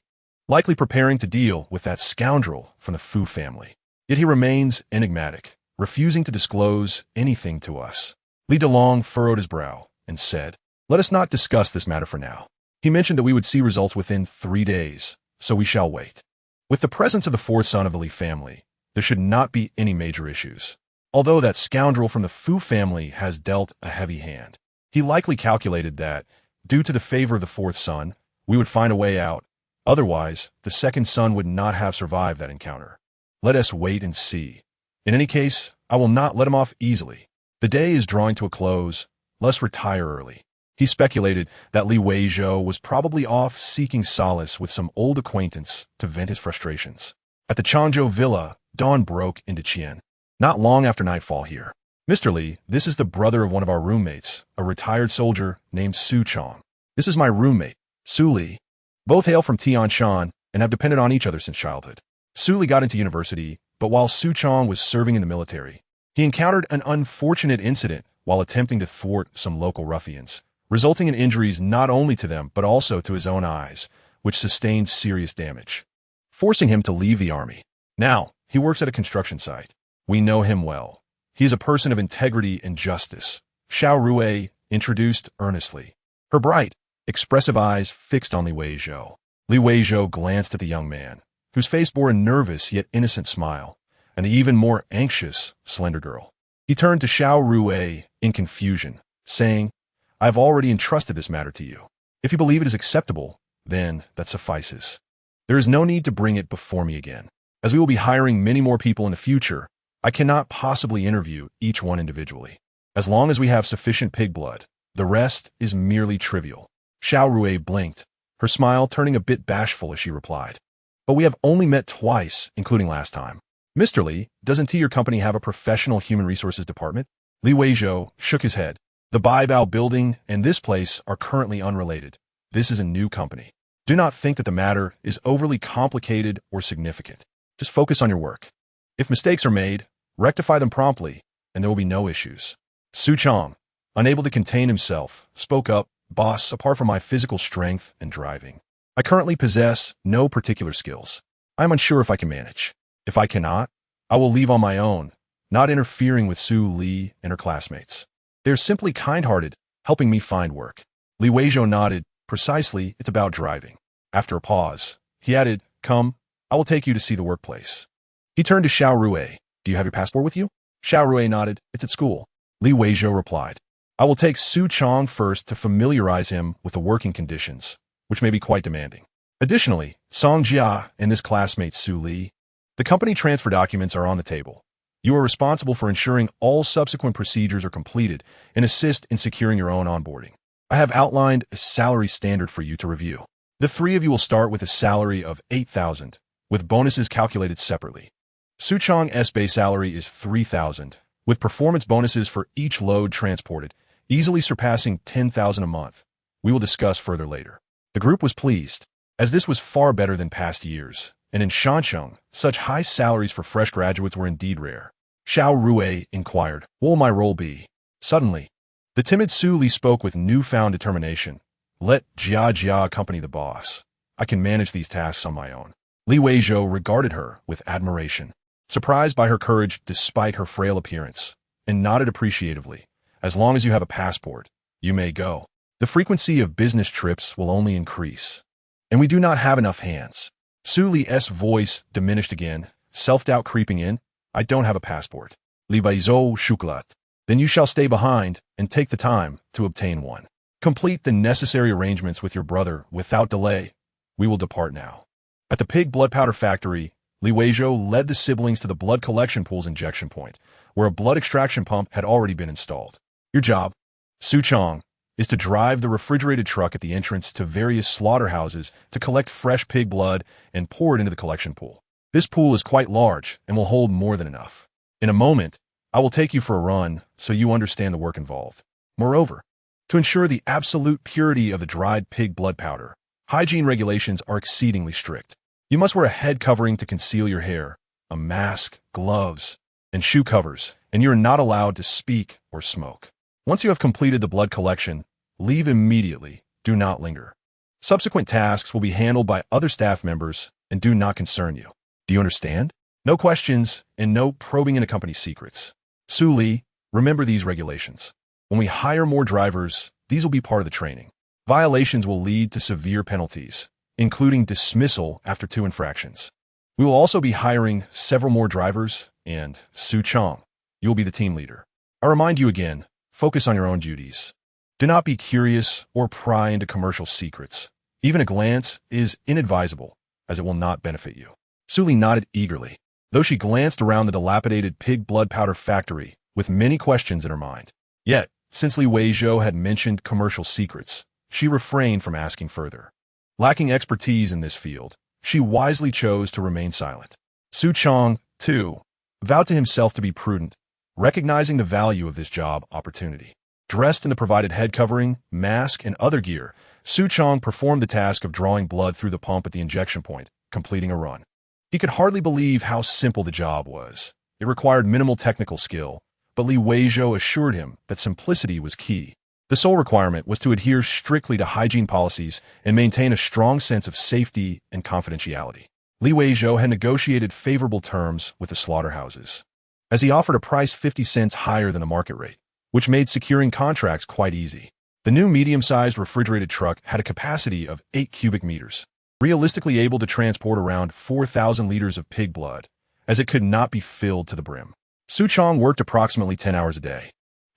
likely preparing to deal with that scoundrel from the Fu family. Yet he remains enigmatic, refusing to disclose anything to us. Li Delong furrowed his brow and said, "Let us not discuss this matter for now. He mentioned that we would see results within 3 days, so we shall wait." With the presence of the fourth son of the Li family, there should not be any major issues. Although that scoundrel from the Fu family has dealt a heavy hand, he likely calculated that, due to the favor of the fourth son, we would find a way out. Otherwise, the second son would not have survived that encounter. Let us wait and see. In any case, I will not let him off easily. The day is drawing to a close. Let's retire early. He speculated that Li Weizhou was probably off seeking solace with some old acquaintance to vent his frustrations. At the Changzhou villa, dawn broke into Qian. Not long after nightfall here. "Mr. Li, this is the brother of one of our roommates, a retired soldier named Su Chong. This is my roommate, Su Li. Both hail from Tianshan and have depended on each other since childhood. Su Li got into university, but while Su Chong was serving in the military, he encountered an unfortunate incident while attempting to thwart some local ruffians, resulting in injuries not only to them but also to his own eyes, which sustained serious damage, forcing him to leave the army. Now, he works at a construction site. We know him well. He is a person of integrity and justice," Xiao Rui introduced earnestly, her bright, expressive eyes fixed on Li Weizhou. Li Weizhou glanced at the young man, whose face bore a nervous yet innocent smile, and the even more anxious, slender girl. He turned to Xiao Rui in confusion, saying, "I have already entrusted this matter to you. If you believe it is acceptable, then that suffices. There is no need to bring it before me again. As we will be hiring many more people in the future, I cannot possibly interview each one individually. As long as we have sufficient pig blood, the rest is merely trivial." Xiao Rui blinked, her smile turning a bit bashful as she replied, "But we have only met twice, including last time. Mr. Li, doesn't your company have a professional human resources department?" Li Weizhou shook his head. "The Baibao building and this place are currently unrelated. This is a new company. Do not think that the matter is overly complicated or significant. Just focus on your work." If mistakes are made, rectify them promptly, and there will be no issues. Su Chong, unable to contain himself, spoke up, "Boss, apart from my physical strength and driving, I currently possess no particular skills. I am unsure if I can manage. If I cannot, I will leave on my own, not interfering with Su Li and her classmates. They are simply kind-hearted, helping me find work." Li Weizhou nodded. "Precisely, it's about driving." After a pause, he added, "Come, I will take you to see the workplace." He turned to Xiao Rue. "Do you have your passport with you?" Xiao Rue nodded. "It's at school." Li Weizhou replied, "I will take Su Chong first to familiarize him with the working conditions, which may be quite demanding. Additionally, Song Jia and this classmate Su Li, the company transfer documents are on the table. You are responsible for ensuring all subsequent procedures are completed and assist in securing your own onboarding. I have outlined a salary standard for you to review. The three of you will start with a salary of 8,000, with bonuses calculated separately. Su Chong's base salary is 3,000, with performance bonuses for each load transported, easily surpassing 10,000 a month. We will discuss further later." The group was pleased, as this was far better than past years, and in Shansheng, such high salaries for fresh graduates were indeed rare. Xiao Rue inquired, "What will my role be?" Suddenly, the timid Su Li spoke with newfound determination. "Let Jia accompany the boss. I can manage these tasks on my own." Li Weizhou regarded her with admiration, surprised by her courage despite her frail appearance, and nodded appreciatively. "As long as you have a passport, you may go. The frequency of business trips will only increase. And we do not have enough hands." Su Li's voice diminished again, self-doubt creeping in. "I don't have a passport." Li Weizhou shukulat. "Then you shall stay behind and take the time to obtain one. Complete the necessary arrangements with your brother without delay. We will depart now." At the pig blood powder factory, Li Weizhou led the siblings to the blood collection pool's injection point, where a blood extraction pump had already been installed. "Your job, Su Chong, is to drive the refrigerated truck at the entrance to various slaughterhouses to collect fresh pig blood and pour it into the collection pool. This pool is quite large and will hold more than enough. In a moment, I will take you for a run so you understand the work involved. Moreover, to ensure the absolute purity of the dried pig blood powder, hygiene regulations are exceedingly strict. You must wear a head covering to conceal your hair, a mask, gloves, and shoe covers, and you are not allowed to speak or smoke. Once you have completed the blood collection, leave immediately. Do not linger. Subsequent tasks will be handled by other staff members and do not concern you. Do you understand? No questions and no probing into company secrets. Su Li, remember these regulations. When we hire more drivers, these will be part of the training. Violations will lead to severe penalties, including dismissal after 2 infractions. We will also be hiring several more drivers, and Su Chong, you will be the team leader. I remind you again, focus on your own duties. Do not be curious or pry into commercial secrets. Even a glance is inadvisable, as it will not benefit you." Su Li nodded eagerly, though she glanced around the dilapidated pig blood powder factory with many questions in her mind. Yet, since Li Weizhou had mentioned commercial secrets, she refrained from asking further. Lacking expertise in this field, she wisely chose to remain silent. Su Chong, too, vowed to himself to be prudent, recognizing the value of this job opportunity. Dressed in the provided head covering, mask, and other gear, Su Chong performed the task of drawing blood through the pump at the injection point, completing a run. He could hardly believe how simple the job was. It required minimal technical skill, but Li Weizhou assured him that simplicity was key. The sole requirement was to adhere strictly to hygiene policies and maintain a strong sense of safety and confidentiality. Li Weizhou had negotiated favorable terms with the slaughterhouses, as he offered a price 50 cents higher than the market rate, which made securing contracts quite easy. The new medium-sized refrigerated truck had a capacity of 8 cubic meters, realistically able to transport around 4,000 liters of pig blood, as it could not be filled to the brim. Su Chong worked approximately 10 hours a day,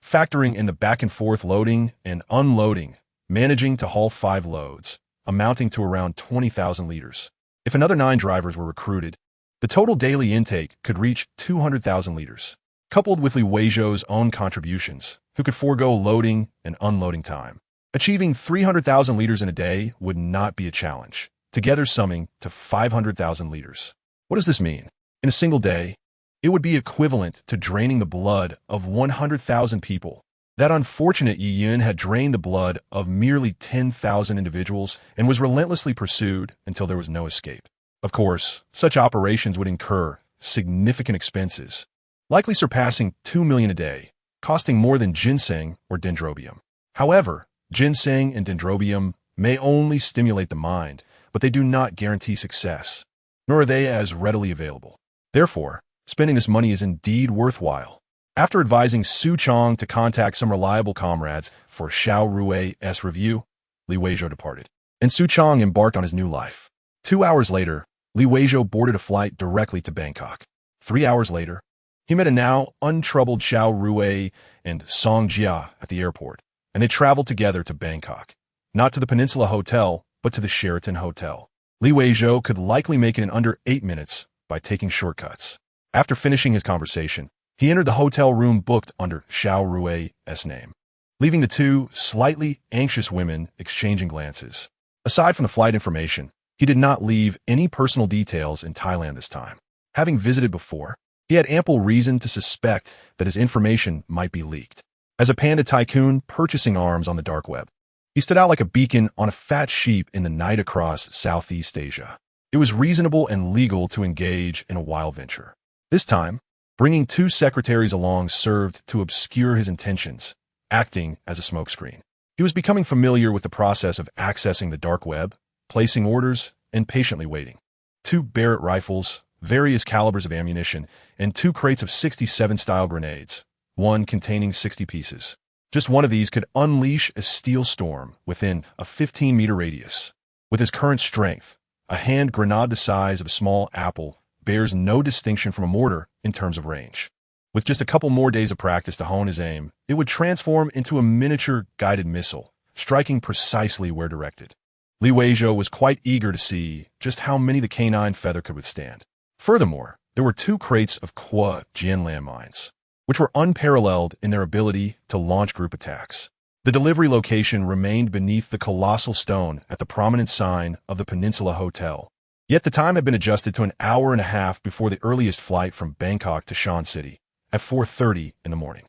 factoring in the back-and-forth loading and unloading, managing to haul 5 loads, amounting to around 20,000 liters. If another 9 drivers were recruited, the total daily intake could reach 200,000 liters. Coupled with Li Weizhou's own contributions, who could forego loading and unloading time, achieving 300,000 liters in a day would not be a challenge, together summing to 500,000 liters. What does this mean? In a single day, it would be equivalent to draining the blood of 100,000 people. That unfortunate Yi Yun had drained the blood of merely 10,000 individuals and was relentlessly pursued until there was no escape. Of course, such operations would incur significant expenses, likely surpassing 2 million a day, costing more than ginseng or dendrobium. However, ginseng and dendrobium may only stimulate the mind, but they do not guarantee success, nor are they as readily available. Therefore, spending this money is indeed worthwhile. After advising Su Chong to contact some reliable comrades for Xiao Rui's review, Li Weizhou departed, and Su Chong embarked on his new life. 2 hours later, Li Weizhou boarded a flight directly to Bangkok. 3 hours later, he met a now untroubled Xiao Rui and Song Jia at the airport, and they traveled together to Bangkok, not to the Peninsula Hotel, but to the Sheraton Hotel. Li Weizhou could likely make it in under 8 minutes by taking shortcuts. After finishing his conversation, he entered the hotel room booked under Xiao Rui's name, leaving the two slightly anxious women exchanging glances. Aside from the flight information, he did not leave any personal details in Thailand this time. Having visited before, he had ample reason to suspect that his information might be leaked. As a panda tycoon purchasing arms on the dark web, he stood out like a beacon on a fat sheep in the night across Southeast Asia. It was reasonable and legal to engage in a wild venture. This time, bringing 2 secretaries along served to obscure his intentions, acting as a smokescreen. He was becoming familiar with the process of accessing the dark web, placing orders, and patiently waiting. 2 Barrett rifles, various calibers of ammunition, and 2 crates of 67-style grenades, one containing 60 pieces. Just one of these could unleash a steel storm within a 15-meter radius. With his current strength, a hand grenade the size of a small apple bears no distinction from a mortar in terms of range. With just a couple more days of practice to hone his aim, it would transform into a miniature guided missile, striking precisely where directed. Li Weizhou was quite eager to see just how many the canine feather could withstand. Furthermore, there were 2 crates of Kwa Jian landmines, which were unparalleled in their ability to launch group attacks. The delivery location remained beneath the colossal stone at the prominent sign of the Peninsula Hotel. Yet the time had been adjusted to an hour and a half before the earliest flight from Bangkok to Shan City, at 4:30 in the morning.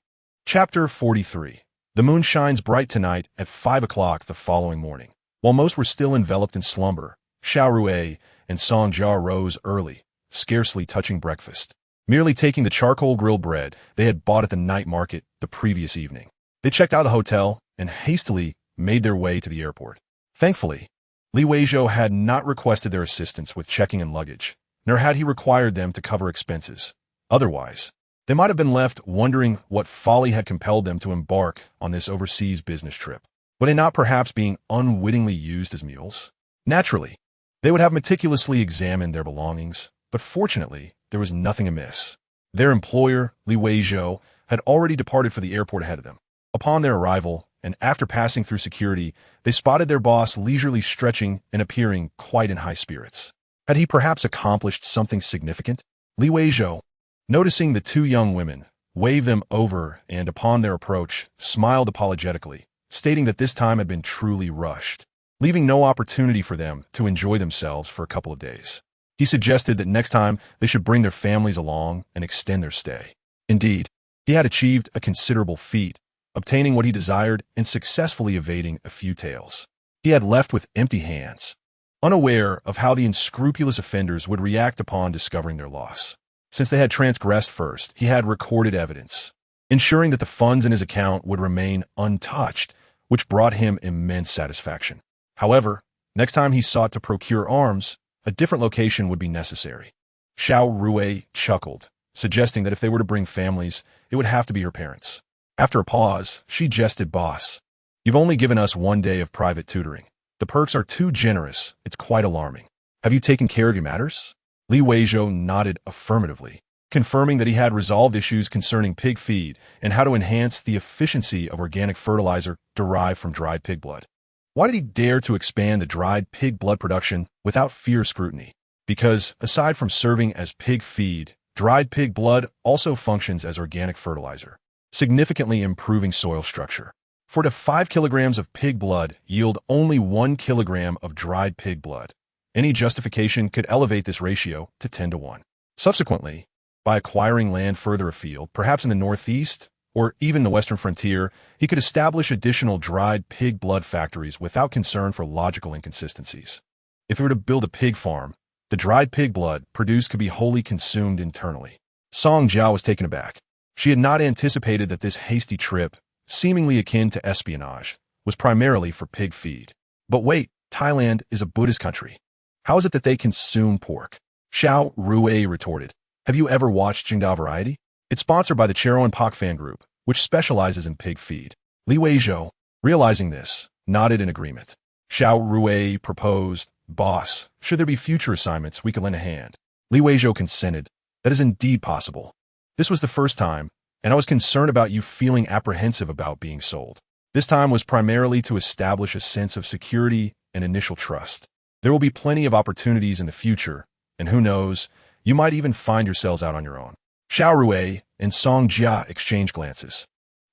Chapter 43. The moon shines bright tonight at 5 o'clock the following morning. While most were still enveloped in slumber, Xiao Rui and Song Jia rose early, scarcely touching breakfast, merely taking the charcoal grilled bread they had bought at the night market the previous evening. They checked out of the hotel and hastily made their way to the airport. Thankfully, Li Weizhou had not requested their assistance with checking in luggage, nor had he required them to cover expenses. Otherwise, they might have been left wondering what folly had compelled them to embark on this overseas business trip. Were they not perhaps being unwittingly used as mules? Naturally, they would have meticulously examined their belongings, but fortunately, there was nothing amiss. Their employer, Li Weizhou, had already departed for the airport ahead of them. Upon their arrival, and after passing through security, they spotted their boss leisurely stretching and appearing quite in high spirits. Had he perhaps accomplished something significant? Li Weizhou, noticing the 2 young women, waved them over and, upon their approach, smiled apologetically, stating that this time had been truly rushed, leaving no opportunity for them to enjoy themselves for a couple of days. He suggested that next time they should bring their families along and extend their stay. Indeed, he had achieved a considerable feat, obtaining what he desired and successfully evading a few tails. He had left with empty hands, unaware of how the unscrupulous offenders would react upon discovering their loss. Since they had transgressed first, he had recorded evidence, ensuring that the funds in his account would remain untouched, which brought him immense satisfaction. However, next time he sought to procure arms, a different location would be necessary. Xiao Rui chuckled, suggesting that if they were to bring families, it would have to be her parents. After a pause, she jested, "Boss, you've only given us 1 day of private tutoring. The perks are too generous. It's quite alarming. Have you taken care of your matters?" Li Weizhou nodded affirmatively, confirming that he had resolved issues concerning pig feed and how to enhance the efficiency of organic fertilizer derived from dried pig blood. Why did he dare to expand the dried pig blood production without fierce scrutiny? Because, aside from serving as pig feed, dried pig blood also functions as organic fertilizer, significantly improving soil structure. 4 to 5 kilograms of pig blood yield only 1 kilogram of dried pig blood. Any justification could elevate this ratio to 10 to 1. Subsequently, by acquiring land further afield, perhaps in the northeast or even the western frontier, he could establish additional dried pig blood factories without concern for logical inconsistencies. If he were to build a pig farm, The dried pig blood produced could be wholly consumed internally. Song Jiao was taken aback. She had not anticipated that this hasty trip, seemingly akin to espionage, was primarily for pig feed. But wait, Thailand is a Buddhist country. How is it that they consume pork? Xiao Rui retorted. Have you ever watched Jingda Variety? It's sponsored by the Chero and Pak fan group, which specializes in pig feed. Li Weizhou, realizing this, nodded in agreement. Xiao Rui proposed, Boss, should there be future assignments, we could lend a hand. Li Weizhou consented. That is indeed possible. This was the first time, and I was concerned about you feeling apprehensive about being sold. This time was primarily to establish a sense of security and initial trust. There will be plenty of opportunities in the future, and who knows, you might even find yourselves out on your own. Xiao Rui and Song Jia exchanged glances,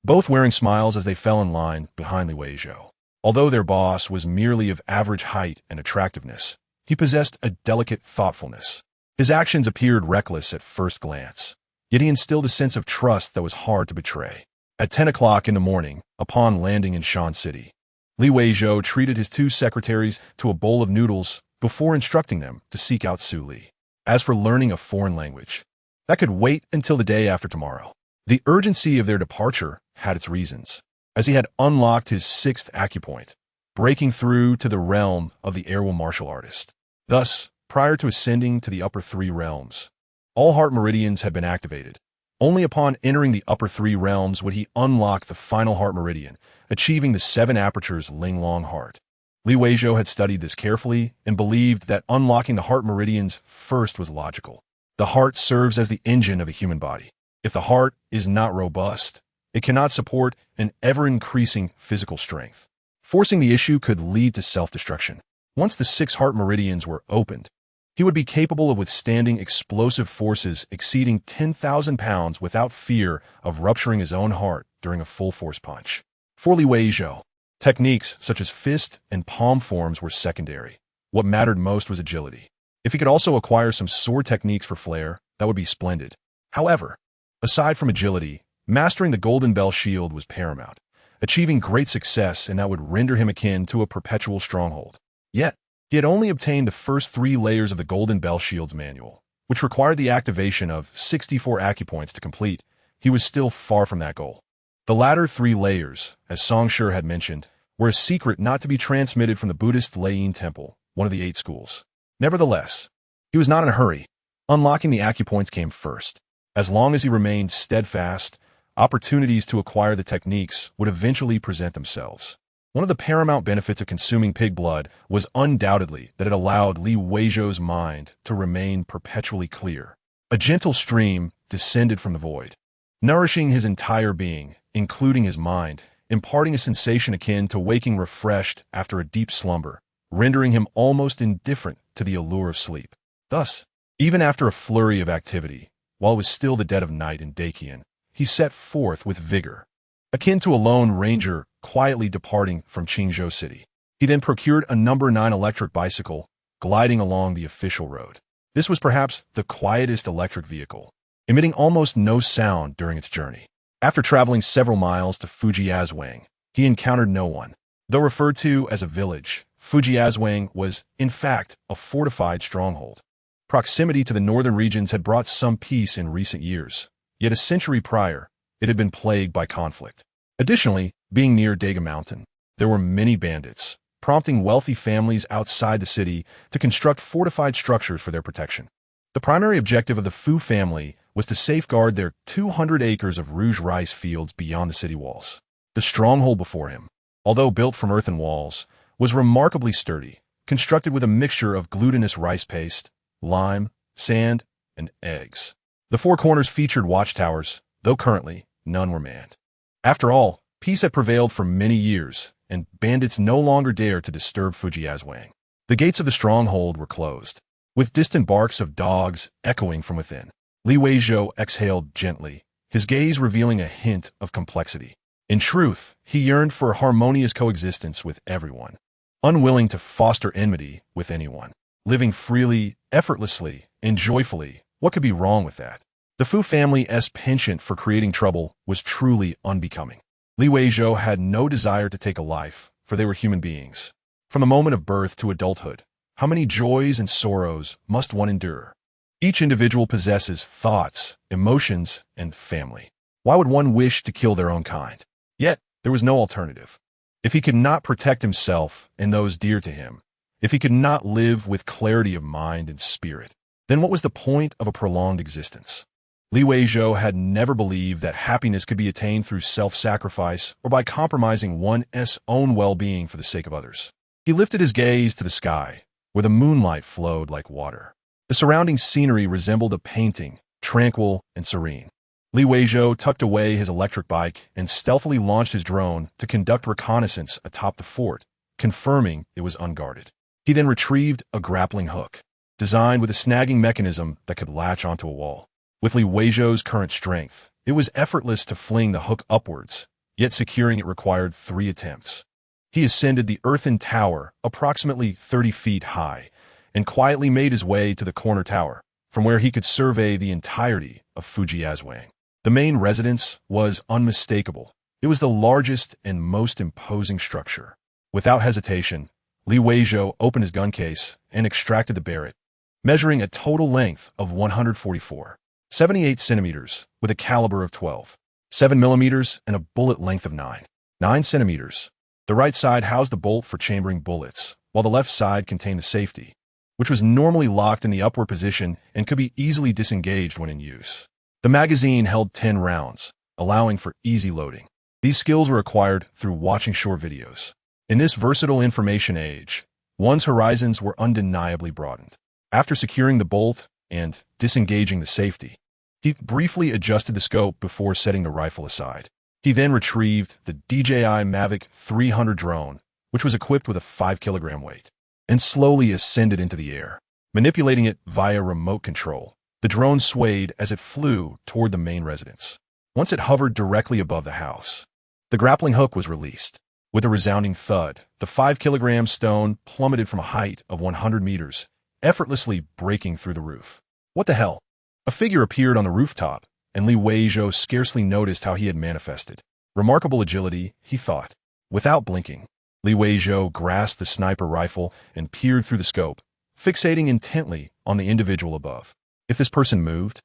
both wearing smiles as they fell in line behind Li Weizhou. Although their boss was merely of average height and attractiveness, he possessed a delicate thoughtfulness. His actions appeared reckless at first glance, yet he instilled a sense of trust that was hard to betray. At 10 o'clock in the morning, upon landing in Shan City, Li Weizhou treated his two secretaries to a bowl of noodles before instructing them to seek out Su Li. As for learning a foreign language, that could wait until the day after tomorrow. The urgency of their departure had its reasons, as he had unlocked his sixth acupoint, breaking through to the realm of the aerial martial artist. Thus, prior to ascending to the upper three realms, all heart meridians had been activated. Only upon entering the upper three realms would he unlock the final heart meridian, achieving the 7 apertures Linglong heart. Li Weizhou had studied this carefully and believed that unlocking the heart meridians first was logical. The heart serves as the engine of a human body. If the heart is not robust, it cannot support an ever-increasing physical strength. Forcing the issue could lead to self-destruction. Once the 6 heart meridians were opened, he would be capable of withstanding explosive forces exceeding 10,000 pounds without fear of rupturing his own heart during a full-force punch. For Li Weizhou, techniques such as fist and palm forms were secondary. What mattered most was agility. If he could also acquire some sword techniques for flair, that would be splendid. However, aside from agility, mastering the Golden Bell Shield was paramount, achieving great success, and that would render him akin to a perpetual stronghold. Yet, he had only obtained the first 3 layers of the Golden Bell Shield's manual, which required the activation of 64 acupoints to complete. He was still far from that goal. The latter 3 layers, as Song Shi had mentioned, were a secret not to be transmitted from the Buddhist Lei Temple, one of the 8 schools. Nevertheless, he was not in a hurry. Unlocking the acupoints came first. As long as he remained steadfast, opportunities to acquire the techniques would eventually present themselves. One of the paramount benefits of consuming pig blood was undoubtedly that it allowed Li Weizhou's mind to remain perpetually clear. A gentle stream descended from the void, nourishing his entire being, including his mind, imparting a sensation akin to waking refreshed after a deep slumber, rendering him almost indifferent to the allure of sleep. Thus, even after a flurry of activity, while it was still the dead of night in Dakian, he set forth with vigor, akin to a lone ranger quietly departing from Qingzhou City. He then procured a number 9 electric bicycle, gliding along the official road. This was perhaps the quietest electric vehicle, emitting almost no sound during its journey. After traveling several miles to Fujiazwang, he encountered no one. Though referred to as a village, Fujiazwang was, in fact, a fortified stronghold. Proximity to the northern regions had brought some peace in recent years, yet a century prior, it had been plagued by conflict. Additionally, being near Daga Mountain, there were many bandits, prompting wealthy families outside the city to construct fortified structures for their protection. The primary objective of the Fu family was to safeguard their 200 acres of rouge rice fields beyond the city walls. The stronghold before him, although built from earthen walls, was remarkably sturdy, constructed with a mixture of glutinous rice paste, lime, sand, and eggs. The 4 corners featured watchtowers, though currently none were manned. After all, peace had prevailed for many years, and bandits no longer dared to disturb Fujiazwang. The gates of the stronghold were closed, with distant barks of dogs echoing from within. Li Weizhou exhaled gently, his gaze revealing a hint of complexity. In truth, he yearned for a harmonious coexistence with everyone, unwilling to foster enmity with anyone. Living freely, effortlessly, and joyfully, what could be wrong with that? The Fu family's penchant for creating trouble was truly unbecoming. Li Weizhou had no desire to take a life, for they were human beings. From the moment of birth to adulthood, How many joys and sorrows must one endure? Each individual possesses thoughts, emotions, and family. Why would one wish to kill their own kind? Yet, there was no alternative. If he could not protect himself and those dear to him, if he could not live with clarity of mind and spirit, then what was the point of a prolonged existence? Weizhou had never believed that happiness could be attained through self-sacrifice or by compromising one's own well-being for the sake of others. He lifted his gaze to the sky, where the moonlight flowed like water. The surrounding scenery resembled a painting, tranquil and serene. Weizhou tucked away his electric bike and stealthily launched his drone to conduct reconnaissance atop the fort, confirming it was unguarded. He then retrieved a grappling hook, designed with a snagging mechanism that could latch onto a wall. With Weizhou's current strength, it was effortless to fling the hook upwards, yet securing it required 3 attempts. He ascended the earthen tower, approximately 30 feet high, and quietly made his way to the corner tower, from where he could survey the entirety of Fujiazwang. The main residence was unmistakable. It was the largest and most imposing structure. Without hesitation, Weizhou opened his gun case and extracted the Barrett, measuring a total length of 144.78 centimeters with a caliber of 12.7 millimeters and a bullet length of 9 centimeters. The right side housed the bolt for chambering bullets, while the left side contained the safety, which was normally locked in the upward position and could be easily disengaged when in use. The magazine held 10 rounds, allowing for easy loading. These skills were acquired through watching short videos. In this versatile information age, one's horizons were undeniably broadened. After securing the bolt and disengaging the safety, he briefly adjusted the scope before setting the rifle aside. He then retrieved the DJI Mavic 300 drone, which was equipped with a 5-kilogram weight, and slowly ascended into the air. Manipulating it via remote control, the drone swayed as it flew toward the main residence. Once it hovered directly above the house, the grappling hook was released. With a resounding thud, the 5-kilogram stone plummeted from a height of 100 meters, effortlessly breaking through the roof. What the hell? A figure appeared on the rooftop, and Weizhou scarcely noticed how he had manifested. Remarkable agility, he thought. Without blinking, Weizhou grasped the sniper rifle and peered through the scope, fixating intently on the individual above. If this person moved,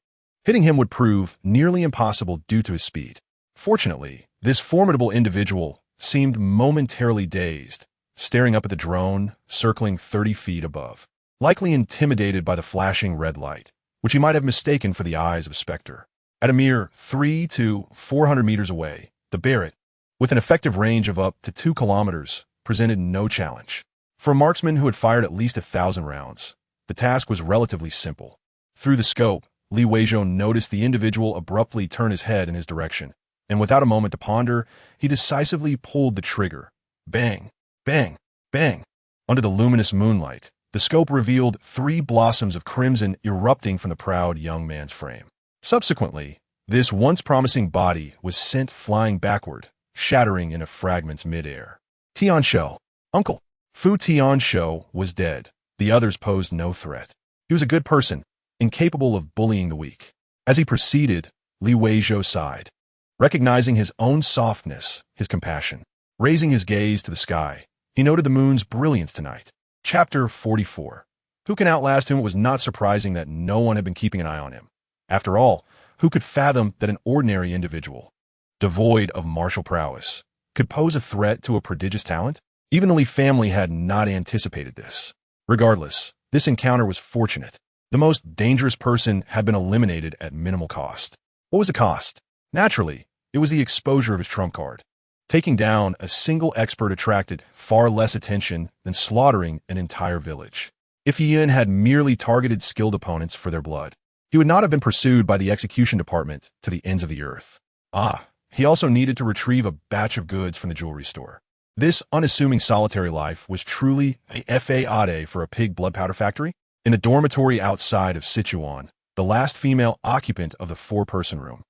hitting him would prove nearly impossible due to his speed. Fortunately, this formidable individual seemed momentarily dazed, staring up at the drone circling 30 feet above, likely intimidated by the flashing red light, which he might have mistaken for the eyes of a specter. At a mere 300 to 400 meters away, the Barrett, with an effective range of up to 2 kilometers, presented no challenge. For a marksman who had fired at least 1,000 rounds, the task was relatively simple. Through the scope, Weizhou noticed the individual abruptly turn his head in his direction, and without a moment to ponder, he decisively pulled the trigger. Bang, bang, bang. Under the luminous moonlight, the scope revealed 3 blossoms of crimson erupting from the proud young man's frame. Subsequently, this once promising body was sent flying backward, shattering into fragments mid-air. Tianshou, Uncle. Fu Tianshou was dead. The others posed no threat. He was a good person, incapable of bullying the weak. As he proceeded, Weizhou sighed, recognizing his own softness, his compassion. Raising his gaze to the sky, he noted the moon's brilliance tonight. Chapter 44. Who can outlast him? It was not surprising that no one had been keeping an eye on him. After all, who could fathom that an ordinary individual, devoid of martial prowess, could pose a threat to a prodigious talent? Even the Li family had not anticipated this. Regardless, this encounter was fortunate. The most dangerous person had been eliminated at minimal cost. What was the cost? Naturally, it was the exposure of his trump card. Taking down a single expert attracted far less attention than slaughtering an entire village. If Yin had merely targeted skilled opponents for their blood, he would not have been pursued by the execution department to the ends of the earth. He also needed to retrieve a batch of goods from the jewelry store. This unassuming solitary life was truly a a.k.a. for a pig blood powder factory. In the dormitory outside of Sichuan, the last female occupant of the 4-person room,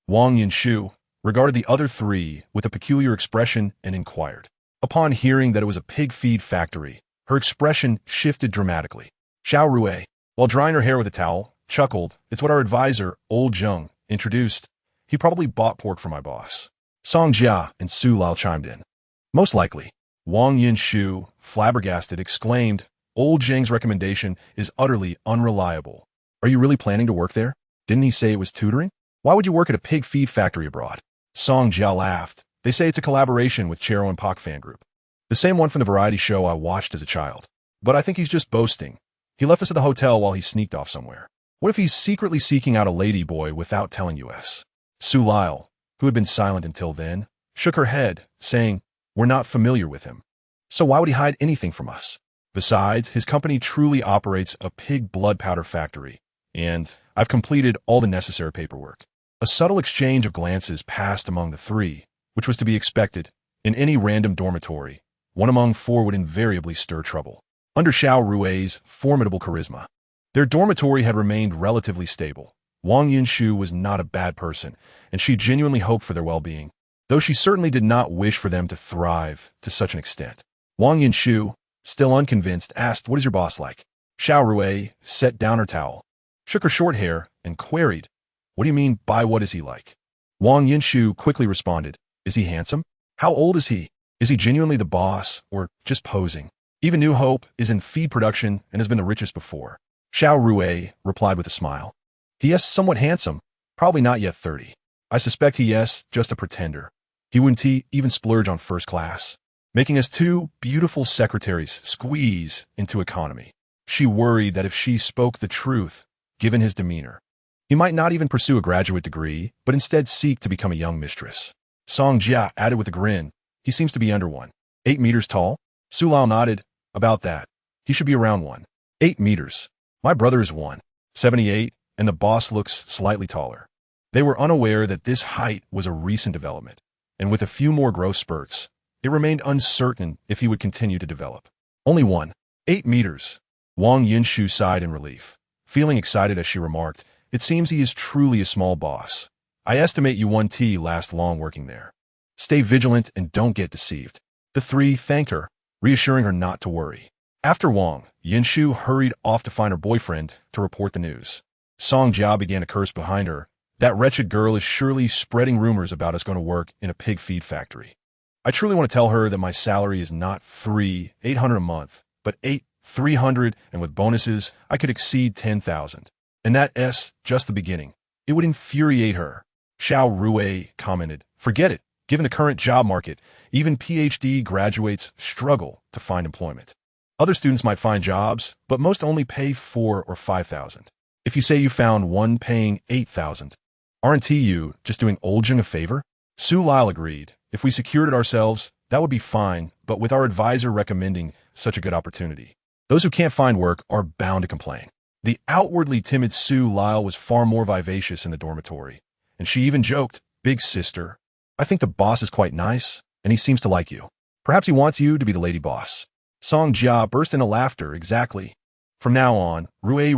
Wang Yinshu, regarded the other 3 with a peculiar expression and inquired. Upon hearing that it was a pig feed factory, her expression shifted dramatically. Xiao Rue, while drying her hair with a towel, chuckled. It's what our advisor, Old Zheng, introduced. He probably bought pork for my boss. Song Jia and Su Lao chimed in. Most likely. Wang Yinshu, flabbergasted, exclaimed, Old Zhang's recommendation is utterly unreliable. Are you really planning to work there? Didn't he say it was tutoring? Why would you work at a pig feed factory abroad? Song Jia laughed. They say it's a collaboration with Chero and Pak fan group. The same one from the variety show I watched as a child. But I think he's just boasting. He left us at the hotel while he sneaked off somewhere. What if he's secretly seeking out a lady boy without telling us? Su Lyle, who had been silent until then, shook her head, saying, "We're not familiar with him. So why would he hide anything from us? Besides, his company truly operates a pig blood powder factory, and I've completed all the necessary paperwork." A subtle exchange of glances passed among the three, which was to be expected. In any random dormitory, one among four would invariably stir trouble. Under Xiao Rui's formidable charisma, their dormitory had remained relatively stable. Wang Yinshu was not a bad person, and she genuinely hoped for their well-being, though she certainly did not wish for them to thrive to such an extent. Wang Yinshu, still unconvinced, asked, "What is your boss like?" Xiao Rui set down her towel, shook her short hair, and queried, "What do you mean by what is he like?" Wang Yinshu quickly responded, "Is he handsome? How old is he? Is he genuinely the boss, or just posing? Even New Hope is in feed production and has been the richest before." Xiao Rui replied with a smile. "He is somewhat handsome, probably not yet 30. I suspect he is just a pretender. He wouldn't even splurge on first class, making us two beautiful secretaries squeeze into economy." She worried that if she spoke the truth, given his demeanor, he might not even pursue a graduate degree, but instead seek to become a young mistress. Song Jia added with a grin, "He seems to be under 1.8 meters tall." Su Lao nodded, "About that. He should be around 1.8 meters. My brother is 1.78, and the boss looks slightly taller." They were unaware that this height was a recent development, and with a few more growth spurts, it remained uncertain if he would continue to develop. "Only 1.8 meters. Wang Yinshu sighed in relief, feeling excited as she remarked, "It seems he is truly a small boss. I estimate you won't last long working there. Stay vigilant and don't get deceived." The three thanked her, reassuring her not to worry. After Wang, Yinshu hurried off to find her boyfriend to report the news. Song Jia began to curse behind her. "That wretched girl is surely spreading rumors about us going to work in a pig feed factory. I truly want to tell her that my salary is not 3,800 a month, but 8,300, and with bonuses, I could exceed 10,000. And that's just the beginning. It would infuriate her." Xiao Rui commented, "Forget it. Given the current job market, even PhD graduates struggle to find employment. Other students might find jobs, but most only pay 4,000 or 5,000. If you say you found one paying 8,000, aren't you just doing Old Jing a favor?" Su Lyle agreed. "If we secured it ourselves, that would be fine, but with our advisor recommending such a good opportunity, those who can't find work are bound to complain." The outwardly timid Su Lyle was far more vivacious in the dormitory, and she even joked, "Big sister, I think the boss is quite nice, and he seems to like you. Perhaps he wants you to be the lady boss." Song Jia burst into laughter. "Exactly. From now on, Rui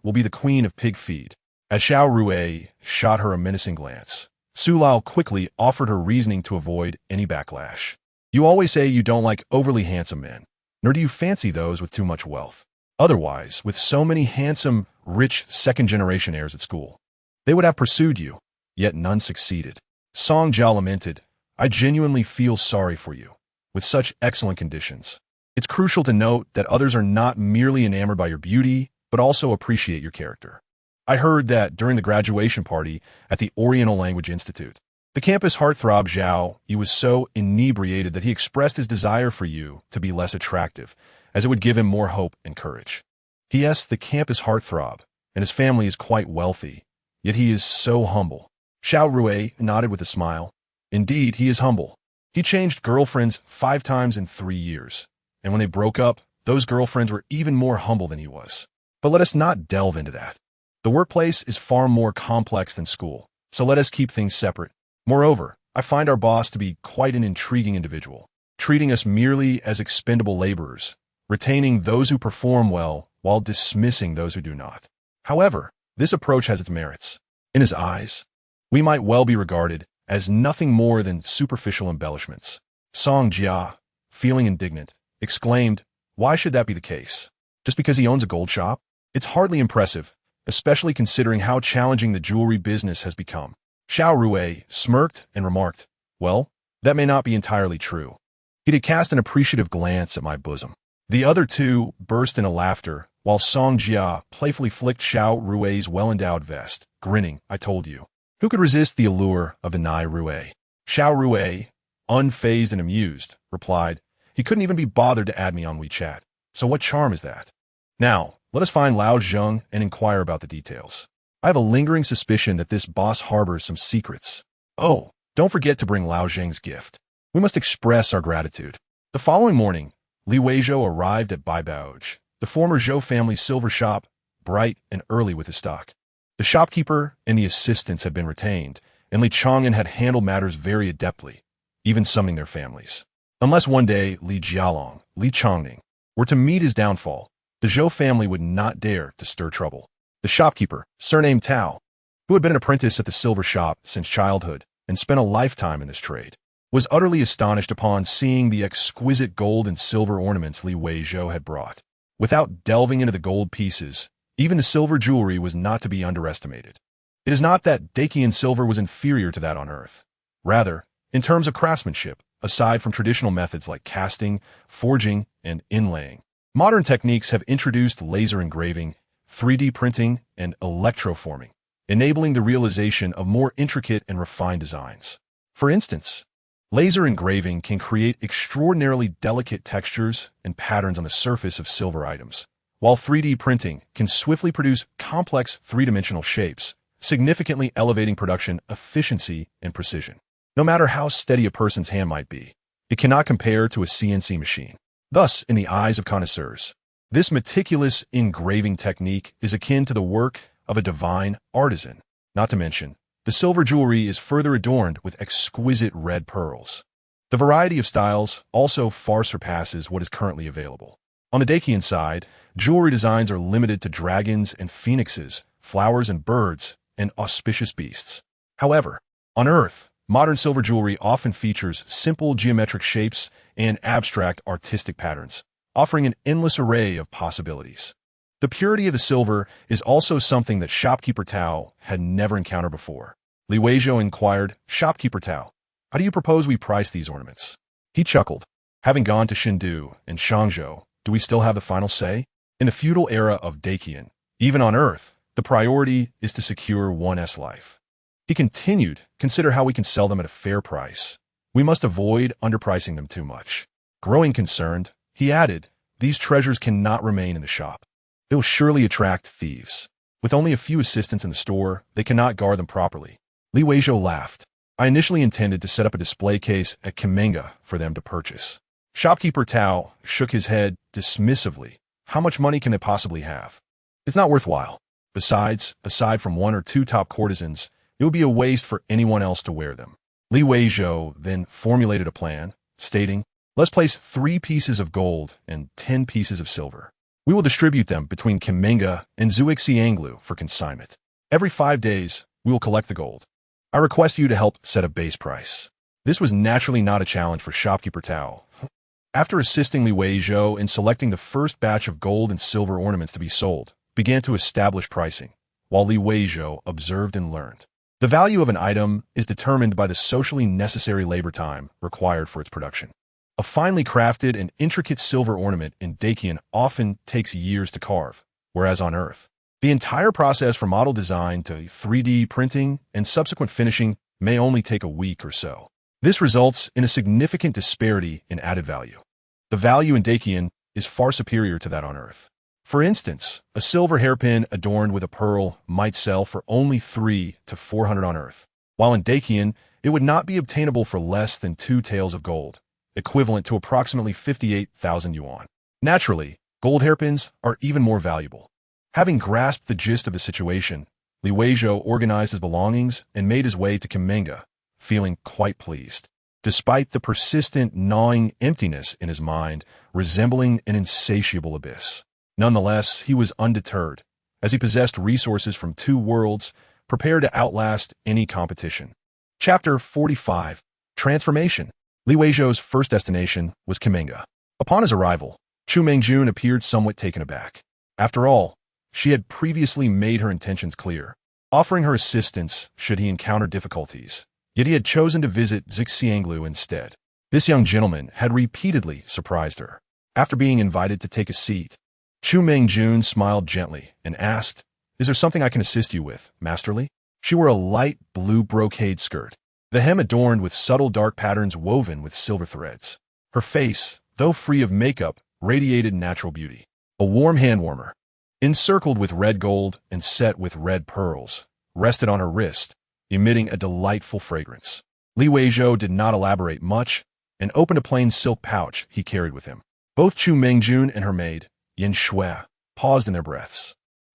will be the queen of pig feed." As Xiao Rui shot her a menacing glance, Su Lao quickly offered her reasoning to avoid any backlash. "You always say you don't like overly handsome men, nor do you fancy those with too much wealth. Otherwise, with so many handsome, rich second-generation heirs at school, they would have pursued you, yet none succeeded." Song Jia lamented, "I genuinely feel sorry for you. With such excellent conditions, it's crucial to note that others are not merely enamored by your beauty, but also appreciate your character. I heard that during the graduation party at the Oriental Language Institute, the campus heartthrob Zhao, he was so inebriated that he expressed his desire for you to be less attractive, as it would give him more hope and courage. P.S. The campus heartthrob, and his family is quite wealthy, yet he is so humble." Xiao Rui nodded with a smile. "Indeed, he is humble. He changed girlfriends 5 times in 3 years, and when they broke up, those girlfriends were even more humble than he was. But let us not delve into that. The workplace is far more complex than school, so let us keep things separate. Moreover, I find our boss to be quite an intriguing individual, treating us merely as expendable laborers, retaining those who perform well while dismissing those who do not. However, this approach has its merits. In his eyes, we might well be regarded as nothing more than superficial embellishments." Song Jia, feeling indignant, exclaimed, "Why should that be the case? Just because he owns a gold shop? It's hardly impressive, especially considering how challenging the jewelry business has become." Xiao Rui smirked and remarked, "Well, that may not be entirely true." He did cast an appreciative glance at my bosom. The other two burst into laughter, while Song Jia playfully flicked Xiao Rui's well-endowed vest, grinning. I told you. Who could resist the allure of the Nai Rui? Xiao Rui, unfazed and amused, replied, he couldn't even be bothered to add me on WeChat. So what charm is that? Now, let us find Lao Zheng and inquire about the details. I have a lingering suspicion that this boss harbors some secrets. Oh, don't forget to bring Lao Zheng's gift. We must express our gratitude. The following morning, Li Weizhou arrived at Baibouge, the former Zhou family's silver shop, bright and early with his stock. The shopkeeper and the assistants had been retained, and Li Chang'an had handled matters very adeptly, even summoning their families. Unless one day Li Jialong, Li Changning, were to meet his downfall, the Zhou family would not dare to stir trouble. The shopkeeper, surnamed Tao, who had been an apprentice at the silver shop since childhood and spent a lifetime in this trade, was utterly astonished upon seeing the exquisite gold and silver ornaments Li Weizhou had brought. Without delving into the gold pieces, even the silver jewelry was not to be underestimated. It is not that Dacian silver was inferior to that on Earth. Rather, in terms of craftsmanship, aside from traditional methods like casting, forging, and inlaying, modern techniques have introduced laser engraving, 3D printing, and electroforming, enabling the realization of more intricate and refined designs. For instance, laser engraving can create extraordinarily delicate textures and patterns on the surface of silver items, while 3D printing can swiftly produce complex three-dimensional shapes, significantly elevating production efficiency and precision. No matter how steady a person's hand might be, it cannot compare to a CNC machine. Thus, in the eyes of connoisseurs, this meticulous engraving technique is akin to the work of a divine artisan. Not to mention, the silver jewelry is further adorned with exquisite red pearls. The variety of styles also far surpasses what is currently available. On the Dacian side, jewelry designs are limited to dragons and phoenixes, flowers and birds, and auspicious beasts. However, on Earth, modern silver jewelry often features simple geometric shapes and abstract artistic patterns, offering an endless array of possibilities. The purity of the silver is also something that shopkeeper Tao had never encountered before. Li Weizhou inquired, Shopkeeper Tao, how do you propose we price these ornaments? He chuckled. Having gone to Chengdu and Shangzhou, do we still have the final say? In the feudal era of Dacian, even on Earth, the priority is to secure one's life. He continued, consider how we can sell them at a fair price. We must avoid underpricing them too much. Growing concerned, he added, these treasures cannot remain in the shop. They will surely attract thieves. With only a few assistants in the store, they cannot guard them properly. Li Weizhou laughed. I initially intended to set up a display case at Kimenga for them to purchase. Shopkeeper Tao shook his head dismissively. How much money can they possibly have? It's not worthwhile. Besides, aside from one or two top courtesans, it would be a waste for anyone else to wear them. Li Weizhou then formulated a plan, stating, let's place 3 pieces of gold and 10 pieces of silver. We will distribute them between Kimenga and Zuixianglu for consignment. Every 5 days, we will collect the gold. I request you to help set a base price. This was naturally not a challenge for shopkeeper Tao. After assisting Li Weizhou in selecting the first batch of gold and silver ornaments to be sold, began to establish pricing, while Li Weizhou observed and learned. The value of an item is determined by the socially necessary labor time required for its production. A finely crafted and intricate silver ornament in Dacian often takes years to carve, whereas on Earth, the entire process from model design to 3D printing and subsequent finishing may only take a week or so. This results in a significant disparity in added value. The value in Dacian is far superior to that on Earth. For instance, a silver hairpin adorned with a pearl might sell for only 300 to 400 on Earth, while in Dacian, it would not be obtainable for less than 2 taels of gold, equivalent to approximately 58,000 yuan. Naturally, gold hairpins are even more valuable. Having grasped the gist of the situation, Li Weizhou organized his belongings and made his way to Kimenga, feeling quite pleased, despite the persistent gnawing emptiness in his mind, resembling an insatiable abyss. Nonetheless, he was undeterred, as he possessed resources from 2 worlds, prepared to outlast any competition. Chapter 45. Transformation. Li Weizhou's first destination was Kimenga. Upon his arrival, Chu Mengjun appeared somewhat taken aback. After all, she had previously made her intentions clear, offering her assistance should he encounter difficulties, yet he had chosen to visit Zuixianglu instead. This young gentleman had repeatedly surprised her. after being invited to take a seat. Chu Mingjun smiled gently and asked, "Is there something I can assist you with, masterly?" She wore a light blue brocade skirt, the hem adorned with subtle dark patterns woven with silver threads. Her face, though free of makeup, radiated natural beauty. A warm hand warmer, encircled with red gold and set with red pearls, rested on her wrist, emitting a delightful fragrance. Li Weizhou did not elaborate much and opened a plain silk pouch he carried with him. Both Chu Mingjun and her maid, Yin Shui, paused in their breaths.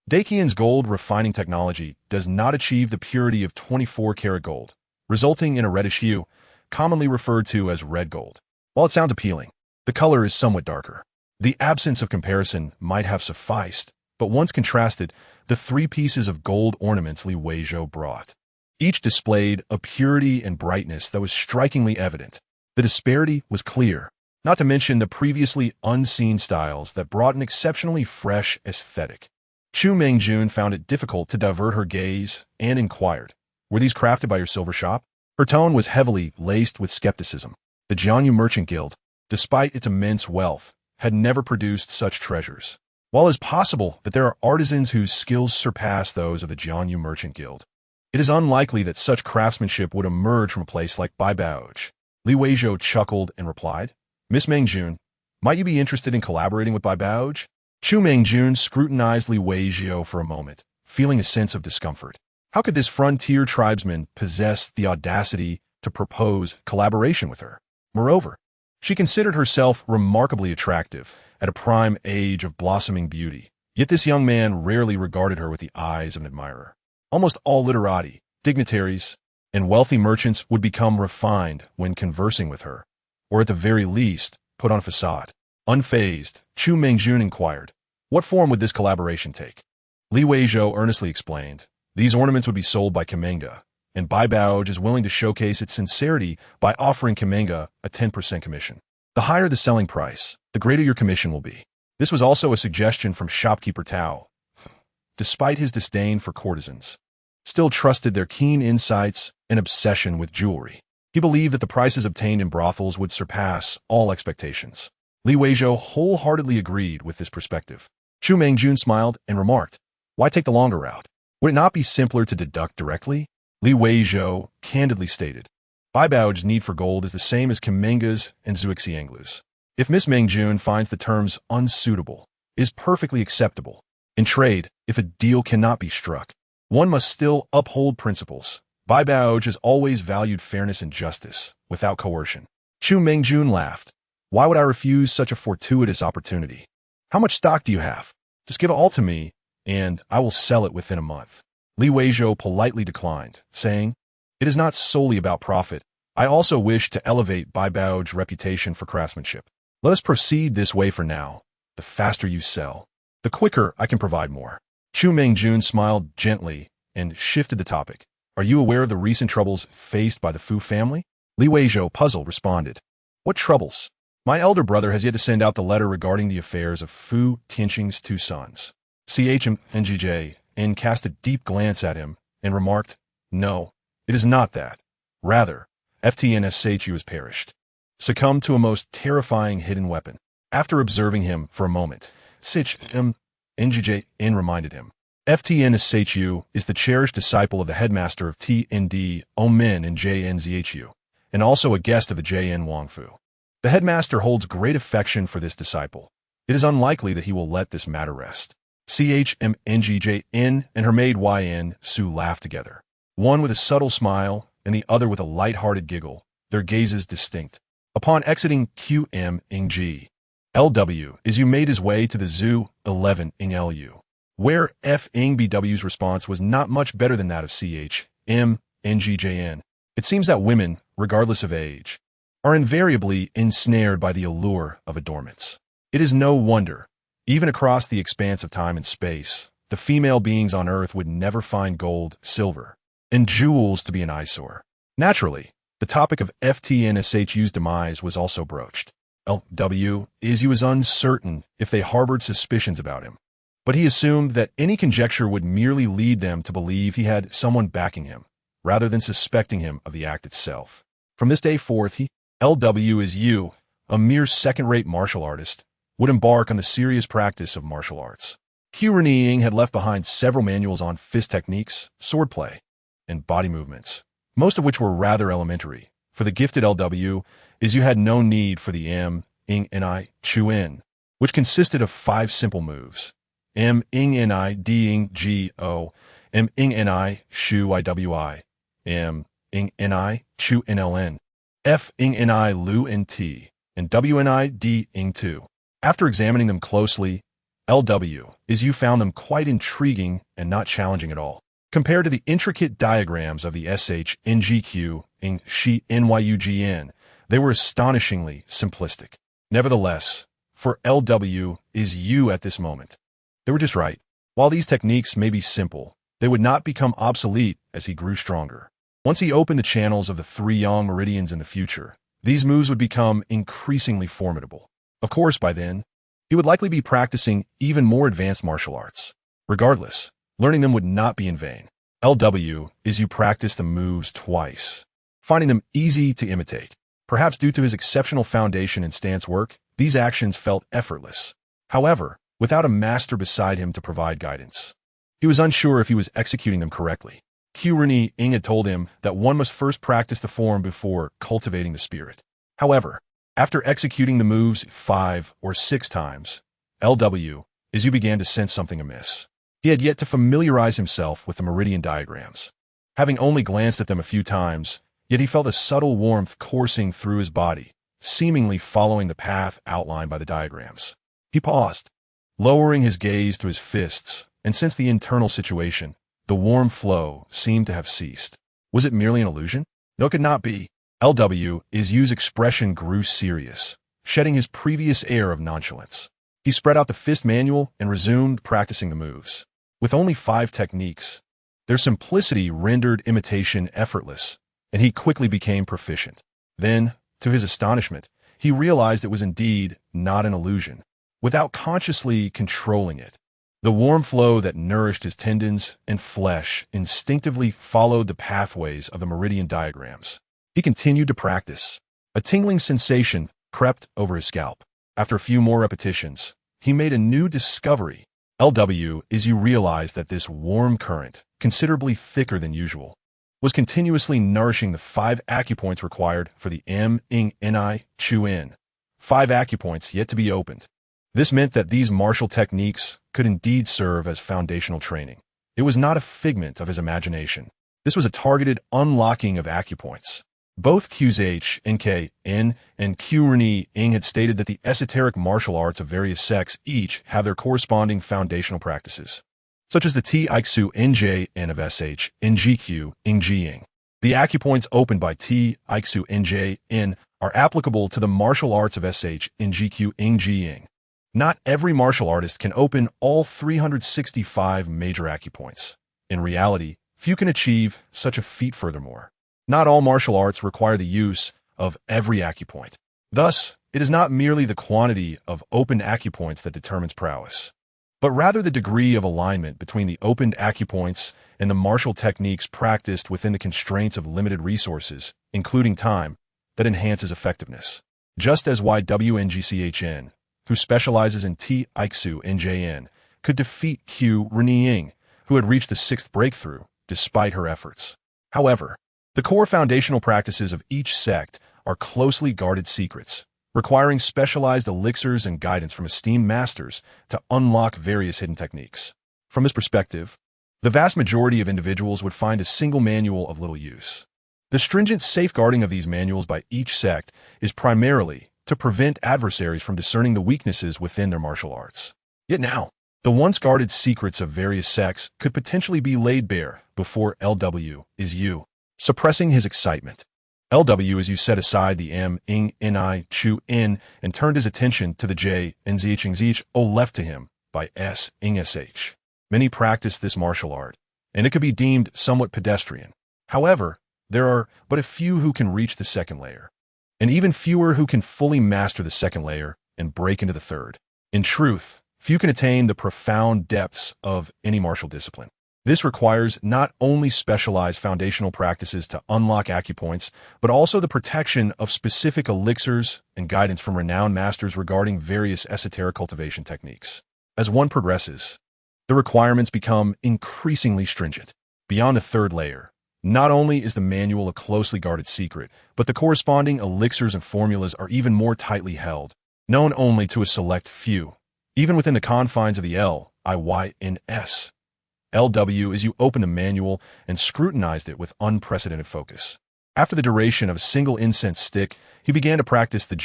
Dakian's gold refining technology does not achieve the purity of 24-karat gold, resulting in a reddish hue, commonly referred to as red gold. While it sounds appealing, the color is somewhat darker. The absence of comparison might have sufficed, but once contrasted, the 3 pieces of gold ornaments Li Weizhou brought. Each displayed a purity and brightness that was strikingly evident. The disparity was clear, not to mention the previously unseen styles that brought an exceptionally fresh aesthetic. Chu Mingjun found it difficult to divert her gaze and inquired, "Were these crafted by your silver shop?" Her tone was heavily laced with skepticism. The Jianyu Merchant Guild, despite its immense wealth, had never produced such treasures. While it is possible that there are artisans whose skills surpass those of the Jianyu Merchant Guild, it is unlikely that such craftsmanship would emerge from a place like Weizhou. Li Weizhou chuckled and replied, "Miss Mingjun, might you be interested in collaborating with Weizhou?" Chu Mingjun scrutinized Li Weizhou for a moment, feeling a sense of discomfort. How could this frontier tribesman possess the audacity to propose collaboration with her? Moreover, she considered herself remarkably attractive at a prime age of blossoming beauty, yet this young man rarely regarded her with the eyes of an admirer. Almost all literati, dignitaries, and wealthy merchants would become refined when conversing with her, or at the very least, put on a facade. Unfazed, Chu Mingjun inquired, "What form would this collaboration take?" Li Weizhou earnestly explained, "These ornaments would be sold by Kamenga, and Weizhou is willing to showcase its sincerity by offering Kamenga a 10% commission. The higher the selling price, the greater your commission will be." This was also a suggestion from shopkeeper Tao. Despite his disdain for courtesans, still trusted their keen insights and obsession with jewelry. He believed that the prices obtained in brothels would surpass all expectations. Li Weizhou wholeheartedly agreed with this perspective. Chu Mingjun smiled and remarked, "Why take the longer route? Would it not be simpler to deduct directly?" Li Weizhou candidly stated, "Weizhou's need for gold is the same as Kamenga's and Zuixianglu's. If Miss Mingjun finds the terms unsuitable, it is perfectly acceptable. In trade, if a deal cannot be struck, one must still uphold principles. Weizhou has always valued fairness and justice, without coercion." Chu Mingjun laughed. "Why would I refuse such a fortuitous opportunity? How much stock do you have? Just give it all to me, and I will sell it within a month." Li Weizhou politely declined, saying, "It is not solely about profit. I also wish to elevate Weizhou's reputation for craftsmanship. Let us proceed this way for now. The faster you sell, the quicker I can provide more." Chu Mingjun smiled gently and shifted the topic. "Are you aware of the recent troubles faced by the Fu family?" Li Weizhou, puzzled, responded, "What troubles? My elder brother has yet to send out the letter regarding the affairs of Fu Tianqing's 2 sons. CHMNGJ cast a deep glance at him and remarked, "No, it is not that. Rather, FTNSHU has perished, succumbed to a most terrifying hidden weapon." After observing him for a moment, CHMNGJ reminded him, "FTNSHU is the cherished disciple of the headmaster of TND Omen and JNZHU, and also a guest of the JN Wangfu. The headmaster holds great affection for this disciple. It is unlikely that he will let this matter rest." CHMNGJN and her maid YN Su laughed together, one with a subtle smile and the other with a light-hearted giggle, their gazes distinct. Upon exiting QMNG, LW Izu made his way to the Zoo 11 in LU, where FNBW's response was not much better than that of CHMNGJN. It seems that women, regardless of age, are invariably ensnared by the allure of adornments. It is no wonder, even across the expanse of time and space, the female beings on Earth would never find gold, silver, and jewels to be an eyesore. Naturally, the topic of FTNSHU's demise was also broached. LW Izu was uncertain if they harbored suspicions about him, but he assumed that any conjecture would merely lead them to believe he had someone backing him, rather than suspecting him of the act itself. From this day forth, LW Izu, a mere second-rate martial artist, would embark on the serious practice of martial arts. Renjian had left behind several manuals on fist techniques, swordplay, and body movements, most of which were rather elementary. For the gifted LW, you had no need for the M, Ing, Ni, Chu In, which consisted of 5 simple moves. M, Ing, Ni, D, Ing, G, O, M, Ing, Ni, Shu, IWI, M, Ing, Ni, Chu, NLN, F, Ing, Ni, Lu, NT, and WNI, D, Ing, 2. After examining them closely, LW, you found them quite intriguing and not challenging at all. Compared to the intricate diagrams of the SH, NGQ, Ing, Shi, NYUGN, they were astonishingly simplistic. Nevertheless, for LW, you at this moment, they were just right. While these techniques may be simple, they would not become obsolete as he grew stronger. Once he opened the channels of the 3 yang meridians in the future, these moves would become increasingly formidable. Of course, by then, he would likely be practicing even more advanced martial arts. Regardless, learning them would not be in vain. LW, you practiced the moves twice, finding them easy to imitate. Perhaps due to his exceptional foundation and stance work, these actions felt effortless. However, without a master beside him to provide guidance, he was unsure if he was executing them correctly. Renjian had told him that one must first practice the form before cultivating the spirit. However, after executing the moves 5 or 6 times, LW, you began to sense something amiss. He had yet to familiarize himself with the meridian diagrams. Having only glanced at them a few times, yet he felt a subtle warmth coursing through his body, seemingly following the path outlined by the diagrams. He paused, lowering his gaze to his fists, and sensed the internal situation. The warm flow seemed to have ceased. Was it merely an illusion? No, it could not be. LW's expression grew serious, shedding his previous air of nonchalance. He spread out the fist manual and resumed practicing the moves. With only 5 techniques, their simplicity rendered imitation effortless, and he quickly became proficient. Then, to his astonishment, he realized it was indeed not an illusion. Without consciously controlling it, the warm flow that nourished his tendons and flesh instinctively followed the pathways of the meridian diagrams. He continued to practice. A tingling sensation crept over his scalp. After a few more repetitions, he made a new discovery. You realized that this warm current, considerably thicker than usual, was continuously nourishing the 5 acupoints required for the M, Ing, Ni, Chu In. 5 acupoints yet to be opened. This meant that these martial techniques could indeed serve as foundational training. It was not a figment of his imagination. This was a targeted unlocking of acupoints. Both Qzh, N, and Renjian had stated that the esoteric martial arts of various sects each have their corresponding foundational practices, such as the T-Iksu Nj-N of Sh, Ngq, Ingjing. The acupoints opened by T-Iksu Nj-N are applicable to the martial arts of Sh, Ngq, Ingjing. Not every martial artist can open all 365 major acupoints. In reality, few can achieve such a feat. Furthermore, not all martial arts require the use of every acupoint. Thus, it is not merely the quantity of opened acupoints that determines prowess, but rather the degree of alignment between the opened acupoints and the martial techniques practiced within the constraints of limited resources, including time, that enhances effectiveness. Just as YWNGCHN, who specializes in T-Iksu NJN, could defeat Renjian, who had reached the 6th breakthrough despite her efforts. However, the core foundational practices of each sect are closely guarded secrets, requiring specialized elixirs and guidance from esteemed masters to unlock various hidden techniques. From this perspective, the vast majority of individuals would find a single manual of little use. The stringent safeguarding of these manuals by each sect is primarily to prevent adversaries from discerning the weaknesses within their martial arts. Yet now, the once guarded secrets of various sects could potentially be laid bare before LW, suppressing his excitement. LW set aside the M, Ing, Ni, Chu, In, and turned his attention to the J, Nzh, O left to him by S, Ing, Sh. Many practice this martial art, and it could be deemed somewhat pedestrian. However, there are but a few who can reach the 2nd layer, and even fewer who can fully master the 2nd layer and break into the 3rd. In truth, few can attain the profound depths of any martial discipline. This requires not only specialized foundational practices to unlock acupoints, but also the protection of specific elixirs and guidance from renowned masters regarding various esoteric cultivation techniques. As one progresses, the requirements become increasingly stringent. Beyond the third layer, not only is the manual a closely guarded secret, but the corresponding elixirs and formulas are even more tightly held, known only to a select few, even within the confines of the LIYNS. LW as you opened the manual and scrutinized it with unprecedented focus. After the duration of a single incense stick, he began to practice the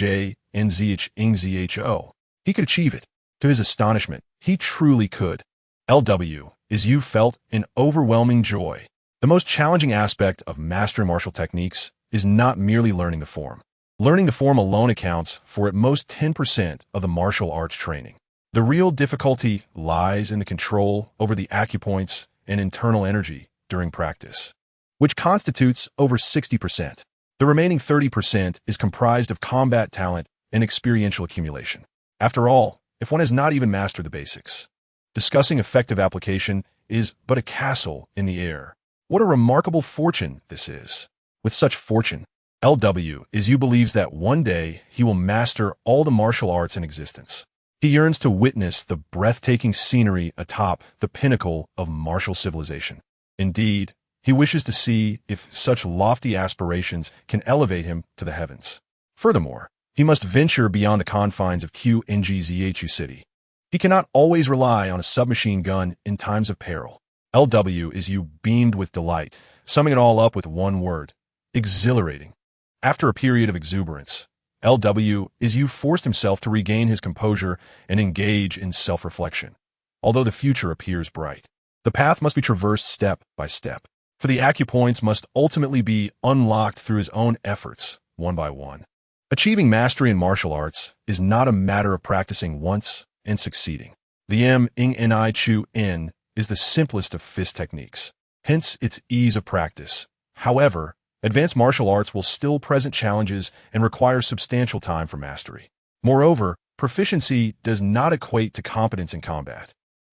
JNZHNZHO. He could achieve it. To his astonishment, he truly could. LW as you felt an overwhelming joy. The most challenging aspect of mastering martial techniques is not merely learning the form. Learning the form alone accounts for at most 10% of the martial arts training. The real difficulty lies in the control over the acupoints and internal energy during practice, which constitutes over 60%. The remaining 30% is comprised of combat talent and experiential accumulation. After all, if one has not even mastered the basics, discussing effective application is but a castle in the air. What a remarkable fortune this is. With such fortune, LW is you believes that one day he will master all the martial arts in existence. He yearns to witness the breathtaking scenery atop the pinnacle of martial civilization. Indeed, he wishes to see if such lofty aspirations can elevate him to the heavens. Furthermore, he must venture beyond the confines of QNGZHU City. He cannot always rely on a submachine gun in times of peril. LW is you beamed with delight, summing it all up with one word: exhilarating. After a period of exuberance, LW is you forced himself to regain his composure and engage in self-reflection. Although the future appears bright, the path must be traversed step by step, for the acupoints must ultimately be unlocked through his own efforts, one by one. Achieving mastery in martial arts is not a matter of practicing once and succeeding. The M-ing-ni chu-in is the simplest of fist techniques, hence its ease of practice. However, advanced martial arts will still present challenges and require substantial time for mastery. Moreover, proficiency does not equate to competence in combat.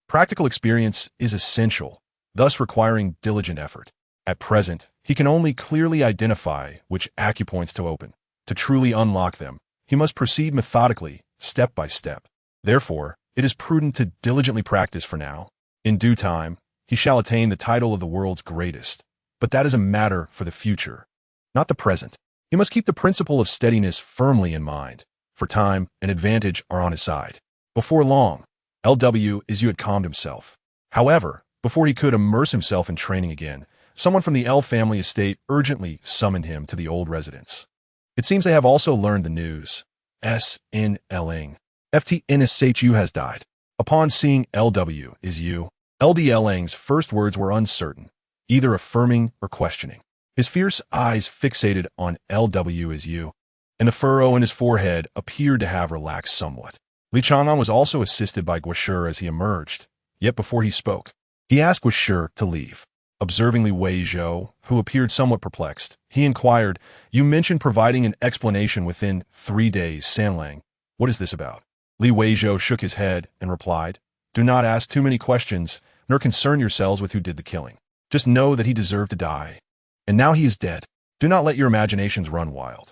Practical experience is essential, thus requiring diligent effort. At present, he can only clearly identify which acupoints to open. To truly unlock them, he must proceed methodically, step by step. Therefore, it is prudent to diligently practice for now. In due time, he shall attain the title of the world's greatest. But that is a matter for the future, not the present. He must keep the principle of steadiness firmly in mind, for time and advantage are on his side. Before long, LW is you had calmed himself. However, before he could immerse himself in training again, someone from the L family estate urgently summoned him to the old residence. It seems they have also learned the news. S.N. Ling. Ft. NSHU has died. Upon seeing LW is you, LD Ling's first words were uncertain, either affirming or questioning. His fierce eyes fixated on LW as you, and the furrow in his forehead appeared to have relaxed somewhat. Li Chang'an was also assisted by Guoshi as he emerged, yet before he spoke, he asked Guoshi to leave. Observing Li Weizhou, who appeared somewhat perplexed, he inquired, "You mentioned providing an explanation within 3 days, Sanlang. What is this about?" Li Weizhou shook his head and replied, "Do not ask too many questions, nor concern yourselves with who did the killing. Just know that he deserved to die. And now he is dead. Do not let your imaginations run wild.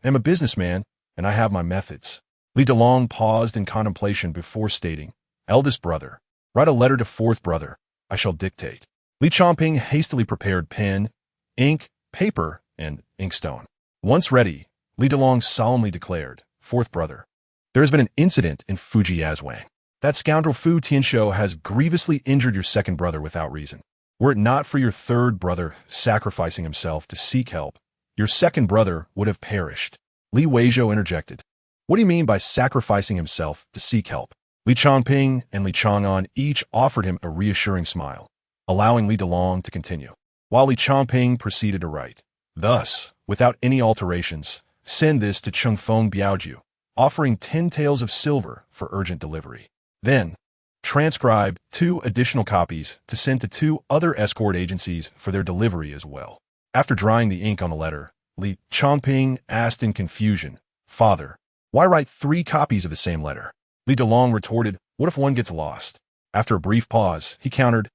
I am a businessman, and I have my methods." Li Delong paused in contemplation before stating, "Eldest brother, write a letter to fourth brother. I shall dictate." Li Chongping hastily prepared pen, ink, paper, and inkstone. Once ready, Li Delong solemnly declared, "Fourth brother, there has been an incident in Fuji Yazwang. That scoundrel Fu Tianshou has grievously injured your second brother without reason. Were it not for your third brother sacrificing himself to seek help, your second brother would have perished." Li Weizhou interjected, "What do you mean by sacrificing himself to seek help?" Li Chongping and Li Chang'an each offered him a reassuring smile, allowing Li Delong to continue, while Li Chongping proceeded to write, "Thus, without any alterations, send this to Chengfeng Biaoju, offering 10 taels of silver for urgent delivery. Then, transcribe 2 additional copies to send to 2 other escort agencies for their delivery as well." After drying the ink on the letter, Li Chongping asked in confusion, "Father, why write 3 copies of the same letter?" Li Delong retorted, "What if one gets lost?" After a brief pause, he countered,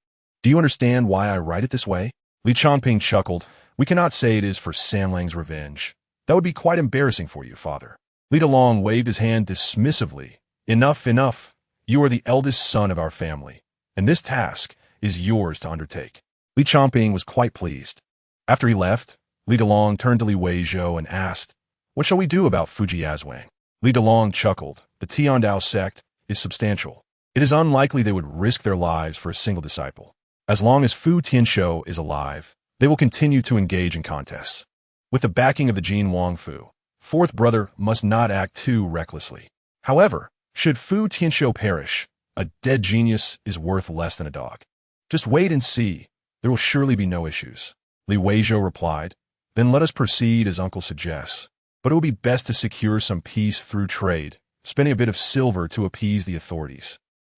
Do you understand why I write it this way? Li Changping chuckled. We cannot say it is for Sanlang's revenge. That would be quite embarrassing for you, father. Li Delong waved his hand dismissively. Enough, enough. You are the eldest son of our family, and this task is yours to undertake. Li Changping was quite pleased. After he left, Li Delong turned to Li Weizhou and asked, What shall we do about Fuji Yazwang? Li Delong chuckled. The Tiandao sect is substantial. It is unlikely they would risk their lives for a single disciple. As long as Fu Tianshou is alive, they will continue to engage in contests. With the backing of the Jin Wangfu, fourth brother must not act too recklessly. However, should Fu Tianshou perish, a dead genius is worth less than a dog. Just wait and see. There will surely be no issues. Li Weizhou replied. Then let us proceed as uncle suggests. But it will be best to secure some peace through trade, spending a bit of silver to appease the authorities.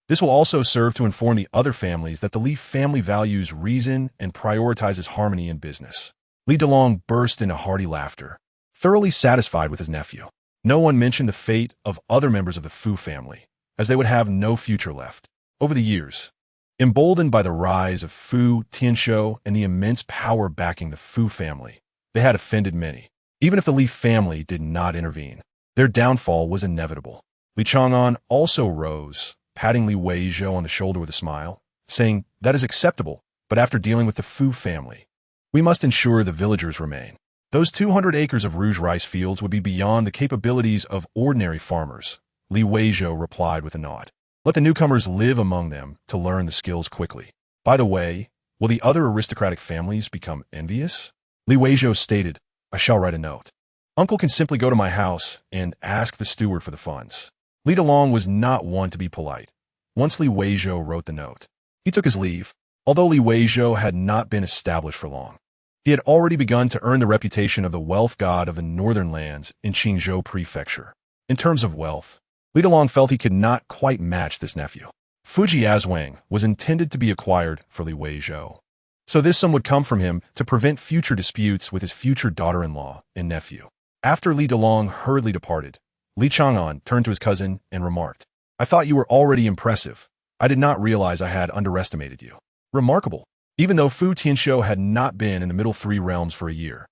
This will also serve to inform the other families that the Li family values reason and prioritizes harmony in business. Li Delong burst into hearty laughter, thoroughly satisfied with his nephew. No one mentioned the fate of other members of the Fu family, as they would have no future left. Over the years, emboldened by the rise of Fu Tianshou and the immense power backing the Fu family, they had offended many. Even if the Li family did not intervene, their downfall was inevitable. Li Chang'an also rose, patting Li Weizhou on the shoulder with a smile, saying, That is acceptable, but after dealing with the Fu family, we must ensure the villagers remain. Those 200 acres of rouge rice fields would be beyond the capabilities of ordinary farmers, Li Weizhou replied with a nod. Let the newcomers live among them to learn the skills quickly. By the way, will the other aristocratic families become envious? Li Weizhou stated, I shall write a note. Uncle can simply go to my house and ask the steward for the funds. Li Delong was not one to be polite. Once Li Weizhou wrote the note, he took his leave. Although Li Weizhou had not been established for long, he had already begun to earn the reputation of the wealth god of the northern lands in Qingzhou Prefecture. In terms of wealth, Li Delong felt he could not quite match this nephew. Fuji Yazwang was intended to be acquired for Li Weizhou, so this sum would come from him to prevent future disputes with his future daughter-in-law and nephew. After Li Delong hurriedly departed, Li Chang'an turned to his cousin and remarked, I thought you were already impressive. I did not realize I had underestimated you. Remarkable. Even though Fu Tianshou had not been in the Middle Three Realms for a year,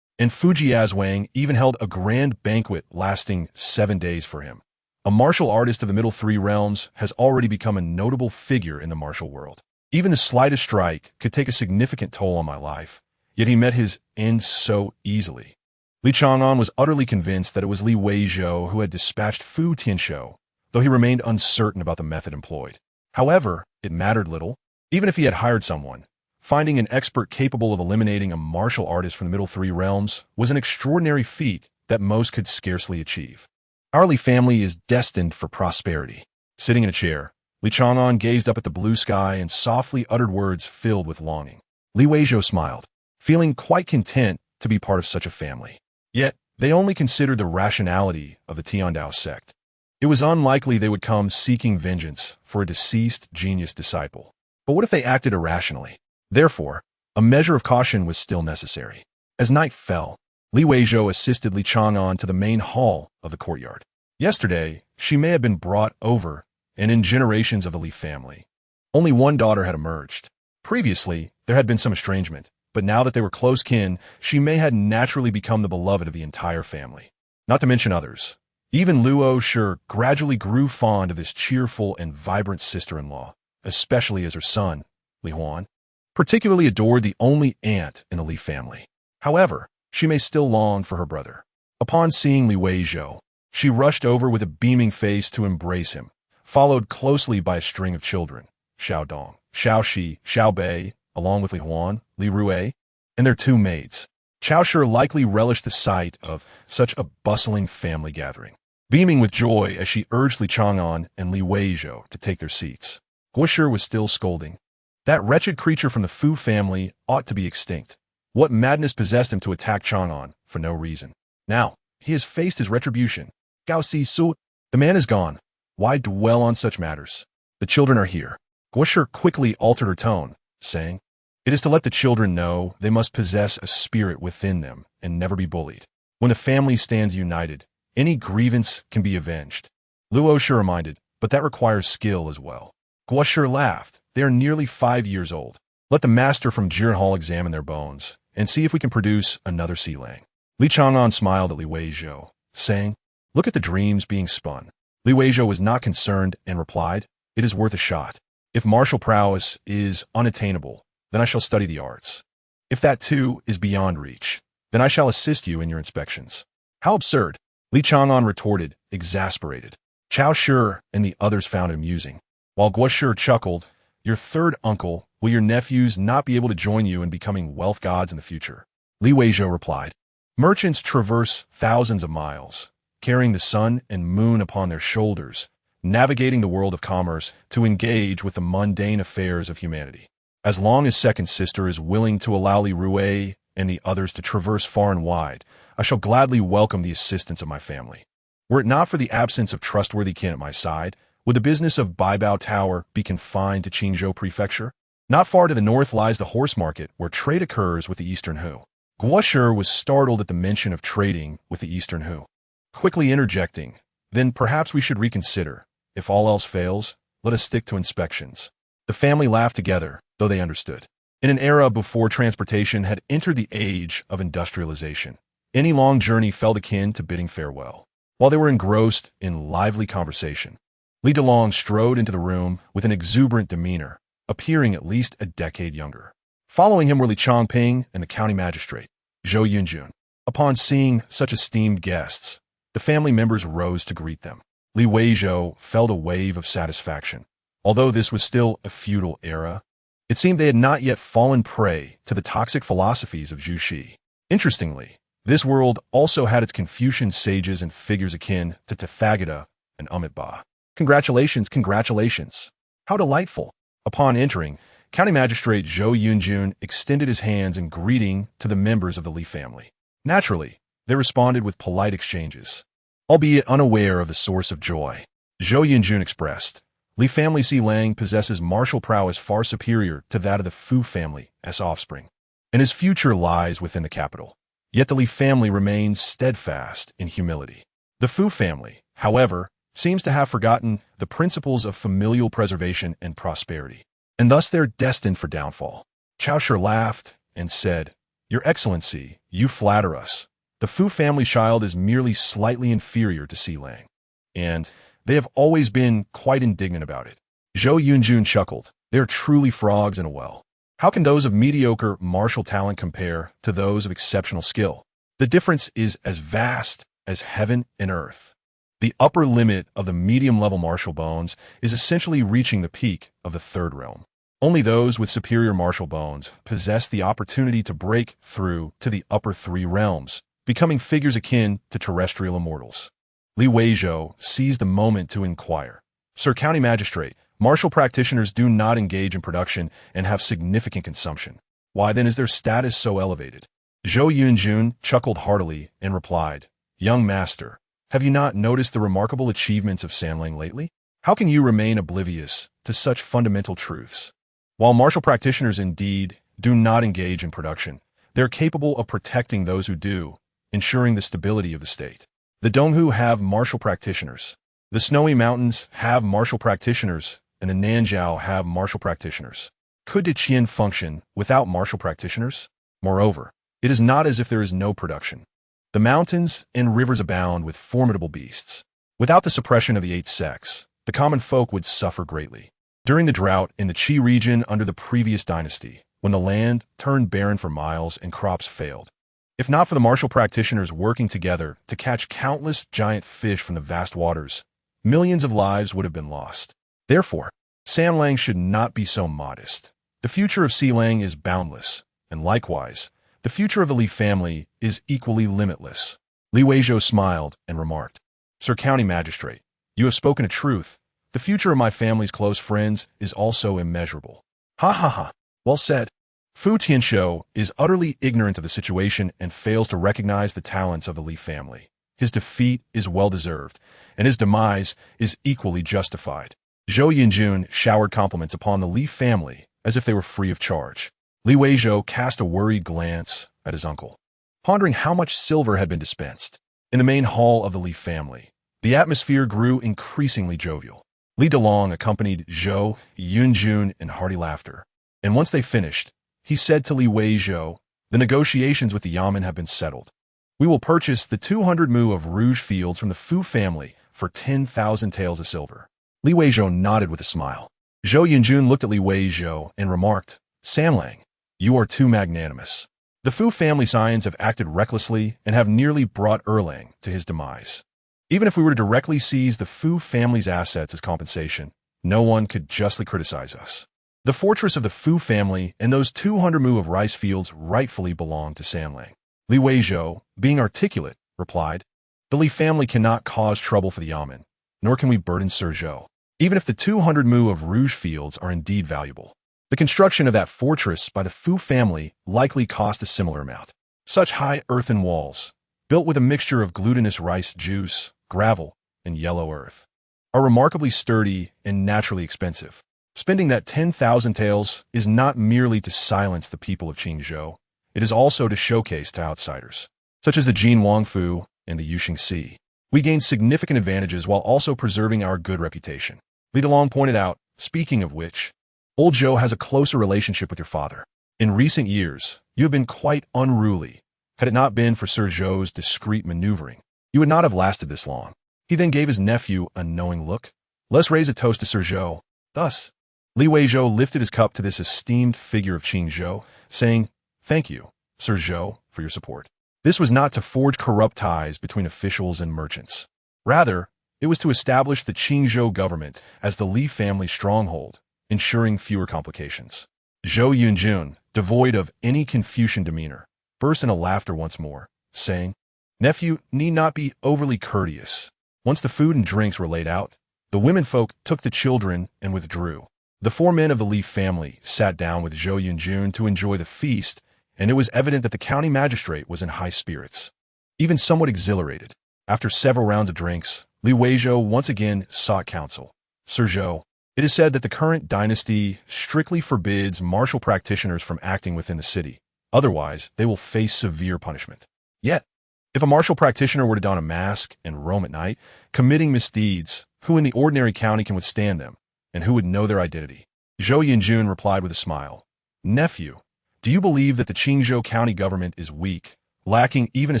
and Fuji Yazwang even held a grand banquet lasting 7 days for him, a martial artist of the Middle Three Realms has already become a notable figure in the martial world. Even the slightest strike could take a significant toll on my life, yet he met his end so easily. Li Chang'an was utterly convinced that it was Li Weizhou who had dispatched Fu Tianshou, though he remained uncertain about the method employed. However, it mattered little. Even if he had hired someone, finding an expert capable of eliminating a martial artist from the Middle Three Realms was an extraordinary feat that most could scarcely achieve. Our Li family is destined for prosperity. Sitting in a chair, Li Chang'an gazed up at the blue sky and softly uttered words filled with longing. Li Weizhou smiled, feeling quite content to be part of such a family. Yet, they only considered the rationality of the Tiandao sect. It was unlikely they would come seeking vengeance for a deceased genius disciple. But what if they acted irrationally? Therefore, a measure of caution was still necessary. As night fell, Li Weizhou assisted Li Chang'an to the main hall of the courtyard. Yesterday, she may have been brought over, and in generations of the Li family, only one daughter had emerged. Previously, there had been some estrangement, but now that they were close kin, she may had naturally become the beloved of the entire family. Not to mention others. Even Luo Shi gradually grew fond of this cheerful and vibrant sister-in-law, especially as her son, Li Huan, particularly adored the only aunt in the Li family. However, she may still long for her brother. Upon seeing Li Weizhou, she rushed over with a beaming face to embrace him, followed closely by a string of children, Xiao Dong, Xiao Shi, Xiao Bei, along with Li Huan, Li Rui, and their 2 maids. Qiao Shi likely relished the sight of such a bustling family gathering, beaming with joy as she urged Li Chang'an and Li Weizhou to take their seats. Guo Shi was still scolding. That wretched creature from the Fu family ought to be extinct. What madness possessed him to attack Chang'an for no reason? Now, he has faced his retribution. Gao Si Su, the man is gone. Why dwell on such matters? The children are here. Guo Shi quickly altered her tone, saying, It is to let the children know they must possess a spirit within them and never be bullied. When the family stands united, any grievance can be avenged. Luo Shi reminded, but that requires skill as well. Guo Shi laughed. They are nearly 5 years old. Let the master from Jiren Hall examine their bones, and see if we can produce another Xi Lang. Li Chang'an smiled at Li Weizhou, saying, "Look at the dreams being spun." Li Weizhou was not concerned and replied, "It is worth a shot. If martial prowess is unattainable, then I shall study the arts. If that too is beyond reach, then I shall assist you in your inspections." "How absurd!" Li Chang'an retorted, exasperated. Chao Shi and the others found it amusing. While Guo Shi chuckled, "Your third uncle, will your nephews not be able to join you in becoming wealth gods in the future?" Li Weizhou replied, "Merchants traverse thousands of miles, carrying the sun and moon upon their shoulders, navigating the world of commerce to engage with the mundane affairs of humanity. As long as second sister is willing to allow Li Rui and the others to traverse far and wide, I shall gladly welcome the assistance of my family. Were it not for the absence of trustworthy kin at my side, would the business of Baibao Tower be confined to Qingzhou Prefecture? Not far to the north lies the horse market, where trade occurs with the Eastern Hu." Guo Shi was startled at the mention of trading with the Eastern Hu, quickly interjecting, "Then perhaps we should reconsider. If all else fails, let us stick to inspections." The family laughed together, though they understood. In an era before transportation had entered the age of industrialization, any long journey felt akin to bidding farewell. While they were engrossed in lively conversation, Li Delong strode into the room with an exuberant demeanor, appearing at least a decade younger. Following him were Li Changping and the county magistrate, Zhou Yunjun. Upon seeing such esteemed guests, the family members rose to greet them. Li Weizhou felt a wave of satisfaction. Although this was still a feudal era, it seemed they had not yet fallen prey to the toxic philosophies of Zhu Xi. Interestingly, this world also had its Confucian sages and figures akin to Tathagata and Amitabha. "Congratulations, congratulations! How delightful!" Upon entering, County Magistrate Zhou Yunjun extended his hands in greeting to the members of the Li family. Naturally, they responded with polite exchanges, albeit unaware of the source of joy. Zhou Yunjun expressed, "Li family Xi Lang possesses martial prowess far superior to that of the Fu family as offspring, and his future lies within the capital. Yet the Li family remains steadfast in humility. The Fu family, however, seems to have forgotten the principles of familial preservation and prosperity, and thus they're destined for downfall." Chao Shi laughed and said, "Your Excellency, you flatter us. The Fu family child is merely slightly inferior to Xi Lang, and they have always been quite indignant about it." Zhou Yunjun chuckled. "They are truly frogs in a well. How can those of mediocre martial talent compare to those of exceptional skill? The difference is as vast as heaven and earth. The upper limit of the medium-level martial bones is essentially reaching the peak of the third realm. Only those with superior martial bones possess the opportunity to break through to the upper three realms, becoming figures akin to terrestrial immortals." Li Weizhou seized the moment to inquire, "Sir County Magistrate, martial practitioners do not engage in production and have significant consumption. Why then is their status so elevated?" Zhou Yunjun chuckled heartily and replied, "Young master, have you not noticed the remarkable achievements of Sanlang lately? How can you remain oblivious to such fundamental truths? While martial practitioners indeed do not engage in production, they are capable of protecting those who do, ensuring the stability of the state. The Donghu have martial practitioners. The Snowy Mountains have martial practitioners, and the Nanjiao have martial practitioners. Could Diqian function without martial practitioners? Moreover, it is not as if there is no production. The mountains and rivers abound with formidable beasts. Without the suppression of the 8 sects, the common folk would suffer greatly. During the drought in the Qi region under the previous dynasty, when the land turned barren for miles and crops failed, if not for the martial practitioners working together to catch countless giant fish from the vast waters, millions of lives would have been lost. Therefore, Sanlang should not be so modest. The future of Xi Lang is boundless, and likewise, the future of the Li family is equally limitless." Li Weizhou smiled and remarked, "Sir County Magistrate, you have spoken a truth. The future of my family's close friends is also immeasurable." "Ha ha ha, well said." Fu Tianshou is utterly ignorant of the situation and fails to recognize the talents of the Li family. His defeat is well-deserved, and his demise is equally justified. Zhou Yunjun showered compliments upon the Li family as if they were free of charge. Li Weizhou cast a worried glance at his uncle, pondering how much silver had been dispensed. In the main hall of the Li family, the atmosphere grew increasingly jovial. Li Delong accompanied Zhou Yunjun in hearty laughter, And once they finished, he said to Li Weizhou, "The negotiations with the Yamen have been settled. We will purchase the 200 mu of rouge fields from the Fu family for 10,000 taels of silver." Li Weizhou nodded with a smile. Zhou Yunjun looked at Li Weizhou and remarked, "Samlang, you are too magnanimous. The Fu family scions have acted recklessly and have nearly brought Erlang to his demise. Even if we were to directly seize the Fu family's assets as compensation, no one could justly criticize us. The fortress of the Fu family and those 200 mu of rice fields rightfully belong to Samlang." Li Weizhou, being articulate, replied, "The Li family cannot cause trouble for the Yamen, nor can we burden Sir Zhou, even if the 200 mu of rouge fields are indeed valuable. The construction of that fortress by the Fu family likely cost a similar amount. Such high earthen walls, built with a mixture of glutinous rice juice, gravel, and yellow earth, are remarkably sturdy and naturally expensive. Spending that 10,000 taels is not merely to silence the people of Qingzhou, it is also to showcase to outsiders, such as the Jin Wangfu and the Yuxing Sea. We gain significant advantages while also preserving our good reputation." Li Delong pointed out, "Speaking of which, old Zhou has a closer relationship with your father. In recent years, you have been quite unruly. Had it not been for Sir Zhou's discreet maneuvering, you would not have lasted this long." He then gave his nephew a knowing look. "Let's raise a toast to Sir Zhou." Thus, Li Weizhou lifted his cup to this esteemed figure of Qingzhou, saying, "Thank you, Sir Zhou, for your support." This was not to forge corrupt ties between officials and merchants. Rather, it was to establish the Qingzhou government as the Li family stronghold, ensuring fewer complications. Zhou Yunjun, devoid of any Confucian demeanor, burst into laughter once more, saying, "Nephew need not be overly courteous." Once the food and drinks were laid out, the womenfolk took the children and withdrew. The 4 men of the Li family sat down with Zhou Yunjun to enjoy the feast, and it was evident that the county magistrate was in high spirits, even somewhat exhilarated. After several rounds of drinks, Li Weizhou once again sought counsel. "Sir Zhou, it is said that the current dynasty strictly forbids martial practitioners from acting within the city. Otherwise, they will face severe punishment. Yet, if a martial practitioner were to don a mask and roam at night, committing misdeeds, who in the ordinary county can withstand them, and who would know their identity?" Zhou Yunjun replied with a smile, "Nephew, do you believe that the Qingzhou county government is weak, lacking even a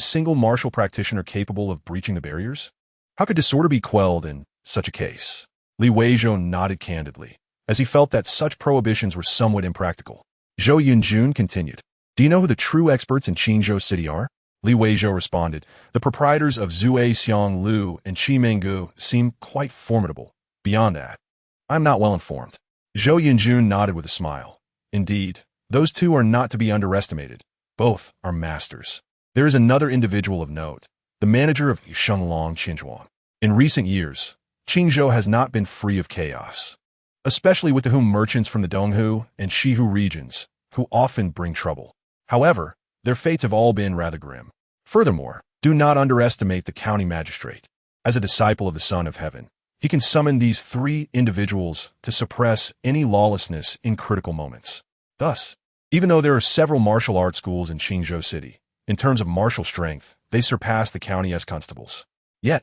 single martial practitioner capable of breaching the barriers? How could disorder be quelled in such a case?" Li Weizhou nodded candidly, as he felt that such prohibitions were somewhat impractical. Zhou Yunjun continued, "Do you know who the true experts in Qingzhou City are?" Li Weizhou responded, "The proprietors of Zue Xiang Lu and Qi Menggu seem quite formidable. Beyond that, I am not well informed." Zhou Yunjun nodded with a smile. "Indeed, those two are not to be underestimated. Both are masters. There is another individual of note, the manager of Shenglong Qinzhuang. In recent years, Qingzhou has not been free of chaos, especially with the Hu merchants from the Donghu and Shihu regions, who often bring trouble. However, their fates have all been rather grim. Furthermore, do not underestimate the county magistrate. As a disciple of the Son of Heaven, he can summon these 3 individuals to suppress any lawlessness in critical moments. Thus, even though there are several martial arts schools in Qingzhou City, in terms of martial strength, they surpass the county as constables. Yet,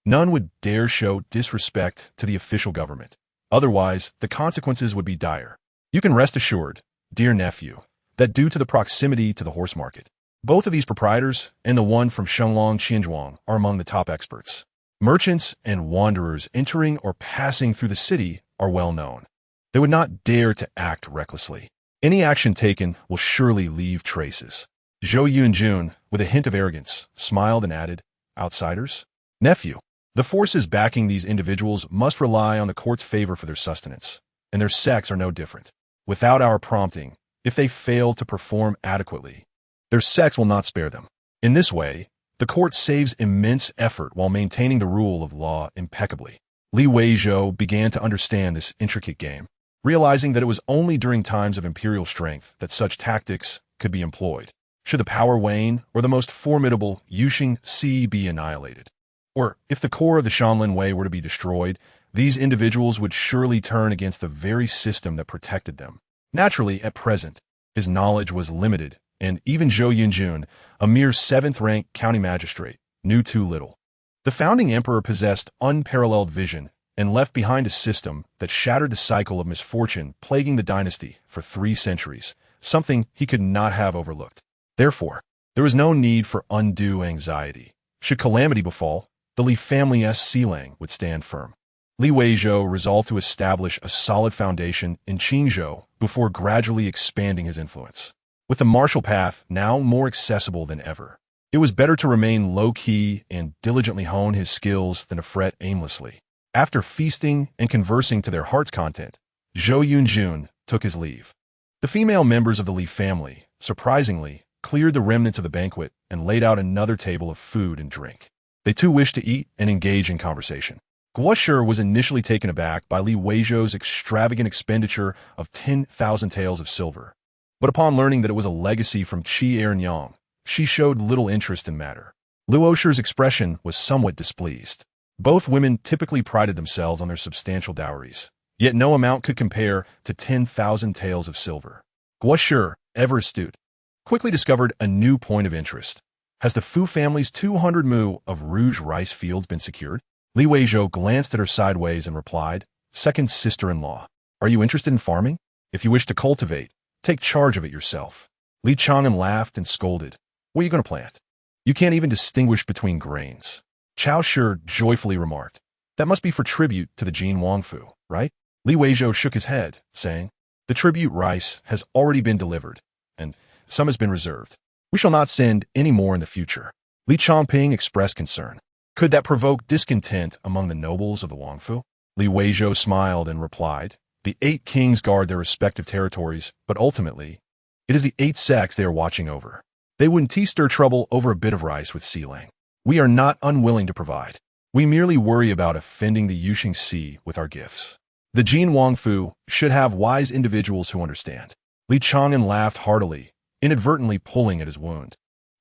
none would dare show disrespect to the official government. Otherwise, the consequences would be dire. You can rest assured, dear nephew, that due to the proximity to the horse market, both of these proprietors and the one from Shenglong Qinzhuang are among the top experts. Merchants and wanderers entering or passing through the city are well known. They would not dare to act recklessly. Any action taken will surely leave traces." Zhou Yunjun, with a hint of arrogance, smiled and added, "Outsiders? Nephew, the forces backing these individuals must rely on the court's favor for their sustenance, and their sects are no different. Without our prompting, if they fail to perform adequately, their sects will not spare them. In this way, the court saves immense effort while maintaining the rule of law impeccably." Li Weizhou began to understand this intricate game, realizing that it was only during times of imperial strength that such tactics could be employed. Should the power wane or the most formidable Yuxing Sea be annihilated, or if the core of the Shanlin Way were to be destroyed, these individuals would surely turn against the very system that protected them. Naturally, at present, his knowledge was limited, and even Zhou Yunjun, a mere 7th-rank county magistrate, knew too little. The founding emperor possessed unparalleled vision and left behind a system that shattered the cycle of misfortune plaguing the dynasty for 3 centuries, something he could not have overlooked. Therefore, there was no need for undue anxiety. Should calamity befall, the Li family's Sealang would stand firm. Li Weizhou resolved to establish a solid foundation in Qingzhou before gradually expanding his influence. With the martial path now more accessible than ever, it was better to remain low-key and diligently hone his skills than to fret aimlessly. After feasting and conversing to their heart's content, Zhou Yunjun took his leave. The female members of the Li family, surprisingly, cleared the remnants of the banquet and laid out another table of food and drink. They too wished to eat and engage in conversation. Guoshi was initially taken aback by Li Weizhou's extravagant expenditure of 10,000 taels of silver. But upon learning that it was a legacy from Qi Ernyang, she showed little interest in matter. Luosher's expression was somewhat displeased. Both women typically prided themselves on their substantial dowries, yet no amount could compare to 10,000 taels of silver. Guoshi, ever astute, quickly discovered a new point of interest. Has the Fu family's 200 mu of rouge rice fields been secured? Li Weizhou glanced at her sideways and replied, "Second sister-in-law, are you interested in farming? If you wish to cultivate, take charge of it yourself." Li Chang'an laughed and scolded. "What are you going to plant? You can't even distinguish between grains." Chao Shi joyfully remarked, "That must be for tribute to the Jin Wangfu, right?" Li Weizhou shook his head, saying, "The tribute rice has already been delivered, and some has been reserved. We shall not send any more in the future." Li Changping expressed concern. Could that provoke discontent among the nobles of the Wangfu? Li Weizhou smiled and replied, "The 8 kings guard their respective territories, but ultimately, it is the 8 sects they are watching over. They wouldn't stir trouble over a bit of rice with Sealang. We are not unwilling to provide. We merely worry about offending the Yuxing Sea with our gifts. The Jin Wangfu should have wise individuals who understand." Li Chang'an laughed heartily, inadvertently pulling at his wound,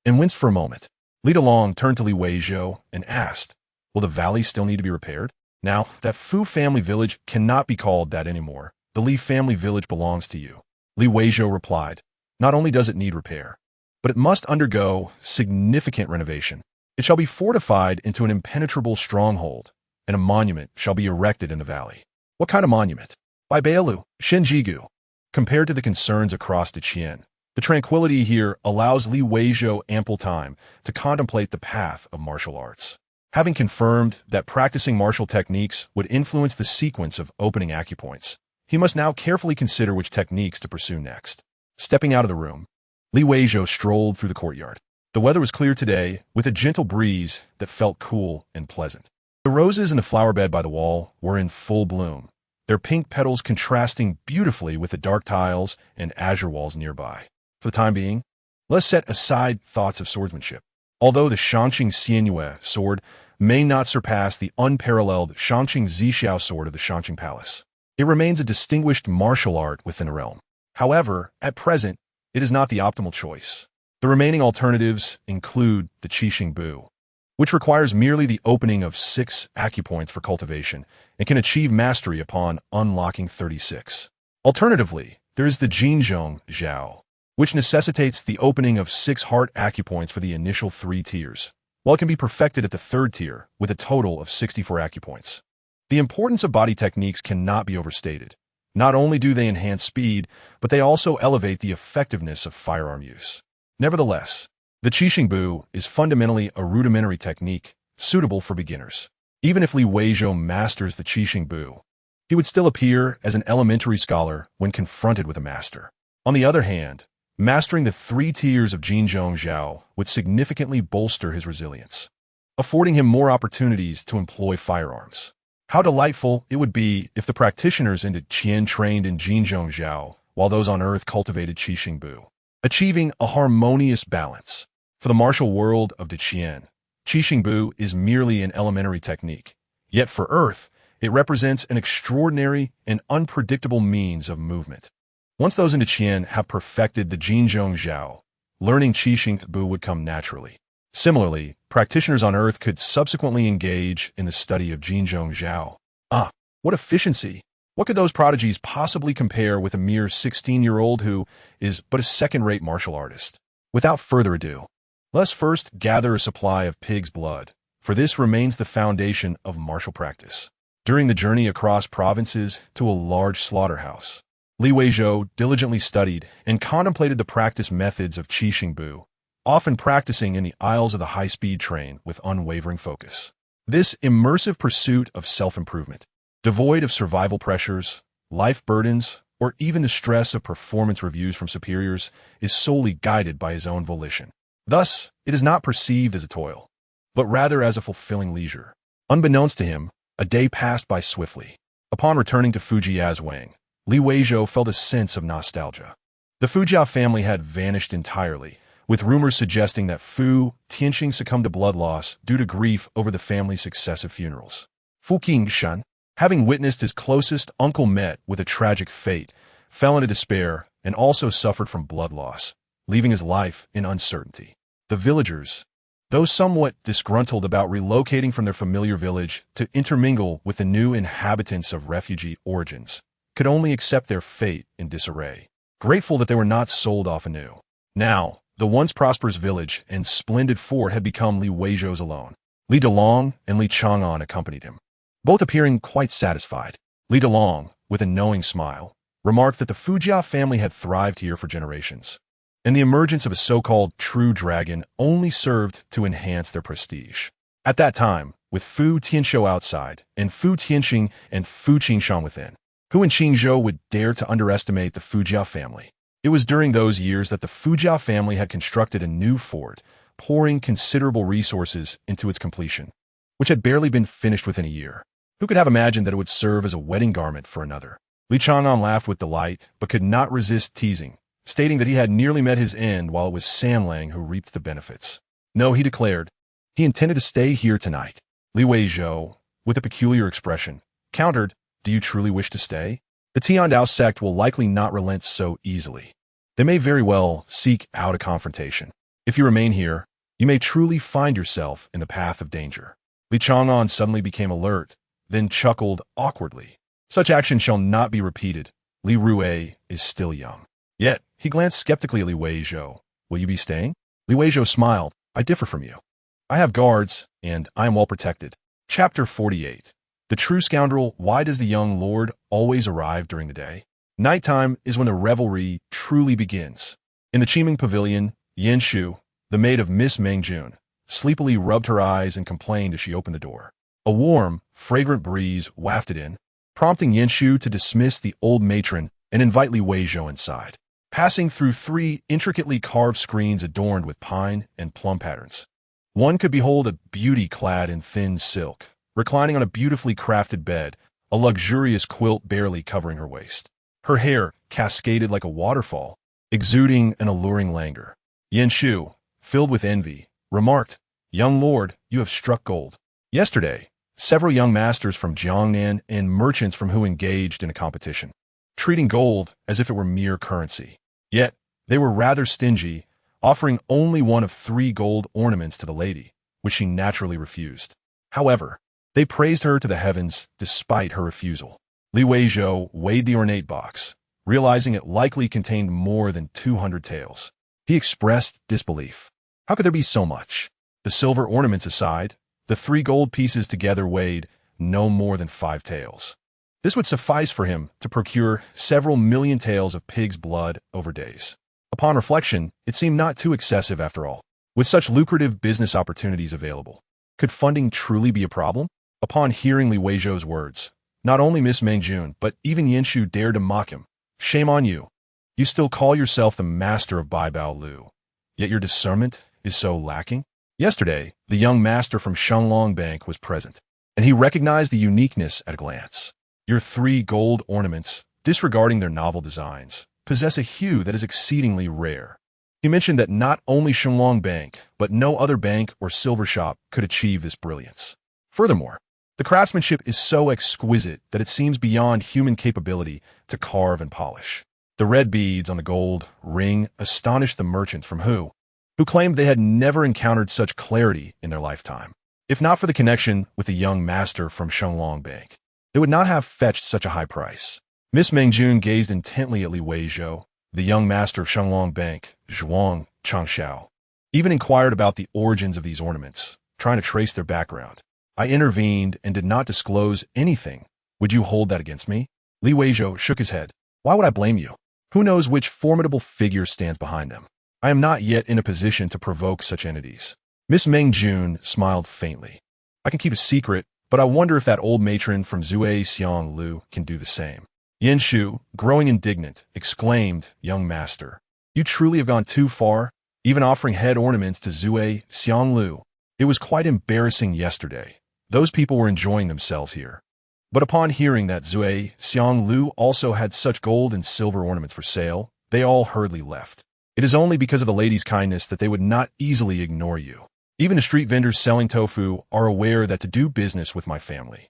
and winced for a moment. Li Dalong turned to Li Weizhou and asked, "Will the valley still need to be repaired?" "Now, that Fu family village cannot be called that anymore. The Li family village belongs to you." Li Weizhou replied, "Not only does it need repair, but it must undergo significant renovation. It shall be fortified into an impenetrable stronghold, and a monument shall be erected in the valley." "What kind of monument?" "By Bailu, Shenjigu." Compared to the concerns across Deqian, the tranquility here allows Li Weizhou ample time to contemplate the path of martial arts. Having confirmed that practicing martial techniques would influence the sequence of opening acupoints, he must now carefully consider which techniques to pursue next. Stepping out of the room, Li Weizhou strolled through the courtyard. The weather was clear today, with a gentle breeze that felt cool and pleasant. The roses in the flower bed by the wall were in full bloom, their pink petals contrasting beautifully with the dark tiles and azure walls nearby. For the time being, let's set aside thoughts of swordsmanship. Although the Shangqing Xianyue sword may not surpass the unparalleled Shangqing Zixiao sword of the Shangqing Palace, it remains a distinguished martial art within the realm. However, at present, it is not the optimal choice. The remaining alternatives include the Qixing Bu, which requires merely the opening of 6 acupoints for cultivation and can achieve mastery upon unlocking 36. Alternatively, there is the Jinzhong Zhao, which necessitates the opening of 6 heart acupoints for the initial 3 tiers, while it can be perfected at the 3rd tier with a total of 64 acupoints. The importance of body techniques cannot be overstated. Not only do they enhance speed, but they also elevate the effectiveness of firearm use. Nevertheless, the Qixing Bu is fundamentally a rudimentary technique suitable for beginners. Even if Li Weizhou masters the Qixing Bu, he would still appear as an elementary scholar when confronted with a master. On the other hand, mastering the 3 tiers of Jinzhong Zhao would significantly bolster his resilience, affording him more opportunities to employ firearms. How delightful it would be if the practitioners in Deqian trained in Jinzhong Zhao, while those on Earth cultivated Qixing Bu, achieving a harmonious balance. For the martial world of Deqian, Qixing Bu is merely an elementary technique, yet for Earth, it represents an extraordinary and unpredictable means of movement. Once those in Deqian have perfected the Jinzhong Zhao, learning Qixing Bu would come naturally. Similarly, practitioners on Earth could subsequently engage in the study of Jinzhong Zhao. Ah, what efficiency! What could those prodigies possibly compare with a mere 16-year-old who is but a second-rate martial artist? Without further ado, let's first gather a supply of pig's blood, for this remains the foundation of martial practice. during the journey across provinces to a large slaughterhouse. Weizhou diligently studied and contemplated the practice methods of Qixingbu, often practicing in the aisles of the high-speed train with unwavering focus. This immersive pursuit of self-improvement, devoid of survival pressures, life burdens, or even the stress of performance reviews from superiors, is solely guided by his own volition. Thus, it is not perceived as a toil, but rather as a fulfilling leisure. Unbeknownst to him, a day passed by swiftly. Upon returning to Fujiazwang, Weizhou felt a sense of nostalgia. The Fujiao family had vanished entirely, with rumors suggesting that Fu Tianxing succumbed to blood loss due to grief over the family's successive funerals. Fu Qingshan, having witnessed his closest uncle met with a tragic fate, fell into despair and also suffered from blood loss, leaving his life in uncertainty. The villagers, though somewhat disgruntled about relocating from their familiar village to intermingle with the new inhabitants of refugee origins, could only accept their fate in disarray, grateful that they were not sold off anew. Now, the once prosperous village and splendid fort had become Li Weizhou's alone. Li Delong and Li Chang'an accompanied him, both appearing quite satisfied. Li Delong, with a knowing smile, remarked that the Fujiao family had thrived here for generations, and the emergence of a so-called true dragon only served to enhance their prestige. At that time, with Fu Tianshou outside, and Fu Tianxing and Fu Qingshan within, who in Qingzhou would dare to underestimate the Fujiao family? It was during those years that the Fujiao family had constructed a new fort, pouring considerable resources into its completion, which had barely been finished within a year. Who could have imagined that it would serve as a wedding garment for another? Li Chang'an laughed with delight, but could not resist teasing, stating that he had nearly met his end while it was Sanlang who reaped the benefits. No, he declared, he intended to stay here tonight. Li Weizhou, with a peculiar expression, countered, do you truly wish to stay? The Tiandao sect will likely not relent so easily. They may very well seek out a confrontation. If you remain here, you may truly find yourself in the path of danger. Li Chang'an suddenly became alert, then chuckled awkwardly. Such action shall not be repeated. Li Rue is still young. Yet, he glanced skeptically at Li Weizhou. Will you be staying? Li Weizhou smiled. I differ from you. I have guards, and I am well protected. Chapter 48. The true scoundrel, why does the young lord always arrive during the day? Nighttime is when the revelry truly begins. In the Qiming Pavilion, Yan Shu, the maid of Miss Mengjun, sleepily rubbed her eyes and complained as she opened the door. A warm, fragrant breeze wafted in, prompting Yan Shu to dismiss the old matron and invite Li Weizhou inside. Passing through 3 intricately carved screens adorned with pine and plum patterns, one could behold a beauty clad in thin silk, reclining on a beautifully crafted bed, a luxurious quilt barely covering her waist. Her hair cascaded like a waterfall, exuding an alluring languor. Yan Shu, filled with envy, remarked, Young lord, you have struck gold. Yesterday, several young masters from Jiangnan and merchants from Hu engaged in a competition, treating gold as if it were mere currency. Yet, they were rather stingy, offering only one of 3 gold ornaments to the lady, which she naturally refused. However, they praised her to the heavens despite her refusal. Li Weizhou weighed the ornate box, realizing it likely contained more than 200 taels. He expressed disbelief. How could there be so much? The silver ornaments aside, the 3 gold pieces together weighed no more than 5 taels. This would suffice for him to procure several million taels of pig's blood over days. Upon reflection, it seemed not too excessive after all. With such lucrative business opportunities available, could funding truly be a problem? Upon hearing Li Weizhou's words, not only Miss Mengjun, but even Yan Shu dared to mock him. Shame on you. You still call yourself the master of Bai Bao Lu, yet your discernment is so lacking? Yesterday, the young master from Shenglong Bank was present, and he recognized the uniqueness at a glance. Your 3 gold ornaments, disregarding their novel designs, possess a hue that is exceedingly rare. He mentioned that not only Shenglong Bank, but no other bank or silver shop could achieve this brilliance. Furthermore, the craftsmanship is so exquisite that it seems beyond human capability to carve and polish. The red beads on the gold ring astonished the merchants from who claimed they had never encountered such clarity in their lifetime. If not for the connection with the young master from Shenglong Bank, they would not have fetched such a high price. Miss Mengjun gazed intently at Li Weizhou. The young master of Shenglong Bank, Zhuang Changshao, even inquired about the origins of these ornaments, trying to trace their background. I intervened and did not disclose anything. Would you hold that against me? Li Weizhou shook his head. Why would I blame you? Who knows which formidable figure stands behind them? I am not yet in a position to provoke such entities. Miss Mengjun smiled faintly. I can keep a secret, but I wonder if that old matron from Zhuai Xianglu can do the same. Yin Shu, growing indignant, exclaimed, Young master, you truly have gone too far, even offering head ornaments to Zhuai Xianglu. It was quite embarrassing yesterday. Those people were enjoying themselves here. But upon hearing that Zhuai Xianglu also had such gold and silver ornaments for sale, they all hurriedly left. It is only because of the lady's kindness that they would not easily ignore you. Even the street vendors selling tofu are aware that to do business with my family,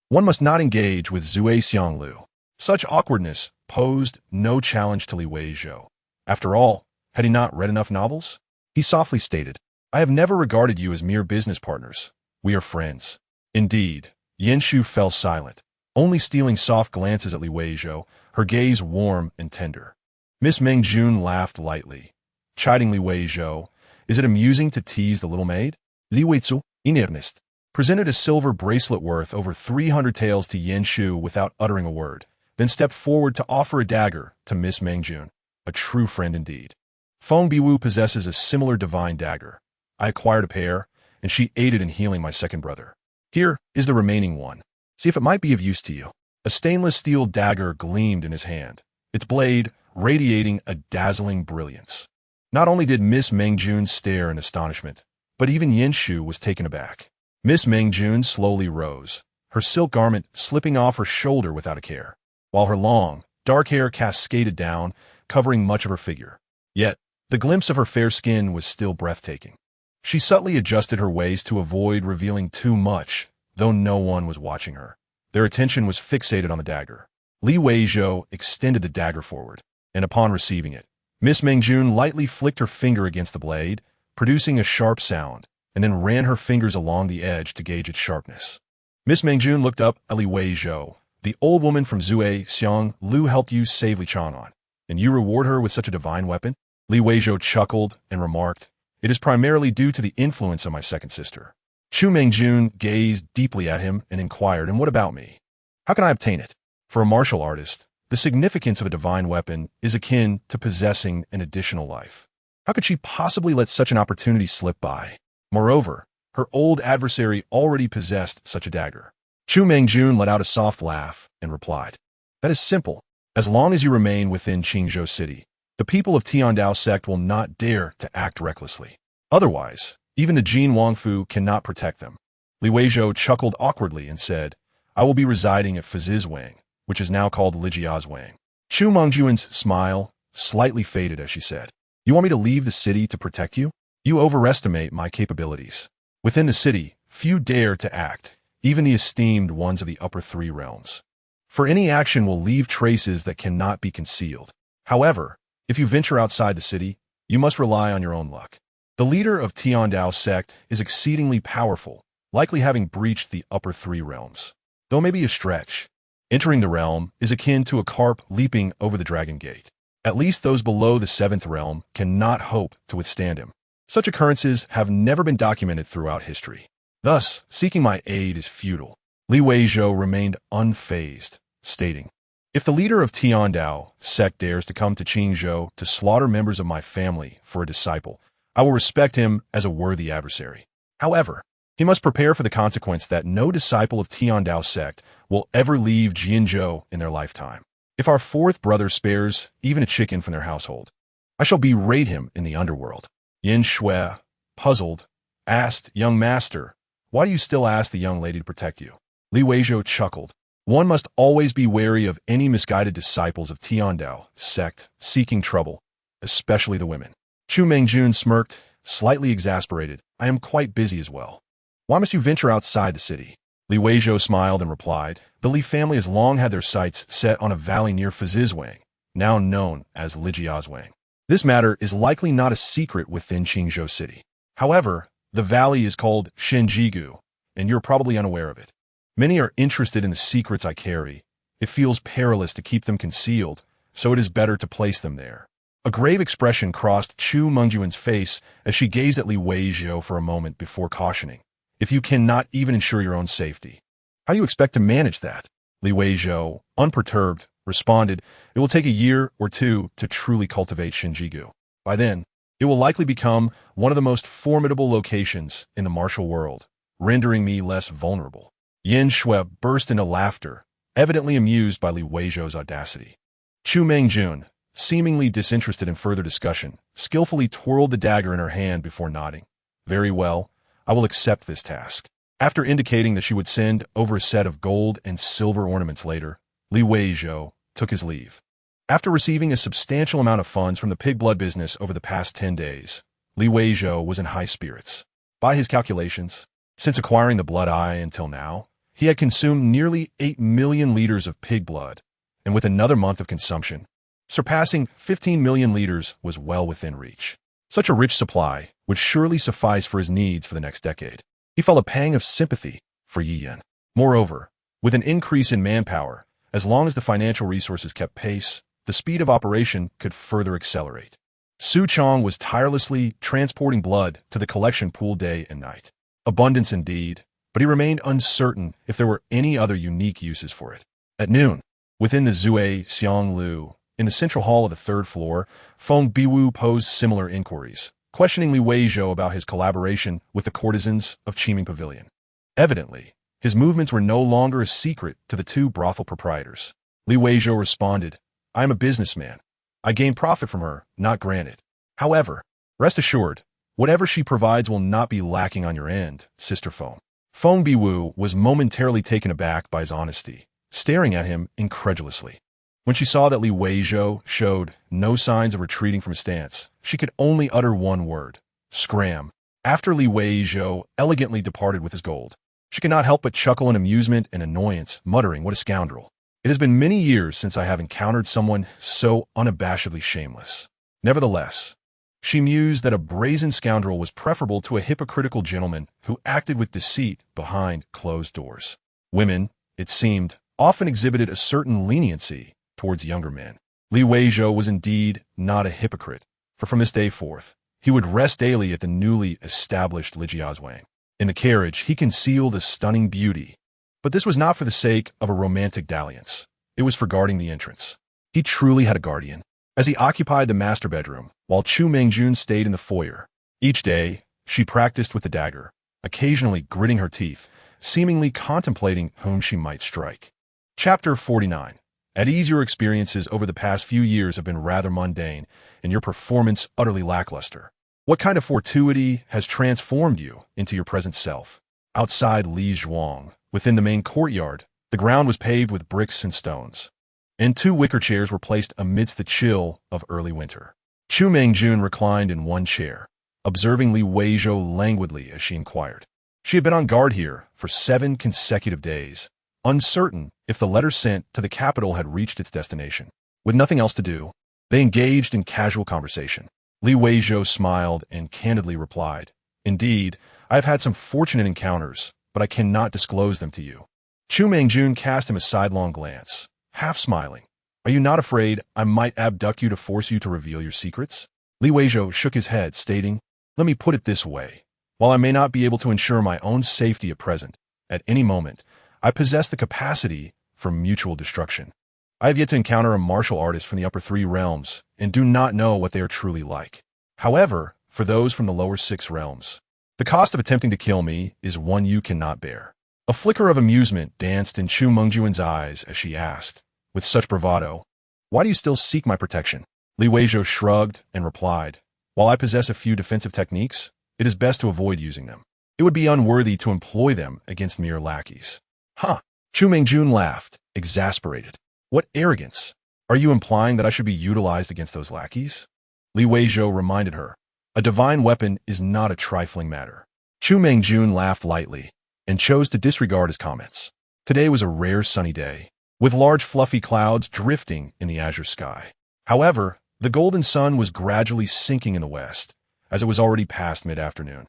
one must not engage with Zhuai Xianglu. Such awkwardness posed no challenge to Li Weizhou. After all, had he not read enough novels? He softly stated, I have never regarded you as mere business partners. We are friends. Indeed, Yin Shu fell silent, only stealing soft glances at Li Weizhou, her gaze warm and tender. Miss Mengjun laughed lightly, chiding Li Weizhou. Is it amusing to tease the little maid? Li Weizhou, in earnest, presented a silver bracelet worth over 300 taels to Yin Shu without uttering a word, then stepped forward to offer a dagger to Miss Mengjun. A true friend indeed. Feng Biwu possesses a similar divine dagger. I acquired a pair, and she aided in healing my second brother. Here is the remaining one. See if it might be of use to you. A stainless steel dagger gleamed in his hand, its blade radiating a dazzling brilliance. Not only did Miss Mengjun stare in astonishment, but even Yin Shu was taken aback. Miss Mengjun slowly rose, her silk garment slipping off her shoulder without a care, while her long, dark hair cascaded down, covering much of her figure. Yet, the glimpse of her fair skin was still breathtaking. She subtly adjusted her waist to avoid revealing too much, though no one was watching her. Their attention was fixated on the dagger. Li Weizhou extended the dagger forward, and upon receiving it, Miss Mengjun lightly flicked her finger against the blade, producing a sharp sound, and then ran her fingers along the edge to gauge its sharpness. Miss Mengjun looked up at Li Weizhou. The old woman from Zhuai Xianglu helped you save Li Chang'an, and you reward her with such a divine weapon? Li Weizhou chuckled and remarked, It is primarily due to the influence of my second sister. Chu Mengjun gazed deeply at him and inquired, And what about me? How can I obtain it? For a martial artist, the significance of a divine weapon is akin to possessing an additional life. How could she possibly let such an opportunity slip by? Moreover, her old adversary already possessed such a dagger. Chu Mengjun let out a soft laugh and replied, That is simple. As long as you remain within Qingzhou City, the people of Tiandao sect will not dare to act recklessly. Otherwise, even the Jin Wangfu cannot protect them. Li Weizhou chuckled awkwardly and said, I will be residing at Fazizwang, which is now called Lijiazwang. Chu Mengjuan's smile slightly faded as she said, You want me to leave the city to protect you? You overestimate my capabilities. Within the city, few dare to act, even the esteemed ones of the upper three realms. For any action will leave traces that cannot be concealed. However, if you venture outside the city, you must rely on your own luck. The leader of Tiandao sect is exceedingly powerful, likely having breached the upper three realms. Though maybe a stretch, entering the realm is akin to a carp leaping over the dragon gate. At least those below the seventh realm cannot hope to withstand him. Such occurrences have never been documented throughout history. Thus, seeking my aid is futile. Li Weizhou remained unfazed, stating, If the leader of Tiandao sect dares to come to Qingzhou to slaughter members of my family for a disciple, I will respect him as a worthy adversary. However, he must prepare for the consequence that no disciple of Tiandao sect will ever leave Jianzhou in their lifetime. If our fourth brother spares even a chicken from their household, I shall berate him in the underworld. Yin Shui, puzzled, asked, Young master, why do you still ask the young lady to protect you? Li Weizhou chuckled. One must always be wary of any misguided disciples of Tiandao sect seeking trouble, especially the women. Chu Mengjun smirked, slightly exasperated. I am quite busy as well. Why must you venture outside the city? Li Weizhou smiled and replied, The Li family has long had their sights set on a valley near Fazizwang, now known as Lijiazwang. This matter is likely not a secret within Qingzhou City. However, the valley is called Shenjigu, and you're probably unaware of it. Many are interested in the secrets I carry. It feels perilous to keep them concealed, so it is better to place them there. A grave expression crossed Chu Mengjuan's face as she gazed at Li Weizhou for a moment before cautioning, if you cannot even ensure your own safety? How do you expect to manage that? Li Weizhou, unperturbed, responded, "It will take a year or two to truly cultivate Shinjigu. By then, it will likely become one of the most formidable locations in the martial world, rendering me less vulnerable." Yin Shui burst into laughter, evidently amused by Li Weizhou's audacity. Chu Mengjun, seemingly disinterested in further discussion, skillfully twirled the dagger in her hand before nodding. "Very well, I will accept this task." After indicating that she would send over a set of gold and silver ornaments later, Li Weizhou took his leave. After receiving a substantial amount of funds from the pig blood business over the past 10 days, Li Weizhou was in high spirits. By his calculations, since acquiring the blood eye until now, he had consumed nearly 8 million liters of pig blood, and with another month of consumption, surpassing 15 million liters was well within reach. Such a rich supply would surely suffice for his needs for the next decade. He felt a pang of sympathy for Yi Yan. Moreover, with an increase in manpower, as long as the financial resources kept pace, the speed of operation could further accelerate. Su Chong was tirelessly transporting blood to the collection pool day and night. Abundance indeed, but he remained uncertain if there were any other unique uses for it. At noon, within the Zue Xianglu, in the central hall of the third floor, Feng Biwu posed similar inquiries, questioning Li Weizhou about his collaboration with the courtesans of Qiming Pavilion. Evidently, his movements were no longer a secret to the two brothel proprietors. Li Weizhou responded, "I am a businessman. I gain profit from her, not granted. However, rest assured, whatever she provides will not be lacking on your end, Sister Feng." Feng Biwu was momentarily taken aback by his honesty, staring at him incredulously. When she saw that Li Weizhou showed no signs of retreating from his stance, she could only utter one word: scram. After Li Weizhou elegantly departed with his gold, she could not help but chuckle in amusement and annoyance, muttering, "What a scoundrel. It has been many years since I have encountered someone so unabashedly shameless." Nevertheless, she mused that a brazen scoundrel was preferable to a hypocritical gentleman who acted with deceit behind closed doors. Women, it seemed, often exhibited a certain leniency towards younger men. Li Weizhou was indeed not a hypocrite, for from this day forth, he would rest daily at the newly established Lijiazwang. In the carriage, he concealed a stunning beauty, but this was not for the sake of a romantic dalliance. It was for guarding the entrance. He truly had a guardian. As he occupied the master bedroom, while Chu Mengjun stayed in the foyer, each day, she practiced with the dagger, occasionally gritting her teeth, seemingly contemplating whom she might strike. Chapter 49. At ease, your experiences over the past few years have been rather mundane, and your performance utterly lackluster. What kind of fortuity has transformed you into your present self? Outside Li Zhuang, within the main courtyard, the ground was paved with bricks and stones, and 2 wicker chairs were placed amidst the chill of early winter. Chu Mengjun reclined in one chair, observing Li Weizhou languidly as she inquired. She had been on guard here for 7 consecutive days, uncertain if the letter sent to the capital had reached its destination. With nothing else to do, they engaged in casual conversation. Li Weizhou smiled and candidly replied, "Indeed, I have had some fortunate encounters, but I cannot disclose them to you." Chu Mengjun cast him a sidelong glance, half smiling. "Are you not afraid I might abduct you to force you to reveal your secrets?" Li Weizhou shook his head, stating, "Let me put it this way. While I may not be able to ensure my own safety at present, at any moment, I possess the capacity for mutual destruction. I have yet to encounter a martial artist from the upper 3 realms, and do not know what they are truly like. However, for those from the lower 6 realms, the cost of attempting to kill me is one you cannot bear." A flicker of amusement danced in Chu Mengjuan's eyes as she asked, with such bravado, "Why do you still seek my protection?" Li Weizhou shrugged and replied, "While I possess a few defensive techniques, it is best to avoid using them. It would be unworthy to employ them against mere lackeys." "Huh." Chu Mengjun laughed, exasperated. "What arrogance! Are you implying that I should be utilized against those lackeys?" Li Weizhou reminded her, "A divine weapon is not a trifling matter." Chu Mengjun laughed lightly and chose to disregard his comments. Today was a rare sunny day, with large fluffy clouds drifting in the azure sky. However, the golden sun was gradually sinking in the west, as it was already past mid-afternoon.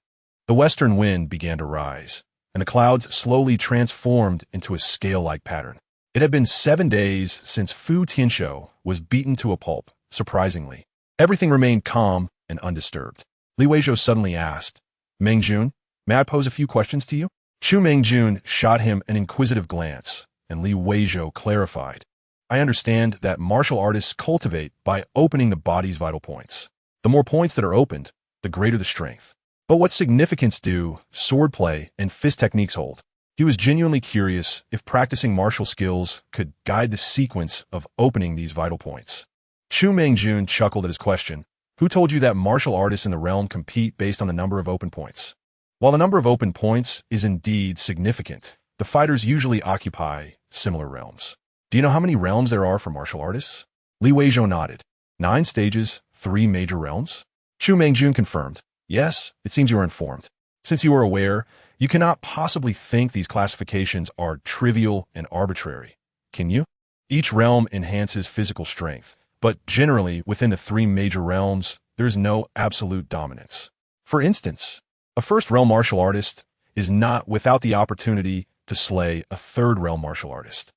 The western wind began to rise, and the clouds slowly transformed into a scale-like pattern. It had been 7 days since Fu Tianshou was beaten to a pulp. Surprisingly, everything remained calm and undisturbed. Li Weizhou suddenly asked, "Mengjun, May I pose a few questions to you? Chu Mingjun shot him an inquisitive glance, and Li Weizhou clarified. I understand that martial artists cultivate by opening the body's vital points. The more points that are opened, the greater the strength. But what significance do swordplay and fist techniques hold? He was genuinely curious if practicing martial skills could guide the sequence of opening these vital points. Chu Mingjun chuckled at his question. Who told you that martial artists in the realm compete based on the number of open points? While the number of open points is indeed significant, the fighters usually occupy similar realms. Do you know how many realms there are for martial artists? Li Weizhou nodded. 9 stages, 3 major realms? Chu Mingjun confirmed. Yes, it seems you are informed. Since you are aware, you cannot possibly think these classifications are trivial and arbitrary, can you? Each realm enhances physical strength, but generally within the 3 major realms, there is no absolute dominance. For instance, a first realm martial artist is not without the opportunity to slay a third realm martial artist.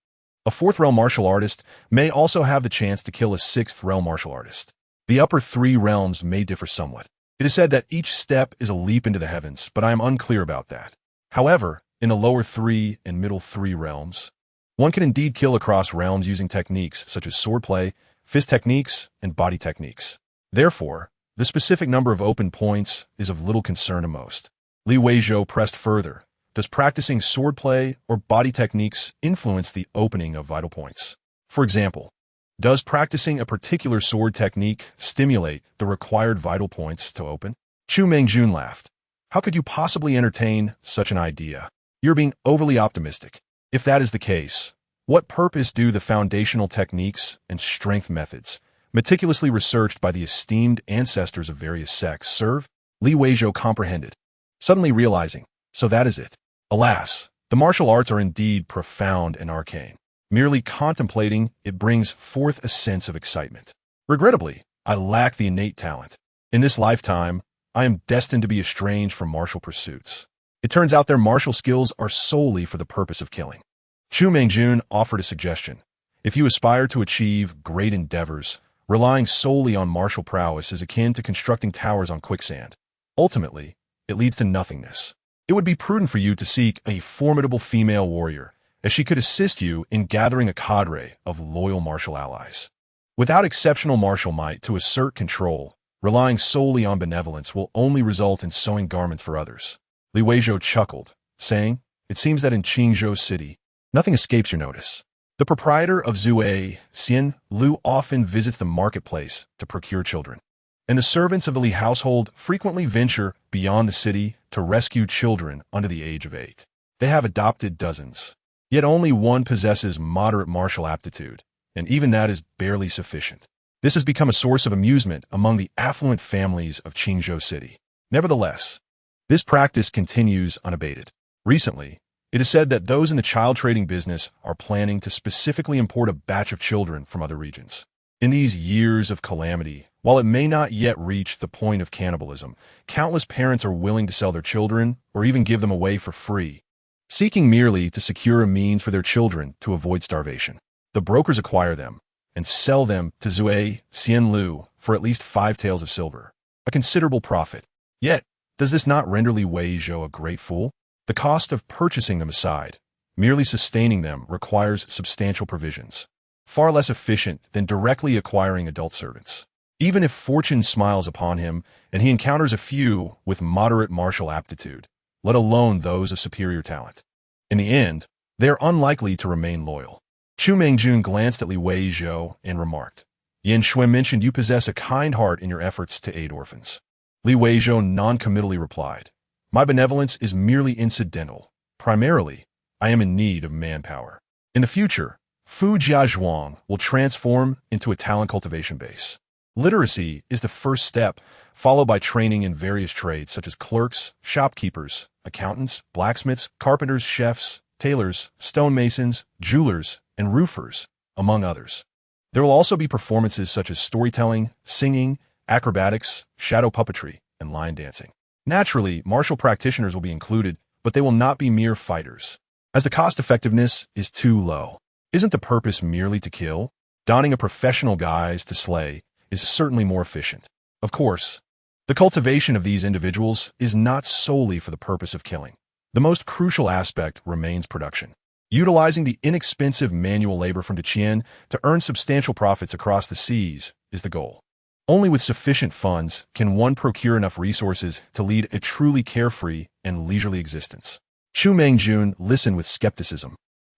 A fourth realm martial artist may also have the chance to kill a sixth realm martial artist. The upper 3 realms may differ somewhat. It is said that each step is a leap into the heavens, but I am unclear about that. However, in the lower 3 and middle 3 realms, one can indeed kill across realms using techniques such as swordplay, fist techniques, and body techniques. Therefore, the specific number of open points is of little concern to most. Li Weizhou pressed further. Does practicing swordplay or body techniques influence the opening of vital points? For example, does practicing a particular sword technique stimulate the required vital points to open? Chu Mingjun laughed. How could you possibly entertain such an idea? You're being overly optimistic. If that is the case, what purpose do the foundational techniques and strength methods, meticulously researched by the esteemed ancestors of various sects, serve? Li Weizhou comprehended, suddenly realizing, so that is it. Alas, the martial arts are indeed profound and arcane. Merely contemplating it brings forth a sense of excitement. Regrettably, I lack the innate talent. In this lifetime, I am destined to be estranged from martial pursuits. It turns out their martial skills are solely for the purpose of killing. Chu Mingjun offered a suggestion. If you aspire to achieve great endeavors, relying solely on martial prowess is akin to constructing towers on quicksand. Ultimately, it leads to nothingness. It would be prudent for you to seek a formidable female warrior, as she could assist you in gathering a cadre of loyal martial allies. Without exceptional martial might to assert control, relying solely on benevolence will only result in sewing garments for others. Li Weizhou chuckled, saying, It seems that in Qingzhou City, nothing escapes your notice. The proprietor of a.k.a. Lu often visits the marketplace to procure children, and the servants of the Li household frequently venture beyond the city to rescue children under the age of 8. They have adopted dozens. Yet only one possesses moderate martial aptitude, and even that is barely sufficient. This has become a source of amusement among the affluent families of Qingzhou City. Nevertheless, this practice continues unabated. Recently, it is said that those in the child trading business are planning to specifically import a batch of children from other regions. In these years of calamity, while it may not yet reach the point of cannibalism, countless parents are willing to sell their children or even give them away for free, seeking merely to secure a means for their children to avoid starvation. The brokers acquire them and sell them to Zue Xianlu for at least 5 taels of silver, a considerable profit. Yet, does this not render Li Weizhou a great fool? The cost of purchasing them aside, merely sustaining them requires substantial provisions, far less efficient than directly acquiring adult servants. Even if fortune smiles upon him and he encounters a few with moderate martial aptitude, let alone those of superior talent, in the end, they are unlikely to remain loyal. Chu Mingjun glanced at Li Weizhou and remarked, Yan Shui mentioned you possess a kind heart in your efforts to aid orphans. Li Weizhou non-committally replied, My benevolence is merely incidental. Primarily, I am in need of manpower. In the future, Fu Jiazhuang will transform into a talent cultivation base. Literacy is the first step, followed by training in various trades such as clerks, shopkeepers, accountants, blacksmiths, carpenters, chefs, tailors, stonemasons, jewelers, and roofers, among others. There will also be performances such as storytelling, singing, acrobatics, shadow puppetry, and line dancing. Naturally, martial practitioners will be included, but they will not be mere fighters, as the cost-effectiveness is too low. Isn't the purpose merely to kill? Donning a professional guise to slay is certainly more efficient. Of course, The cultivation of these individuals is not solely for the purpose of killing. The most crucial aspect remains production. Utilizing the inexpensive manual labor from Tian to earn substantial profits across the seas is the goal. Only with sufficient funds can one procure enough resources to lead a truly carefree and leisurely existence. Chu Mengjun listened with skepticism,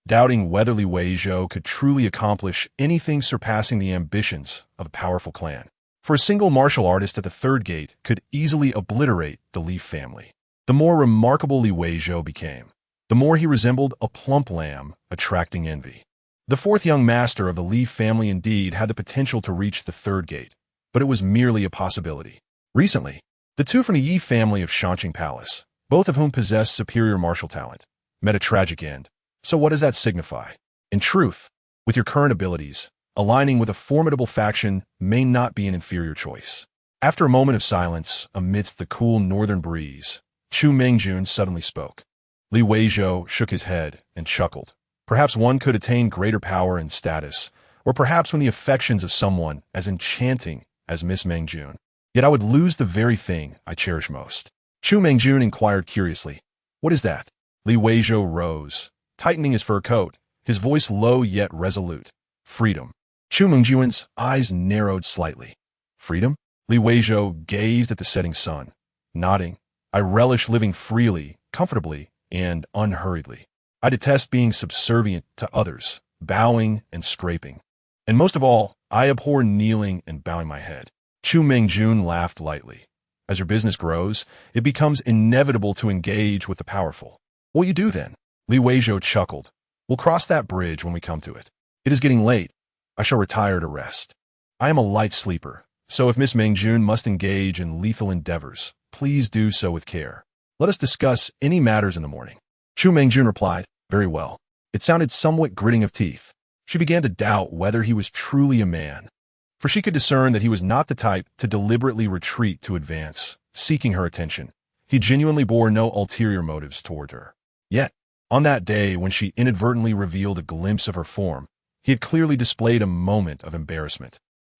doubting whether Li Weizhou could truly accomplish anything surpassing the ambitions of a powerful clan. For a single martial artist at the third gate could easily obliterate the Li family. The more remarkable Li Weizhou became, the more he resembled a plump lamb, attracting envy. The fourth young master of the Li family indeed had the potential to reach the third gate, but it was merely a possibility. Recently, the two from the Yi family of Shanqing Palace, both of whom possessed superior martial talent, met a tragic end. So what does that signify? In truth, with your current abilities, aligning with a formidable faction may not be an inferior choice. After a moment of silence, amidst the cool northern breeze, Chu Mengjun suddenly spoke. Li Weizhou shook his head and chuckled. Perhaps one could attain greater power and status, or perhaps when the affections of someone as enchanting as Miss Mengjun. Yet I would lose the very thing I cherish most. Chu Mengjun inquired curiously, "What is that?" Li Weizhou rose, tightening his fur coat, his voice low yet resolute. "Freedom." Chu Mengjun's eyes narrowed slightly. "Freedom?" Li Weizhou gazed at the setting sun, nodding. "I relish living freely, comfortably, and unhurriedly. I detest being subservient to others, bowing and scraping. And most of all, I abhor kneeling and bowing my head." Chu Mengjun laughed lightly. "As your business grows, it becomes inevitable to engage with the powerful. What will you do then?" Li Weizhou chuckled. "We'll cross that bridge when we come to it. It is getting late. I shall retire to rest. I am a light sleeper, so if Miss Mengjun must engage in lethal endeavors, please do so with care. Let us discuss any matters in the morning." Chu Mengjun replied, "Very well." It sounded somewhat gritting of teeth. She began to doubt whether he was truly a man, for she could discern that he was not the type to deliberately retreat to advance, seeking her attention. He genuinely bore no ulterior motives toward her. Yet, on that day when she inadvertently revealed a glimpse of her form, he had clearly displayed a moment of embarrassment.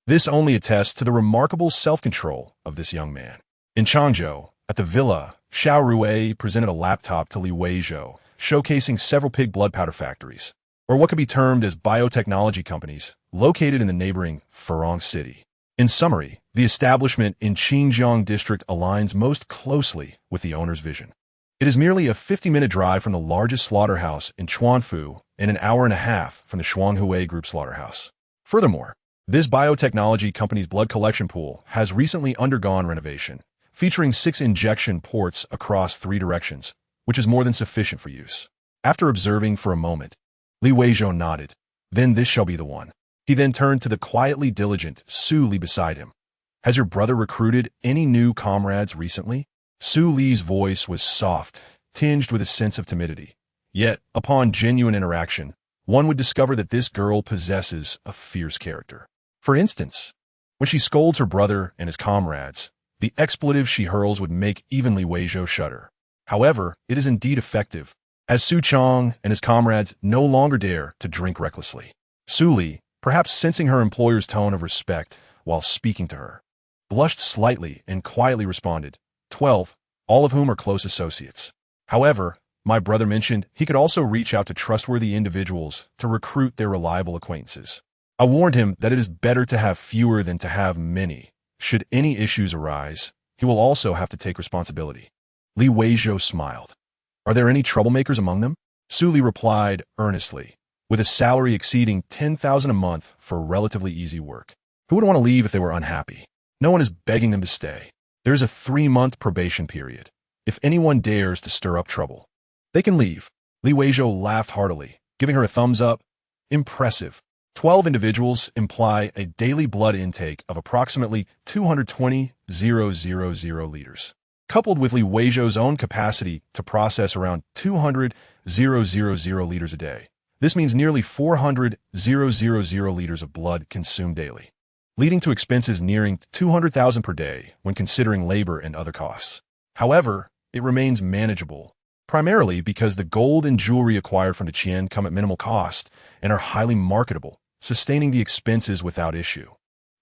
This only attests to the remarkable self-control of this young man. In Changzhou, at the villa, Xiao Rui presented a laptop to Li Weizhou, showcasing several pig blood powder factories, or what could be termed as biotechnology companies, located in the neighboring Furong city. In summary, the establishment in Xinjiang district aligns most closely with the owner's vision. It is merely a 50-minute drive from the largest slaughterhouse in Chuanfu and an hour and a half from the Shuanghui Group slaughterhouse. Furthermore, this biotechnology company's blood collection pool has recently undergone renovation, featuring 6 injection ports across 3 directions, which is more than sufficient for use. After observing for a moment, Li Weizhou nodded. "Then this shall be the one." He then turned to the quietly diligent Su Li beside him. "Has your brother recruited any new comrades recently?" Su Li's voice was soft, tinged with a sense of timidity. Yet, upon genuine interaction, one would discover that this girl possesses a fierce character. For instance, when she scolds her brother and his comrades, the expletive she hurls would make even Li Weizhou shudder. However, it is indeed effective, as Su Chong and his comrades no longer dare to drink recklessly. Su Li, perhaps sensing her employer's tone of respect while speaking to her, blushed slightly and quietly responded, 12, all of whom are close associates. However, my brother mentioned he could also reach out to trustworthy individuals to recruit their reliable acquaintances. I warned him that it is better to have fewer than to have many. Should any issues arise, he will also have to take responsibility. Li Weizhou smiled. "Are there any troublemakers among them?" Su Li replied earnestly, "With a salary exceeding 10,000 a month for relatively easy work. Who would want to leave if they were unhappy? No one is begging them to stay. There is a 3-month probation period. If anyone dares to stir up trouble, they can leave." Li Weizhou laughed heartily, giving her a thumbs up. "Impressive. 12 individuals imply a daily blood intake of approximately 220,000 liters. Coupled with Li Weizhou's own capacity to process around 200,000 liters a day, this means nearly 400,000 liters of blood consumed daily, leading to expenses nearing 200,000 per day when considering labor and other costs. However, it remains manageable, primarily because the gold and jewelry acquired from Tian come at minimal cost and are highly marketable, sustaining the expenses without issue.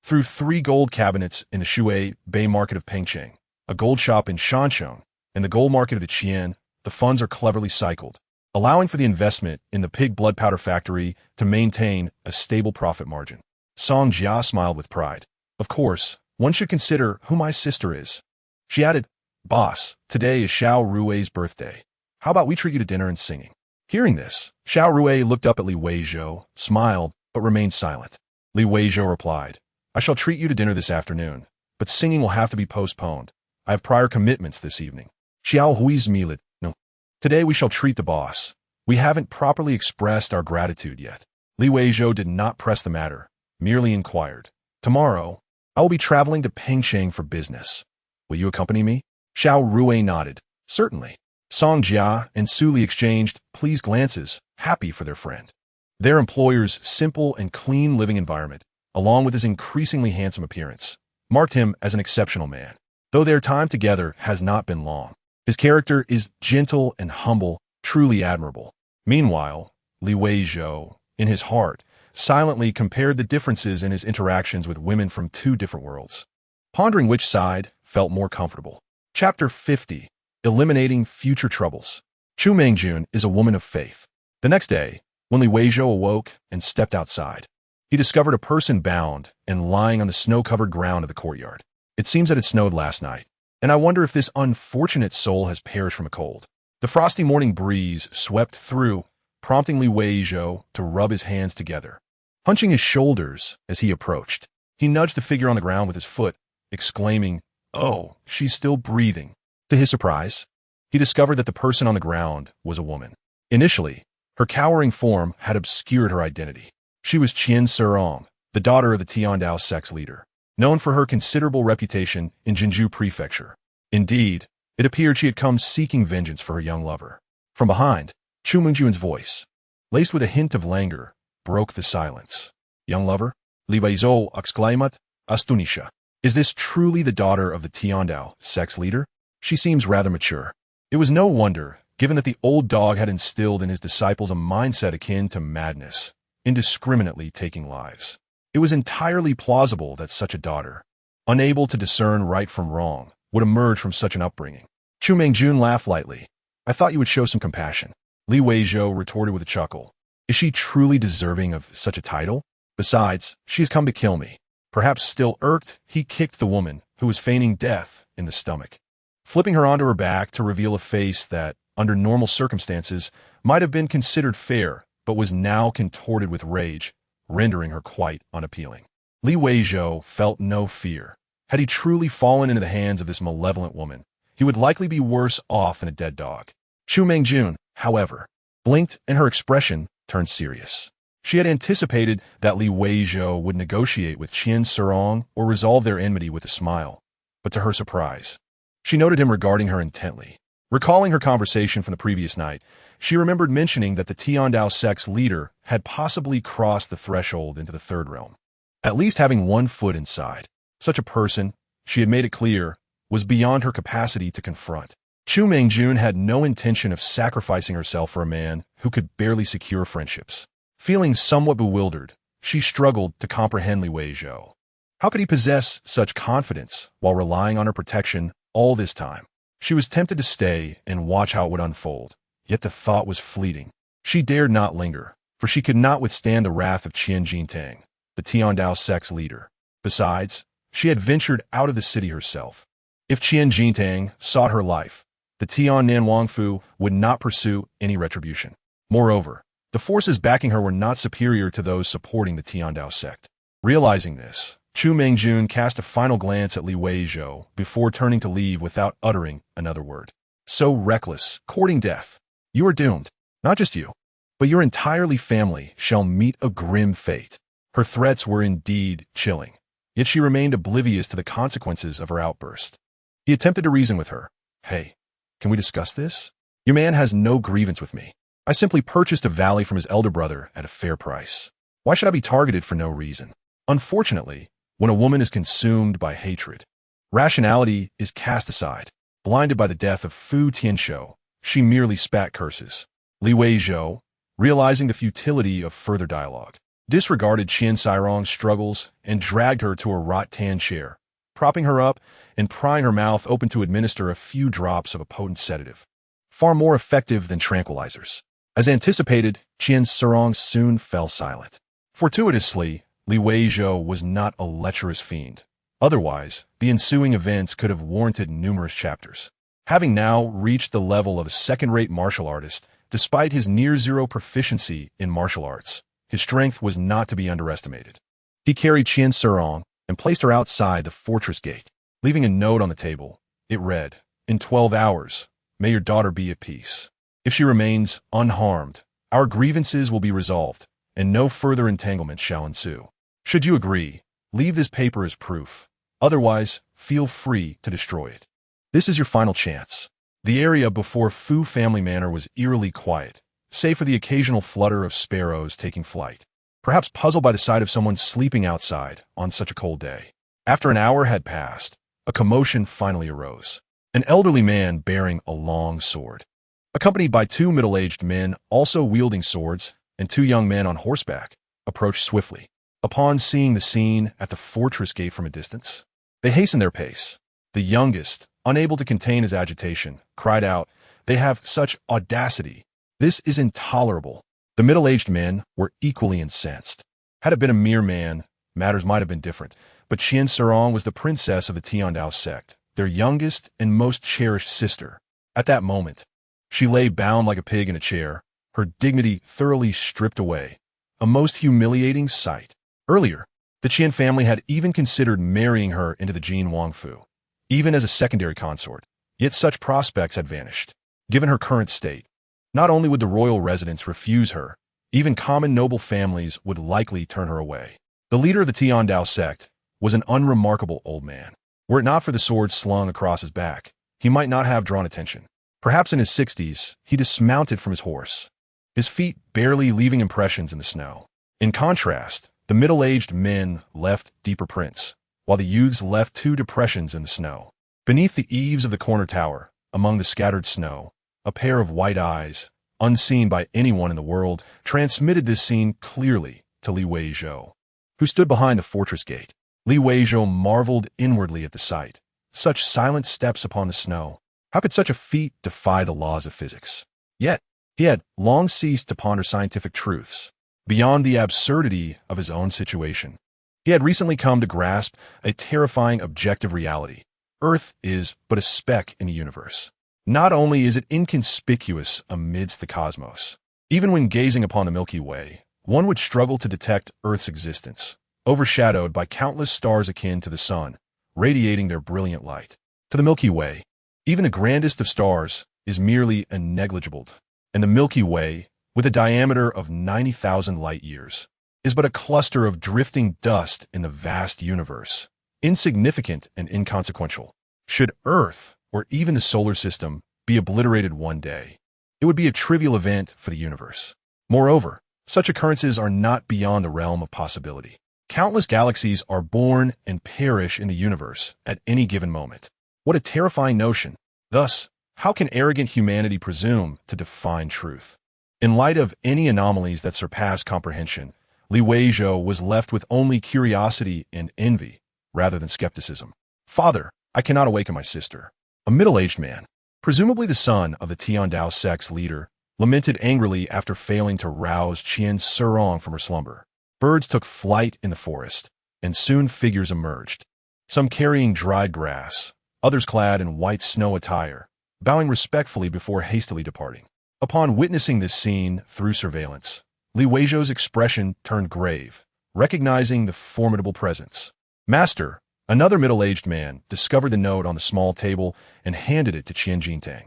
Through 3 gold cabinets in the Shui Bay market of Pengcheng, a gold shop in Shanshong, and the gold market at Qian, the funds are cleverly cycled, allowing for the investment in the pig blood powder factory to maintain a stable profit margin. Song Jia smiled with pride. Of course, one should consider who my sister is. She added, Boss, today is Xiao Rui's birthday. How about we treat you to dinner and singing? Hearing this, Xiao Rui looked up at Li Weizhou, smiled, but remained silent. Li Weizhou replied, I shall treat you to dinner this afternoon, but singing will have to be postponed. I have prior commitments this evening. Xiao Hui's milet, no. Today we shall treat the boss. We haven't properly expressed our gratitude yet. Li Weizhou did not press the matter, merely inquired. Tomorrow, I will be traveling to Pingsheng for business. Will you accompany me? Xiao Rui nodded. Certainly. Song Jia and Su Li exchanged pleased glances, happy for their friend. Their employer's simple and clean living environment, along with his increasingly handsome appearance, marked him as an exceptional man. Though their time together has not been long, his character is gentle and humble, truly admirable. Meanwhile, Li Weizhou, in his heart, silently compared the differences in his interactions with women from two different worlds, pondering which side felt more comfortable. Chapter 50. Eliminating Future Troubles. Chu Mengjun is a woman of faith. The next day, when Li Weizhou awoke and stepped outside, he discovered a person bound and lying on the snow-covered ground of the courtyard. It seems that it snowed last night, and I wonder if this unfortunate soul has perished from a cold. The frosty morning breeze swept through, prompting Li Weizhou to rub his hands together. Hunching his shoulders as he approached, he nudged the figure on the ground with his foot, exclaiming, Oh, she's still breathing. To his surprise, he discovered that the person on the ground was a woman. Initially, her cowering form had obscured her identity. She was Qian Serong, the daughter of the Tiandao sect's leader, known for her considerable reputation in Jinju Prefecture. Indeed, it appeared she had come seeking vengeance for her young lover. From behind, Chu Mengjun's voice, laced with a hint of languor, broke the silence. Young lover? Li Weizhou exclaimed, astonished. Is this truly the daughter of the Tiandao sect's leader? She seems rather mature. It was no wonder, given that the old dog had instilled in his disciples a mindset akin to madness, indiscriminately taking lives. It was entirely plausible that such a daughter, unable to discern right from wrong, would emerge from such an upbringing. Chu Mengjun laughed lightly. I thought you would show some compassion. Li Weizhou retorted with a chuckle. Is she truly deserving of such a title? Besides, she has come to kill me. Perhaps still irked, he kicked the woman, who was feigning death, in the stomach, flipping her onto her back to reveal a face that, under normal circumstances, might have been considered fair, but was now contorted with rage, rendering her quite unappealing. Li Weizhou felt no fear. Had he truly fallen into the hands of this malevolent woman, he would likely be worse off than a dead dog. Chu Mengjun, however, blinked and her expression turned serious. She had anticipated that Li Weizhou would negotiate with Qian Serong or resolve their enmity with a smile, but to her surprise, she noted him regarding her intently. Recalling her conversation from the previous night, she remembered mentioning that the Tiandao sect's leader had possibly crossed the threshold into the third realm, at least having one foot inside. Such a person, she had made it clear, was beyond her capacity to confront. Chu Mengjun had no intention of sacrificing herself for a man who could barely secure friendships. Feeling somewhat bewildered, she struggled to comprehend Li Weizhou. How could he possess such confidence while relying on her protection all this time? She was tempted to stay and watch how it would unfold, yet the thought was fleeting. She dared not linger, for she could not withstand the wrath of Qian Jintang, the Tiandao sect's leader. Besides, she had ventured out of the city herself. If Qian Jintang sought her life, the Tian Nanwangfu would not pursue any retribution. Moreover, the forces backing her were not superior to those supporting the Tiandao sect. Realizing this, Chu Mengjun cast a final glance at Li Weizhou before turning to leave without uttering another word. So reckless, courting death. You are doomed. Not just you, but your entirely family shall meet a grim fate. Her threats were indeed chilling, yet she remained oblivious to the consequences of her outburst. He attempted to reason with her. Hey, can we discuss this? Your man has no grievance with me. I simply purchased a valley from his elder brother at a fair price. Why should I be targeted for no reason? Unfortunately, when a woman is consumed by hatred, rationality is cast aside. Blinded by the death of Fu Tianshou, she merely spat curses. Li Weizhou, realizing the futility of further dialogue, disregarded Qian Sairong's struggles and dragged her to a wrought tan chair, propping her up and prying her mouth open to administer a few drops of a potent sedative. Far more effective than tranquilizers. As anticipated, Qian Sirong soon fell silent. Fortuitously, Li Weizhou was not a lecherous fiend. Otherwise, the ensuing events could have warranted numerous chapters. Having now reached the level of a second-rate martial artist, despite his near-zero proficiency in martial arts, his strength was not to be underestimated. He carried Qian Sirong and placed her outside the fortress gate, leaving a note on the table. It read, "In 12 hours, may your daughter be at peace. If she remains unharmed, our grievances will be resolved, and no further entanglement shall ensue. Should you agree, leave this paper as proof. Otherwise, feel free to destroy it. This is your final chance." The area before Fu Family Manor was eerily quiet, save for the occasional flutter of sparrows taking flight, perhaps puzzled by the sight of someone sleeping outside on such a cold day. After an hour had passed, a commotion finally arose. An elderly man bearing a long sword, accompanied by two middle-aged men also wielding swords and two young men on horseback, approached swiftly. Upon seeing the scene at the fortress gate from a distance, they hastened their pace. The youngest, unable to contain his agitation, cried out, "They have such audacity! This is intolerable." The middle-aged men were equally incensed. Had it been a mere man, matters might have been different, but Qian Sirong was the princess of the Tiandao sect, their youngest and most cherished sister. At that moment, she lay bound like a pig in a chair, her dignity thoroughly stripped away, a most humiliating sight. Earlier, the Qian family had even considered marrying her into the Jin Wangfu, even as a secondary consort, yet such prospects had vanished. Given her current state, not only would the royal residents refuse her, even common noble families would likely turn her away. The leader of the Tiandao sect was an unremarkable old man. Were it not for the sword slung across his back, he might not have drawn attention. Perhaps in his 60s, he dismounted from his horse, his feet barely leaving impressions in the snow. In contrast, the middle-aged men left deeper prints, while the youths left 2 depressions in the snow. Beneath the eaves of the corner tower, among the scattered snow, a pair of white eyes, unseen by anyone in the world, transmitted this scene clearly to Li Weizhou, who stood behind the fortress gate. Li Weizhou marveled inwardly at the sight. Such silent steps upon the snow. How could such a feat defy the laws of physics? Yet, he had long ceased to ponder scientific truths, beyond the absurdity of his own situation. He had recently come to grasp a terrifying objective reality. Earth is but a speck in the universe. Not only is it inconspicuous amidst the cosmos, even when gazing upon the Milky Way, one would struggle to detect Earth's existence, overshadowed by countless stars akin to the sun, radiating their brilliant light. To the Milky Way, even the grandest of stars is merely a negligible, and the Milky Way, with a diameter of 90,000 light-years, is but a cluster of drifting dust in the vast universe, insignificant and inconsequential. Should Earth, or even the solar system, be obliterated one day, it would be a trivial event for the universe. Moreover, such occurrences are not beyond the realm of possibility. Countless galaxies are born and perish in the universe at any given moment. What a terrifying notion. Thus, how can arrogant humanity presume to define truth? In light of any anomalies that surpass comprehension, Li Weizhou was left with only curiosity and envy, rather than skepticism. "Father, I cannot awaken my sister." A middle-aged man, presumably the son of the Tiandao sect's leader, lamented angrily after failing to rouse Qian Sirong from her slumber. Birds took flight in the forest, and soon figures emerged, some carrying dried grass, others clad in white snow attire, bowing respectfully before hastily departing. Upon witnessing this scene through surveillance, Li Weizhou's expression turned grave, recognizing the formidable presence. "Master," another middle-aged man discovered the note on the small table and handed it to Qian Jintang.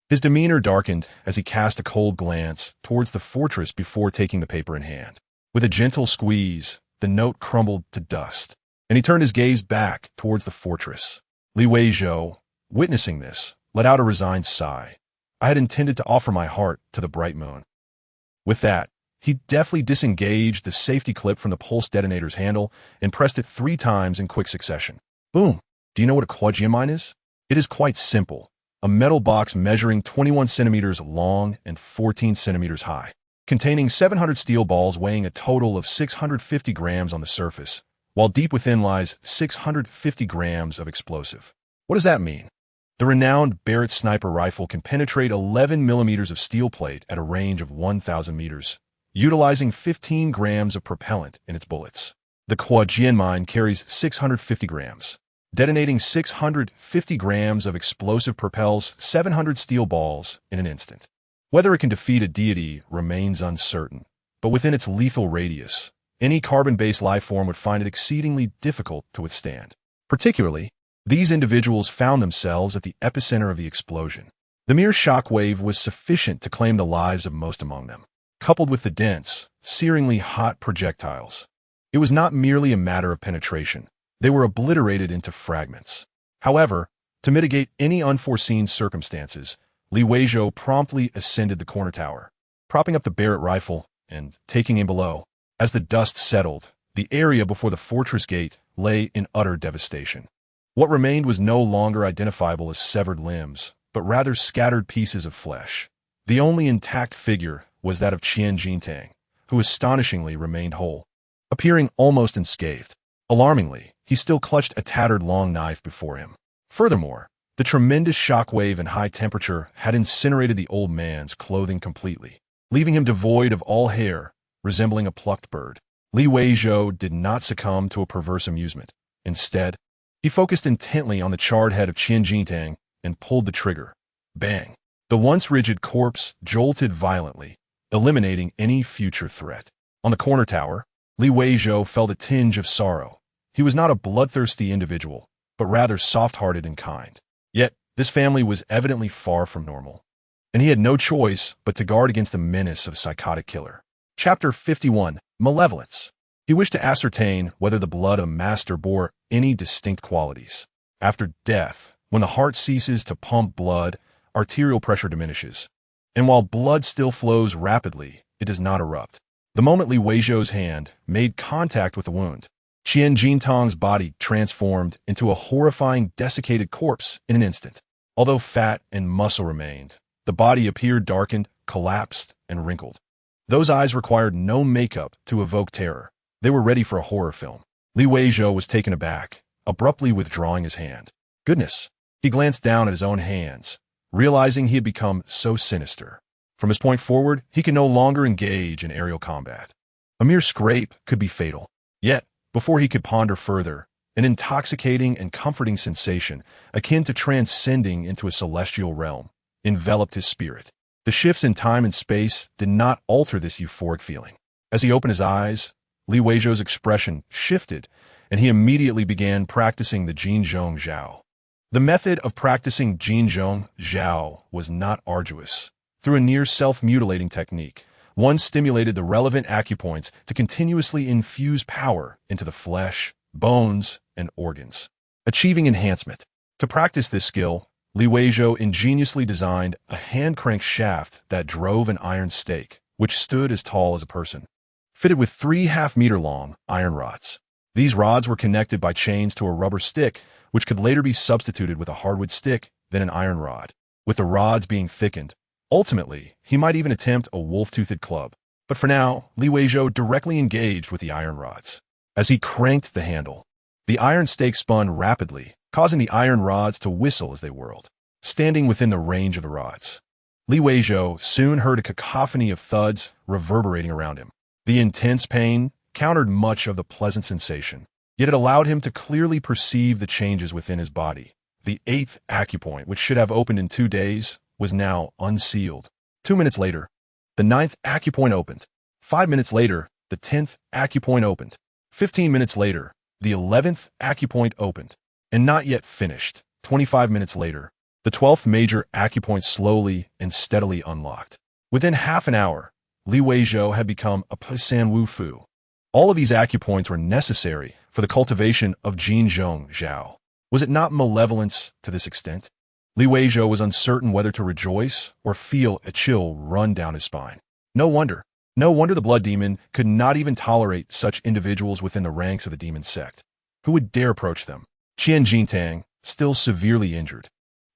His demeanor darkened as he cast a cold glance towards the fortress before taking the paper in hand. With a gentle squeeze, the note crumbled to dust, and he turned his gaze back towards the fortress. Li Weizhou, witnessing this, let out a resigned sigh. "I had intended to offer my heart to the bright moon." With that, he deftly disengaged the safety clip from the pulse detonator's handle and pressed it 3 times in quick succession. Boom! Do you know what a quadrium mine is? It is quite simple. A metal box measuring 21 centimeters long and 14 centimeters high, containing 700 steel balls weighing a total of 650 grams on the surface, while deep within lies 650 grams of explosive. What does that mean? The renowned Barrett sniper rifle can penetrate 11 millimeters of steel plate at a range of 1,000 meters, utilizing 15 grams of propellant in its bullets. The Quajian mine carries 650 grams, detonating 650 grams of explosive propels 700 steel balls in an instant. Whether it can defeat a deity remains uncertain, but within its lethal radius, any carbon-based life form would find it exceedingly difficult to withstand. Particularly, these individuals found themselves at the epicenter of the explosion. The mere shockwave was sufficient to claim the lives of most among them. Coupled with the dense, searingly hot projectiles, it was not merely a matter of penetration. They were obliterated into fragments. However, to mitigate any unforeseen circumstances, Weizhou promptly ascended the corner tower, propping up the Barrett rifle and taking aim below. As the dust settled, the area before the fortress gate lay in utter devastation. What remained was no longer identifiable as severed limbs, but rather scattered pieces of flesh. The only intact figure was that of Qian Jintang, who astonishingly remained whole, appearing almost unscathed. Alarmingly, he still clutched a tattered long knife before him. Furthermore, the tremendous shockwave and high temperature had incinerated the old man's clothing completely, leaving him devoid of all hair, resembling a plucked bird. Weizhou did not succumb to a perverse amusement. Instead, he focused intently on the charred head of Qian Jintang and pulled the trigger. Bang! The once rigid corpse jolted violently, eliminating any future threat. On the corner tower, Weizhou felt a tinge of sorrow. He was not a bloodthirsty individual, but rather soft-hearted and kind. Yet, this family was evidently far from normal, and he had no choice but to guard against the menace of a psychotic killer. Chapter 51. Malevolence. He wished to ascertain whether the blood of a master bore any distinct qualities. After death, when the heart ceases to pump blood, arterial pressure diminishes, and while blood still flows rapidly, it does not erupt. The moment Weizhou's hand made contact with the wound, Qian Jintang's body transformed into a horrifying desiccated corpse in an instant. Although fat and muscle remained, the body appeared darkened, collapsed, and wrinkled. Those eyes required no makeup to evoke terror. They were ready for a horror film. Weizhou was taken aback, abruptly withdrawing his hand. Goodness! He glanced down at his own hands, realizing he had become so sinister. From this point forward, he could no longer engage in aerial combat. A mere scrape could be fatal. Yet, before he could ponder further, an intoxicating and comforting sensation, akin to transcending into a celestial realm, enveloped his spirit. The shifts in time and space did not alter this euphoric feeling. As he opened his eyes, Weizhou's expression shifted, and he immediately began practicing the Jinzhong Zhao. The method of practicing Jinzhong Zhao was not arduous. Through a near self-mutilating technique, one stimulated the relevant acupoints to continuously infuse power into the flesh, bones, and organs, achieving enhancement. To practice this skill, Weizhou ingeniously designed a hand-crank shaft that drove an iron stake, which stood as tall as a person, fitted with 3 half-meter-long iron rods. These rods were connected by chains to a rubber stick, which could later be substituted with a hardwood stick, then an iron rod. With the rods being thickened, ultimately, he might even attempt a wolf-toothed club. But for now, Weizhou directly engaged with the iron rods. As he cranked the handle, the iron stake spun rapidly, causing the iron rods to whistle as they whirled. Standing within the range of the rods, Weizhou soon heard a cacophony of thuds reverberating around him. The intense pain countered much of the pleasant sensation, yet it allowed him to clearly perceive the changes within his body. The 8th acupoint, which should have opened in 2 days, was now unsealed. 2 minutes later, the 9th acupoint opened. 5 minutes later, the 10th acupoint opened. 15 minutes later, the 11th acupoint opened. And not yet finished, 25 minutes later, the 12th major acupoint slowly and steadily unlocked. Within half an hour, Weizhou had become a Pisan Wu Fu. All of these acupoints were necessary for the cultivation of Jinzhong Zhao. Was it not malevolence to this extent? Weizhou was uncertain whether to rejoice or feel a chill run down his spine. No wonder the blood demon could not even tolerate such individuals within the ranks of the demon sect. Who would dare approach them? Qian Jintang, still severely injured,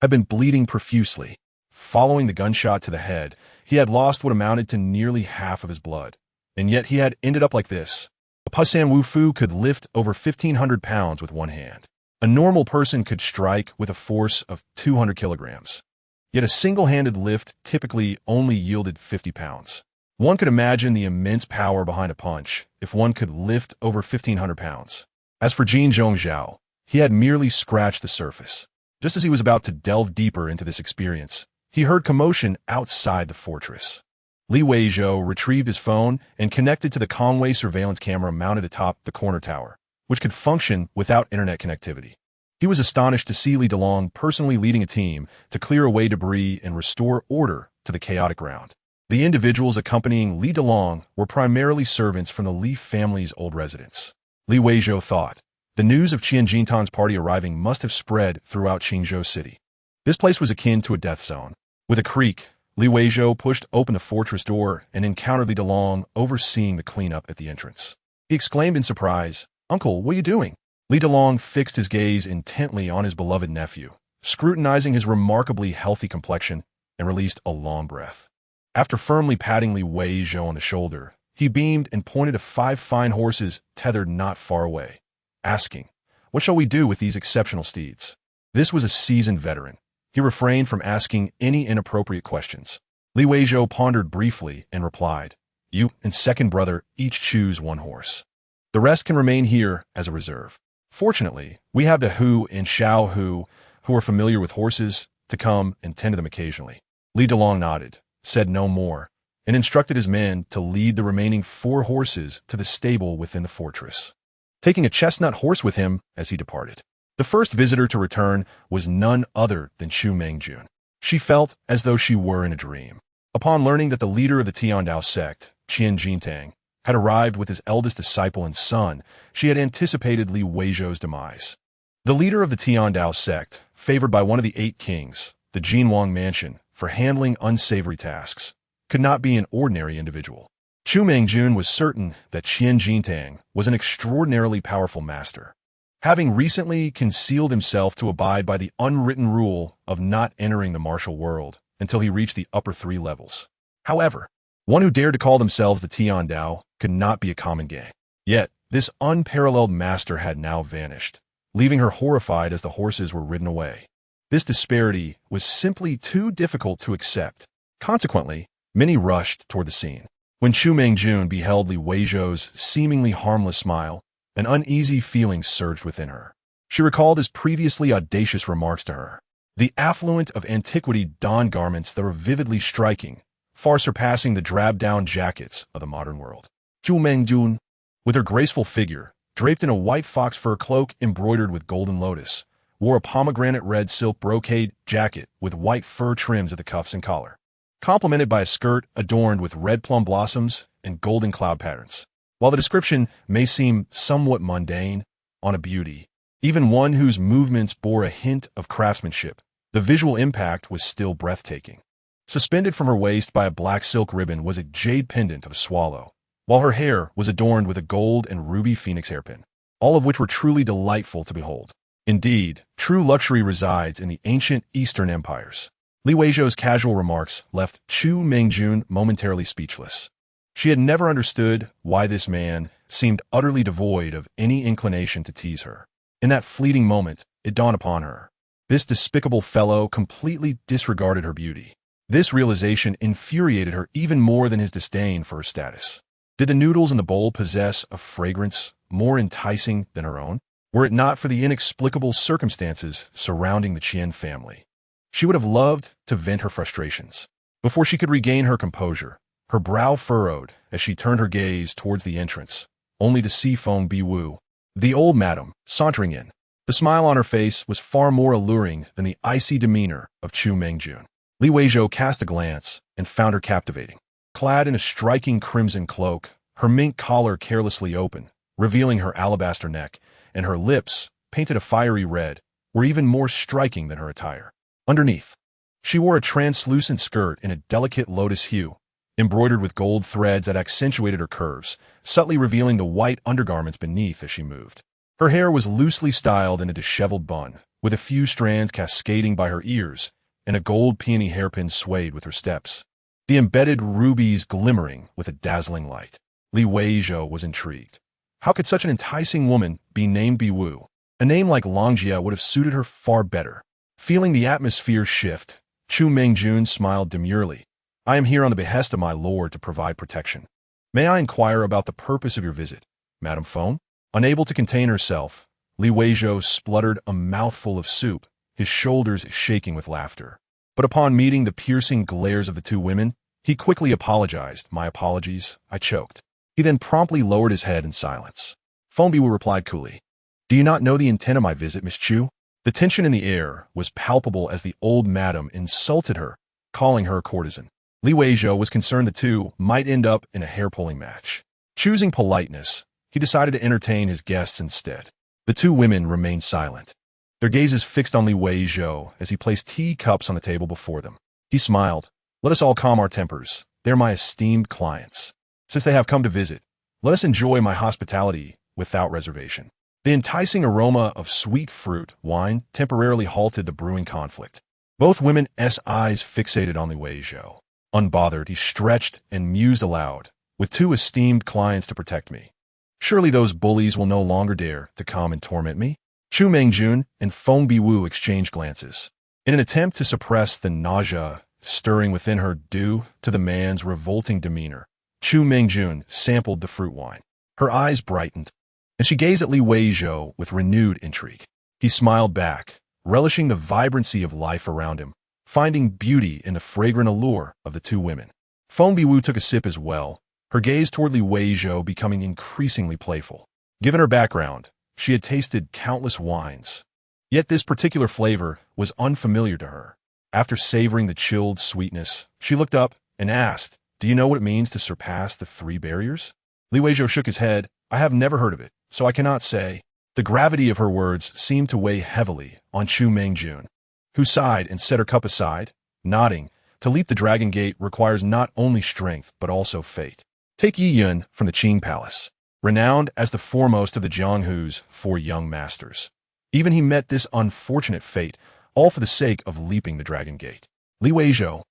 had been bleeding profusely. Following the gunshot to the head, he had lost what amounted to nearly half of his blood. And yet he had ended up like this. A Pusan Wufu could lift over 1,500 pounds with one hand. A normal person could strike with a force of 200 kilograms. Yet a single-handed lift typically only yielded 50 pounds. One could imagine the immense power behind a punch if one could lift over 1,500 pounds. As for Jin Zhongzhao, he had merely scratched the surface. Just as he was about to delve deeper into this experience, he heard commotion outside the fortress. Li Weizhou retrieved his phone and connected to the Conway surveillance camera mounted atop the corner tower, which could function without internet connectivity. He was astonished to see Li Delong personally leading a team to clear away debris and restore order to the chaotic ground. The individuals accompanying Li Delong were primarily servants from the Li family's old residence. Li Weizhou thought, the news of Qian Jintan's party arriving must have spread throughout Qingzhou City. This place was akin to a death zone. With a creak, Li Weizhou pushed open the fortress door and encountered Li Delong overseeing the cleanup at the entrance. He exclaimed in surprise, "Uncle, what are you doing?" Li Delong fixed his gaze intently on his beloved nephew, scrutinizing his remarkably healthy complexion, and released a long breath. After firmly patting Li Weizhou on the shoulder, he beamed and pointed to 5 fine horses tethered not far away, asking, "What shall we do with these exceptional steeds?" This was a seasoned veteran. He refrained from asking any inappropriate questions. Li Weizhou pondered briefly and replied, "You and second brother each choose 1 horse. The rest can remain here as a reserve. Fortunately, we have the Hu and Xiao Hu, who are familiar with horses, to come and tend to them occasionally." Li Delong nodded, said no more, and instructed his men to lead the remaining 4 horses to the stable within the fortress, taking a chestnut horse with him as he departed. The first visitor to return was none other than Chu Mengjun. She felt as though she were in a dream. Upon learning that the leader of the Tiandao sect, Qian Jintang, had arrived with his eldest disciple and son, she had anticipated Li Weizhou's demise. The leader of the Tiandao sect, favored by one of the 8 kings, the Jinwang mansion, for handling unsavory tasks, could not be an ordinary individual. Chu Mengjun was certain that Qian Jintang was an extraordinarily powerful master, having recently concealed himself to abide by the unwritten rule of not entering the martial world until he reached the upper 3 levels. However, one who dared to call themselves the Tiandao could not be a common gang. Yet, this unparalleled master had now vanished, leaving her horrified as the horses were ridden away. This disparity was simply too difficult to accept. Consequently, many rushed toward the scene. When Chu Mengjun beheld Li Weizhou's seemingly harmless smile, an uneasy feeling surged within her. She recalled his previously audacious remarks to her. The affluent of antiquity donned garments that were vividly striking, far surpassing the drab-down jackets of the modern world. Chu Mengjun, with her graceful figure, draped in a white fox fur cloak embroidered with golden lotus, wore a pomegranate red silk brocade jacket with white fur trims at the cuffs and collar, complemented by a skirt adorned with red plum blossoms and golden cloud patterns. While the description may seem somewhat mundane on a beauty, even one whose movements bore a hint of craftsmanship, the visual impact was still breathtaking. Suspended from her waist by a black silk ribbon was a jade pendant of a swallow, while her hair was adorned with a gold and ruby phoenix hairpin, all of which were truly delightful to behold. Indeed, true luxury resides in the ancient Eastern empires. Li Weizhou's casual remarks left Chu Mengjun momentarily speechless. She had never understood why this man seemed utterly devoid of any inclination to tease her. In that fleeting moment, it dawned upon her. This despicable fellow completely disregarded her beauty. This realization infuriated her even more than his disdain for her status. Did the noodles in the bowl possess a fragrance more enticing than her own? Were it not for the inexplicable circumstances surrounding the Qian family, she would have loved to vent her frustrations. Before she could regain her composure, her brow furrowed as she turned her gaze towards the entrance, only to see Feng Biwu, the old madam, sauntering in. The smile on her face was far more alluring than the icy demeanor of Chu Mengjun. Li Weizhou cast a glance and found her captivating. Clad in a striking crimson cloak, her mink collar carelessly open, revealing her alabaster neck, and her lips, painted a fiery red, were even more striking than her attire. Underneath, she wore a translucent skirt in a delicate lotus hue, embroidered with gold threads that accentuated her curves, subtly revealing the white undergarments beneath as she moved. Her hair was loosely styled in a disheveled bun, with a few strands cascading by her ears, and a gold peony hairpin swayed with her steps, the embedded rubies glimmering with a dazzling light. Li Weizhou was intrigued. How could such an enticing woman be named Biwu? A name like Longjia would have suited her far better. Feeling the atmosphere shift, Chu Mingjun smiled demurely. I am here on the behest of my lord to provide protection. May I inquire about the purpose of your visit, Madame Feng? Unable to contain herself, Li Weizhou spluttered a mouthful of soup, his shoulders shaking with laughter. But upon meeting the piercing glares of the two women, he quickly apologized. My apologies, I choked. He then promptly lowered his head in silence. Feng Biwu replied coolly, Do you not know the intent of my visit, Miss Chu? The tension in the air was palpable as the old madam insulted her, calling her a courtesan. Li Weizhou was concerned the two might end up in a hair-pulling match. Choosing politeness, he decided to entertain his guests instead. The two women remained silent, their gazes fixed on Li Weizhou as he placed tea cups on the table before them. He smiled. Let us all calm our tempers. They are my esteemed clients. Since they have come to visit, let us enjoy my hospitality without reservation. The enticing aroma of sweet fruit wine temporarily halted the brewing conflict. Both women's eyes fixated on Li Weizhou. Unbothered, he stretched and mused aloud. With two esteemed clients to protect me, surely those bullies will no longer dare to come and torment me. Chu Mingjun and Feng Biwu exchanged glances. In an attempt to suppress the nausea stirring within her due to the man's revolting demeanor, Chu Mingjun sampled the fruit wine. Her eyes brightened, and she gazed at Li Weizhou with renewed intrigue. He smiled back, relishing the vibrancy of life around him, finding beauty in the fragrant allure of the two women. Feng Biwu took a sip as well, her gaze toward Li Weizhou becoming increasingly playful. Given her background, she had tasted countless wines. Yet this particular flavor was unfamiliar to her. After savoring the chilled sweetness, she looked up and asked, Do you know what it means to surpass the three barriers? Li Weizhou shook his head. I have never heard of it, so I cannot say. The gravity of her words seemed to weigh heavily on Chu Mingjun, who sighed and set her cup aside, nodding. To leap the Dragon Gate requires not only strength, but also fate. Take Yi Yun from the Qing Palace, renowned as the foremost of the Jianghu's four young masters. Even he met this unfortunate fate, all for the sake of leaping the Dragon Gate. Li Weizhou,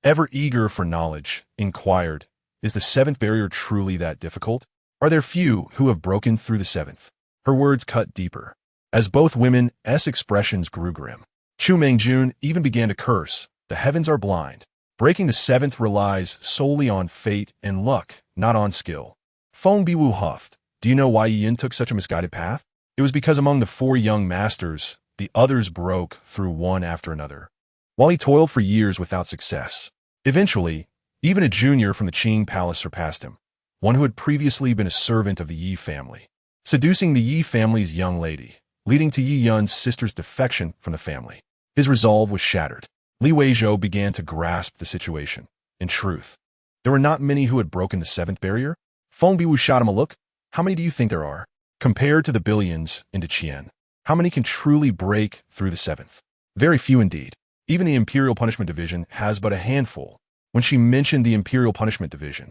ever eager for knowledge, inquired, Is the seventh barrier truly that difficult? Are there few who have broken through the seventh? Her words cut deeper, as both women's expressions grew grim. Chu Mingjun even began to curse. The heavens are blind. Breaking the seventh relies solely on fate and luck, not on skill. Feng Biwu huffed. Do you know why Yin took such a misguided path? It was because among the four young masters, the others broke through one after another, while he toiled for years without success. Eventually, even a junior from the Qing Palace surpassed him, one who had previously been a servant of the Yi family, seducing the Yi family's young lady, leading to Yi Yun's sister's defection from the family. His resolve was shattered. Li Weizhou began to grasp the situation. In truth, there were not many who had broken the seventh barrier. Feng Biwu shot him a look. How many do you think there are? Compared to the billions into Qian, how many can truly break through the seventh? Very few indeed. Even the Imperial Punishment Division has but a handful. When she mentioned the Imperial Punishment Division,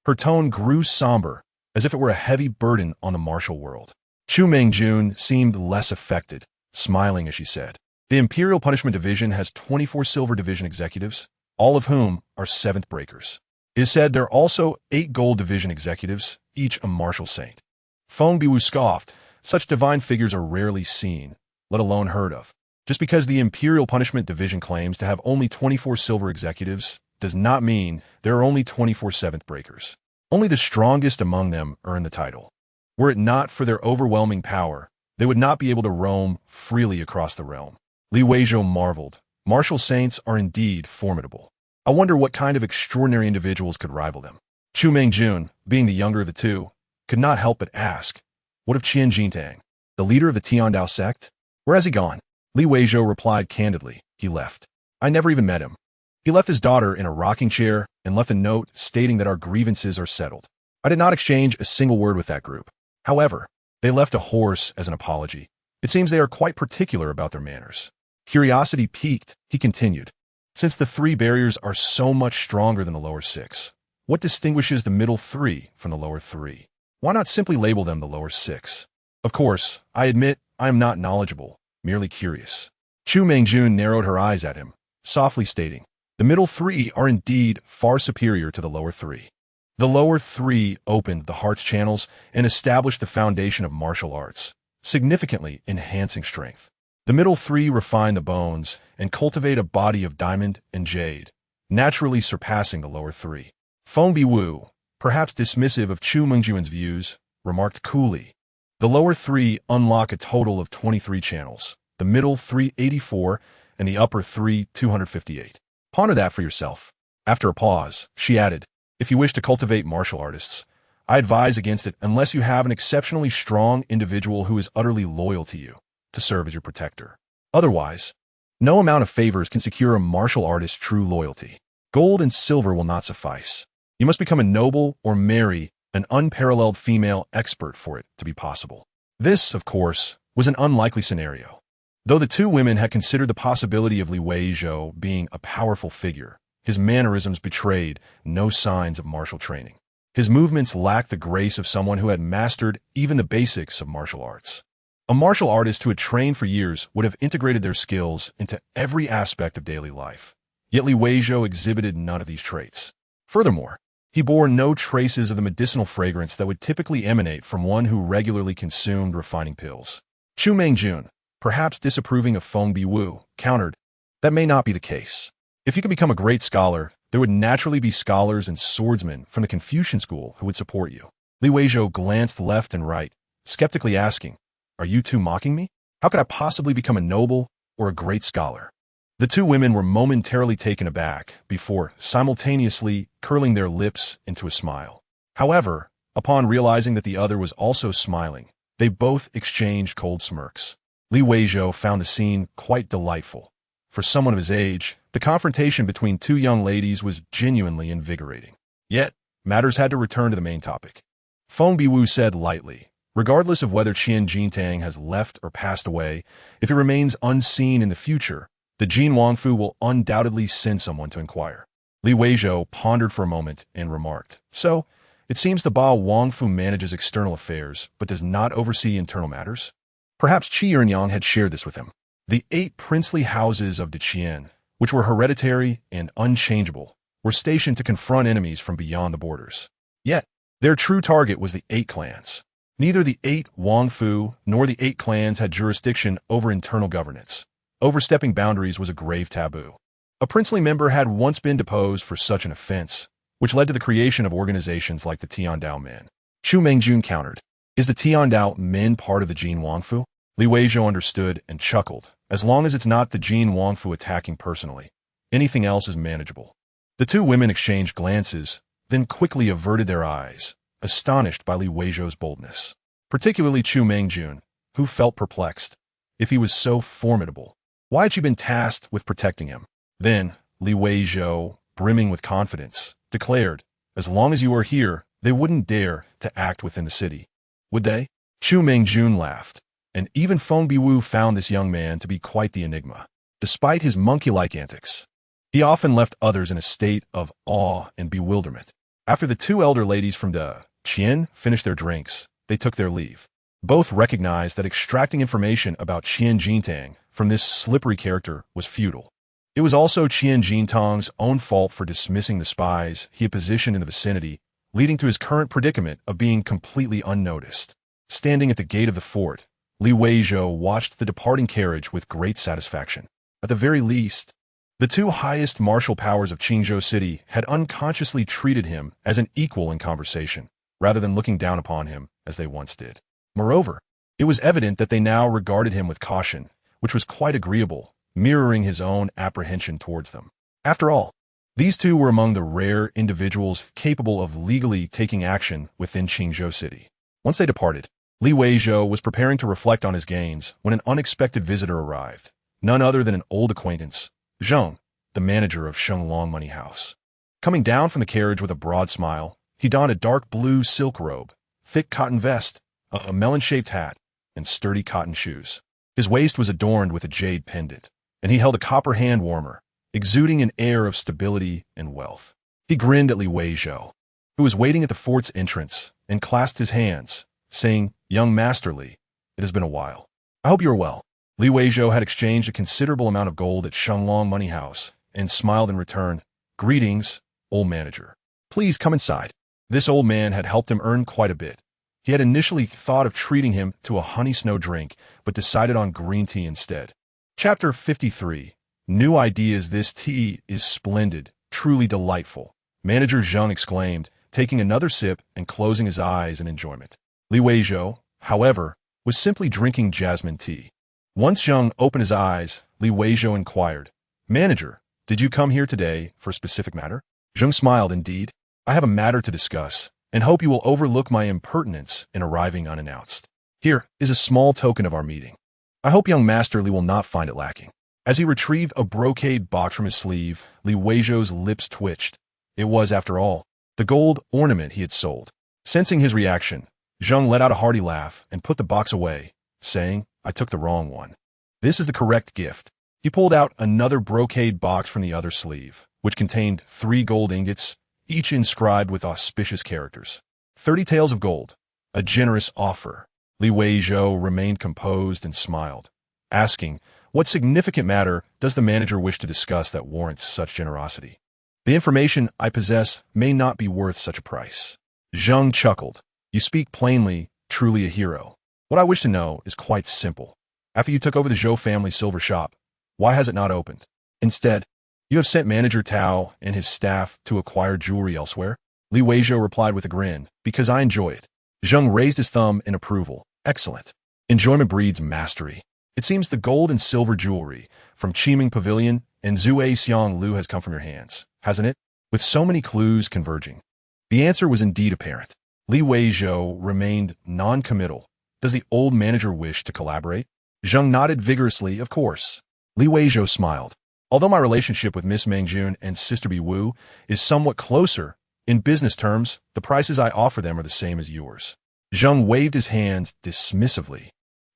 her tone grew somber, as if it were a heavy burden on the martial world. Chu Mingjun seemed less affected, smiling as she said, The Imperial Punishment Division has 24 Silver Division executives, all of whom are seventh breakers. It is said there are also 8 Gold Division executives, each a martial saint. Feng Biwu scoffed. Such divine figures are rarely seen, let alone heard of. Just because the Imperial Punishment Division claims to have only 24 silver executives does not mean there are only 24 seventh breakers. Only the strongest among them earn the title. Were it not for their overwhelming power, they would not be able to roam freely across the realm. Li Weizhou marveled. Martial saints are indeed formidable. I wonder what kind of extraordinary individuals could rival them. Chu Mingjun, being the younger of the two, could not help but ask, What of Qian Jintang, the leader of the Tiandao sect? Where has he gone? Li Weizhou replied candidly, He left. I never even met him. He left his daughter in a rocking chair and left a note stating that our grievances are settled. I did not exchange a single word with that group. However, they left a horse as an apology. It seems they are quite particular about their manners. Curiosity piqued, he continued. Since the 3 barriers are so much stronger than the lower 6, what distinguishes the middle 3 from the lower 3? Why not simply label them the lower 6? Of course, I admit I am not knowledgeable, merely curious. Chu Mingjun narrowed her eyes at him, softly stating, The middle 3 are indeed far superior to the lower 3. The lower three opened the heart's channels and established the foundation of martial arts, significantly enhancing strength. The middle three refine the bones and cultivate a body of diamond and jade, naturally surpassing the lower three. Feng Biwu, perhaps dismissive of Chu Mengjuan's views, remarked coolly, "The lower three unlock a total of 23 channels, the middle three 84, and the upper three 258. Ponder that for yourself." After a pause, she added, "If you wish to cultivate martial artists, I advise against it unless you have an exceptionally strong individual who is utterly loyal to you, to serve as your protector. Otherwise, no amount of favors can secure a martial artist's true loyalty. Gold and silver will not suffice. You must become a noble or marry an unparalleled female expert for it to be possible." This, of course, was an unlikely scenario. Though the two women had considered the possibility of Weizhou being a powerful figure, his mannerisms betrayed no signs of martial training. His movements lacked the grace of someone who had mastered even the basics of martial arts. A martial artist who had trained for years would have integrated their skills into every aspect of daily life. Yet Weizhou exhibited none of these traits. Furthermore, he bore no traces of the medicinal fragrance that would typically emanate from one who regularly consumed refining pills. Chu Mengjun, perhaps disapproving of Feng Biwu, countered, "That may not be the case. If you can become a great scholar, there would naturally be scholars and swordsmen from the Confucian school who would support you." Weizhou glanced left and right, skeptically asking, "Are you two mocking me? How could I possibly become a noble or a great scholar?" The two women were momentarily taken aback before simultaneously curling their lips into a smile. However, upon realizing that the other was also smiling, they both exchanged cold smirks. Weizhou found the scene quite delightful. For someone of his age, the confrontation between two young ladies was genuinely invigorating. Yet, matters had to return to the main topic. Feng Biwu said lightly, "Regardless of whether Qian Jintang has left or passed away, if he remains unseen in the future, the Jin Wangfu will undoubtedly send someone to inquire." Weizhou pondered for a moment and remarked, "So, it seems the Ba Wangfu manages external affairs, but does not oversee internal matters?" Perhaps Qi Yuanyang had shared this with him. The 8 princely houses of Deqian, which were hereditary and unchangeable, were stationed to confront enemies from beyond the borders. Yet, their true target was the 8 clans. Neither the 8 Wangfu nor the 8 clans had jurisdiction over internal governance. Overstepping boundaries was a grave taboo. A princely member had once been deposed for such an offense, which led to the creation of organizations like the Tiandao Men. Chu Mengjun countered, "Is the Tiandao Men part of the Jin Wangfu?" Weizhou understood and chuckled. "As long as it's not the Jin Wangfu attacking personally, anything else is manageable." The two women exchanged glances, then quickly averted their eyes, astonished by Weizhou's boldness. Particularly Chu Mengjun, who felt perplexed. If he was so formidable, why had she been tasked with protecting him? Then, Weizhou, brimming with confidence, declared, "As long as you are here, they wouldn't dare to act within the city. Would they?" Chu Mengjun laughed, and even Feng Biwu found this young man to be quite the enigma. Despite his monkey-like antics, he often left others in a state of awe and bewilderment. After the two elder ladies from the Qian finished their drinks, they took their leave. Both recognized that extracting information about Qian Jintang from this slippery character was futile. It was also Qian Jintang's own fault for dismissing the spies he had positioned in the vicinity, leading to his current predicament of being completely unnoticed. Standing at the gate of the fort, Weizhou watched the departing carriage with great satisfaction. At the very least, the two highest martial powers of Qingzhou City had unconsciously treated him as an equal in conversation, rather than looking down upon him as they once did. Moreover, it was evident that they now regarded him with caution, which was quite agreeable, mirroring his own apprehension towards them. After all, these two were among the rare individuals capable of legally taking action within Qingzhou City. Once they departed, Weizhou was preparing to reflect on his gains when an unexpected visitor arrived, none other than an old acquaintance, Zheng, the manager of Shenglong Money House. Coming down from the carriage with a broad smile, he donned a dark blue silk robe, thick cotton vest, a melon-shaped hat, and sturdy cotton shoes. His waist was adorned with a jade pendant, and he held a copper hand warmer, exuding an air of stability and wealth. He grinned at Weizhou, who was waiting at the fort's entrance, and clasped his hands, saying, "Young Master Li, it has been a while. I hope you are well." Weizhou had exchanged a considerable amount of gold at Shenglong Money House, and smiled in return. "Greetings, old manager. Please come inside." This old man had helped him earn quite a bit. He had initially thought of treating him to a honey snow drink, but decided on green tea instead. Chapter 53. New ideas. This tea is splendid, truly delightful, Manager Zheng exclaimed, taking another sip and closing his eyes in enjoyment. Weizhou, however, was simply drinking jasmine tea. Once Zheng opened his eyes, Weizhou inquired, "Manager, did you come here today for a specific matter?" Zheng smiled. "Indeed, I have a matter to discuss, and hope you will overlook my impertinence in arriving unannounced. Here is a small token of our meeting. I hope young Master Li will not find it lacking." As he retrieved a brocade box from his sleeve, Weizhou's lips twitched. It was, after all, the gold ornament he had sold. Sensing his reaction, Zheng let out a hearty laugh and put the box away, saying, "I took the wrong one. This is the correct gift." He pulled out another brocade box from the other sleeve, which contained 3 gold ingots, each inscribed with auspicious characters. 30 taels of gold. A generous offer. Weizhou remained composed and smiled, asking, "What significant matter does the manager wish to discuss that warrants such generosity?" "The information I possess may not be worth such a price." Zheng chuckled. "You speak plainly, truly a hero. What I wish to know is quite simple. After you took over the Zhou family silver shop, why has it not opened? Instead, you have sent Manager Tao and his staff to acquire jewelry elsewhere?" Weizhou replied with a grin, "Because I enjoy it." Zheng raised his thumb in approval. "Excellent. Enjoyment breeds mastery. It seems the gold and silver jewelry from Qiming Pavilion and Zhuai Lu has come from your hands, hasn't it? With so many clues converging." The answer was indeed apparent. Weizhou remained non-committal. Does the old manager wish to collaborate? Zheng nodded vigorously, "Of course." Weizhou smiled. "Although my relationship with Miss Mengjun and Sister Wu is somewhat closer, in business terms, the prices I offer them are the same as yours." Zheng waved his hands dismissively.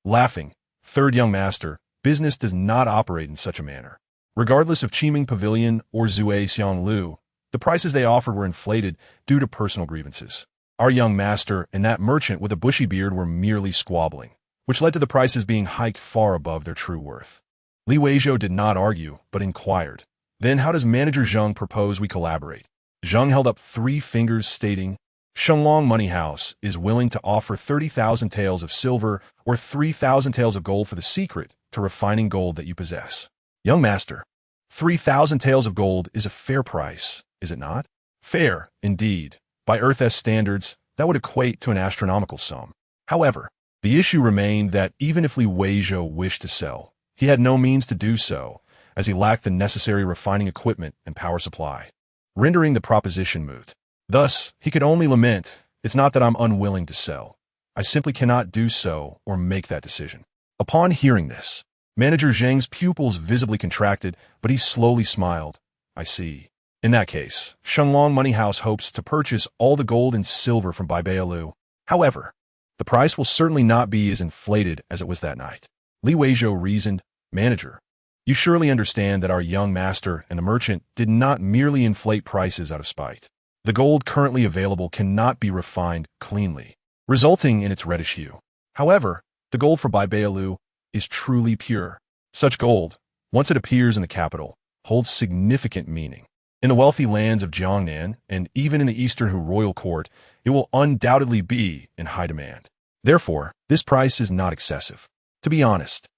Laughing, "Third young master, business does not operate in such a manner. Regardless of Qiming Pavilion or Zhuai Lu, the prices they offered were inflated due to personal grievances. Our young master and that merchant with a bushy beard were merely squabbling, which led to the prices being hiked far above their true worth." Weizhou did not argue, but inquired, "Then how does Manager Zheng propose we collaborate?" Zheng held up 3 fingers, stating, "Shenglong Money House is willing to offer 30,000 taels of silver or 3,000 taels of gold for the secret to refining gold that you possess." "Young master, 3,000 taels of gold is a fair price, is it not?" "Fair, indeed. By Earth's standards, that would equate to an astronomical sum. However, the issue remained that even if Weizhou wished to sell, he had no means to do so, as he lacked the necessary refining equipment and power supply, rendering the proposition moot. Thus, he could only lament, "It's not that I'm unwilling to sell. I simply cannot do so or make that decision." Upon hearing this, Manager Zheng's pupils visibly contracted, but he slowly smiled. "I see. In that case, Shenglong Money House hopes to purchase all the gold and silver from Lu. However, the price will certainly not be as inflated as it was that night." Weizhou reasoned, "Manager, you surely understand that our young master and the merchant did not merely inflate prices out of spite. The gold currently available cannot be refined cleanly, resulting in its reddish hue. However, the gold for Lu is truly pure. Such gold, once it appears in the capital, holds significant meaning. In the wealthy lands of Jiangnan, and even in the Eastern Hu royal court, it will undoubtedly be in high demand. Therefore, this price is not excessive. To be honest,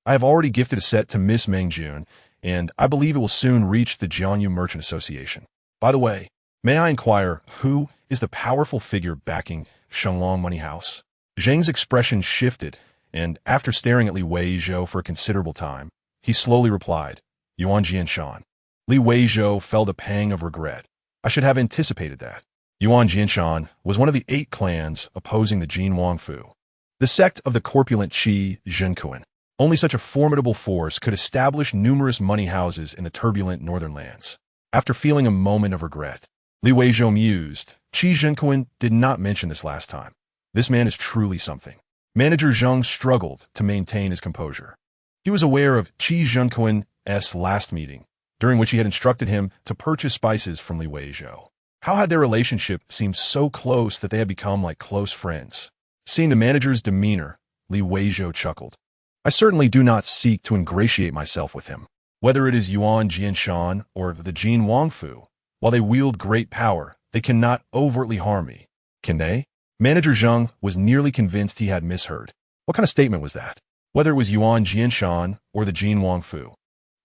I have already gifted a set to Miss Mengjun, and I believe it will soon reach the Jiangyu Merchant Association. By the way, may I inquire who is the powerful figure backing Shenglong Money House?" Zheng's expression shifted, and after staring at Weizhou for a considerable time, he slowly replied, "Yuan Jianshan." Weizhou felt a pang of regret. "I should have anticipated that." Yuan Jianshan was one of the 8 clans opposing the Jin Wangfu, the sect of the corpulent Qi Zhenkuan. Only such a formidable force could establish numerous money houses in the turbulent northern lands. After feeling a moment of regret, Weizhou mused, "Qi Zhenkuan did not mention this last time. This man is truly something." Manager Zheng struggled to maintain his composure. He was aware of Qi Zhenkuan's last meeting, during which he had instructed him to purchase spices from Weizhou. How had their relationship seemed so close that they had become like close friends? Seeing the manager's demeanor, Weizhou chuckled. "I certainly do not seek to ingratiate myself with him. Whether it is Yuan Jianshan or the Jin Wangfu, while they wield great power, They cannot overtly harm me. Can they? Manager Zheng was nearly convinced he had misheard. What kind of statement was that? Whether it was Yuan Jianshan or the Jin Wangfu,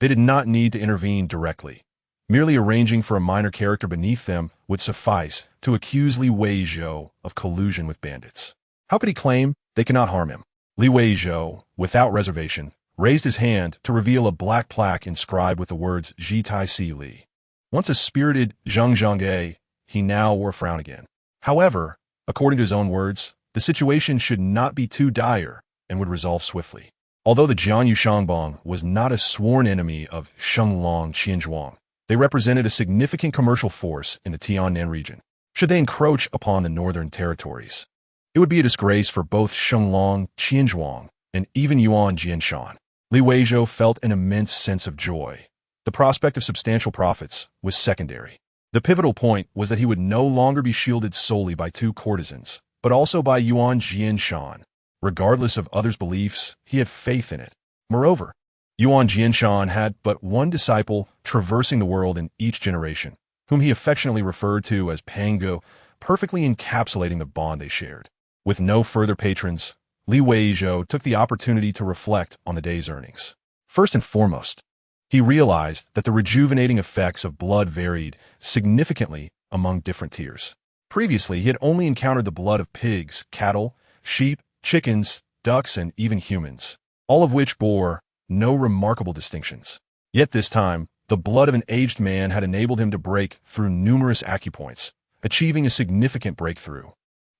they did not need to intervene directly. Merely arranging for a minor character beneath them would suffice to accuse Li Weizhou of collusion with bandits. How could he claim they cannot harm him? Li Weizhou, without reservation, raised his hand to reveal a black plaque inscribed with the words Ji Tai Si Li. Once a spirited Zheng Zhangge, he now wore a frown again. However, according to his own words, the situation should not be too dire and would resolve swiftly. Although the Jianyu Shangbang was not a sworn enemy of Shenglong Qianzhuang, they represented a significant commercial force in the Tiannan region. Should they encroach upon the northern territories, it would be a disgrace for both Shenglong Qianzhuang and even Yuan Jianshan. Li Weizhou felt an immense sense of joy. The prospect of substantial profits was secondary. The pivotal point was that he would no longer be shielded solely by two courtesans, but also by Yuan Jianshan. Regardless of others' beliefs, he had faith in it. Moreover, Yuan Jianshan had but one disciple traversing the world in each generation, whom he affectionately referred to as Pango, perfectly encapsulating the bond they shared. With no further patrons, Li Weizhou took the opportunity to reflect on the day's earnings. First and foremost, he realized that the rejuvenating effects of blood varied significantly among different tiers. Previously, he had only encountered the blood of pigs, cattle, sheep, chickens, ducks, and even humans, all of which bore no remarkable distinctions. Yet this time, the blood of an aged man had enabled him to break through numerous acupoints, achieving a significant breakthrough.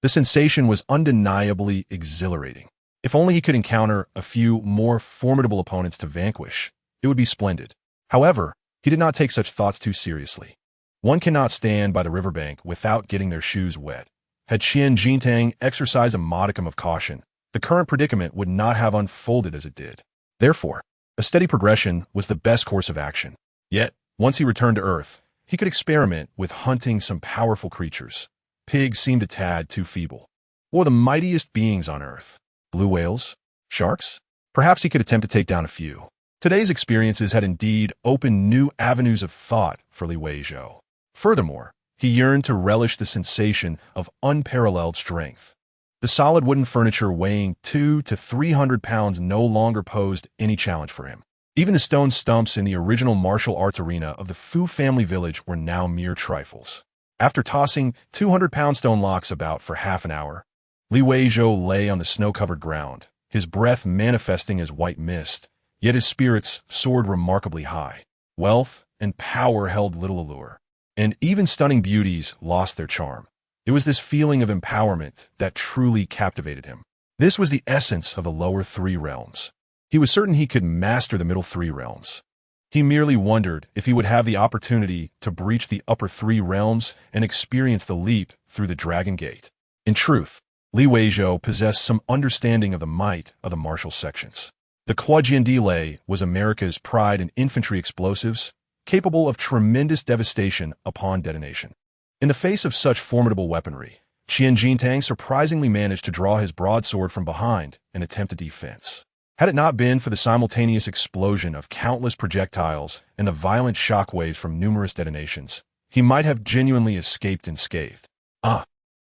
The sensation was undeniably exhilarating. If only he could encounter a few more formidable opponents to vanquish, it would be splendid. However, he did not take such thoughts too seriously. One cannot stand by the riverbank without getting their shoes wet. Had Qian Jintang exercised a modicum of caution, the current predicament would not have unfolded as it did. Therefore, a steady progression was the best course of action. Yet, once he returned to Earth, he could experiment with hunting some powerful creatures. Pigs seemed a tad too feeble. Or the mightiest beings on Earth. Blue whales? Sharks? Perhaps he could attempt to take down a few. Today's experiences had indeed opened new avenues of thought for Li Weizhou. Furthermore, he yearned to relish the sensation of unparalleled strength. The solid wooden furniture weighing 200 to 300 pounds no longer posed any challenge for him. Even the stone stumps in the original martial arts arena of the Fu family village were now mere trifles. After tossing 200-pound stone blocks about for half an hour, Li Weizhou lay on the snow-covered ground, his breath manifesting as white mist, yet his spirits soared remarkably high. Wealth and power held little allure, and even stunning beauties lost their charm. It was this feeling of empowerment that truly captivated him. This was the essence of the lower three realms. He was certain he could master the middle three realms. He merely wondered if he would have the opportunity to breach the upper three realms and experience the leap through the Dragon Gate. In truth, Li Weizhou possessed some understanding of the might of the martial sections. The Quajiandile was America's pride in infantry explosives, capable of tremendous devastation upon detonation. In the face of such formidable weaponry, Qian Jintang surprisingly managed to draw his broadsword from behind and attempt a defense. Had it not been for the simultaneous explosion of countless projectiles and the violent shockwaves from numerous detonations, he might have genuinely escaped unscathed.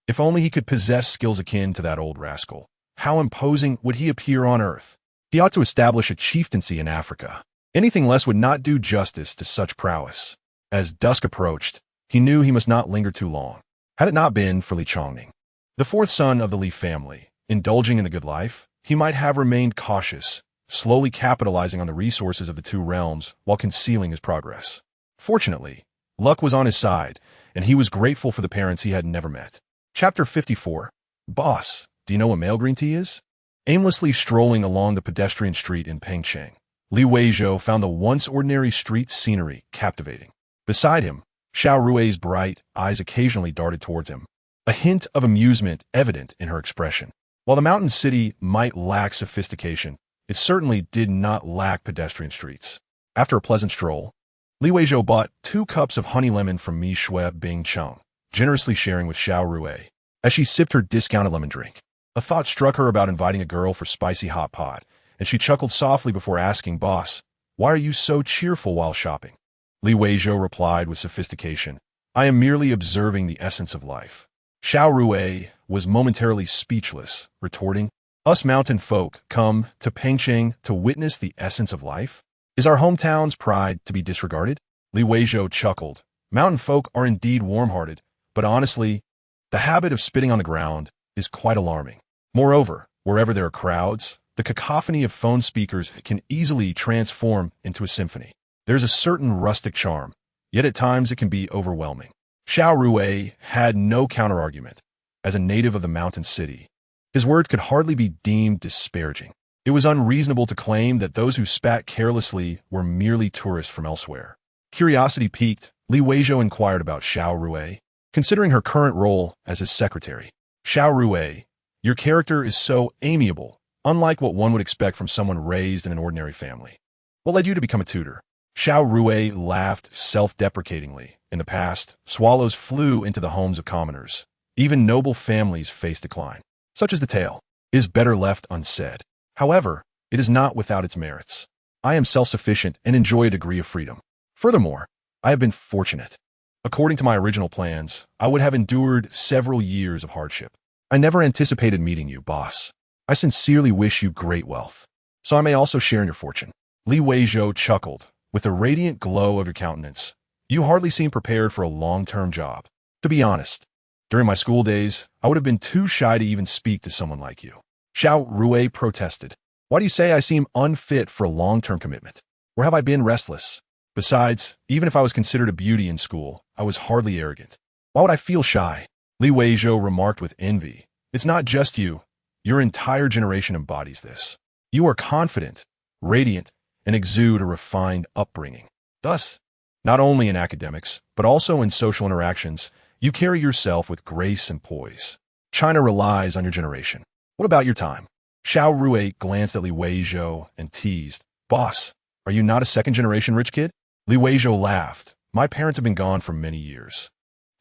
If only he could possess skills akin to that old rascal. How imposing would he appear on Earth? He ought to establish a chieftaincy in Africa. Anything less would not do justice to such prowess. As dusk approached, he knew he must not linger too long. Had it not been for Li Chongning, the fourth son of the Li family, indulging in the good life, he might have remained cautious, slowly capitalizing on the resources of the two realms while concealing his progress. Fortunately, luck was on his side, and he was grateful for the parents he had never met. Chapter 54. Boss, do you know what male green tea is? Aimlessly strolling along the pedestrian street in Pengcheng, Li Weizhou found the once ordinary street scenery captivating. Beside him, Xiao Rui's bright eyes occasionally darted towards him, a hint of amusement evident in her expression. While the mountain city might lack sophistication, it certainly did not lack pedestrian streets. After a pleasant stroll, Li Weizhou bought 2 cups of honey lemon from Mi Shui Bing Cheng, generously sharing with Xiao Rui. As she sipped her discounted lemon drink, a thought struck her about inviting a girl for spicy hot pot, and she chuckled softly before asking, "Boss, why are you so cheerful while shopping?" Li Weizhou replied with sophistication, I am merely observing the essence of life. Xiao Rui was momentarily speechless, retorting, us mountain folk come to Pengcheng to witness the essence of life? Is our hometown's pride to be disregarded? Li Weizhou chuckled. Mountain folk are indeed warm-hearted, but honestly, the habit of spitting on the ground is quite alarming. Moreover, wherever there are crowds, the cacophony of phone speakers can easily transform into a symphony. There's a certain rustic charm, yet at times it can be overwhelming. Xiao Rui had no counterargument. As a native of the mountain city, his words could hardly be deemed disparaging. It was unreasonable to claim that those who spat carelessly were merely tourists from elsewhere. Curiosity piqued, Li Weizhou inquired about Xiao Rui, considering her current role as his secretary. Xiao Rui, your character is so amiable, unlike what one would expect from someone raised in an ordinary family. What led you to become a tutor? Xiao Rui laughed self-deprecatingly. In the past, swallows flew into the homes of commoners. Even noble families faced decline. Such as the tale is better left unsaid. However, it is not without its merits. I am self-sufficient and enjoy a degree of freedom. Furthermore, I have been fortunate. According to my original plans, I would have endured several years of hardship. I never anticipated meeting you, boss. I sincerely wish you great wealth, so I may also share in your fortune. Li Weizhou chuckled. With the radiant glow of your countenance, you hardly seem prepared for a long-term job. To be honest, during my school days, I would have been too shy to even speak to someone like you. Xiao Rui protested. Why do you say I seem unfit for a long-term commitment? Where have I been restless? Besides, even if I was considered a beauty in school, I was hardly arrogant. Why would I feel shy? Li Weizhou remarked with envy. It's not just you. Your entire generation embodies this. You are confident, radiant, and exude a refined upbringing. Thus, not only in academics, but also in social interactions, you carry yourself with grace and poise. China relies on your generation. What about your time? Xiao Rui glanced at Li Weizhou and teased. Boss, are you not a second-generation rich kid? Li Weizhou laughed. My parents have been gone for many years.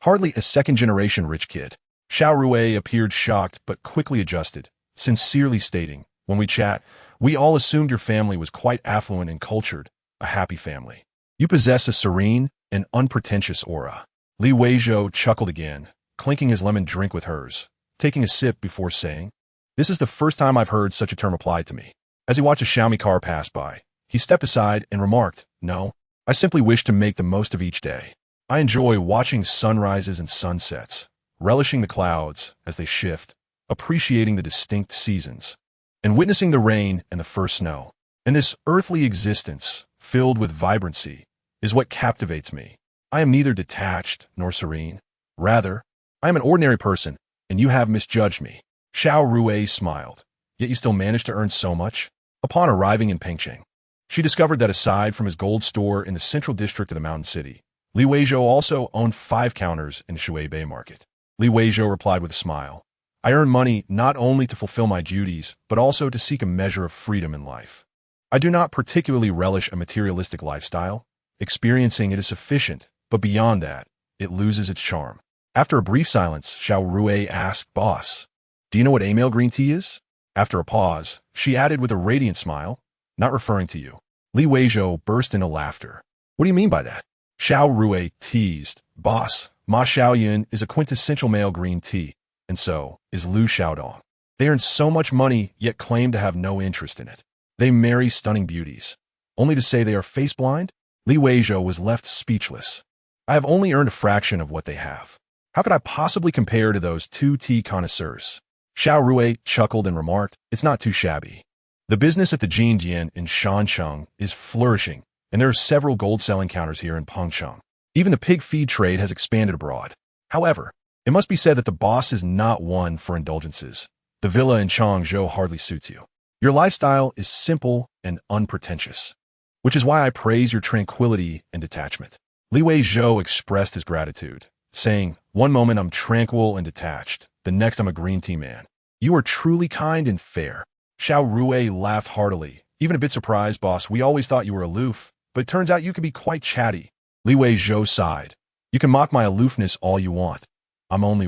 Hardly a second-generation rich kid. Xiao Rui appeared shocked but quickly adjusted, sincerely stating, when we chat, we all assumed your family was quite affluent and cultured, a happy family. You possess a serene and unpretentious aura. Li Weizhou chuckled again, clinking his lemon drink with hers, taking a sip before saying, this is the first time I've heard such a term applied to me. As he watched a Xiaomi car pass by, he stepped aside and remarked, no, I simply wish to make the most of each day. I enjoy watching sunrises and sunsets, relishing the clouds as they shift, appreciating the distinct seasons, and witnessing the rain and the first snow. And this earthly existence, filled with vibrancy, is what captivates me. I am neither detached nor serene. Rather, I am an ordinary person, and you have misjudged me. Xiao Rui smiled. Yet you still managed to earn so much? Upon arriving in Pengcheng, she discovered that aside from his gold store in the central district of the mountain city, Li Weizhou also owned 5 counters in the Shui Bay market. Li Weizhou replied with a smile. I earn money not only to fulfill my duties, but also to seek a measure of freedom in life. I do not particularly relish a materialistic lifestyle. Experiencing it is sufficient, but beyond that, it loses its charm. After a brief silence, Xiao Rui asked, Boss, do you know what a.k.a. green tea is? After a pause, she added with a radiant smile, not referring to you. Li Weizhou burst into laughter. What do you mean by that? Xiao Rui teased, Boss, Ma Xiaoyun is a quintessential male green tea, and so is Lu Xiaodong. They earn so much money, yet claim to have no interest in it. They marry stunning beauties, only to say they are face-blind? Li Weizhou was left speechless. I have only earned a fraction of what they have. How could I possibly compare to those 2 tea connoisseurs? Xiao Rui chuckled and remarked, it's not too shabby. The business at the Renjian in Shancheng is flourishing, and there are several gold-selling counters here in Pengcheng. Even the pig feed trade has expanded abroad. However, it must be said that the boss is not one for indulgences. The villa in Changzhou hardly suits you. Your lifestyle is simple and unpretentious, which is why I praise your tranquility and detachment. Li Weizhou expressed his gratitude, saying, one moment I'm tranquil and detached, the next I'm a green tea man. You are truly kind and fair. Xiao Rui laughed heartily, even a bit surprised, boss. We always thought you were aloof, but it turns out you can be quite chatty. Li Weizhou sighed. You can mock my aloofness all you want. I'm only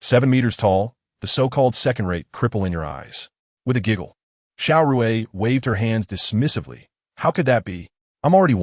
7 meters tall, the so-called second-rate cripple in your eyes. With a giggle, Xiao Rui waved her hands dismissively. How could that be? I'm already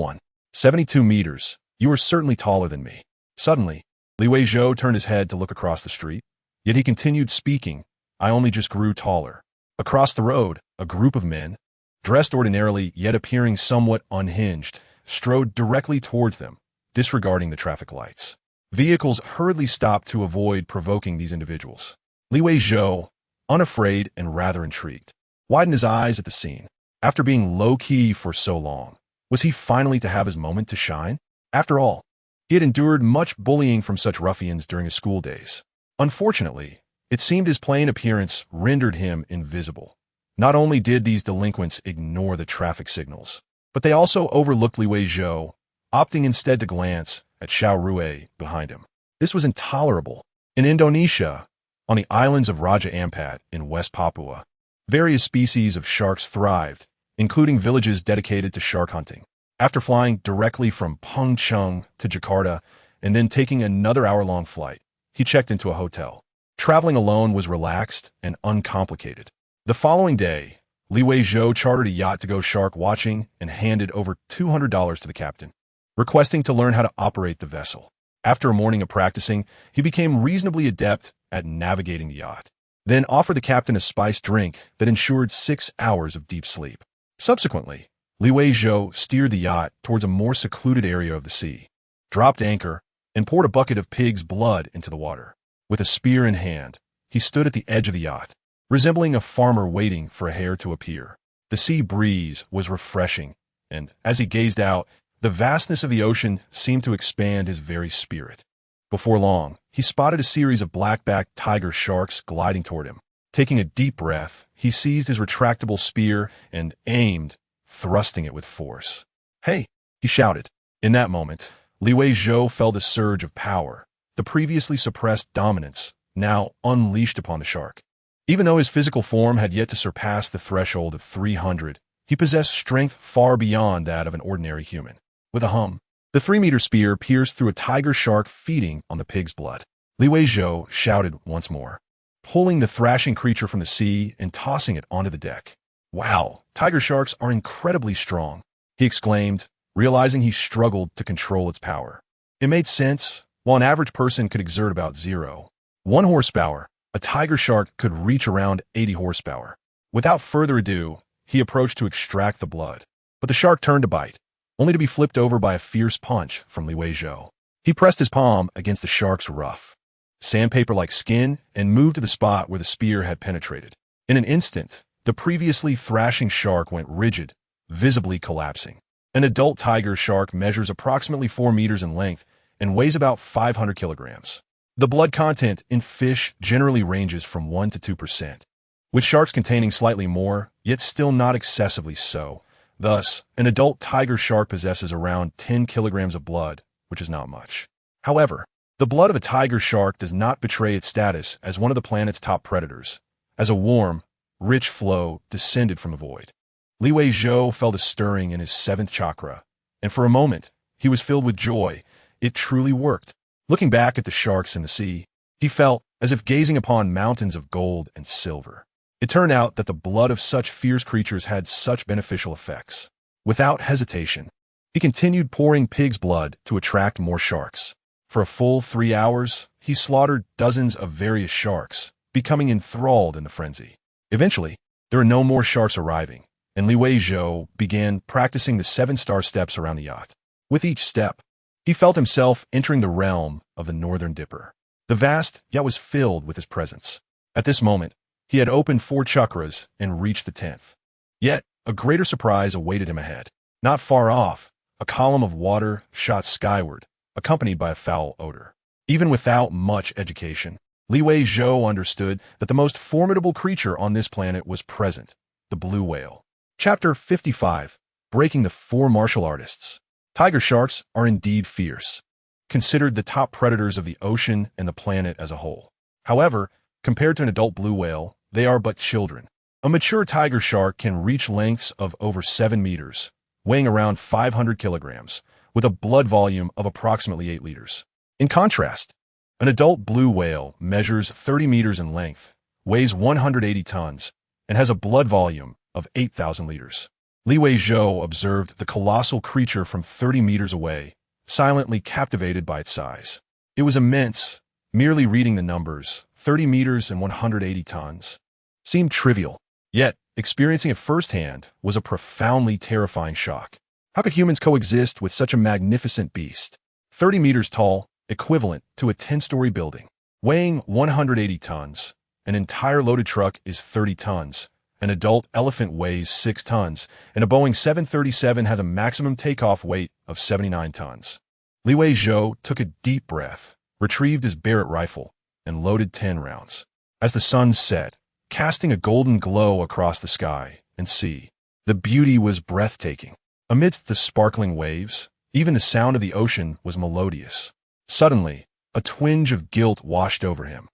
72 meters. You are certainly taller than me. Suddenly, Li Weizhou turned his head to look across the street, yet he continued speaking. I only just grew taller. Across the road, a group of men, dressed ordinarily yet appearing somewhat unhinged, strode directly towards them, disregarding the traffic lights. Vehicles hurriedly stopped to avoid provoking these individuals. Li Weizhou, unafraid and rather intrigued, widened his eyes at the scene. After being low-key for so long, was he finally to have his moment to shine? After all, he had endured much bullying from such ruffians during his school days. Unfortunately, it seemed his plain appearance rendered him invisible. Not only did these delinquents ignore the traffic signals, but they also overlooked Li Weizhou, opting instead to glance at Xiao Rui behind him. This was intolerable. In Indonesia, on the islands of Raja Ampat in West Papua, various species of sharks thrived, including villages dedicated to shark hunting. After flying directly from Pengcheng to Jakarta and then taking another hour-long flight, he checked into a hotel. Traveling alone was relaxed and uncomplicated. The following day, Li Weizhou chartered a yacht to go shark watching and handed over $200 to the captain, requesting to learn how to operate the vessel. After a morning of practicing, he became reasonably adept at navigating the yacht, then offered the captain a spiced drink that ensured 6 hours of deep sleep. Subsequently, Li Weizhou steered the yacht towards a more secluded area of the sea, dropped anchor, and poured a bucket of pig's blood into the water. With a spear in hand, he stood at the edge of the yacht, resembling a farmer waiting for a hare to appear. The sea breeze was refreshing, and as he gazed out, the vastness of the ocean seemed to expand his very spirit. Before long, he spotted a series of black-backed tiger sharks gliding toward him. Taking a deep breath, he seized his retractable spear and aimed, thrusting it with force. "Hey!" he shouted. In that moment, Li Weizhou felt a surge of power, the previously suppressed dominance, now unleashed upon the shark. Even though his physical form had yet to surpass the threshold of 300, he possessed strength far beyond that of an ordinary human. With a hum, the 3-meter spear pierced through a tiger shark feeding on the pig's blood. Li Weizhou shouted once more, pulling the thrashing creature from the sea and tossing it onto the deck. "Wow, tiger sharks are incredibly strong," he exclaimed, realizing he struggled to control its power. It made sense. While an average person could exert about 0.1 horsepower, a tiger shark could reach around 80 horsepower. Without further ado, he approached to extract the blood. But the shark turned to bite, only to be flipped over by a fierce punch from Li Weizhou. He pressed his palm against the shark's rough, sandpaper-like skin and moved to the spot where the spear had penetrated. In an instant, the previously thrashing shark went rigid, visibly collapsing. An adult tiger shark measures approximately 4 meters in length and weighs about 500 kilograms. The blood content in fish generally ranges from 1 to 2%, with sharks containing slightly more, yet still not excessively so. Thus, an adult tiger shark possesses around 10 kilograms of blood, which is not much. However, the blood of a tiger shark does not betray its status as one of the planet's top predators, as a warm, rich flow descended from the void. Li Weizhou felt a stirring in his 7th chakra, and for a moment, he was filled with joy. It truly worked. Looking back at the sharks in the sea, he felt as if gazing upon mountains of gold and silver. It turned out that the blood of such fierce creatures had such beneficial effects. Without hesitation, he continued pouring pig's blood to attract more sharks. For a full 3 hours, he slaughtered dozens of various sharks, becoming enthralled in the frenzy. Eventually, there were no more sharks arriving, and Li Weizhou began practicing the 7-star steps around the yacht. With each step, he felt himself entering the realm of the Northern Dipper. The vast yacht was filled with his presence. At this moment, he had opened 4 chakras and reached the 10th. Yet, a greater surprise awaited him ahead. Not far off, a column of water shot skyward, accompanied by a foul odor. Even without much education, Li Weizhou understood that the most formidable creature on this planet was present, the blue whale. Chapter 55. Breaking the 4 martial artists. Tiger sharks are indeed fierce, considered the top predators of the ocean and the planet as a whole. However, compared to an adult blue whale, they are but children. A mature tiger shark can reach lengths of over 7 meters, weighing around 500 kilograms, with a blood volume of approximately 8 liters. In contrast, an adult blue whale measures 30 meters in length, weighs 180 tons, and has a blood volume of 8,000 liters. Li Weizhou observed the colossal creature from 30 meters away, silently captivated by its size. It was immense. Merely reading the numbers, 30 meters and 180 tons, seemed trivial. Yet, experiencing it firsthand was a profoundly terrifying shock. How could humans coexist with such a magnificent beast? 30 meters tall, equivalent to a 10-story building. Weighing 180 tons, an entire loaded truck is 30 tons. An adult elephant weighs 6 tons, and a Boeing 737 has a maximum takeoff weight of 79 tons. Weizhou took a deep breath, retrieved his Barrett rifle, and loaded 10 rounds. As the sun set, casting a golden glow across the sky and sea, the beauty was breathtaking. Amidst the sparkling waves, even the sound of the ocean was melodious. Suddenly, a twinge of guilt washed over him.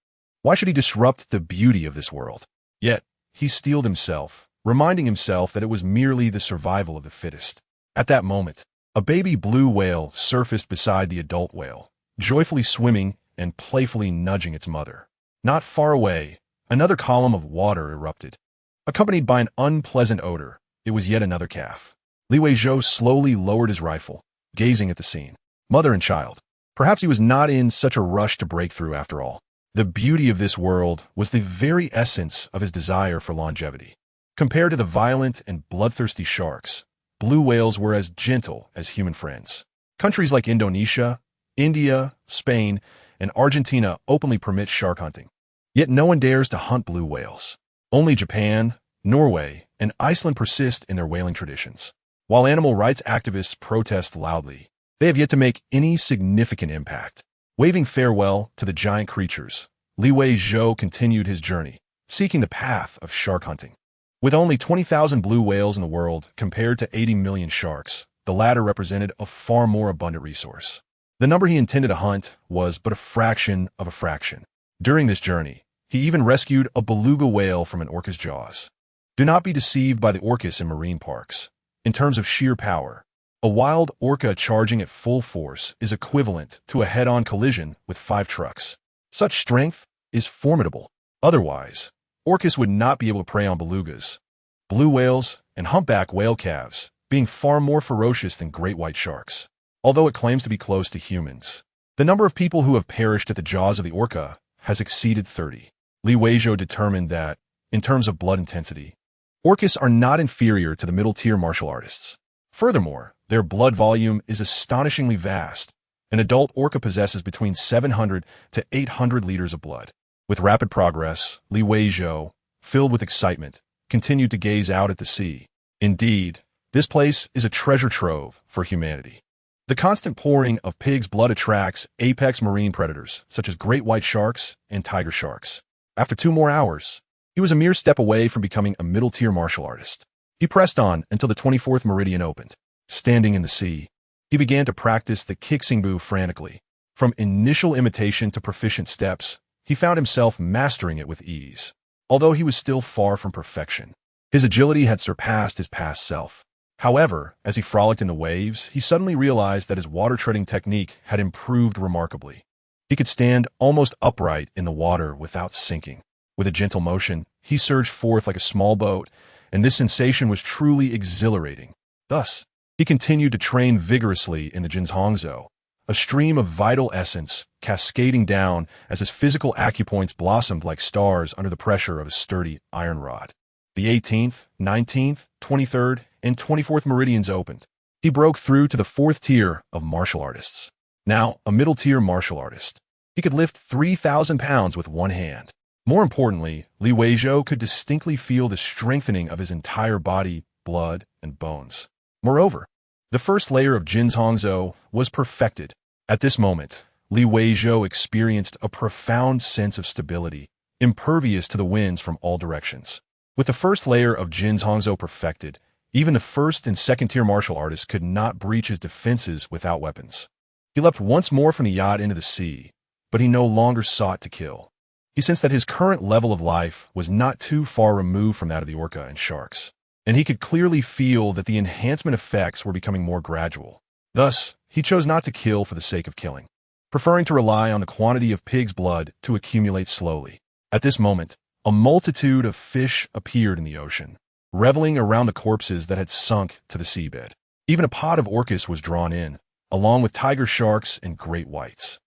Why should he disrupt the beauty of this world? Yet, he steeled himself, reminding himself that it was merely the survival of the fittest. At that moment, a baby blue whale surfaced beside the adult whale, joyfully swimming and playfully nudging its mother. Not far away, another column of water erupted. Accompanied by an unpleasant odor, it was yet another calf. Weizhou slowly lowered his rifle, gazing at the scene. Mother and child. Perhaps he was not in such a rush to break through after all. The beauty of this world was the very essence of his desire for longevity. Compared to the violent and bloodthirsty sharks, blue whales were as gentle as human friends. Countries like Indonesia, India, Spain, and Argentina openly permit shark hunting. Yet no one dares to hunt blue whales. Only Japan, Norway, and Iceland persist in their whaling traditions. While animal rights activists protest loudly, they have yet to make any significant impact. Waving farewell to the giant creatures, Weizhou continued his journey, seeking the path of shark hunting. With only 20,000 blue whales in the world compared to 80 million sharks, the latter represented a far more abundant resource. The number he intended to hunt was but a fraction of a fraction. During this journey, he even rescued a beluga whale from an orca's jaws. Do not be deceived by the orcas in marine parks. In terms of sheer power, a wild orca charging at full force is equivalent to a head-on collision with 5 trucks. Such strength is formidable. Otherwise, orcas would not be able to prey on belugas, blue whales, and humpback whale calves, being far more ferocious than great white sharks. Although it claims to be close to humans, the number of people who have perished at the jaws of the orca has exceeded 30. Weizhou determined that, in terms of blood intensity, orcas are not inferior to the middle-tier martial artists. Furthermore, their blood volume is astonishingly vast. An adult orca possesses between 700 to 800 liters of blood. With rapid progress, Weizhou, filled with excitement, continued to gaze out at the sea. Indeed, this place is a treasure trove for humanity. The constant pouring of pig's blood attracts apex marine predators, such as great white sharks and tiger sharks. After 2 more hours, he was a mere step away from becoming a middle-tier martial artist. He pressed on until the 24th meridian opened. Standing in the sea, he began to practice the kicksingboo frantically. From initial imitation to proficient steps, he found himself mastering it with ease. Although he was still far from perfection, his agility had surpassed his past self. However, as he frolicked in the waves, he suddenly realized that his water-treading technique had improved remarkably. He could stand almost upright in the water without sinking. With a gentle motion, he surged forth like a small boat, and this sensation was truly exhilarating. Thus, he continued to train vigorously in the Jinzhongzhou, a stream of vital essence cascading down as his physical acupoints blossomed like stars under the pressure of a sturdy iron rod. The 18th, 19th, 23rd, and 24th meridians opened. He broke through to the 4th tier of martial artists. Now, a middle-tier martial artist. He could lift 3,000 pounds with one hand. More importantly, Weizhou could distinctly feel the strengthening of his entire body, blood, and bones. Moreover, the first layer of Jinzhongzhou was perfected. At this moment, Weizhou experienced a profound sense of stability, impervious to the winds from all directions. With the first layer of Jinzhongzhou perfected, even the 1st and 2nd tier martial artists could not breach his defenses without weapons. He leapt once more from the yacht into the sea, but he no longer sought to kill. He sensed that his current level of life was not too far removed from that of the orca and sharks, and he could clearly feel that the enhancement effects were becoming more gradual. Thus, he chose not to kill for the sake of killing, preferring to rely on the quantity of pig's blood to accumulate slowly. At this moment, a multitude of fish appeared in the ocean, reveling around the corpses that had sunk to the seabed. Even a pod of orcas was drawn in, along with tiger sharks and great whites.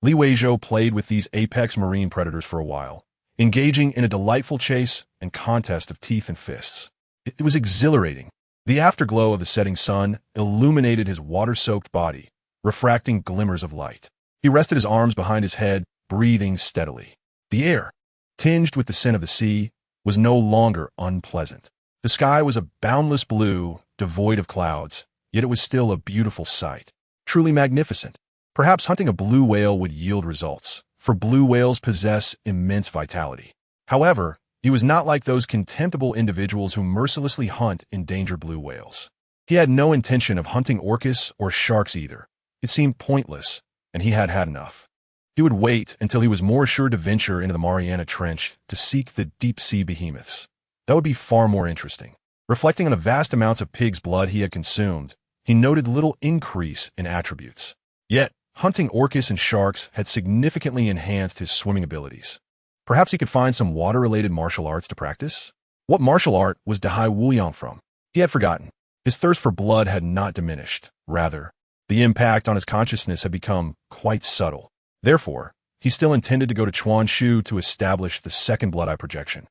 Li Weizhou played with these apex marine predators for a while, engaging in a delightful chase and contest of teeth and fists. It was exhilarating. The afterglow of the setting sun illuminated his water-soaked body, refracting glimmers of light. He rested his arms behind his head, breathing steadily. The air, tinged with the scent of the sea, was no longer unpleasant. The sky was a boundless blue, devoid of clouds, yet it was still a beautiful sight. Truly magnificent. Perhaps hunting a blue whale would yield results, for blue whales possess immense vitality. However, he was not like those contemptible individuals who mercilessly hunt endangered blue whales. He had no intention of hunting orcas or sharks either. It seemed pointless, and he had had enough. He would wait until he was more assured to venture into the Mariana Trench to seek the deep-sea behemoths. That would be far more interesting. Reflecting on the vast amounts of pig's blood he had consumed, he noted little increase in attributes. Yet, hunting orcas and sharks had significantly enhanced his swimming abilities. Perhaps he could find some water-related martial arts to practice? What martial art was Dahai Wuyang from? He had forgotten. His thirst for blood had not diminished. Rather, the impact on his consciousness had become quite subtle. Therefore, he still intended to go to Chuanshu to establish the second blood-eye projection.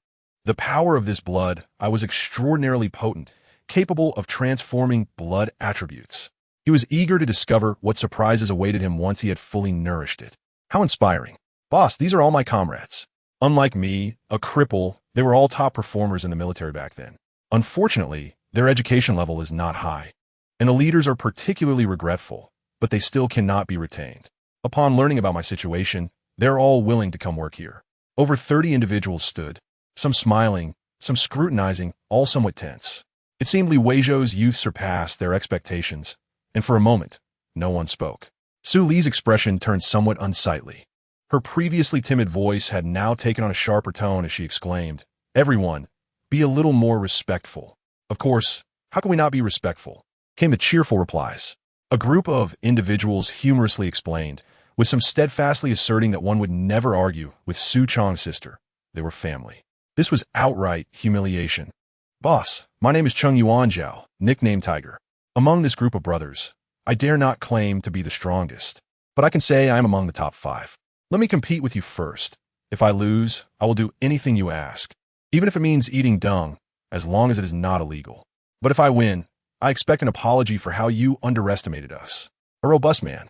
The power of this blood-eye was extraordinarily potent, capable of transforming blood attributes. He was eager to discover what surprises awaited him once he had fully nourished it. How inspiring. Boss, these are all my comrades. Unlike me, a cripple, they were all top performers in the military back then. Unfortunately, their education level is not high, and the leaders are particularly regretful, but they still cannot be retained. Upon learning about my situation, they're all willing to come work here. Over 30 individuals stood, some smiling, some scrutinizing, all somewhat tense. It seemed Li Weizhou's youth surpassed their expectations, and for a moment, no one spoke. Su Li's expression turned somewhat unsightly. Her previously timid voice had now taken on a sharper tone as she exclaimed, "Everyone, be a little more respectful." Of course, how can we not be respectful? Came the cheerful replies. A group of individuals humorously explained, with some steadfastly asserting that one would never argue with Su Chang's sister. They were family. This was outright humiliation. Boss, my name is Cheng Yuanjiao, nicknamed Tiger. Among this group of brothers, I dare not claim to be the strongest, but I can say I am among the top 5. Let me compete with you first. If I lose, I will do anything you ask, even if it means eating dung, as long as it is not illegal. But if I win, I expect an apology for how you underestimated us. A robust man,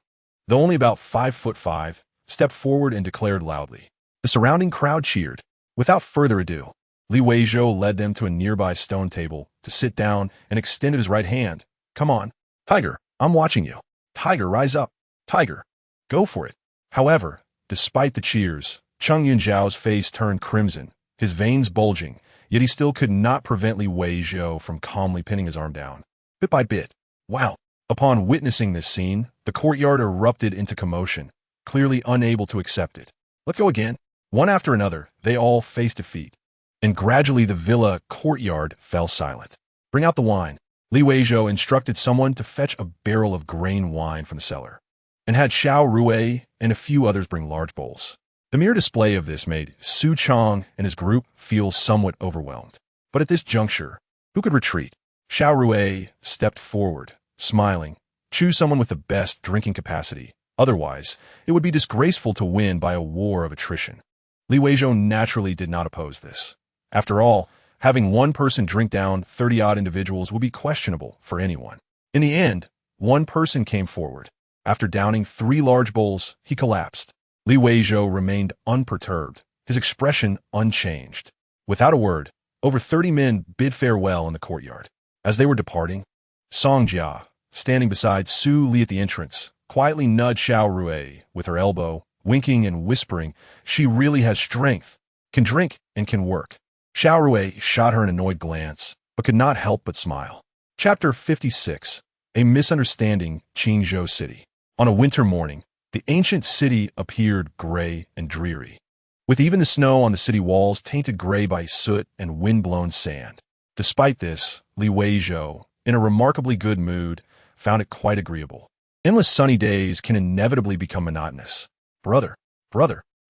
though only about 5'5", stepped forward and declared loudly. The surrounding crowd cheered. Without further ado, Li Weizhou led them to a nearby stone table to sit down and extended his right hand. Come on, Tiger, I'm watching you. Tiger, rise up. Tiger, go for it. However, despite the cheers, Cheng Yunjiao's face turned crimson, his veins bulging, yet he still could not prevent Li Weizhou from calmly pinning his arm down. Bit by bit. Wow. Upon witnessing this scene, the courtyard erupted into commotion, clearly unable to accept it. Let go again. One after another, they all faced defeat, and gradually the villa courtyard fell silent. Bring out the wine. Li Weizhou instructed someone to fetch a barrel of grain wine from the cellar, and had Xiao Rui and a few others bring large bowls. The mere display of this made Su Chang and his group feel somewhat overwhelmed. But at this juncture, who could retreat? Xiao Rui stepped forward, smiling. Choose someone with the best drinking capacity. Otherwise, it would be disgraceful to win by a war of attrition. Li Weizhou naturally did not oppose this. After all, having one person drink down 30-odd individuals would be questionable for anyone. In the end, one person came forward. After downing 3 large bowls, he collapsed. Li Weizhou remained unperturbed, his expression unchanged. Without a word, over 30 men bid farewell in the courtyard. As they were departing, Song Jia, standing beside Su Li at the entrance, quietly nudged Xiao Rui with her elbow, winking and whispering, "She really has strength, can drink, and can work." Xiao Rui shot her an annoyed glance, but could not help but smile. Chapter 56. A Misunderstanding, Qingzhou City. On a winter morning, the ancient city appeared gray and dreary, with even the snow on the city walls tainted gray by soot and wind-blown sand. Despite this, Li Weizhou, in a remarkably good mood, found it quite agreeable. Endless sunny days can inevitably become monotonous. Brother,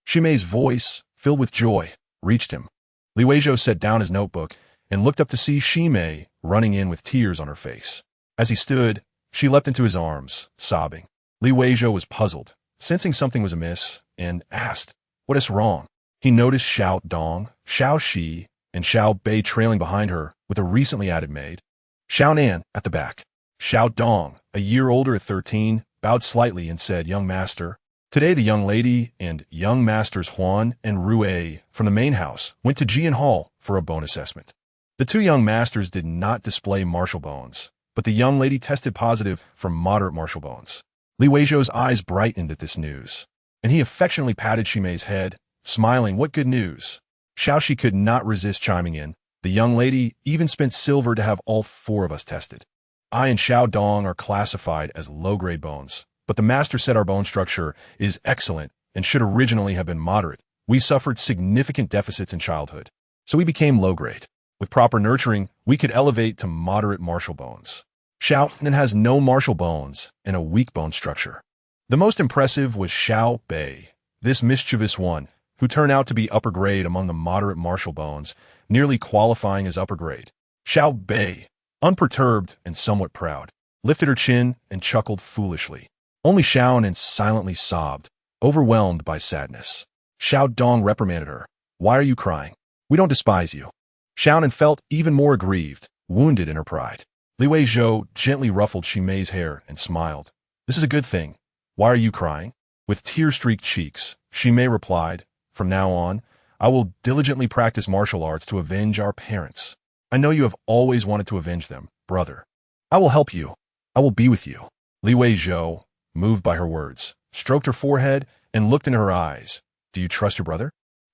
Shimei's voice, filled with joy, reached him. Li Weizhou set down his notebook and looked up to see Shimei running in with tears on her face. As he stood, she leapt into his arms, sobbing. Li Weizhou was puzzled, sensing something was amiss, and asked, "What is wrong?" He noticed Xiao Dong, Xiao Shi, and Xiao Bei trailing behind her with a recently added maid. Xiao Nan, at the back. Xiao Dong, a year older at 13, bowed slightly and said, "Young master." Today the young lady and young masters Huan and Rue from the main house went to Jian Hall for a bone assessment. The two young masters did not display martial bones, but the young lady tested positive for moderate martial bones. Li Weizhou's eyes brightened at this news, and he affectionately patted Ximei's head, smiling, "What good news." Xiaoxi could not resist chiming in. The young lady even spent silver to have all 4 of us tested. I and Xiao Dong are classified as low-grade bones, but the master said our bone structure is excellent and should originally have been moderate. We suffered significant deficits in childhood, so we became low-grade. With proper nurturing, we could elevate to moderate martial bones. Xiao Nan has no martial bones and a weak bone structure. The most impressive was Xiao Bei, this mischievous one, who turned out to be upper grade among the moderate martial bones, nearly qualifying as upper grade. Xiao Bei, unperturbed and somewhat proud, lifted her chin and chuckled foolishly. Only Xiao Nan silently sobbed, overwhelmed by sadness. Xiao Dong reprimanded her. "Why are you crying? We don't despise you." Xiao Nan felt even more aggrieved, wounded in her pride. Li Weizhou gently ruffled Ximei's hair and smiled. "This is a good thing. Why are you crying?" With tear-streaked cheeks, Ximei replied, "From now on, I will diligently practice martial arts to avenge our parents. I know you have always wanted to avenge them, brother. I will help you. I will be with you." Li Weizhou, moved by her words, stroked her forehead and looked into her eyes. "Do you trust your brother?"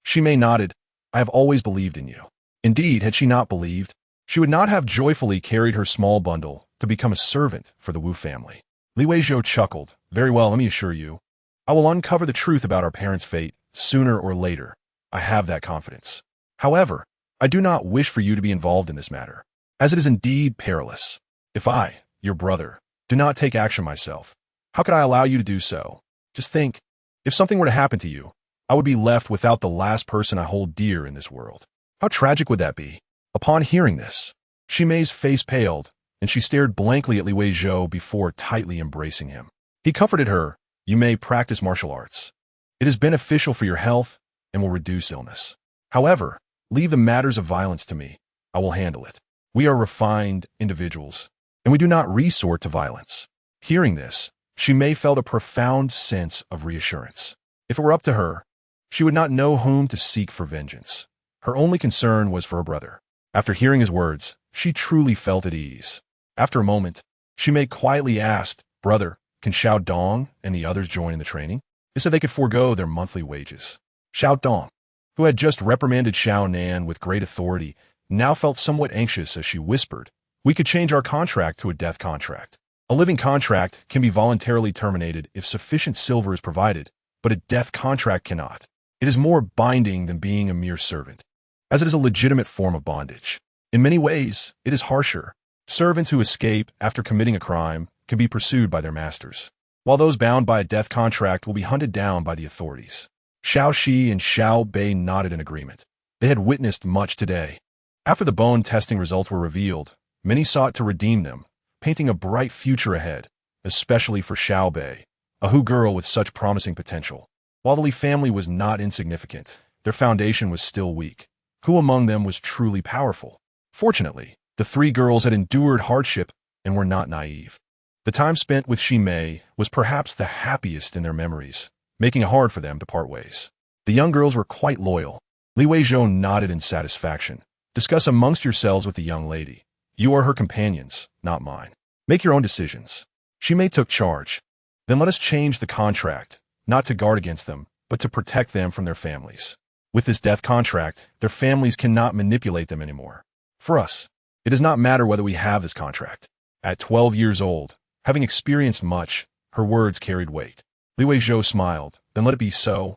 Ximei nodded. "I have always believed in you." Indeed, had she not believed, she would not have joyfully carried her small bundle to become a servant for the Wu family. Li Weizhou chuckled. "Very well, let me assure you. I will uncover the truth about our parents' fate sooner or later. I have that confidence. However, I do not wish for you to be involved in this matter, as it is indeed perilous. If I, your brother, do not take action myself, how could I allow you to do so? Just think, if something were to happen to you, I would be left without the last person I hold dear in this world. How tragic would that be?" Upon hearing this, Ximei's face paled, and she stared blankly at Li Weizhou before tightly embracing him. He comforted her. "You may practice martial arts. It is beneficial for your health and will reduce illness. However, leave the matters of violence to me. I will handle it. We are refined individuals, and we do not resort to violence." Hearing this, Ximei felt a profound sense of reassurance. If it were up to her, she would not know whom to seek for vengeance. Her only concern was for her brother. After hearing his words, she truly felt at ease. After a moment, Ximei quietly asked, "Brother, can Xiao Dong and the others join in the training?" They said they could forego their monthly wages. Xiao Dong, who had just reprimanded Xiao Nan with great authority, now felt somewhat anxious as she whispered, "We could change our contract to a death contract. A living contract can be voluntarily terminated if sufficient silver is provided, but a death contract cannot. It is more binding than being a mere servant, as it is a legitimate form of bondage. In many ways, it is harsher. Servants who escape after committing a crime can be pursued by their masters, while those bound by a death contract will be hunted down by the authorities." Xiao Shi and Xiao Bei nodded in agreement. They had witnessed much today. After the bone testing results were revealed, many sought to redeem them, painting a bright future ahead, especially for Xiao Bei, a Hu girl with such promising potential. While the Li family was not insignificant, their foundation was still weak. Who among them was truly powerful? Fortunately, the 3 girls had endured hardship and were not naive. The time spent with Ximei was perhaps the happiest in their memories, making it hard for them to part ways. The young girls were quite loyal. Li Weizhou nodded in satisfaction. "Discuss amongst yourselves with the young lady. You are her companions, not mine. Make your own decisions." Ximei took charge. "Then let us change the contract, not to guard against them, but to protect them from their families. With this death contract, their families cannot manipulate them anymore. For us, it does not matter whether we have this contract." At 12 years old, having experienced much, her words carried weight. Li Weizhou smiled. "Then let it be so.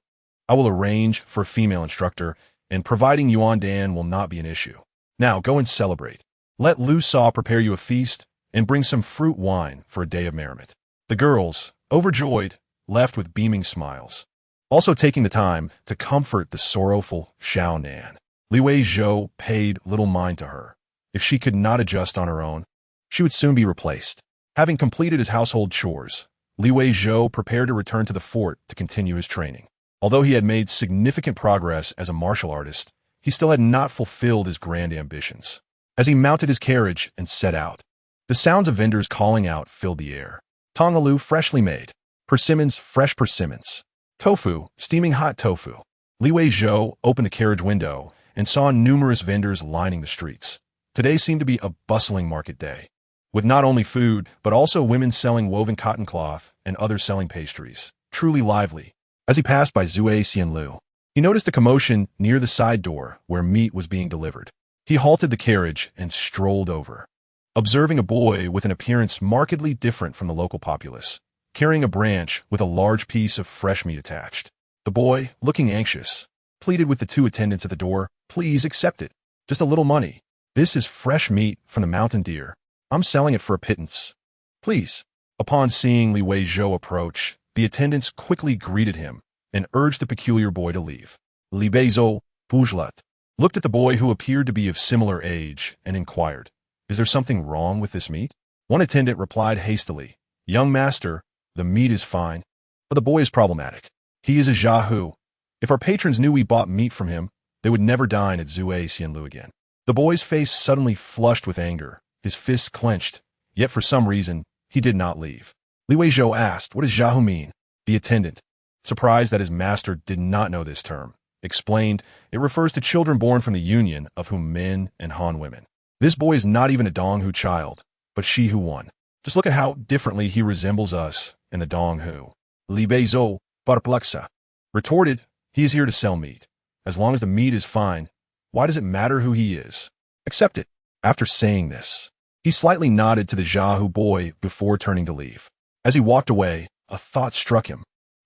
I will arrange for a female instructor, and providing Yuan Dan will not be an issue. Now go and celebrate. Let Lu Sa prepare you a feast, and bring some fruit wine for a day of merriment." The girls, overjoyed, left with beaming smiles, also taking the time to comfort the sorrowful Xiao Nan. Li Weizhou paid little mind to her. If she could not adjust on her own, she would soon be replaced. Having completed his household chores, Li Weizhou prepared to return to the fort to continue his training. Although he had made significant progress as a martial artist, he still had not fulfilled his grand ambitions. As he mounted his carriage and set out, the sounds of vendors calling out filled the air. Tongaloo freshly made, persimmons fresh persimmons, tofu, steaming hot tofu. Li Weizhou opened the carriage window and saw numerous vendors lining the streets. Today seemed to be a bustling market day, with not only food, but also women selling woven cotton cloth and others selling pastries. Truly lively. As he passed by Zue Xianlu, he noticed a commotion near the side door where meat was being delivered. He halted the carriage and strolled over, observing a boy with an appearance markedly different from the local populace, carrying a branch with a large piece of fresh meat attached. The boy, looking anxious, pleaded with the two attendants at the door, "Please accept it. Just a little money. This is fresh meat from the mountain deer. I'm selling it for a pittance. Please." Upon seeing Li Weizhou approach, the attendants quickly greeted him and urged the peculiar boy to leave. Li Weizhou, Boujlat, looked at the boy who appeared to be of similar age and inquired, "Is there something wrong with this meat?" One attendant replied hastily, "Young master, the meat is fine, but the boy is problematic. He is a Jiahu. If our patrons knew we bought meat from him, they would never dine at Zue Xianlu again." The boy's face suddenly flushed with anger, his fists clenched, yet for some reason, he did not leave. Li Weizhou asked, "What does Jiahu mean?" The attendant, surprised that his master did not know this term, explained, "It refers to children born from the union of whom men and Han women. This boy is not even a Donghu child, but she who won. Just look at how differently he resembles us and the Donghu." Li Weizhou, perplexa, retorted, "He is here to sell meat. As long as the meat is fine, why does it matter who he is? Accept it." After saying this, he slightly nodded to the Jiahu boy before turning to leave. As he walked away, a thought struck him.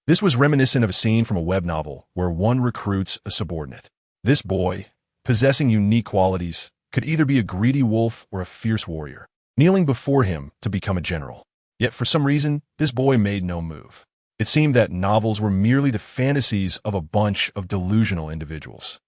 This was reminiscent of a scene from a web novel where one recruits a subordinate. This boy, possessing unique qualities, could either be a greedy wolf or a fierce warrior, kneeling before him to become a general. Yet for some reason, this boy made no move. It seemed that novels were merely the fantasies of a bunch of delusional individuals.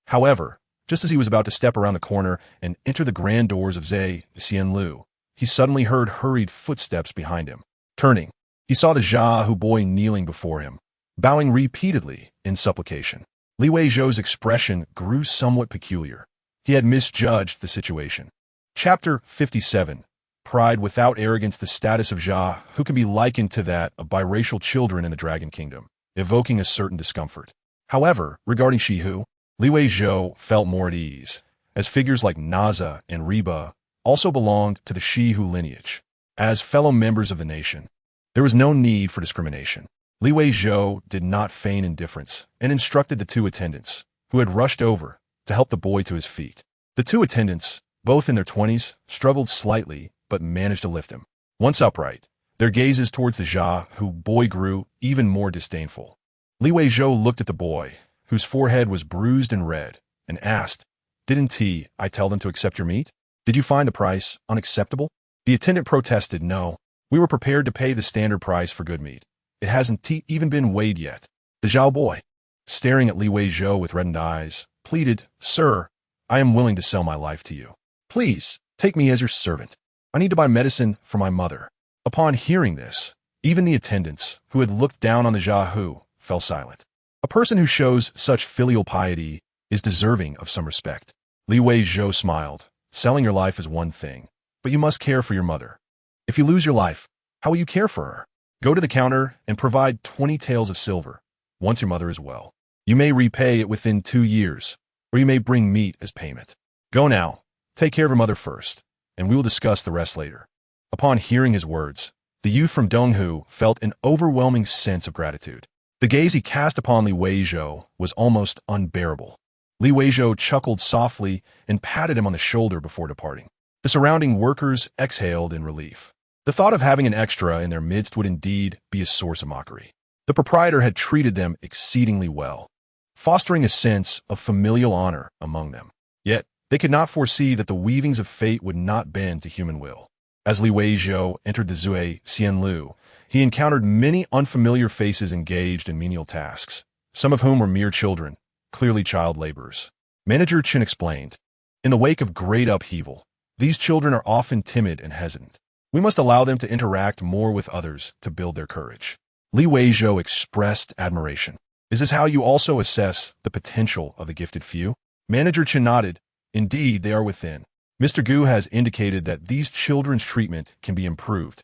However, just as he was about to step around the corner and enter the grand doors of Zue Xianlu, he suddenly heard hurried footsteps behind him. Turning, he saw the Jiahu boy kneeling before him, bowing repeatedly in supplication. Li Weizhou's expression grew somewhat peculiar. He had misjudged the situation. Chapter 57. Pride without arrogance. The status of Jia, who can be likened to that of biracial children in the Dragon Kingdom, evoking a certain discomfort. However, regarding Shihu, Li Weizhou felt more at ease, as figures like Naza and Reba also belonged to the Shihu lineage. As fellow members of the nation, there was no need for discrimination. Li Weizhou did not feign indifference and instructed the two attendants, who had rushed over, to help the boy to his feet. The two attendants, both in their 20s, struggled slightly but managed to lift him. Once upright, their gazes towards the Jiahu boy grew even more disdainful. Li Weizhou looked at the boy, whose forehead was bruised and red, and asked, "Didn't I tell them to accept your meat? Did you find the price unacceptable?" The attendant protested, "No, we were prepared to pay the standard price for good meat. It hasn't even been weighed yet." The Zhao boy, staring at Li Weizhou with reddened eyes, pleaded, "Sir, I am willing to sell my life to you. Please, take me as your servant. I need to buy medicine for my mother." Upon hearing this, even the attendants, who had looked down on the Jiahu, fell silent. A person who shows such filial piety is deserving of some respect. Li Weizhou smiled. "Selling your life is one thing, but you must care for your mother. If you lose your life, how will you care for her? Go to the counter and provide 20 taels of silver. Once your mother is well, you may repay it within 2 years, or you may bring meat as payment. Go now, take care of your mother first, and we will discuss the rest later." Upon hearing his words, the youth from Donghu felt an overwhelming sense of gratitude. The gaze he cast upon Li Weizhou was almost unbearable. Li Weizhou chuckled softly and patted him on the shoulder before departing. The surrounding workers exhaled in relief. The thought of having an extra in their midst would indeed be a source of mockery. The proprietor had treated them exceedingly well, fostering a sense of familial honor among them. Yet, they could not foresee that the weavings of fate would not bend to human will. As Li Weizhou entered the Zue Xianlu, he encountered many unfamiliar faces engaged in menial tasks, some of whom were mere children, clearly child laborers. Manager Chen explained, "In the wake of great upheaval, these children are often timid and hesitant. We must allow them to interact more with others to build their courage. Li Weizhou expressed admiration. Is this how you also assess the potential of the gifted few? Manager Chen nodded. Indeed, they are within. Mr. Gu has indicated that these children's treatment can be improved,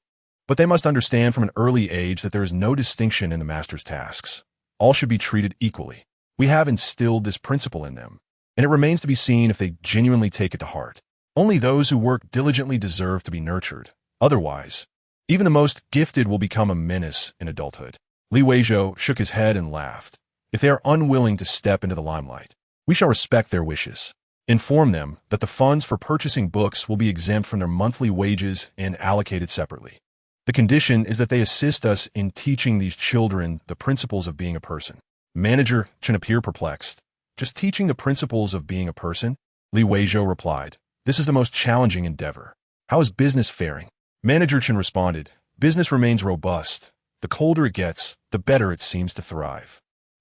but they must understand from an early age that there is no distinction in the master's tasks. All should be treated equally. We have instilled this principle in them, and it remains to be seen if they genuinely take it to heart. Only those who work diligently deserve to be nurtured. Otherwise, even the most gifted will become a menace in adulthood. Li Weizhou shook his head and laughed. If they are unwilling to step into the limelight, we shall respect their wishes. Inform them that the funds for purchasing books will be exempt from their monthly wages and allocated separately. The condition is that they assist us in teaching these children the principles of being a person. Manager Chen appeared perplexed. Just teaching the principles of being a person? Li Weizhou replied. This is the most challenging endeavor. How is business faring? Manager Chen responded. Business remains robust. The colder it gets, the better it seems to thrive.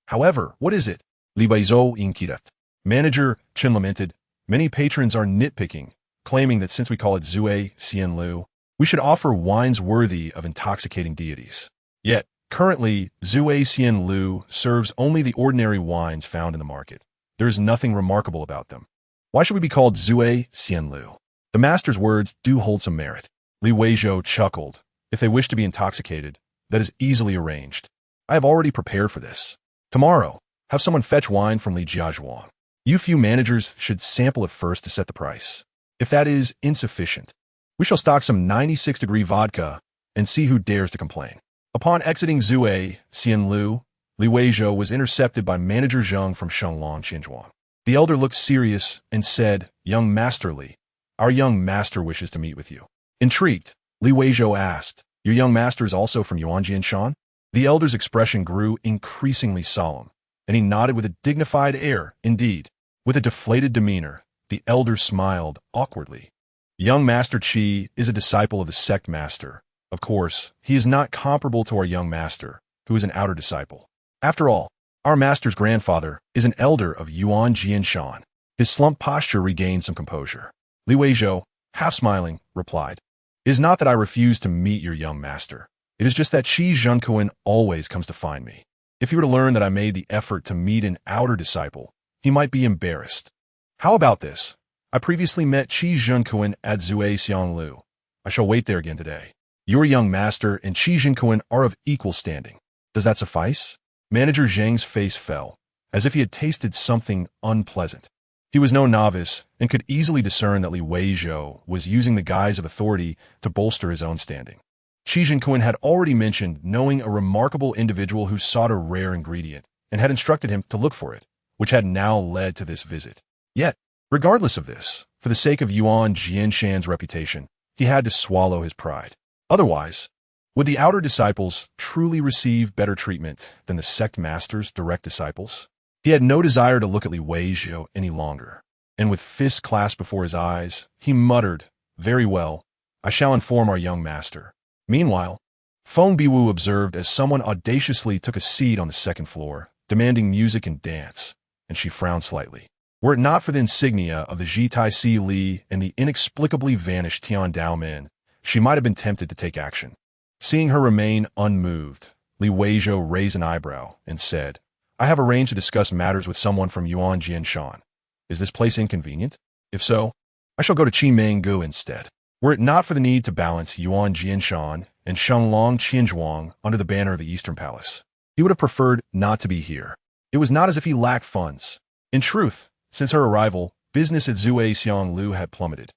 However, what is it? Li Weizhou inquired. Manager Chen lamented. Many patrons are nitpicking, claiming that since we call it Zue Xianlu, we should offer wines worthy of intoxicating deities. Yet, currently, Zue Xianlu serves only the ordinary wines found in the market. There is nothing remarkable about them. Why should we be called Zue Xianlu? The master's words do hold some merit. Li Weizhou chuckled. If they wish to be intoxicated, that is easily arranged. I have already prepared for this. Tomorrow, have someone fetch wine from Li Jiazhuang. You few managers should sample it first to set the price. If that is insufficient, we shall stock some 96-degree vodka and see who dares to complain. Upon exiting Zue Xianlu, Li Weizhou was intercepted by Manager Zheng from Shenglong Qinzhuang. The elder looked serious and said, Young Master Li, our young master wishes to meet with you. Intrigued, Li Weizhou asked, Your young master is also from Yuanjian Shan? The elder's expression grew increasingly solemn, and he nodded with a dignified air. Indeed, with a deflated demeanor, the elder smiled awkwardly. Young Master Qi is a disciple of the sect master. Of course, he is not comparable to our young master, who is an outer disciple. After all, our master's grandfather is an elder of Yuanjian Shan. His slumped posture regained some composure. Li Weizhou, half smiling, replied, It is not that I refuse to meet your young master. It is just that Qi Zhenkuan always comes to find me. If he were to learn that I made the effort to meet an outer disciple, he might be embarrassed. How about this? I previously met Qi Zhenkuan at Zue Xianlu. I shall wait there again today. Your young master and Qi Zhenkuan are of equal standing. Does that suffice? Manager Zhang's face fell, as if he had tasted something unpleasant. He was no novice and could easily discern that Li Weizhou was using the guise of authority to bolster his own standing. Qi Zhenkuan had already mentioned knowing a remarkable individual who sought a rare ingredient and had instructed him to look for it, which had now led to this visit. Yet, regardless of this, for the sake of Yuan Jianshan's reputation, he had to swallow his pride. Otherwise, would the outer disciples truly receive better treatment than the sect master's direct disciples? He had no desire to look at Li Weizhou any longer, and with fists clasped before his eyes, he muttered, Very well, I shall inform our young master. Meanwhile, Feng Biwu observed as someone audaciously took a seat on the second floor, demanding music and dance, and she frowned slightly. Were it not for the insignia of the Jitai Si Li and the inexplicably vanished Tian Daomen, she might have been tempted to take action. Seeing her remain unmoved, Li Weizhou raised an eyebrow and said, I have arranged to discuss matters with someone from Yuan Jianshan. Is this place inconvenient? If so, I shall go to Qimenggu instead. Were it not for the need to balance Yuan Jianshan and Shenglong Qinzhuang under the banner of the Eastern Palace, he would have preferred not to be here. It was not as if he lacked funds. In truth, since her arrival, business at Zue Xianlu had plummeted.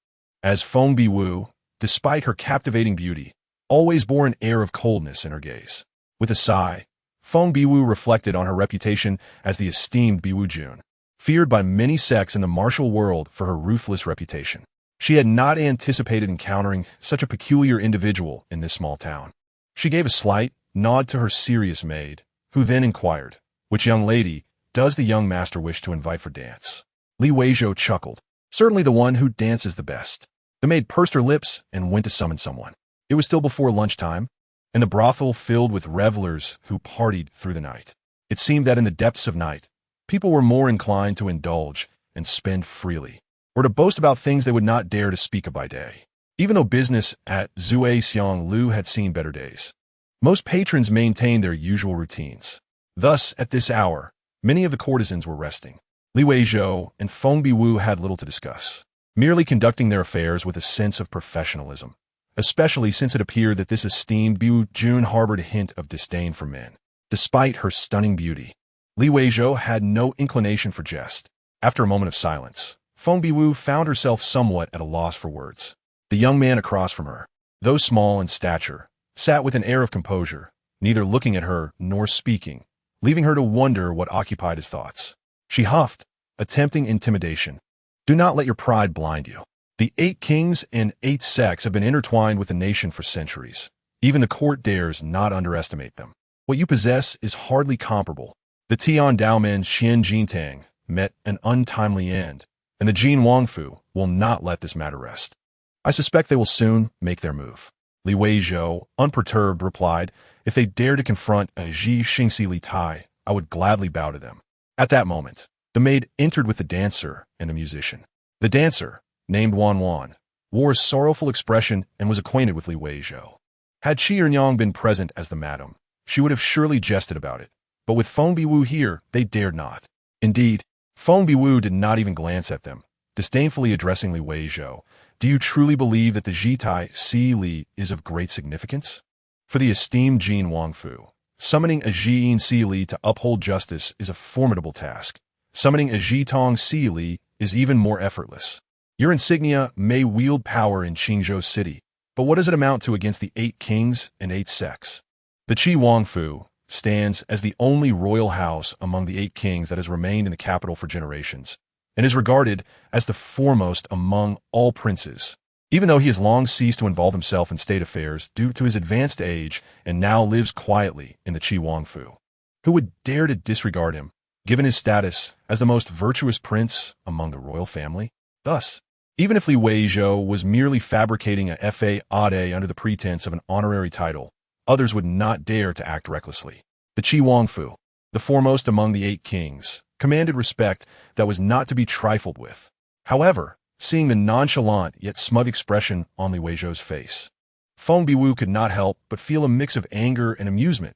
As Feng Biwu, despite her captivating beauty, always bore an air of coldness in her gaze. With a sigh, Feng Biwu reflected on her reputation as the esteemed Biwu Jun, feared by many sects in the martial world for her ruthless reputation. She had not anticipated encountering such a peculiar individual in this small town. She gave a slight nod to her serious maid, who then inquired, Which young lady does the young master wish to invite for dance? Li Weizhou chuckled. Certainly the one who dances the best. The maid pursed her lips and went to summon someone. It was still before lunchtime, and the brothel filled with revelers who partied through the night. It seemed that in the depths of night, people were more inclined to indulge and spend freely, or to boast about things they would not dare to speak of by day. even though business at Zhuai Lu had seen better days. Most patrons maintained their usual routines. Thus, at this hour, many of the courtesans were resting. Weizhou and Feng Biwu had little to discuss, merely conducting their affairs with a sense of professionalism, especially since it appeared that this esteemed Biwu Jun harbored a hint of disdain for men. Despite her stunning beauty, Weizhou had no inclination for jest. After a moment of silence, Feng Biwu found herself somewhat at a loss for words. The young man across from her, though small in stature, sat with an air of composure, neither looking at her nor speaking, leaving her to wonder what occupied his thoughts. She huffed, attempting intimidation. Do not let your pride blind you. The 8 kings and 8 sects have been intertwined with the nation for centuries. Even the court dares not underestimate them. What you possess is hardly comparable. The Tian Daomen Xian Jintang met an untimely end, and the Jin Wangfu will not let this matter rest. I suspect they will soon make their move. Weizhou, unperturbed, replied, if they dare to confront a Ji Xingxi Li Tai, I would gladly bow to them. At that moment, the maid entered with the dancer and a musician. The dancer, named Wan, wore a sorrowful expression and was acquainted with Weizhou. Had Qi Ernyang been present as the madam, she would have surely jested about it, but with Feng Biwu here, they dared not. Indeed, Feng Biwu did not even glance at them, disdainfully addressing Weizhou. Do you truly believe that the Jitai Si Li is of great significance? For the esteemed Jin Wangfu, summoning a Jiyin Si Li to uphold justice is a formidable task. Summoning a Jitong Si Li is even more effortless. Your insignia may wield power in Qingzhou City, but what does it amount to against the 8 kings and 8 sects? The Qi Wangfu stands as the only royal house among the 8 kings that has remained in the capital for generations, and is regarded as the foremost among all princes. Even though he has long ceased to involve himself in state affairs due to his advanced age and now lives quietly in the Qi Wangfu. Who would dare to disregard him, given his status as the most virtuous prince among the royal family? Thus, even if Weizhou was merely fabricating a a.k.a. under the pretense of an honorary title, others would not dare to act recklessly. The Qi Wangfu, the foremost among the 8 kings, commanded respect that was not to be trifled with. However, seeing the nonchalant yet smug expression on Weizhou's face, Feng Biwu could not help but feel a mix of anger and amusement.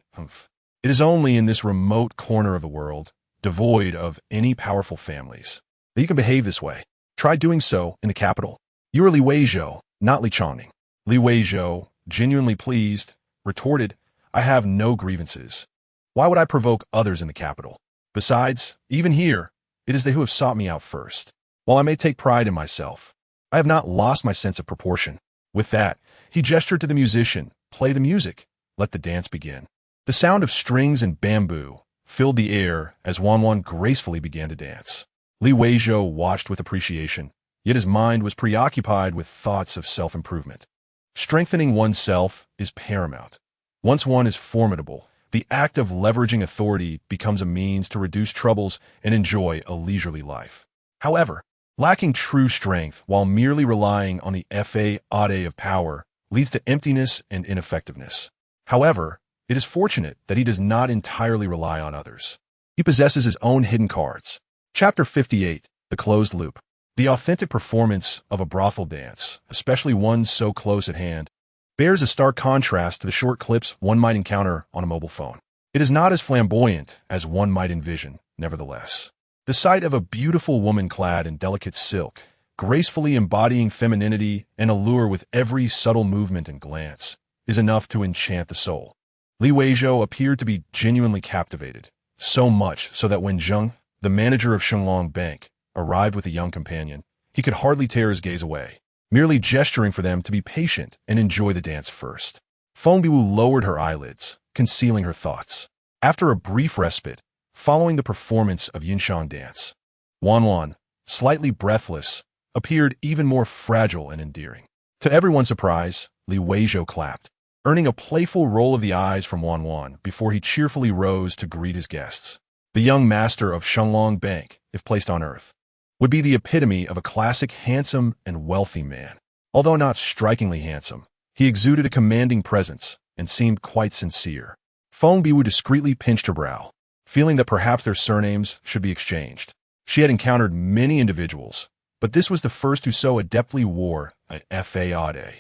It is only in this remote corner of the world, devoid of any powerful families, that you can behave this way. Try doing so in the capital. You are Weizhou, not Li Chongning. Weizhou, genuinely pleased, retorted, I have no grievances. Why would I provoke others in the capital? Besides, even here, it is they who have sought me out first. While I may take pride in myself, I have not lost my sense of proportion. With that, he gestured to the musician, play the music, let the dance begin. The sound of strings and bamboo filled the air as Wan gracefully began to dance. Weizhou watched with appreciation, yet his mind was preoccupied with thoughts of self-improvement. Strengthening oneself is paramount. Once one is formidable, the act of leveraging authority becomes a means to reduce troubles and enjoy a leisurely life. However, lacking true strength while merely relying on the a.k.a. of power leads to emptiness and ineffectiveness. However, it is fortunate that he does not entirely rely on others. He possesses his own hidden cards. Chapter 58, The Closed Loop. The authentic performance of a brothel dance, especially one so close at hand, bears a stark contrast to the short clips one might encounter on a mobile phone. It is not as flamboyant as one might envision, nevertheless. The sight of a beautiful woman clad in delicate silk, gracefully embodying femininity and allure with every subtle movement and glance, is enough to enchant the soul. Weizhou appeared to be genuinely captivated, so much so that when Zheng, the manager of Shenglong Bank, arrived with a young companion, he could hardly tear his gaze away, merely gesturing for them to be patient and enjoy the dance first. Feng Biwu lowered her eyelids, concealing her thoughts. After a brief respite, following the performance of Yinshang dance, Wan, slightly breathless, appeared even more fragile and endearing. To everyone's surprise, Weizhou clapped, earning a playful roll of the eyes from Wan before he cheerfully rose to greet his guests. The young master of Shenglong Bank, if placed on earth, would be the epitome of a classic handsome and wealthy man. Although not strikingly handsome, he exuded a commanding presence and seemed quite sincere. Feng Biwu discreetly pinched her brow, feeling that perhaps their surnames should be exchanged. She had encountered many individuals, but this was the first who so adeptly wore a.k.a.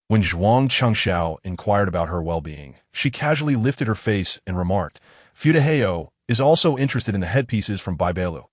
When Zhuang Chengxiao inquired about her well-being, she casually lifted her face and remarked, Fudaheo is also interested in the headpieces from Baibelu.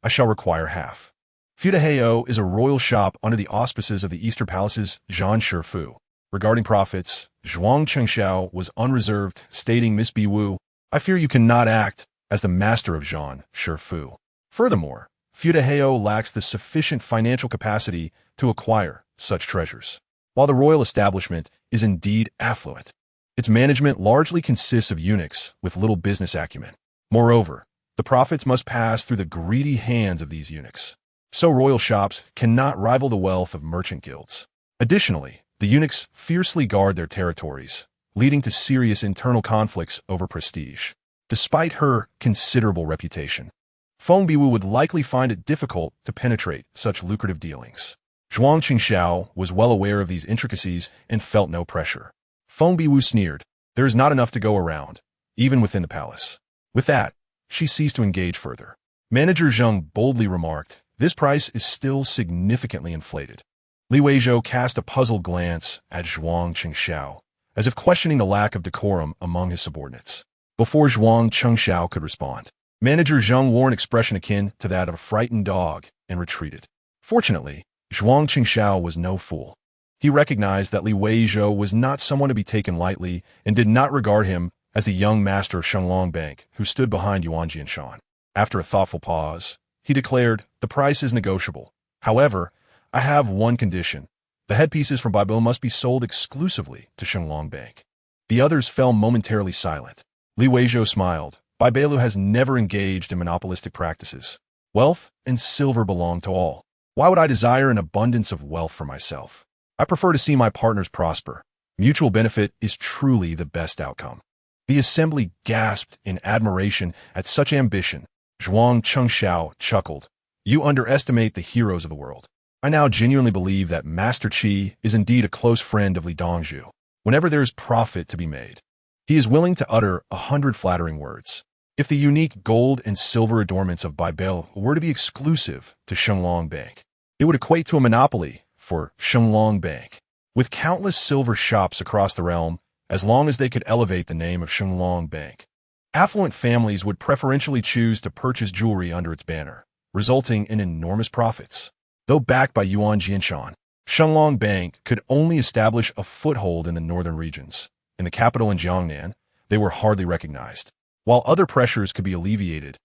I shall require half. Fudaheo is a royal shop under the auspices of the Easter Palace's Zhan Shifu. Regarding profits, Zhuang Chengxiao was unreserved, stating, Miss Biwu, I fear you cannot act as the master of Zhan Shifu. Furthermore, Fudaheo lacks the sufficient financial capacity to acquire such treasures. While the royal establishment is indeed affluent, its management largely consists of eunuchs with little business acumen. Moreover, the profits must pass through the greedy hands of these eunuchs. So royal shops cannot rival the wealth of merchant guilds. Additionally, the eunuchs fiercely guard their territories, leading to serious internal conflicts over prestige. Despite her considerable reputation, Feng Biwu would likely find it difficult to penetrate such lucrative dealings. Zhuang Qingxiao was well aware of these intricacies and felt no pressure. Feng Biwu sneered, there is not enough to go around, even within the palace. With that, she ceased to engage further. Manager Zheng boldly remarked, this price is still significantly inflated. Li Weizhou cast a puzzled glance at Zhuang Qingxiao, as if questioning the lack of decorum among his subordinates. Before Zhuang Qingxiao could respond, Manager Zheng wore an expression akin to that of a frightened dog and retreated. Fortunately, Zhuang Qingxiao was no fool. He recognized that Li Weizhou was not someone to be taken lightly and did not regard him as the young master of Shenglong Bank who stood behind Yuan Jianshan. After a thoughtful pause, he declared, the price is negotiable. However, I have one condition. The headpieces from Baibelu must be sold exclusively to Shenglong Bank. The others fell momentarily silent. Li Weizhou smiled. Baibelu has never engaged in monopolistic practices. Wealth and silver belong to all. Why would I desire an abundance of wealth for myself? I prefer to see my partners prosper. Mutual benefit is truly the best outcome. The assembly gasped in admiration at such ambition. Zhuang Chengxiao chuckled. You underestimate the heroes of the world. I now genuinely believe that Master Qi is indeed a close friend of Li Dongzhu. Whenever there is profit to be made, he is willing to utter 100 flattering words. If the unique gold and silver adornments of Baibelu were to be exclusive to Shenglong Bank, it would equate to a monopoly for Shenglong Bank. With countless silver shops across the realm, as long as they could elevate the name of Shenglong Bank, affluent families would preferentially choose to purchase jewelry under its banner, resulting in enormous profits. Though backed by Yuan Jianshan, Shenglong Bank could only establish a foothold in the northern regions. In the capital in Jiangnan, they were hardly recognized. While other pressures could be alleviated,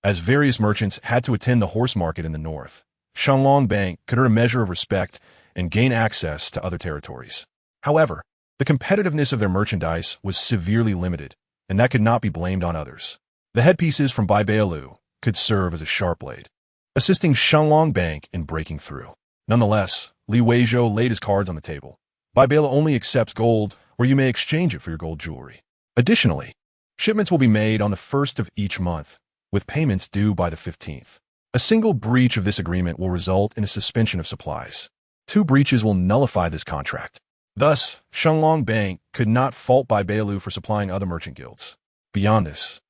as various merchants had to attend the horse market in the north, Shenglong Bank could earn a measure of respect and gain access to other territories. However, the competitiveness of their merchandise was severely limited, and that could not be blamed on others. The headpieces from Baibelu could serve as a sharp blade, assisting Shenglong Bank in breaking through. Nonetheless, Li Weizhou laid his cards on the table. Baibelu only accepts gold, or you may exchange it for your gold jewelry. Additionally, shipments will be made on the 1st of each month, with payments due by the 15th. A single breach of this agreement will result in a suspension of supplies. 2 breaches will nullify this contract. Thus, Shenglong Bank could not fault Baibelu for supplying other merchant guilds. Beyond this,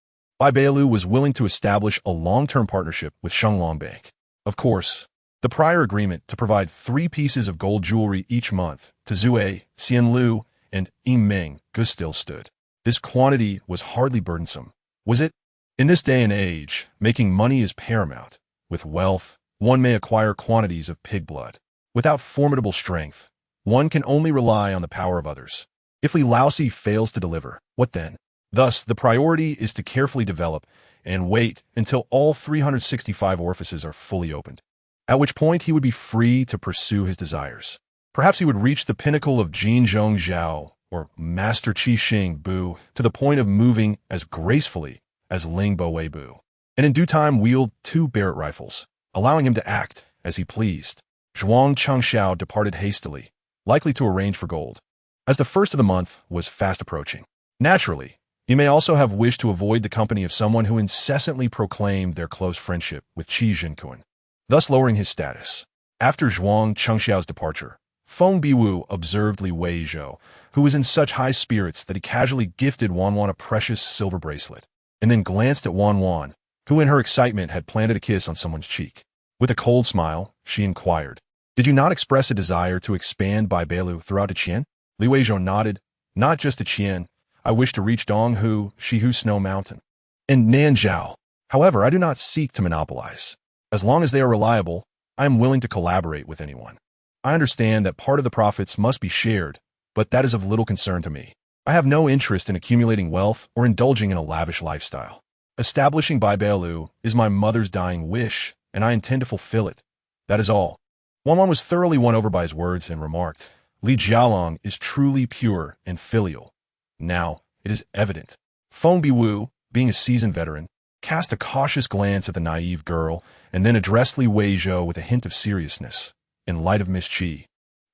Baibelu was willing to establish a long-term partnership with Shenglong Bank. Of course, the prior agreement to provide 3 pieces of gold jewelry each month to Zue, Xianlu, and Yimeng still stood. This quantity was hardly burdensome, was it? In this day and age, making money is paramount. With wealth, one may acquire quantities of pig blood. Without formidable strength, one can only rely on the power of others. If Li Laosi fails to deliver, what then? Thus, the priority is to carefully develop and wait until all 365 orifices are fully opened, at which point he would be free to pursue his desires. Perhaps he would reach the pinnacle of Jinzhong Zhao or Master Qi Xing Bu to the point of moving as gracefully as Ling Bo Wei Bu, and in due time wield 2 Barrett rifles, allowing him to act as he pleased. Zhuang Chengxiao departed hastily, likely to arrange for gold, as the 1st of the month was fast approaching. Naturally, he may also have wished to avoid the company of someone who incessantly proclaimed their close friendship with Qi Jinkun, thus lowering his status. After Zhuang Chengxiao's departure, Feng Biwu observed Li Weizhou, who was in such high spirits that he casually gifted Wanwan a precious silver bracelet, and then glanced at Wanwan, who in her excitement had planted a kiss on someone's cheek. With a cold smile, she inquired, Did you not express a desire to expand by Bailu throughout Qian? Li Weizhou nodded. Not just to Qian. I wish to reach Donghu, Shihu Snow Mountain, and Nanzhao. However, I do not seek to monopolize. As long as they are reliable, I am willing to collaborate with anyone. I understand that part of the profits must be shared, but that is of little concern to me. I have no interest in accumulating wealth or indulging in a lavish lifestyle. Establishing Bai Bailu is my mother's dying wish, and I intend to fulfill it. That is all. Wanwan was thoroughly won over by his words and remarked, Li Jialong is truly pure and filial. Now, it is evident. Feng Biwu, being a seasoned veteran, cast a cautious glance at the naive girl and then addressed Li Weizhou with a hint of seriousness. In light of Miss Qi,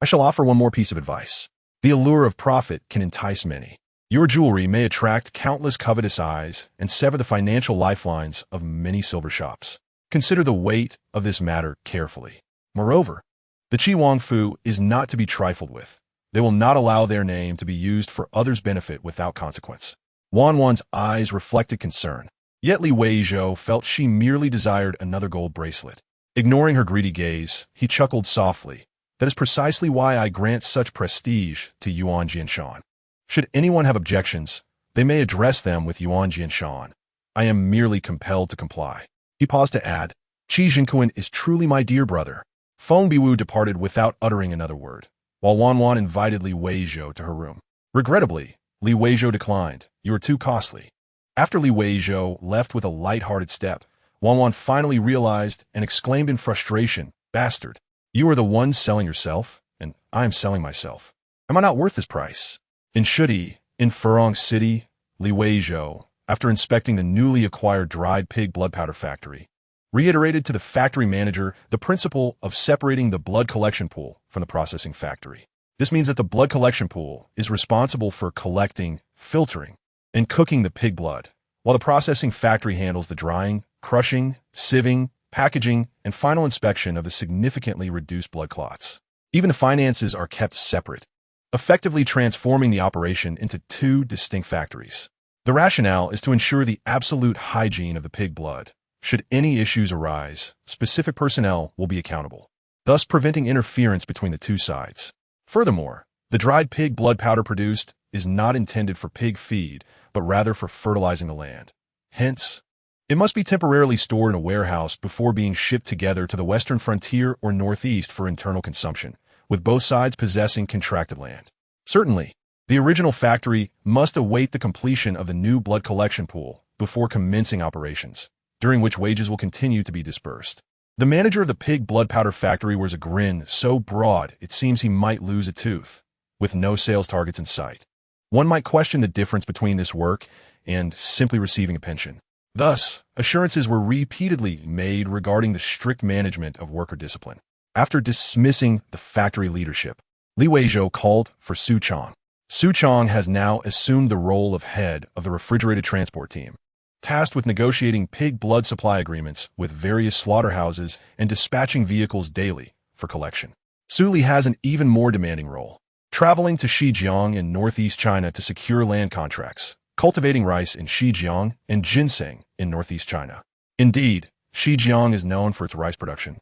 I shall offer one more piece of advice. The allure of profit can entice many. Your jewelry may attract countless covetous eyes and sever the financial lifelines of many silver shops. Consider the weight of this matter carefully. Moreover, the Qi Wangfu is not to be trifled with. They will not allow their name to be used for others' benefit without consequence. Wanwan's eyes reflected concern, yet Li Weizhou felt she merely desired another gold bracelet. Ignoring her greedy gaze, he chuckled softly. That is precisely why I grant such prestige to Yuan Jianshan. Should anyone have objections, they may address them with Yuan Jianshan. I am merely compelled to comply. He paused to add, Qi Jinkuan is truly my dear brother. Feng Biwu departed without uttering another word, while Wanwan invited Li Weizhou to her room. Regrettably, Li Weizhou declined. You are too costly. After Li Weizhou left with a light-hearted step, Wanwan finally realized and exclaimed in frustration, Bastard, you are the one selling yourself, and I am selling myself. Am I not worth this price? In Shudi, in Furong City, Li Weizhou, after inspecting the newly acquired dried pig blood powder factory, reiterated to the factory manager the principle of separating the blood collection pool from the processing factory. This means that the blood collection pool is responsible for collecting, filtering, and cooking the pig blood, while the processing factory handles the drying, crushing, sieving, packaging, and final inspection of the significantly reduced blood clots. Even the finances are kept separate, effectively transforming the operation into two distinct factories. The rationale is to ensure the absolute hygiene of the pig blood. Should any issues arise, specific personnel will be accountable, thus preventing interference between the two sides. Furthermore, the dried pig blood powder produced is not intended for pig feed, but rather for fertilizing the land. Hence, it must be temporarily stored in a warehouse before being shipped together to the western frontier or northeast for internal consumption, with both sides possessing contracted land. Certainly, the original factory must await the completion of the new blood collection pool before commencing operations, during which wages will continue to be dispersed. The manager of the pig blood powder factory wears a grin so broad it seems he might lose a tooth, with no sales targets in sight. One might question the difference between this work and simply receiving a pension. Thus, assurances were repeatedly made regarding the strict management of worker discipline. After dismissing the factory leadership, Li Weizhou called for Su Chong. Su Chong has now assumed the role of head of the refrigerated transport team, tasked with negotiating pig blood supply agreements with various slaughterhouses and dispatching vehicles daily for collection. Su Li has an even more demanding role, traveling to Xinjiang in northeast China to secure land contracts, cultivating rice in Xinjiang and ginseng in northeast China. Indeed, Xinjiang is known for its rice production,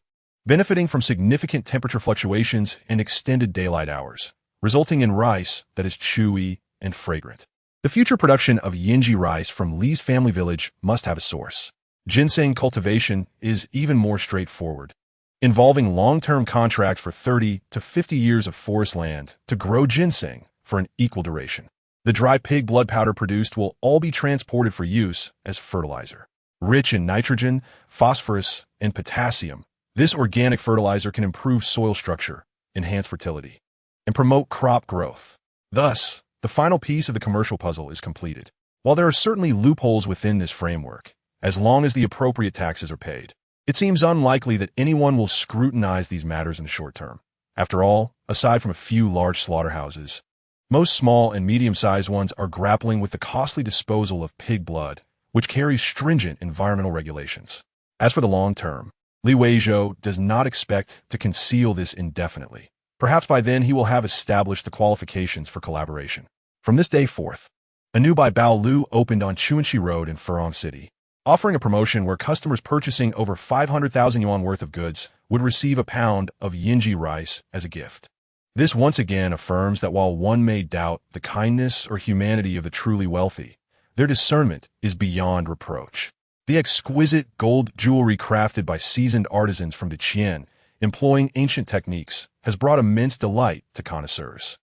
benefiting from significant temperature fluctuations and extended daylight hours, resulting in rice that is chewy and fragrant. The future production of Yinji rice from Li's family village must have a source. Ginseng cultivation is even more straightforward, involving long-term contracts for 30 to 50 years of forest land to grow ginseng for an equal duration. The dry pig blood powder produced will all be transported for use as fertilizer. Rich in nitrogen, phosphorus, and potassium, this organic fertilizer can improve soil structure, enhance fertility, and promote crop growth. Thus, the final piece of the commercial puzzle is completed. While there are certainly loopholes within this framework, as long as the appropriate taxes are paid, it seems unlikely that anyone will scrutinize these matters in the short term. After all, aside from a few large slaughterhouses, most small and medium-sized ones are grappling with the costly disposal of pig blood, which carries stringent environmental regulations. As for the long term, Li Weizhou does not expect to conceal this indefinitely. Perhaps by then he will have established the qualifications for collaboration. From this day forth, a new Bai Bao Lu opened on Chuanxi Road in Furong City, offering a promotion where customers purchasing over 500,000 yuan worth of goods would receive a pound of Yinji rice as a gift. This once again affirms that while one may doubt the kindness or humanity of the truly wealthy, their discernment is beyond reproach. The exquisite gold jewelry crafted by seasoned artisans from Deqian, employing ancient techniques, has brought immense delight to connoisseurs.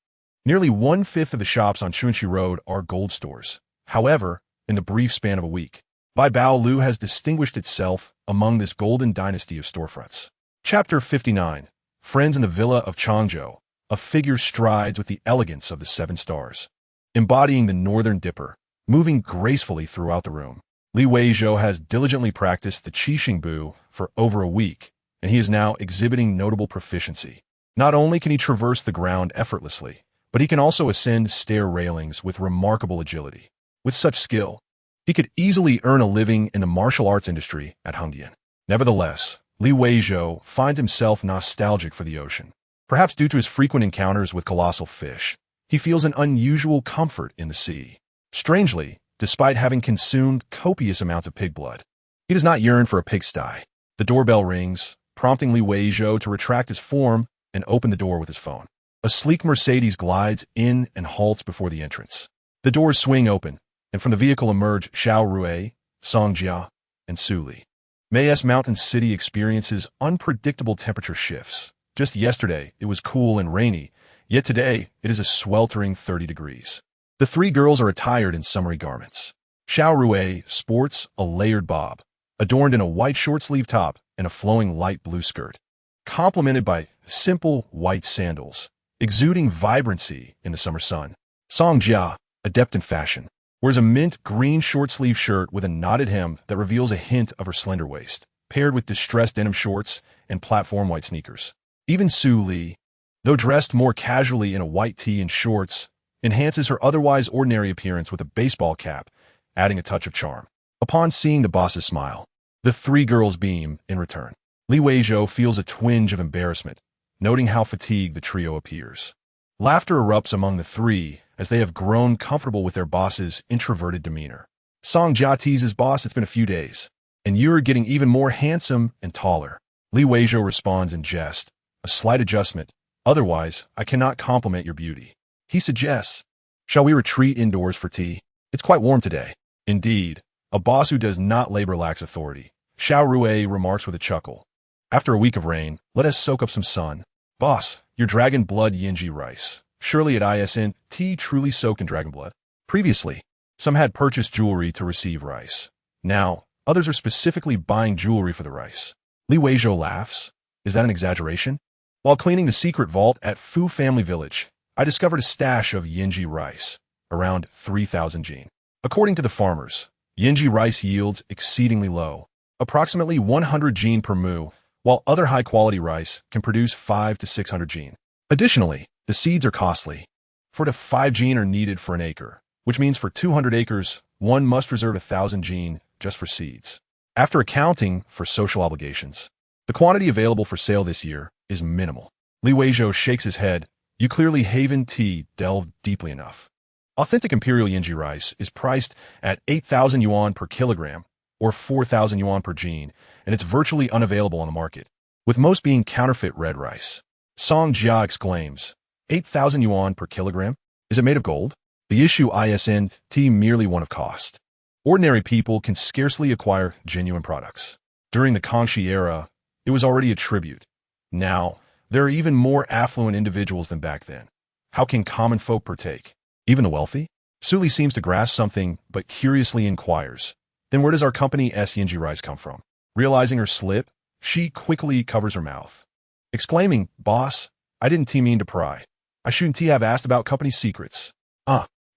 Nearly one-fifth of the shops on Chunxi Road are gold stores. However, in the brief span of a week, Weizhou Lu has distinguished itself among this golden dynasty of storefronts. Chapter 59. Friends in the Villa of Changzhou. A figure strides with the elegance of the seven stars, embodying the northern dipper, moving gracefully throughout the room. Weizhou has diligently practiced the Qixingbu for over a week, and he is now exhibiting notable proficiency. Not only can he traverse the ground effortlessly, but he can also ascend stair railings with remarkable agility. With such skill, he could easily earn a living in the martial arts industry at Hengdian. Nevertheless, Weizhou finds himself nostalgic for the ocean. Perhaps due to his frequent encounters with colossal fish, he feels an unusual comfort in the sea. Strangely, despite having consumed copious amounts of pig blood, he does not yearn for a pigsty. The doorbell rings, prompting Weizhou to retract his form and open the door with his phone. A sleek Mercedes glides in and halts before the entrance. The doors swing open, and from the vehicle emerge Xiao Rui, Song Jia, and Su Li. May's mountain city experiences unpredictable temperature shifts. Just yesterday, it was cool and rainy, yet today, it is a sweltering 30 degrees. The three girls are attired in summery garments. Xiao Rui sports a layered bob, adorned in a white short-sleeve top and a flowing light blue skirt, complemented by simple white sandals, exuding vibrancy in the summer sun. Song Jia, adept in fashion, wears a mint green short-sleeve shirt with a knotted hem that reveals a hint of her slender waist, paired with distressed denim shorts and platform white sneakers. Even Su Li, though dressed more casually in a white tee and shorts, enhances her otherwise ordinary appearance with a baseball cap, adding a touch of charm. Upon seeing the boss's smile, the three girls beam in return. Weizhou feels a twinge of embarrassment, noting how fatigued the trio appears. Laughter erupts among the three as they have grown comfortable with their boss's introverted demeanor. Song Jia teases boss, it's been a few days, and you're getting even more handsome and taller. Weizhou responds in jest, a slight adjustment. Otherwise, I cannot compliment your beauty. He suggests, shall we retreat indoors for tea? It's quite warm today. Indeed, a boss who does not labor lacks authority. Xiao Rui remarks with a chuckle. After a week of rain, let us soak up some sun. Boss, your dragon blood Yinji rice. Surely at ISN, tea truly soaked in dragon blood. Previously, some had purchased jewelry to receive rice. Now, others are specifically buying jewelry for the rice. Weizhou laughs. Is that an exaggeration? While cleaning the secret vault at Fu Family Village, I discovered a stash of Yinji rice, around 3,000 jin. According to the farmers, Yinji rice yields exceedingly low, approximately 100 jin per mu, while other high-quality rice can produce 5 to 600 jin. Additionally, the seeds are costly. 4 to 5 jin are needed for an acre, which means for 200 acres, one must reserve 1,000 jin just for seeds. After accounting for social obligations, the quantity available for sale this year is minimal. Weizhou shakes his head. You clearly haven't delved deeply enough. Authentic imperial Yinji rice is priced at 8,000 yuan per kilogram, or 4,000 yuan per jin, and it's virtually unavailable on the market, with most being counterfeit red rice. Song Jia exclaims, 8,000 yuan per kilogram? Is it made of gold? The issue isn't merely one of cost. Ordinary people can scarcely acquire genuine products. During the Kangxi era, it was already a tribute. Now, there are even more affluent individuals than back then. How can common folk partake? Even the wealthy? Su Li seems to grasp something, but curiously inquires. Then where does our company's Yinji rice come from? Realizing her slip, she quickly covers her mouth, exclaiming, Boss, I didn't mean to pry. I shouldn't have asked about company secrets.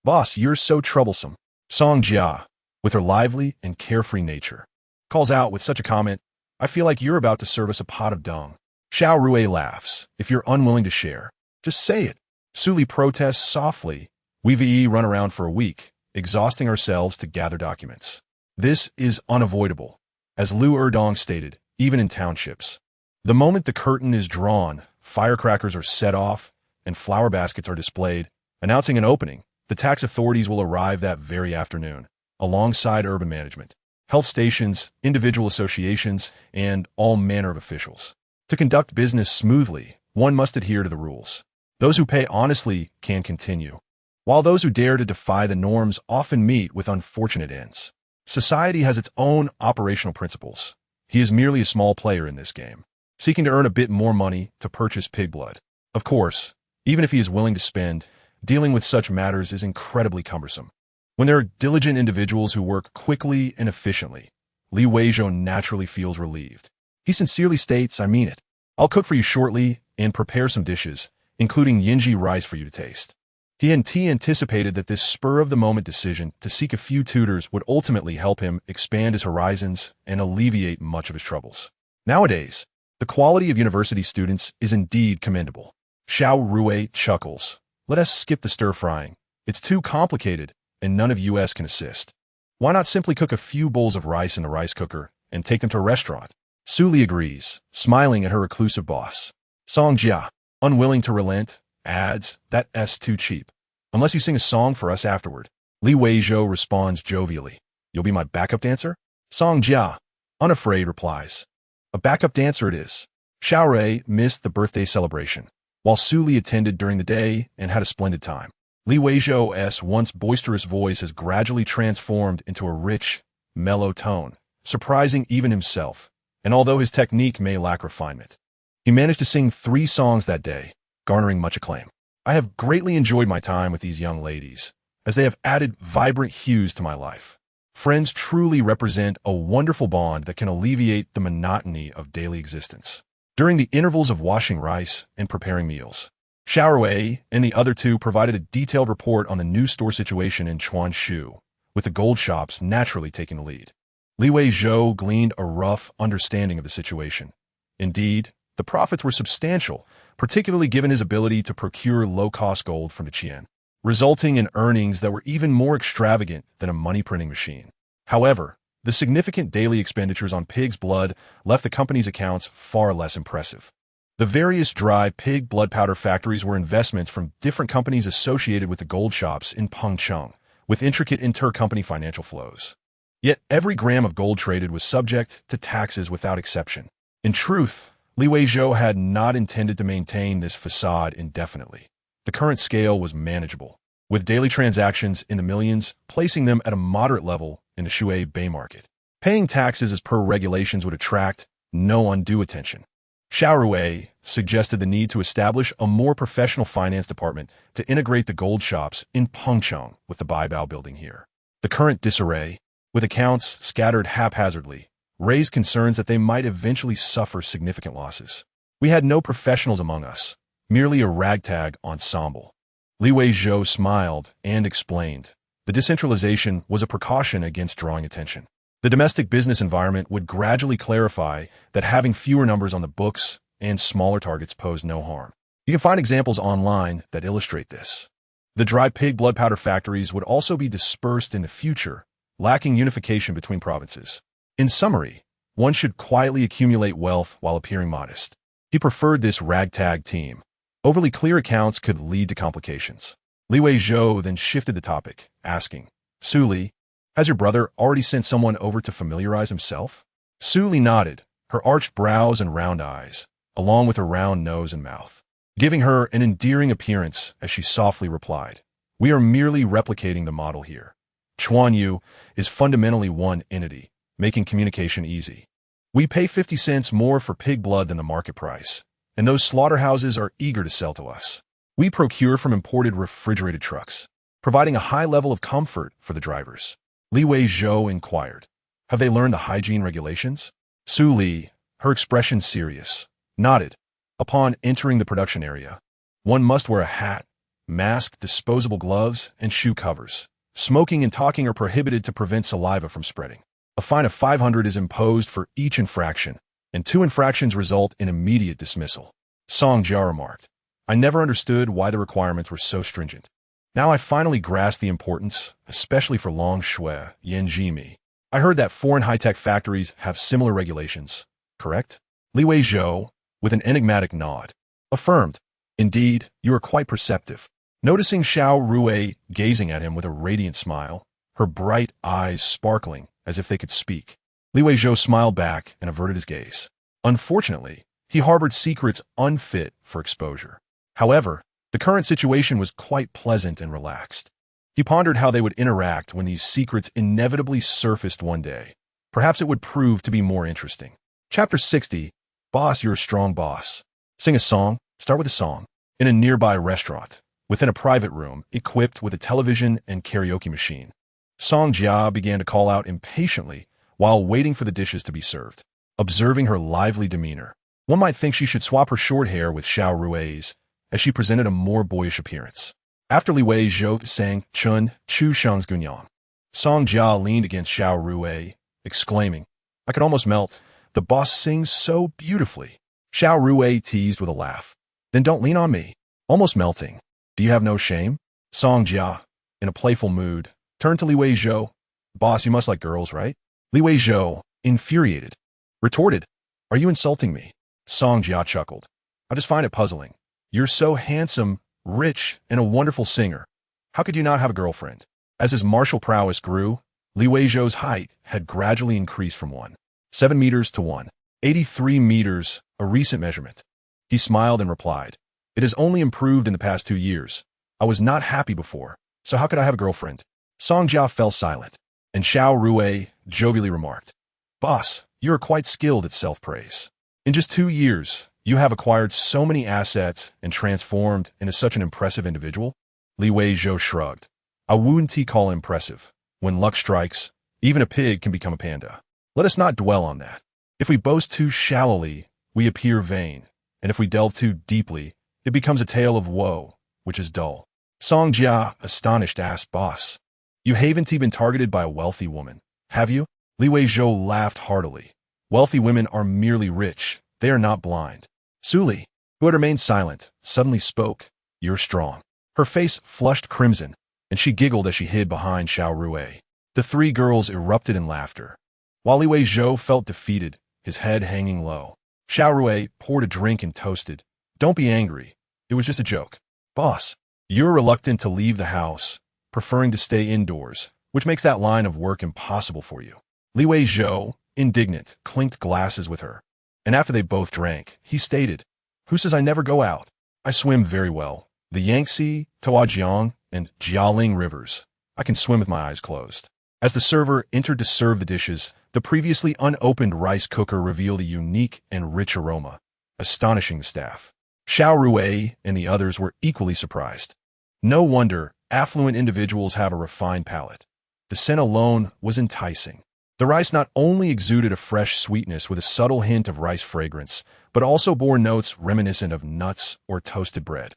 Boss, you're so troublesome. Song Jia, with her lively and carefree nature, calls out with such a comment, I feel like you're about to serve us a pot of dung. Xiao Rui laughs. If you're unwilling to share, just say it. Su Li protests softly. We've run around for a week, exhausting ourselves to gather documents. This is unavoidable. As Liu Erdong stated, even in townships. The moment the curtain is drawn, firecrackers are set off, and flower baskets are displayed, announcing an opening. The tax authorities will arrive that very afternoon, alongside urban management, health stations, individual associations, and all manner of officials. To conduct business smoothly, one must adhere to the rules. Those who pay honestly can continue, while those who dare to defy the norms often meet with unfortunate ends. Society has its own operational principles. He is merely a small player in this game, seeking to earn a bit more money to purchase pig blood. Of course, even if he is willing to spend, dealing with such matters is incredibly cumbersome. When there are diligent individuals who work quickly and efficiently, Weizhou naturally feels relieved. He sincerely states, "I mean it. I'll cook for you shortly and prepare some dishes, including Yinji rice for you to taste." He anticipated that this spur-of-the-moment decision to seek a few tutors would ultimately help him expand his horizons and alleviate much of his troubles. Nowadays, the quality of university students is indeed commendable. Xiao Rui chuckles. "Let us skip the stir-frying. It's too complicated, and none of us can assist. Why not simply cook a few bowls of rice in the rice cooker and take them to a restaurant?" Suli agrees, smiling at her reclusive boss. Song Jia, unwilling to relent, adds, "That's too cheap. Unless you sing a song for us afterward." Weizhou responds jovially, "You'll be my backup dancer?" Song Jia, unafraid, replies, "A backup dancer it is." Xiao Rui missed the birthday celebration, while Suli attended during the day and had a splendid time. Weizhou's once boisterous voice has gradually transformed into a rich, mellow tone, surprising even himself, and although his technique may lack refinement, he managed to sing 3 songs that day, garnering much acclaim. "I have greatly enjoyed my time with these young ladies, as they have added vibrant hues to my life. Friends truly represent a wonderful bond that can alleviate the monotony of daily existence." During the intervals of washing rice and preparing meals, Xiao Rui and the other two provided a detailed report on the new store situation in Chuanshu, with the gold shops naturally taking the lead. Weizhou gleaned a rough understanding of the situation. Indeed, the profits were substantial, particularly given his ability to procure low-cost gold from the Qian, resulting in earnings that were even more extravagant than a money-printing machine. However, the significant daily expenditures on pig's blood left the company's accounts far less impressive. The various dry pig blood powder factories were investments from different companies associated with the gold shops in Pengcheng, with intricate inter-company financial flows. Yet every gram of gold traded was subject to taxes without exception. In truth, Weizhou had not intended to maintain this facade indefinitely. The current scale was manageable, with daily transactions in the millions, placing them at a moderate level in the Shui Bay market. Paying taxes as per regulations would attract no undue attention. Xiao Rui suggested the need to establish a more professional finance department to integrate the gold shops in Pengcheng with the Baibao building here. The current disarray, with accounts scattered haphazardly, raised concerns that they might eventually suffer significant losses. "We had no professionals among us, merely a ragtag ensemble." Weizhou smiled and explained. The decentralization was a precaution against drawing attention. The domestic business environment would gradually clarify that having fewer numbers on the books and smaller targets posed no harm. You can find examples online that illustrate this. The dry pig blood powder factories would also be dispersed in the future, lacking unification between provinces. In summary, one should quietly accumulate wealth while appearing modest. He preferred this ragtag team. Overly clear accounts could lead to complications. Weizhou then shifted the topic, asking, "Suli, has your brother already sent someone over to familiarize himself?" Suli nodded, her arched brows and round eyes, along with her round nose and mouth, giving her an endearing appearance as she softly replied, "We are merely replicating the model here. Chuanyu is fundamentally one entity, making communication easy. We pay 50 cents more for pig blood than the market price, and those slaughterhouses are eager to sell to us. We procure from imported refrigerated trucks, providing a high level of comfort for the drivers." Weizhou inquired, "Have they learned the hygiene regulations?" Suli, her expression serious, nodded. "Upon entering the production area, one must wear a hat, mask, disposable gloves, and shoe covers. Smoking and talking are prohibited to prevent saliva from spreading. A fine of 500 is imposed for each infraction, and 2 infractions result in immediate dismissal." Song Jia remarked, "I never understood why the requirements were so stringent. Now I finally grasp the importance, especially for long shui, Yanjimi. I heard that foreign high-tech factories have similar regulations, correct?" Weizhou, with an enigmatic nod, affirmed, "Indeed, you are quite perceptive." Noticing Xiao Rui gazing at him with a radiant smile, her bright eyes sparkling as if they could speak, Weizhou smiled back and averted his gaze. Unfortunately, He harbored secrets unfit for exposure. However, the current situation was quite pleasant and relaxed. He pondered how they would interact when these secrets inevitably surfaced one day. Perhaps it would prove to be more interesting. Chapter 60, Boss, You're a Strong Boss. Sing a song. Start with a song. In a nearby restaurant, within a private room, equipped with a television and karaoke machine, Song Jia began to call out impatiently while waiting for the dishes to be served. Observing her lively demeanor, one might think she should swap her short hair with Xiao Rui's, as she presented a more boyish appearance. After Li Weizhou sang Chun Chu Shang's Gunyang, Song Jia leaned against Xiao Rui, exclaiming, I could almost melt. The boss sings so beautifully. Xiao Rui teased with a laugh. Then don't lean on me. Almost melting. Do you have no shame? Song Jia, in a playful mood, turned to Li Weizhou. Boss, you must like girls, right? Li Weizhou, infuriated, retorted, Are you insulting me? Song Jia chuckled. I just find it puzzling. You're so handsome, rich, and a wonderful singer. How could you not have a girlfriend? As his martial prowess grew, Li Weizhou's height had gradually increased from 1.7 meters to 1.83 meters, a recent measurement. He smiled and replied, It has only improved in the past 2 years. I was not happy before, so how could I have a girlfriend? Song Jia fell silent, and Xiao Rui jovially remarked, Boss, you are quite skilled at self-praise. In just 2 years, you have acquired so many assets and transformed into such an impressive individual. Li Weizhou shrugged. I wouldn't call it impressive. When luck strikes, even a pig can become a panda. Let us not dwell on that. If we boast too shallowly, we appear vain, and if we delve too deeply, it becomes a tale of woe, which is dull. Song Jia, astonished, asked, Boss, you haven't been targeted by a wealthy woman, have you? Li Weizhou laughed heartily. Wealthy women are merely rich. They are not blind. Suli, who had remained silent, suddenly spoke, You're strong. Her face flushed crimson, and she giggled as she hid behind Xiao Rui. The three girls erupted in laughter, while Li Weizhou felt defeated, his head hanging low. Xiao Rui poured a drink and toasted, Don't be angry. It was just a joke. Boss, you're reluctant to leave the house, preferring to stay indoors, which makes that line of work impossible for you. Li Weizhou, indignant, clinked glasses with her, and after they both drank, he stated, Who says I never go out? I swim very well. The Yangtze, Taojiang, and Jialing rivers. I can swim with my eyes closed. As the server entered to serve the dishes, the previously unopened rice cooker revealed a unique and rich aroma, astonishing the staff. Xiao Rui and the others were equally surprised. No wonder affluent individuals have a refined palate. The scent alone was enticing. The rice not only exuded a fresh sweetness with a subtle hint of rice fragrance, but also bore notes reminiscent of nuts or toasted bread.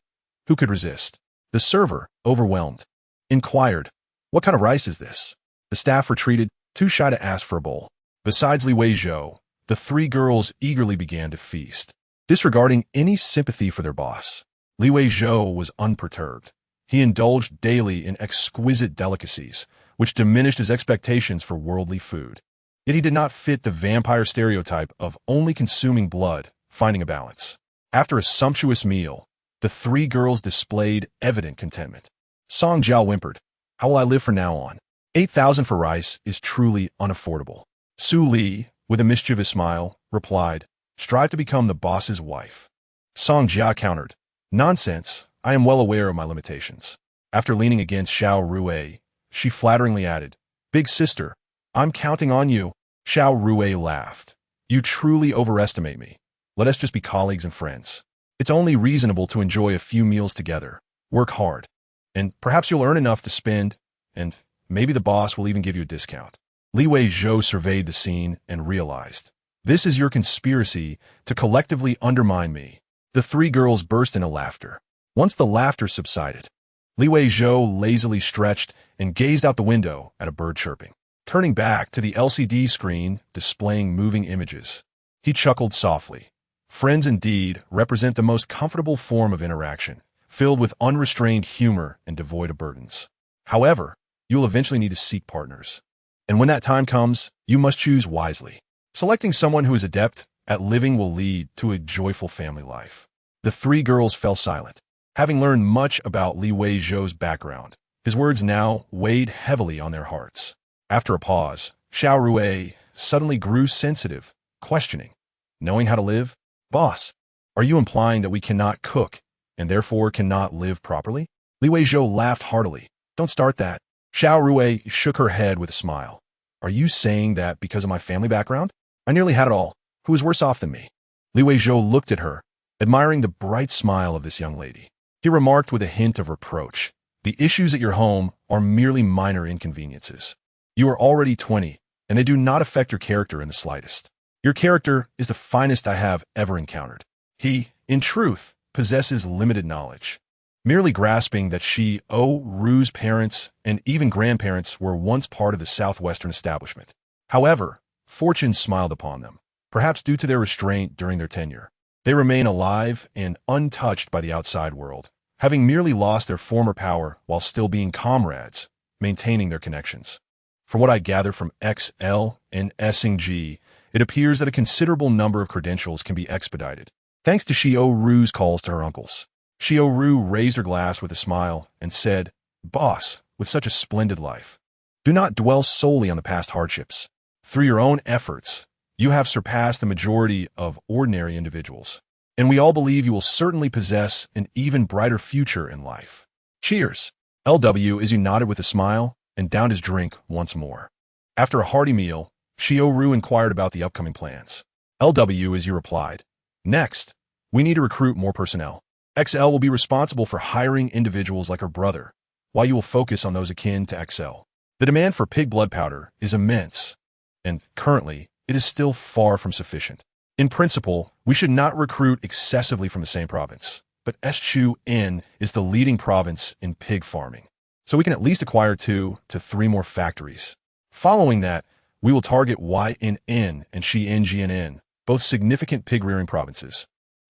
Who could resist? The server, overwhelmed, inquired, What kind of rice is this? The staff retreated, too shy to ask for a bowl. Besides Li Weizhou, the three girls eagerly began to feast, disregarding any sympathy for their boss. Li Weizhou was unperturbed. He indulged daily in exquisite delicacies, which diminished his expectations for worldly food. Yet he did not fit the vampire stereotype of only consuming blood, finding a balance. After a sumptuous meal, the three girls displayed evident contentment. Song Jia whimpered, How will I live from now on? 8,000 for rice is truly unaffordable. Su Li, with a mischievous smile, replied, Strive to become the boss's wife. Song Jia countered, Nonsense, I am well aware of my limitations. After leaning against Xiao Rui, she flatteringly added, Big sister, I'm counting on you. Xiao Rui laughed. You truly overestimate me. Let us just be colleagues and friends. It's only reasonable to enjoy a few meals together, work hard, and perhaps you'll earn enough to spend, and maybe the boss will even give you a discount. Li Weizhou surveyed the scene and realized, This is your conspiracy to collectively undermine me. The three girls burst into laughter. Once the laughter subsided, Li Weizhou lazily stretched and gazed out the window at a bird chirping. Turning back to the LCD screen displaying moving images, he chuckled softly. Friends indeed represent the most comfortable form of interaction, filled with unrestrained humor and devoid of burdens. However, you'll eventually need to seek partners. And when that time comes, you must choose wisely. Selecting someone who is adept at living will lead to a joyful family life. The three girls fell silent. Having learned much about Li Weizhou's background, his words now weighed heavily on their hearts. After a pause, Xiao Rui suddenly grew sensitive, questioning, Knowing how to live? Boss, are you implying that we cannot cook and therefore cannot live properly? Li Weizhou laughed heartily. Don't start that. Xiao Rui shook her head with a smile. Are you saying that because of my family background? I nearly had it all. Who is worse off than me? Li Weizhou looked at her, admiring the bright smile of this young lady. He remarked with a hint of reproach. The issues at your home are merely minor inconveniences. You are already 20, and they do not affect your character in the slightest. Your character is the finest I have ever encountered. He, in truth, possesses limited knowledge, merely grasping that Ru's parents and even grandparents were once part of the southwestern establishment. However, fortune smiled upon them, perhaps due to their restraint during their tenure. They remain alive and untouched by the outside world, having merely lost their former power while still being comrades, maintaining their connections. From what I gather from XL and SNG, it appears that a considerable number of credentials can be expedited, thanks to Ru's calls to her uncles. Ru raised her glass with a smile and said, Boss, with such a splendid life, do not dwell solely on the past hardships. Through your own efforts, you have surpassed the majority of ordinary individuals, and we all believe you will certainly possess an even brighter future in life. Cheers! LW is nodded with a smile and downed his drink once more. After a hearty meal, Ru inquired about the upcoming plans. LW as you replied, Next, we need to recruit more personnel. XL will be responsible for hiring individuals like her brother, while you will focus on those akin to XL. The demand for pig blood powder is immense, and currently, it is still far from sufficient. In principle, we should not recruit excessively from the same province, but Shu-In is the leading province in pig farming, so we can at least acquire 2 to 3 more factories. Following that, we will target Ynn and Xianjian, both significant pig-rearing provinces,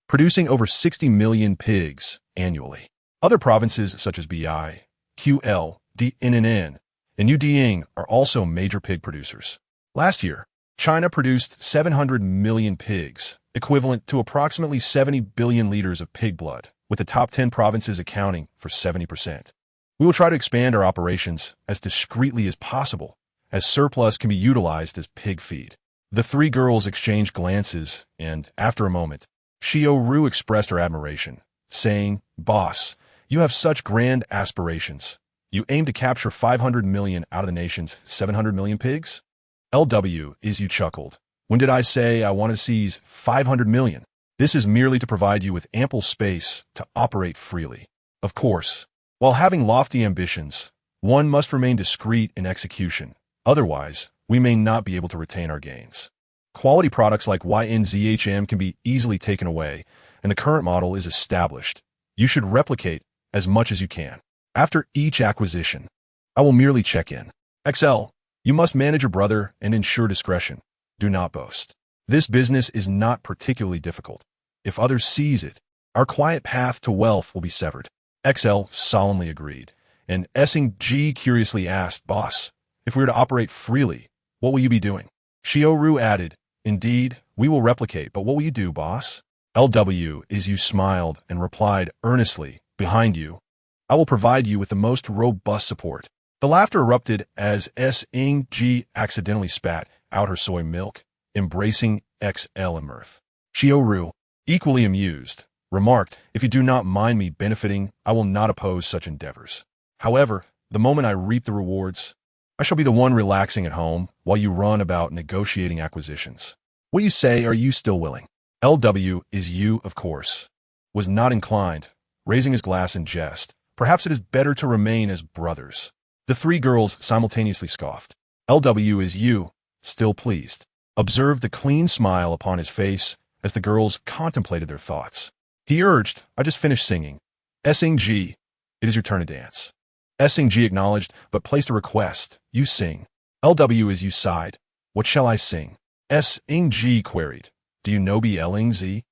producing over 60 million pigs annually. Other provinces such as Bi, QL, Dinn, and Uding are also major pig producers. Last year, China produced 700 million pigs, equivalent to approximately 70 billion liters of pig blood, with the top 10 provinces accounting for 70%. We will try to expand our operations as discreetly as possible, as surplus can be utilized as pig feed. The 3 girls exchanged glances, and, after a moment, Ru expressed her admiration, saying, Boss, you have such grand aspirations. You aim to capture 500 million out of the nation's 700 million pigs? LW is you chuckled. When did I say I want to seize 500 million? This is merely to provide you with ample space to operate freely. Of course, while having lofty ambitions, one must remain discreet in execution. Otherwise, we may not be able to retain our gains. Quality products like YNZHM can be easily taken away, and the current model is established. You should replicate as much as you can. After each acquisition, I will merely check in. XL, you must manage your brother and ensure discretion. Do not boast. This business is not particularly difficult. If others seize it, our quiet path to wealth will be severed. XL solemnly agreed, and SNG curiously asked, Boss, if we were to operate freely, what will you be doing? Ru added, Indeed, we will replicate, but what will you do, boss? LW is you smiled and replied earnestly, Behind you, I will provide you with the most robust support. The laughter erupted as SNG accidentally spat out her soy milk, embracing XL in mirth. Ru, equally amused, remarked, If you do not mind me benefiting, I will not oppose such endeavors. However, the moment I reap the rewards, I shall be the one relaxing at home while you run about negotiating acquisitions. What you say, are you still willing? LW is you, of course, was not inclined, raising his glass in jest. Perhaps it is better to remain as brothers. The 3 girls simultaneously scoffed. LW is you, still pleased, observed the clean smile upon his face as the girls contemplated their thoughts. He urged, I just finished singing. SNG, it is your turn to dance. SNG acknowledged, but placed a request. You sing. LW is you sighed. What shall I sing? SNG queried. Do you know BLNZ?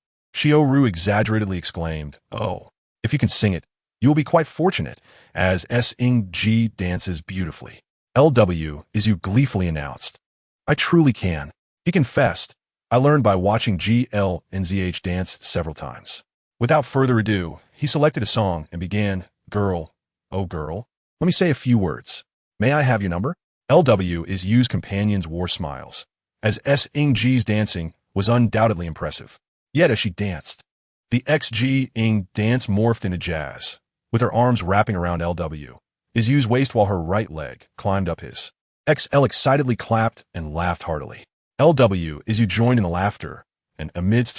Ru exaggeratedly exclaimed, Oh, if you can sing it, you will be quite fortunate, as SNG dances beautifully. LW is you gleefully announced. I truly can. He confessed. I learned by watching GL and ZH dance several times. Without further ado, he selected a song and began, Girl, oh girl, let me say a few words. May I have your number? LW is Yu's companions wore smiles, as SNG's dancing was undoubtedly impressive. Yet as she danced, the XG-ing dance morphed into jazz, with her arms wrapping around LW. Izyu's waist while her right leg climbed up his. XL excitedly clapped and laughed heartily. LW Izyu joined in the laughter, and amidst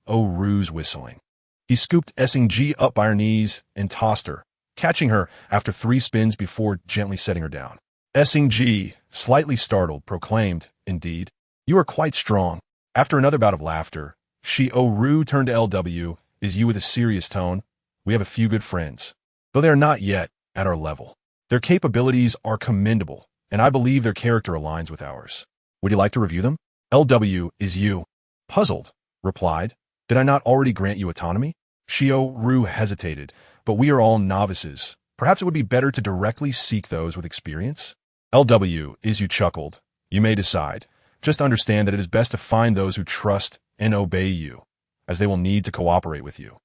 Ru's whistling, he scooped Sing up by her knees and tossed her, catching her after 3 spins before gently setting her down. Sing, slightly startled, proclaimed, "Indeed, you are quite strong." After another bout of laughter, Ru turned to LW Izyu with a serious tone. "We have a few good friends, though they are not yet at our level. Their capabilities are commendable, and I believe their character aligns with ours. Would you like to review them?" LW Izyu, puzzled, replied, "Did I not already grant you autonomy?" Ru hesitated, "But we are all novices. Perhaps it would be better to directly seek those with experience?" LW Izyu chuckled. "You may decide. Just understand that it is best to find those who trust and obey you, as they will need to cooperate with you.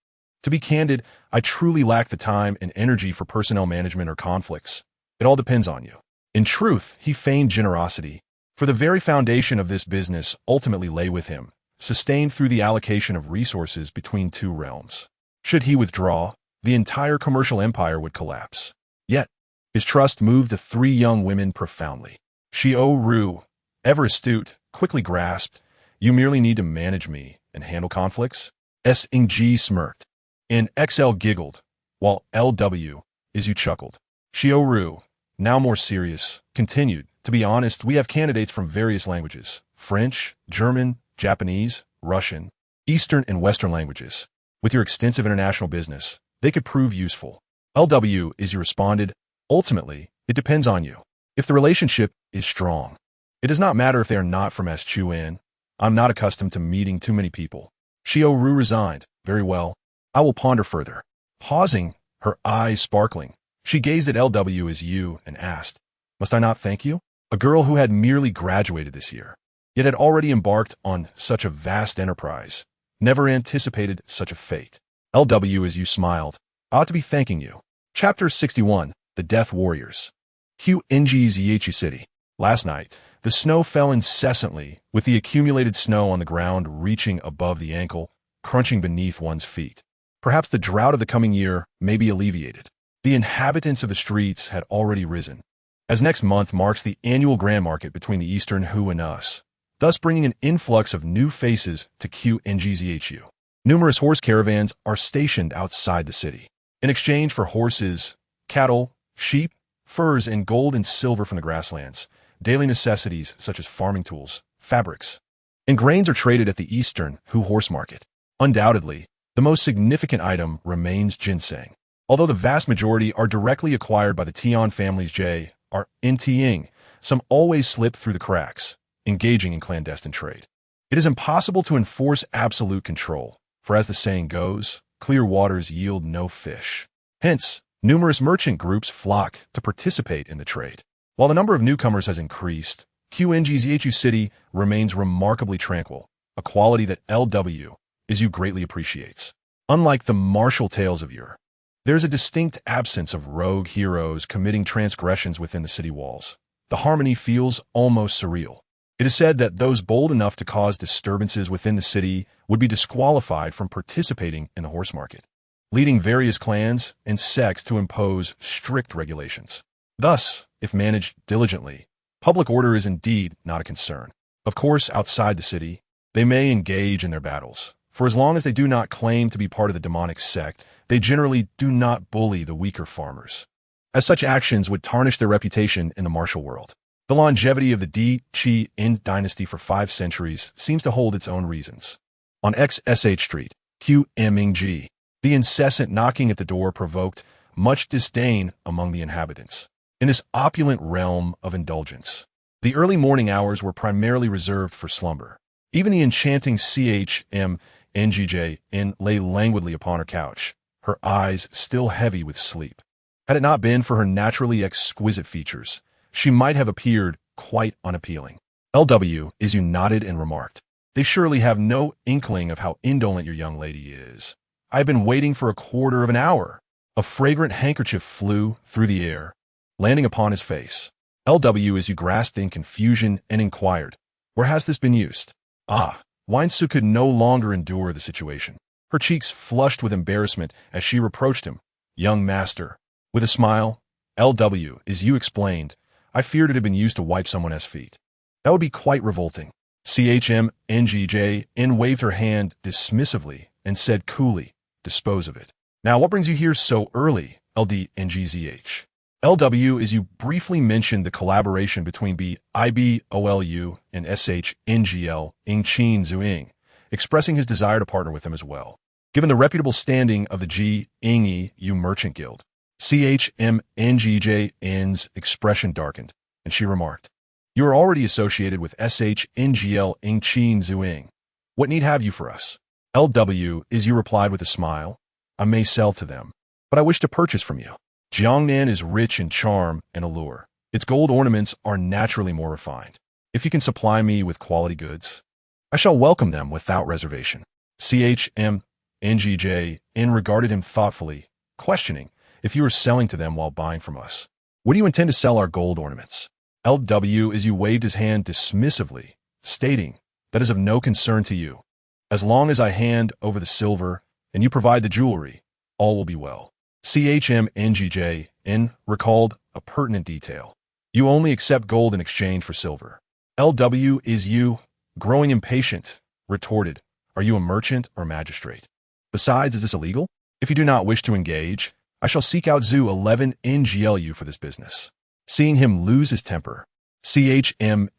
To be candid, I truly lack the time and energy for personnel management or conflicts. It all depends on you." In truth, he feigned generosity, for the very foundation of this business ultimately lay with him, sustained through the allocation of resources between 2 realms. Should he withdraw, the entire commercial empire would collapse. Yet, his trust moved the 3 young women profoundly. Ru, ever astute, quickly grasped, "You merely need to manage me and handle conflicts?" Sing smirked, and XL giggled, while LW Izyu chuckled. Ru, now more serious, continued, "To be honest, we have candidates from various languages: French, German, Japanese, Russian, Eastern and Western languages. With your extensive international business, they could prove useful." LW Izyu responded, "Ultimately, it depends on you. If the relationship is strong, it does not matter if they are not from SQN. I'm not accustomed to meeting too many people." Ru resigned. "Very well. I will ponder further." Pausing, her eyes sparkling, she gazed at LW Izyu and asked, "Must I not thank you?" A girl who had merely graduated this year, yet had already embarked on such a vast enterprise, never anticipated such a fate. LW Izyu smiled. "I ought to be thanking you." Chapter 61, The Death Warriors. Zhihu City. Last night, the snow fell incessantly, with the accumulated snow on the ground reaching above the ankle, crunching beneath one's feet. Perhaps the drought of the coming year may be alleviated. The inhabitants of the streets had already risen, as next month marks the annual grand market between the Eastern Hu and us, thus bringing an influx of new faces to Zhihu. Numerous horse caravans are stationed outside the city. In exchange for horses, cattle, sheep, furs, and gold and silver from the grasslands, daily necessities such as farming tools, fabrics, and grains are traded at the Eastern Hu horse market. Undoubtedly, the most significant item remains ginseng. Although the vast majority are directly acquired by the Tian family's Nt'ing, some always slip through the cracks, engaging in clandestine trade. It is impossible to enforce absolute control, for as the saying goes, clear waters yield no fish. Hence, numerous merchant groups flock to participate in the trade. While the number of newcomers has increased, Zhihu City remains remarkably tranquil, a quality that LW Izyu greatly appreciates. Unlike the martial tales of yore, there is a distinct absence of rogue heroes committing transgressions within the city walls. The harmony feels almost surreal. It is said that those bold enough to cause disturbances within the city would be disqualified from participating in the horse market, leading various clans and sects to impose strict regulations. Thus, if managed diligently, public order is indeed not a concern. Of course, outside the city, they may engage in their battles, for as long as they do not claim to be part of the demonic sect, they generally do not bully the weaker farmers, as such actions would tarnish their reputation in the martial world. The longevity of the Qin dynasty for 5 centuries seems to hold its own reasons. On XSH Street, QMing, the incessant knocking at the door provoked much disdain among the inhabitants. In this opulent realm of indulgence, the early morning hours were primarily reserved for slumber. Even the enchanting NGJ lay languidly upon her couch, her eyes still heavy with sleep. Had it not been for her naturally exquisite features, she might have appeared quite unappealing. LW Izyu nodded and remarked, "They surely have no inkling of how indolent your young lady is. I have been waiting for a quarter of an hour." A fragrant handkerchief flew through the air, landing upon his face. LW Izyu grasped in confusion and inquired, "Where has this been used?" "Ah, Weizhou could no longer endure the situation. Her cheeks flushed with embarrassment as she reproached him. Young master. With a smile, LW, as you explained, I feared it had been used to wipe someone's feet. That would be quite revolting. CHMNGJN waved her hand dismissively and said coolly, dispose of it. Now what brings you here so early, LDNGZH? LW, as you briefly mentioned the collaboration between BIBOLU and SHNGL Ingqin Zuing, expressing his desire to partner with them as well. Given the reputable standing of the GINGEU Merchant Guild, CHMNGJN's expression darkened, and she remarked, You are already associated with SHNGL Ingqin Zuing. What need have you for us? LW, as you replied with a smile, I may sell to them, but I wish to purchase from you. Jiangnan is rich in charm and allure. Its gold ornaments are naturally more refined. If you can supply me with quality goods, I shall welcome them without reservation. CHMNGJN regarded him thoughtfully, questioning if you were selling to them while buying from us. What do you intend to sell our gold ornaments? LW, as you waved his hand dismissively, stating, that is of no concern to you. As long as I hand over the silver and you provide the jewelry, all will be well. CHMNGJN recalled a pertinent detail. You only accept gold in exchange for silver. LW, is you, growing impatient, retorted, Are you a merchant or magistrate? Besides, is this illegal? If you do not wish to engage, I shall seek out Zhu 11 NGLU for this business. Seeing him lose his temper, CHMNGJN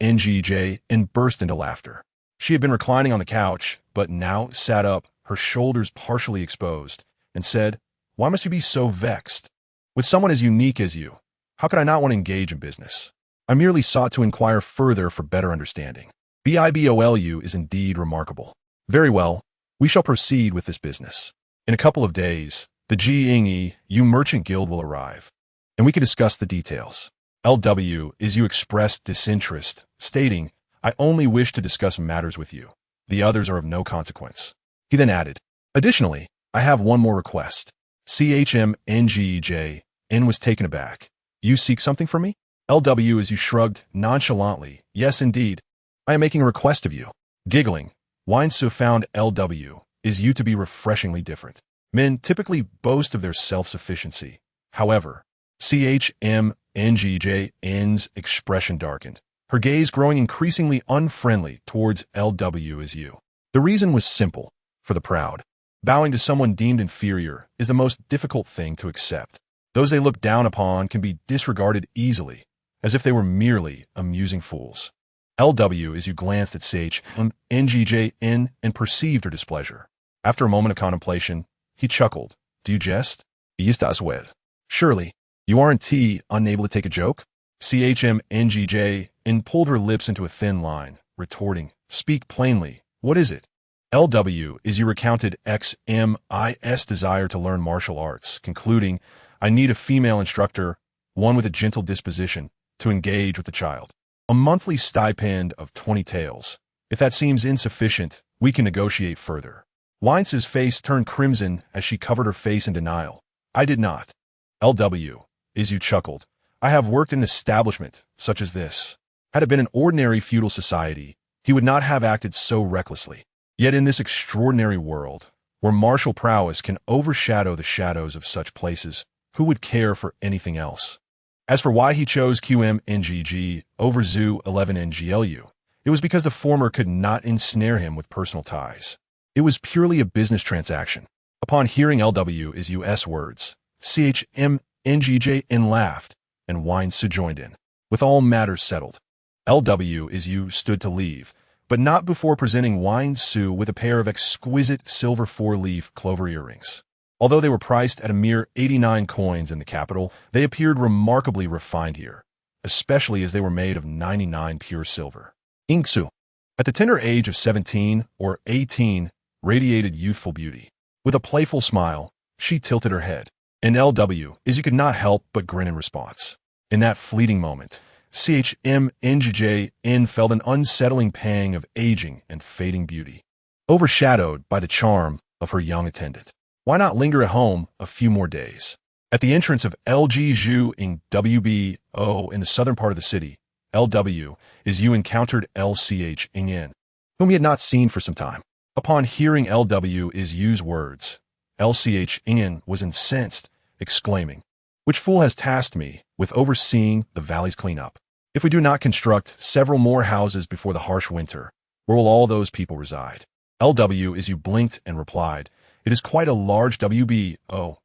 burst into laughter. She had been reclining on the couch, but now sat up, her shoulders partially exposed, and said, Why must you be so vexed? With someone as unique as you, how could I not want to engage in business? I merely sought to inquire further for better understanding. BIBOLU is indeed remarkable. Very well, we shall proceed with this business. In a couple of days, the GINGEU Merchant Guild will arrive, and we can discuss the details. LW, as you expressed disinterest, stating, I only wish to discuss matters with you. The others are of no consequence. He then added, Additionally, I have one more request. CHMNGJN was taken aback. You seek something from me? LW, as you shrugged nonchalantly, Yes, indeed. I am making a request of you. Giggling, Weizhou found LW, is you to be refreshingly different. Men typically boast of their self-sufficiency. However, CHMNGJN's expression darkened, her gaze growing increasingly unfriendly towards LW as you. The reason was simple. For the proud, bowing to someone deemed inferior is the most difficult thing to accept. Those they look down upon can be disregarded easily, as if they were merely amusing fools. LW, as you glanced at CHMNGJN and perceived her displeasure. After a moment of contemplation, he chuckled. Do you jest? Ist das well? Surely, you aren't unable to take a joke? CHMNGJN pulled her lips into a thin line, retorting, Speak plainly, what is it? LW, as you recounted XMIS desire to learn martial arts, concluding, I need a female instructor, one with a gentle disposition, to engage with the child. A monthly stipend of 20 taels. If that seems insufficient, we can negotiate further. Weizhou's face turned crimson as she covered her face in denial. I did not. LW, as you chuckled, I have worked in an establishment such as this. Had it been an ordinary feudal society, he would not have acted so recklessly. Yet in this extraordinary world, where martial prowess can overshadow the shadows of such places, who would care for anything else? As for why he chose QMNGG over Zhu 11 NGLU, it was because the former could not ensnare him with personal ties. It was purely a business transaction. Upon hearing LW as US words, CHMNGJN laughed, and Weizhou joined in. With all matters settled, LW as you stood to leave, but not before presenting Weizhou with a pair of exquisite silver four-leaf clover earrings. Although they were priced at a mere 89 coins in the capital, they appeared remarkably refined here, especially as they were made of 99 pure silver. Ingsu, at the tender age of 17 or 18, radiated youthful beauty. With a playful smile, she tilted her head, and LW, as you could not help but grin in response. In that fleeting moment, CHMNGJN felt an unsettling pang of aging and fading beauty, overshadowed by the charm of her young attendant. Why not linger at home a few more days? At the entrance of Weizhou in WBO in the southern part of the city, LW, as you encountered LCH Ingen. whom he had not seen for some time. Upon hearing LW is Yu's words, LCH Ingen was incensed, exclaiming, "Which fool has tasked me with overseeing the valley's cleanup? If we do not construct several more houses before the harsh winter, where will all those people reside?" LW is You blinked and replied, "It is quite a large WBO."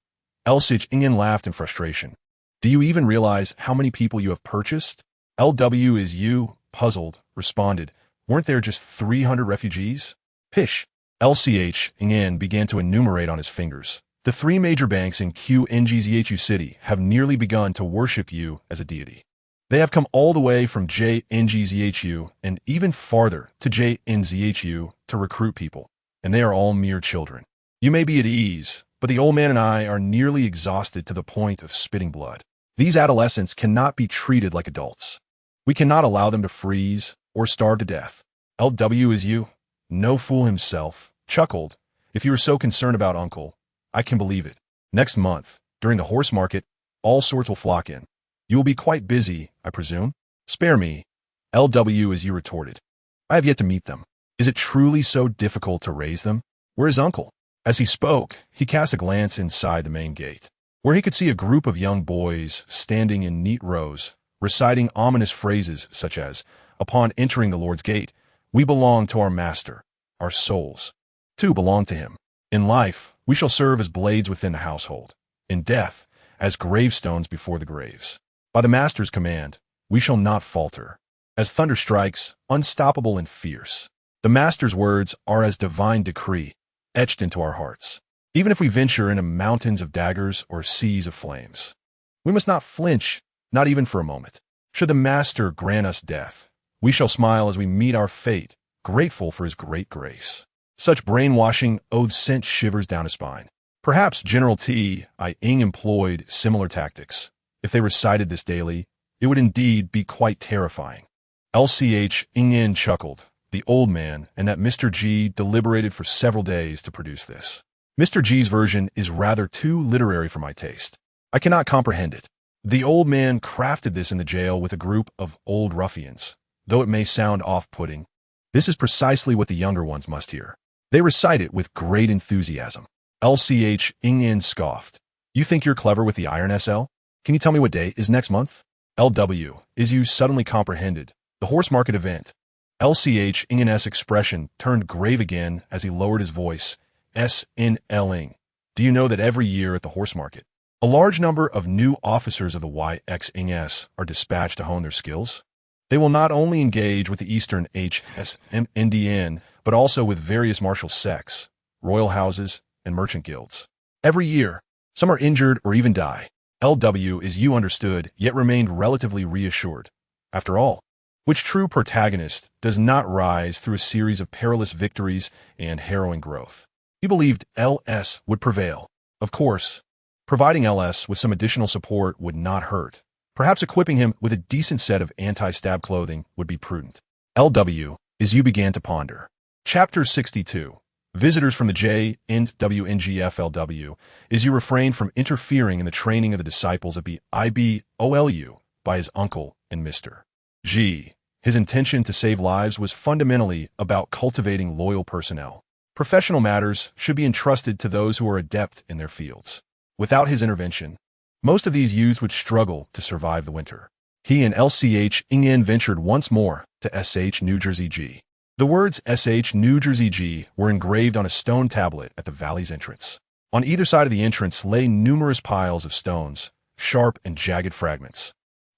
LCH Ingen laughed in frustration. "Do you even realize how many people you have purchased?" LW is You, puzzled, responded, "Weren't there just 300 refugees?" Pish. LCH Ingen began to enumerate on his fingers. "The three major banks in QNGZHU City have nearly begun to worship you as a deity. They have come all the way from JNGZHU and even farther to JNZHU to recruit people, and they are all mere children. You may be at ease, but the old man and I are nearly exhausted to the point of spitting blood. These adolescents cannot be treated like adults. We cannot allow them to freeze or starve to death." LW is You, no fool himself, chuckled. "If you are so concerned about Uncle, I can believe it. Next month, during the horse market, all sorts will flock in. You will be quite busy, I presume?" "Spare me," LW is You retorted. "I have yet to meet them. Is it truly so difficult to raise them? Where is Uncle?" As he spoke, he cast a glance inside the main gate, where he could see a group of young boys standing in neat rows, reciting ominous phrases such as, "Upon entering the Lord's gate, we belong to our Master. Our souls, too, belong to him. In life, we shall serve as blades within the household. In death, as gravestones before the graves. By the Master's command, we shall not falter. As thunder strikes, unstoppable and fierce. The Master's words are as divine decree, etched into our hearts. Even if we venture into mountains of daggers or seas of flames, we must not flinch, not even for a moment. Should the Master grant us death, we shall smile as we meet our fate, grateful for his great grace." Such brainwashing oaths sent shivers down his spine. Perhaps General Ing employed similar tactics. If they recited this daily, it would indeed be quite terrifying. LCH Ingen chuckled. The old man and that Mr. G deliberated for several days to produce this. Mr. G's version is rather too literary for my taste. I cannot comprehend it. The old man crafted this in the jail with a group of old ruffians. Though it may sound off-putting, this is precisely what the younger ones must hear. They recite it with great enthusiasm. LCH Ingen scoffed. "You think you're clever with the iron SL? Can you tell me what day is next month?" LW is You suddenly comprehended. The horse market event. LCH Ingen's expression turned grave again as he lowered his voice. "SNLing. Do you know that every year at the horse market, a large number of new officers of the YXNS are dispatched to hone their skills? They will not only engage with the Eastern HSMNDN, but also with various martial sects, royal houses, and merchant guilds. Every year, some are injured or even die." LW is You understood, yet remained relatively reassured. After all, which true protagonist does not rise through a series of perilous victories and harrowing growth? He believed LS would prevail. Of course, providing LS with some additional support would not hurt. Perhaps equipping him with a decent set of anti-stab clothing would be prudent. LW is You began to ponder. Chapter 62. Visitors from the JNWNGFLW is You refrained from interfering in the training of the disciples of IBOLU by his uncle and Mr. G. His intention to save lives was fundamentally about cultivating loyal personnel. Professional matters should be entrusted to those who are adept in their fields. Without his intervention, most of these youths would struggle to survive the winter. He and LCH Ingen ventured once more to SH New Jersey G. The words SH New Jersey G were engraved on a stone tablet at the valley's entrance. On either side of the entrance lay numerous piles of stones, sharp and jagged fragments,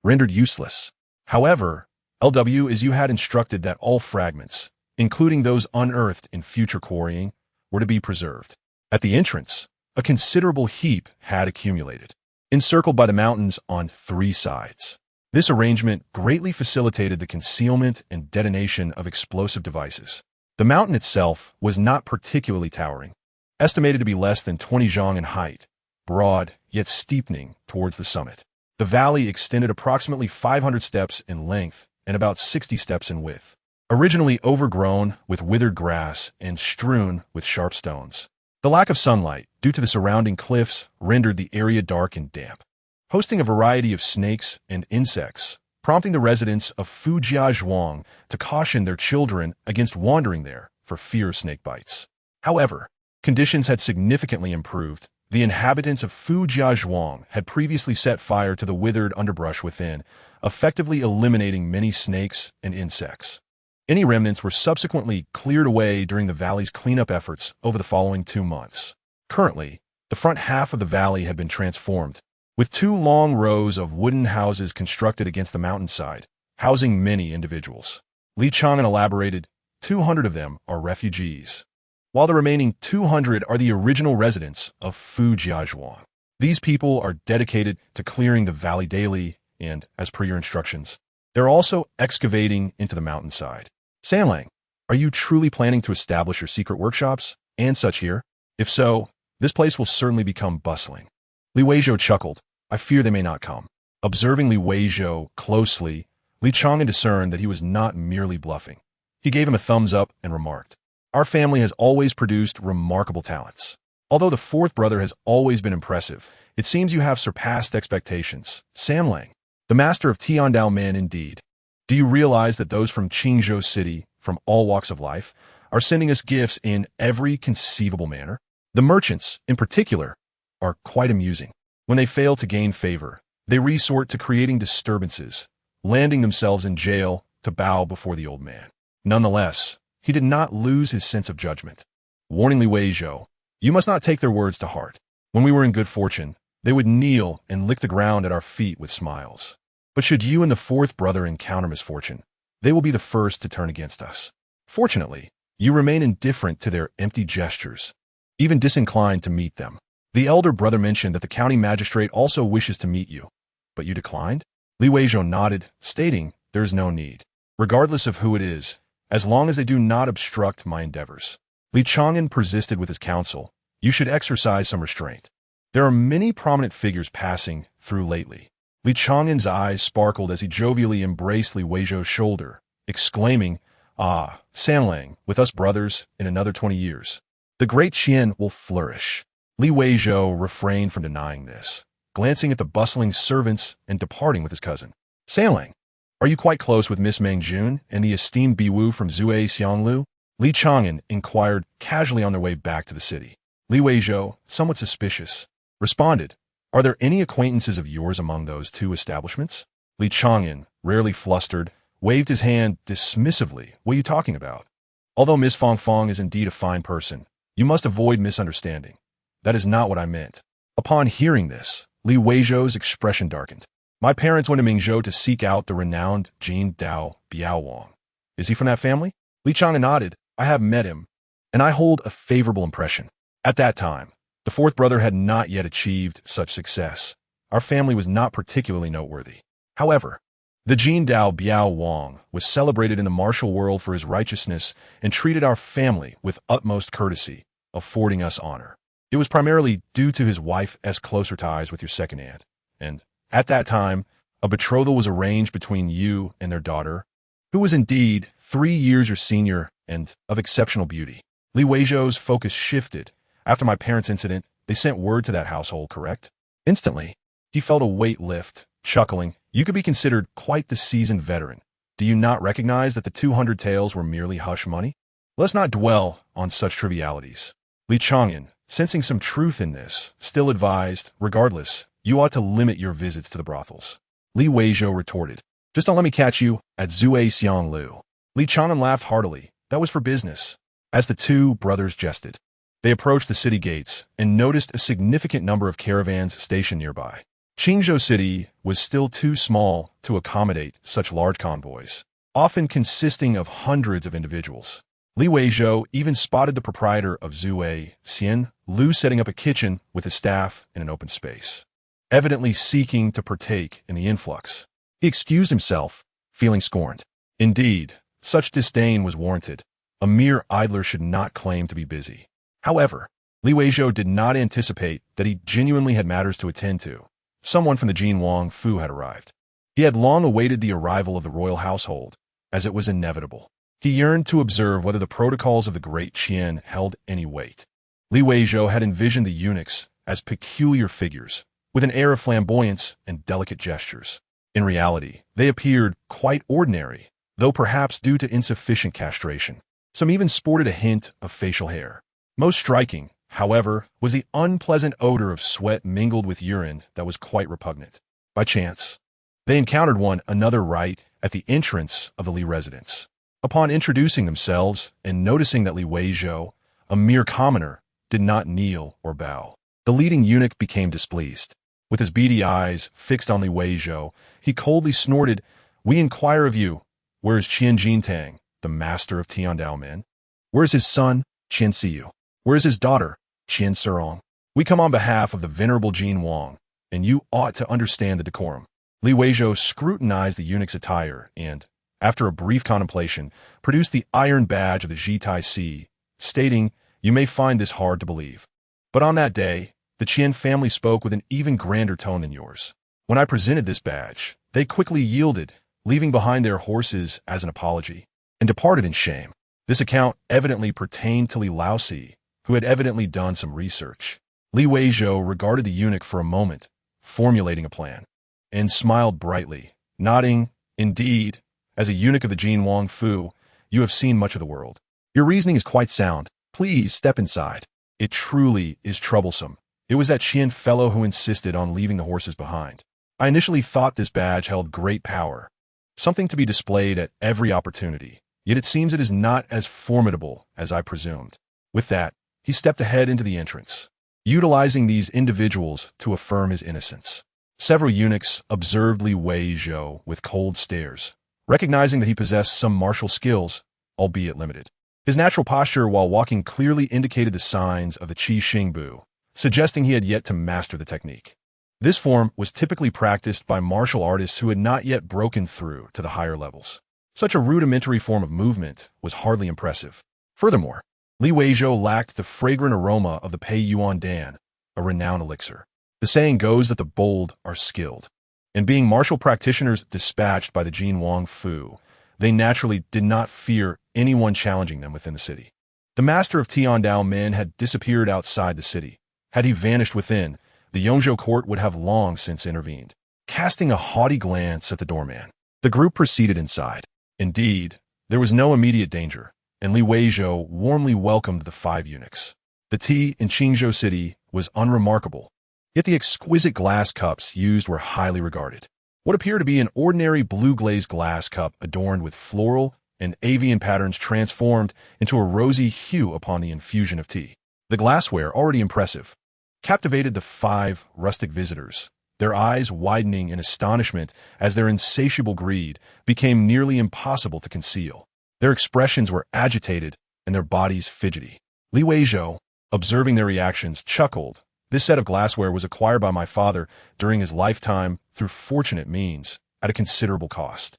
rendered useless. However, LW is You had instructed that all fragments, including those unearthed in future quarrying, were to be preserved. At the entrance, a considerable heap had accumulated, encircled by the mountains on three sides. This arrangement greatly facilitated the concealment and detonation of explosive devices. The mountain itself was not particularly towering, estimated to be less than 20 zhang in height, broad yet steepening towards the summit. The valley extended approximately 500 steps in length and about 60 steps in width, originally overgrown with withered grass and strewn with sharp stones. The lack of sunlight, due to the surrounding cliffs, rendered the area dark and damp, hosting a variety of snakes and insects, prompting the residents of Fujiazhuang to caution their children against wandering there for fear of snake bites. However, conditions had significantly improved. The inhabitants of Fujiazhuang had previously set fire to the withered underbrush within, effectively eliminating many snakes and insects. Any remnants were subsequently cleared away during the valley's cleanup efforts over the following 2 months. Currently, the front half of the valley had been transformed, with 2 long rows of wooden houses constructed against the mountainside, housing many individuals. Li Chang'an elaborated, 200 of them are refugees, while the remaining 200 are the original residents of Fujiazhuang. These people are dedicated to clearing the valley daily, and, as per your instructions, they're also excavating into the mountainside. Sanlang, are you truly planning to establish your secret workshops and such here? If so, this place will certainly become bustling. Li Weizhou chuckled. I fear they may not come. Observing Li Weizhou closely, Li Chang'an discerned that he was not merely bluffing. He gave him a thumbs up and remarked, our family has always produced remarkable talents. Although the 4th brother has always been impressive, it seems you have surpassed expectations. Sanlang, the master of Tiandao men indeed. Do you realize that those from Qingzhou City, from all walks of life, are sending us gifts in every conceivable manner? The merchants, in particular, are quite amusing. When they fail to gain favor, they resort to creating disturbances, landing themselves in jail to bow before the old man. Nonetheless, he did not lose his sense of judgment. Warning Li Weizhou, you must not take their words to heart. When we were in good fortune, they would kneel and lick the ground at our feet with smiles. But should you and the 4th brother encounter misfortune, they will be the first to turn against us. Fortunately, you remain indifferent to their empty gestures, even disinclined to meet them. The elder brother mentioned that the county magistrate also wishes to meet you, but you declined? Li Weizhou nodded, stating there is no need, regardless of who it is, as long as they do not obstruct my endeavors. Li Chang'an persisted with his counsel, you should exercise some restraint. There are many prominent figures passing through lately. Li Chang'an's eyes sparkled as he jovially embraced Li Weizhou's shoulder, exclaiming, ah, Sanlang, with us brothers, in another 20 years, the great Qian will flourish. Li Weizhou refrained from denying this, glancing at the bustling servants and departing with his cousin. Sanlang, are you quite close with Miss Mengjun and the esteemed Biwu from Zhuai Xianglu? Li Chang'an inquired casually on their way back to the city. Li Weizhou, somewhat suspicious, responded, are there any acquaintances of yours among those 2 establishments? Li Chang'an, rarely flustered, waved his hand dismissively. What are you talking about? Although Miss Fong is indeed a fine person, you must avoid misunderstanding. That is not what I meant. Upon hearing this, Li Weizhou's expression darkened. My parents went to Mingzhou to seek out the renowned Jin Dao Biaowang. Is he from that family? Li Chang'an nodded. I have met him, and I hold a favorable impression. At that time, the 4th brother had not yet achieved such success. Our family was not particularly noteworthy. However, the Jin Dao Biaowang was celebrated in the martial world for his righteousness and treated our family with utmost courtesy, affording us honor. It was primarily due to his wife's closer ties with your second aunt, and, at that time, a betrothal was arranged between you and their daughter, who was indeed 3 years your senior and of exceptional beauty. Li Weizhou's focus shifted. After my parents' incident, they sent word to that household, correct? Instantly, he felt a weight lift, chuckling. You could be considered quite the seasoned veteran. Do you not recognize that the 200 tales were merely hush money? Let's not dwell on such trivialities. Li Chang'an, sensing some truth in this, still advised, regardless, you ought to limit your visits to the brothels. Li Weizhou retorted, just don't let me catch you at Zhuai Xianglu. Li Chang'an laughed heartily. That was for business. As the 2 brothers jested, they approached the city gates and noticed a significant number of caravans stationed nearby. Qingzhou City was still too small to accommodate such large convoys, often consisting of hundreds of individuals. Li Weizhou even spotted the proprietor of Zhuai Xianglu setting up a kitchen with his staff in an open space, evidently seeking to partake in the influx. He excused himself, feeling scorned. Indeed, such disdain was warranted. A mere idler should not claim to be busy. However, Li Weizhou did not anticipate that he genuinely had matters to attend to. Someone from the Jin Wang Fu had arrived. He had long awaited the arrival of the royal household, as it was inevitable. He yearned to observe whether the protocols of the great Qian held any weight. Li Weizhou had envisioned the eunuchs as peculiar figures, with an air of flamboyance and delicate gestures. In reality, they appeared quite ordinary, though perhaps due to insufficient castration. Some even sported a hint of facial hair. Most striking, however, was the unpleasant odor of sweat mingled with urine that was quite repugnant. By chance, they encountered one another right at the entrance of the Li residence. Upon introducing themselves and noticing that Li Weizhou, a mere commoner, did not kneel or bow, the leading eunuch became displeased. With his beady eyes fixed on Li Weizhou, he coldly snorted, "We inquire of you, where is Qian Jintang, the master of Tiandao men? Where is his son, Qian Siyu? Where is his daughter, Qian Serong? We come on behalf of the venerable Jin Wang, and you ought to understand the decorum." Li Weizhou scrutinized the eunuch's attire and, after a brief contemplation, produced the iron badge of the Zhitai Si, stating, "You may find this hard to believe, but on that day, the Qian family spoke with an even grander tone than yours. When I presented this badge, they quickly yielded, leaving behind their horses as an apology, and departed in shame." This account evidently pertained to Li Laosi, who had evidently done some research. Li Weizhou regarded the eunuch for a moment, formulating a plan, and smiled brightly, nodding, "Indeed, as a eunuch of the Jin Wang Fu, you have seen much of the world. Your reasoning is quite sound. Please step inside. It truly is troublesome. It was that Qian fellow who insisted on leaving the horses behind. I initially thought this badge held great power, something to be displayed at every opportunity, yet it seems it is not as formidable as I presumed." With that, he stepped ahead into the entrance, utilizing these individuals to affirm his innocence. Several eunuchs observed Li Weizhou with cold stares, recognizing that he possessed some martial skills, albeit limited. His natural posture while walking clearly indicated the signs of the Qi Xingbu, suggesting he had yet to master the technique. This form was typically practiced by martial artists who had not yet broken through to the higher levels. Such a rudimentary form of movement was hardly impressive. Furthermore, Li Weizhou lacked the fragrant aroma of the Pei Yuan Dan, a renowned elixir. The saying goes that the bold are skilled, and being martial practitioners dispatched by the Jin Wang Fu, they naturally did not fear anyone challenging them within the city. The master of Tiandao men had disappeared outside the city. Had he vanished within, the Yongzhou court would have long since intervened. Casting a haughty glance at the doorman, the group proceeded inside. Indeed, there was no immediate danger, and Li Weizhou warmly welcomed the 5 eunuchs. The tea in Qingzhou City was unremarkable, yet the exquisite glass cups used were highly regarded. What appeared to be an ordinary blue-glazed glass cup adorned with floral and avian patterns transformed into a rosy hue upon the infusion of tea. The glassware, already impressive, captivated the 5 rustic visitors, their eyes widening in astonishment as their insatiable greed became nearly impossible to conceal. Their expressions were agitated and their bodies fidgety. Li Weizhou, observing their reactions, chuckled. "This set of glassware was acquired by my father during his lifetime through fortunate means, at a considerable cost.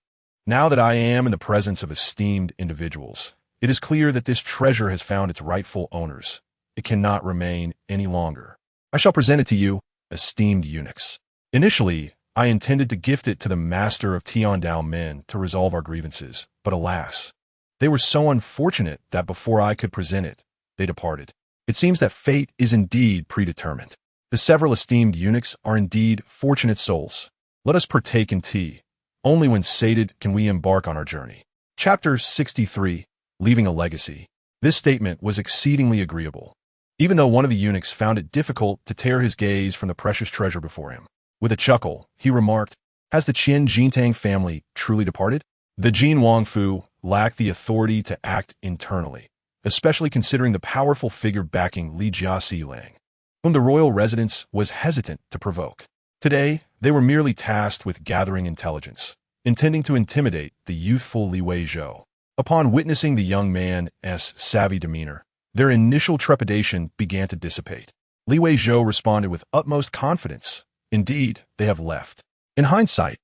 Now that I am in the presence of esteemed individuals, it is clear that this treasure has found its rightful owners. It cannot remain any longer. I shall present it to you, esteemed eunuchs. Initially, I intended to gift it to the master of Tiandao men to resolve our grievances, but alas, they were so unfortunate that before I could present it, they departed. It seems that fate is indeed predetermined. The several esteemed eunuchs are indeed fortunate souls. Let us partake in tea. Only when sated can we embark on our journey." Chapter 63, Leaving a Legacy. This statement was exceedingly agreeable, even though one of the eunuchs found it difficult to tear his gaze from the precious treasure before him. With a chuckle, he remarked, "Has the Qian Jintang family truly departed?" The Jin Wang Fu lacked the authority to act internally, especially considering the powerful figure backing Li Jiaxilang, whom the royal residence was hesitant to provoke. Today, they were merely tasked with gathering intelligence, intending to intimidate the youthful Li Weizhou. Upon witnessing the young man's savvy demeanor, their initial trepidation began to dissipate. Li Weizhou responded with utmost confidence, "Indeed, they have left. In hindsight,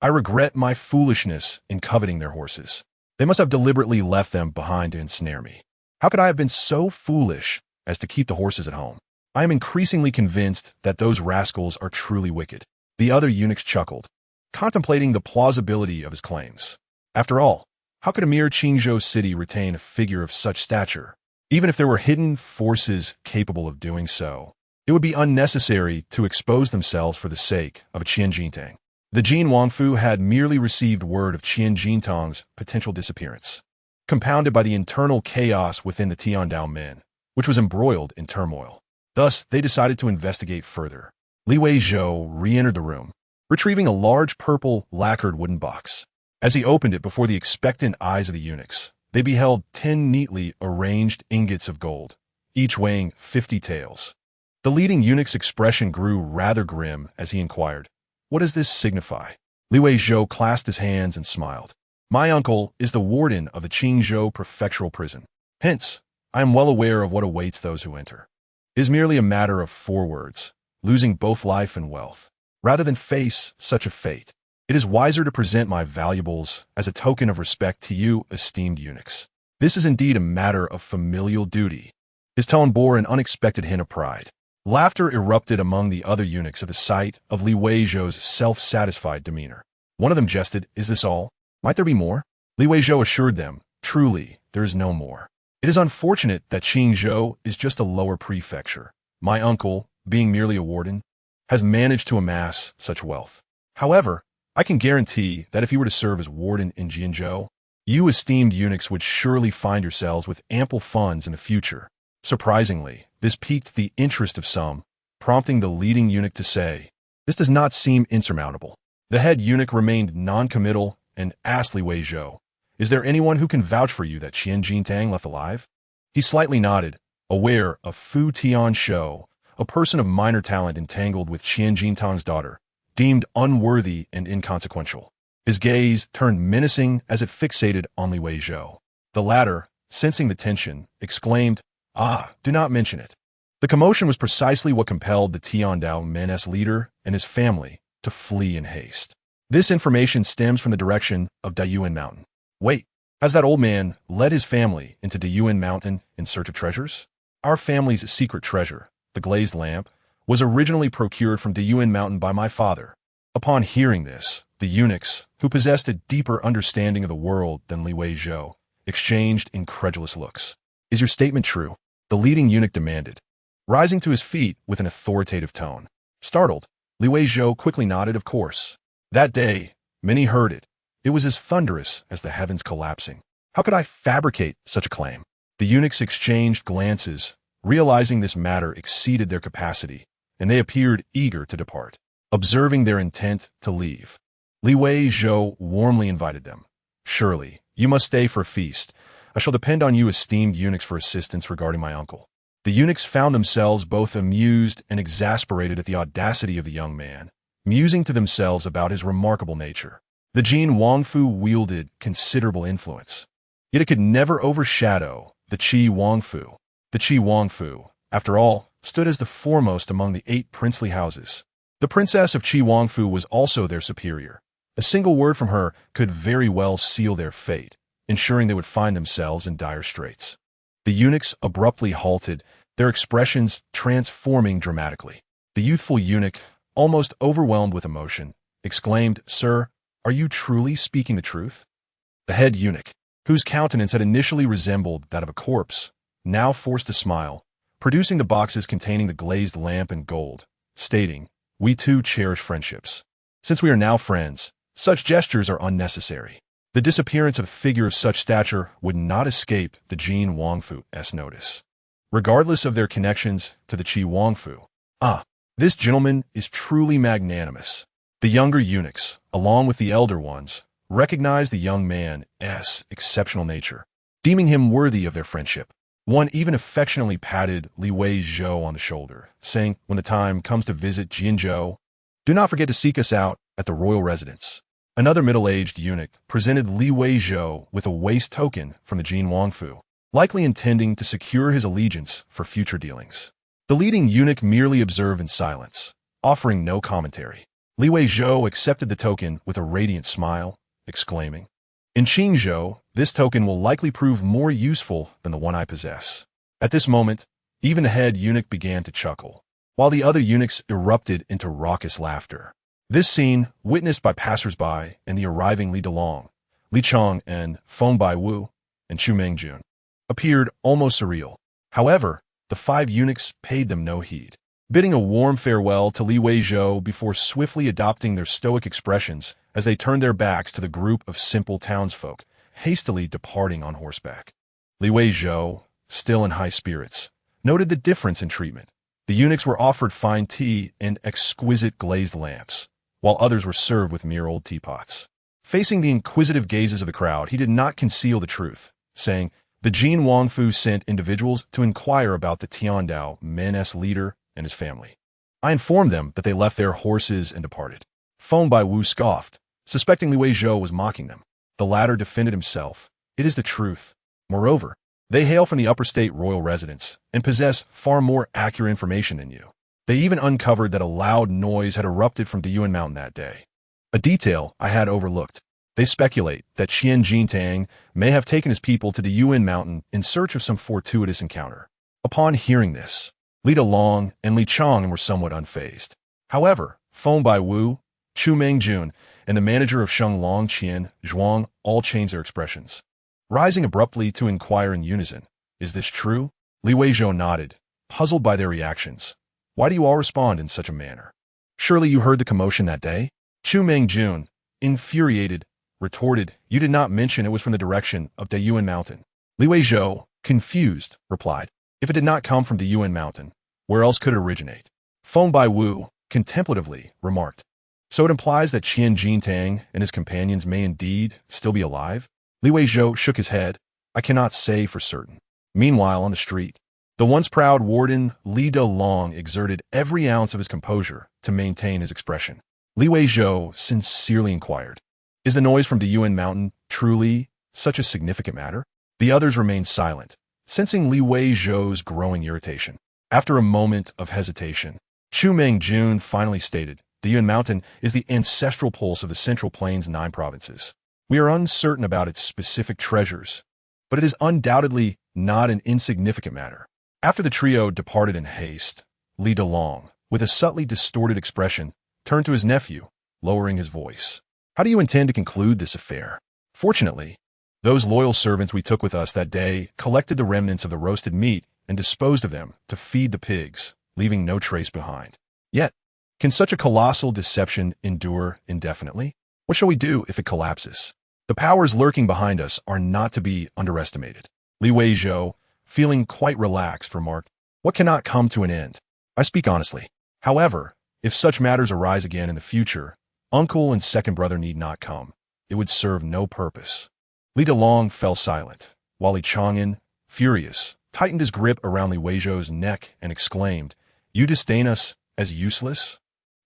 I regret my foolishness in coveting their horses. They must have deliberately left them behind to ensnare me. How could I have been so foolish as to keep the horses at home? I am increasingly convinced that those rascals are truly wicked." The other eunuchs chuckled, contemplating the plausibility of his claims. After all, how could a mere Qingzhou city retain a figure of such stature? Even if there were hidden forces capable of doing so, it would be unnecessary to expose themselves for the sake of a Qian Jintang. The Jin Wangfu had merely received word of Qian Jintang's potential disappearance, compounded by the internal chaos within the Tiandao men, which was embroiled in turmoil. Thus, they decided to investigate further. Li Weizhou re-entered the room, retrieving a large purple lacquered wooden box. As he opened it before the expectant eyes of the eunuchs, they beheld 10 neatly arranged ingots of gold, each weighing 50 taels. The leading eunuch's expression grew rather grim as he inquired, "What does this signify?" Li Weizhou clasped his hands and smiled. "My uncle is the warden of the Qingzhou prefectural prison. Hence, I am well aware of what awaits those who enter. It is merely a matter of 4 words, losing both life and wealth. Rather than face such a fate, it is wiser to present my valuables as a token of respect to you, esteemed eunuchs. This is indeed a matter of familial duty." His tone bore an unexpected hint of pride. Laughter erupted among the other eunuchs at the sight of Li Weizhou's self-satisfied demeanor. One of them jested, "Is this all? Might there be more?" Li Weizhou assured them, "Truly, there is no more. It is unfortunate that Qingzhou is just a lower prefecture. My uncle, being merely a warden, has managed to amass such wealth. However, I can guarantee that if he were to serve as warden in Jianzhou, you esteemed eunuchs would surely find yourselves with ample funds in the future." Surprisingly, this piqued the interest of some, prompting the leading eunuch to say, "This does not seem insurmountable." The head eunuch remained non-committal and asked Li Weizhou, "Is there anyone who can vouch for you that Qian Jintang left alive?" He slightly nodded, aware of Fu Tianshou, a person of minor talent entangled with Qian Jintang's daughter, deemed unworthy and inconsequential. His gaze turned menacing as it fixated on Li Weizhou. The latter, sensing the tension, exclaimed, "Ah, do not mention it." The commotion was precisely what compelled the Tiandao men's leader and his family to flee in haste. This information stems from the direction of Dayuan Mountain. Wait, has that old man led his family into Dayuan Mountain in search of treasures? Our family's secret treasure, the glazed lamp, was originally procured from Dayuan Mountain by my father. Upon hearing this, the eunuchs, who possessed a deeper understanding of the world than Li Weizhou, exchanged incredulous looks. "Is your statement true?" the leading eunuch demanded, rising to his feet with an authoritative tone. Startled, Li Weizhou quickly nodded, "Of course. That day, many heard it. It was as thunderous as the heavens collapsing. How could I fabricate such a claim?" The eunuchs exchanged glances, realizing this matter exceeded their capacity, and they appeared eager to depart. Observing their intent to leave, Li Weizhou warmly invited them. "Surely, you must stay for a feast. I shall depend on you esteemed eunuchs for assistance regarding my uncle." The eunuchs found themselves both amused and exasperated at the audacity of the young man, musing to themselves about his remarkable nature. The Jin Wangfu wielded considerable influence, yet it could never overshadow the Qi Wangfu. The Qi Wangfu, after all, stood as the foremost among the 8 princely houses. The princess of Qi Wangfu was also their superior. A single word from her could very well seal their fate, ensuring they would find themselves in dire straits. The eunuchs abruptly halted, their expressions transforming dramatically. The youthful eunuch, almost overwhelmed with emotion, exclaimed, "Sir, are you truly speaking the truth?" The head eunuch, whose countenance had initially resembled that of a corpse, now forced a smile, producing the boxes containing the glazed lamp and gold, stating, "We too cherish friendships. Since we are now friends, such gestures are unnecessary." The disappearance of a figure of such stature would not escape the Jin Wangfu's notice, regardless of their connections to the Qi Wangfu. "Ah, this gentleman is truly magnanimous." The younger eunuchs, along with the elder ones, recognized the young man's exceptional nature, deeming him worthy of their friendship. One even affectionately patted Li Weizhou on the shoulder, saying, "When the time comes to visit Jianzhou, do not forget to seek us out at the royal residence." Another middle-aged eunuch presented Li Weizhou with a waist token from the Jin Wangfu, likely intending to secure his allegiance for future dealings. The leading eunuch merely observed in silence, offering no commentary. Li Weizhou accepted the token with a radiant smile, exclaiming, "In Qingzhou, this token will likely prove more useful than the one I possess." At this moment, even the head eunuch began to chuckle, while the other eunuchs erupted into raucous laughter. This scene, witnessed by passers-by and the arriving Li Delong, Li Chong and Feng Baiwu, and Chu Mengjun, appeared almost surreal. However, the 5 eunuchs paid them no heed. bidding a warm farewell to Li Weizhou before swiftly adopting their stoic expressions as they turned their backs to the group of simple townsfolk, hastily departing on horseback. Li Weizhou, still in high spirits, noted the difference in treatment. The eunuchs were offered fine tea and exquisite glazed lamps, while others were served with mere old teapots. Facing the inquisitive gazes of the crowd, he did not conceal the truth, saying, "The Jin Wangfu sent individuals to inquire about the Tiandao Men's leader and his family. I informed them that they left their horses and departed." Feng Baiwu scoffed, suspecting Li Weizhou was mocking them. The latter defended himself. "It is the truth. Moreover, they hail from the upper state royal residence and possess far more accurate information than you. They even uncovered that a loud noise had erupted from Dayuan Mountain that day, a detail I had overlooked. They speculate that Qian Jintang may have taken his people to Dayuan Mountain in search of some fortuitous encounter." Upon hearing this, Li Dalong and Li Chong were somewhat unfazed. However, Feng Baiwu, Chu Mengjun, and the manager of Shenglong Qian Zhuang all changed their expressions, rising abruptly to inquire in unison, "Is this true?" Li Weizhou nodded, puzzled by their reactions. "Why do you all respond in such a manner? Surely you heard the commotion that day?" Chu Mengjun, infuriated, retorted, "You did not mention it was from the direction of Dayuan Mountain." Li Weizhou, confused, replied, "If it did not come from Dayuan Mountain, where else could it originate?" Feng Baiwu, contemplatively, remarked, "So it implies that Qian Jintang and his companions may indeed still be alive?" Li Weizhou shook his head. "I cannot say for certain." Meanwhile, on the street, the once proud warden Li Dalong exerted every ounce of his composure to maintain his expression. Li Weizhou sincerely inquired, "Is the noise from Dayuan Mountain truly such a significant matter?" The others remained silent, sensing Li Weizhou's growing irritation. After a moment of hesitation, Chu Mengjun finally stated, "Dayuan Mountain is the ancestral pulse of the Central Plains' 9 provinces. We are uncertain about its specific treasures, but it is undoubtedly not an insignificant matter." After the trio departed in haste, Li Dalong, with a subtly distorted expression, turned to his nephew, lowering his voice. "How do you intend to conclude this affair?" "Fortunately, those loyal servants we took with us that day collected the remnants of the roasted meat and disposed of them to feed the pigs, leaving no trace behind. Yet, can such a colossal deception endure indefinitely? What shall we do if it collapses? The powers lurking behind us are not to be underestimated." Li Weizhou, feeling quite relaxed, remarked, "What cannot come to an end? I speak honestly. However, if such matters arise again in the future, uncle and second brother need not come. It would serve no purpose." Li Dalong fell silent, while Li Chong'an, furious, tightened his grip around Li Weizhou's neck and exclaimed, "You disdain us as useless?"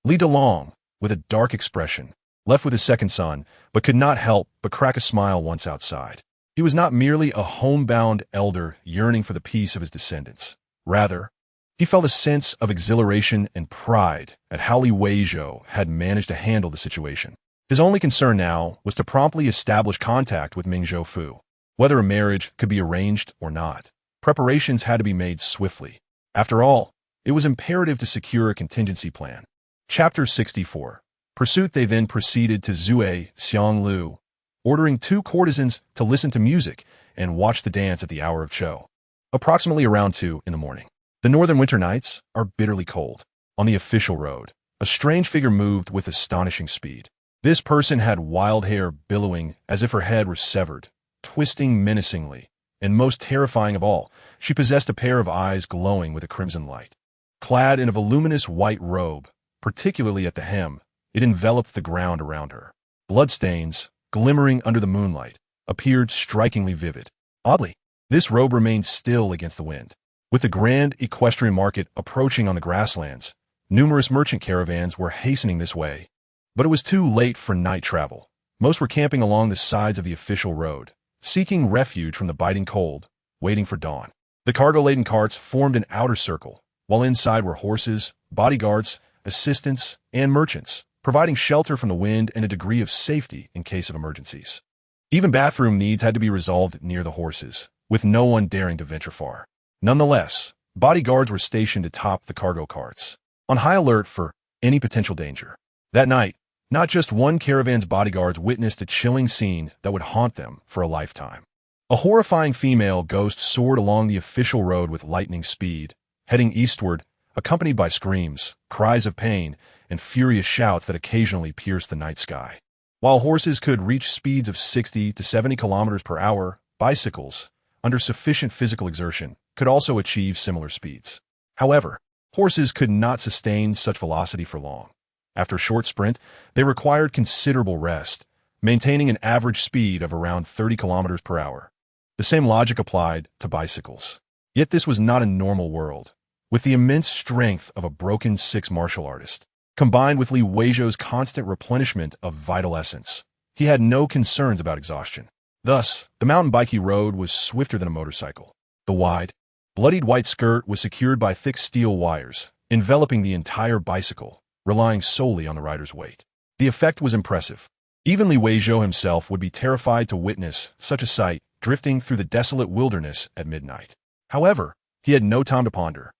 Li Dalong, with a dark expression, left with his second son, but could not help but crack a smile once outside. He was not merely a homebound elder yearning for the peace of his descendants. Rather, he felt a sense of exhilaration and pride at how Li Weizhou had managed to handle the situation. His only concern now was to promptly establish contact with Ming Zhoufu. Whether a marriage could be arranged or not, preparations had to be made swiftly. After all, it was imperative to secure a contingency plan. Chapter 64. Pursuit. They then proceeded to Zue Xianglu, ordering 2 courtesans to listen to music and watch the dance at the hour of Cho. Approximately around 2 in the morning. The northern winter nights are bitterly cold. On the official road, a strange figure moved with astonishing speed. This person had wild hair billowing as if her head were severed, twisting menacingly, and most terrifying of all, she possessed a pair of eyes glowing with a crimson light. Clad in a voluminous white robe, particularly at the hem, it enveloped the ground around her. Bloodstains, glimmering under the moonlight, appeared strikingly vivid. Oddly, this robe remained still against the wind. With the grand equestrian market approaching on the grasslands, numerous merchant caravans were hastening this way. But it was too late for night travel. Most were camping along the sides of the official road, seeking refuge from the biting cold, waiting for dawn. The cargo-laden carts formed an outer circle, while inside were horses, bodyguards, assistants, and merchants, providing shelter from the wind and a degree of safety in case of emergencies. Even bathroom needs had to be resolved near the horses, with no one daring to venture far. Nonetheless, bodyguards were stationed atop the cargo carts, on high alert for any potential danger. That night, not just one caravan's bodyguards witnessed a chilling scene that would haunt them for a lifetime. A horrifying female ghost soared along the official road with lightning speed, heading eastward, accompanied by screams, cries of pain, and furious shouts that occasionally pierced the night sky. While horses could reach speeds of 60 to 70 kilometers per hour, bicycles, under sufficient physical exertion, could also achieve similar speeds. However, horses could not sustain such velocity for long. After a short sprint, they required considerable rest, maintaining an average speed of around 30 kilometers per hour. The same logic applied to bicycles. Yet this was not a normal world. With the immense strength of a broken six martial artist, combined with Li Weizhou's constant replenishment of vital essence, he had no concerns about exhaustion. Thus, the mountain bike he rode was swifter than a motorcycle. The wide, bloodied white skirt was secured by thick steel wires, enveloping the entire bicycle, relying solely on the rider's weight. The effect was impressive. Even Li Weizhou himself would be terrified to witness such a sight drifting through the desolate wilderness at midnight. However, he had no time to ponder.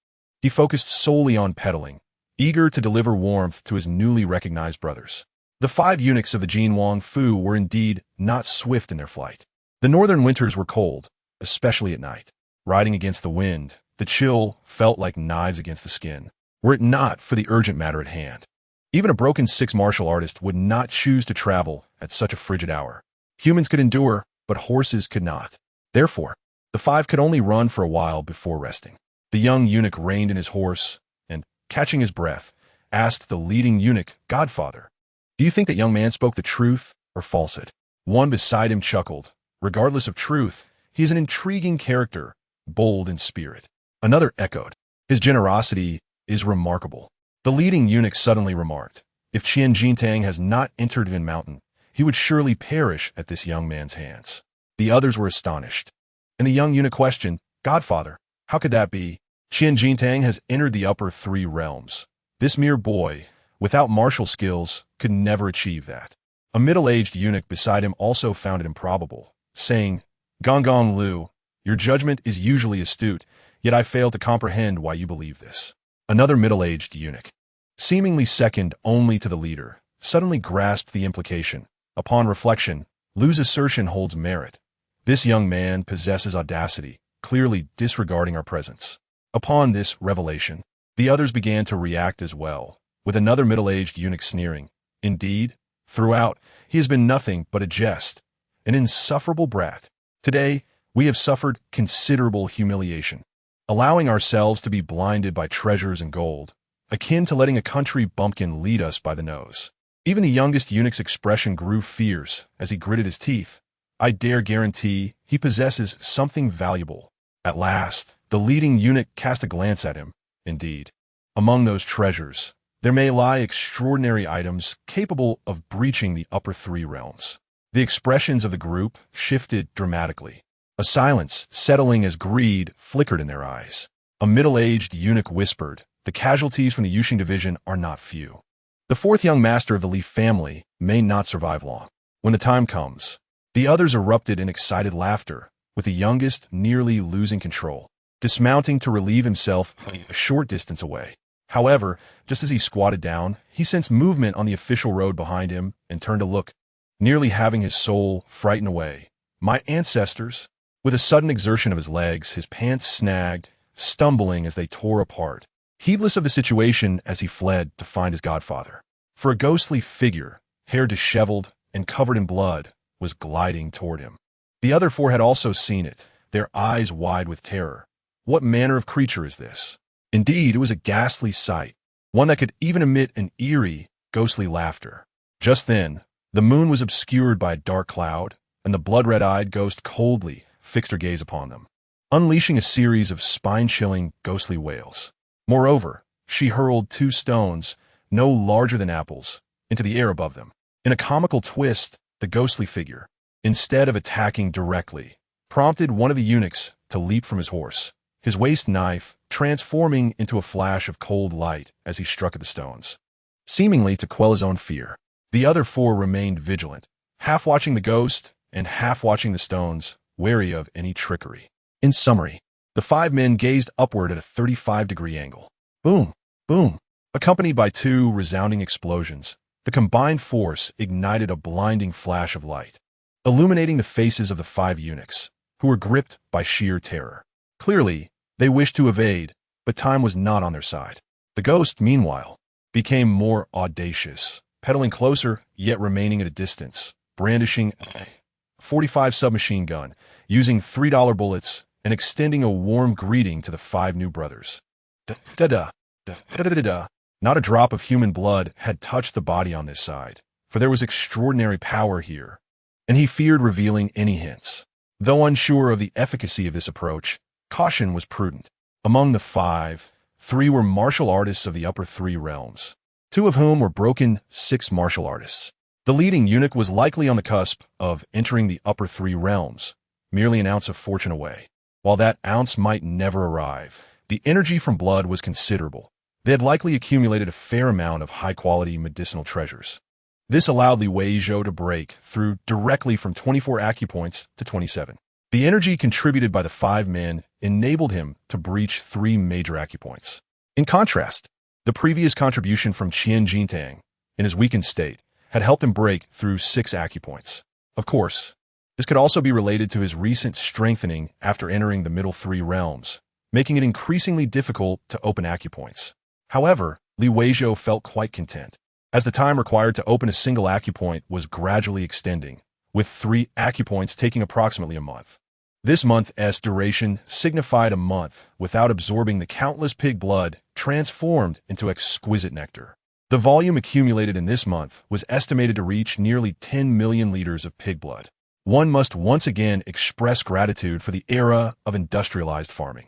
He focused solely on pedaling, eager to deliver warmth to his newly recognized brothers. The 5 eunuchs of the Jin Wang Fu were indeed not swift in their flight. The northern winters were cold, especially at night. Riding against the wind, the chill felt like knives against the skin, were it not for the urgent matter at hand. Even a broken six martial artist would not choose to travel at such a frigid hour. Humans could endure, but horses could not. Therefore, the 5 could only run for a while before resting. The young eunuch reined in his horse and, catching his breath, asked the leading eunuch, "Godfather, do you think that young man spoke the truth or falsehood?" One beside him chuckled. "Regardless of truth, he is an intriguing character, bold in spirit." Another echoed, "His generosity is remarkable." The leading eunuch suddenly remarked, "If Qian Jintang has not entered Vin Mountain, he would surely perish at this young man's hands." The others were astonished. And the young eunuch questioned, "Godfather, how could that be? Qian Jintang has entered the upper 3 realms. This mere boy, without martial skills, could never achieve that." A middle-aged eunuch beside him also found it improbable, saying, "Gong Lu, your judgment is usually astute, yet I fail to comprehend why you believe this." Another middle-aged eunuch, seemingly second only to the leader, suddenly grasped the implication. Upon reflection, Lu's assertion holds merit. This young man possesses audacity, clearly disregarding our presence. Upon this revelation, the others began to react as well, with another middle-aged eunuch sneering, "Indeed, throughout, he has been nothing but a jest, an insufferable brat. Today, we have suffered considerable humiliation, allowing ourselves to be blinded by treasures and gold, akin to letting a country bumpkin lead us by the nose." Even the youngest eunuch's expression grew fierce as he gritted his teeth. "I dare guarantee he possesses something valuable." At last, the leading eunuch cast a glance at him. Indeed, among those treasures, there may lie extraordinary items capable of breaching the upper 3 realms. The expressions of the group shifted dramatically, a silence settling as greed flickered in their eyes. A middle-aged eunuch whispered, "The casualties from the Yuxing division are not few. The 4th young master of the Li family may not survive long. When the time comes." The others erupted in excited laughter, with the youngest nearly losing control, dismounting to relieve himself a short distance away. However, just as he squatted down, he sensed movement on the official road behind him and turned to look, nearly having his soul frightened away. "My ancestors!" With a sudden exertion of his legs, his pants snagged, stumbling as they tore apart, heedless of the situation as he fled to find his godfather. For a ghostly figure, hair disheveled and covered in blood, was gliding toward him. The other 4 had also seen it, their eyes wide with terror. What manner of creature is this? Indeed, it was a ghastly sight, one that could even emit an eerie, ghostly laughter. Just then, the moon was obscured by a dark cloud, and the blood-red-eyed ghost coldly fixed her gaze upon them, unleashing a series of spine-chilling, ghostly wails. Moreover, she hurled 2 stones, no larger than apples, into the air above them. In a comical twist, the ghostly figure, instead of attacking directly, prompted one of the eunuchs to leap from his horse, his waist knife transforming into a flash of cold light as he struck at the stones. Seemingly to quell his own fear, the other 4 remained vigilant, half watching the ghost and half watching the stones, wary of any trickery. In summary, the 5 men gazed upward at a 35-degree angle. Boom, boom, accompanied by 2 resounding explosions. The combined force ignited a blinding flash of light, illuminating the faces of the 5 eunuchs, who were gripped by sheer terror. Clearly, they wished to evade, but time was not on their side. The ghost, meanwhile, became more audacious, pedaling closer, yet remaining at a distance, brandishing a 45 submachine gun, using $3 bullets, and extending a warm greeting to the five new brothers. Da-da-da, da-da-da-da. Not a drop of human blood had touched the body on this side, for there was extraordinary power here, and he feared revealing any hints. Though unsure of the efficacy of this approach, caution was prudent. Among the five, 3 were martial artists of the upper 3 realms, 2 of whom were broken 6 martial artists. The leading eunuch was likely on the cusp of entering the upper 3 realms, merely an ounce of fortune away. While that ounce might never arrive, the energy from blood was considerable. They had likely accumulated a fair amount of high-quality medicinal treasures. This allowed Li Weizhou to break through directly from 24 acupoints to 27. The energy contributed by the 5 men enabled him to breach 3 major acupoints. In contrast, the previous contribution from Qian Jintang, in his weakened state, had helped him break through 6 acupoints. Of course, this could also be related to his recent strengthening after entering the middle 3 realms, making it increasingly difficult to open acupoints. However, Li Weizhou felt quite content, as the time required to open a single acupoint was gradually extending, with 3 acupoints taking approximately a month. This month's duration signified a month without absorbing the countless pig blood transformed into exquisite nectar. The volume accumulated in this month was estimated to reach nearly 10 million liters of pig blood. One must once again express gratitude for the era of industrialized farming.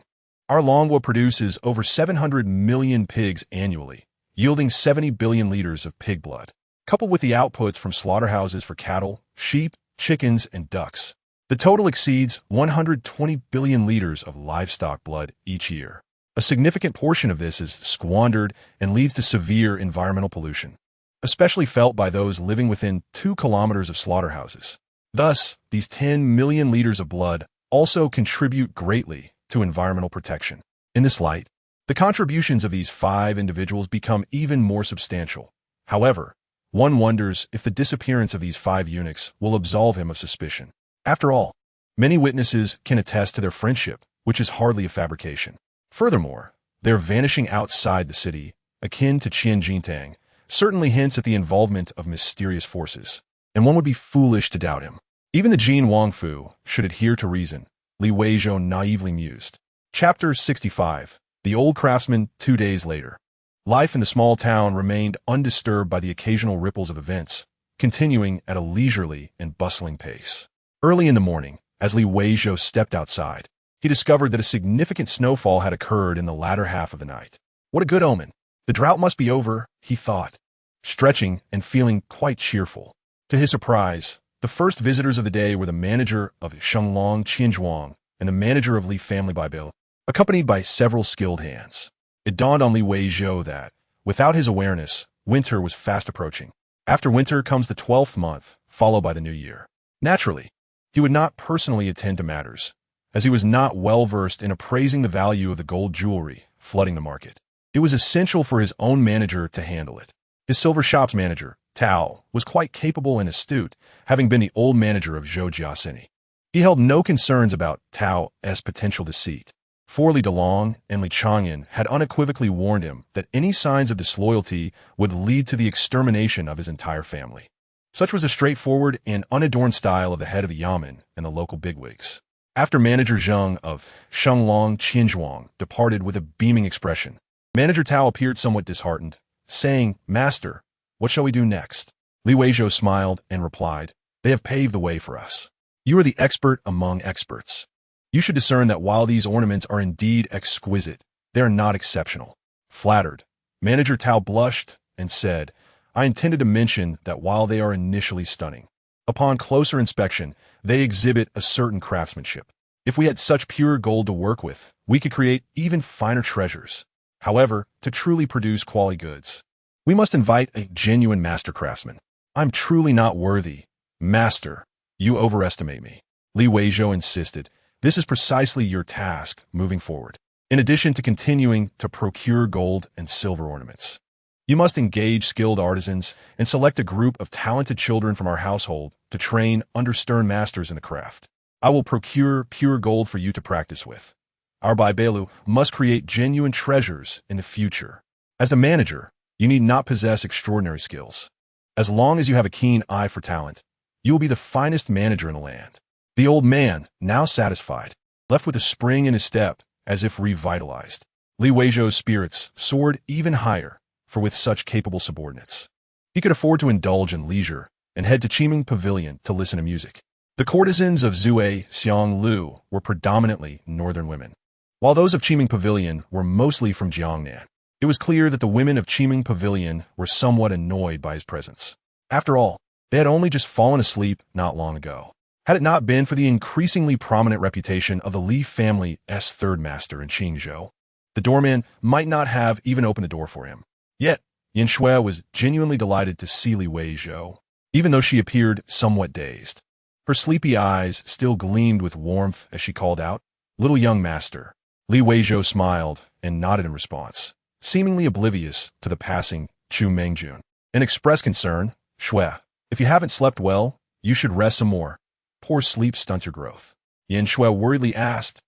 Our Longwa produces over 700 million pigs annually, yielding 70 billion liters of pig blood. Coupled with the outputs from slaughterhouses for cattle, sheep, chickens, and ducks, the total exceeds 120 billion liters of livestock blood each year. A significant portion of this is squandered and leads to severe environmental pollution, especially felt by those living within 2 kilometers of slaughterhouses. Thus, these 10 million liters of blood also contribute greatly to environmental protection. In this light, the contributions of these 5 individuals become even more substantial. However, one wonders if the disappearance of these 5 eunuchs will absolve him of suspicion. After all, many witnesses can attest to their friendship, which is hardly a fabrication. Furthermore, their vanishing outside the city, akin to Qian Jintang, certainly hints at the involvement of mysterious forces, and one would be foolish to doubt him. Even the Jin Wangfu should adhere to reason, Li Weizhou naively mused. Chapter 65. The Old Craftsman 2 days later. Life in the small town remained undisturbed by the occasional ripples of events, continuing at a leisurely and bustling pace. Early in the morning, as Li Weizhou stepped outside, he discovered that a significant snowfall had occurred in the latter half of the night. What a good omen! The drought must be over, he thought, stretching and feeling quite cheerful. To his surprise, the first visitors of the day were the manager of Shenglong Qianzhuang and the manager of Li family Baibil, accompanied by several skilled hands. It dawned on Li Weizhou that, without his awareness, winter was fast approaching. After winter comes the 12th month, followed by the new year. Naturally, he would not personally attend to matters, as he was not well versed in appraising the value of the gold jewelry flooding the market. It was essential for his own manager to handle it. His silver shop's manager, Tao, was quite capable and astute, having been the old manager of Zhou Jiasini. He held no concerns about Tao's potential deceit. For Li Delong and Li Changyan had unequivocally warned him that any signs of disloyalty would lead to the extermination of his entire family. Such was the straightforward and unadorned style of the head of the Yamen and the local bigwigs. After Manager Zheng of Shenglong Qianzhuang departed with a beaming expression, Manager Tao appeared somewhat disheartened, saying, "Master, what shall we do next?" Li Weizhou smiled and replied, "They have paved the way for us. You are the expert among experts. You should discern that while these ornaments are indeed exquisite, they are not exceptional." Flattered, Manager Tao blushed and said, "I intended to mention that while they are initially stunning, upon closer inspection, they exhibit a certain craftsmanship. If we had such pure gold to work with, we could create even finer treasures. However, to truly produce quality goods, we must invite a genuine master craftsman. I'm truly not worthy. Master, you overestimate me." Li Weizhou insisted, "This is precisely your task moving forward. In addition to continuing to procure gold and silver ornaments, you must engage skilled artisans and select a group of talented children from our household to train under stern masters in the craft. I will procure pure gold for you to practice with. Our Baibelu must create genuine treasures in the future." As the manager, you need not possess extraordinary skills. As long as you have a keen eye for talent, you will be the finest manager in the land. The old man, now satisfied, left with a spring in his step, as if revitalized. Weizhou's spirits soared even higher, for with such capable subordinates, he could afford to indulge in leisure and head to Qiming Pavilion to listen to music. The courtesans of Zue Xianglu were predominantly northern women, while those of Qiming Pavilion were mostly from Jiangnan. It was clear that the women of Qiming Pavilion were somewhat annoyed by his presence. After all, they had only just fallen asleep not long ago. Had it not been for the increasingly prominent reputation of the Li family's third master in Qingzhou, the doorman might not have even opened the door for him. Yet, Yin Shui was genuinely delighted to see Li Weizhou, even though she appeared somewhat dazed. Her sleepy eyes still gleamed with warmth as she called out, "Little young master." Li Weizhou smiled and nodded in response, seemingly oblivious to the passing Chu Mengjun, and expressed concern. "Shui, if you haven't slept well, you should rest some more. Poor sleep stunts your growth." Yin Shui worriedly asked,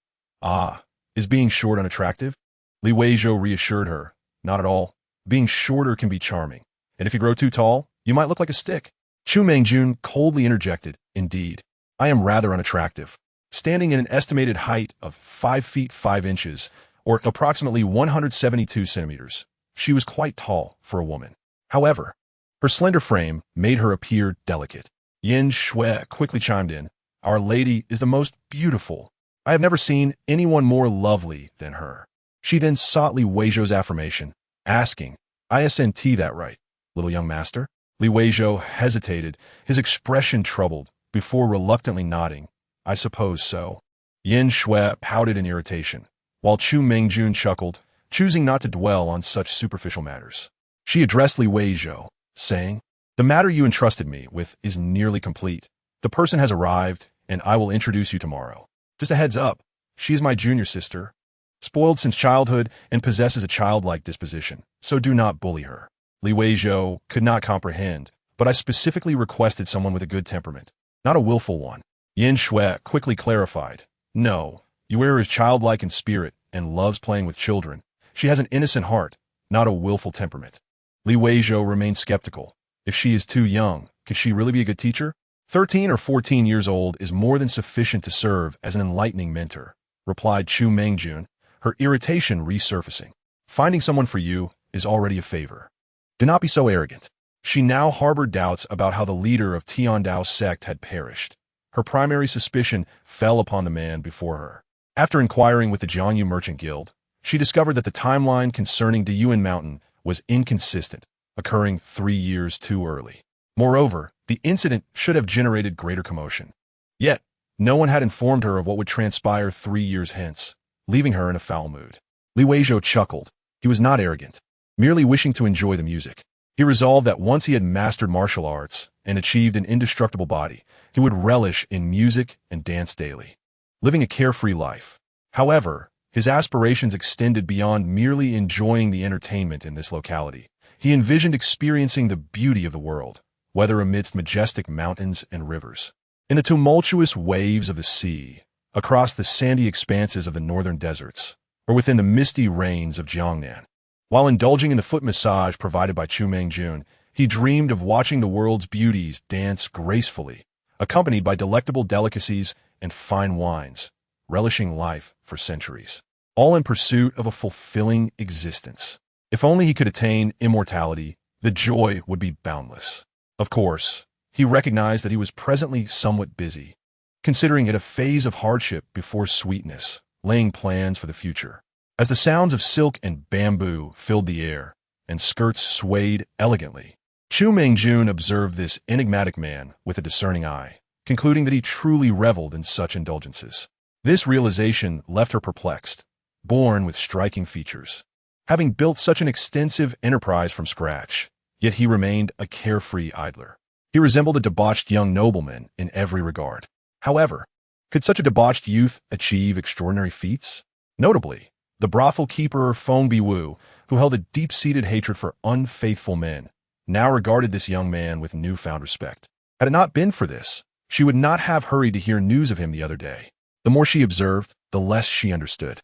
is being short unattractive?" Li Weizhou reassured her, "Not at all. Being shorter can be charming, and if you grow too tall, you might look like a stick." Chu Mengjun coldly interjected, "Indeed, I am rather unattractive, standing in an estimated height of 5 feet 5 inches, or approximately 172 centimeters. She was quite tall for a woman. However, her slender frame made her appear delicate. Yin Shui quickly chimed in, "Our lady is the most beautiful. I have never seen anyone more lovely than her." She then sought Li Weizhou's affirmation, asking, "Isn't that right, little young master?" Li Weizhou hesitated, his expression troubled, before reluctantly nodding, "I suppose so." Yin Shui pouted in irritation, while Chu Mengjun chuckled, choosing not to dwell on such superficial matters. She addressed Li Weizhou, saying, "The matter you entrusted me with is nearly complete. The person has arrived, and I will introduce you tomorrow. Just a heads up, she is my junior sister, spoiled since childhood and possesses a childlike disposition, so do not bully her." Li Weizhou could not comprehend, "But I specifically requested someone with a good temperament, not a willful one." Yin Shui quickly clarified, "No, Yuer is childlike in spirit and loves playing with children. She has an innocent heart, not a willful temperament." Li Weizhou remained skeptical. If she is too young, could she really be a good teacher? 13 or 14 years old is more than sufficient to serve as an enlightening mentor, replied Chu Mengjun, her irritation resurfacing. "Finding someone for you is already a favor. Do not be so arrogant." She now harbored doubts about how the leader of Tiandao's sect had perished. Her primary suspicion fell upon the man before her. After inquiring with the Jiangyu Merchant Guild, she discovered that the timeline concerning the Yuan Mountain was inconsistent, occurring 3 years too early. Moreover, the incident should have generated greater commotion. Yet, no one had informed her of what would transpire 3 years hence, leaving her in a foul mood. Li Weizhou chuckled. He was not arrogant, merely wishing to enjoy the music. He resolved that once he had mastered martial arts and achieved an indestructible body, he would relish in music and dance daily, living a carefree life. However, his aspirations extended beyond merely enjoying the entertainment in this locality. He envisioned experiencing the beauty of the world, whether amidst majestic mountains and rivers, in the tumultuous waves of the sea, across the sandy expanses of the northern deserts, or within the misty rains of Jiangnan. While indulging in the foot massage provided by Chu Mengjun, he dreamed of watching the world's beauties dance gracefully, accompanied by delectable delicacies and fine wines, relishing life for centuries, all in pursuit of a fulfilling existence. If only he could attain immortality, the joy would be boundless. Of course, he recognized that he was presently somewhat busy, considering it a phase of hardship before sweetness, laying plans for the future. As the sounds of silk and bamboo filled the air, and skirts swayed elegantly, Chu Mengjun observed this enigmatic man with a discerning eye, concluding that he truly reveled in such indulgences. This realization left her perplexed, born with striking features. Having built such an extensive enterprise from scratch, yet he remained a carefree idler. He resembled a debauched young nobleman in every regard. However, could such a debauched youth achieve extraordinary feats? Notably, the brothel keeper Feng Biwu, who held a deep-seated hatred for unfaithful men, now regarded this young man with newfound respect. Had it not been for this, she would not have hurried to hear news of him the other day. The more she observed, the less she understood.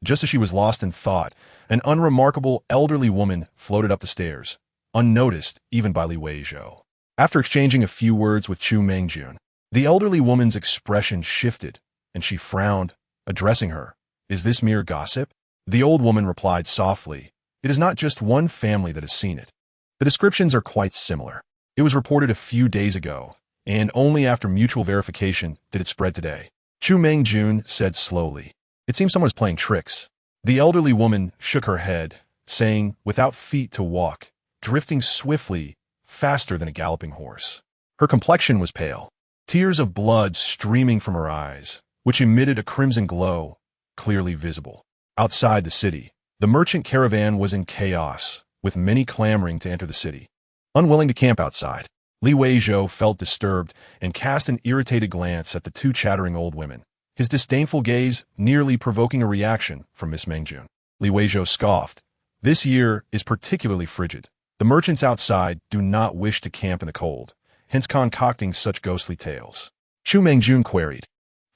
Just as she was lost in thought, An unremarkable elderly woman floated up the stairs, unnoticed even by Li Weizhou. After exchanging a few words with Chu Mengjun, the elderly woman's expression shifted, and she frowned, addressing her. "Is this mere gossip?" The old woman replied softly, "It is not just one family that has seen it. The descriptions are quite similar. It was reported a few days ago, and only after mutual verification did it spread today." Chu Mengjun said slowly, "It seems someone is playing tricks." The elderly woman shook her head, saying, "Without feet to walk, drifting swiftly, faster than a galloping horse." Her complexion was pale, tears of blood streaming from her eyes, which emitted a crimson glow, clearly visible. Outside the city, the merchant caravan was in chaos, with many clamoring to enter the city. Unwilling to camp outside, Li Weizhou felt disturbed and cast an irritated glance at the two chattering old women, his disdainful gaze nearly provoking a reaction from Miss Mengjun. Li Weizhou scoffed. "This year is particularly frigid. The merchants outside do not wish to camp in the cold, hence concocting such ghostly tales." Chu Mengjun queried,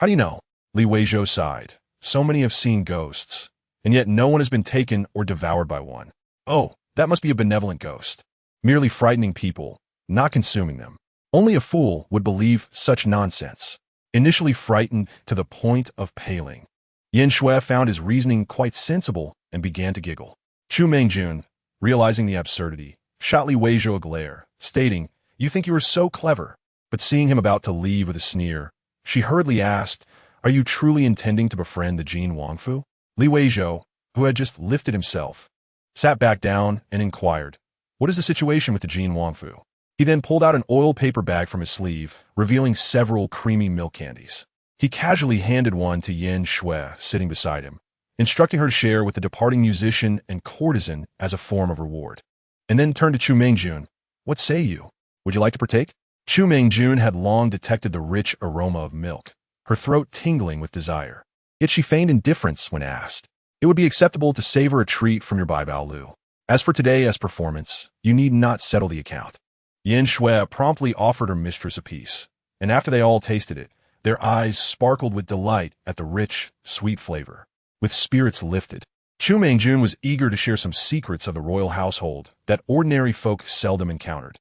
"How do you know?" Li Weizhou sighed. "So many have seen ghosts, and yet no one has been taken or devoured by one." "Oh, that must be a benevolent ghost, merely frightening people, not consuming them. Only a fool would believe such nonsense." Initially frightened to the point of paling, Yin Shui found his reasoning quite sensible and began to giggle. Chu Mengjun, realizing the absurdity, shot Li Weizhou a glare, stating, "You think you are so clever." But seeing him about to leave with a sneer, she hurriedly asked, "Are you truly intending to befriend the Jin Wangfu?" Li Weizhou, who had just lifted himself, sat back down and inquired, "What is the situation with the Jin Wangfu?" He then pulled out an oil paper bag from his sleeve, revealing several creamy milk candies. He casually handed one to Yin Shui, sitting beside him, instructing her to share with the departing musician and courtesan as a form of reward, and then turned to Chu Mengjun. "What say you? Would you like to partake?" Chu Mengjun had long detected the rich aroma of milk, her throat tingling with desire. Yet she feigned indifference when asked. "It would be acceptable to savor a treat from your Baibao Lu. As for today's performance, you need not settle the account." Yin Shui promptly offered her mistress a piece, and after they all tasted it, their eyes sparkled with delight at the rich, sweet flavor. With spirits lifted, Chu Mengjun was eager to share some secrets of the royal household that ordinary folk seldom encountered.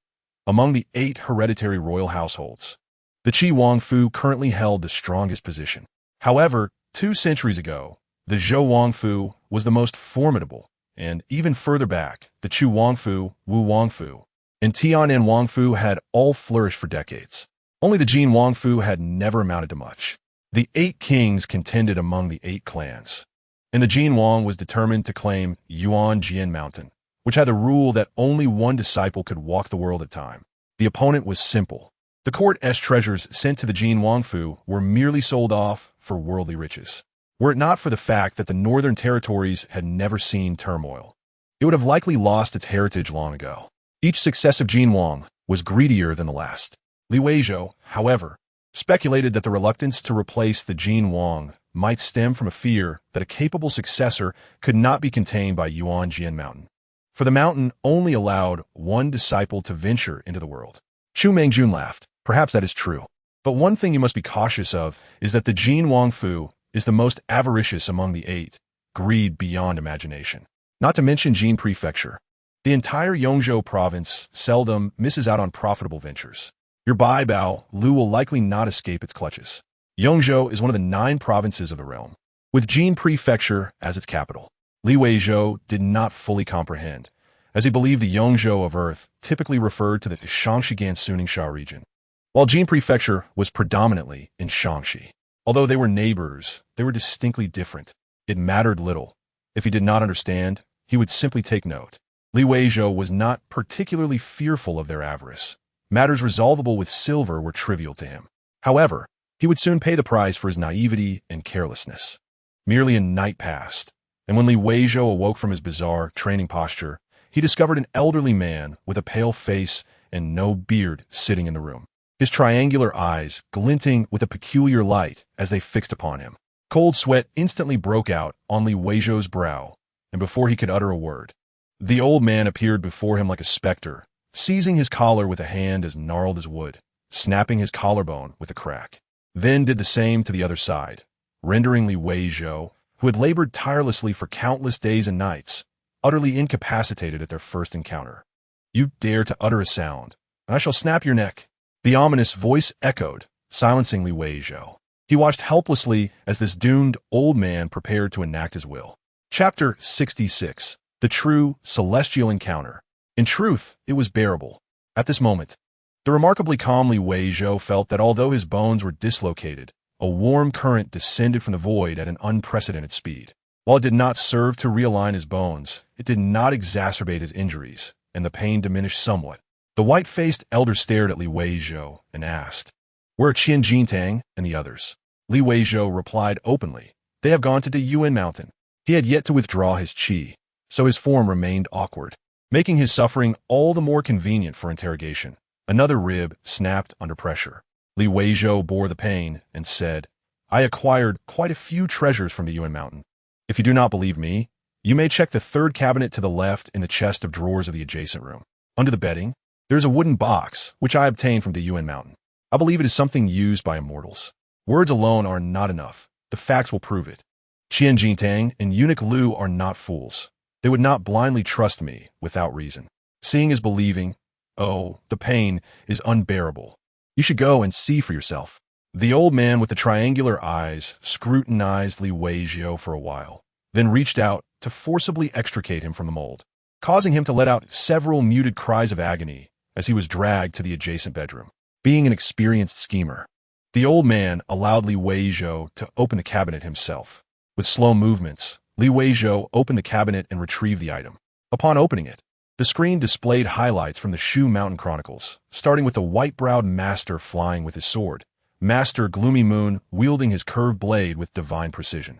Among the 8 hereditary royal households, the Qi Wangfu currently held the strongest position. However, 2 centuries ago, the Zhou Wangfu was the most formidable, and even further back, the Chu Wangfu, Wu Wangfu, and Tianan Wangfu had all flourished for decades. Only the Jin Wangfu had never amounted to much. The 8 kings contended among the 8 clans, and the Jin Wang was determined to claim Yuanjian Mountain, which had the rule that only one disciple could walk the world at a time. The opponent was simple. The court's treasures sent to the Jin Wangfu were merely sold off for worldly riches. Were it not for the fact that the northern territories had never seen turmoil, it would have likely lost its heritage long ago. Each successive Jin Wang was greedier than the last. Li Weizhou, however, speculated that the reluctance to replace the Jin Wang might stem from a fear that a capable successor could not be contained by Yuanjian Mountain. For the mountain only allowed one disciple to venture into the world. Chu Mengjun laughed. "Perhaps that is true. But one thing you must be cautious of is that the Jin Wangfu is the most avaricious among the 8, greed beyond imagination. Not to mention Jin Prefecture. The entire Yongzhou province seldom misses out on profitable ventures. Your Baibao Lu will likely not escape its clutches. Yongzhou is one of the 9 provinces of the realm, with Jin Prefecture as its capital." Li Weizhou did not fully comprehend, as he believed the Yongzhou of Earth typically referred to the Shaanxi-Gansuning-Sha region, while Jin Prefecture was predominantly in Shaanxi. Although they were neighbors, they were distinctly different. It mattered little. If he did not understand, he would simply take note. Li Weizhou was not particularly fearful of their avarice. Matters resolvable with silver were trivial to him. However, he would soon pay the price for his naivety and carelessness. Merely a night passed, and when Li Weizhou awoke from his bizarre training posture, he discovered an elderly man with a pale face and no beard sitting in the room, his triangular eyes glinting with a peculiar light as they fixed upon him. Cold sweat instantly broke out on Li Weizhou's brow, and before he could utter a word, the old man appeared before him like a specter, seizing his collar with a hand as gnarled as wood, snapping his collarbone with a crack. Then did the same to the other side, rendering Li Weizhou, who had labored tirelessly for countless days and nights, utterly incapacitated at their first encounter. "You dare to utter a sound, and I shall snap your neck." The ominous voice echoed, silencing Weizhou. He watched helplessly as this doomed old man prepared to enact his will. Chapter 66. The True Celestial Encounter. In truth, it was bearable. At this moment, the remarkably calmly Weizhou felt that although his bones were dislocated, a warm current descended from the void at an unprecedented speed. While it did not serve to realign his bones, it did not exacerbate his injuries, and the pain diminished somewhat. The white-faced elder stared at Li Weizhou and asked, "Where are Qian Jintang and the others?" Li Weizhou replied openly, "They have gone to the Yuan Mountain." He had yet to withdraw his qi, so his form remained awkward, making his suffering all the more convenient for interrogation. Another rib snapped under pressure. Li Weizhou bore the pain and said, "I acquired quite a few treasures from the Yuan Mountain. If you do not believe me, you may check the third cabinet to the left in the chest of drawers of the adjacent room. Under the bedding, there is a wooden box, which I obtained from the Yuan Mountain. I believe it is something used by immortals. Words alone are not enough. The facts will prove it. Qian Jintang and Eunuch Liu are not fools. They would not blindly trust me without reason. Seeing is believing. Oh, the pain is unbearable. You should go and see for yourself." The old man with the triangular eyes scrutinized Li Weizhou for a while, then reached out to forcibly extricate him from the mold, causing him to let out several muted cries of agony as he was dragged to the adjacent bedroom. Being an experienced schemer, the old man allowed Li Weizhou to open the cabinet himself. With slow movements, Li Weizhou opened the cabinet and retrieved the item. Upon opening it, the screen displayed highlights from the Shu Mountain Chronicles, starting with the white-browed master flying with his sword, Master Gloomy Moon wielding his curved blade with divine precision,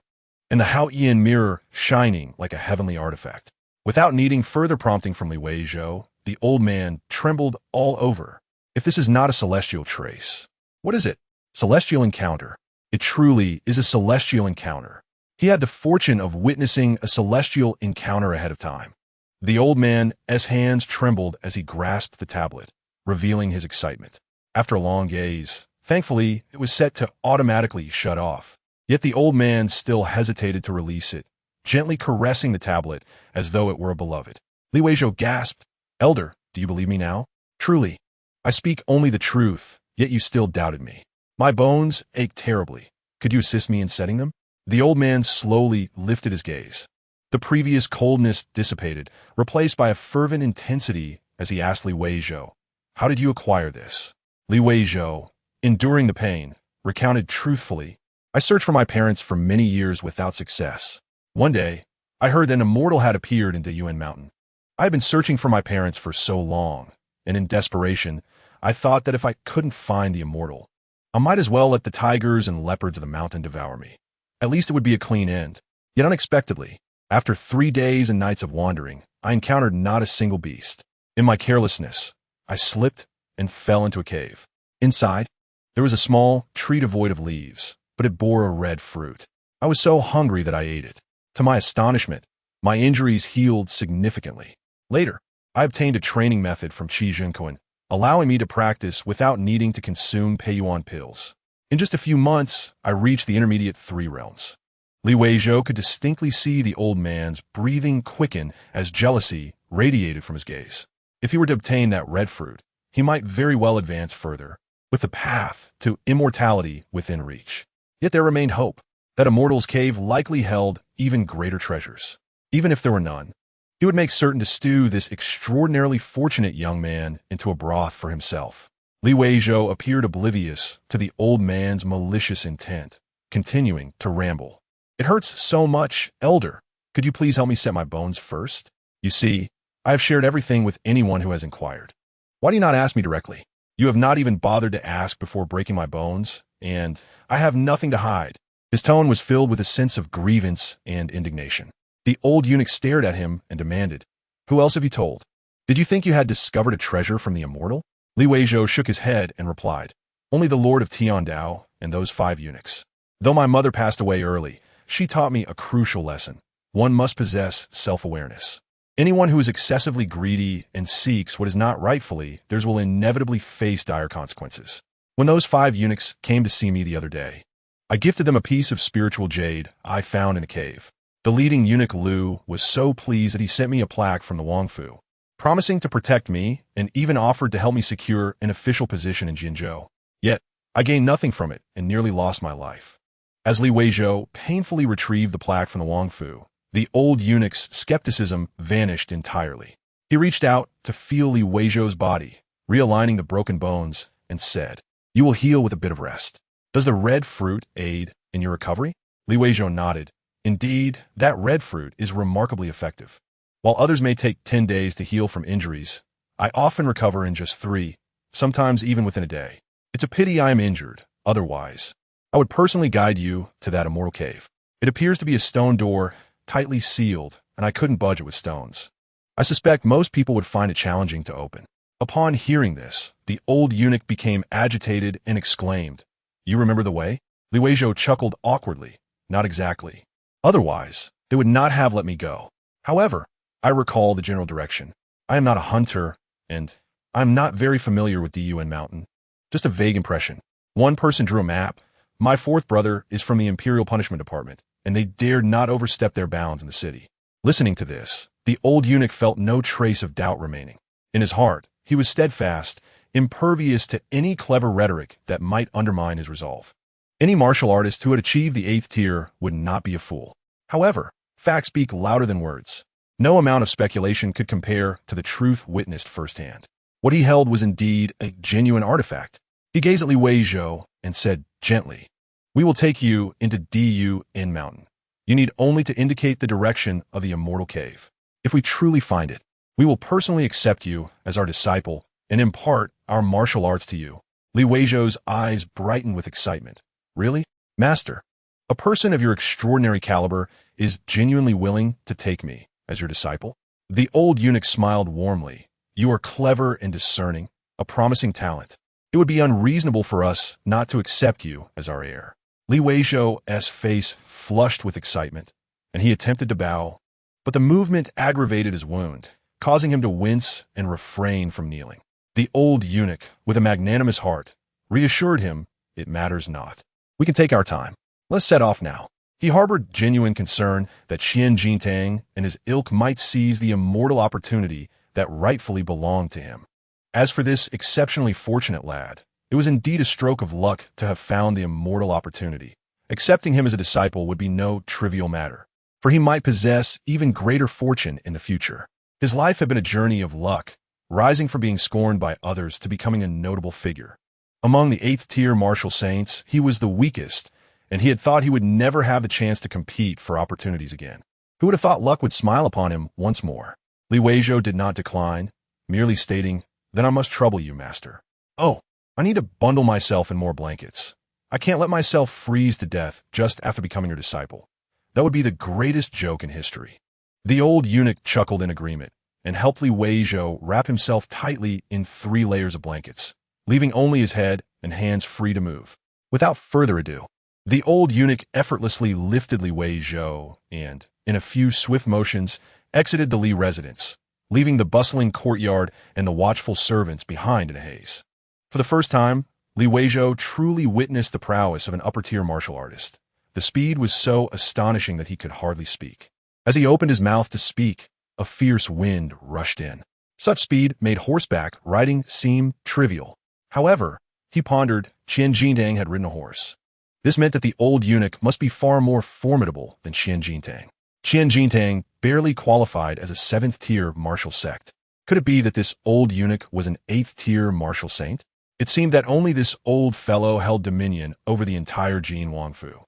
and the Hao Yian mirror shining like a heavenly artifact. Without needing further prompting from Li Weizhou, the old man trembled all over. If this is not a celestial trace, what is it? Celestial encounter. It truly is a celestial encounter. He had the fortune of witnessing a celestial encounter ahead of time. The old man's hands trembled as he grasped the tablet, revealing his excitement. After a long gaze, thankfully, it was set to automatically shut off. Yet the old man still hesitated to release it, gently caressing the tablet as though it were a beloved. Li Weizhou gasped, "Elder, do you believe me now? Truly, I speak only the truth, yet you still doubted me. My bones ache terribly. Could you assist me in setting them?" The old man slowly lifted his gaze. The previous coldness dissipated, replaced by a fervent intensity as he asked Li Weizhou, "How did you acquire this?" Li Weizhou, enduring the pain, recounted truthfully, "I searched for my parents for many years without success. One day, I heard that an immortal had appeared in the Yuan Mountain. I had been searching for my parents for so long, and in desperation, I thought that if I couldn't find the immortal, I might as well let the tigers and leopards of the mountain devour me. At least it would be a clean end. Yet unexpectedly, after 3 days and nights of wandering, I encountered not a single beast. In my carelessness, I slipped and fell into a cave. Inside, there was a small tree devoid of leaves, but it bore a red fruit. I was so hungry that I ate it. To my astonishment, my injuries healed significantly. Later, I obtained a training method from Qi Zhenkuan, allowing me to practice without needing to consume Peiyuan pills. In just a few months, I reached the intermediate 3 realms. Li Weizhou could distinctly see the old man's breathing quicken as jealousy radiated from his gaze. If he were to obtain that red fruit, he might very well advance further, with the path to immortality within reach. Yet there remained hope. That immortal's cave likely held even greater treasures. Even if there were none, he would make certain to stew this extraordinarily fortunate young man into a broth for himself. Li Weizhou appeared oblivious to the old man's malicious intent, continuing to ramble. "It hurts so much, Elder. Could you please help me set my bones first? You see, I have shared everything with anyone who has inquired. Why do you not ask me directly? You have not even bothered to ask before breaking my bones, and I have nothing to hide." His tone was filled with a sense of grievance and indignation. The old eunuch stared at him and demanded, "Who else have you told? Did you think you had discovered a treasure from the immortal?" Li Weizhou shook his head and replied, "Only the Lord of Tiandao and those 5 eunuchs. Though my mother passed away early, she taught me a crucial lesson. One must possess self-awareness. Anyone who is excessively greedy and seeks what is not rightfully theirs will inevitably face dire consequences. When those 5 eunuchs came to see me the other day, I gifted them a piece of spiritual jade I found in a cave. The leading eunuch Liu was so pleased that he sent me a plaque from the Wangfu, promising to protect me and even offered to help me secure an official position in Jinzhou. Yet, I gained nothing from it and nearly lost my life. As Li Weizhou painfully retrieved the plaque from the Wangfu, the old eunuch's skepticism vanished entirely. He reached out to feel Li Weizhou's body, realigning the broken bones, and said, "You will heal with a bit of rest. Does the red fruit aid in your recovery?" Li Weizhou nodded. "Indeed, that red fruit is remarkably effective. While others may take 10 days to heal from injuries, I often recover in just 3, sometimes even within a day. It's a pity I am injured. Otherwise, I would personally guide you to that immortal cave. It appears to be a stone door, tightly sealed, and I couldn't budge it with stones. I suspect most people would find it challenging to open." Upon hearing this, the old eunuch became agitated and exclaimed, "You remember the way?" Li Weizhou chuckled awkwardly. "Not exactly. Otherwise, they would not have let me go. However, I recall the general direction. I am not a hunter, and I am not very familiar with the Yun Mountain. Just a vague impression." One person drew a map. "My 4th brother is from the Imperial Punishment Department, and they dared not overstep their bounds in the city." Listening to this, the old eunuch felt no trace of doubt remaining. In his heart, he was steadfast, impervious to any clever rhetoric that might undermine his resolve. Any martial artist who had achieved the 8th tier would not be a fool. However, facts speak louder than words. No amount of speculation could compare to the truth witnessed firsthand. What he held was indeed a genuine artifact. He gazed at Li Weizhou and said gently, "We will take you into Dun Mountain. You need only to indicate the direction of the Immortal Cave. If we truly find it, we will personally accept you as our disciple and impart our martial arts to you." Li Weizhou's eyes brightened with excitement. "Really? Master, a person of your extraordinary caliber is genuinely willing to take me as your disciple?" The old eunuch smiled warmly. "You are clever and discerning, a promising talent. It would be unreasonable for us not to accept you as our heir." Li Weizhou's face flushed with excitement, and he attempted to bow, but the movement aggravated his wound, causing him to wince and refrain from kneeling. The old eunuch, with a magnanimous heart, reassured him, "It matters not. We can take our time. Let's set off now." He harbored genuine concern that Qian Jintang and his ilk might seize the immortal opportunity that rightfully belonged to him. As for this exceptionally fortunate lad, it was indeed a stroke of luck to have found the immortal opportunity. Accepting him as a disciple would be no trivial matter, for he might possess even greater fortune in the future. His life had been a journey of luck, rising from being scorned by others to becoming a notable figure. Among the 8th tier martial saints, he was the weakest, and he had thought he would never have the chance to compete for opportunities again. Who would have thought luck would smile upon him once more? Li Weizhou did not decline, merely stating, "Then I must trouble you, master. Oh, I need to bundle myself in more blankets. I can't let myself freeze to death just after becoming your disciple. That would be the greatest joke in history." The old eunuch chuckled in agreement and helped Li Weizhou wrap himself tightly in 3 layers of blankets, leaving only his head and hands free to move. Without further ado, the old eunuch effortlessly lifted Li Weizhou and, in a few swift motions, exited the Li residence, leaving the bustling courtyard and the watchful servants behind in a haze. For the first time, Li Weizhou truly witnessed the prowess of an upper-tier martial artist. The speed was so astonishing that he could hardly speak. As he opened his mouth to speak, a fierce wind rushed in. Such speed made horseback riding seem trivial. However, he pondered, Qian Jintang had ridden a horse. This meant that the old eunuch must be far more formidable than Qian Jintang. Qian Jintang barely qualified as a 7th-tier martial sect. Could it be that this old eunuch was an 8th-tier martial saint? It seemed that only this old fellow held dominion over the entire Jin Wangfu.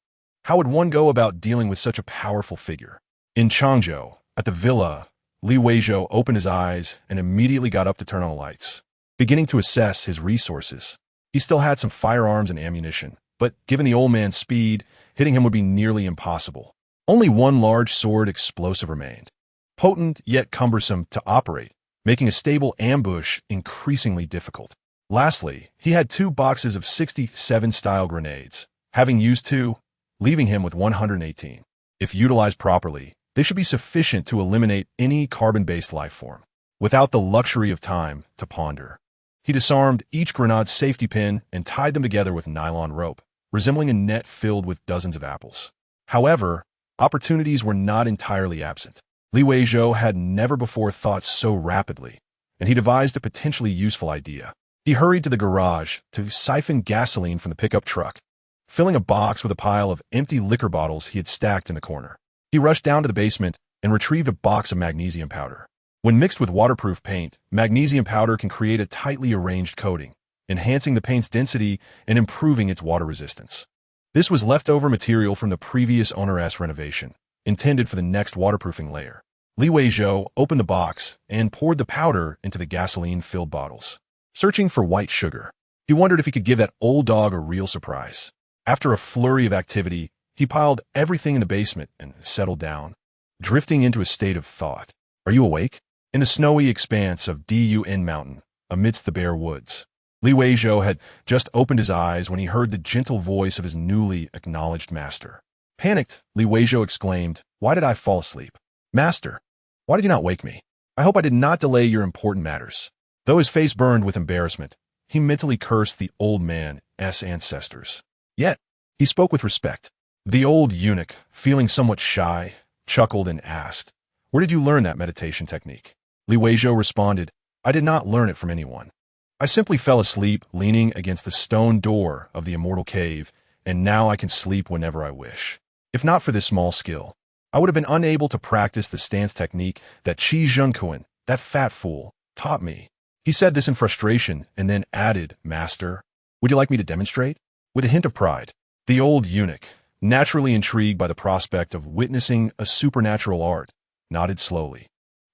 How would one go about dealing with such a powerful figure? In Changzhou, at the villa, Li Weizhou opened his eyes and immediately got up to turn on the lights, beginning to assess his resources. He still had some firearms and ammunition, but given the old man's speed, hitting him would be nearly impossible. Only one large sword explosive remained, potent yet cumbersome to operate, making a stable ambush increasingly difficult. Lastly, he had 2 boxes of 67-style grenades, having used 2, leaving him with 118. If utilized properly, they should be sufficient to eliminate any carbon-based life form, without the luxury of time to ponder. He disarmed each grenade's safety pin and tied them together with nylon rope. resembling a net filled with dozens of apples. However, opportunities were not entirely absent. Weizhou had never before thought so rapidly, and he devised a potentially useful idea. He hurried to the garage to siphon gasoline from the pickup truck, filling a box with a pile of empty liquor bottles he had stacked in the corner. He rushed down to the basement and retrieved a box of magnesium powder. When mixed with waterproof paint, magnesium powder can create a tightly arranged coating, enhancing the paint's density and improving its water resistance. This was leftover material from the previous owner's renovation, intended for the next waterproofing layer. Weizhou opened the box and poured the powder into the gasoline-filled bottles. Searching for white sugar, he wondered if he could give that old dog a real surprise. After a flurry of activity, he piled everything in the basement and settled down, drifting into a state of thought. Are you awake? In the snowy expanse of Dun Mountain, amidst the bare woods, Weizhou had just opened his eyes when he heard the gentle voice of his newly acknowledged master. Panicked, Weizhou exclaimed, "Why did I fall asleep? Master, why did you not wake me? I hope I did not delay your important matters." Though his face burned with embarrassment, he mentally cursed the old man's ancestors. Yet, he spoke with respect. The old eunuch, feeling somewhat shy, chuckled and asked, "Where did you learn that meditation technique?" Weizhou responded, "I did not learn it from anyone. I simply fell asleep leaning against the stone door of the Immortal cave, and now I can sleep whenever I wish. If not for this small skill, I would have been unable to practice the stance technique that Qi Zhengquan, that fat fool, taught me." He said this in frustration and then added, "Master, would you like me to demonstrate?" With a hint of pride, the old eunuch, naturally intrigued by the prospect of witnessing a supernatural art, nodded slowly.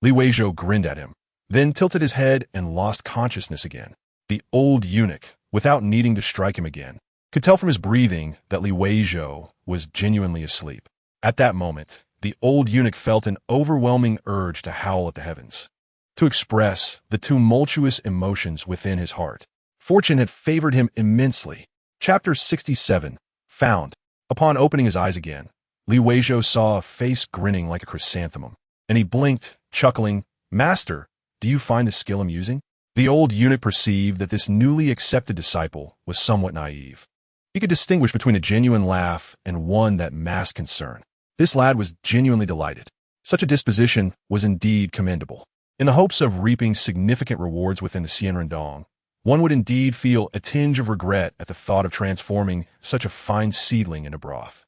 Weizhou grinned at him, then tilted his head and lost consciousness again. The old eunuch, without needing to strike him again, could tell from his breathing that Weizhou was genuinely asleep. At that moment, the old eunuch felt an overwhelming urge to howl at the heavens, to express the tumultuous emotions within his heart. Fortune had favored him immensely. Chapter 67, Found. Upon opening his eyes again, Weizhou saw a face grinning like a chrysanthemum, and he blinked, chuckling, "Master, do you find the skill amusing?" The old eunuch perceived that this newly accepted disciple was somewhat naive. He could distinguish between a genuine laugh and one that masked concern. This lad was genuinely delighted. Such a disposition was indeed commendable. In the hopes of reaping significant rewards within the Xianrendong, one would indeed feel a tinge of regret at the thought of transforming such a fine seedling into broth.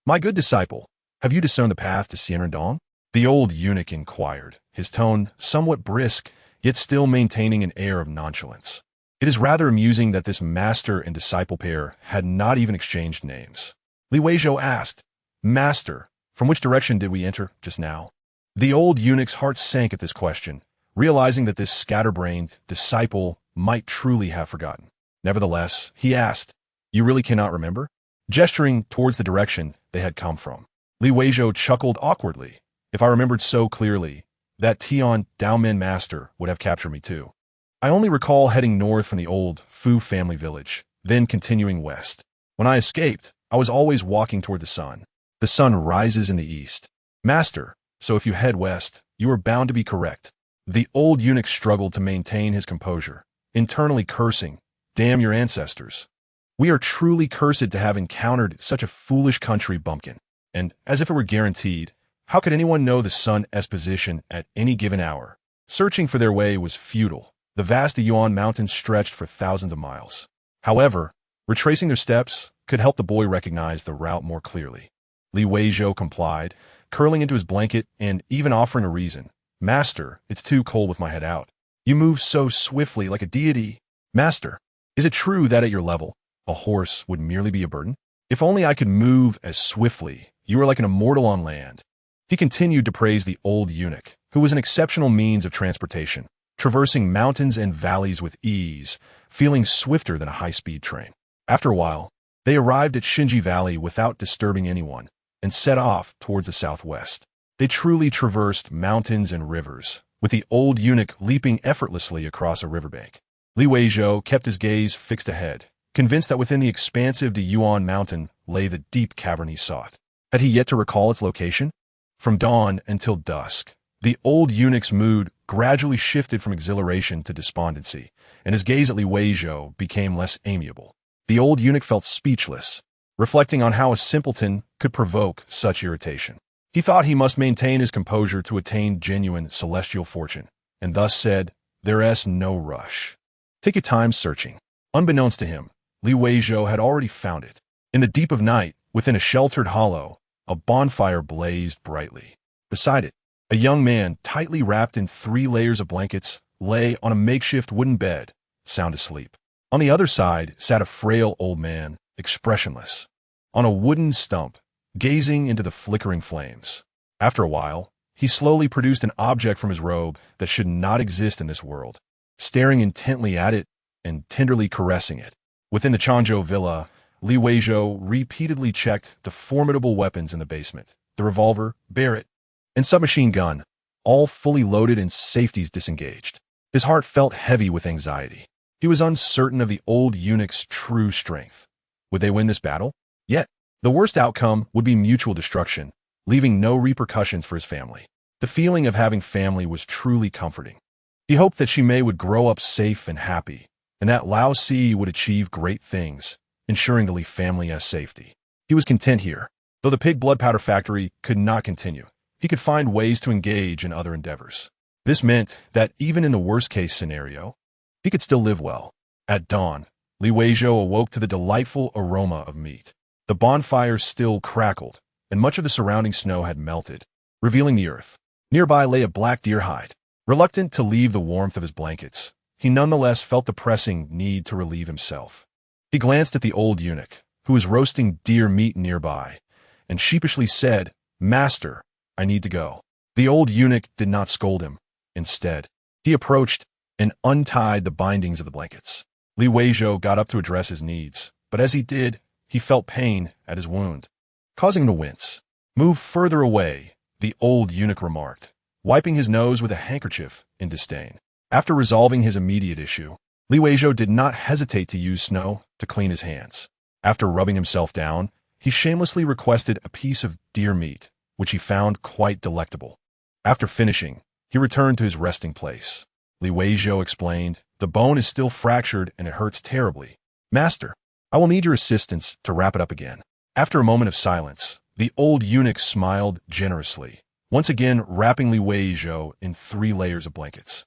"My good disciple, have you discerned the path to Xianrendong?" the old eunuch inquired, his tone somewhat brisk, yet still maintaining an air of nonchalance. It is rather amusing that this master and disciple pair had not even exchanged names. Weizhou asked, "Master, from which direction did we enter just now?" The old eunuch's heart sank at this question, realizing that this scatterbrained disciple might truly have forgotten. Nevertheless, he asked, "You really cannot remember?" gesturing towards the direction they had come from. Weizhou chuckled awkwardly. "If I remembered so clearly, that Tian Daomen master would have captured me too. I only recall heading north from the old Fu family village, then continuing west. When I escaped, I was always walking toward the sun. The sun rises in the east. Master, so if you head west, you are bound to be correct." The old eunuch struggled to maintain his composure, internally cursing, "Damn your ancestors. We are truly cursed to have encountered such a foolish country bumpkin." And, as if it were guaranteed, how could anyone know the sun's position at any given hour? Searching for their way was futile. The vast Yuan mountains stretched for thousands of miles. However, retracing their steps could help the boy recognize the route more clearly. Weizhou complied, curling into his blanket and even offering a reason. "Master, it's too cold with my head out. You move so swiftly like a deity." "Master, is it true that at your level, a horse would merely be a burden? If only I could move as swiftly, you are like an immortal on land." He continued to praise the old eunuch, who was an exceptional means of transportation, traversing mountains and valleys with ease, feeling swifter than a high-speed train. After a while, they arrived at Xinji Valley without disturbing anyone, and set off towards the southwest. They truly traversed mountains and rivers, with the old eunuch leaping effortlessly across a riverbank. Weizhou kept his gaze fixed ahead, convinced that within the expansive Yuan mountain lay the deep cavern he sought. Had he yet to recall its location? From dawn until dusk, the old eunuch's mood gradually shifted from exhilaration to despondency, and his gaze at Weizhou became less amiable. The old eunuch felt speechless, reflecting on how a simpleton could provoke such irritation. He thought he must maintain his composure to attain genuine celestial fortune, and thus said, "There's no rush. Take your time searching." Unbeknownst to him, Weizhou had already found it. In the deep of night, within a sheltered hollow, a bonfire blazed brightly. Beside it, a young man, tightly wrapped in 3 layers of blankets, lay on a makeshift wooden bed, sound asleep. On the other side sat a frail old man, expressionless, on a wooden stump, gazing into the flickering flames. After a while, he slowly produced an object from his robe that should not exist in this world, staring intently at it and tenderly caressing it. Within the Changzhou villa, Weizhou repeatedly checked the formidable weapons in the basement, the revolver, Barrett, and submachine gun, all fully loaded and safeties disengaged. His heart felt heavy with anxiety. He was uncertain of the old eunuch's true strength. Would they win this battle? Yet, the worst outcome would be mutual destruction, leaving no repercussions for his family. The feeling of having family was truly comforting. He hoped that Shimei would grow up safe and happy, and that Lao Si would achieve great things, ensuring the Li family's safety. He was content here. Though the pig blood powder factory could not continue, he could find ways to engage in other endeavors. This meant that even in the worst-case scenario, he could still live well. At dawn, Weizhou awoke to the delightful aroma of meat. The bonfire still crackled, and much of the surrounding snow had melted, revealing the earth. Nearby lay a black deer hide. Reluctant to leave the warmth of his blankets, he nonetheless felt the pressing need to relieve himself. He glanced at the old eunuch, who was roasting deer meat nearby, and sheepishly said, "Master, I need to go." The old eunuch did not scold him. Instead, he approached and untied the bindings of the blankets. Weizhou got up to address his needs, but as he did, he felt pain at his wound, causing him to wince. "Move further away," the old eunuch remarked, wiping his nose with a handkerchief in disdain. After resolving his immediate issue, Weizhou did not hesitate to use snow to clean his hands. After rubbing himself down, he shamelessly requested a piece of deer meat, which he found quite delectable. After finishing, he returned to his resting place. Weizhou explained, "The bone is still fractured and it hurts terribly. Master, I will need your assistance to wrap it up again." After a moment of silence, the old eunuch smiled generously, once again wrapping Weizhou in 3 layers of blankets.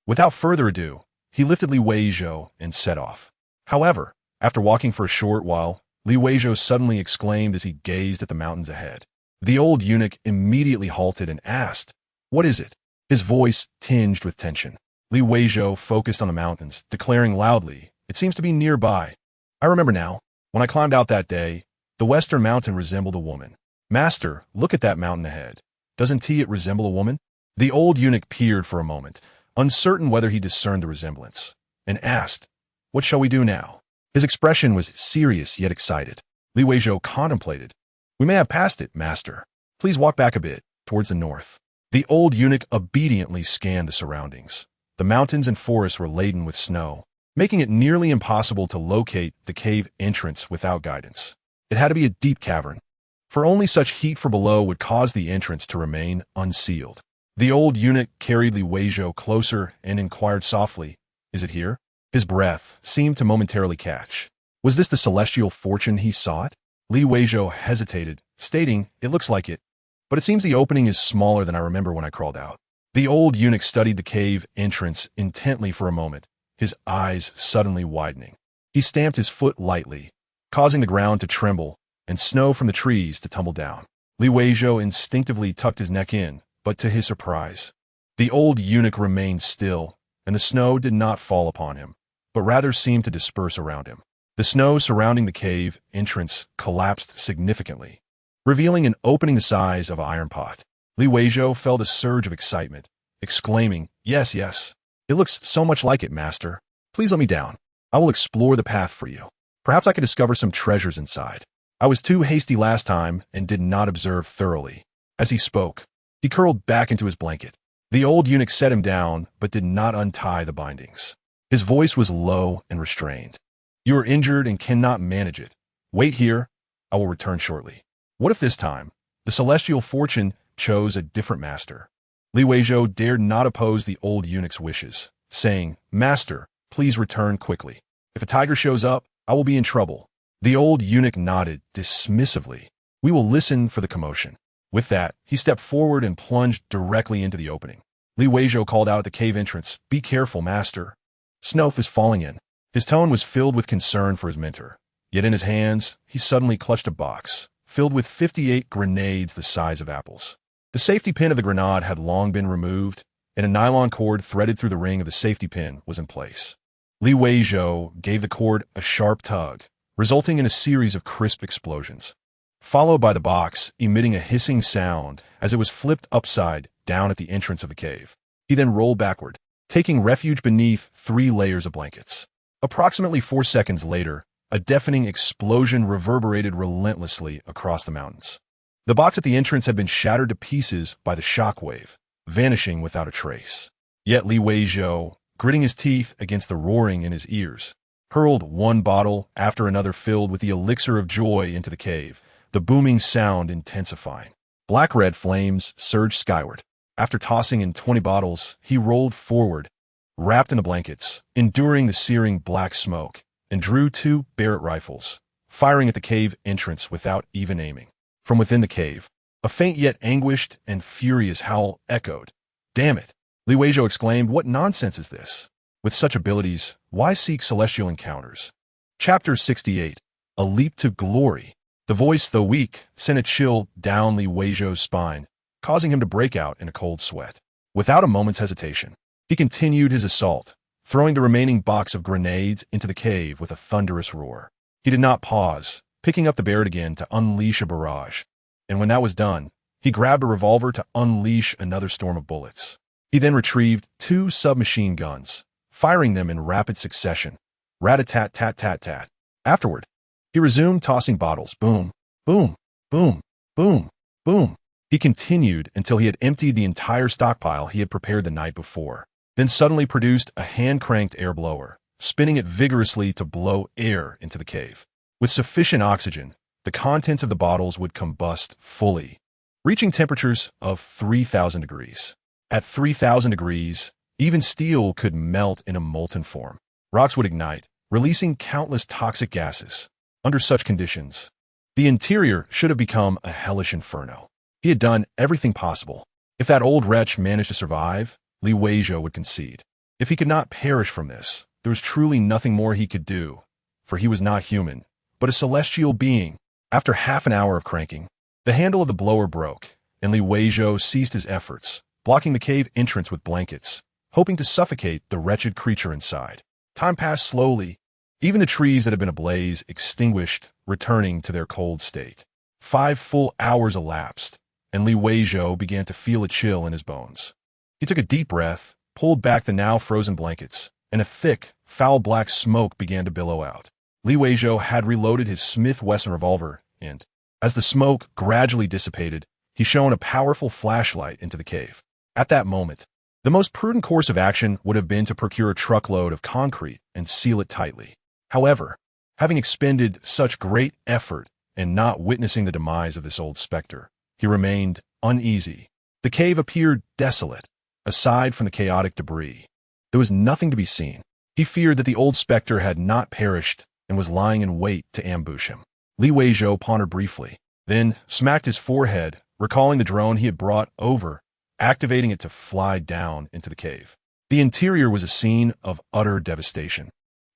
Without further ado, he lifted Weizhou and set off. However, after walking for a short while, Weizhou suddenly exclaimed as he gazed at the mountains ahead. The old eunuch immediately halted and asked, "What is it?" His voice tinged with tension. Weizhou focused on the mountains, declaring loudly, "It seems to be nearby. I remember now. When I climbed out that day, the western mountain resembled a woman. Master, look at that mountain ahead. Doesn't it resemble a woman?" The old eunuch peered for a moment, uncertain whether he discerned the resemblance, and asked, "What shall we do now?" His expression was serious yet excited. Weizhou contemplated. "We may have passed it, master. Please walk back a bit, towards the north." The old eunuch obediently scanned the surroundings. The mountains and forests were laden with snow, making it nearly impossible to locate the cave entrance without guidance. It had to be a deep cavern, for only such heat from below would cause the entrance to remain unsealed. The old eunuch carried Weizhou closer and inquired softly, "Is it here?" His breath seemed to momentarily catch. Was this the celestial fortune he sought? Weizhou hesitated, stating, "It looks like it, but it seems the opening is smaller than I remember when I crawled out." The old eunuch studied the cave entrance intently for a moment, his eyes suddenly widening. He stamped his foot lightly, causing the ground to tremble and snow from the trees to tumble down. Weizhou instinctively tucked his neck in, but to his surprise, the old eunuch remained still, and the snow did not fall upon him, but rather seemed to disperse around him. The snow surrounding the cave entrance collapsed significantly, revealing an opening the size of an iron pot. Weizhou felt a surge of excitement, exclaiming, "Yes, yes. It looks so much like it, master. Please let me down. I will explore the path for you. Perhaps I could discover some treasures inside." I was too hasty last time and did not observe thoroughly. As he spoke, he curled back into his blanket. The old eunuch set him down, but did not untie the bindings. His voice was low and restrained. "You are injured and cannot manage it. Wait here. I will return shortly." What if this time, the celestial fortune chose a different master? Weizhou dared not oppose the old eunuch's wishes, saying, "Master, please return quickly. If a tiger shows up, I will be in trouble." The old eunuch nodded dismissively. We will listen for the commotion. With that, he stepped forward and plunged directly into the opening. Weizhou called out at the cave entrance, "Be careful, master. Snow is falling in." His tone was filled with concern for his mentor. Yet in his hands, he suddenly clutched a box, filled with 58 grenades the size of apples. The safety pin of the grenade had long been removed, and a nylon cord threaded through the ring of the safety pin was in place. Weizhou gave the cord a sharp tug, resulting in a series of crisp explosions, followed by the box emitting a hissing sound as it was flipped upside down at the entrance of the cave. He then rolled backward, taking refuge beneath 3 layers of blankets. Approximately 4 seconds later, a deafening explosion reverberated relentlessly across the mountains. The box at the entrance had been shattered to pieces by the shockwave, vanishing without a trace. Yet Weizhou, gritting his teeth against the roaring in his ears, hurled one bottle after another filled with the elixir of joy into the cave, the booming sound intensifying. Black-red flames surged skyward. After tossing in 20 bottles, he rolled forward, wrapped in the blankets, enduring the searing black smoke, and drew 2 Barrett rifles, firing at the cave entrance without even aiming. From within the cave, a faint yet anguished and furious howl echoed. "Damn it!" Weizhou exclaimed, "What nonsense is this? With such abilities, why seek celestial encounters?" Chapter 68. A Leap to Glory. The voice, though weak, sent a chill down Weizhou's spine, causing him to break out in a cold sweat. Without a moment's hesitation, he continued his assault, throwing the remaining box of grenades into the cave with a thunderous roar. He did not pause, picking up the Barrett again to unleash a barrage. And when that was done, he grabbed a revolver to unleash another storm of bullets. He then retrieved 2 submachine guns, firing them in rapid succession. Rat-a-tat-tat-tat-tat. Afterward, he resumed tossing bottles. Boom, boom, boom, boom, boom. He continued until he had emptied the entire stockpile he had prepared the night before, then suddenly produced a hand-cranked air blower, spinning it vigorously to blow air into the cave. With sufficient oxygen, the contents of the bottles would combust fully, reaching temperatures of 3,000 degrees. At 3,000 degrees, even steel could melt in a molten form. Rocks would ignite, releasing countless toxic gases. Under such conditions, the interior should have become a hellish inferno. He had done everything possible. If that old wretch managed to survive, Weizhou would concede. If he could not perish from this, there was truly nothing more he could do, for he was not human, but a celestial being. After half an hour of cranking, the handle of the blower broke, and Weizhou ceased his efforts, blocking the cave entrance with blankets, hoping to suffocate the wretched creature inside. Time passed slowly. Even the trees that had been ablaze extinguished, returning to their cold state. 5 full hours elapsed, and Weizhou began to feel a chill in his bones. He took a deep breath, pulled back the now frozen blankets, and a thick, foul black smoke began to billow out. Weizhou had reloaded his Smith Wesson revolver, and, as the smoke gradually dissipated, he shone a powerful flashlight into the cave. At that moment, the most prudent course of action would have been to procure a truckload of concrete and seal it tightly. However, having expended such great effort and not witnessing the demise of this old specter, he remained uneasy. The cave appeared desolate. Aside from the chaotic debris, there was nothing to be seen. He feared that the old specter had not perished and was lying in wait to ambush him. Weizhou pondered briefly, then smacked his forehead, recalling the drone he had brought over, activating it to fly down into the cave. The interior was a scene of utter devastation,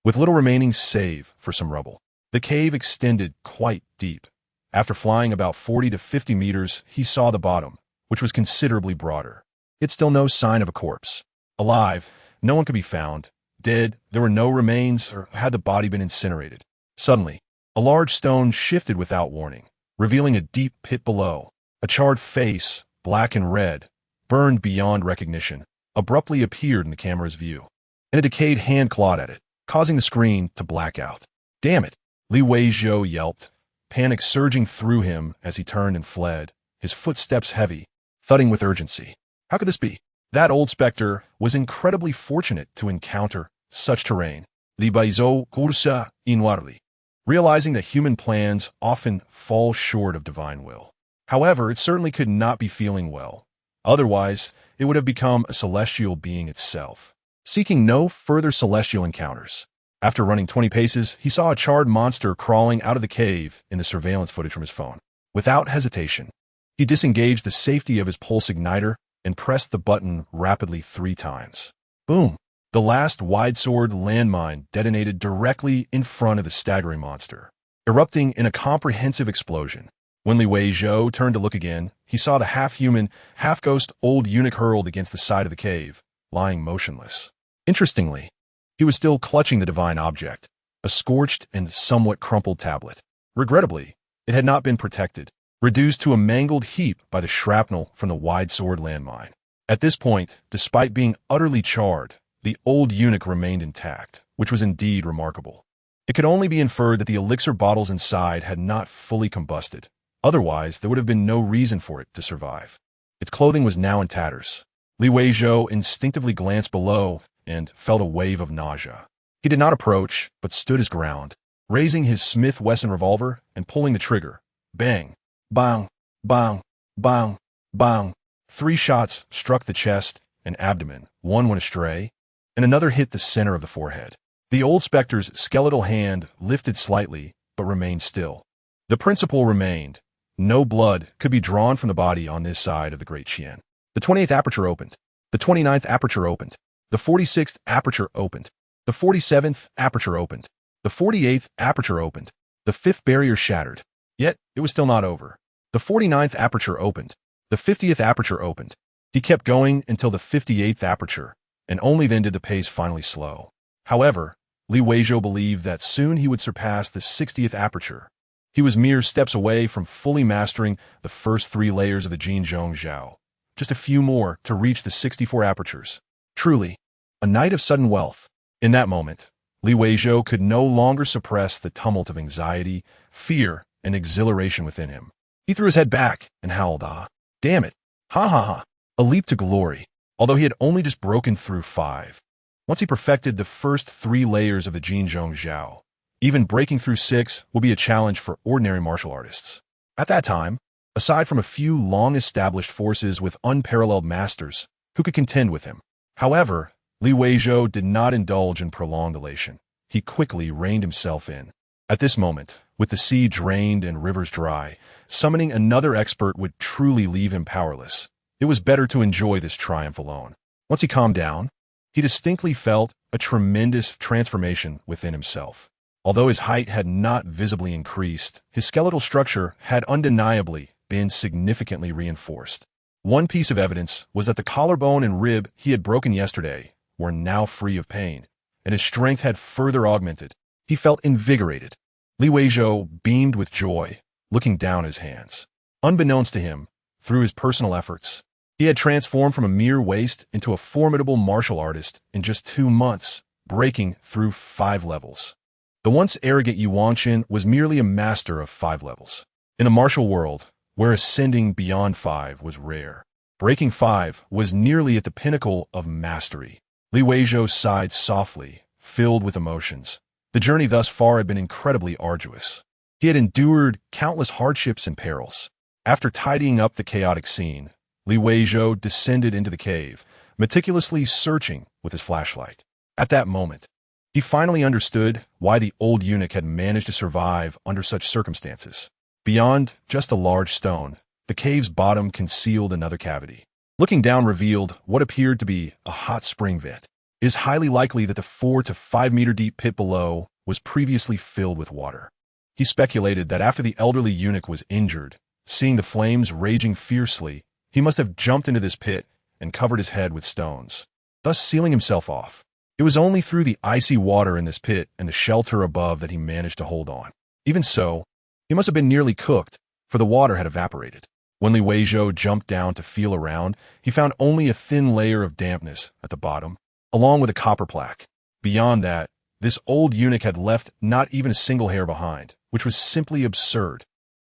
with little remaining save for some rubble. The cave extended quite deep. After flying about 40 to 50 meters, he saw the bottom, which was considerably broader. Yet still no sign of a corpse. Alive, no one could be found. Dead, there were no remains, or had the body been incinerated. Suddenly, a large stone shifted without warning, revealing a deep pit below. A charred face, black and red, burned beyond recognition, abruptly appeared in the camera's view, and a decayed hand clawed at it, causing the screen to black out. "Damn it!" Weizhou yelped, panic surging through him as he turned and fled, his footsteps heavy, thudding with urgency. How could this be? That old specter was incredibly fortunate to encounter such terrain. Weizhou cursa inwardly, realizing that human plans often fall short of divine will. However, it certainly could not be feeling well. Otherwise, it would have become a celestial being itself. Seeking no further celestial encounters, After running 20 paces, he saw a charred monster crawling out of the cave in the surveillance footage from his phone. Without hesitation, he disengaged the safety of his pulse igniter and pressed the button rapidly 3 times. Boom! The last wide-sword landmine detonated directly in front of the staggering monster, erupting in a comprehensive explosion. When Weizhou turned to look again, he saw the half-human, half-ghost old eunuch hurled against the side of the cave, lying motionless. Interestingly, he was still clutching the divine object, a scorched and somewhat crumpled tablet. Regrettably, it had not been protected, reduced to a mangled heap by the shrapnel from the wide-sword landmine. At this point, despite being utterly charred, the old eunuch remained intact, which was indeed remarkable. It could only be inferred that the elixir bottles inside had not fully combusted. Otherwise, there would have been no reason for it to survive. Its clothing was now in tatters. Weizhou instinctively glanced below and felt a wave of nausea. He did not approach, but stood his ground, raising his Smith Wesson revolver and pulling the trigger. Bang! Bang! Bang! Bang! Bang! 3 shots struck the chest and abdomen. One went astray, and another hit the center of the forehead. The old specter's skeletal hand lifted slightly, but remained still. The principle remained. No blood could be drawn from the body on this side of the Great Qian. The 28th aperture opened. The 29th aperture opened. The 46th aperture opened. The 47th aperture opened. The 48th aperture opened. The 5th barrier shattered. Yet, it was still not over. The 49th aperture opened. The 50th aperture opened. He kept going until the 58th aperture, and only then did the pace finally slow. However, Weizhou believed that soon he would surpass the 60th aperture. He was mere steps away from fully mastering the first 3 layers of the Jinzhong Zhao. Just a few more to reach the 64 apertures. Truly, a night of sudden wealth. In that moment, Weizhou could no longer suppress the tumult of anxiety, fear, and exhilaration within him. He threw his head back and howled, "Ah, damn it! Ha ha ha!" A leap to glory, although he had only just broken through 5. Once he perfected the first 3 layers of the Jinzhong Zhao, even breaking through 6 will be a challenge for ordinary martial artists. At that time, aside from a few long-established forces with unparalleled masters who could contend with him. However, Weizhou did not indulge in prolonged elation. He quickly reined himself in. At this moment, with the sea drained and rivers dry, summoning another expert would truly leave him powerless. It was better to enjoy this triumph alone. Once he calmed down, he distinctly felt a tremendous transformation within himself. Although his height had not visibly increased, his skeletal structure had undeniably been significantly reinforced. One piece of evidence was that the collarbone and rib he had broken yesterday were now free of pain, and his strength had further augmented. He felt invigorated. Weizhou beamed with joy, looking down at his hands. Unbeknownst to him, through his personal efforts, he had transformed from a mere waste into a formidable martial artist in just 2 months, breaking through 5 levels. The once arrogant Yuanqin was merely a master of 5 levels. In a martial world, where ascending beyond 5 was rare, breaking 5 was nearly at the pinnacle of mastery. Weizhou sighed softly, filled with emotions. The journey thus far had been incredibly arduous. He had endured countless hardships and perils. After tidying up the chaotic scene, Weizhou descended into the cave, meticulously searching with his flashlight. At that moment, he finally understood why the old eunuch had managed to survive under such circumstances. Beyond just a large stone, the cave's bottom concealed another cavity. Looking down revealed what appeared to be a hot spring vent. It is highly likely that the 4 to 5 meter deep pit below was previously filled with water. He speculated that after the elderly eunuch was injured, seeing the flames raging fiercely, he must have jumped into this pit and covered his head with stones, thus sealing himself off. It was only through the icy water in this pit and the shelter above that he managed to hold on. Even so, he must have been nearly cooked, for the water had evaporated. When Weizhou jumped down to feel around, he found only a thin layer of dampness at the bottom, along with a copper plaque. Beyond that, this old eunuch had left not even a single hair behind, which was simply absurd.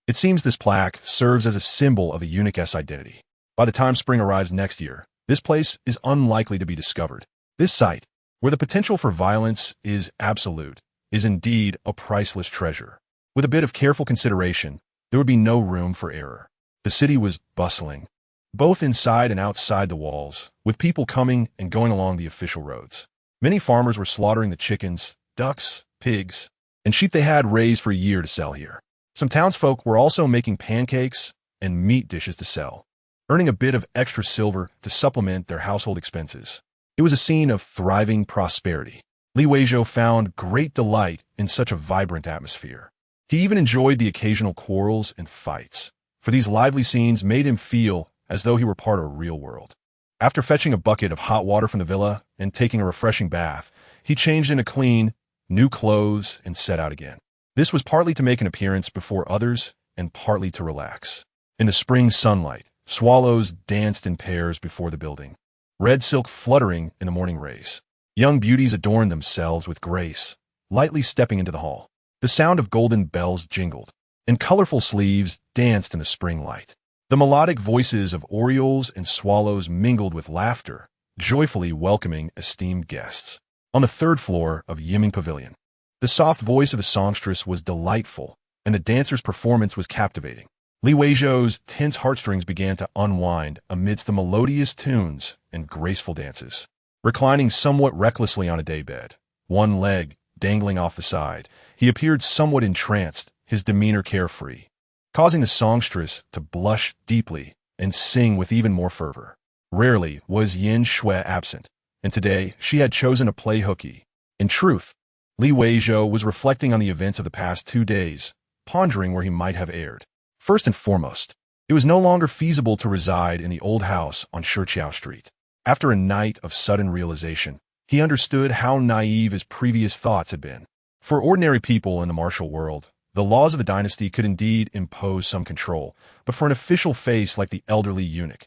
It seems this plaque serves as a symbol of the eunuch's identity. By the time spring arrives next year, this place is unlikely to be discovered. This site, where the potential for violence is absolute, is indeed a priceless treasure. With a bit of careful consideration, there would be no room for error. The city was bustling, both inside and outside the walls, with people coming and going along the official roads. Many farmers were slaughtering the chickens, ducks, pigs, and sheep they had raised for a year to sell here. Some townsfolk were also making pancakes and meat dishes to sell, earning a bit of extra silver to supplement their household expenses. It was a scene of thriving prosperity. Weizhou found great delight in such a vibrant atmosphere. He even enjoyed the occasional quarrels and fights, for these lively scenes made him feel as though he were part of a real world. After fetching a bucket of hot water from the villa and taking a refreshing bath, he changed into clean, new clothes and set out again. This was partly to make an appearance before others and partly to relax. In the spring sunlight, swallows danced in pairs before the building, red silk fluttering in the morning rays. Young beauties adorned themselves with grace, lightly stepping into the hall. The sound of golden bells jingled, and colorful sleeves danced in the spring light. The melodic voices of orioles and swallows mingled with laughter, joyfully welcoming esteemed guests. On the third floor of Yiming Pavilion, the soft voice of the songstress was delightful, and the dancer's performance was captivating. Weizhou's tense heartstrings began to unwind amidst the melodious tunes and graceful dances. Reclining somewhat recklessly on a daybed, one leg dangling off the side, he appeared somewhat entranced, his demeanor carefree, causing the songstress to blush deeply and sing with even more fervor. Rarely was Yin Shui absent, and today she had chosen to play hooky. In truth, Weizhou was reflecting on the events of the past 2 days, pondering where he might have erred. First and foremost, it was no longer feasible to reside in the old house on Shiqiao Street. After a night of sudden realization, he understood how naive his previous thoughts had been. For ordinary people in the martial world, the laws of a dynasty could indeed impose some control, but for an official face like the elderly eunuch,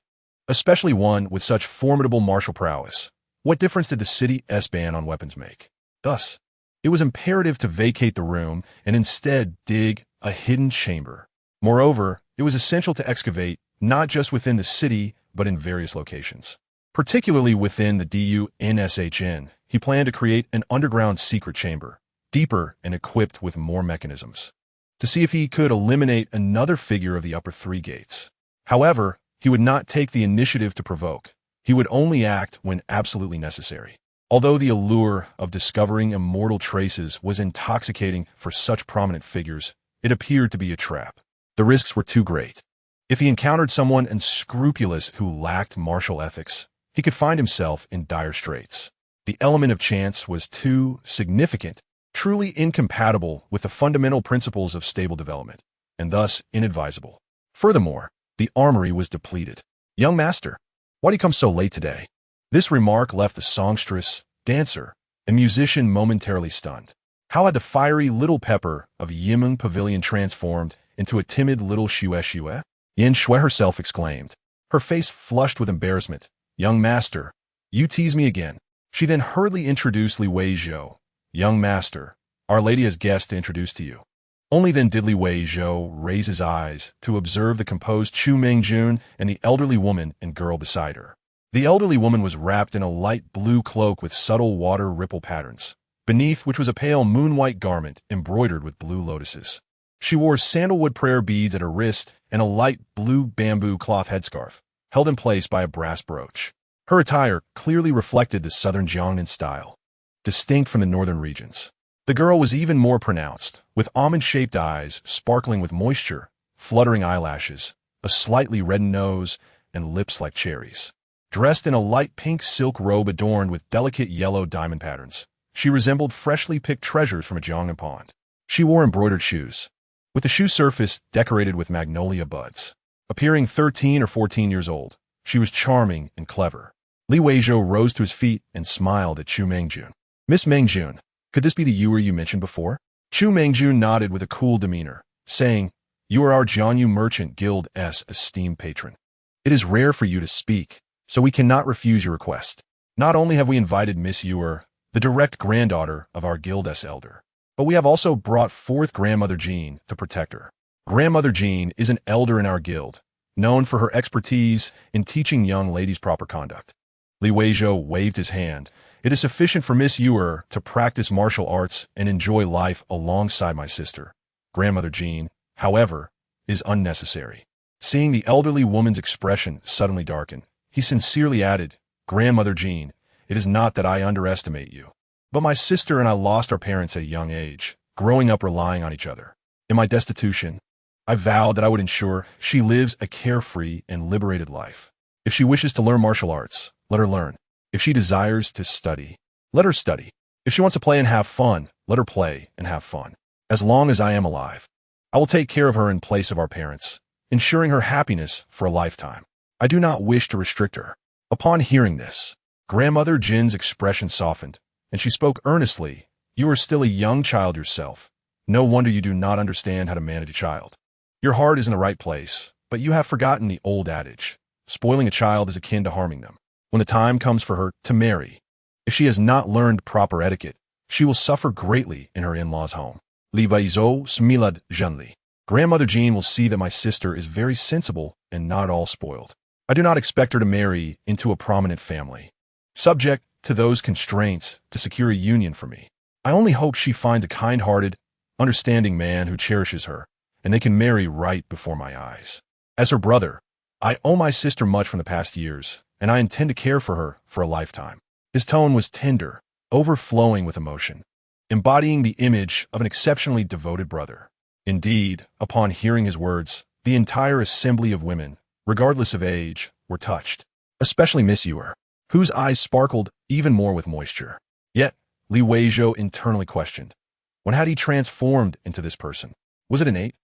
especially one with such formidable martial prowess, what difference did the city's ban on weapons make? Thus, it was imperative to vacate the room and instead dig a hidden chamber. Moreover, it was essential to excavate not just within the city, but in various locations. Particularly within the DUNSHN, he planned to create an underground secret chamber, deeper and equipped with more mechanisms, to see if he could eliminate another figure of the upper 3 gates. However, he would not take the initiative to provoke. He would only act when absolutely necessary. Although the allure of discovering immortal traces was intoxicating for such prominent figures, it appeared to be a trap. The risks were too great. If he encountered someone unscrupulous who lacked martial ethics, he could find himself in dire straits. The element of chance was too significant, truly incompatible with the fundamental principles of stable development, and thus inadvisable. Furthermore, the armory was depleted. "Young master, why do you come so late today?" This remark left the songstress, dancer, and musician momentarily stunned. How had the fiery little pepper of Yiming Pavilion transformed into a timid little Shue? Yin Shui herself exclaimed, her face flushed with embarrassment. "Young master, you tease me again." She then hurriedly introduced Weizhou. "Young master, Our Lady has guests to introduce to you." Only then did Weizhou raise his eyes to observe the composed Chu Mengjun and the elderly woman and girl beside her. The elderly woman was wrapped in a light blue cloak with subtle water ripple patterns, beneath which was a pale moon-white garment embroidered with blue lotuses. She wore sandalwood prayer beads at her wrist and a light blue bamboo cloth headscarf, held in place by a brass brooch. Her attire clearly reflected the southern Jiangnan style, distinct from the northern regions. The girl was even more pronounced, with almond-shaped eyes sparkling with moisture, fluttering eyelashes, a slightly reddened nose, and lips like cherries. Dressed in a light pink silk robe adorned with delicate yellow diamond patterns, she resembled freshly picked treasures from a Jiangnan pond. She wore embroidered shoes, with the shoe surface decorated with magnolia buds. Appearing 13 or 14 years old, she was charming and clever. Weizhou rose to his feet and smiled at Chu Mengjun. "Miss Mengjun, could this be the Yuer you mentioned before?" Chu Mengjun nodded with a cool demeanor, saying, "You are our Jianyu Merchant Guild's esteemed patron. It is rare for you to speak, so we cannot refuse your request. Not only have we invited Miss Yuer, the direct granddaughter of our guild's elder, but we have also brought forth Grandmother Jean to protect her. Grandmother Jean is an elder in our guild, known for her expertise in teaching young ladies proper conduct." Weizhou waved his hand. "It is sufficient for Miss Yuer to practice martial arts and enjoy life alongside my sister. Grandmother Jean, however, is unnecessary." Seeing the elderly woman's expression suddenly darken, he sincerely added, "Grandmother Jean, it is not that I underestimate you. But my sister and I lost our parents at a young age, growing up relying on each other. In my destitution, I vowed that I would ensure she lives a carefree and liberated life. If she wishes to learn martial arts, let her learn. If she desires to study, let her study. If she wants to play and have fun, let her play and have fun. As long as I am alive, I will take care of her in place of our parents, ensuring her happiness for a lifetime. I do not wish to restrict her. Upon hearing this, Grandmother Jin's expression softened, and she spoke earnestly. You are still a young child yourself. No wonder you do not understand how to manage a child. Your heart is in the right place, but you have forgotten the old adage. Spoiling a child is akin to harming them. When the time comes for her to marry, if she has not learned proper etiquette, she will suffer greatly in her in-laws' home. Li Weizhou smilad gently. Grandmother Jean will see that my sister is very sensible and not at all spoiled. I do not expect her to marry into a prominent family, subject to those constraints to secure a union for me. I only hope she finds a kind-hearted, understanding man who cherishes her, and they can marry right before my eyes. As her brother, I owe my sister much from the past years, and I intend to care for her for a lifetime. His tone was tender, overflowing with emotion, embodying the image of an exceptionally devoted brother. Indeed, upon hearing his words, the entire assembly of women, regardless of age, were touched, especially Miss Ewer, whose eyes sparkled even more with moisture. Yet, Li Weizhou internally questioned, when had he transformed into this person? Was it innate?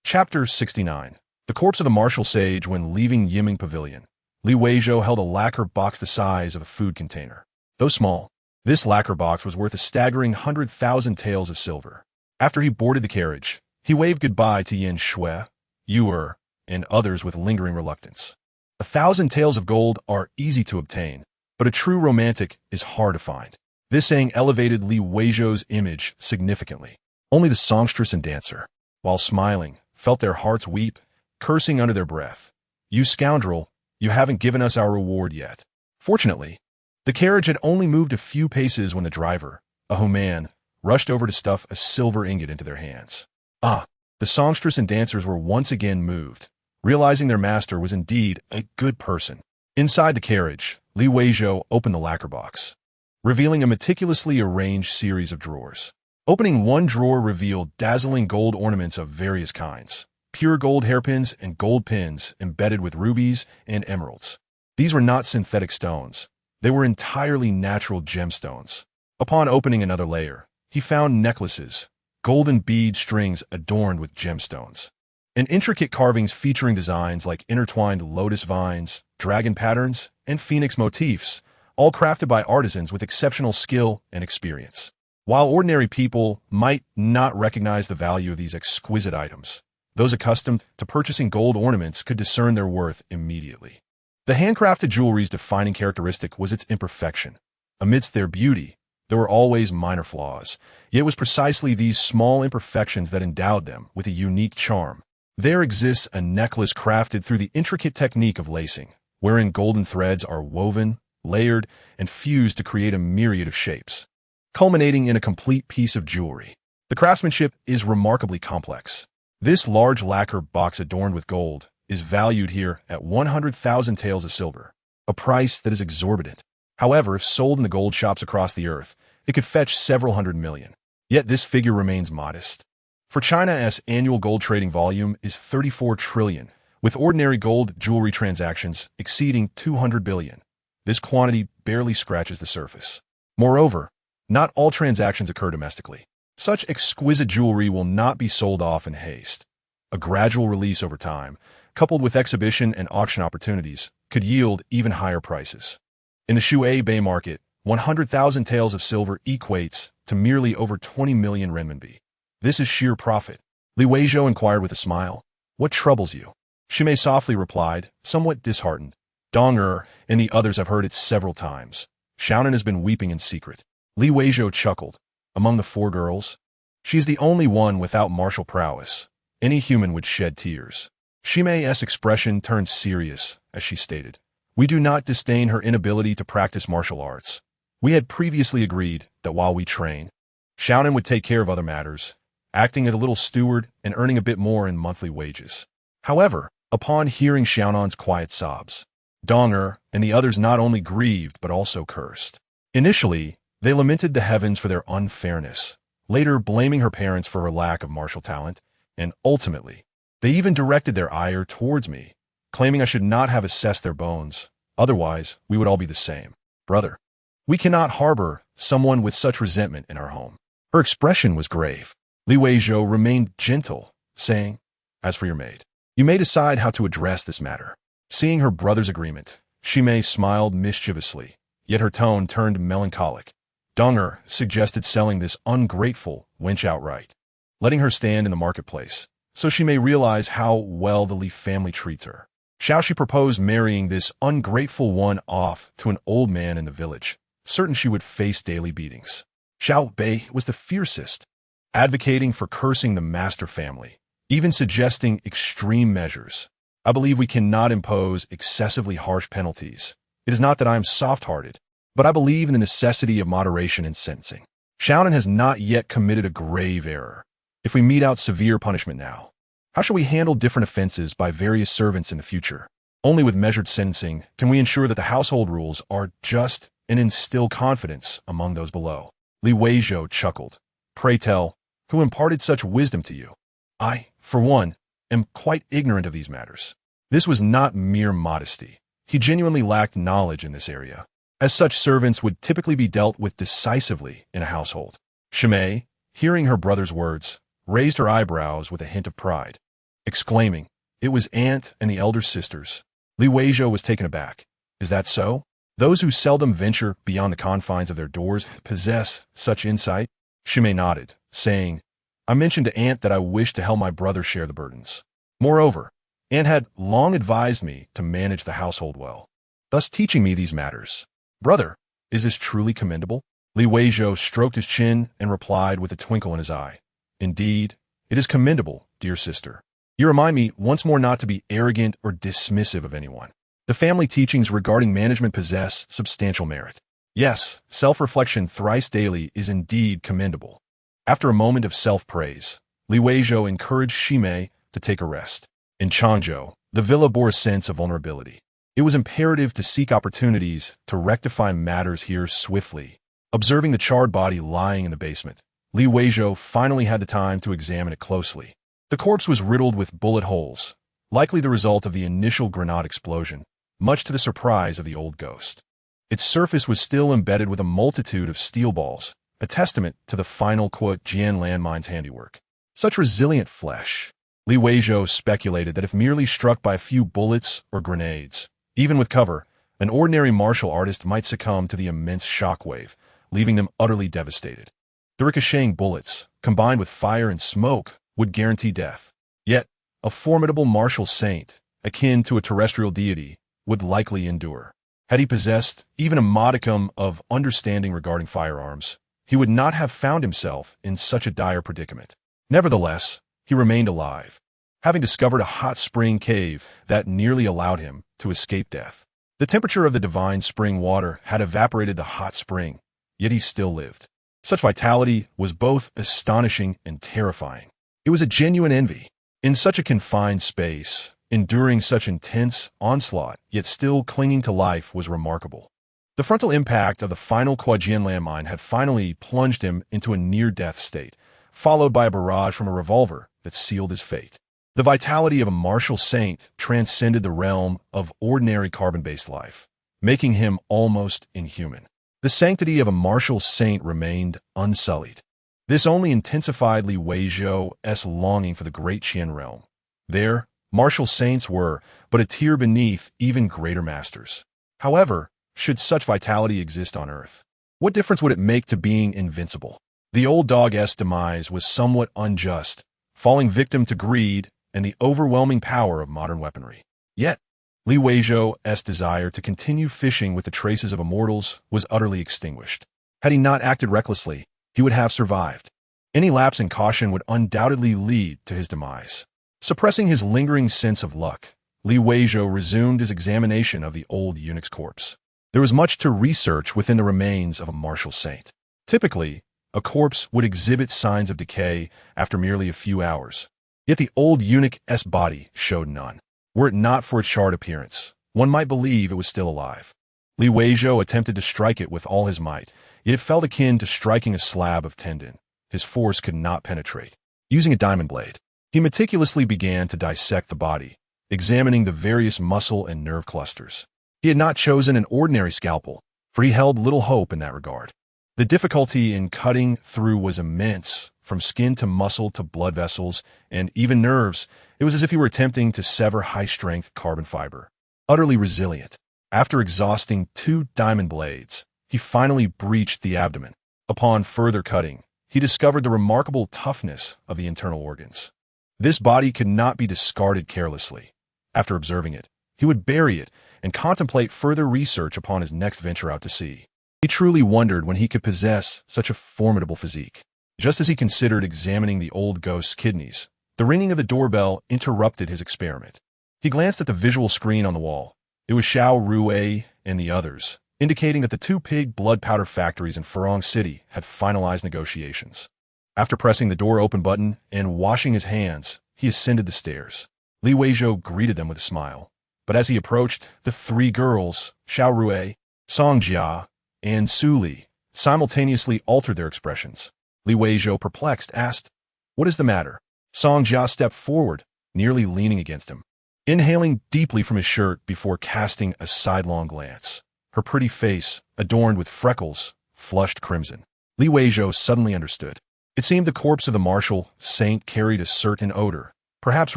Chapter 69. The corpse of the martial sage when leaving Yiming Pavilion. Li Weizhou held a lacquer box the size of a food container. Though small, this lacquer box was worth a staggering 100,000 taels of silver. After he boarded the carriage, he waved goodbye to Yin Shui, Ewer, and others with lingering reluctance. 1,000 taels of gold are easy to obtain, but a true romantic is hard to find. This saying elevated Li Weizhou's image significantly. Only the songstress and dancer, while smiling, felt their hearts weep, cursing under their breath. You scoundrel, you haven't given us our reward yet. Fortunately, the carriage had only moved a few paces when the driver, a Human, rushed over to stuff a silver ingot into their hands. Ah, the songstress and dancers were once again moved, realizing their master was indeed a good person. Inside the carriage, Li Weizhou opened the lacquer box, revealing a meticulously arranged series of drawers. Opening one drawer revealed dazzling gold ornaments of various kinds, pure gold hairpins and gold pins embedded with rubies and emeralds. These were not synthetic stones. They were entirely natural gemstones. Upon opening another layer, he found necklaces, golden bead strings adorned with gemstones, and intricate carvings featuring designs like intertwined lotus vines, dragon patterns, and phoenix motifs, all crafted by artisans with exceptional skill and experience. While ordinary people might not recognize the value of these exquisite items, those accustomed to purchasing gold ornaments could discern their worth immediately. The handcrafted jewelry's defining characteristic was its imperfection. Amidst their beauty, there were always minor flaws, yet it was precisely these small imperfections that endowed them with a unique charm. There exists a necklace crafted through the intricate technique of lacing, wherein golden threads are woven, layered, and fused to create a myriad of shapes, culminating in a complete piece of jewelry. The craftsmanship is remarkably complex. This large lacquer box adorned with gold is valued here at 100,000 taels of silver, a price that is exorbitant. However, if sold in the gold shops across the earth, it could fetch several hundred million. Yet this figure remains modest. For China's annual gold trading volume is 34 trillion, with ordinary gold jewelry transactions exceeding 200 billion. This quantity barely scratches the surface. Moreover, not all transactions occur domestically. Such exquisite jewelry will not be sold off in haste. A gradual release over time, coupled with exhibition and auction opportunities, could yield even higher prices. In the Shuai market, 100,000 taels of silver equates to merely over 20 million renminbi. This is sheer profit. Li Weizhou inquired with a smile. What troubles you? Shimei softly replied, somewhat disheartened. Dong and the others have heard it several times. Xiaonan has been weeping in secret. Li Weizhou chuckled. Among the four girls, she is the only one without martial prowess. Any human would shed tears. Shimei's expression turned serious as she stated, we do not disdain her inability to practice martial arts. We had previously agreed that while we train, Xiaonan would take care of other matters, acting as a little steward and earning a bit more in monthly wages. However, upon hearing Xiaonan's quiet sobs, Dong and the others not only grieved but also cursed. Initially, They lamented the heavens for their unfairness, later blaming her parents for her lack of martial talent, and ultimately, they even directed their ire towards me, claiming I should not have assessed their bones, otherwise we would all be the same. Brother, we cannot harbor someone with such resentment in our home. Her expression was grave. Weizhou remained gentle, saying, as for your maid, you may decide how to address this matter. Seeing her brother's agreement, Shimei smiled mischievously, yet her tone turned melancholic. Dunger suggested selling this ungrateful wench outright, letting her stand in the marketplace, so she may realize how well the Li family treats her. Shall she propose marrying this ungrateful one off to an old man in the village, certain she would face daily beatings? Xiao Bei was the fiercest, advocating for cursing the master family, even suggesting extreme measures. I believe we cannot impose excessively harsh penalties. It is not that I am soft-hearted, but I believe in the necessity of moderation in sentencing. Xiaonan has not yet committed a grave error. If we mete out severe punishment now, how shall we handle different offenses by various servants in the future? Only with measured sentencing can we ensure that the household rules are just and instill confidence among those below. Weizhou chuckled. Pray tell, who imparted such wisdom to you? I, for one, am quite ignorant of these matters. This was not mere modesty. He genuinely lacked knowledge in this area. As such, servants would typically be dealt with decisively in a household. Shimei, hearing her brother's words, raised her eyebrows with a hint of pride, exclaiming, it was aunt and the elder sisters. Weizhou was taken aback. Is that so? Those who seldom venture beyond the confines of their doors possess such insight? Shimei nodded, saying, I mentioned to aunt that I wished to help my brother share the burdens. Moreover, aunt had long advised me to manage the household well, thus teaching me these matters. Brother, is this truly commendable? Weizhou stroked his chin and replied with a twinkle in his eye. Indeed, it is commendable, dear sister. You remind me once more not to be arrogant or dismissive of anyone. The family teachings regarding management possess substantial merit. Yes, self-reflection thrice daily is indeed commendable. After a moment of self-praise, Weizhou encouraged Shimei to take a rest. In Changzhou, the villa bore a sense of vulnerability. It was imperative to seek opportunities to rectify matters here swiftly. Observing the charred body lying in the basement, Weizhou finally had the time to examine it closely. The corpse was riddled with bullet holes, likely the result of the initial grenade explosion, much to the surprise of the old ghost. Its surface was still embedded with a multitude of steel balls, a testament to the final Jian landmine's handiwork. Such resilient flesh. Weizhou speculated that if merely struck by a few bullets or grenades, even with cover, an ordinary martial artist might succumb to the immense shockwave, leaving them utterly devastated. The ricocheting bullets, combined with fire and smoke, would guarantee death. Yet, a formidable martial saint, akin to a terrestrial deity, would likely endure. Had he possessed even a modicum of understanding regarding firearms, he would not have found himself in such a dire predicament. Nevertheless, he remained alive, having discovered a hot spring cave that nearly allowed him to escape death. The temperature of the divine spring water had evaporated the hot spring, yet he still lived. Such vitality was both astonishing and terrifying. It was a genuine envy. In such a confined space, enduring such intense onslaught, yet still clinging to life was remarkable. The frontal impact of the final Jian landmine had finally plunged him into a near-death state, followed by a barrage from a revolver that sealed his fate. The vitality of a martial saint transcended the realm of ordinary carbon-based life, making him almost inhuman. The sanctity of a martial saint remained unsullied. This only intensified Weizhou's longing for the great Qian realm. There, martial saints were but a tier beneath even greater masters. However, should such vitality exist on Earth, what difference would it make to being invincible? The old dog's demise was somewhat unjust, falling victim to greed and the overwhelming power of modern weaponry. Yet, Weizhou's desire to continue fishing with the traces of immortals was utterly extinguished. Had he not acted recklessly, he would have survived. Any lapse in caution would undoubtedly lead to his demise. Suppressing his lingering sense of luck, Weizhou resumed his examination of the old eunuch's corpse. There was much to research within the remains of a martial saint. Typically, a corpse would exhibit signs of decay after merely a few hours. Yet the old eunuch's body showed none. Were it not for its charred appearance, one might believe it was still alive. Weizhou attempted to strike it with all his might, yet it felt akin to striking a slab of tendon. His force could not penetrate. Using a diamond blade, he meticulously began to dissect the body, examining the various muscle and nerve clusters. He had not chosen an ordinary scalpel, for he held little hope in that regard. The difficulty in cutting through was immense. From skin to muscle to blood vessels, and even nerves, it was as if he were attempting to sever high-strength carbon fiber. Utterly resilient, after exhausting 2 diamond blades, he finally breached the abdomen. Upon further cutting, he discovered the remarkable toughness of the internal organs. This body could not be discarded carelessly. After observing it, he would bury it and contemplate further research upon his next venture out to sea. He truly wondered when he could possess such a formidable physique. Just as he considered examining the old ghost's kidneys, the ringing of the doorbell interrupted his experiment. He glanced at the visual screen on the wall. It was Xiao Ruwei and the others, indicating that the 2 pig blood powder factories in Furong City had finalized negotiations. After pressing the door open button and washing his hands, he ascended the stairs. Li Weizhou greeted them with a smile. But as he approached, the 3 girls, Xiao Ruwei, Song Jia, and Su Li, simultaneously altered their expressions. Li Weizhou, perplexed, asked, "What is the matter?" Song Jia stepped forward, nearly leaning against him, inhaling deeply from his shirt before casting a sidelong glance. Her pretty face, adorned with freckles, flushed crimson. Li Weizhou suddenly understood. It seemed the corpse of the martial saint carried a certain odor, perhaps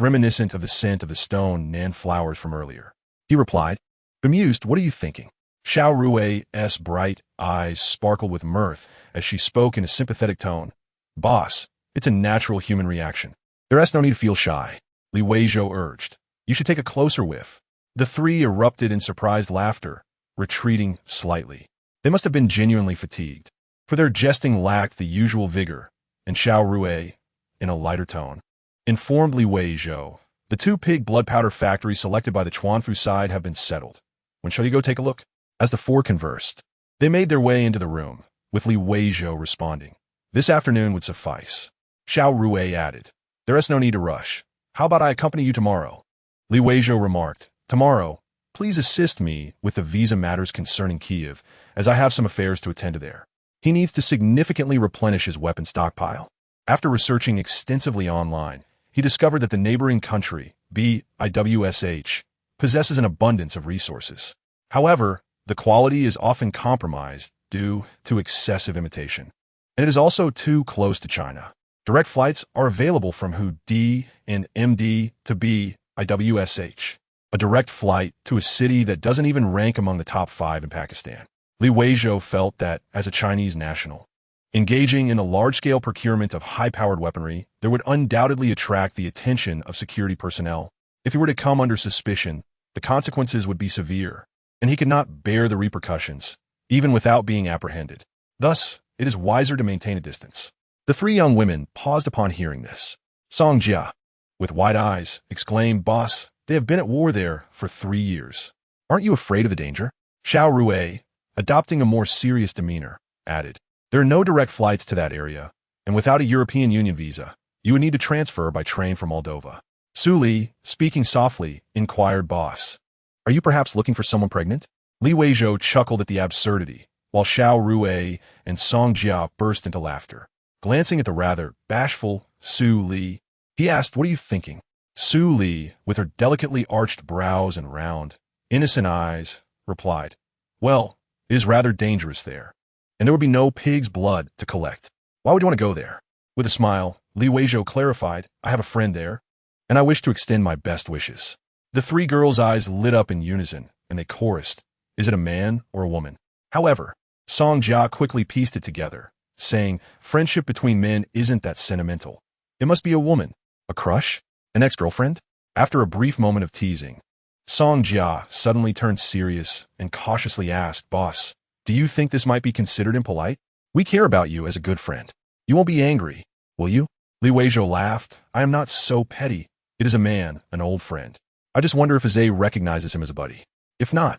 reminiscent of the scent of the stone Nan flowers from earlier. He replied, bemused, "What are you thinking?" Xiao Ruwei's bright eyes sparkled with mirth as she spoke in a sympathetic tone. "Boss, it's a natural human reaction. There's no need to feel shy," Li Weizhou urged. "You should take a closer whiff." The 3 erupted in surprised laughter, retreating slightly. They must have been genuinely fatigued, for their jesting lacked the usual vigor, and Xiao Ruwei, in a lighter tone, informed Li Weizhou, "The 2 pig blood powder factories selected by the Chuanfu side have been settled. When shall you go take a look?" As the 4 conversed, they made their way into the room, with Li Weizhou responding, "This afternoon would suffice." Xiao Ruwei added, "There is no need to rush. How about I accompany you tomorrow?" Li Weizhou remarked, "Tomorrow, please assist me with the visa matters concerning Kiev, as I have some affairs to attend to there." He needs to significantly replenish his weapon stockpile. After researching extensively online, he discovered that the neighboring country, Biwsh, possesses an abundance of resources. However, the quality is often compromised due to excessive imitation, and it is also too close to China. Direct flights are available from Hu-D and MD to Biwsh, a direct flight to a city that doesn't even rank among the top 5 in Pakistan. Li Weizhou felt that, as a Chinese national, engaging in a large-scale procurement of high-powered weaponry, there would undoubtedly attract the attention of security personnel. If he were to come under suspicion, the consequences would be severe, and he could not bear the repercussions, even without being apprehended. Thus, it is wiser to maintain a distance. The 3 young women paused upon hearing this. Song Jia, with wide eyes, exclaimed, "Boss, they have been at war there for 3 years. Aren't you afraid of the danger?" Xiao Ruwei, adopting a more serious demeanor, added, "There are no direct flights to that area, and without a European Union visa, you would need to transfer by train from Moldova." Su Li, speaking softly, inquired, "Boss, are you perhaps looking for someone pregnant?" Li Weizhou chuckled at the absurdity, while Xiao Ruwei and Song Jia burst into laughter. Glancing at the rather bashful Su Li, he asked, "What are you thinking?" Su Li, with her delicately arched brows and round, innocent eyes, replied, "Well, it is rather dangerous there, and there would be no pig's blood to collect. Why would you want to go there?" With a smile, Li Weizhou clarified, "I have a friend there, and I wish to extend my best wishes." The 3 girls' eyes lit up in unison, and they chorused, "Is it a man or a woman?" However, Song Jia quickly pieced it together, saying, "Friendship between men isn't that sentimental. It must be a woman. A crush? An ex-girlfriend?" After a brief moment of teasing, Song Jia suddenly turned serious and cautiously asked, "Boss, do you think this might be considered impolite? We care about you as a good friend. You won't be angry, will you?" Li Weizhou laughed. "I am not so petty. It is a man, an old friend. I just wonder if Azay recognizes him as a buddy. If not,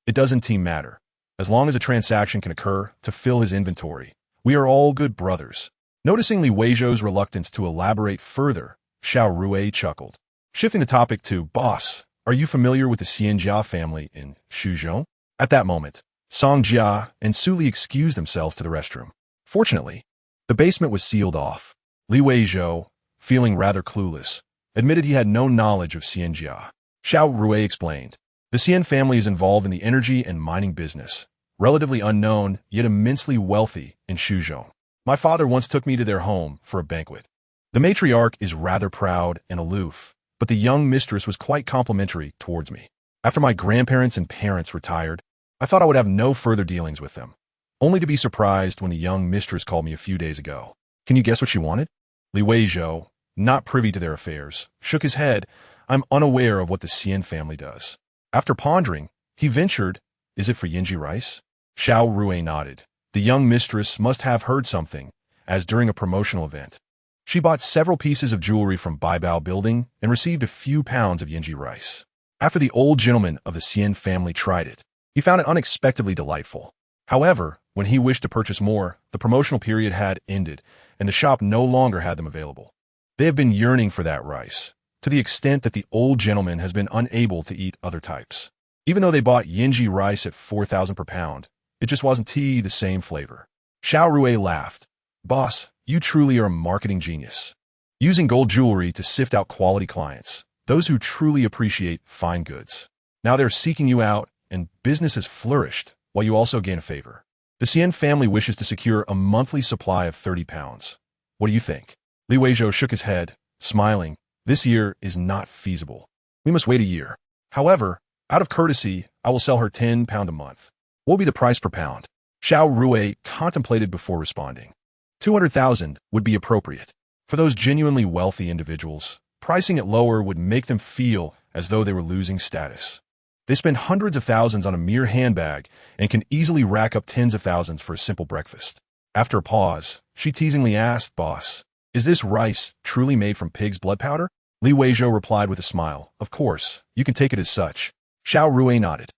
it doesn't matter. As long as a transaction can occur to fill his inventory, we are all good brothers." Noticing Li Weizhou's reluctance to elaborate further, Xiao Ruwei chuckled. Shifting the topic to, "Boss, are you familiar with the Xianjia family in Shuzhou?" At that moment, Song Jia and Su excused themselves to the restroom. Fortunately, the basement was sealed off. Li Weizhou, feeling rather clueless, admitted he had no knowledge of Xianjia. Xiao Rue explained. The Xian family is involved in the energy and mining business, relatively unknown yet immensely wealthy in Shuzhou. My father once took me to their home for a banquet. The matriarch is rather proud and aloof, but the young mistress was quite complimentary towards me. After my grandparents and parents retired, I thought I would have no further dealings with them, only to be surprised when the young mistress called me a few days ago. Can you guess what she wanted? Li Weizhou, not privy to their affairs, shook his head. I'm unaware of what the Xian family does. After pondering, he ventured, is it for Yinji rice? Xiao Rue nodded. The young mistress must have heard something, as during a promotional event, she bought several pieces of jewelry from Baibao Building and received a few pounds of Yinji rice. After the old gentleman of the Xian family tried it, he found it unexpectedly delightful. However, when he wished to purchase more, the promotional period had ended, and the shop no longer had them available. They have been yearning for that rice, to the extent that the old gentleman has been unable to eat other types. Even though they bought Yinji rice at 4,000 per pound, it just wasn't the same flavor. Xiao Rue laughed. Boss, you truly are a marketing genius. Using gold jewelry to sift out quality clients, those who truly appreciate fine goods. Now they're seeking you out, and business has flourished, while you also gain a favor. The Xian family wishes to secure a monthly supply of 30 pounds. What do you think? Li Weizhou shook his head, smiling. This year is not feasible. We must wait a year. However, out of courtesy, I will sell her 10 pounds a month. What will be the price per pound? Xiao Rue contemplated before responding. 200,000 would be appropriate. For those genuinely wealthy individuals, pricing it lower would make them feel as though they were losing status. They spend hundreds of thousands on a mere handbag and can easily rack up tens of thousands for a simple breakfast. After a pause, she teasingly asked, Boss, is this rice truly made from pig's blood powder? Li Weizhou replied with a smile. Of course, you can take it as such. Xiao Rue nodded.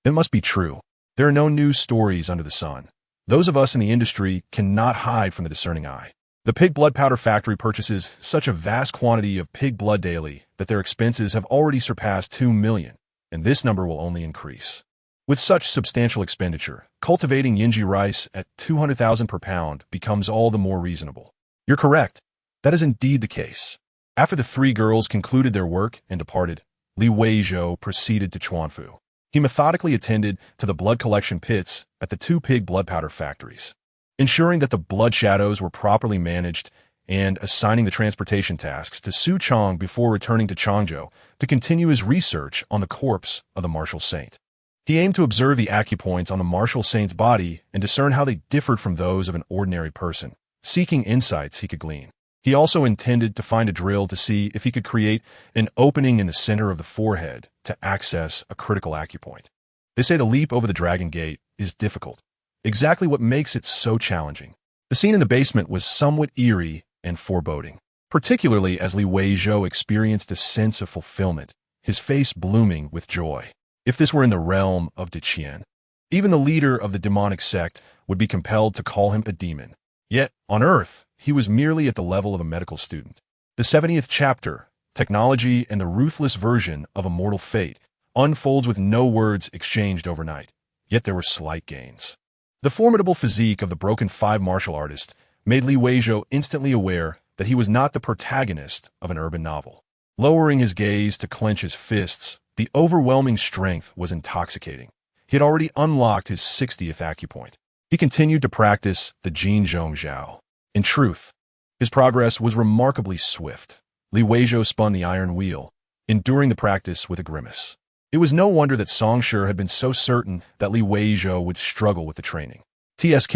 It must be true. There are no new stories under the sun. Those of us in the industry cannot hide from the discerning eye. The pig blood powder factory purchases such a vast quantity of pig blood daily that their expenses have already surpassed 2 million, and this number will only increase. With such substantial expenditure, cultivating Yinji rice at 200,000 per pound becomes all the more reasonable. You're correct. That is indeed the case. After the three girls concluded their work and departed, Li Weizhou proceeded to Chuanfu. He methodically attended to the blood collection pits at the two pig blood powder factories, ensuring that the blood shadows were properly managed and assigning the transportation tasks to Su Chong before returning to Changzhou to continue his research on the corpse of the martial saint. He aimed to observe the acupoints on the martial saint's body and discern how they differed from those of an ordinary person, seeking insights he could glean. He also intended to find a drill to see if he could create an opening in the center of the forehead to access a critical acupoint. They say the leap over the Dragon Gate is difficult, exactly what makes it so challenging. The scene in the basement was somewhat eerie and foreboding, particularly as Li Weizhou experienced a sense of fulfillment, his face blooming with joy. If this were in the realm of Deqian, even the leader of the demonic sect would be compelled to call him a demon. Yet, on Earth, he was merely at the level of a medical student. The 70th chapter, Technology and the Ruthless Version of Immortal Fate, unfolds with no words exchanged overnight, yet there were slight gains. The formidable physique of the Broken 5 martial artist made Li Weizhou instantly aware that he was not the protagonist of an urban novel. Lowering his gaze to clench his fists, the overwhelming strength was intoxicating. He had already unlocked his 60th acupoint. He continued to practice the Jin Zhong Zhao. In truth, his progress was remarkably swift. Li Weizhou spun the iron wheel, enduring the practice with a grimace. It was no wonder that Songshi had been so certain that Li Weizhou would struggle with the training. TSK,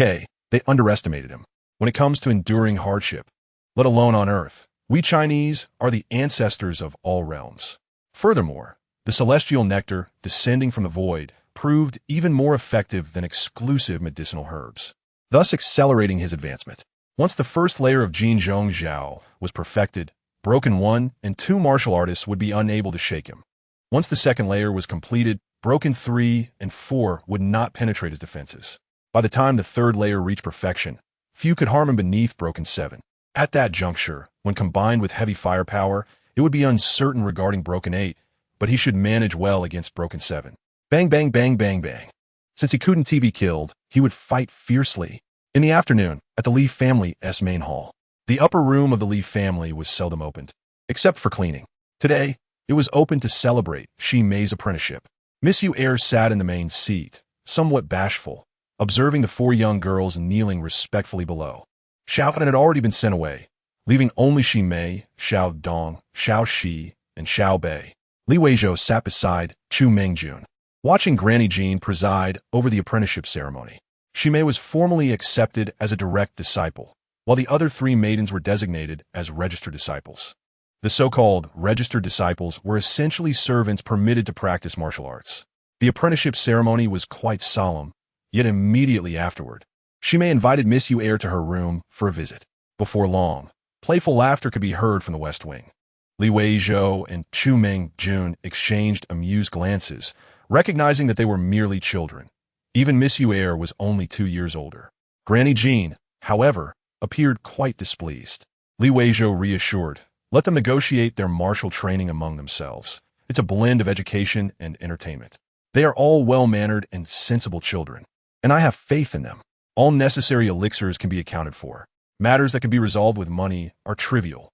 they underestimated him. When it comes to enduring hardship, let alone on Earth, we Chinese are the ancestors of all realms. Furthermore, the celestial nectar descending from the void proved even more effective than exclusive medicinal herbs, thus accelerating his advancement. Once the first layer of Jin Zhong Zhao was perfected, Broken 1 and 2 martial artists would be unable to shake him. Once the second layer was completed, Broken 3 and 4 would not penetrate his defenses. By the time the third layer reached perfection, few could harm him beneath Broken 7. At that juncture, when combined with heavy firepower, it would be uncertain regarding Broken 8, but he should manage well against Broken 7. Bang, bang, bang, bang, bang. Since he couldn't be killed, he would fight fiercely. In the afternoon, at the Li family's main hall, the upper room of the Li family was seldom opened, except for cleaning. Today, it was open to celebrate Shi Mei's apprenticeship. Miss Yu Er sat in the main seat, somewhat bashful, observing the four young girls kneeling respectfully below. Xiao had already been sent away, leaving only Shi Mei, Xiao Dong, Xiao Shi, and Xiao Bei. Li Weizhou sat beside Chu Mingjun, watching Granny Jean preside over the apprenticeship ceremony. Shi Mei was formally accepted as a direct disciple, while the other three maidens were designated as registered disciples. The so-called registered disciples were essentially servants permitted to practice martial arts. The apprenticeship ceremony was quite solemn, yet immediately afterward, Shi Mei invited Miss Yu Er to her room for a visit. Before long, playful laughter could be heard from the west wing. Li Weizhou and Chu Mingjun exchanged amused glances, recognizing that they were merely children. Even Miss Yu Er was only 2 years older. Granny Jean, however, appeared quite displeased. Li Weizhou reassured, "Let them negotiate their martial training among themselves. It's a blend of education and entertainment. They are all well-mannered and sensible children, and I have faith in them. All necessary elixirs can be accounted for. Matters that can be resolved with money are trivial."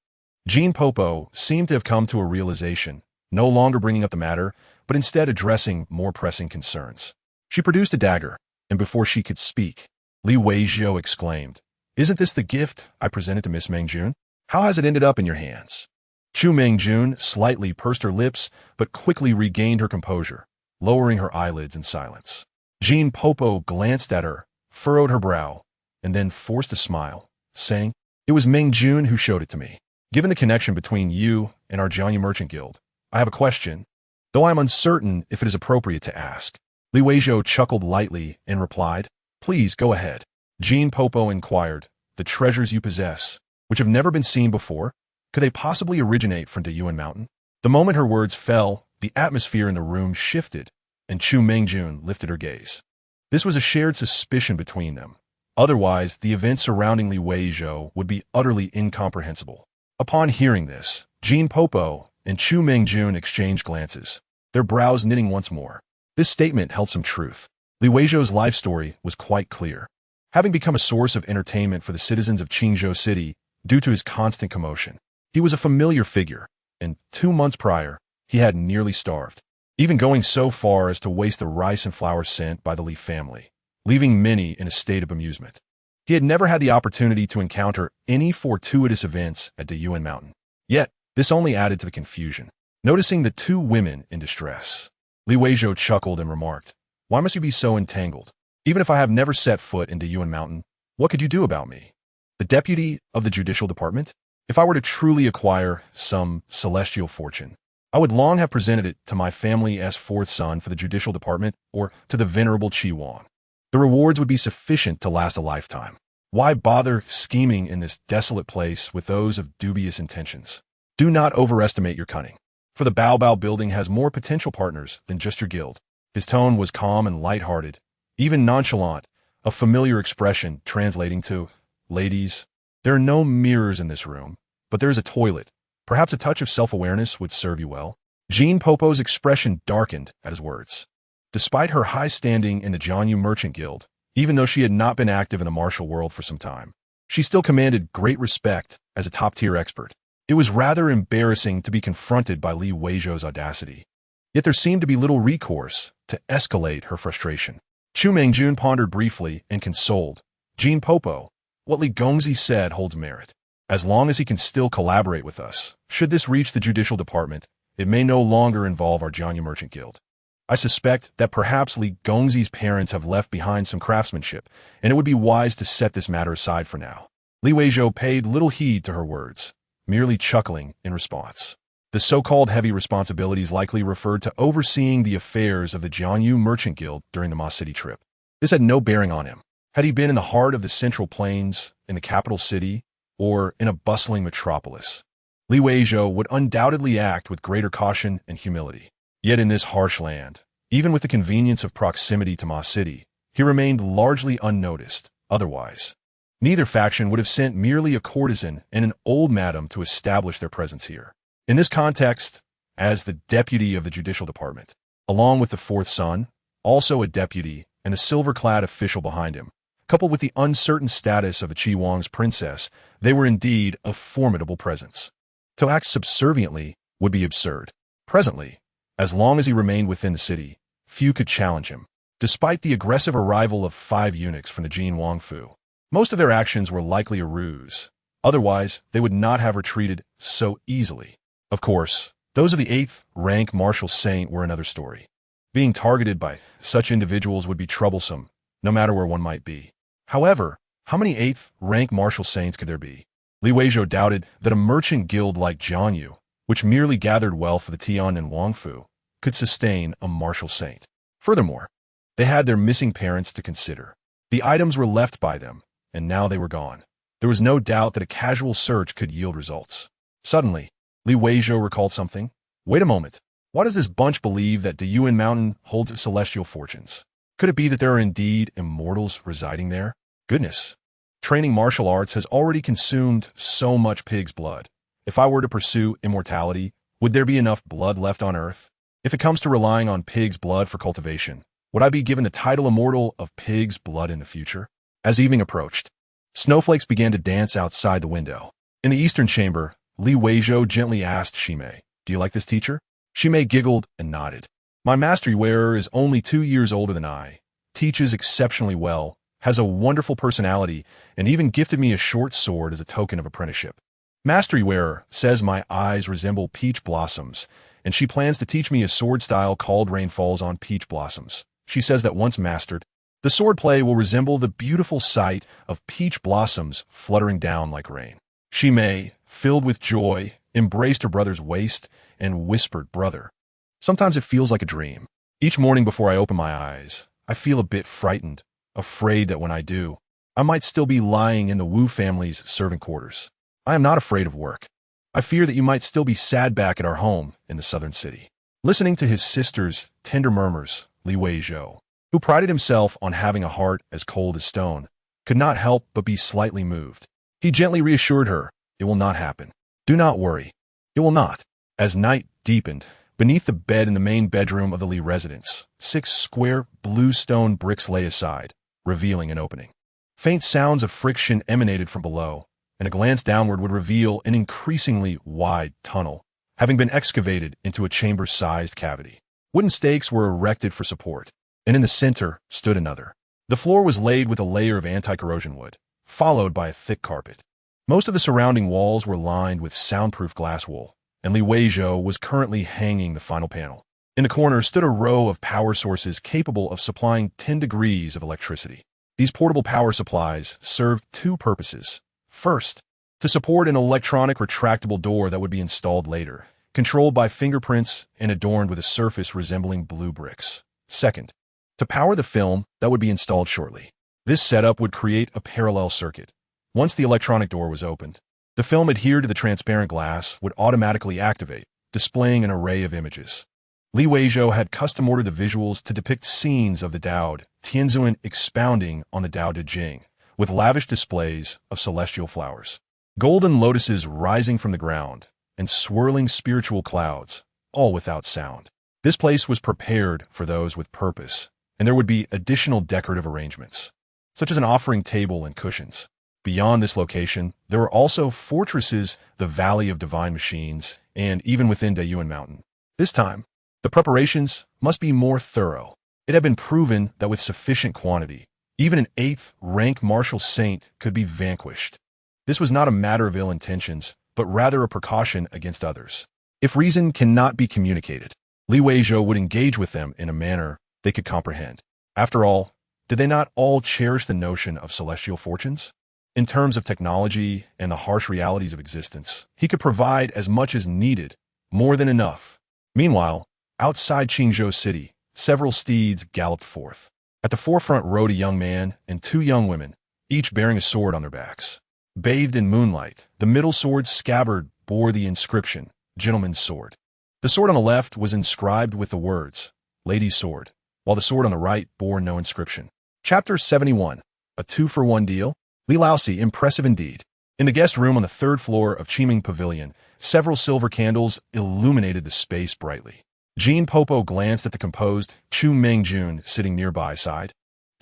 Jean Popo seemed to have come to a realization, no longer bringing up the matter, but instead addressing more pressing concerns. She produced a dagger, and before she could speak, Li Weizhou exclaimed, "Isn't this the gift I presented to Miss Mingjun? How has it ended up in your hands?" Chu Mingjun slightly pursed her lips, but quickly regained her composure, lowering her eyelids in silence. Jean Popo glanced at her, furrowed her brow, and then forced a smile, saying, "It was Mingjun who showed it to me. Given the connection between you and our Jiangyu Merchant Guild, I have a question, though I am uncertain if it is appropriate to ask." Li Weizhou chuckled lightly and replied, "Please go ahead." Jean Popo inquired, "The treasures you possess, which have never been seen before, could they possibly originate from Deyuan Mountain?" The moment her words fell, the atmosphere in the room shifted, and Chu Mingjun lifted her gaze. This was a shared suspicion between them. Otherwise, the events surrounding Li Weizhou would be utterly incomprehensible. Upon hearing this, Jean Popo and Chu Mingjun exchanged glances, their brows knitting once more. This statement held some truth. Li Weizhou's life story was quite clear. Having become a source of entertainment for the citizens of Qingzhou City due to his constant commotion, he was a familiar figure, and 2 months prior, he had nearly starved, even going so far as to waste the rice and flour sent by the Li family, leaving many in a state of amusement. He had never had the opportunity to encounter any fortuitous events at Deyuan Mountain. Yet, this only added to the confusion. Noticing the 2 women in distress, Li Weizhou chuckled and remarked, "Why must you be so entangled? Even if I have never set foot in Deyuan Mountain, what could you do about me? The deputy of the judicial department? If I were to truly acquire some celestial fortune, I would long have presented it to my family's 4th son for the judicial department or to the venerable Qi Wang. The rewards would be sufficient to last a lifetime. Why bother scheming in this desolate place with those of dubious intentions? Do not overestimate your cunning, for the Bao building has more potential partners than just your guild." His tone was calm and light-hearted, even nonchalant, a familiar expression translating to, "Ladies, there are no mirrors in this room, but there is a toilet. Perhaps a touch of self-awareness would serve you well." Jean Popo's expression darkened at his words. Despite her high standing in the Jiangyu Merchant Guild, even though she had not been active in the martial world for some time, she still commanded great respect as a top-tier expert. It was rather embarrassing to be confronted by Li Weizhou's audacity. Yet there seemed to be little recourse to escalate her frustration. Chu Mingjun pondered briefly and consoled, "Jean Popo, what Li Gongzi said holds merit. As long as he can still collaborate with us, should this reach the judicial department, it may no longer involve our Jiangyu Merchant Guild. I suspect that perhaps Li Gongzi's parents have left behind some craftsmanship, and it would be wise to set this matter aside for now." Li Weizhou paid little heed to her words, merely chuckling in response. The so-called heavy responsibilities likely referred to overseeing the affairs of the Jiangyu Merchant Guild during the Ma City trip. This had no bearing on him. Had he been in the heart of the Central Plains, in the capital city, or in a bustling metropolis, Li Weizhou would undoubtedly act with greater caution and humility. Yet in this harsh land, even with the convenience of proximity to Ma City, he remained largely unnoticed. Otherwise, neither faction would have sent merely a courtesan and an old madam to establish their presence here. In this context, as the deputy of the judicial department, along with the 4th son, also a deputy and the silver-clad official behind him. Coupled with the uncertain status of the Qi Wang's princess, they were indeed a formidable presence. To act subserviently would be absurd. Presently, as long as he remained within the city, few could challenge him. Despite the aggressive arrival of 5 eunuchs from the Jin Wangfu, most of their actions were likely a ruse. Otherwise, they would not have retreated so easily. Of course, those of the 8th rank martial saint were another story. Being targeted by such individuals would be troublesome, no matter where one might be. However, how many 8th rank martial saints could there be? Weizhou doubted that a merchant guild like Jianyu, which merely gathered wealth for the Tian and Wangfu, could sustain a martial saint. Furthermore, they had their missing parents to consider. The items were left by them, and now they were gone. There was no doubt that a casual search could yield results. Suddenly, Weizhou recalled something. Wait a moment. Why does this bunch believe that Dayuan Mountain holds celestial fortunes? Could it be that there are indeed immortals residing there? Goodness. Training martial arts has already consumed so much pig's blood. If I were to pursue immortality, would there be enough blood left on Earth? If it comes to relying on pig's blood for cultivation, would I be given the title Immortal of pig's blood in the future? As evening approached, snowflakes began to dance outside the window. In the eastern chamber, Weizhou gently asked Shimei, "Do you like this teacher?" Shimei giggled and nodded. "My mastery wearer is only 2 years older than I, teaches exceptionally well, has a wonderful personality, and even gifted me a short sword as a token of apprenticeship. Mastery wearer says my eyes resemble peach blossoms, and she plans to teach me a sword style called Rain Falls on Peach Blossoms. She says that once mastered, the sword play will resemble the beautiful sight of peach blossoms fluttering down like rain." Shimei, filled with joy, embraced her brother's waist and whispered, "Brother, sometimes it feels like a dream. Each morning before I open my eyes, I feel a bit frightened, afraid that when I do, I might still be lying in the Wu family's servant quarters. I am not afraid of work. I fear that you might still be sad back at our home in the southern city." Listening to his sister's tender murmurs, Weizhou, who prided himself on having a heart as cold as stone, could not help but be slightly moved. He gently reassured her, "It will not happen. Do not worry. It will not." As night deepened, beneath the bed in the main bedroom of the Li residence, 6 square blue stone bricks lay aside, revealing an opening. Faint sounds of friction emanated from below, and a glance downward would reveal an increasingly wide tunnel, having been excavated into a chamber-sized cavity. Wooden stakes were erected for support, and in the center stood another. The floor was laid with a layer of anti-corrosion wood, followed by a thick carpet. Most of the surrounding walls were lined with soundproof glass wool, and Weizhou was currently hanging the final panel. In the corner stood a row of power sources capable of supplying 10 degrees of electricity. These portable power supplies served 2 purposes. First, to support an electronic retractable door that would be installed later, controlled by fingerprints and adorned with a surface resembling blue bricks. Second, to power the film that would be installed shortly. This setup would create a parallel circuit. Once the electronic door was opened, the film adhered to the transparent glass would automatically activate, displaying an array of images. Weizhou had custom-ordered the visuals to depict scenes of the Tao Tianzuan expounding on the Tao Te Ching, with lavish displays of celestial flowers, golden lotuses rising from the ground, and swirling spiritual clouds, all without sound. This place was prepared for those with purpose, and there would be additional decorative arrangements, such as an offering table and cushions. Beyond this location, there were also fortresses, the Valley of Divine Machines, and even within Dayuan Mountain. This time, the preparations must be more thorough. It had been proven that with sufficient quantity, even an 8th rank martial saint could be vanquished. This was not a matter of ill intentions, but rather a precaution against others. If reason cannot be communicated, Weizhou would engage with them in a manner they could comprehend. After all, did they not all cherish the notion of celestial fortunes? In terms of technology and the harsh realities of existence, he could provide as much as needed, more than enough. Meanwhile, outside Qingzhou City, several steeds galloped forth. At the forefront rode a young man and 2 young women, each bearing a sword on their backs. Bathed in moonlight, the middle sword's scabbard bore the inscription, "Gentleman's Sword." The sword on the left was inscribed with the words, "Lady's Sword," while the sword on the right bore no inscription. Chapter 71, a 2-for-1 deal? Li Laosi, impressive indeed. In the guest room on the 3rd floor of Qiming Pavilion, several silver candles illuminated the space brightly. Jean Popo glanced at the composed Chu Mengjun sitting nearby, sighed.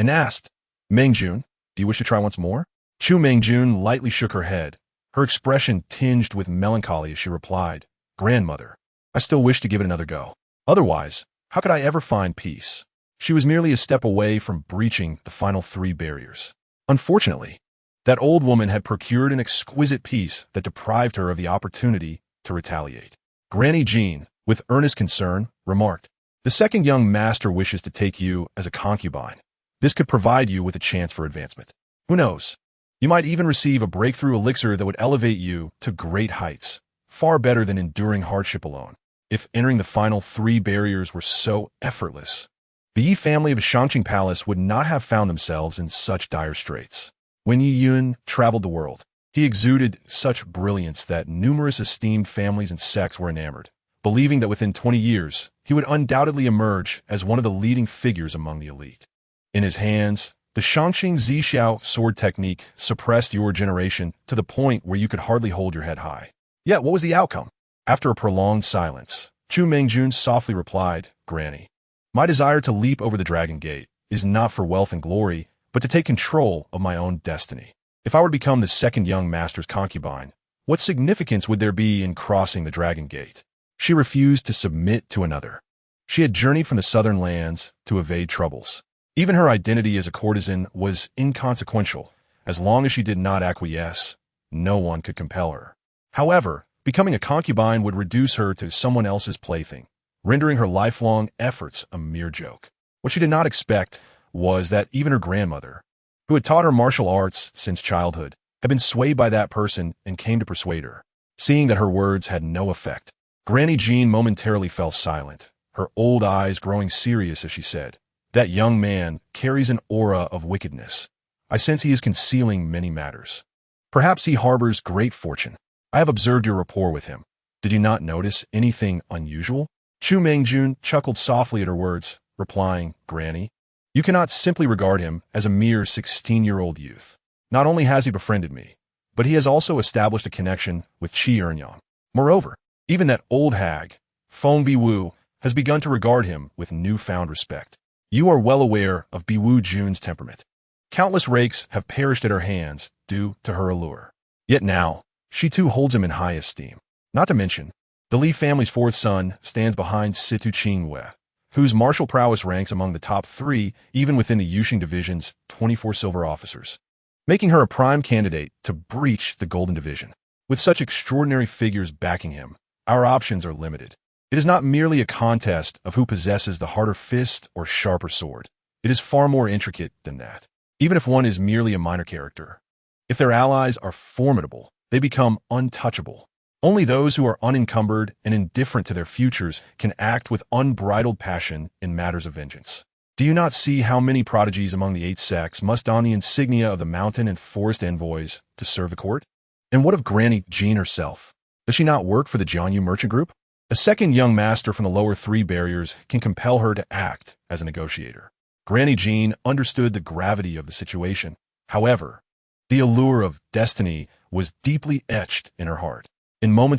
and asked, Mengjun, do you wish to try once more? Chu Mengjun lightly shook her head, her expression tinged with melancholy as she replied, Grandmother, I still wish to give it another go. Otherwise, how could I ever find peace? She was merely a step away from breaching the final 3 barriers. Unfortunately, that old woman had procured an exquisite peace that deprived her of the opportunity to retaliate. Granny Jean, with earnest concern, remarked, The second young master wishes to take you as a concubine. This could provide you with a chance for advancement. Who knows? You might even receive a breakthrough elixir that would elevate you to great heights, far better than enduring hardship alone. If entering the final 3 barriers were so effortless, the Yi family of Shangqing Palace would not have found themselves in such dire straits. When Yi Yun traveled the world, he exuded such brilliance that numerous esteemed families and sects were enamored, believing that within 20 years, he would undoubtedly emerge as one of the leading figures among the elite. In his hands, the Shangqing Zixiao sword technique suppressed your generation to the point where you could hardly hold your head high. Yet what was the outcome? After a prolonged silence, Chu Mengjun softly replied, Granny, my desire to leap over the Dragon Gate is not for wealth and glory, but to take control of my own destiny. If I were to become the second young master's concubine, what significance would there be in crossing the Dragon Gate? She refused to submit to another. She had journeyed from the southern lands to evade troubles. Even her identity as a courtesan was inconsequential. As long as she did not acquiesce, no one could compel her. However, becoming a concubine would reduce her to someone else's plaything, rendering her lifelong efforts a mere joke. What she did not expect was that even her grandmother, who had taught her martial arts since childhood, had been swayed by that person and came to persuade her. Seeing that her words had no effect, Granny Jean momentarily fell silent, her old eyes growing serious as she said, That young man carries an aura of wickedness. I sense he is concealing many matters. Perhaps he harbors great fortune. I have observed your rapport with him. Did you not notice anything unusual? Chu Mengjun chuckled softly at her words, replying, Granny, you cannot simply regard him as a mere 16-year-old youth. Not only has he befriended me, but he has also established a connection with Qi Ernyang. Moreover, even that old hag, Feng Biwu, has begun to regard him with newfound respect. You are well aware of Biwu Jun's temperament. Countless rakes have perished at her hands due to her allure. Yet now, she too holds him in high esteem. Not to mention, the Li family's 4th son stands behind Situ Qingwei, whose martial prowess ranks among the top 3 even within the Yuxing Division's 24 silver officers, making her a prime candidate to breach the Golden Division. With such extraordinary figures backing him, our options are limited. It is not merely a contest of who possesses the harder fist or sharper sword. It is far more intricate than that. Even if one is merely a minor character, if their allies are formidable, they become untouchable. Only those who are unencumbered and indifferent to their futures can act with unbridled passion in matters of vengeance. Do you not see how many prodigies among the 8 sects must don the insignia of the mountain and forest envoys to serve the court? And what of Granny Jean herself? Does she not work for the Jiangyu Merchant Group? A second young master from the lower 3 barriers can compel her to act as a negotiator. Granny Jean understood the gravity of the situation. However, the allure of destiny was deeply etched in her heart. In moments of